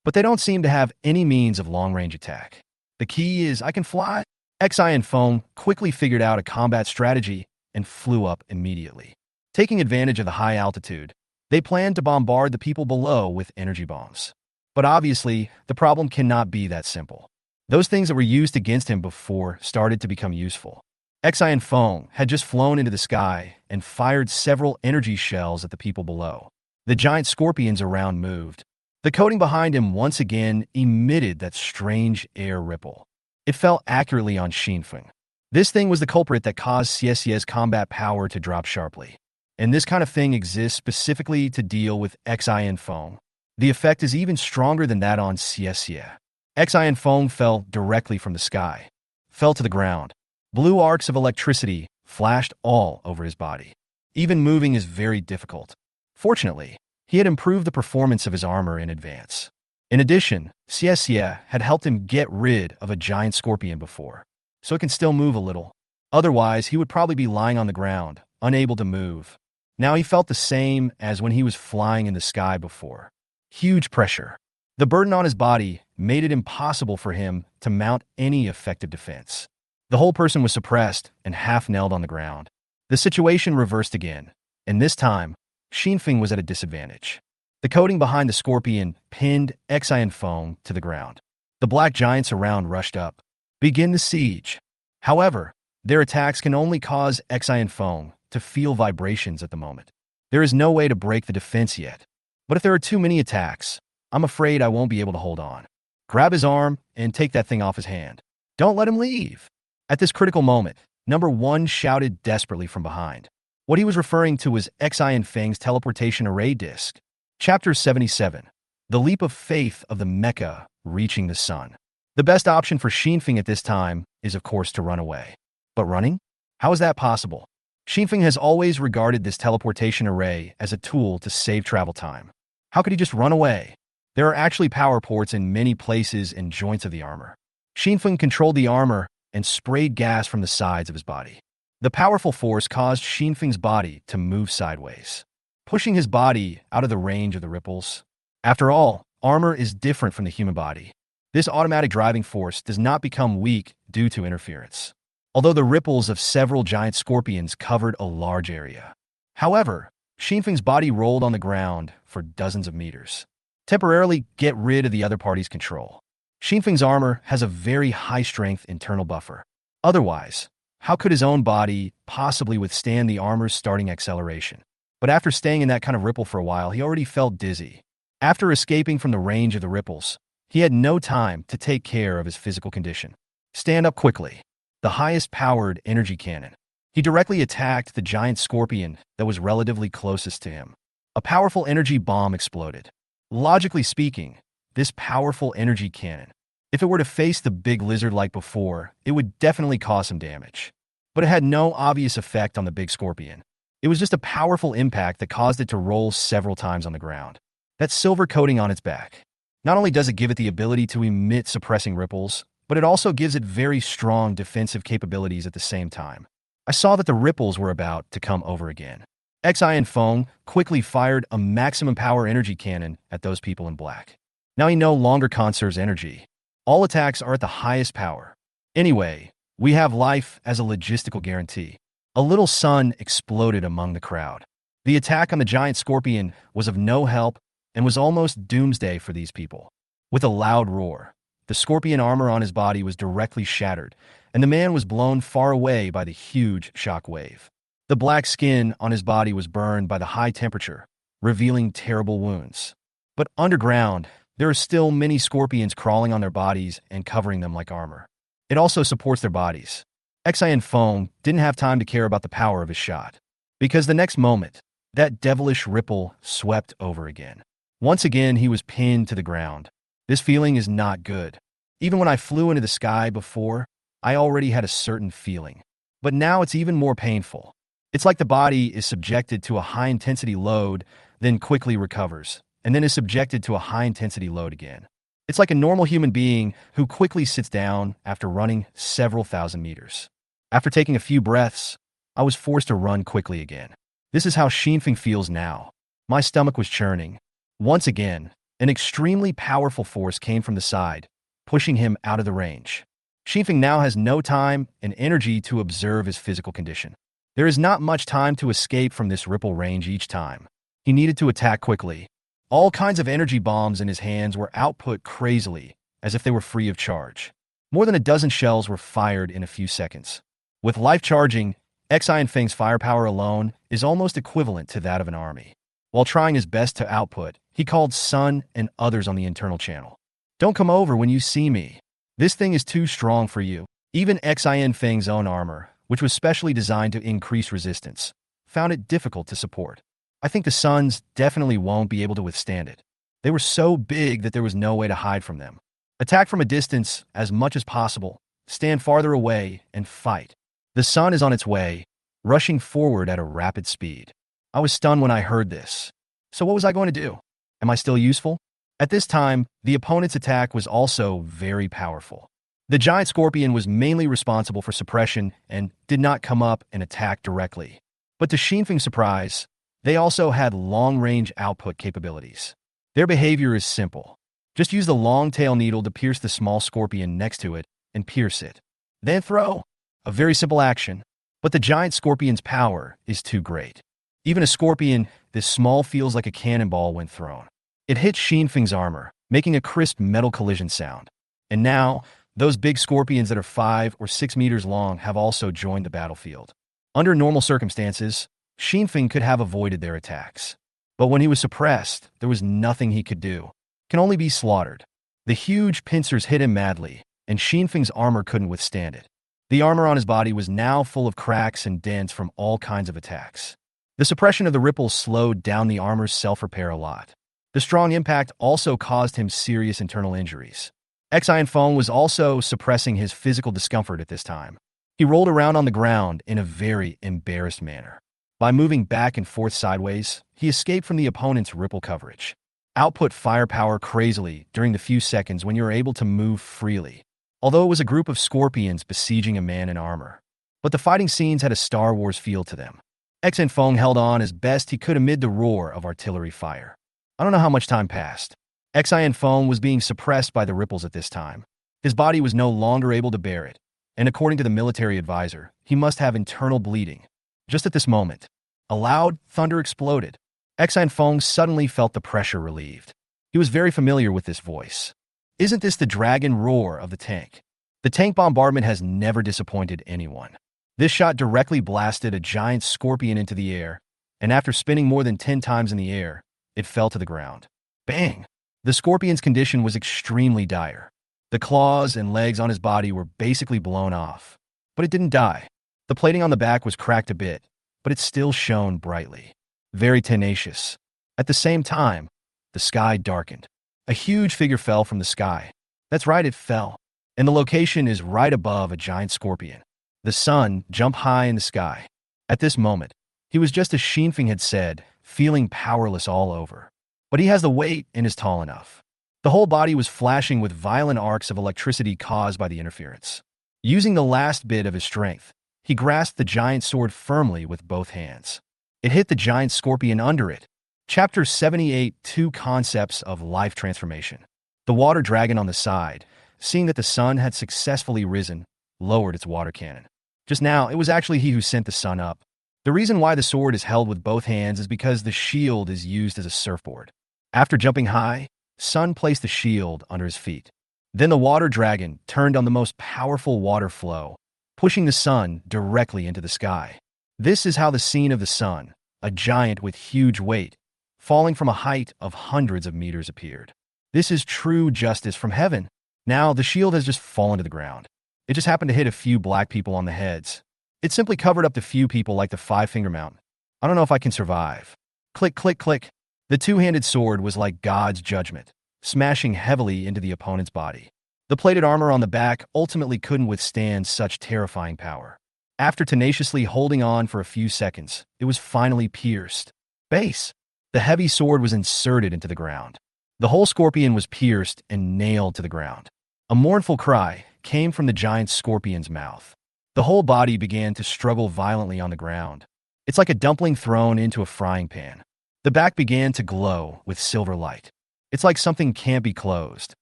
Speaker 1: But they don't seem to have any means of long-range attack. The key is I can fly. Xianfeng quickly figured out a combat strategy and flew up immediately. Taking advantage of the high altitude, they planned to bombard the people below with energy bombs. But obviously, the problem cannot be that simple. Those things that were used against him before started to become useful. Xianfeng had just flown into the sky and fired several energy shells at the people below. The giant scorpions around moved. The coating behind him once again emitted that strange air ripple. It fell accurately on Xinfeng. This thing was the culprit that caused Xie's combat power to drop sharply. And this kind of thing exists specifically to deal with Xianfeng. The effect is even stronger than that on Xie. Xianfeng fell directly from the sky, fell to the ground. Blue arcs of electricity flashed all over his body. Even moving is very difficult. Fortunately, he had improved the performance of his armor in advance. In addition, Xie had helped him get rid of a giant scorpion before, so it can still move a little. Otherwise, he would probably be lying on the ground, unable to move. Now he felt the same as when he was flying in the sky before. Huge pressure. The burden on his body made it impossible for him to mount any effective defense. The whole person was suppressed and half-nailed on the ground. The situation reversed again, and this time, Xinfeng was at a disadvantage. The coating behind the scorpion pinned Xianfeng to the ground. The black giants around rushed up. Begin the siege. However, their attacks can only cause Xianfeng to feel vibrations at the moment. There is no way to break the defense yet. But if there are too many attacks, I'm afraid I won't be able to hold on. Grab his arm and take that thing off his hand. Don't let him leave. At this critical moment, Number One shouted desperately from behind. What he was referring to was Xianfeng's teleportation array disk. Chapter 77. The leap of faith of the mecha reaching the sun. The best option for Xinfeng at this time is, of course, to run away. But running? How is that possible? Xinfeng has always regarded this teleportation array as a tool to save travel time. How could he just run away? There are actually power ports in many places and joints of the armor. Xinfeng controlled the armor and sprayed gas from the sides of his body. The powerful force caused Xinfeng's body to move sideways, pushing his body out of the range of the ripples. After all, armor is different from the human body. This automatic driving force does not become weak due to interference, although the ripples of several giant scorpions covered a large area. However, Xinfeng's body rolled on the ground for dozens of meters, temporarily get rid of the other party's control. Xinfeng's armor has a very high-strength internal buffer. Otherwise, how could his own body possibly withstand the armor's starting acceleration? But after staying in that kind of ripple for a while, he already felt dizzy. After escaping from the range of the ripples, he had no time to take care of his physical condition. Stand up quickly. The highest-powered energy cannon. He directly attacked the giant scorpion that was relatively closest to him. A powerful energy bomb exploded. Logically speaking, this powerful energy cannon, if it were to face the big lizard like before, it would definitely cause some damage. But it had no obvious effect on the big scorpion. It was just a powerful impact that caused it to roll several times on the ground. That silver coating on its back. Not only does it give it the ability to emit suppressing ripples, but it also gives it very strong defensive capabilities at the same time. I saw that the ripples were about to come over again. Unveiling quickly fired a maximum power energy cannon at those people in black. Now he no longer conserves energy. All attacks are at the highest power. Anyway, we have life as a logistical guarantee. A little sun exploded among the crowd. The attack on the giant scorpion was of no help and was almost doomsday for these people. With a loud roar, the scorpion armor on his body was directly shattered, and the man was blown far away by the huge shock wave. The black skin on his body was burned by the high temperature, revealing terrible wounds. But underground, there are still many scorpions crawling on their bodies and covering them like armor. It also supports their bodies. Unveiling didn't have time to care about the power of his shot, because the next moment, that devilish ripple swept over again. Once again, he was pinned to the ground. This feeling is not good. Even when I flew into the sky before, I already had a certain feeling. But now it's even more painful. It's like the body is subjected to a high-intensity load, then quickly recovers, and then is subjected to a high-intensity load again. It's like a normal human being who quickly sits down after running several thousand meters. After taking a few breaths, I was forced to run quickly again. This is how Xinfeng feels now. My stomach was churning. Once again, an extremely powerful force came from the side, pushing him out of the range. Xinfeng now has no time and energy to observe his physical condition. There is not much time to escape from this ripple range each time. He needed to attack quickly. All kinds of energy bombs in his hands were output crazily, as if they were free of charge. More than a dozen shells were fired in a few seconds. With life charging, Unveiling's firepower alone is almost equivalent to that of an army. While trying his best to output, he called Sun and others on the internal channel. Don't come over when you see me. This thing is too strong for you. Even Unveiling's own armor, which was specially designed to increase resistance, found it difficult to support. I think the Suns definitely won't be able to withstand it. They were so big that there was no way to hide from them. Attack from a distance as much as possible, stand farther away, and fight. The sun is on its way, rushing forward at a rapid speed. I was stunned when I heard this. So what was I going to do? Am I still useful? At this time, the opponent's attack was also very powerful. The giant scorpion was mainly responsible for suppression and did not come up and attack directly. But to Xinfeng's surprise, they also had long-range output capabilities. Their behavior is simple. Just use the long tail needle to pierce the small scorpion next to it and pierce it. Then throw. A very simple action. But the giant scorpion's power is too great. Even a scorpion this small feels like a cannonball when thrown. It hit Xinfeng's armor, making a crisp metal collision sound. And now, those big scorpions that are 5 or 6 meters long have also joined the battlefield. Under normal circumstances, Xinfeng could have avoided their attacks. But when he was suppressed, there was nothing he could do. Can only be slaughtered. The huge pincers hit him madly, and Xinfeng's armor couldn't withstand it. The armor on his body was now full of cracks and dents from all kinds of attacks. The suppression of the ripples slowed down the armor's self-repair a lot. The strong impact also caused him serious internal injuries. Unveiling was also suppressing his physical discomfort at this time. He rolled around on the ground in a very embarrassed manner. By moving back and forth sideways, he escaped from the opponent's ripple coverage. Output firepower crazily during the few seconds when you were able to move freely. Although it was a group of scorpions besieging a man in armor. But the fighting scenes had a Star Wars feel to them. Unveiling held on as best he could amid the roar of artillery fire. I don't know how much time passed. Unveiling was being suppressed by the ripples at this time. His body was no longer able to bear it, and according to the military advisor, he must have internal bleeding. Just at this moment, a loud thunder exploded. Unveiling suddenly felt the pressure relieved. He was very familiar with this voice. Isn't this the dragon roar of the tank? The tank bombardment has never disappointed anyone. This shot directly blasted a giant scorpion into the air, and after spinning more than 10 times in the air, it fell to the ground. Bang! The scorpion's condition was extremely dire. The claws and legs on his body were basically blown off. But it didn't die. The plating on the back was cracked a bit, but it still shone brightly. Very tenacious. At the same time, the sky darkened. A huge figure fell from the sky. That's right, it fell. And the location is right above a giant scorpion. The sun jumped high in the sky. At this moment, he was just as Shinfeng had said, feeling powerless all over. But he has the weight and is tall enough. The whole body was flashing with violent arcs of electricity caused by the interference. Using the last bit of his strength, he grasped the giant sword firmly with both hands. It hit the giant scorpion under it. Chapter 78, 2 Concepts of Life Transformation. The water dragon on the side, seeing that the sun had successfully risen, lowered its water cannon. Just now, it was actually he who sent the sun up. The reason why the sword is held with both hands is because the shield is used as a surfboard. After jumping high, Sun placed the shield under his feet. Then the water dragon turned on the most powerful water flow, pushing the sun directly into the sky. This is how the scene of the sun, a giant with huge weight, falling from a height of hundreds of meters appeared. This is true justice from heaven. Now, the shield has just fallen to the ground. It just happened to hit a few black people on the heads. It simply covered up the few people like the five-finger mountain. I don't know if I can survive. Click, click, click. The two-handed sword was like God's judgment, smashing heavily into the opponent's body. The plated armor on the back ultimately couldn't withstand such terrifying power. After tenaciously holding on for a few seconds, it was finally pierced. Base. The heavy sword was inserted into the ground. The whole scorpion was pierced and nailed to the ground. A mournful cry came from the giant scorpion's mouth. The whole body began to struggle violently on the ground. It's like a dumpling thrown into a frying pan. The back began to glow with silver light. It's like something can't be closed.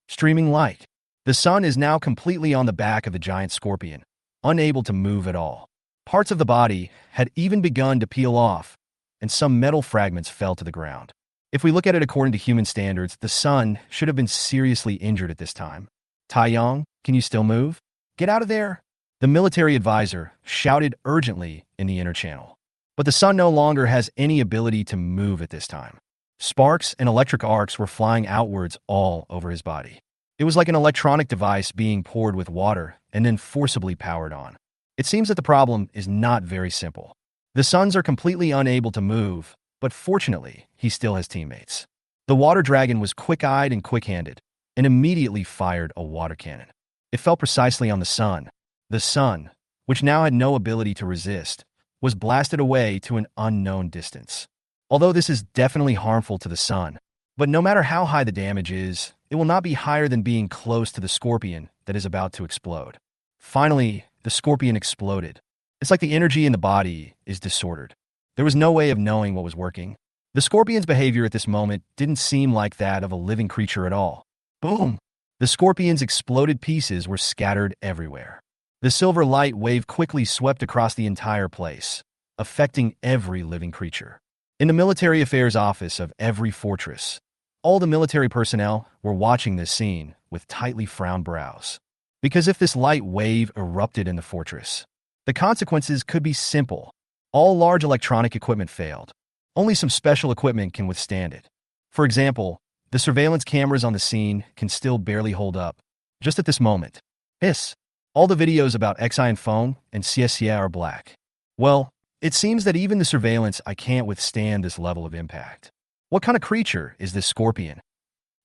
Speaker 1: Streaming light. The sun is now completely on the back of the giant scorpion, unable to move at all. Parts of the body had even begun to peel off, and some metal fragments fell to the ground. If we look at it according to human standards, the sun should have been seriously injured at this time. Taiyang, can you still move? Get out of there! The military advisor shouted urgently in the inner channel. But the sun no longer has any ability to move at this time. Sparks and electric arcs were flying outwards all over his body. It was like an electronic device being poured with water and then forcibly powered on. It seems that the problem is not very simple. The suns are completely unable to move, but fortunately, he still has teammates. The water dragon was quick-eyed and quick-handed, and immediately fired a water cannon. It fell precisely on the sun. The sun, which now had no ability to resist, was blasted away to an unknown distance. Although this is definitely harmful to the sun, but no matter how high the damage is, it will not be higher than being close to the scorpion that is about to explode. Finally, the scorpion exploded. It's like the energy in the body is disordered. There was no way of knowing what was working. The scorpion's behavior at this moment didn't seem like that of a living creature at all. Boom! The scorpion's exploded pieces were scattered everywhere. The silver light wave quickly swept across the entire place, affecting every living creature. In the military affairs office of every fortress, all the military personnel were watching this scene with tightly frowned brows. Because if this light wave erupted in the fortress, the consequences could be simple. All large electronic equipment failed. Only some special equipment can withstand it. For example, the surveillance cameras on the scene can still barely hold up. Just at this moment, hiss. All the videos about Unveiling and CSCA are black. Well, it seems that even the surveillance I can't withstand this level of impact. What kind of creature is this scorpion?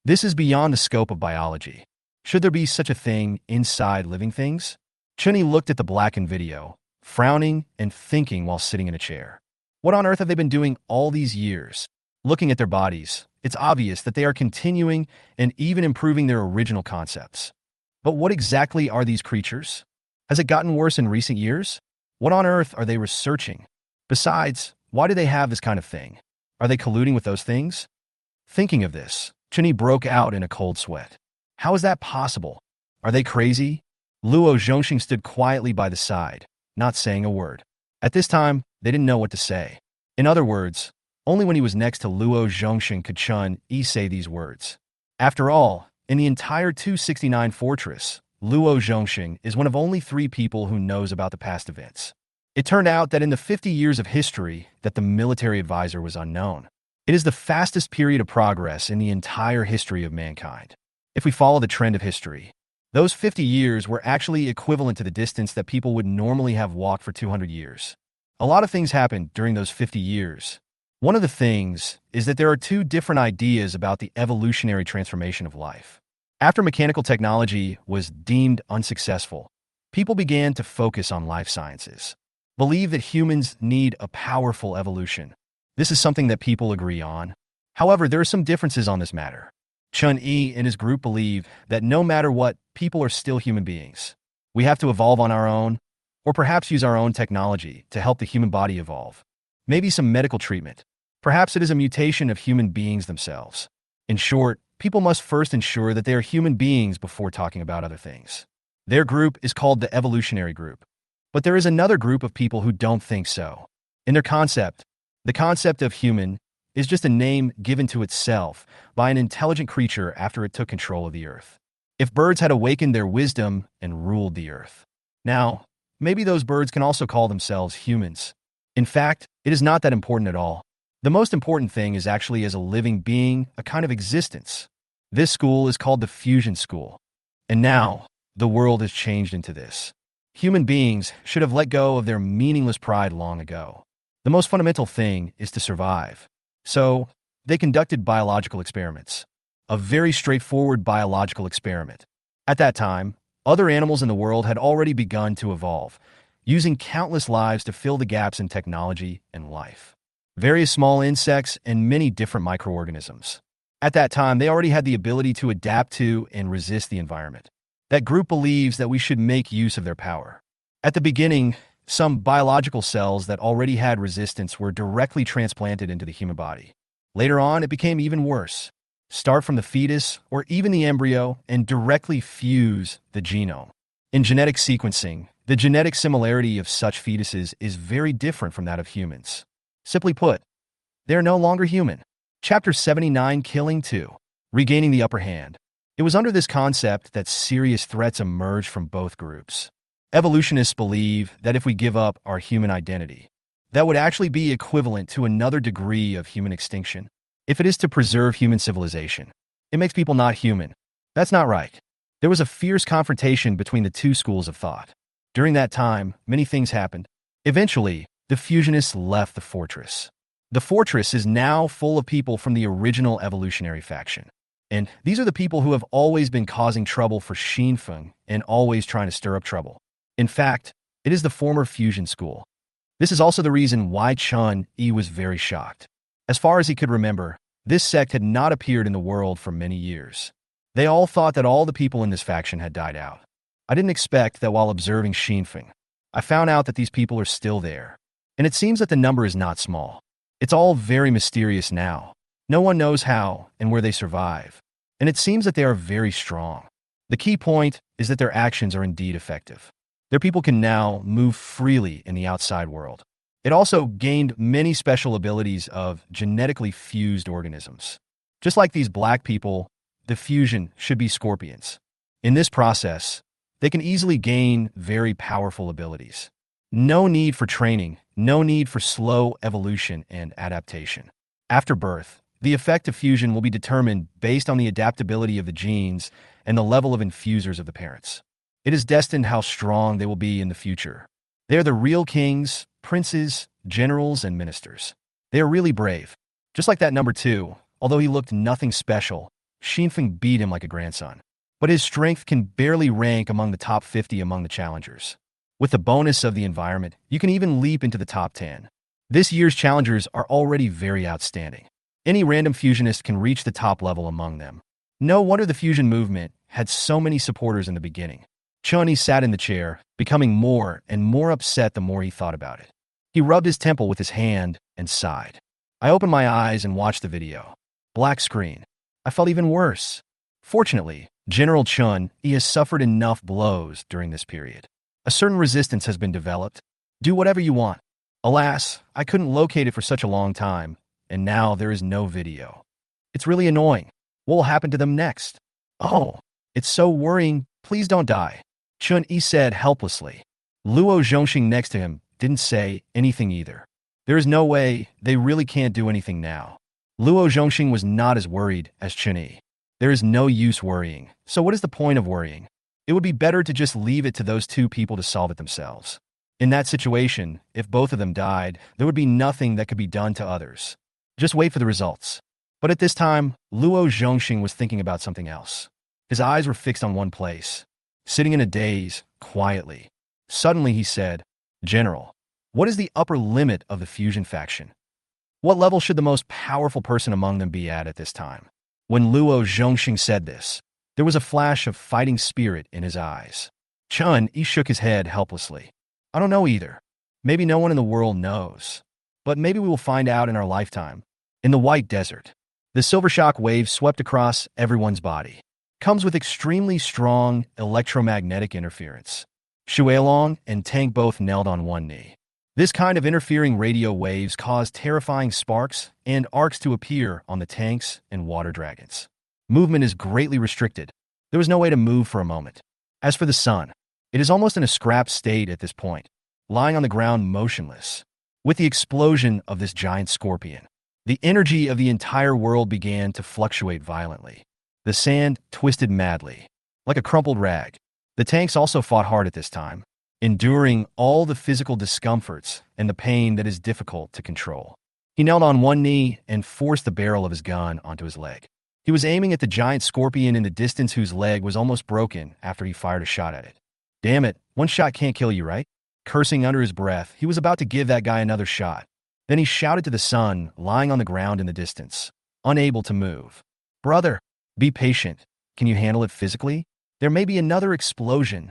Speaker 1: This is beyond the scope of biology. Should there be such a thing inside living things? Chunyi looked at the blackened video, frowning and thinking while sitting in a chair. What on earth have they been doing all these years? Looking at their bodies, it's obvious that they are continuing and even improving their original concepts. But what exactly are these creatures? Has it gotten worse in recent years? What on earth are they researching? Besides, why do they have this kind of thing? Are they colluding with those things? Thinking of this, Chunyi broke out in a cold sweat. How is that possible? Are they crazy? Luo Zhongxing stood quietly by the side, not saying a word. At this time, they didn't know what to say. In other words, only when he was next to Luo Zhongxing could Chun-Yi say these words. After all, in the entire 269 fortress, Luo Zhongxing is one of only 3 people who knows about the past events. It turned out that in the 50 years of history that the military advisor was unknown. It is the fastest period of progress in the entire history of mankind. If we follow the trend of history, those 50 years were actually equivalent to the distance that people would normally have walked for 200 years. A lot of things happened during those 50 years. One of the things is that there are 2 different ideas about the evolutionary transformation of life. After mechanical technology was deemed unsuccessful, people began to focus on life sciences, believe that humans need a powerful evolution. This is something that people agree on. However, there are some differences on this matter. Chun-Yi and his group believe that no matter what, people are still human beings. We have to evolve on our own, or perhaps use our own technology to help the human body evolve. Maybe some medical treatment. Perhaps it is a mutation of human beings themselves. In short, people must first ensure that they are human beings before talking about other things. Their group is called the evolutionary group. But there is another group of people who don't think so. In their concept, the concept of human is just a name given to itself by an intelligent creature after it took control of the earth. If birds had awakened their wisdom and ruled the earth. Now, maybe those birds can also call themselves humans. In fact, it is not that important at all. The most important thing is actually as a living being, a kind of existence. This school is called the Fusion School. And now, the world has changed into this. Human beings should have let go of their meaningless pride long ago. The most fundamental thing is to survive. So, they conducted biological experiments. A very straightforward biological experiment. At that time, other animals in the world had already begun to evolve, using countless lives to fill the gaps in technology and life. Various small insects and many different microorganisms. At that time, they already had the ability to adapt to and resist the environment. That group believes that we should make use of their power. At the beginning, some biological cells that already had resistance were directly transplanted into the human body. Later on, it became even worse. Start from the fetus or even the embryo and directly fuse the genome. In genetic sequencing, the genetic similarity of such fetuses is very different from that of humans. Simply put, they are no longer human. Chapter 79, Killing 2. Regaining the upper hand. It was under this concept that serious threats emerged from both groups. Evolutionists believe that if we give up our human identity, that would actually be equivalent to another degree of human extinction. If it is to preserve human civilization, it makes people not human. That's not right. There was a fierce confrontation between the 2 schools of thought. During that time, many things happened. Eventually, the fusionists left the fortress. The fortress is now full of people from the original evolutionary faction. And these are the people who have always been causing trouble for Xinfeng and always trying to stir up trouble. In fact, it is the former fusion school. This is also the reason why Chun-Yi was very shocked. As far as he could remember, this sect had not appeared in the world for many years. They all thought that all the people in this faction had died out. I didn't expect that while observing Xinfeng, I found out that these people are still there. And it seems that the number is not small. It's all very mysterious now. No one knows how and where they survive. And it seems that they are very strong. The key point is that their actions are indeed effective. Their people can now move freely in the outside world. It also gained many special abilities of genetically fused organisms. Just like these black people, the fusion should be scorpions. In this process, they can easily gain very powerful abilities. No need for training, no need for slow evolution and adaptation. After birth, the effect of fusion will be determined based on the adaptability of the genes and the level of infusers of the parents. It is destined how strong they will be in the future. They are the real kings, princes, generals, and ministers. They are really brave. Just like that number 2, although he looked nothing special, Xinfeng beat him like a grandson. But his strength can barely rank among the top 50 among the challengers. With the bonus of the environment, you can even leap into the top 10. This year's challengers are already very outstanding. Any random fusionist can reach the top level among them. No wonder the fusion movement had so many supporters in the beginning. Chun-Yi sat in the chair, becoming more and more upset the more he thought about it. He rubbed his temple with his hand and sighed. I opened my eyes and watched the video. Black screen. I felt even worse. Fortunately, General Chun-Yi has suffered enough blows during this period. A certain resistance has been developed. Do whatever you want. Alas, I couldn't locate it for such a long time, and now there is no video. It's really annoying. What will happen to them next? Oh, it's so worrying. Please don't die. Chun-Yi said helplessly. Luo Zhongxing next to him didn't say anything either. There is no way, they really can't do anything now. Luo Zhongxing was not as worried as Chun-Yi. There is no use worrying, so what is the point of worrying? It would be better to just leave it to those two people to solve it themselves. In that situation, if both of them died, there would be nothing that could be done to others. Just wait for the results. But at this time, Luo Zhongxing was thinking about something else. His eyes were fixed on one place. Sitting in a daze, quietly. Suddenly he said, General, what is the upper limit of the fusion faction? What level should the most powerful person among them be at this time? When Luo Zhongxing said this, there was a flash of fighting spirit in his eyes. Chun-Yi shook his head helplessly. I don't know either. Maybe no one in the world knows. But maybe we will find out in our lifetime. In the White Desert, the silver shock wave swept across everyone's body. Comes with extremely strong electromagnetic interference. Shuilong and Tank both knelt on one knee. This kind of interfering radio waves caused terrifying sparks and arcs to appear on the tanks and water dragons. Movement is greatly restricted. There was no way to move for a moment. As for the sun, it is almost in a scrap state at this point, lying on the ground motionless. With the explosion of this giant scorpion, the energy of the entire world began to fluctuate violently. The sand twisted madly, like a crumpled rag. The tanks also fought hard at this time, enduring all the physical discomforts and the pain that is difficult to control. He knelt on one knee and forced the barrel of his gun onto his leg. He was aiming at the giant scorpion in the distance whose leg was almost broken after he fired a shot at it. Damn it, one shot can't kill you, right? Cursing under his breath, he was about to give that guy another shot. Then he shouted to the sun, lying on the ground in the distance, unable to move. Brother, be patient. Can you handle it physically? There may be another explosion.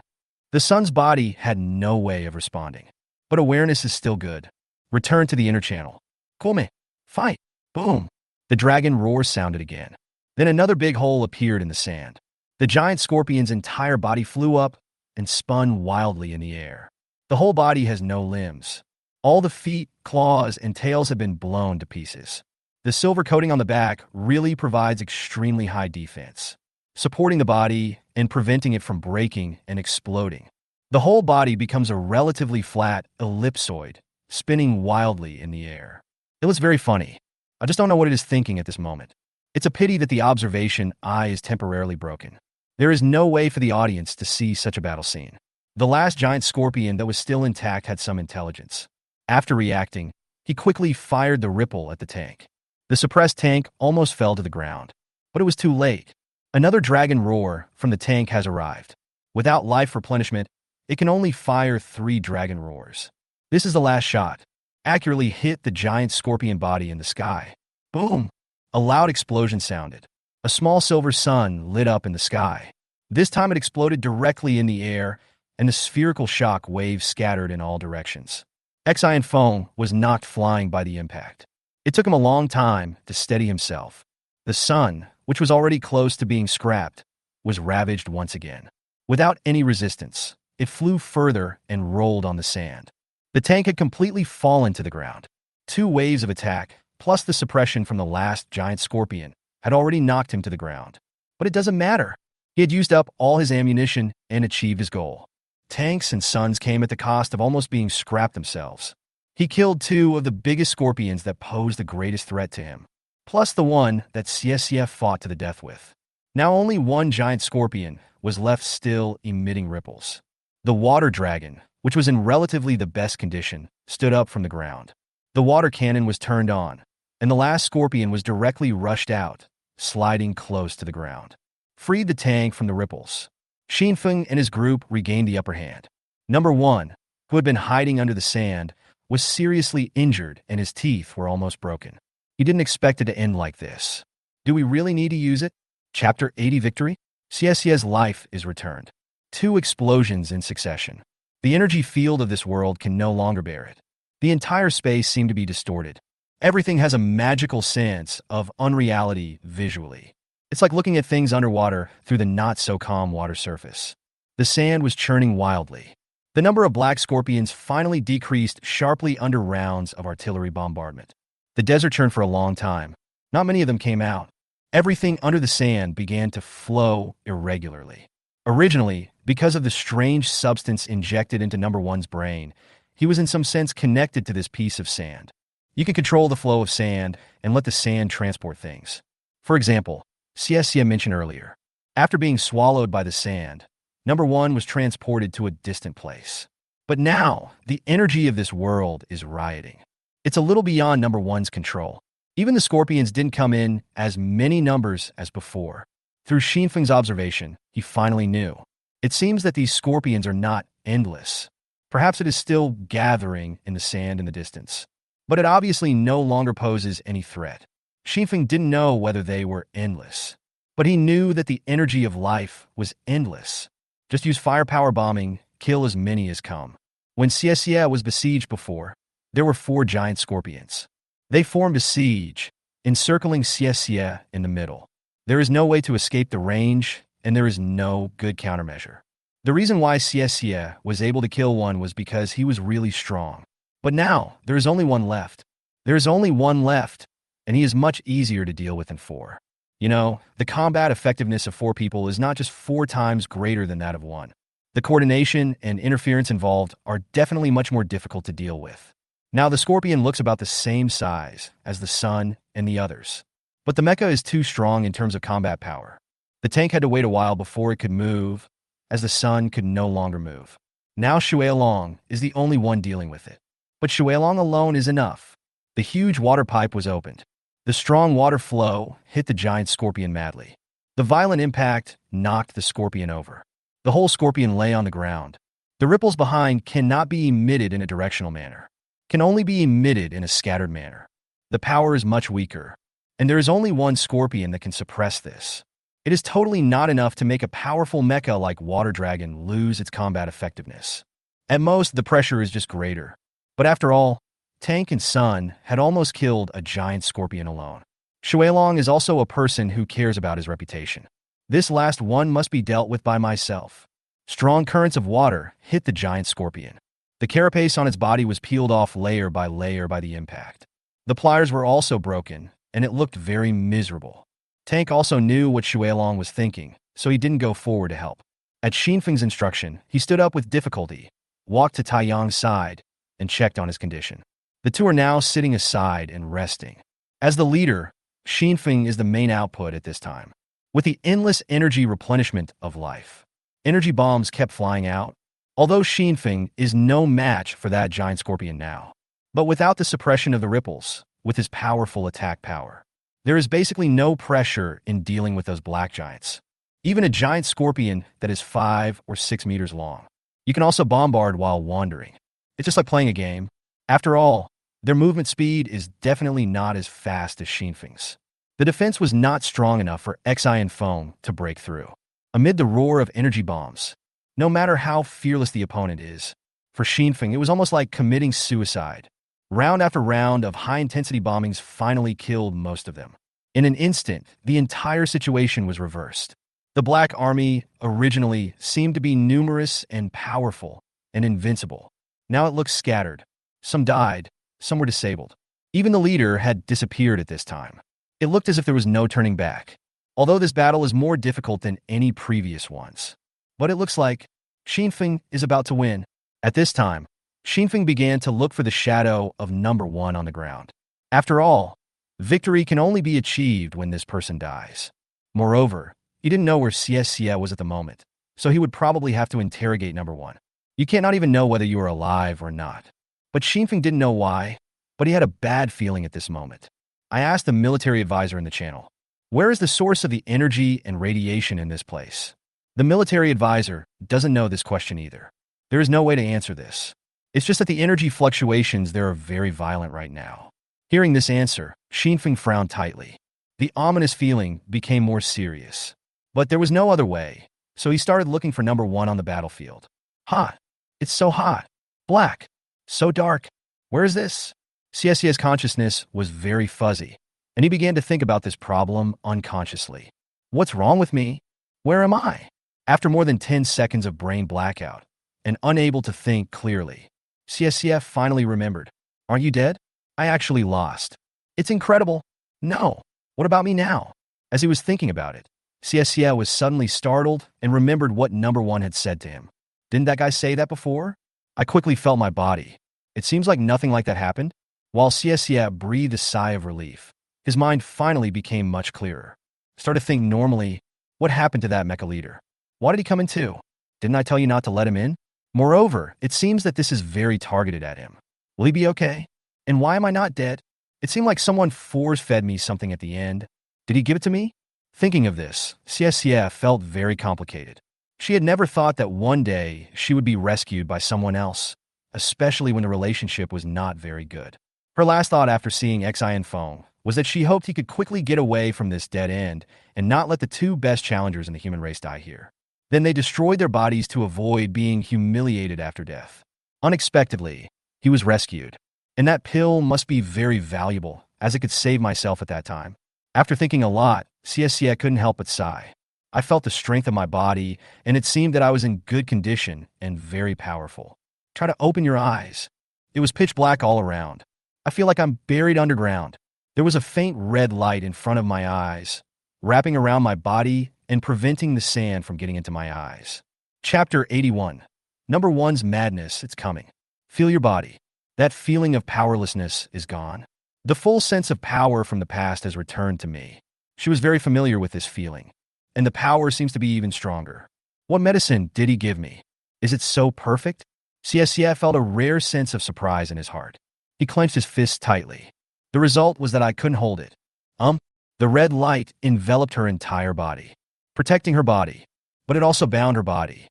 Speaker 1: The sun's body had no way of responding. But awareness is still good. Return to the inner channel. Come, fight. Boom. The dragon roar sounded again. Then another big hole appeared in the sand. The giant scorpion's entire body flew up and spun wildly in the air. The whole body has no limbs. All the feet, claws, and tails have been blown to pieces. The silver coating on the back really provides extremely high defense, supporting the body and preventing it from breaking and exploding. The whole body becomes a relatively flat ellipsoid, spinning wildly in the air. It was very funny. I just don't know what it is thinking at this moment. It's a pity that the observation eye is temporarily broken. There is no way for the audience to see such a battle scene. The last giant scorpion that was still intact had some intelligence. After reacting, he quickly fired the ripple at the tank. The suppressed tank almost fell to the ground, but it was too late. Another dragon roar from the tank has arrived. Without life replenishment, it can only fire 3 dragon roars. This is the last shot. Accurately hit the giant scorpion body in the sky. Boom! A loud explosion sounded. A small silver sun lit up in the sky. This time it exploded directly in the air, and the spherical shock waves scattered in all directions. Xian Feng was knocked flying by the impact. It took him a long time to steady himself. The sun, which was already close to being scrapped, was ravaged once again. Without any resistance, it flew further and rolled on the sand. The tank had completely fallen to the ground. 2 waves of attack, plus the suppression from the last giant scorpion, had already knocked him to the ground. But it doesn't matter. He had used up all his ammunition and achieved his goal. Tanks and suns came at the cost of almost being scrapped themselves. He killed 2 of the biggest scorpions that posed the greatest threat to him, plus the one that Xie fought to the death with. Now only 1 giant scorpion was left still emitting ripples. The water dragon, which was in relatively the best condition, stood up from the ground. The water cannon was turned on. and the last scorpion was directly rushed out, sliding close to the ground. Freed the tank from the ripples. Xinfeng and his group regained the upper hand. Number 1, who had been hiding under the sand, was seriously injured and his teeth were almost broken. He didn't expect it to end like this. Do we really need to use it? Chapter 80 Victory? Xiexie's life is returned. 2 explosions in succession. The energy field of this world can no longer bear it. The entire space seemed to be distorted. Everything has a magical sense of unreality visually. It's like looking at things underwater through the not-so-calm water surface. The sand was churning wildly. The number of black scorpions finally decreased sharply under rounds of artillery bombardment. The desert churned for a long time. Not many of them came out. Everything under the sand began to flow irregularly. Originally, because of the strange substance injected into Number 1's brain, he was in some sense connected to this piece of sand. You can control the flow of sand and let the sand transport things. For example, Xiexie mentioned earlier, after being swallowed by the sand, Number 1 was transported to a distant place. But now, the energy of this world is rioting. It's a little beyond Number 1's control. Even the scorpions didn't come in as many numbers as before. Through Xinfeng's observation, he finally knew. It seems that these scorpions are not endless. Perhaps it is still gathering in the sand in the distance. But it obviously no longer poses any threat. Xinfeng didn't know whether they were endless. But he knew that the energy of life was endless. Just use firepower bombing, kill as many as come. When Xiexie was besieged before, there were 4 giant scorpions. They formed a siege, encircling Xiexie in the middle. There is no way to escape the range, and there is no good countermeasure. The reason why Xiexie was able to kill one was because he was really strong. But now, there is only one left. There is only one left, and he is much easier to deal with than 4. You know, the combat effectiveness of 4 people is not just 4 times greater than that of 1. The coordination and interference involved are definitely much more difficult to deal with. Now, the scorpion looks about the same size as the sun and the others. But the mecha is too strong in terms of combat power. The tank had to wait a while before it could move, as the sun could no longer move. Now Xuelong is the only one dealing with it. But Xuelong alone is enough. The huge water pipe was opened. The strong water flow hit the giant scorpion madly. The violent impact knocked the scorpion over. The whole scorpion lay on the ground. The ripples behind cannot be emitted in a directional manner, can only be emitted in a scattered manner. The power is much weaker, and there is only one scorpion that can suppress this. It is totally not enough to make a powerful mecha like Water Dragon lose its combat effectiveness. At most, the pressure is just greater. But after all, Tank and Sun had almost killed a giant scorpion alone. Xuelong is also a person who cares about his reputation. This last one must be dealt with by myself. Strong currents of water hit the giant scorpion. The carapace on its body was peeled off layer by the impact. The pliers were also broken, and it looked very miserable. Tank also knew what Xuelong was thinking, so he didn't go forward to help. At Xinfeng's instruction, he stood up with difficulty, walked to Taiyang's side, and checked on his condition. The 2 are now sitting aside and resting. As the leader, Xinfeng is the main output at this time. With the endless energy replenishment of life, energy bombs kept flying out, although Xinfeng is no match for that giant scorpion now. But without the suppression of the ripples, with his powerful attack power, there is basically no pressure in dealing with those black giants. Even a giant scorpion that is 5 or 6 meters long. You can also bombard while wandering. It's just like playing a game. After all, their movement speed is definitely not as fast as Xinfeng's. The defense was not strong enough for Xi and Foam to break through. Amid the roar of energy bombs, no matter how fearless the opponent is, for Xinfeng it was almost like committing suicide. Round after round of high-intensity bombings finally killed most of them. In an instant, the entire situation was reversed. The Black Army originally seemed to be numerous and powerful and invincible. Now it looks scattered. Some died, some were disabled. Even the leader had disappeared at this time. It looked as if there was no turning back, although this battle is more difficult than any previous ones. But it looks like Xinfeng is about to win. At this time, Xinfeng began to look for the shadow of number 1 on the ground. After all, victory can only be achieved when this person dies. Moreover, he didn't know where Xiexie was at the moment, so he would probably have to interrogate number 1. You can't not even know whether you are alive or not. But Xinfeng didn't know why, but he had a bad feeling at this moment. I asked the military advisor in the channel. Where is the source of the energy and radiation in this place? The military advisor doesn't know this question either. There is no way to answer this. It's just that the energy fluctuations there are very violent right now. Hearing this answer, Xinfeng frowned tightly. The ominous feeling became more serious. But there was no other way, so he started looking for number 1 on the battlefield. Hot. It's so hot. Black. So dark. Where is this? CSC's consciousness was very fuzzy, and he began to think about this problem unconsciously. What's wrong with me? Where am I? After more than 10 seconds of brain blackout, and unable to think clearly, CSCF finally remembered. Aren't you dead? I actually lost. It's incredible. No. What about me now? As he was thinking about it, CSCF was suddenly startled and remembered what number 1 had said to him. Didn't that guy say that before? I quickly felt my body. It seems like nothing like that happened. While CSCF breathed a sigh of relief, his mind finally became much clearer. Started to think normally, what happened to that mecha leader? Why did he come in too? Didn't I tell you not to let him in? Moreover, it seems that this is very targeted at him. Will he be okay? And why am I not dead? It seemed like someone force-fed me something at the end. Did he give it to me? Thinking of this, CSCF felt very complicated. She had never thought that one day she would be rescued by someone else, especially when the relationship was not very good. Her last thought after seeing Unveiling was that she hoped he could quickly get away from this dead end and not let the 2 best challengers in the human race die here. Then they destroyed their bodies to avoid being humiliated after death. Unexpectedly, he was rescued. And that pill must be very valuable, as it could save myself at that time. After thinking a lot, CSCF couldn't help but sigh. I felt the strength of my body, and it seemed that I was in good condition and very powerful. Try to open your eyes. It was pitch black all around. I feel like I'm buried underground. There was a faint red light in front of my eyes, wrapping around my body and preventing the sand from getting into my eyes. Chapter 81. Number 1's madness, it's coming. Feel your body. That feeling of powerlessness is gone. The full sense of power from the past has returned to me. She was very familiar with this feeling, and the power seems to be even stronger. What medicine did he give me? Is it so perfect? CSCF felt a rare sense of surprise in his heart. He clenched his fist tightly. The result was that I couldn't hold it. The red light enveloped her entire body, protecting her body, but it also bound her body.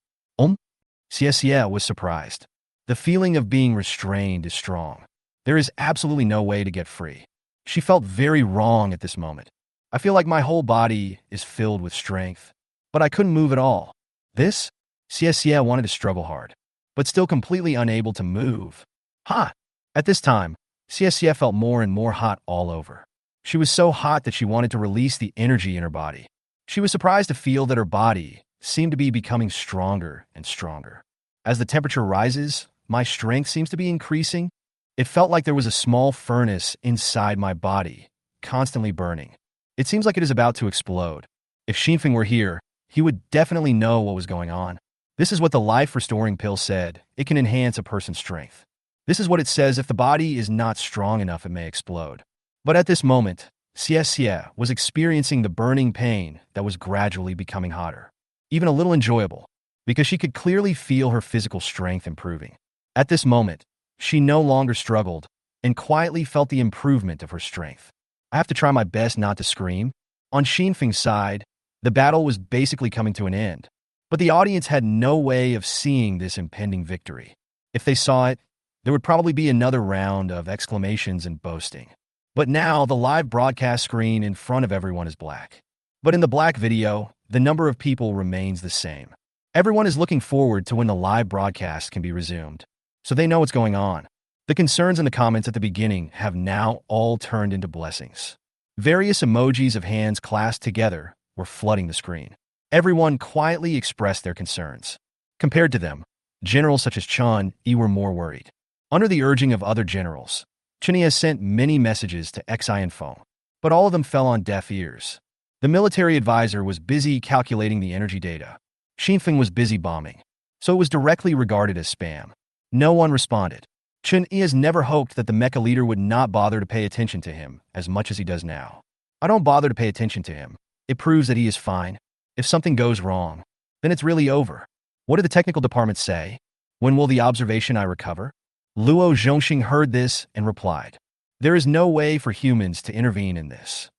Speaker 1: CSCF was surprised. The feeling of being restrained is strong. There is absolutely no way to get free. She felt very wrong at this moment. I feel like my whole body is filled with strength, but I couldn't move at all. This? CSCF wanted to struggle hard, but still completely unable to move. Hot. At this time, CSCF felt more and more hot all over. She was so hot that she wanted to release the energy in her body. She was surprised to feel that her body seemed to be becoming stronger and stronger. As the temperature rises, my strength seems to be increasing. It felt like there was a small furnace inside my body, constantly burning. It seems like it is about to explode. If Xinfeng were here, he would definitely know what was going on. This is what the life-restoring pill said. It can enhance a person's strength. This is what it says: if the body is not strong enough, it may explode. But at this moment, CSCF was experiencing the burning pain that was gradually becoming hotter, even a little enjoyable, because she could clearly feel her physical strength improving. At this moment, she no longer struggled and quietly felt the improvement of her strength. I have to try my best not to scream. On Xinfeng's side, the battle was basically coming to an end, but the audience had no way of seeing this impending victory. If they saw it, there would probably be another round of exclamations and boasting. But now the live broadcast screen in front of everyone is black. But in the black video, the number of people remains the same. Everyone is looking forward to when the live broadcast can be resumed, so they know what's going on. The concerns in the comments at the beginning have now all turned into blessings. Various emojis of hands clasped together were flooding the screen. Everyone quietly expressed their concerns. Compared to them, generals such as Chun Yi were more worried. Under the urging of other generals, Chun Yi has sent many messages to Unveiling, but all of them fell on deaf ears. The military advisor was busy calculating the energy data. Xinfeng was busy bombing, so it was directly regarded as spam. No one responded. Chun Yi has never hoped that the mecha leader would not bother to pay attention to him as much as he does now. I don't bother to pay attention to him. It proves that he is fine. If something goes wrong, then it's really over. What did the technical department say? When will the observation I recover? Luo Zhongxing heard this and replied. There is no way for humans to intervene in this.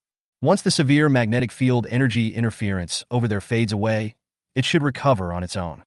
Speaker 1: Once the severe magnetic field energy interference over there fades away, it should recover on its own.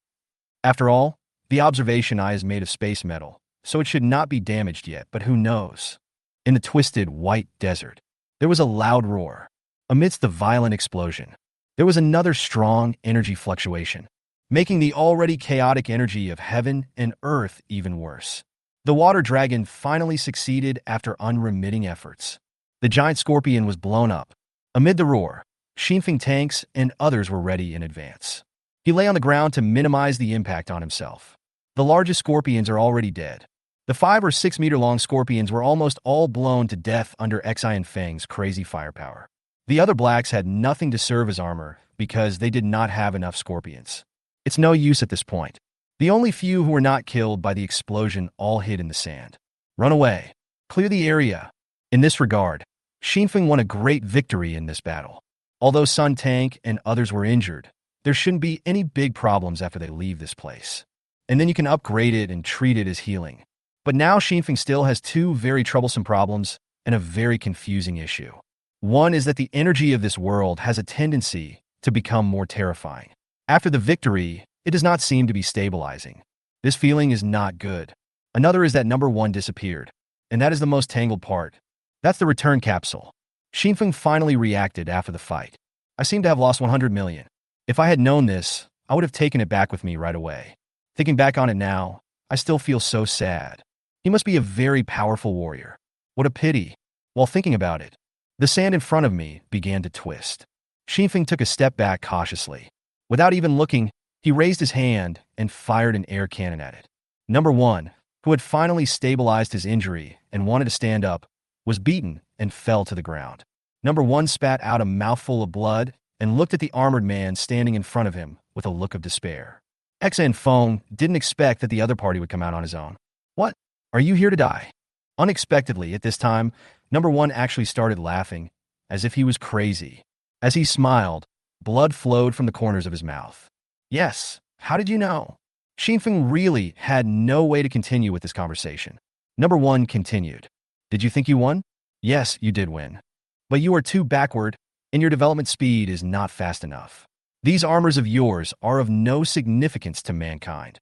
Speaker 1: After all, the observation eye is made of space metal, so it should not be damaged yet, but who knows? In the twisted, white desert, there was a loud roar. Amidst the violent explosion, there was another strong energy fluctuation, making the already chaotic energy of heaven and earth even worse. The water dragon finally succeeded after unremitting efforts. The giant scorpion was blown up. Amid the roar, Xinfeng tanks and others were ready in advance. He lay on the ground to minimize the impact on himself. The largest scorpions are already dead. The 5 or 6 meter long scorpions were almost all blown to death under Xian Feng's crazy firepower. The other blacks had nothing to serve as armor because they did not have enough scorpions. It's no use at this point. The only few who were not killed by the explosion all hid in the sand. Run away. Clear the area. In this regard, Xinfeng won a great victory in this battle. Although Sun Tank and others were injured, there shouldn't be any big problems after they leave this place. And then you can upgrade it and treat it as healing. But now Xinfeng still has 2 very troublesome problems and a very confusing issue. One is that the energy of this world has a tendency to become more terrifying. After the victory, it does not seem to be stabilizing. This feeling is not good. Another is that number 1 disappeared, and that is the most tangled part. That's the return capsule. Xinfeng finally reacted after the fight. I seem to have lost 100 million. If I had known this, I would have taken it back with me right away. Thinking back on it now, I still feel so sad. He must be a very powerful warrior. What a pity. While thinking about it, the sand in front of me began to twist. Xinfeng took a step back cautiously. Without even looking, he raised his hand and fired an air cannon at it. Number 1, who had finally stabilized his injury and wanted to stand up, was beaten and fell to the ground. Number 1 spat out a mouthful of blood and looked at the armored man standing in front of him with a look of despair. Xian Feng didn't expect that the other party would come out on his own. What? Are you here to die? Unexpectedly, at this time, Number 1 actually started laughing, as if he was crazy. As he smiled, blood flowed from the corners of his mouth. Yes, how did you know? Xinfeng really had no way to continue with this conversation. Number 1 continued. Did you think you won? Yes, you did win. But you are too backward, and your development speed is not fast enough. These armors of yours are of no significance to mankind.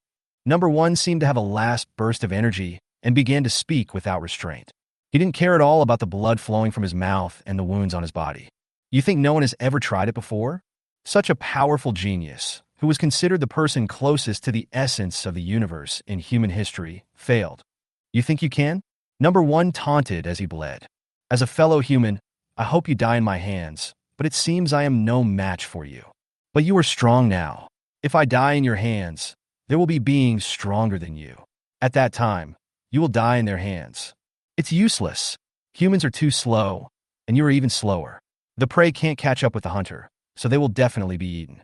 Speaker 1: Number 1 seemed to have a last burst of energy and began to speak without restraint. He didn't care at all about the blood flowing from his mouth and the wounds on his body. You think no one has ever tried it before? Such a powerful genius, who was considered the person closest to the essence of the universe in human history, failed. You think you can? Number 1 taunted as he bled. As a fellow human, I hope you die in my hands, but it seems I am no match for you. But you are strong now. If I die in your hands, there will be beings stronger than you. At that time, you will die in their hands. It's useless. Humans are too slow, and you are even slower. The prey can't catch up with the hunter, so they will definitely be eaten.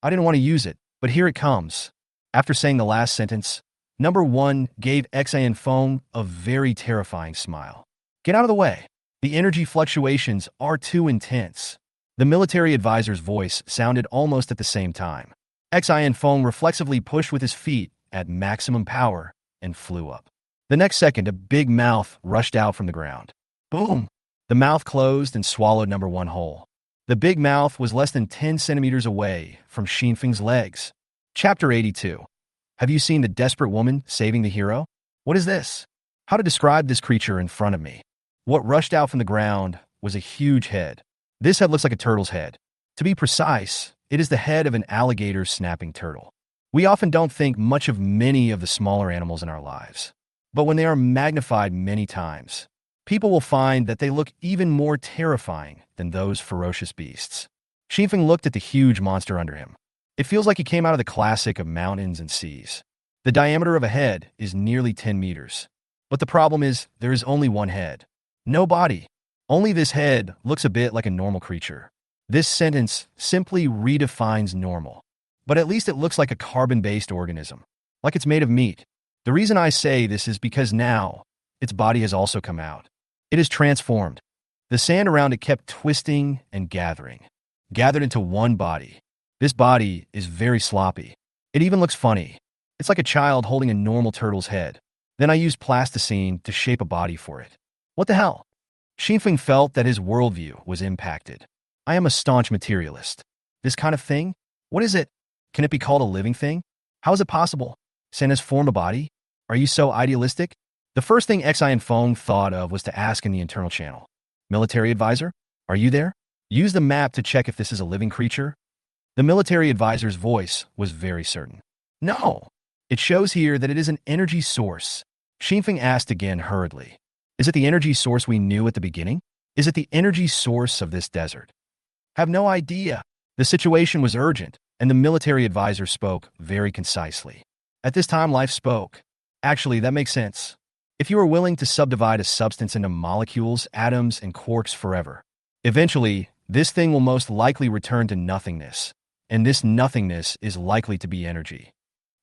Speaker 1: I didn't want to use it, but here it comes. After saying the last sentence, Number 1 gave Xian Feng a very terrifying smile. Get out of the way. The energy fluctuations are too intense. The military advisor's voice sounded almost at the same time. Xian Feng reflexively pushed with his feet at maximum power and flew up. The next second, a big mouth rushed out from the ground. Boom! The mouth closed and swallowed Number 1 whole. The big mouth was less than 10 centimeters away from Xinfeng's legs. Chapter 82. Have you seen the desperate woman saving the hero? What is this? How to describe this creature in front of me? What rushed out from the ground was a huge head. This head looks like a turtle's head. To be precise, it is the head of an alligator snapping turtle. We often don't think much of many of the smaller animals in our lives. But when they are magnified many times, people will find that they look even more terrifying than those ferocious beasts. Xinfeng looked at the huge monster under him. It feels like he came out of the classic of mountains and seas. The diameter of a head is nearly 10 meters. But the problem is, there is only one head. No body. Only this head looks a bit like a normal creature. This sentence simply redefines normal. But at least it looks like a carbon-based organism. Like it's made of meat. The reason I say this is because now, its body has also come out. It is transformed. The sand around it kept twisting and gathered into one body. This body is very sloppy. It even looks funny. It's like a child holding a normal turtle's head. Then I used plasticine to shape a body for it. What the hell? Xinfeng felt that his worldview was impacted. I am a staunch materialist. This kind of thing? What is it? Can it be called a living thing? How is it possible? Sand has formed a body? Are you so idealistic? The first thing Xian Feng thought of was to ask in the internal channel. Military advisor? Are you there? Use the map to check if this is a living creature. The military advisor's voice was very certain. No. It shows here that it is an energy source. Xinfeng asked again hurriedly. Is it the energy source we knew at the beginning? Is it the energy source of this desert? Have no idea. The situation was urgent, and the military advisor spoke very concisely. At this time, life spoke. Actually, that makes sense. If you are willing to subdivide a substance into molecules, atoms, and quarks forever, eventually, this thing will most likely return to nothingness, and this nothingness is likely to be energy.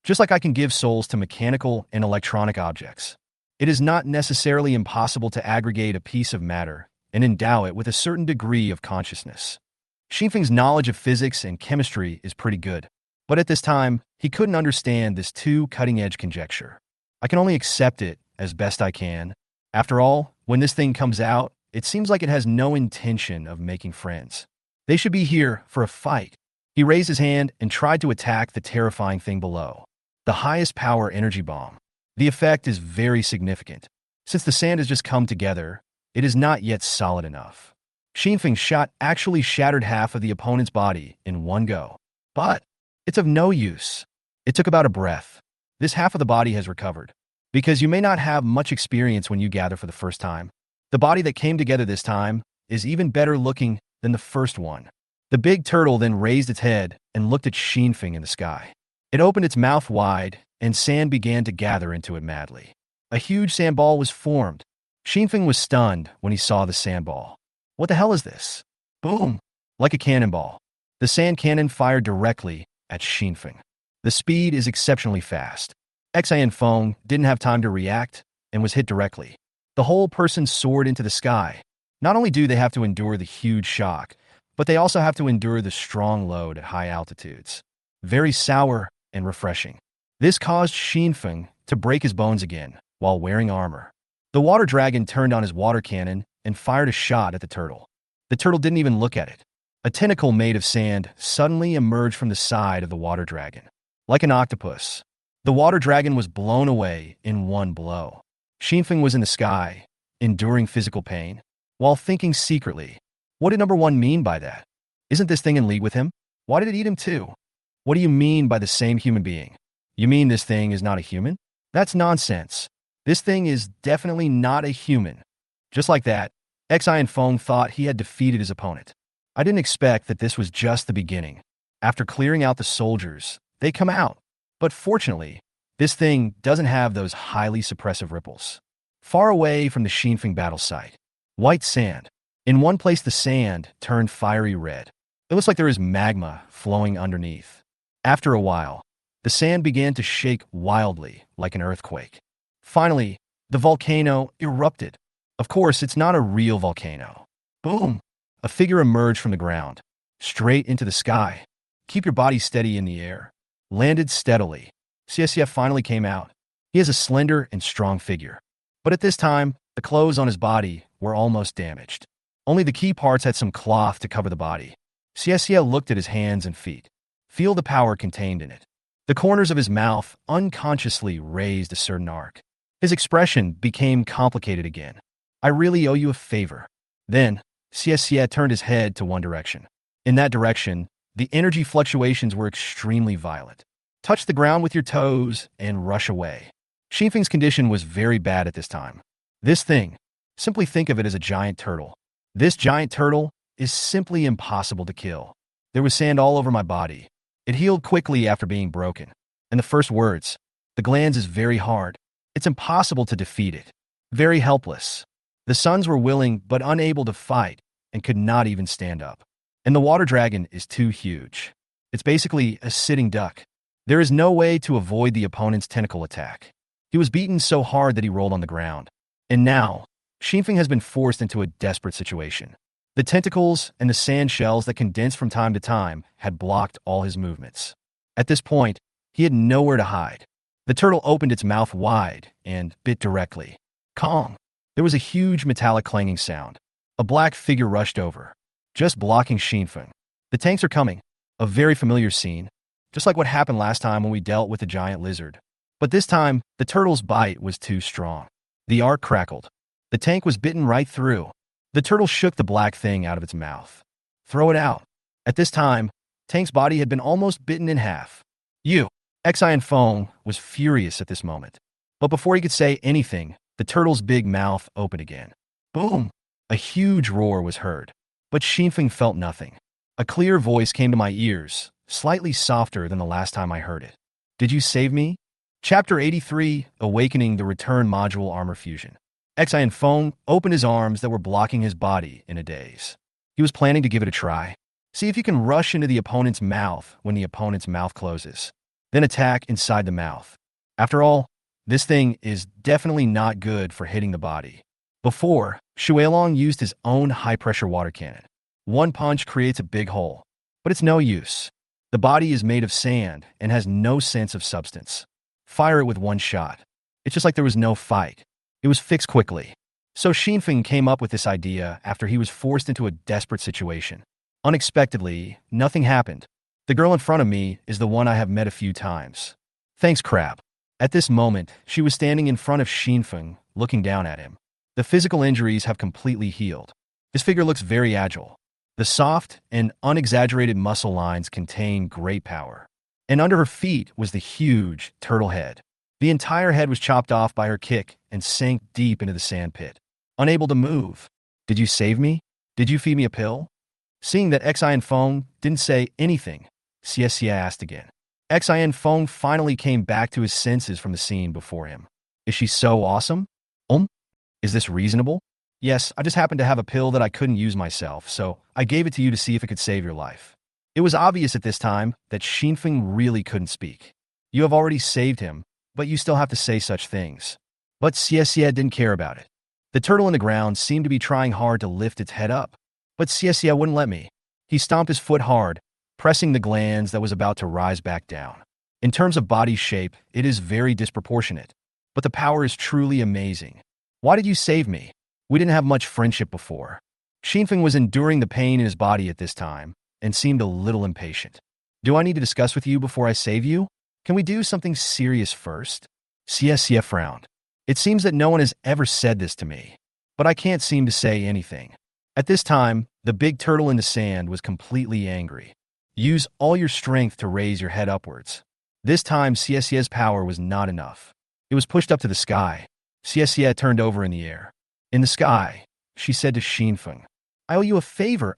Speaker 1: Just like I can give souls to mechanical and electronic objects, it is not necessarily impossible to aggregate a piece of matter and endow it with a certain degree of consciousness. Xinfeng's knowledge of physics and chemistry is pretty good, but at this time, he couldn't understand this too cutting-edge conjecture. I can only accept it as best I can. After all, when this thing comes out, it seems like it has no intention of making friends. They should be here for a fight. He raised his hand and tried to attack the terrifying thing below. The highest power energy bomb. The effect is very significant. Since the sand has just come together, it is not yet solid enough. Xinfeng's shot actually shattered half of the opponent's body in one go. But it's of no use. It took about a breath. This half of the body has recovered. Because you may not have much experience when you gather for the first time. The body that came together this time is even better looking than the first one. The big turtle then raised its head and looked at Xinfeng in the sky. It opened its mouth wide, and sand began to gather into it madly. A huge sandball was formed. Xinfeng was stunned when he saw the sandball. What the hell is this? Boom! Like a cannonball. The sand cannon fired directly at Xinfeng. The speed is exceptionally fast. Xian Feng didn't have time to react and was hit directly. The whole person soared into the sky. Not only do they have to endure the huge shock, but they also have to endure the strong load at high altitudes. Very sour and refreshing. This caused Xinfeng to break his bones again while wearing armor. The water dragon turned on his water cannon and fired a shot at the turtle. The turtle didn't even look at it. A tentacle made of sand suddenly emerged from the side of the water dragon. Like an octopus, the water dragon was blown away in one blow. Xinfeng was in the sky, enduring physical pain, while thinking secretly, what did number one mean by that? Isn't this thing in league with him? Why did it eat him too? What do you mean by the same human being? You mean this thing is not a human? That's nonsense. This thing is definitely not a human. Just like that, Xian Feng thought he had defeated his opponent. I didn't expect that this was just the beginning. After clearing out the soldiers, they come out. But fortunately, this thing doesn't have those highly suppressive ripples. Far away from the Xinfeng battle site, white sand. In one place, the sand turned fiery red. It looks like there is magma flowing underneath. After a while, the sand began to shake wildly like an earthquake. Finally, the volcano erupted. Of course, it's not a real volcano. Boom! A figure emerged from the ground, straight into the sky. Keep your body steady in the air. Landed steadily. CSCF finally came out. He has a slender and strong figure. But at this time, the clothes on his body were almost damaged. Only the key parts had some cloth to cover the body. CSCF looked at his hands and feet. Feel the power contained in it. The corners of his mouth unconsciously raised a certain arc. His expression became complicated again. I really owe you a favor. Then, CSCF turned his head to one direction. In that direction, the energy fluctuations were extremely violent. Touch the ground with your toes and rush away. Xinfeng's condition was very bad at this time. This thing, simply think of it as a giant turtle. This giant turtle is simply impossible to kill. There was sand all over my body. It healed quickly after being broken. And the first words, the glands is very hard. It's impossible to defeat it. Very helpless. The sons were willing but unable to fight and could not even stand up. And the water dragon is too huge. It's basically a sitting duck. There is no way to avoid the opponent's tentacle attack. He was beaten so hard that he rolled on the ground. And now, Xinfeng has been forced into a desperate situation. The tentacles and the sand shells that condensed from time to time had blocked all his movements. At this point, he had nowhere to hide. The turtle opened its mouth wide and bit directly. Kong! There was a huge metallic clanging sound. A black figure rushed over, just blocking Xinfeng. The tanks are coming. A very familiar scene, just like what happened last time when we dealt with the giant lizard. But this time, the turtle's bite was too strong. The arc crackled. The tank was bitten right through. The turtle shook the black thing out of its mouth. Throw it out. At this time, Tank's body had been almost bitten in half. You! Xian Feng was furious at this moment. But before he could say anything, the turtle's big mouth opened again. Boom! A huge roar was heard. But Xinfeng felt nothing. A clear voice came to my ears, slightly softer than the last time I heard it. Did you save me? Chapter 83, Awakening the Return Module Armor Fusion. Xian Feng opened his arms that were blocking his body in a daze. He was planning to give it a try. See if you can rush into the opponent's mouth when the opponent's mouth closes. Then attack inside the mouth. After all, this thing is definitely not good for hitting the body. Before, Shuilong used his own high-pressure water cannon. One punch creates a big hole, but it's no use. The body is made of sand and has no sense of substance. Fire it with one shot. It's just like there was no fight. It was fixed quickly. So Xinfeng came up with this idea after he was forced into a desperate situation. Unexpectedly, nothing happened. The girl in front of me is the one I have met a few times. Thanks, crap. At this moment, she was standing in front of Xinfeng, looking down at him. The physical injuries have completely healed. His figure looks very agile. The soft and unexaggerated muscle lines contain great power. And under her feet was the huge turtle head. The entire head was chopped off by her kick and sank deep into the sand pit. Unable to move. Did you save me? Did you feed me a pill? Seeing that Xian Feng didn't say anything, Xie asked again. Xian Feng finally came back to his senses from the scene before him. Is she so awesome? Is this reasonable? Yes, I just happened to have a pill that I couldn't use myself, so I gave it to you to see if it could save your life. It was obvious at this time that Xinfeng really couldn't speak. You have already saved him, but you still have to say such things. But Xie didn't care about it. The turtle in the ground seemed to be trying hard to lift its head up, but Xie wouldn't let me. He stomped his foot hard, pressing the glands that was about to rise back down. In terms of body shape, it is very disproportionate, but the power is truly amazing. Why did you save me? We didn't have much friendship before. Xinfeng was enduring the pain in his body at this time and seemed a little impatient. Do I need to discuss with you before I save you? Can we do something serious first? Xie frowned. It seems that no one has ever said this to me, but I can't seem to say anything. At this time, the big turtle in the sand was completely angry. Use all your strength to raise your head upwards. This time, Xie's power was not enough. It was pushed up to the sky. Xie turned over in the air. In the sky, she said to Xinfeng, I owe you a favor.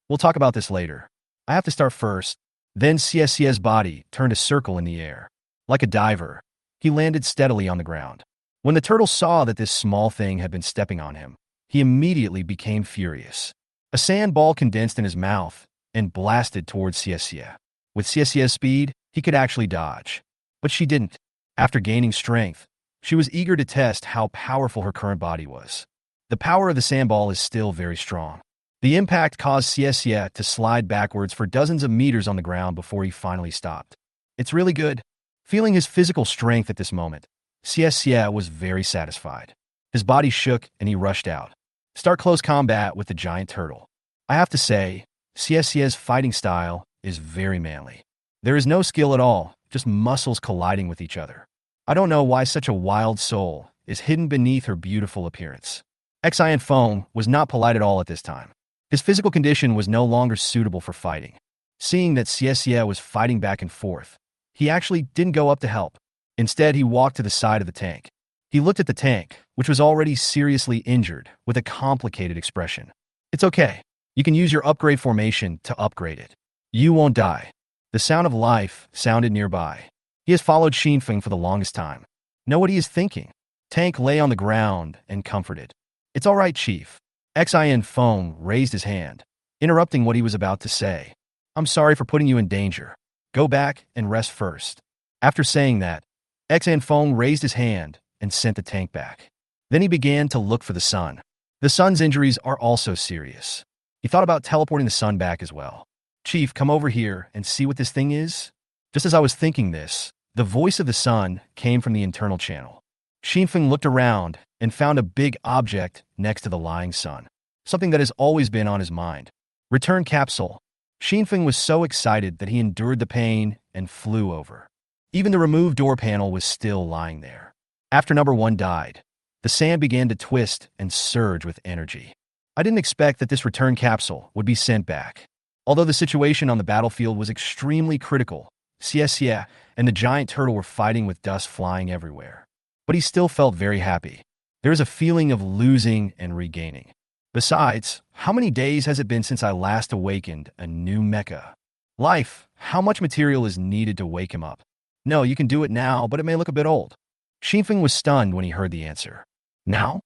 Speaker 1: We'll talk about this later. I have to start first. Then Xie's body turned a circle in the air. Like a diver, he landed steadily on the ground. When the turtle saw that this small thing had been stepping on him, he immediately became furious. A sand ball condensed in his mouth and blasted towards Xie. With Xie's speed, he could actually dodge. But she didn't. After gaining strength, she was eager to test how powerful her current body was. The power of the sandball is still very strong. The impact caused Xie to slide backwards for dozens of meters on the ground before he finally stopped. It's really good. Feeling his physical strength at this moment, Xie was very satisfied. His body shook and he rushed out. Start close combat with the giant turtle. I have to say, Xie's fighting style is very manly. There is no skill at all, just muscles colliding with each other. I don't know why such a wild soul is hidden beneath her beautiful appearance. Xian Feng was not polite at all at this time. His physical condition was no longer suitable for fighting. Seeing that Xie was fighting back and forth, he actually didn't go up to help. Instead, he walked to the side of the tank. He looked at the tank, which was already seriously injured, with a complicated expression. It's okay. You can use your upgrade formation to upgrade it. You won't die. The sound of life sounded nearby. He has followed Xinfeng for the longest time. Know what he is thinking. Tank lay on the ground and comforted. It's all right, Chief. Xian Feng raised his hand, interrupting what he was about to say. I'm sorry for putting you in danger. Go back and rest first. After saying that, Xian Feng raised his hand and sent the tank back. Then he began to look for the sun. The sun's injuries are also serious. He thought about teleporting the sun back as well. Chief, come over here and see what this thing is. Just as I was thinking this, the voice of the sun came from the internal channel. Xinfeng looked around and found a big object next to the lying sun. Something that has always been on his mind. Return capsule. Xinfeng was so excited that he endured the pain and flew over. Even the removed door panel was still lying there. After number 1 died, the sand began to twist and surge with energy. I didn't expect that this return capsule would be sent back. Although the situation on the battlefield was extremely critical, Xie and the giant turtle were fighting with dust flying everywhere. But he still felt very happy. There is a feeling of losing and regaining. Besides, how many days has it been since I last awakened a new mecha? Life, how much material is needed to wake him up? No, you can do it now, but it may look a bit old. Xinfeng was stunned when he heard the answer. Now?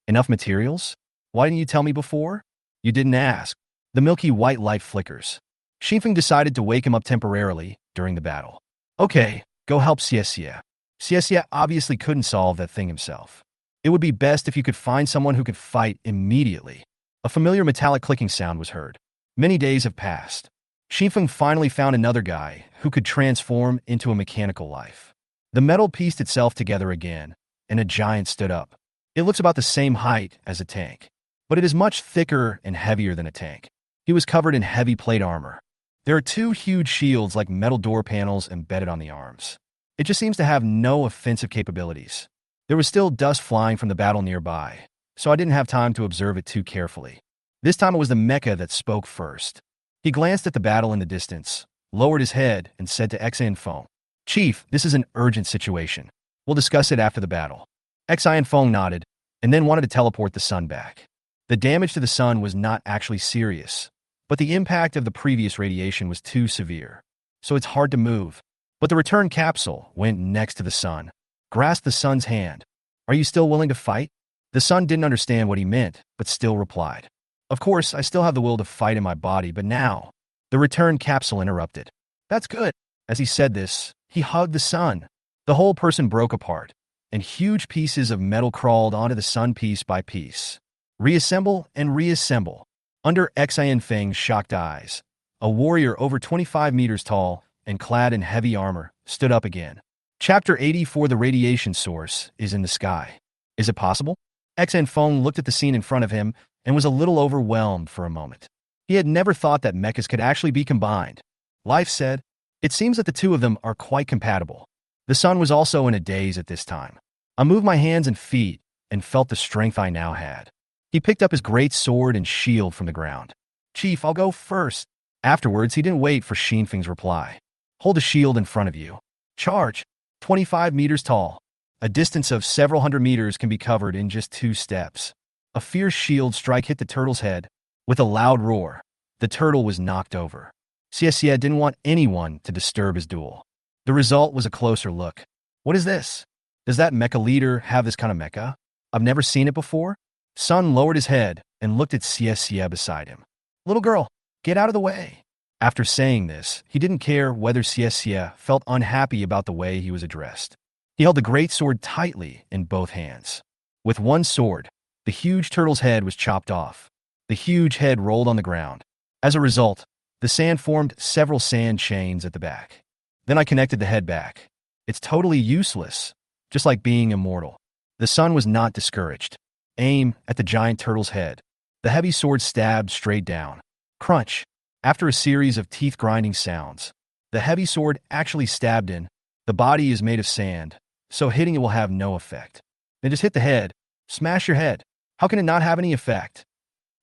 Speaker 1: Enough materials? Why didn't you tell me before? You didn't ask. The milky white light flickers. Xinfeng decided to wake him up temporarily during the battle. Okay, go help Xie. Xie obviously couldn't solve that thing himself. It would be best if you could find someone who could fight immediately. A familiar metallic clicking sound was heard. Many days have passed. Xinfeng finally found another guy who could transform into a mechanical life. The metal pieced itself together again, and a giant stood up. It looks about the same height as a tank, but it is much thicker and heavier than a tank. He was covered in heavy plate armor. There are 2 huge shields like metal door panels embedded on the arms. It just seems to have no offensive capabilities. There was still dust flying from the battle nearby, so I didn't have time to observe it too carefully. This time it was the mecha that spoke first. He glanced at the battle in the distance, lowered his head, and said to Xinfeng, "Chief, this is an urgent situation. We'll discuss it after the battle." Xinfeng nodded, and then wanted to teleport the sun back. The damage to the sun was not actually serious, but the impact of the previous radiation was too severe, so it's hard to move. But the return capsule went next to the sun, grasped the sun's hand. "Are you still willing to fight?" The sun didn't understand what he meant, but still replied, "Of course, I still have the will to fight in my body, but now..." The return capsule interrupted. "That's good." As he said this, he hugged the sun. The whole person broke apart, and huge pieces of metal crawled onto the sun piece by piece. Reassemble and reassemble. Under Xinfeng's shocked eyes, a warrior over 25 meters tall and clad in heavy armor stood up again. Chapter 84. The radiation source is in the sky. Is it possible? Xinfeng looked at the scene in front of him and was a little overwhelmed for a moment. He had never thought that mechas could actually be combined. Life said, it seems that the 2 of them are quite compatible. The sun was also in a daze at this time. I moved my hands and feet and felt the strength I now had. He picked up his great sword and shield from the ground. "Chief, I'll go first." Afterwards, he didn't wait for Xinfeng's reply. "Hold a shield in front of you. Charge." 25 meters tall. A distance of several hundred meters can be covered in just 2 steps. A fierce shield strike hit the turtle's head. With a loud roar, the turtle was knocked over. Xie didn't want anyone to disturb his duel. The result was a closer look. What is this? Does that mecha leader have this kind of mecha? I've never seen it before. Sun lowered his head and looked at Xie beside him. "Little girl, get out of the way." After saying this, he didn't care whether Xie felt unhappy about the way he was addressed. He held the great sword tightly in both hands. With one sword, the huge turtle's head was chopped off. The huge head rolled on the ground. As a result, the sand formed several sand chains at the back. Then I connected the head back. It's totally useless, just like being immortal. The sun was not discouraged. Aim at the giant turtle's head. The heavy sword stabbed straight down. Crunch. After a series of teeth-grinding sounds, the heavy sword actually stabbed in. The body is made of sand, so hitting it will have no effect. Then just hit the head. Smash your head. How can it not have any effect?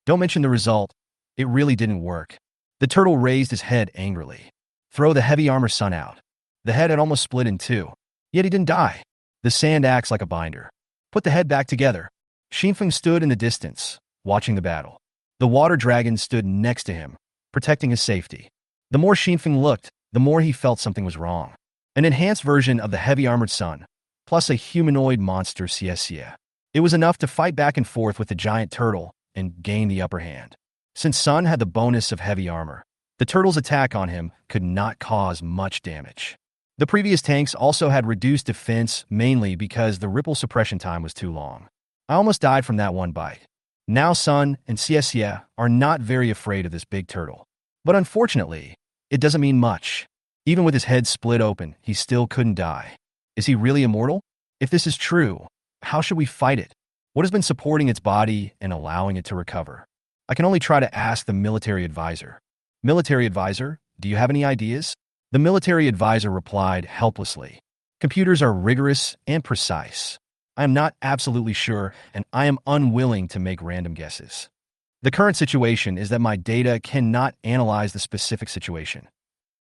Speaker 1: Don't mention the result. It really didn't work. The turtle raised his head angrily. Throw the heavy armor sun out. The head had almost split in 2. Yet he didn't die. The sand acts like a binder. Put the head back together. Xinfeng stood in the distance, watching the battle. The water dragon stood next to him, protecting his safety. The more Xinfeng looked, the more he felt something was wrong. An enhanced version of the heavy armored sun, plus a humanoid monster Xie. It was enough to fight back and forth with the giant turtle and gain the upper hand. Since Sun had the bonus of heavy armor, the turtle's attack on him could not cause much damage. The previous tanks also had reduced defense mainly because the ripple suppression time was too long. I almost died from that one bite. Now Sun and Xie are not very afraid of this big turtle. But unfortunately, it doesn't mean much. Even with his head split open, he still couldn't die. Is he really immortal? If this is true, how should we fight it? What has been supporting its body and allowing it to recover? I can only try to ask the military advisor. Military advisor, do you have any ideas? The military advisor replied helplessly. Computers are rigorous and precise. I am not absolutely sure, and I am unwilling to make random guesses. The current situation is that my data cannot analyze the specific situation.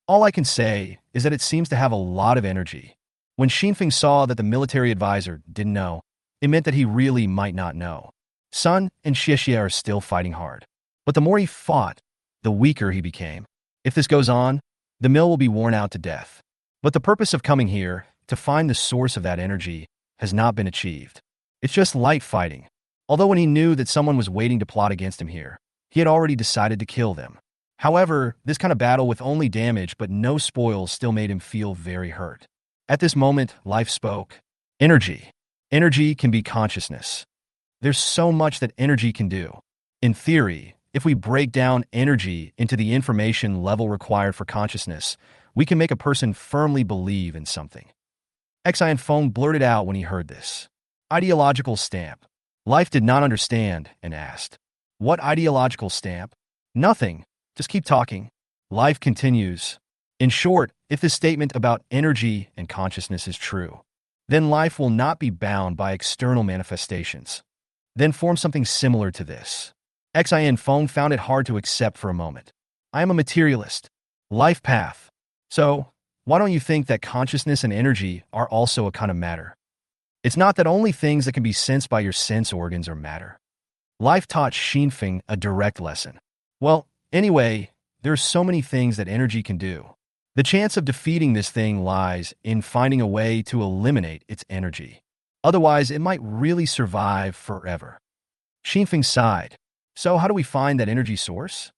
Speaker 1: All I can say is that it seems to have a lot of energy. When Xinfeng saw that the military advisor didn't know, it meant that he really might not know. Sun and Xie are still fighting hard. But the more he fought, the weaker he became. If this goes on, the mill will be worn out to death. But the purpose of coming here, to find the source of that energy, has not been achieved. It's just light fighting. Although when he knew that someone was waiting to plot against him here, he had already decided to kill them. However, this kind of battle with only damage but no spoils still made him feel very hurt. At this moment, life spoke. Energy. Energy can be consciousness. There's so much that energy can do. In theory, if we break down energy into the information level required for consciousness, we can make a person firmly believe in something. Xian Feng blurted out when he heard this. Ideological stamp. Life did not understand and asked, "What ideological stamp?" "Nothing. Just keep talking." Life continues. In short, if this statement about energy and consciousness is true, then life will not be bound by external manifestations. Then form something similar to this. Xian Feng found it hard to accept for a moment. I am a materialist. Life path. So, why don't you think that consciousness and energy are also a kind of matter? It's not that only things that can be sensed by your sense organs are matter. Life taught Xinfeng a direct lesson. Well, anyway, there are so many things that energy can do. The chance of defeating this thing lies in finding a way to eliminate its energy. Otherwise, it might really survive forever. Xinfeng sighed. So how do we find that energy source?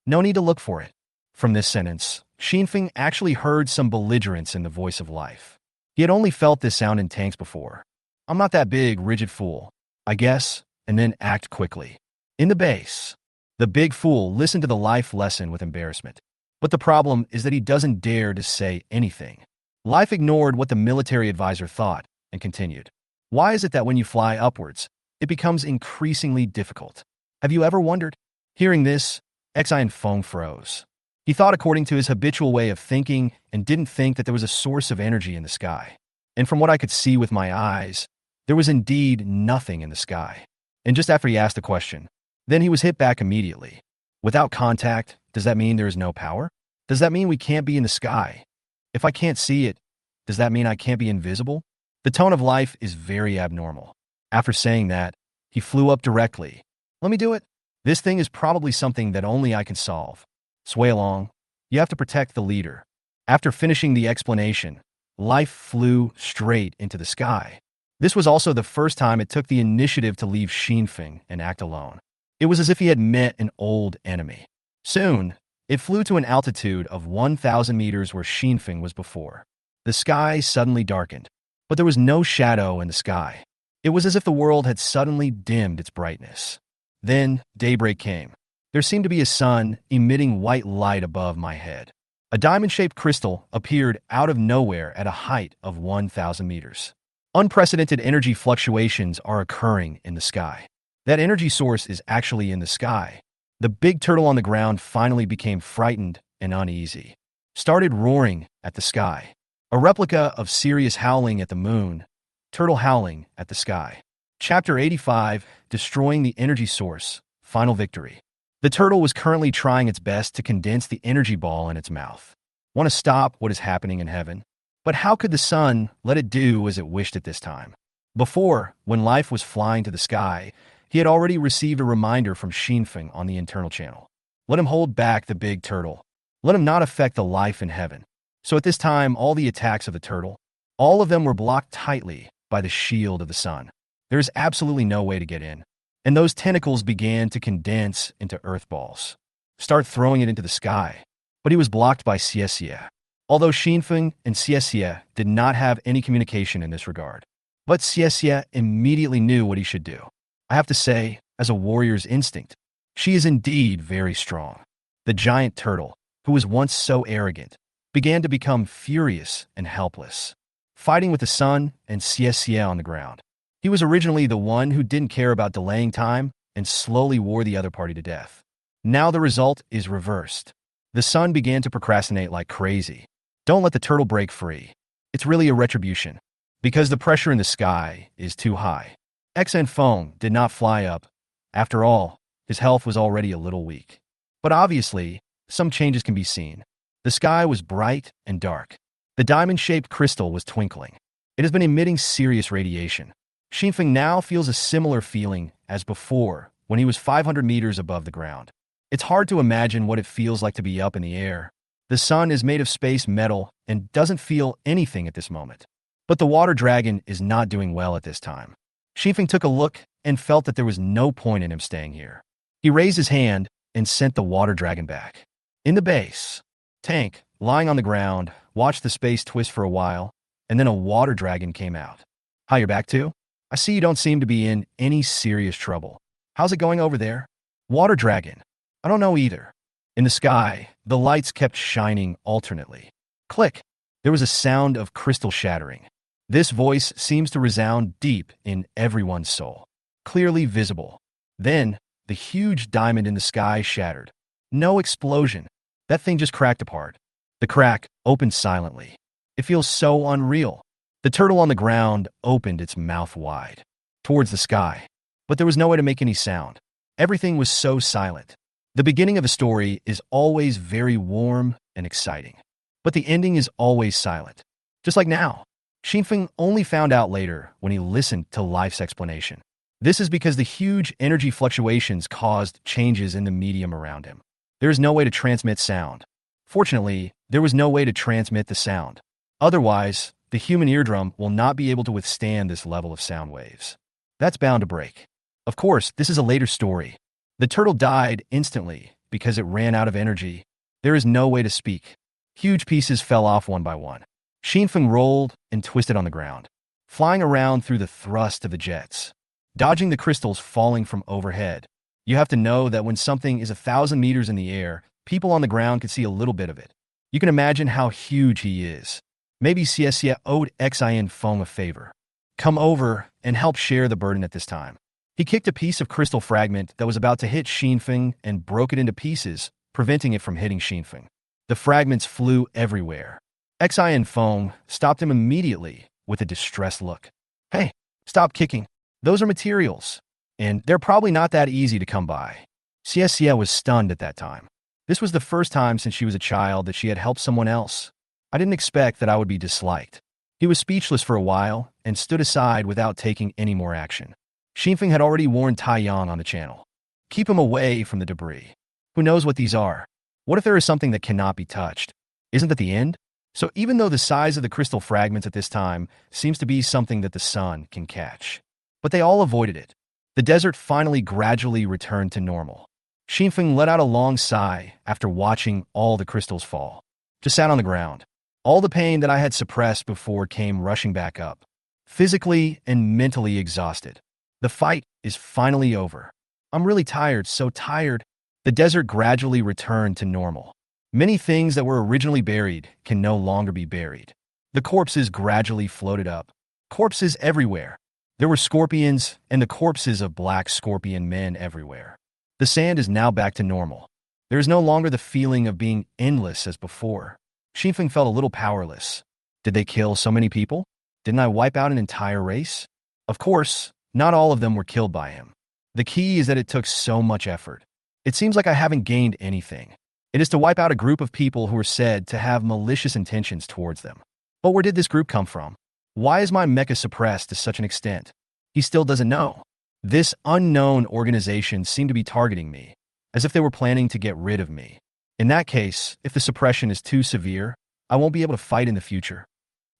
Speaker 1: No need to look for it. From this sentence, Xinfeng actually heard some belligerence in the voice of life. He had only felt this sound in tanks before. I'm not that big, rigid fool, I guess, and then act quickly. In the base, the big fool listened to the life lesson with embarrassment. But the problem is that he doesn't dare to say anything. Life ignored what the military advisor thought and continued. Why is it that when you fly upwards, it becomes increasingly difficult? Have you ever wondered? Hearing this, Xian Feng froze. He thought according to his habitual way of thinking and didn't think that there was a source of energy in the sky. And from what I could see with my eyes, there was indeed nothing in the sky. And just after he asked the question, then he was hit back immediately. Without contact, does that mean there is no power? Does that mean we can't be in the sky? If I can't see it, does that mean I can't be invisible? The tone of life is very abnormal. After saying that, he flew up directly. Let me do it. This thing is probably something that only I can solve. Sway along. You have to protect the leader. After finishing the explanation, life flew straight into the sky. This was also the first time it took the initiative to leave Xinfeng and act alone. It was as if he had met an old enemy. Soon, it flew to an altitude of 1,000 meters where Xinfeng was before. The sky suddenly darkened, but there was no shadow in the sky. It was as if the world had suddenly dimmed its brightness. Then, daybreak came. There seemed to be a sun emitting white light above my head. A diamond-shaped crystal appeared out of nowhere at a height of 1,000 meters. Unprecedented energy fluctuations are occurring in the sky. That energy source is actually in the sky. The big turtle on the ground finally became frightened and uneasy. Started roaring at the sky. A replica of Sirius howling at the moon, turtle howling at the sky. Chapter 85, Destroying the Energy Source, Final Victory. The turtle was currently trying its best to condense the energy ball in its mouth. Want to stop what is happening in heaven? But how could the sun let it do as it wished at this time? Before, when life was flying to the sky, he had already received a reminder from Xinfeng on the internal channel. Let him hold back the big turtle. Let him not affect the life in heaven. So at this time, all the attacks of the turtle, all of them were blocked tightly by the shield of the sun. There is absolutely no way to get in. And those tentacles began to condense into earth balls. Start throwing it into the sky. But he was blocked by Xie. Although Xinfeng and Xie did not have any communication in this regard. But Xie immediately knew what he should do. I have to say, as a warrior's instinct, she is indeed very strong. The giant turtle, who was once so arrogant, began to become furious and helpless. Fighting with the sun and Xie on the ground. He was originally the one who didn't care about delaying time and slowly wore the other party to death. Now the result is reversed. The sun began to procrastinate like crazy. Don't let the turtle break free. It's really a retribution. Because the pressure in the sky is too high. XN Feng did not fly up. After all, his health was already a little weak. But obviously, some changes can be seen. The sky was bright and dark. The diamond-shaped crystal was twinkling. It has been emitting serious radiation. Xinfeng now feels a similar feeling as before when he was 500 meters above the ground. It's hard to imagine what it feels like to be up in the air. The sun is made of space metal and doesn't feel anything at this moment. But the water dragon is not doing well at this time. Xinfeng took a look and felt that there was no point in him staying here. He raised his hand and sent the water dragon back. In the base, Tank, lying on the ground, watched the space twist for a while, and then a water dragon came out. Hi, you're back too? I see you don't seem to be in any serious trouble. How's it going over there? Water dragon. I don't know either. In the sky, the lights kept shining alternately. Click. There was a sound of crystal shattering. This voice seems to resound deep in everyone's soul. Clearly visible. Then, the huge diamond in the sky shattered. No explosion. That thing just cracked apart. The crack opened silently. It feels so unreal. The turtle on the ground opened its mouth wide, towards the sky. But there was no way to make any sound. Everything was so silent. The beginning of a story is always very warm and exciting. But the ending is always silent. Just like now. Xinfeng only found out later when he listened to life's explanation. This is because the huge energy fluctuations caused changes in the medium around him. There is no way to transmit sound. Fortunately, there was no way to transmit the sound. Otherwise, the human eardrum will not be able to withstand this level of sound waves. That's bound to break. Of course, this is a later story. The turtle died instantly because it ran out of energy. There is no way to speak. Huge pieces fell off one by one. Xinfeng rolled and twisted on the ground, flying around through the thrust of the jets, dodging the crystals falling from overhead. You have to know that when something is 1,000 meters in the air, people on the ground can see a little bit of it. You can imagine how huge he is. Maybe Xie owed Xin Feng a favor. Come over and help share the burden at this time. He kicked a piece of crystal fragment that was about to hit Xinfeng and broke it into pieces, preventing it from hitting Xinfeng. The fragments flew everywhere. Xin Feng stopped him immediately with a distressed look. Hey, stop kicking. Those are materials, and they're probably not that easy to come by. Xie was stunned at that time. This was the first time since she was a child that she had helped someone else. I didn't expect that I would be disliked. He was speechless for a while and stood aside without taking any more action. Xinfeng had already warned Taiyang on the channel. Keep him away from the debris. Who knows what these are? What if there is something that cannot be touched? Isn't that the end? So even though the size of the crystal fragments at this time seems to be something that the sun can catch. But they all avoided it. The desert finally gradually returned to normal. Xinfeng let out a long sigh after watching all the crystals fall. Just sat on the ground. All the pain that I had suppressed before came rushing back up. Physically and mentally exhausted. The fight is finally over. I'm really tired, so tired. The desert gradually returned to normal. Many things that were originally buried can no longer be buried. The corpses gradually floated up. Corpses everywhere. There were scorpions and the corpses of black scorpion men everywhere. The sand is now back to normal. There is no longer the feeling of being endless as before. Xinfeng felt a little powerless. Did they kill so many people? Didn't I wipe out an entire race? Of course, not all of them were killed by him. The key is that it took so much effort. It seems like I haven't gained anything. It is to wipe out a group of people who are said to have malicious intentions towards them. But where did this group come from? Why is my mecha suppressed to such an extent? He still doesn't know. This unknown organization seemed to be targeting me, as if they were planning to get rid of me. In that case, if the suppression is too severe, I won't be able to fight in the future.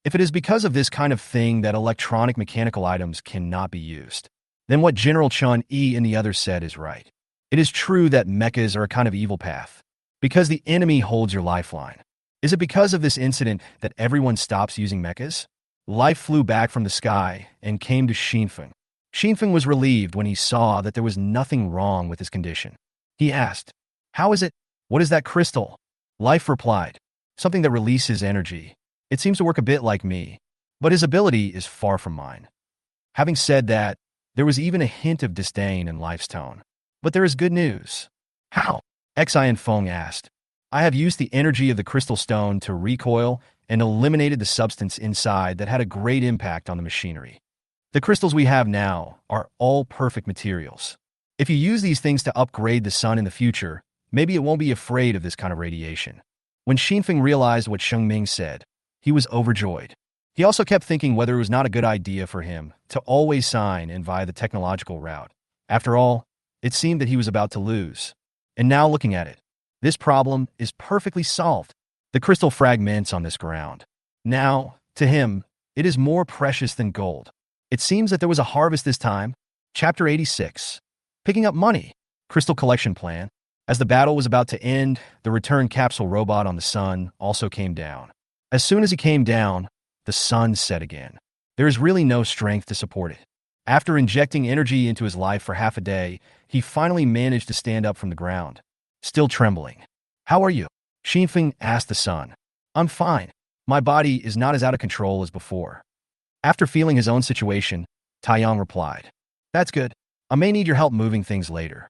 Speaker 1: If it is because of this kind of thing that electronic mechanical items cannot be used, then what General Chun Yi and the others said is right. It is true that mechas are a kind of evil path, because the enemy holds your lifeline. Is it because of this incident that everyone stops using mechas? Life flew back from the sky and came to Xinfeng. Xinfeng was relieved when he saw that there was nothing wrong with his condition. He asked, "How is it? What is that crystal?" Life replied, "Something that releases energy. It seems to work a bit like me, but his ability is far from mine." Having said that, there was even a hint of disdain in Life's tone. But there is good news. How? Xian Feng asked. I have used the energy of the crystal stone to recoil and eliminated the substance inside that had a great impact on the machinery. The crystals we have now are all perfect materials. If you use these things to upgrade the sun in the future, maybe it won't be afraid of this kind of radiation. When Xinfeng realized what Sheng Ming said, he was overjoyed. He also kept thinking whether it was not a good idea for him to always sign in via the technological route. After all, it seemed that he was about to lose. And now looking at it, this problem is perfectly solved. The crystal fragments on this ground. Now, to him, it is more precious than gold. It seems that there was a harvest this time. Chapter 86. Picking up money. Crystal collection plan. As the battle was about to end, the return capsule robot on the sun also came down. As soon as he came down, the sun set again. There is really no strength to support it. After injecting energy into his life for half a day, he finally managed to stand up from the ground, still trembling. How are you? Xinfeng asked the sun. I'm fine. My body is not as out of control as before. After feeling his own situation, Taiyang replied. That's good. I may need your help moving things later.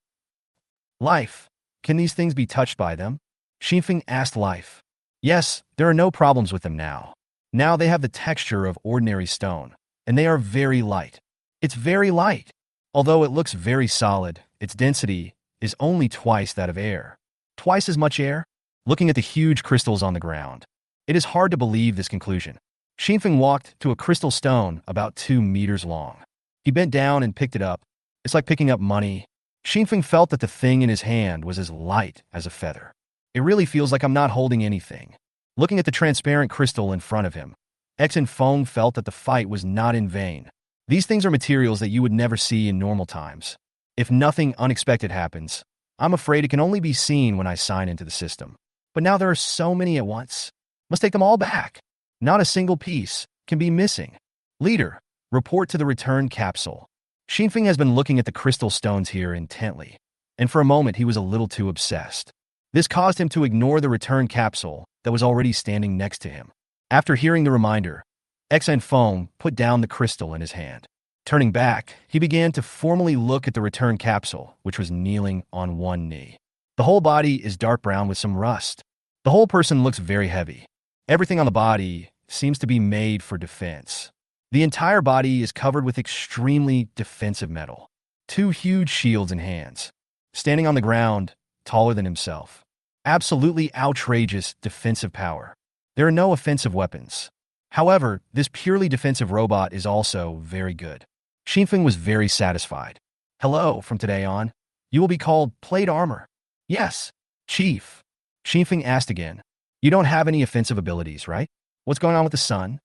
Speaker 1: Life. Can these things be touched by them? Xinfeng asked Life. Yes, there are no problems with them now. Now they have the texture of ordinary stone, and they are very light. It's very light. Although it looks very solid, its density is only twice that of air. Twice as much air? Looking at the huge crystals on the ground, it is hard to believe this conclusion. Xinfeng walked to a crystal stone about 2 meters long. He bent down and picked it up. It's like picking up money. Xinfeng felt that the thing in his hand was as light as a feather. It really feels like I'm not holding anything. Looking at the transparent crystal in front of him, Xian Feng felt that the fight was not in vain. These things are materials that you would never see in normal times. If nothing unexpected happens, I'm afraid it can only be seen when I sign into the system. But now there are so many at once. Must take them all back. Not a single piece can be missing. Leader, report to the return capsule. Xinfeng has been looking at the crystal stones here intently, and for a moment he was a little too obsessed. This caused him to ignore the return capsule that was already standing next to him. After hearing the reminder, Xian Feng put down the crystal in his hand. Turning back, he began to formally look at the return capsule, which was kneeling on one knee. The whole body is dark brown with some rust. The whole person looks very heavy. Everything on the body seems to be made for defense. The entire body is covered with extremely defensive metal. 2 huge shields in hands. Standing on the ground, taller than himself. Absolutely outrageous defensive power. There are no offensive weapons. However, this purely defensive robot is also very good. Xinfeng was very satisfied. Hello, from today on, you will be called Plate Armor. Yes, Chief. Xinfeng asked again. You don't have any offensive abilities, right? What's going on with the sun?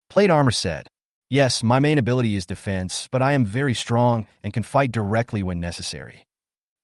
Speaker 1: Plate Armor said. Yes, my main ability is defense, but I am very strong and can fight directly when necessary.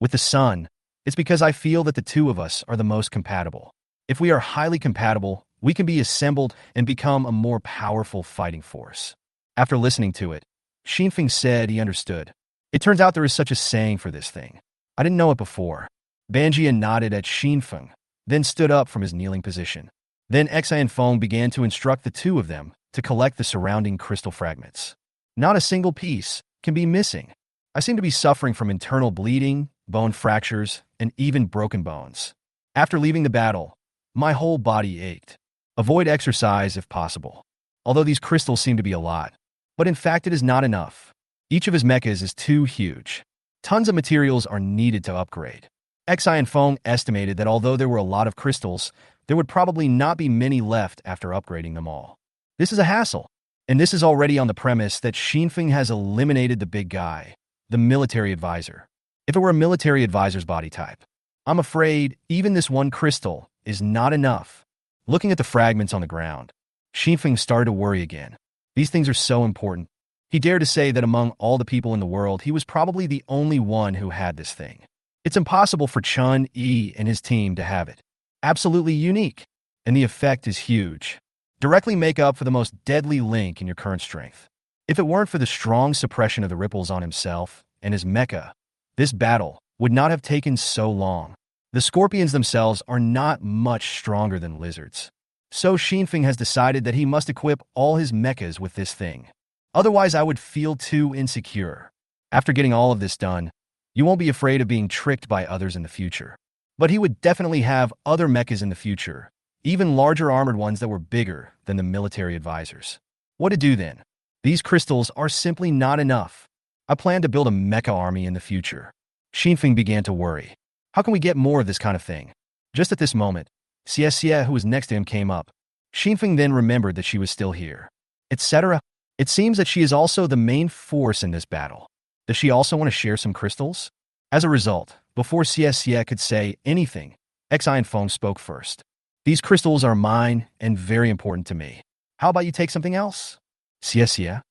Speaker 1: With the sun, it's because I feel that the two of us are the most compatible. If we are highly compatible, we can be assembled and become a more powerful fighting force. After listening to it, Xinfeng said he understood. It turns out there is such a saying for this thing. I didn't know it before. Banjian nodded at Xinfeng, then stood up from his kneeling position. Then Xian Feng began to instruct the two of them to collect the surrounding crystal fragments. Not a single piece can be missing. I seem to be suffering from internal bleeding, bone fractures, and even broken bones. After leaving the battle, my whole body ached. Avoid exercise if possible. Although these crystals seem to be a lot. But in fact it is not enough. Each of his mechas is too huge. Tons of materials are needed to upgrade. Xian Feng estimated that although there were a lot of crystals, there would probably not be many left after upgrading them all. This is a hassle. And this is already on the premise that Xinfeng has eliminated the big guy, the military advisor. If it were a military advisor's body type, I'm afraid even this one crystal is not enough. Looking at the fragments on the ground, Xinfeng started to worry again. These things are so important. He dared to say that among all the people in the world, he was probably the only one who had this thing. It's impossible for Chun Yi and his team to have it. Absolutely unique. And the effect is huge. Directly make up for the most deadly link in your current strength. If it weren't for the strong suppression of the ripples on himself and his mecha, this battle would not have taken so long. The scorpions themselves are not much stronger than lizards. So Xinfeng has decided that he must equip all his mechas with this thing. Otherwise, I would feel too insecure. After getting all of this done, you won't be afraid of being tricked by others in the future. But he would definitely have other mechas in the future, even larger armored ones that were bigger than the military advisors. What to do then? These crystals are simply not enough. I plan to build a mecha army in the future. Xinfeng began to worry. How can we get more of this kind of thing? Just at this moment, Xie, who was next to him, came up. Xinfeng then remembered that she was still here. Etc. It seems that she is also the main force in this battle. Does she also want to share some crystals? As a result, before Xie could say anything, Xi and Feng spoke first. These crystals are mine and very important to me. How about you take something else? Xie?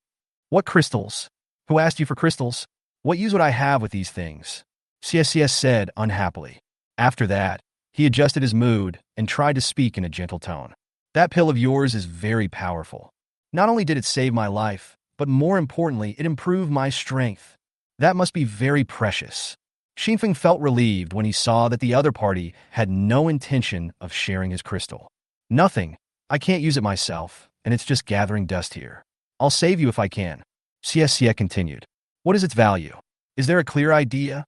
Speaker 1: What crystals? Who asked you for crystals? What use would I have with these things? Xie said unhappily. After that, he adjusted his mood and tried to speak in a gentle tone. That pill of yours is very powerful. Not only did it save my life, but more importantly, it improved my strength. That must be very precious. Xinfeng felt relieved when he saw that the other party had no intention of sharing his crystal. Nothing. I can't use it myself, and it's just gathering dust here. I'll save you if I can. Xie continued. What is its value? Is there a clear idea?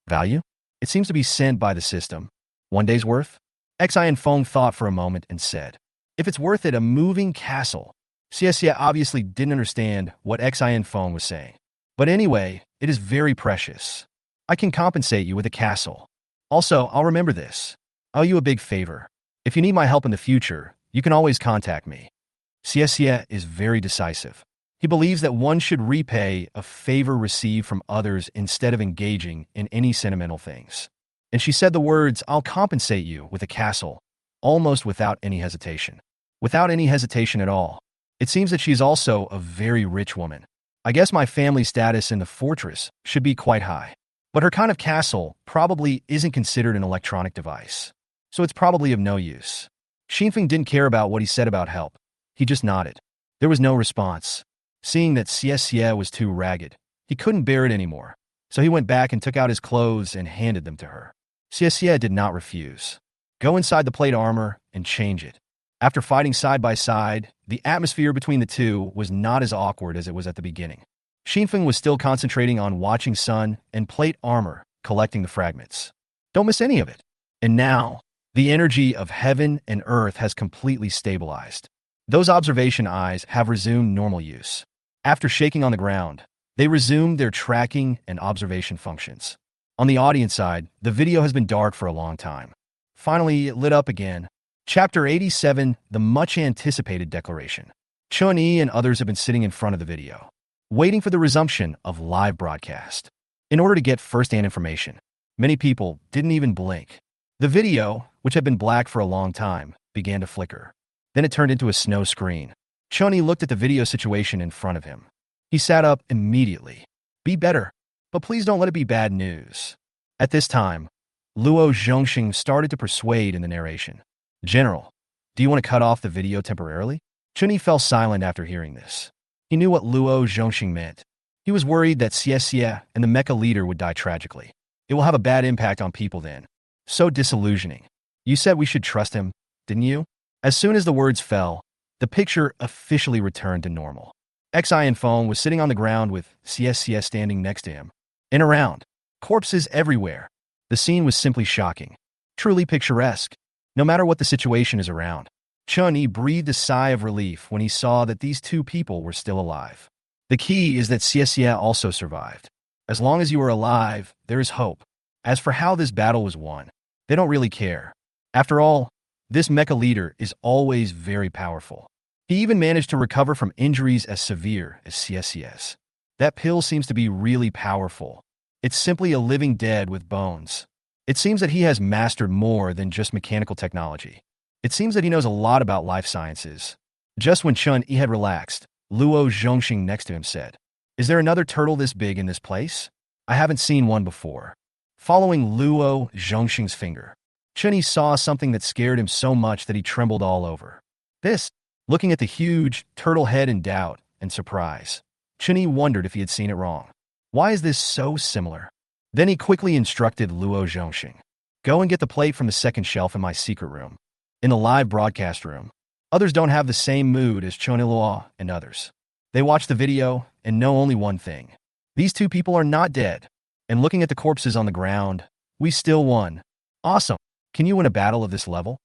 Speaker 1: Value? It seems to be sent by the system. 1 day's worth? Xi and Feng thought for a moment and said, if it's worth it, a moving castle. Xie obviously didn't understand what Xi and Feng was saying. But anyway, it is very precious. I can compensate you with a castle. Also, I'll remember this. I owe you a big favor. If you need my help in the future, you can always contact me. Xie is very decisive. He believes that one should repay a favor received from others instead of engaging in any sentimental things. And she said the words, I'll compensate you with a castle, almost without any hesitation. Without any hesitation at all. It seems that she's also a very rich woman. I guess my family status in the fortress should be quite high. But her kind of castle probably isn't considered an electronic device. So it's probably of no use. Xinfeng didn't care about what he said about help. He just nodded. There was no response. Seeing that Xie was too ragged, he couldn't bear it anymore. So he went back and took out his clothes and handed them to her. Xie did not refuse. Go inside the plate armor and change it. After fighting side by side, the atmosphere between the two was not as awkward as it was at the beginning. Xinfeng was still concentrating on watching Sun and plate armor, collecting the fragments. Don't miss any of it. And now, the energy of heaven and earth has completely stabilized. Those observation eyes have resumed normal use. After shaking on the ground, they resumed their tracking and observation functions. On the audience side, the video has been dark for a long time. Finally, it lit up again. Chapter 87, the much-anticipated declaration. Chun-Yi and others have been sitting in front of the video, waiting for the resumption of live broadcast. In order to get first-hand information, many people didn't even blink. The video, which had been black for a long time, began to flicker. Then it turned into a snow screen. Chun-Yi looked at the video situation in front of him. He sat up immediately. Be better, but please don't let it be bad news. At this time, Luo Zhongxing started to persuade in the narration. General, do you want to cut off the video temporarily? Chun-Yi fell silent after hearing this. He knew what Luo Zhongxing meant. He was worried that Xie and the mecha leader would die tragically. It will have a bad impact on people then. So disillusioning. You said we should trust him, didn't you? As soon as the words fell, the picture officially returned to normal. Xi and Feng was sitting on the ground with Xie standing next to him. And around, corpses everywhere. The scene was simply shocking. Truly picturesque. No matter what the situation is around, Chun-Yi breathed a sigh of relief when he saw that these two people were still alive. The key is that Xie also survived. As long as you are alive, there is hope. As for how this battle was won, they don't really care. After all, this mecha leader is always very powerful. He even managed to recover from injuries as severe as Xie's. That pill seems to be really powerful. It's simply a living dead with bones. It seems that he has mastered more than just mechanical technology. It seems that he knows a lot about life sciences. Just when Chun-Yi had relaxed, Luo Zhongxing next to him said, Is there another turtle this big in this place? I haven't seen one before. Following Luo Zhongxing's finger, Chun-Yi saw something that scared him so much that he trembled all over. This, looking at the huge turtle head in doubt and surprise, Chun-Yi wondered if he had seen it wrong. Why is this so similar? Then he quickly instructed Luo Zhongxing, Go and get the plate from the second shelf in my secret room. In the live broadcast room, others don't have the same mood as Chun-Yi Luo and others. They watch the video and know only one thing. These two people are not dead. And looking at the corpses on the ground, we still won. Awesome. Can you win a battle of this level?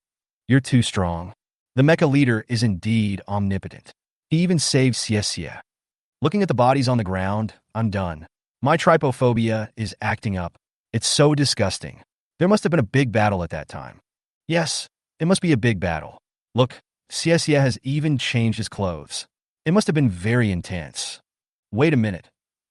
Speaker 1: You're too strong. The mecha leader is indeed omnipotent. He even saved Xiesia. Looking at the bodies on the ground, I'm done. My trypophobia is acting up. It's so disgusting. There must have been a big battle at that time. Yes, it must be a big battle. Look, Xiesia has even changed his clothes. It must have been very intense. Wait a minute.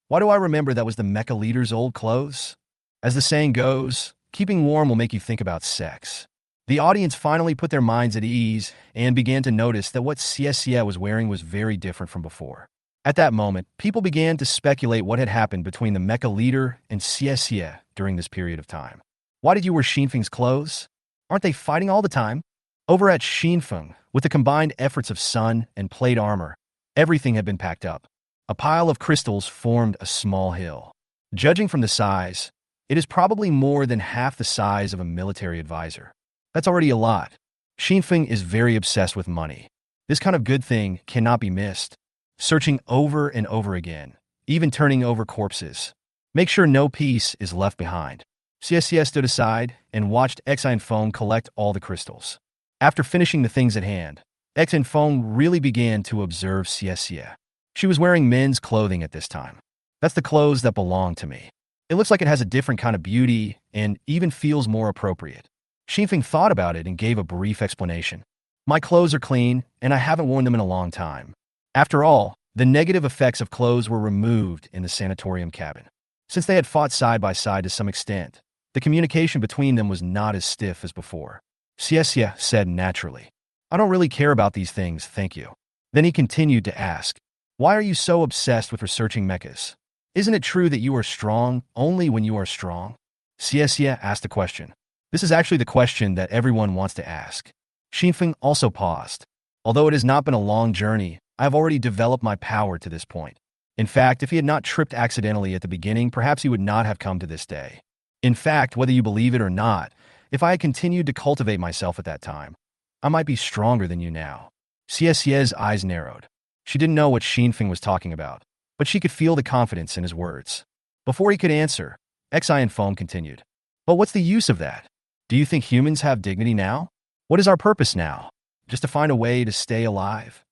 Speaker 1: Why do I remember that was the mecha leader's old clothes? As the saying goes, keeping warm will make you think about sex. The audience finally put their minds at ease and began to notice that what Xiesia was wearing was very different from before. At that moment, people began to speculate what had happened between the mecha leader and Xiesia during this period of time. Why did you wear Xinfeng's clothes? Aren't they fighting all the time? Over at Xinfeng, with the combined efforts of sun and plate armor, everything had been packed up. A pile of crystals formed a small hill. Judging from the size, it is probably more than half the size of a military advisor. That's already a lot. Xinfeng is very obsessed with money. This kind of good thing cannot be missed. Searching over and over again, even turning over corpses. Make sure no piece is left behind. Xiesia stood aside and watched Xinfeng collect all the crystals. After finishing the things at hand, Xinfeng really began to observe Xiesia. She was wearing men's clothing at this time. That's the clothes that belong to me. It looks like it has a different kind of beauty and even feels more appropriate. Xinfeng thought about it and gave a brief explanation. My clothes are clean, and I haven't worn them in a long time. After all, the negative effects of clothes were removed in the sanatorium cabin. Since they had fought side by side to some extent, the communication between them was not as stiff as before. Xiesia said naturally, I don't really care about these things, thank you. Then he continued to ask, why are you so obsessed with researching mechas? Isn't it true that you are strong only when you are strong? Xiesia asked a question. This is actually the question that everyone wants to ask. Xinfeng also paused. Although it has not been a long journey, I have already developed my power to this point. In fact, if he had not tripped accidentally at the beginning, perhaps he would not have come to this day. In fact, whether you believe it or not, if I had continued to cultivate myself at that time, I might be stronger than you now. Xiesia's eyes narrowed. She didn't know what Xinfeng was talking about, but she could feel the confidence in his words. Before he could answer, Xinfeng continued. But what's the use of that? Do you think humans have dignity now? What is our purpose now? Just to find a way to stay alive?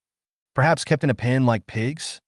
Speaker 1: Perhaps kept in a pen like pigs?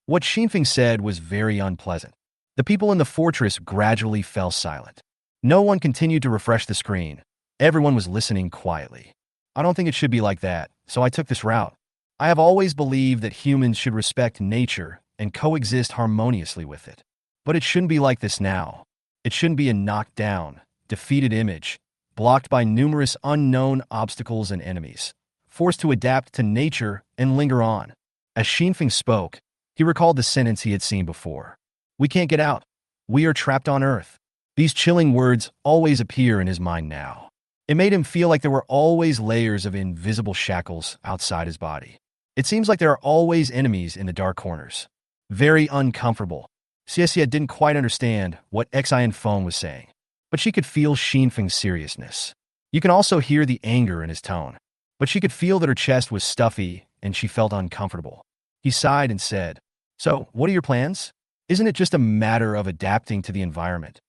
Speaker 1: What Xinfeng said was very unpleasant. The people in the fortress gradually fell silent. No one continued to refresh the screen. Everyone was listening quietly. I don't think it should be like that, so I took this route. I have always believed that humans should respect nature and coexist harmoniously with it. But it shouldn't be like this now. It shouldn't be a knocked down, defeated image, blocked by numerous unknown obstacles and enemies, forced to adapt to nature and linger on. As Xinfeng spoke, he recalled the sentence he had seen before. We can't get out. We are trapped on Earth. These chilling words always appear in his mind now. It made him feel like there were always layers of invisible shackles outside his body. It seems like there are always enemies in the dark corners. Very uncomfortable. Xiesia didn't quite understand what Xinfeng was saying, but she could feel Xinfeng's seriousness. You can also hear the anger in his tone, but she could feel that her chest was stuffy and she felt uncomfortable. He sighed and said, So, what are your plans? Isn't it just a matter of adapting to the environment?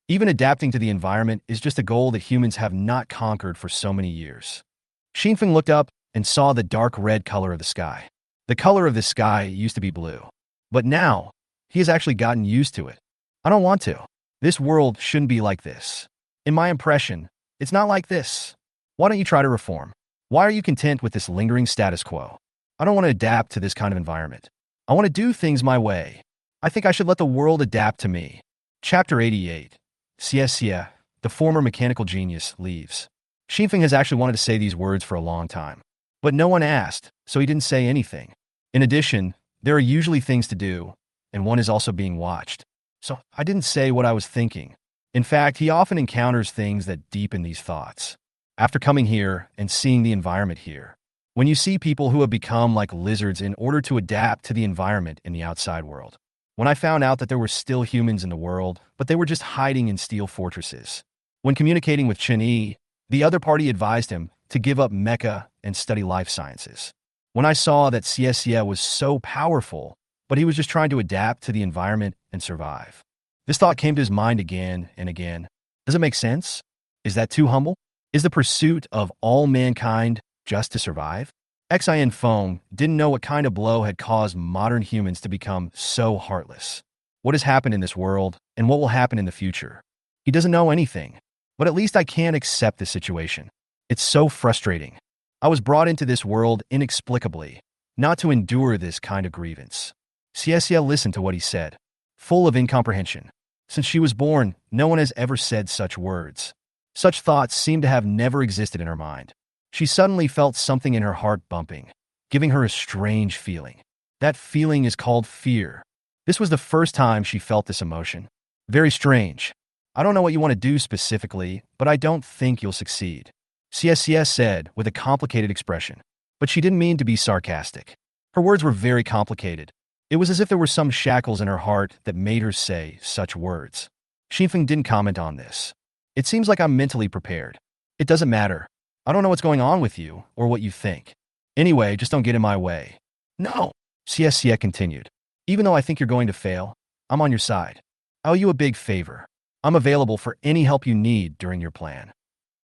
Speaker 1: Even adapting to the environment is just a goal that humans have not conquered for so many years. Xinfeng looked up and saw the dark red color of the sky. The color of the sky used to be blue, but now he has actually gotten used to it. I don't want to. This world shouldn't be like this. In my impression, it's not like this. Why don't you try to reform? Why are you content with this lingering status quo? I don't want to adapt to this kind of environment. I want to do things my way. I think I should let the world adapt to me. Chapter 88. Xiesia, the former mechanical genius, leaves. Xinfeng has actually wanted to say these words for a long time, but no one asked, so he didn't say anything. In addition, there are usually things to do, and one is also being watched. So I didn't say what I was thinking. In fact, he often encounters things that deepen these thoughts. After coming here and seeing the environment here, when you see people who have become like lizards in order to adapt to the environment in the outside world. When I found out that there were still humans in the world, but they were just hiding in steel fortresses. When communicating with Chen Yi, the other party advised him to give up mecha and study life sciences. When I saw that Xiesia was so powerful, but he was just trying to adapt to the environment and survive. This thought came to his mind again and again. Does it make sense? Is that too humble? Is the pursuit of all mankind just to survive? Xin Feng didn't know what kind of blow had caused modern humans to become so heartless. What has happened in this world, and what will happen in the future? He doesn't know anything, but at least I can't accept this situation. It's so frustrating. I was brought into this world inexplicably, not to endure this kind of grievance. Xie listened to what he said, full of incomprehension. Since she was born, no one has ever said such words. Such thoughts seem to have never existed in her mind. She suddenly felt something in her heart bumping, giving her a strange feeling. That feeling is called fear. This was the first time she felt this emotion. Very strange. I don't know what you want to do specifically, but I don't think you'll succeed. Xie said with a complicated expression. But she didn't mean to be sarcastic. Her words were very complicated. It was as if there were some shackles in her heart that made her say such words. Xinfeng didn't comment on this. It seems like I'm mentally prepared. It doesn't matter. I don't know what's going on with you or what you think. Anyway, just don't get in my way. No, Xie continued. Even though I think you're going to fail, I'm on your side. I owe you a big favor. I'm available for any help you need during your plan.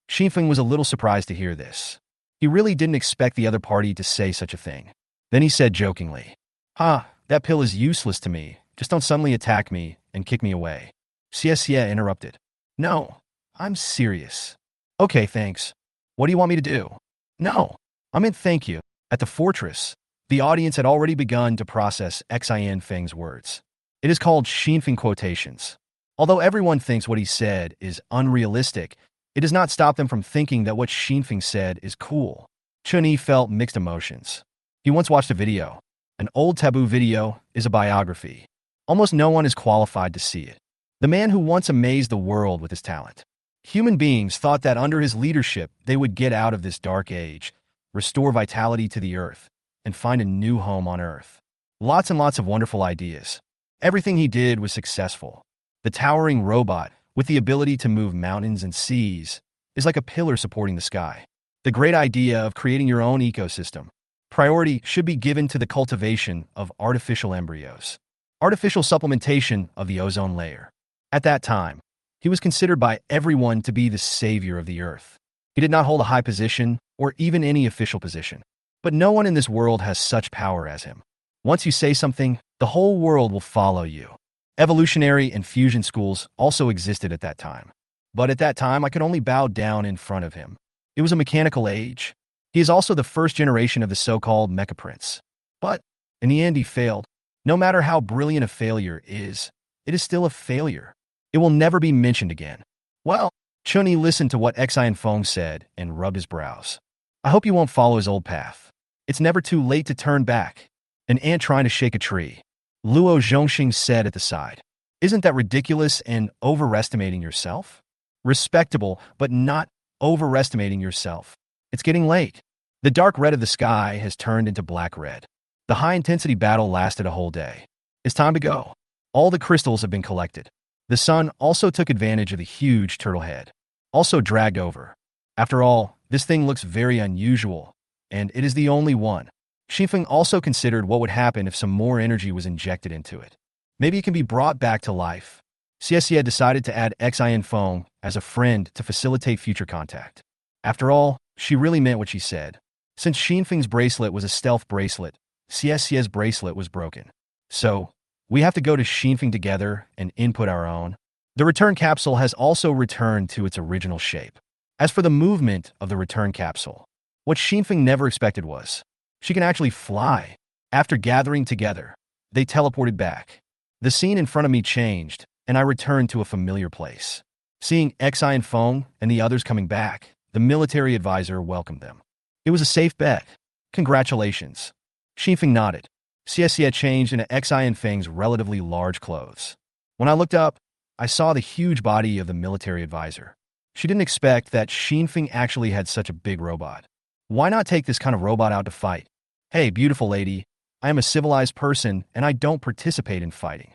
Speaker 1: Xinfeng was a little surprised to hear this. He really didn't expect the other party to say such a thing. Then he said jokingly, that pill is useless to me. Just don't suddenly attack me and kick me away. Xie interrupted. No, I'm serious. Okay, thanks. What do you want me to do? No, I meant thank you. At the fortress, the audience had already begun to process Xin Feng's words. It is called Xinfeng quotations. Although everyone thinks what he said is unrealistic, it does not stop them from thinking that what Xinfeng said is cool. Chunyi felt mixed emotions. He once watched a video. An old taboo video is a biography. Almost no one is qualified to see it. The man who once amazed the world with his talent. Human beings thought that under his leadership, they would get out of this dark age, restore vitality to the earth, and find a new home on earth. Lots and lots of wonderful ideas. Everything he did was successful. The towering robot, with the ability to move mountains and seas, is like a pillar supporting the sky. The great idea of creating your own ecosystem. Priority should be given to the cultivation of artificial embryos. Artificial supplementation of the ozone layer. At that time, he was considered by everyone to be the savior of the earth. He did not hold a high position or even any official position. But no one in this world has such power as him. Once you say something, the whole world will follow you. Evolutionary and fusion schools also existed at that time. But at that time, I could only bow down in front of him. It was a mechanical age. He is also the first generation of the so-called Mecha Prince. But in the end, he failed. No matter how brilliant a failure is, it is still a failure. It will never be mentioned again. Well, Chunyi listened to what Xin Feng said and rubbed his brows. I hope you won't follow his old path. It's never too late to turn back. An ant trying to shake a tree. Luo Zhongxing said at the side. Isn't that ridiculous and overestimating yourself? Respectable, but not overestimating yourself. It's getting late. The dark red of the sky has turned into black red. The high-intensity battle lasted a whole day. It's time to go. All the crystals have been collected. The sun also took advantage of the huge turtle head. Also dragged over. After all, this thing looks very unusual, and it is the only one. Xinfeng also considered what would happen if some more energy was injected into it. Maybe it can be brought back to life. Xie decided to add Xin Feng as a friend to facilitate future contact. After all, she really meant what she said. Since Xinfeng's bracelet was a stealth bracelet, Xie's bracelet was broken. So, we have to go to Xinfeng together and input our own. The return capsule has also returned to its original shape. As for the movement of the return capsule, what Xinfeng never expected was, she can actually fly. After gathering together, they teleported back. The scene in front of me changed, and I returned to a familiar place. Seeing Xin Feng and the others coming back, the military advisor welcomed them. It was a safe bet. Congratulations. Xinfeng nodded. Xie changed into Xin Feng's relatively large clothes. When I looked up, I saw the huge body of the military advisor. She didn't expect that Xinfeng actually had such a big robot. Why not take this kind of robot out to fight? Hey, beautiful lady, I am a civilized person and I don't participate in fighting.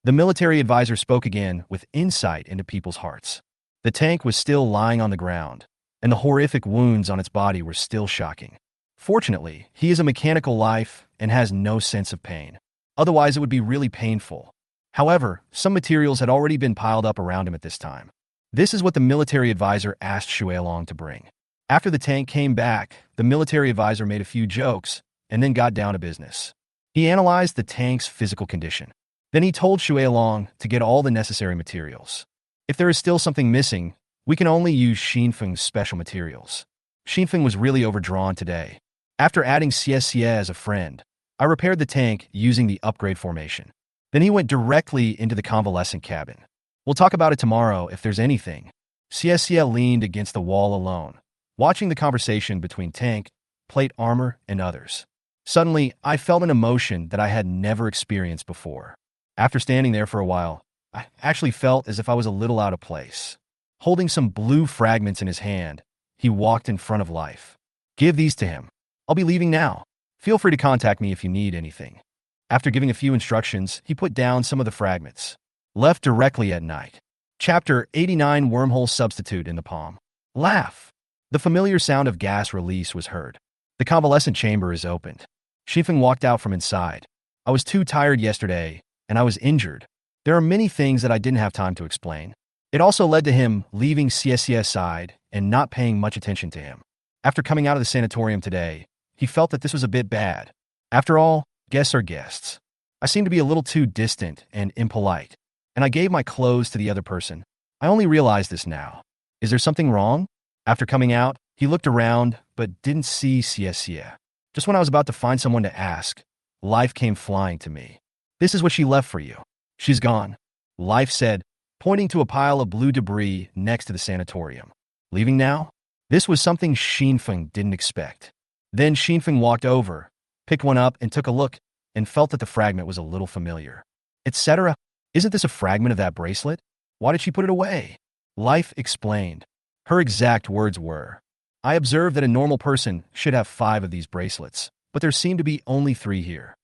Speaker 1: The military advisor spoke again with insight into people's hearts. The tank was still lying on the ground, and the horrific wounds on its body were still shocking. Fortunately, he is a mechanical life and has no sense of pain. Otherwise, it would be really painful. However, some materials had already been piled up around him at this time. This is what the military advisor asked Shuelong to bring. After the tank came back, the military advisor made a few jokes and then got down to business. He analyzed the tank's physical condition. Then he told Shuelong to get all the necessary materials. If there is still something missing, we can only use Xinfeng's special materials. Xinfeng was really overdrawn today. After adding Xie as a friend, I repaired the tank using the upgrade formation. Then he went directly into the convalescent cabin. We'll talk about it tomorrow if there's anything. Xie leaned against the wall alone, watching the conversation between tank, plate armor, and others. Suddenly, I felt an emotion that I had never experienced before. After standing there for a while, I actually felt as if I was a little out of place. Holding some blue fragments in his hand, he walked in front of Life. Give these to him. I'll be leaving now. Feel free to contact me if you need anything. After giving a few instructions, he put down some of the fragments. Left directly at night. Chapter 89 Wormhole Substitute in the Palm. Laugh. The familiar sound of gas release was heard. The convalescent chamber is opened. Xinfeng walked out from inside. I was too tired yesterday, and I was injured. There are many things that I didn't have time to explain. It also led to him leaving Xie's side and not paying much attention to him. After coming out of the sanatorium today, he felt that this was a bit bad. After all, guests are guests. I seemed to be a little too distant and impolite, and I gave my clothes to the other person. I only realized this now. Is there something wrong? After coming out, he looked around but didn't see Xie. Just when I was about to find someone to ask, Life came flying to me. This is what she left for you. She's gone. Life said, pointing to a pile of blue debris next to the sanatorium. Leaving now? This was something Xinfeng didn't expect. Then Xinfeng walked over, picked one up and took a look, and felt that the fragment was a little familiar. Etc. Isn't this a fragment of that bracelet? Why did she put it away? Life explained. Her exact words were, I observed that a normal person should have 5 of these bracelets, but there seem to be only 3 here.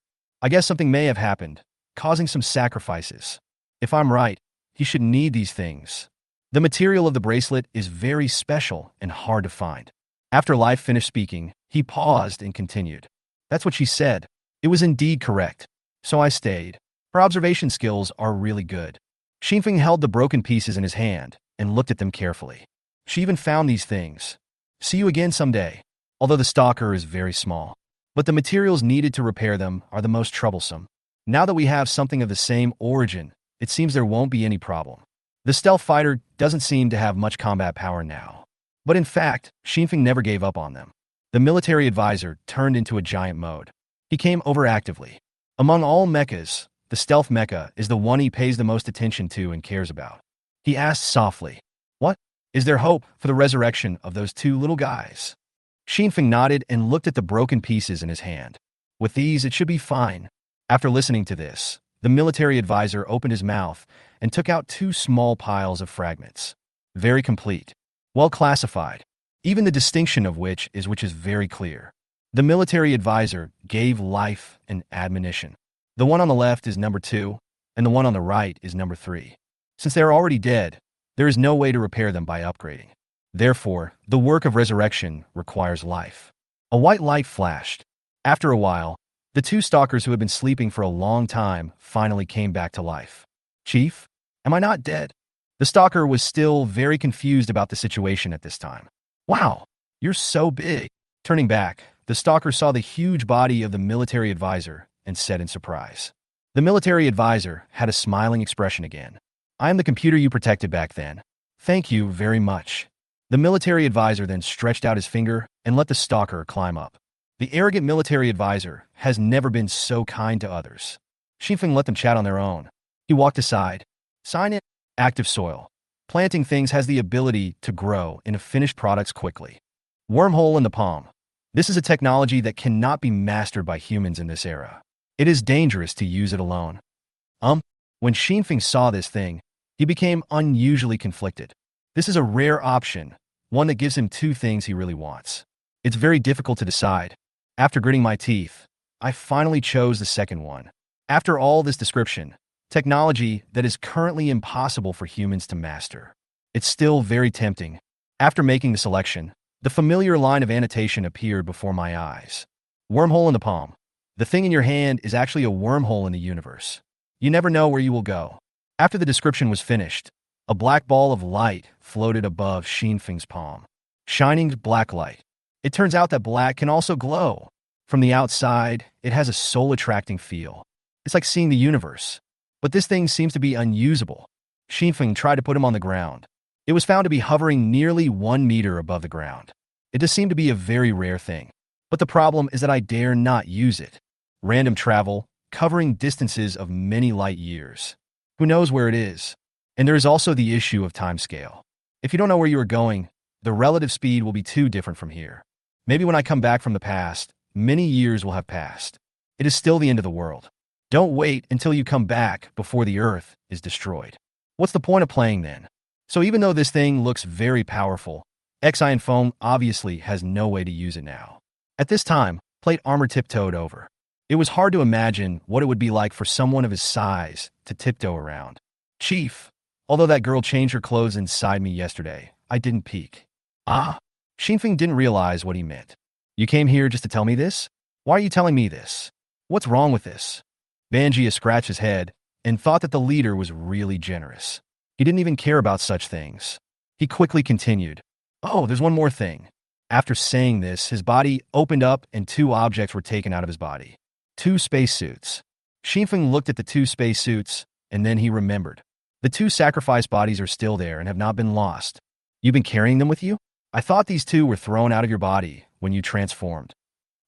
Speaker 1: I guess something may have happened, causing some sacrifices. If I'm right, he should need these things. The material of the bracelet is very special and hard to find. After Life finished speaking, he paused and continued. That's what she said. It was indeed correct. So I stayed. Her observation skills are really good. Xinfeng held the broken pieces in his hand and looked at them carefully. She even found these things. See you again someday. Although the stalker is very small. But the materials needed to repair them are the most troublesome. Now that we have something of the same origin, it seems there won't be any problem. The stealth fighter doesn't seem to have much combat power now. But in fact, Xinfeng never gave up on them. The military advisor turned into a giant mode. He came overactively. Among all mechas, the stealth mecha is the one he pays the most attention to and cares about. He asked softly, What? Is there hope for the resurrection of those 2 little guys? Xinfeng nodded and looked at the broken pieces in his hand. With these, it should be fine. After listening to this, the military advisor opened his mouth and took out 2 small piles of fragments. Very complete. Well classified. Even the distinction of which is very clear. The military advisor gave Life an admonition. The one on the left is number 2, and the one on the right is number 3. Since they are already dead, there is no way to repair them by upgrading. Therefore, the work of resurrection requires life. A white light flashed. After a while, the 2 stalkers who had been sleeping for a long time finally came back to life. Chief, am I not dead? The stalker was still very confused about the situation at this time. Wow, you're so big. Turning back, the stalker saw the huge body of the military advisor and said in surprise. The military advisor had a smiling expression again. I am the computer you protected back then. Thank you very much. The military advisor then stretched out his finger and let the stalker climb up. The arrogant military advisor has never been so kind to others. Xinfeng let them chat on their own. He walked aside. Sign in. Active soil. Planting things has the ability to grow into finished products quickly. Wormhole in the palm. This is a technology that cannot be mastered by humans in this era. It is dangerous to use it alone. When Xinfeng saw this thing, he became unusually conflicted. This is a rare option, one that gives him 2 things he really wants. It's very difficult to decide. After gritting my teeth, I finally chose the second one. After all this description, technology that is currently impossible for humans to master. It's still very tempting. After making the selection, the familiar line of annotation appeared before my eyes. Wormhole in the palm. The thing in your hand is actually a wormhole in the universe. You never know where you will go. After the description was finished, a black ball of light floated above Xinfeng's palm. Shining black light. It turns out that black can also glow. From the outside, it has a soul-attracting feel. It's like seeing the universe. But this thing seems to be unusable. Xinfeng tried to put him on the ground. It was found to be hovering nearly 1 meter above the ground. It does seem to be a very rare thing. But the problem is that I dare not use it. Random travel, covering distances of many light years. Who knows where it is? And there is also the issue of time scale. If you don't know where you are going, the relative speed will be too different from here. Maybe when I come back from the past, many years will have passed. It is still the end of the world. Don't wait until you come back before the Earth is destroyed. What's the point of playing then? So even though this thing looks very powerful, Xian Foam obviously has no way to use it now. At this time, plate armor tiptoed over. It was hard to imagine what it would be like for someone of his size to tiptoe around. Chief, although that girl changed her clothes inside me yesterday, I didn't peek. Ah, Xinfeng didn't realize what he meant. You came here just to tell me this? Why are you telling me this? What's wrong with this? Banjia scratched his head and thought that the leader was really generous. He didn't even care about such things. He quickly continued. Oh, there's one more thing. After saying this, his body opened up and 2 objects were taken out of his body. 2 spacesuits. Xinfeng looked at the 2 spacesuits, and then he remembered. The 2 sacrifice bodies are still there and have not been lost. You've been carrying them with you? I thought these 2 were thrown out of your body when you transformed.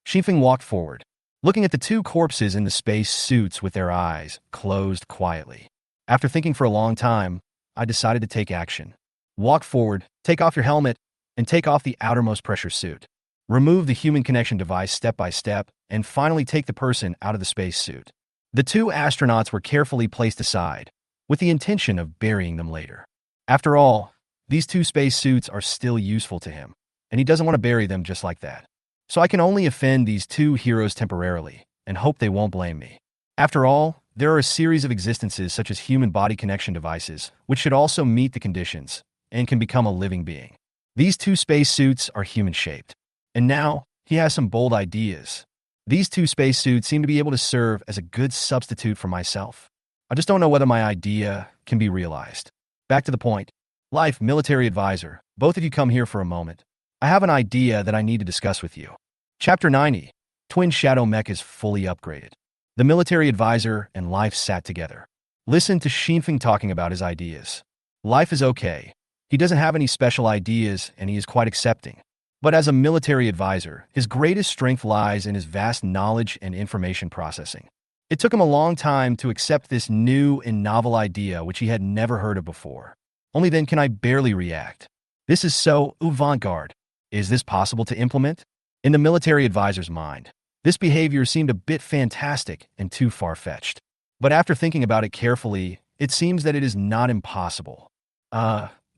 Speaker 1: Xinfeng walked forward, looking at the 2 corpses in the space suits with their eyes closed quietly. After thinking for a long time, I decided to take action. Walk forward, take off your helmet, and take off the outermost pressure suit. Remove the human connection device step by step, and finally take the person out of the space suit. The 2 astronauts were carefully placed aside, with the intention of burying them later. After all, these 2 space suits are still useful to him, and he doesn't want to bury them just like that. So I can only offend these 2 heroes temporarily, and hope they won't blame me. After all, there are a series of existences such as human body connection devices, which should also meet the conditions, and can become a living being. These 2 spacesuits are human-shaped. And now, he has some bold ideas. These 2 spacesuits seem to be able to serve as a good substitute for myself. I just don't know whether my idea can be realized. Back to the point. Life, military advisor, both of you come here for a moment. I have an idea that I need to discuss with you. Chapter 90. Twin Shadow Mechas fully upgraded. The military advisor and Life sat together. Listen to Xinfeng talking about his ideas. Life is okay. He doesn't have any special ideas and he is quite accepting. But as a military advisor, his greatest strength lies in his vast knowledge and information processing. It took him a long time to accept this new and novel idea which he had never heard of before. Only then can I barely react. This is so avant-garde. Is this possible to implement? In the military advisor's mind, this behavior seemed a bit fantastic and too far-fetched. But after thinking about it carefully, it seems that it is not impossible.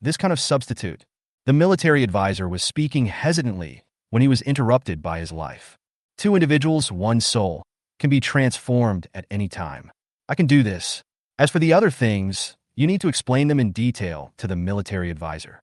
Speaker 1: This kind of substitute. The military advisor was speaking hesitantly when he was interrupted by his Life. 2 individuals, 1 soul, can be transformed at any time. I can do this. As for the other things, you need to explain them in detail to the military advisor.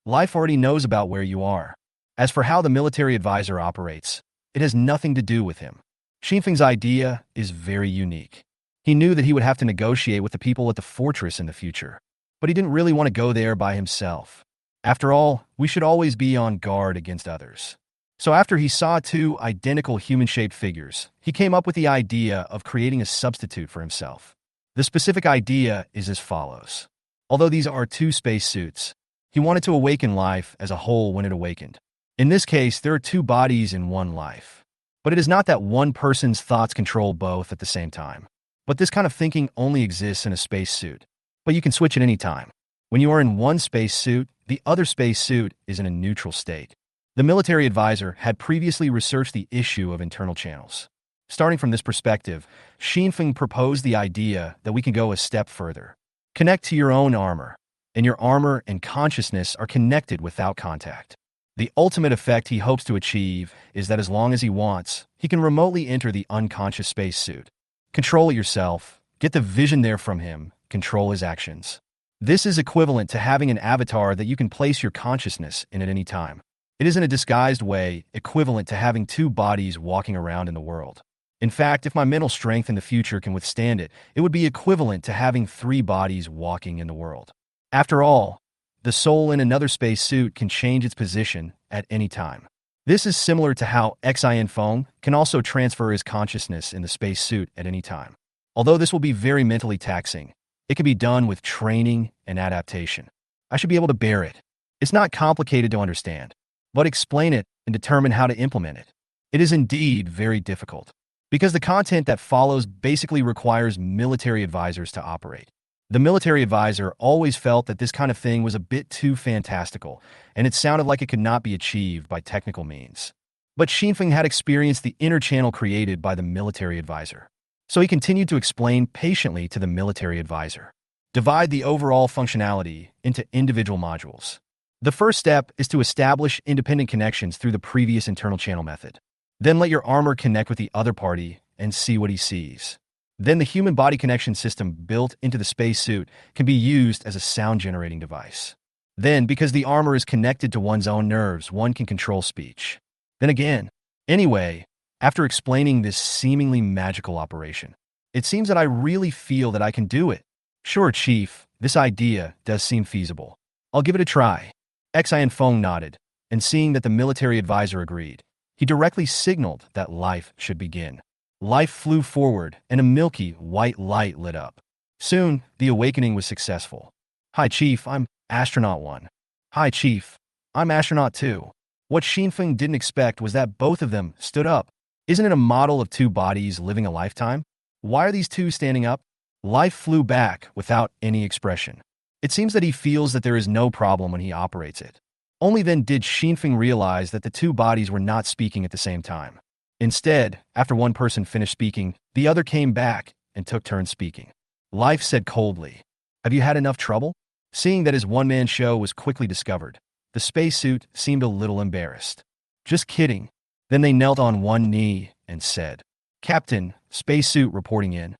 Speaker 1: Life already knows about where you are. As for how the military advisor operates, it has nothing to do with him. Xinfeng's idea is very unique. He knew that he would have to negotiate with the people at the fortress in the future, but he didn't really want to go there by himself. After all, we should always be on guard against others. So after he saw 2 identical human-shaped figures, he came up with the idea of creating a substitute for himself. The specific idea is as follows. Although these are 2 spacesuits, he wanted to awaken life as a whole when it awakened. In this case, there are 2 bodies in 1 life. But it is not that one person's thoughts control both at the same time. But this kind of thinking only exists in a spacesuit. But you can switch at any time. When you are in one spacesuit, the other spacesuit is in a neutral state. The military advisor had previously researched the issue of internal channels. Starting from this perspective, Xinfeng proposed the idea that we can go a step further. Connect to your own armor, and your armor and consciousness are connected without contact. The ultimate effect he hopes to achieve is that as long as he wants, he can remotely enter the unconscious spacesuit. Control it yourself, get the vision there from him, control his actions. This is equivalent to having an avatar that you can place your consciousness in at any time. It is in a disguised way equivalent to having 2 bodies walking around in the world. In fact, if my mental strength in the future can withstand it, it would be equivalent to having 3 bodies walking in the world. After all, the soul in another space suit can change its position at any time. This is similar to how Unveiling can also transfer his consciousness in the space suit at any time. Although this will be very mentally taxing, it can be done with training and adaptation. I should be able to bear it. It's not complicated to understand, but explain it and determine how to implement it. It is indeed very difficult, because the content that follows basically requires military advisors to operate. The military advisor always felt that this kind of thing was a bit too fantastical, and it sounded like it could not be achieved by technical means. But Xinfeng had experienced the inner channel created by the military advisor. So he continued to explain patiently to the military advisor. Divide the overall functionality into individual modules. The first step is to establish independent connections through the previous internal channel method. Then let your armor connect with the other party and see what he sees. Then the human body connection system built into the spacesuit can be used as a sound-generating device. Then, because the armor is connected to one's own nerves, one can control speech. Then again, anyway, after explaining this seemingly magical operation, it seems that I really feel that I can do it. Sure, Chief, this idea does seem feasible. I'll give it a try. Unveiling nodded, and seeing that the military advisor agreed, he directly signaled that life should begin. Life flew forward, and a milky, white light lit up. Soon, the awakening was successful. Hi, Chief, I'm Astronaut 1. Hi, Chief, I'm Astronaut 2. What Xinfeng didn't expect was that both of them stood up. Isn't it a model of 2 bodies living a lifetime? Why are these 2 standing up? Life flew back without any expression. It seems that he feels that there is no problem when he operates it. Only then did Xinfeng realize that the 2 bodies were not speaking at the same time. Instead, after one person finished speaking, the other came back and took turns speaking. Life said coldly, "Have you had enough trouble?" Seeing that his one-man show was quickly discovered, the spacesuit seemed a little embarrassed. "Just kidding." Then they knelt on one knee and said, "Captain, spacesuit reporting in."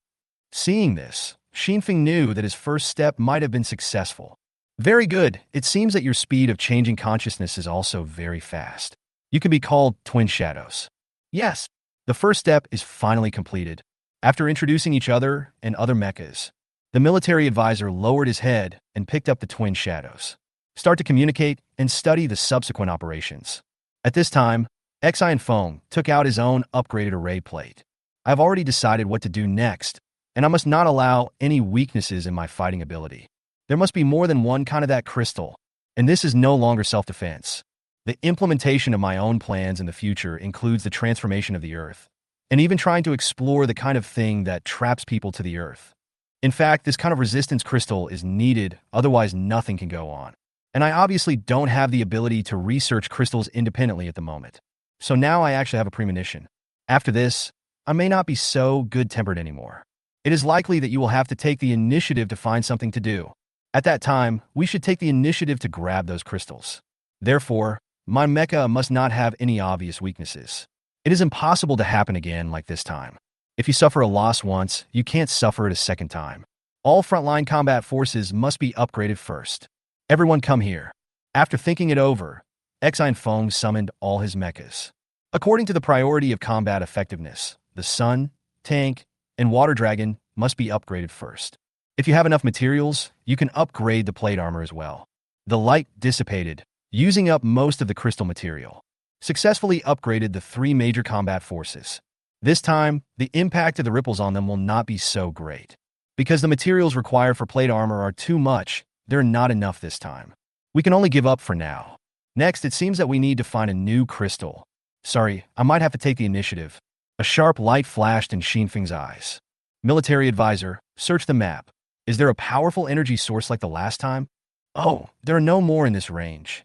Speaker 1: Seeing this, Xinfeng knew that his first step might have been successful. "Very good. It seems that your speed of changing consciousness is also very fast. You can be called twin shadows." Yes, the first step is finally completed. After introducing each other and other mechas, the military advisor lowered his head and picked up the twin shadows. Start to communicate and study the subsequent operations. At this time, Unveiling took out his own upgraded array plate. I've already decided what to do next, and I must not allow any weaknesses in my fighting ability. There must be more than one kind of that crystal, and this is no longer self-defense. The implementation of my own plans in the future includes the transformation of the Earth, and even trying to explore the kind of thing that traps people to the Earth. In fact, this kind of resistance crystal is needed, otherwise nothing can go on. And I obviously don't have the ability to research crystals independently at the moment. So now I actually have a premonition. After this, I may not be so good-tempered anymore. It is likely that you will have to take the initiative to find something to do. At that time, we should take the initiative to grab those crystals. Therefore, my mecha must not have any obvious weaknesses. It is impossible to happen again like this time. If you suffer a loss once, you can't suffer it a second time. All frontline combat forces must be upgraded first. Everyone come here. After thinking it over, Unveiling summoned all his mechas. According to the priority of combat effectiveness, the Sun, Tank, and Water Dragon must be upgraded first. If you have enough materials, you can upgrade the plate armor as well. The light dissipated, using up most of the crystal material. Successfully upgraded the 3 major combat forces. This time, the impact of the ripples on them will not be so great. Because the materials required for plate armor are too much, they're not enough this time. We can only give up for now. Next, it seems that we need to find a new crystal. Sorry, I might have to take the initiative. A sharp light flashed in Xinfeng's eyes. Military advisor, search the map. Is there a powerful energy source like the last time? Oh, there are no more in this range.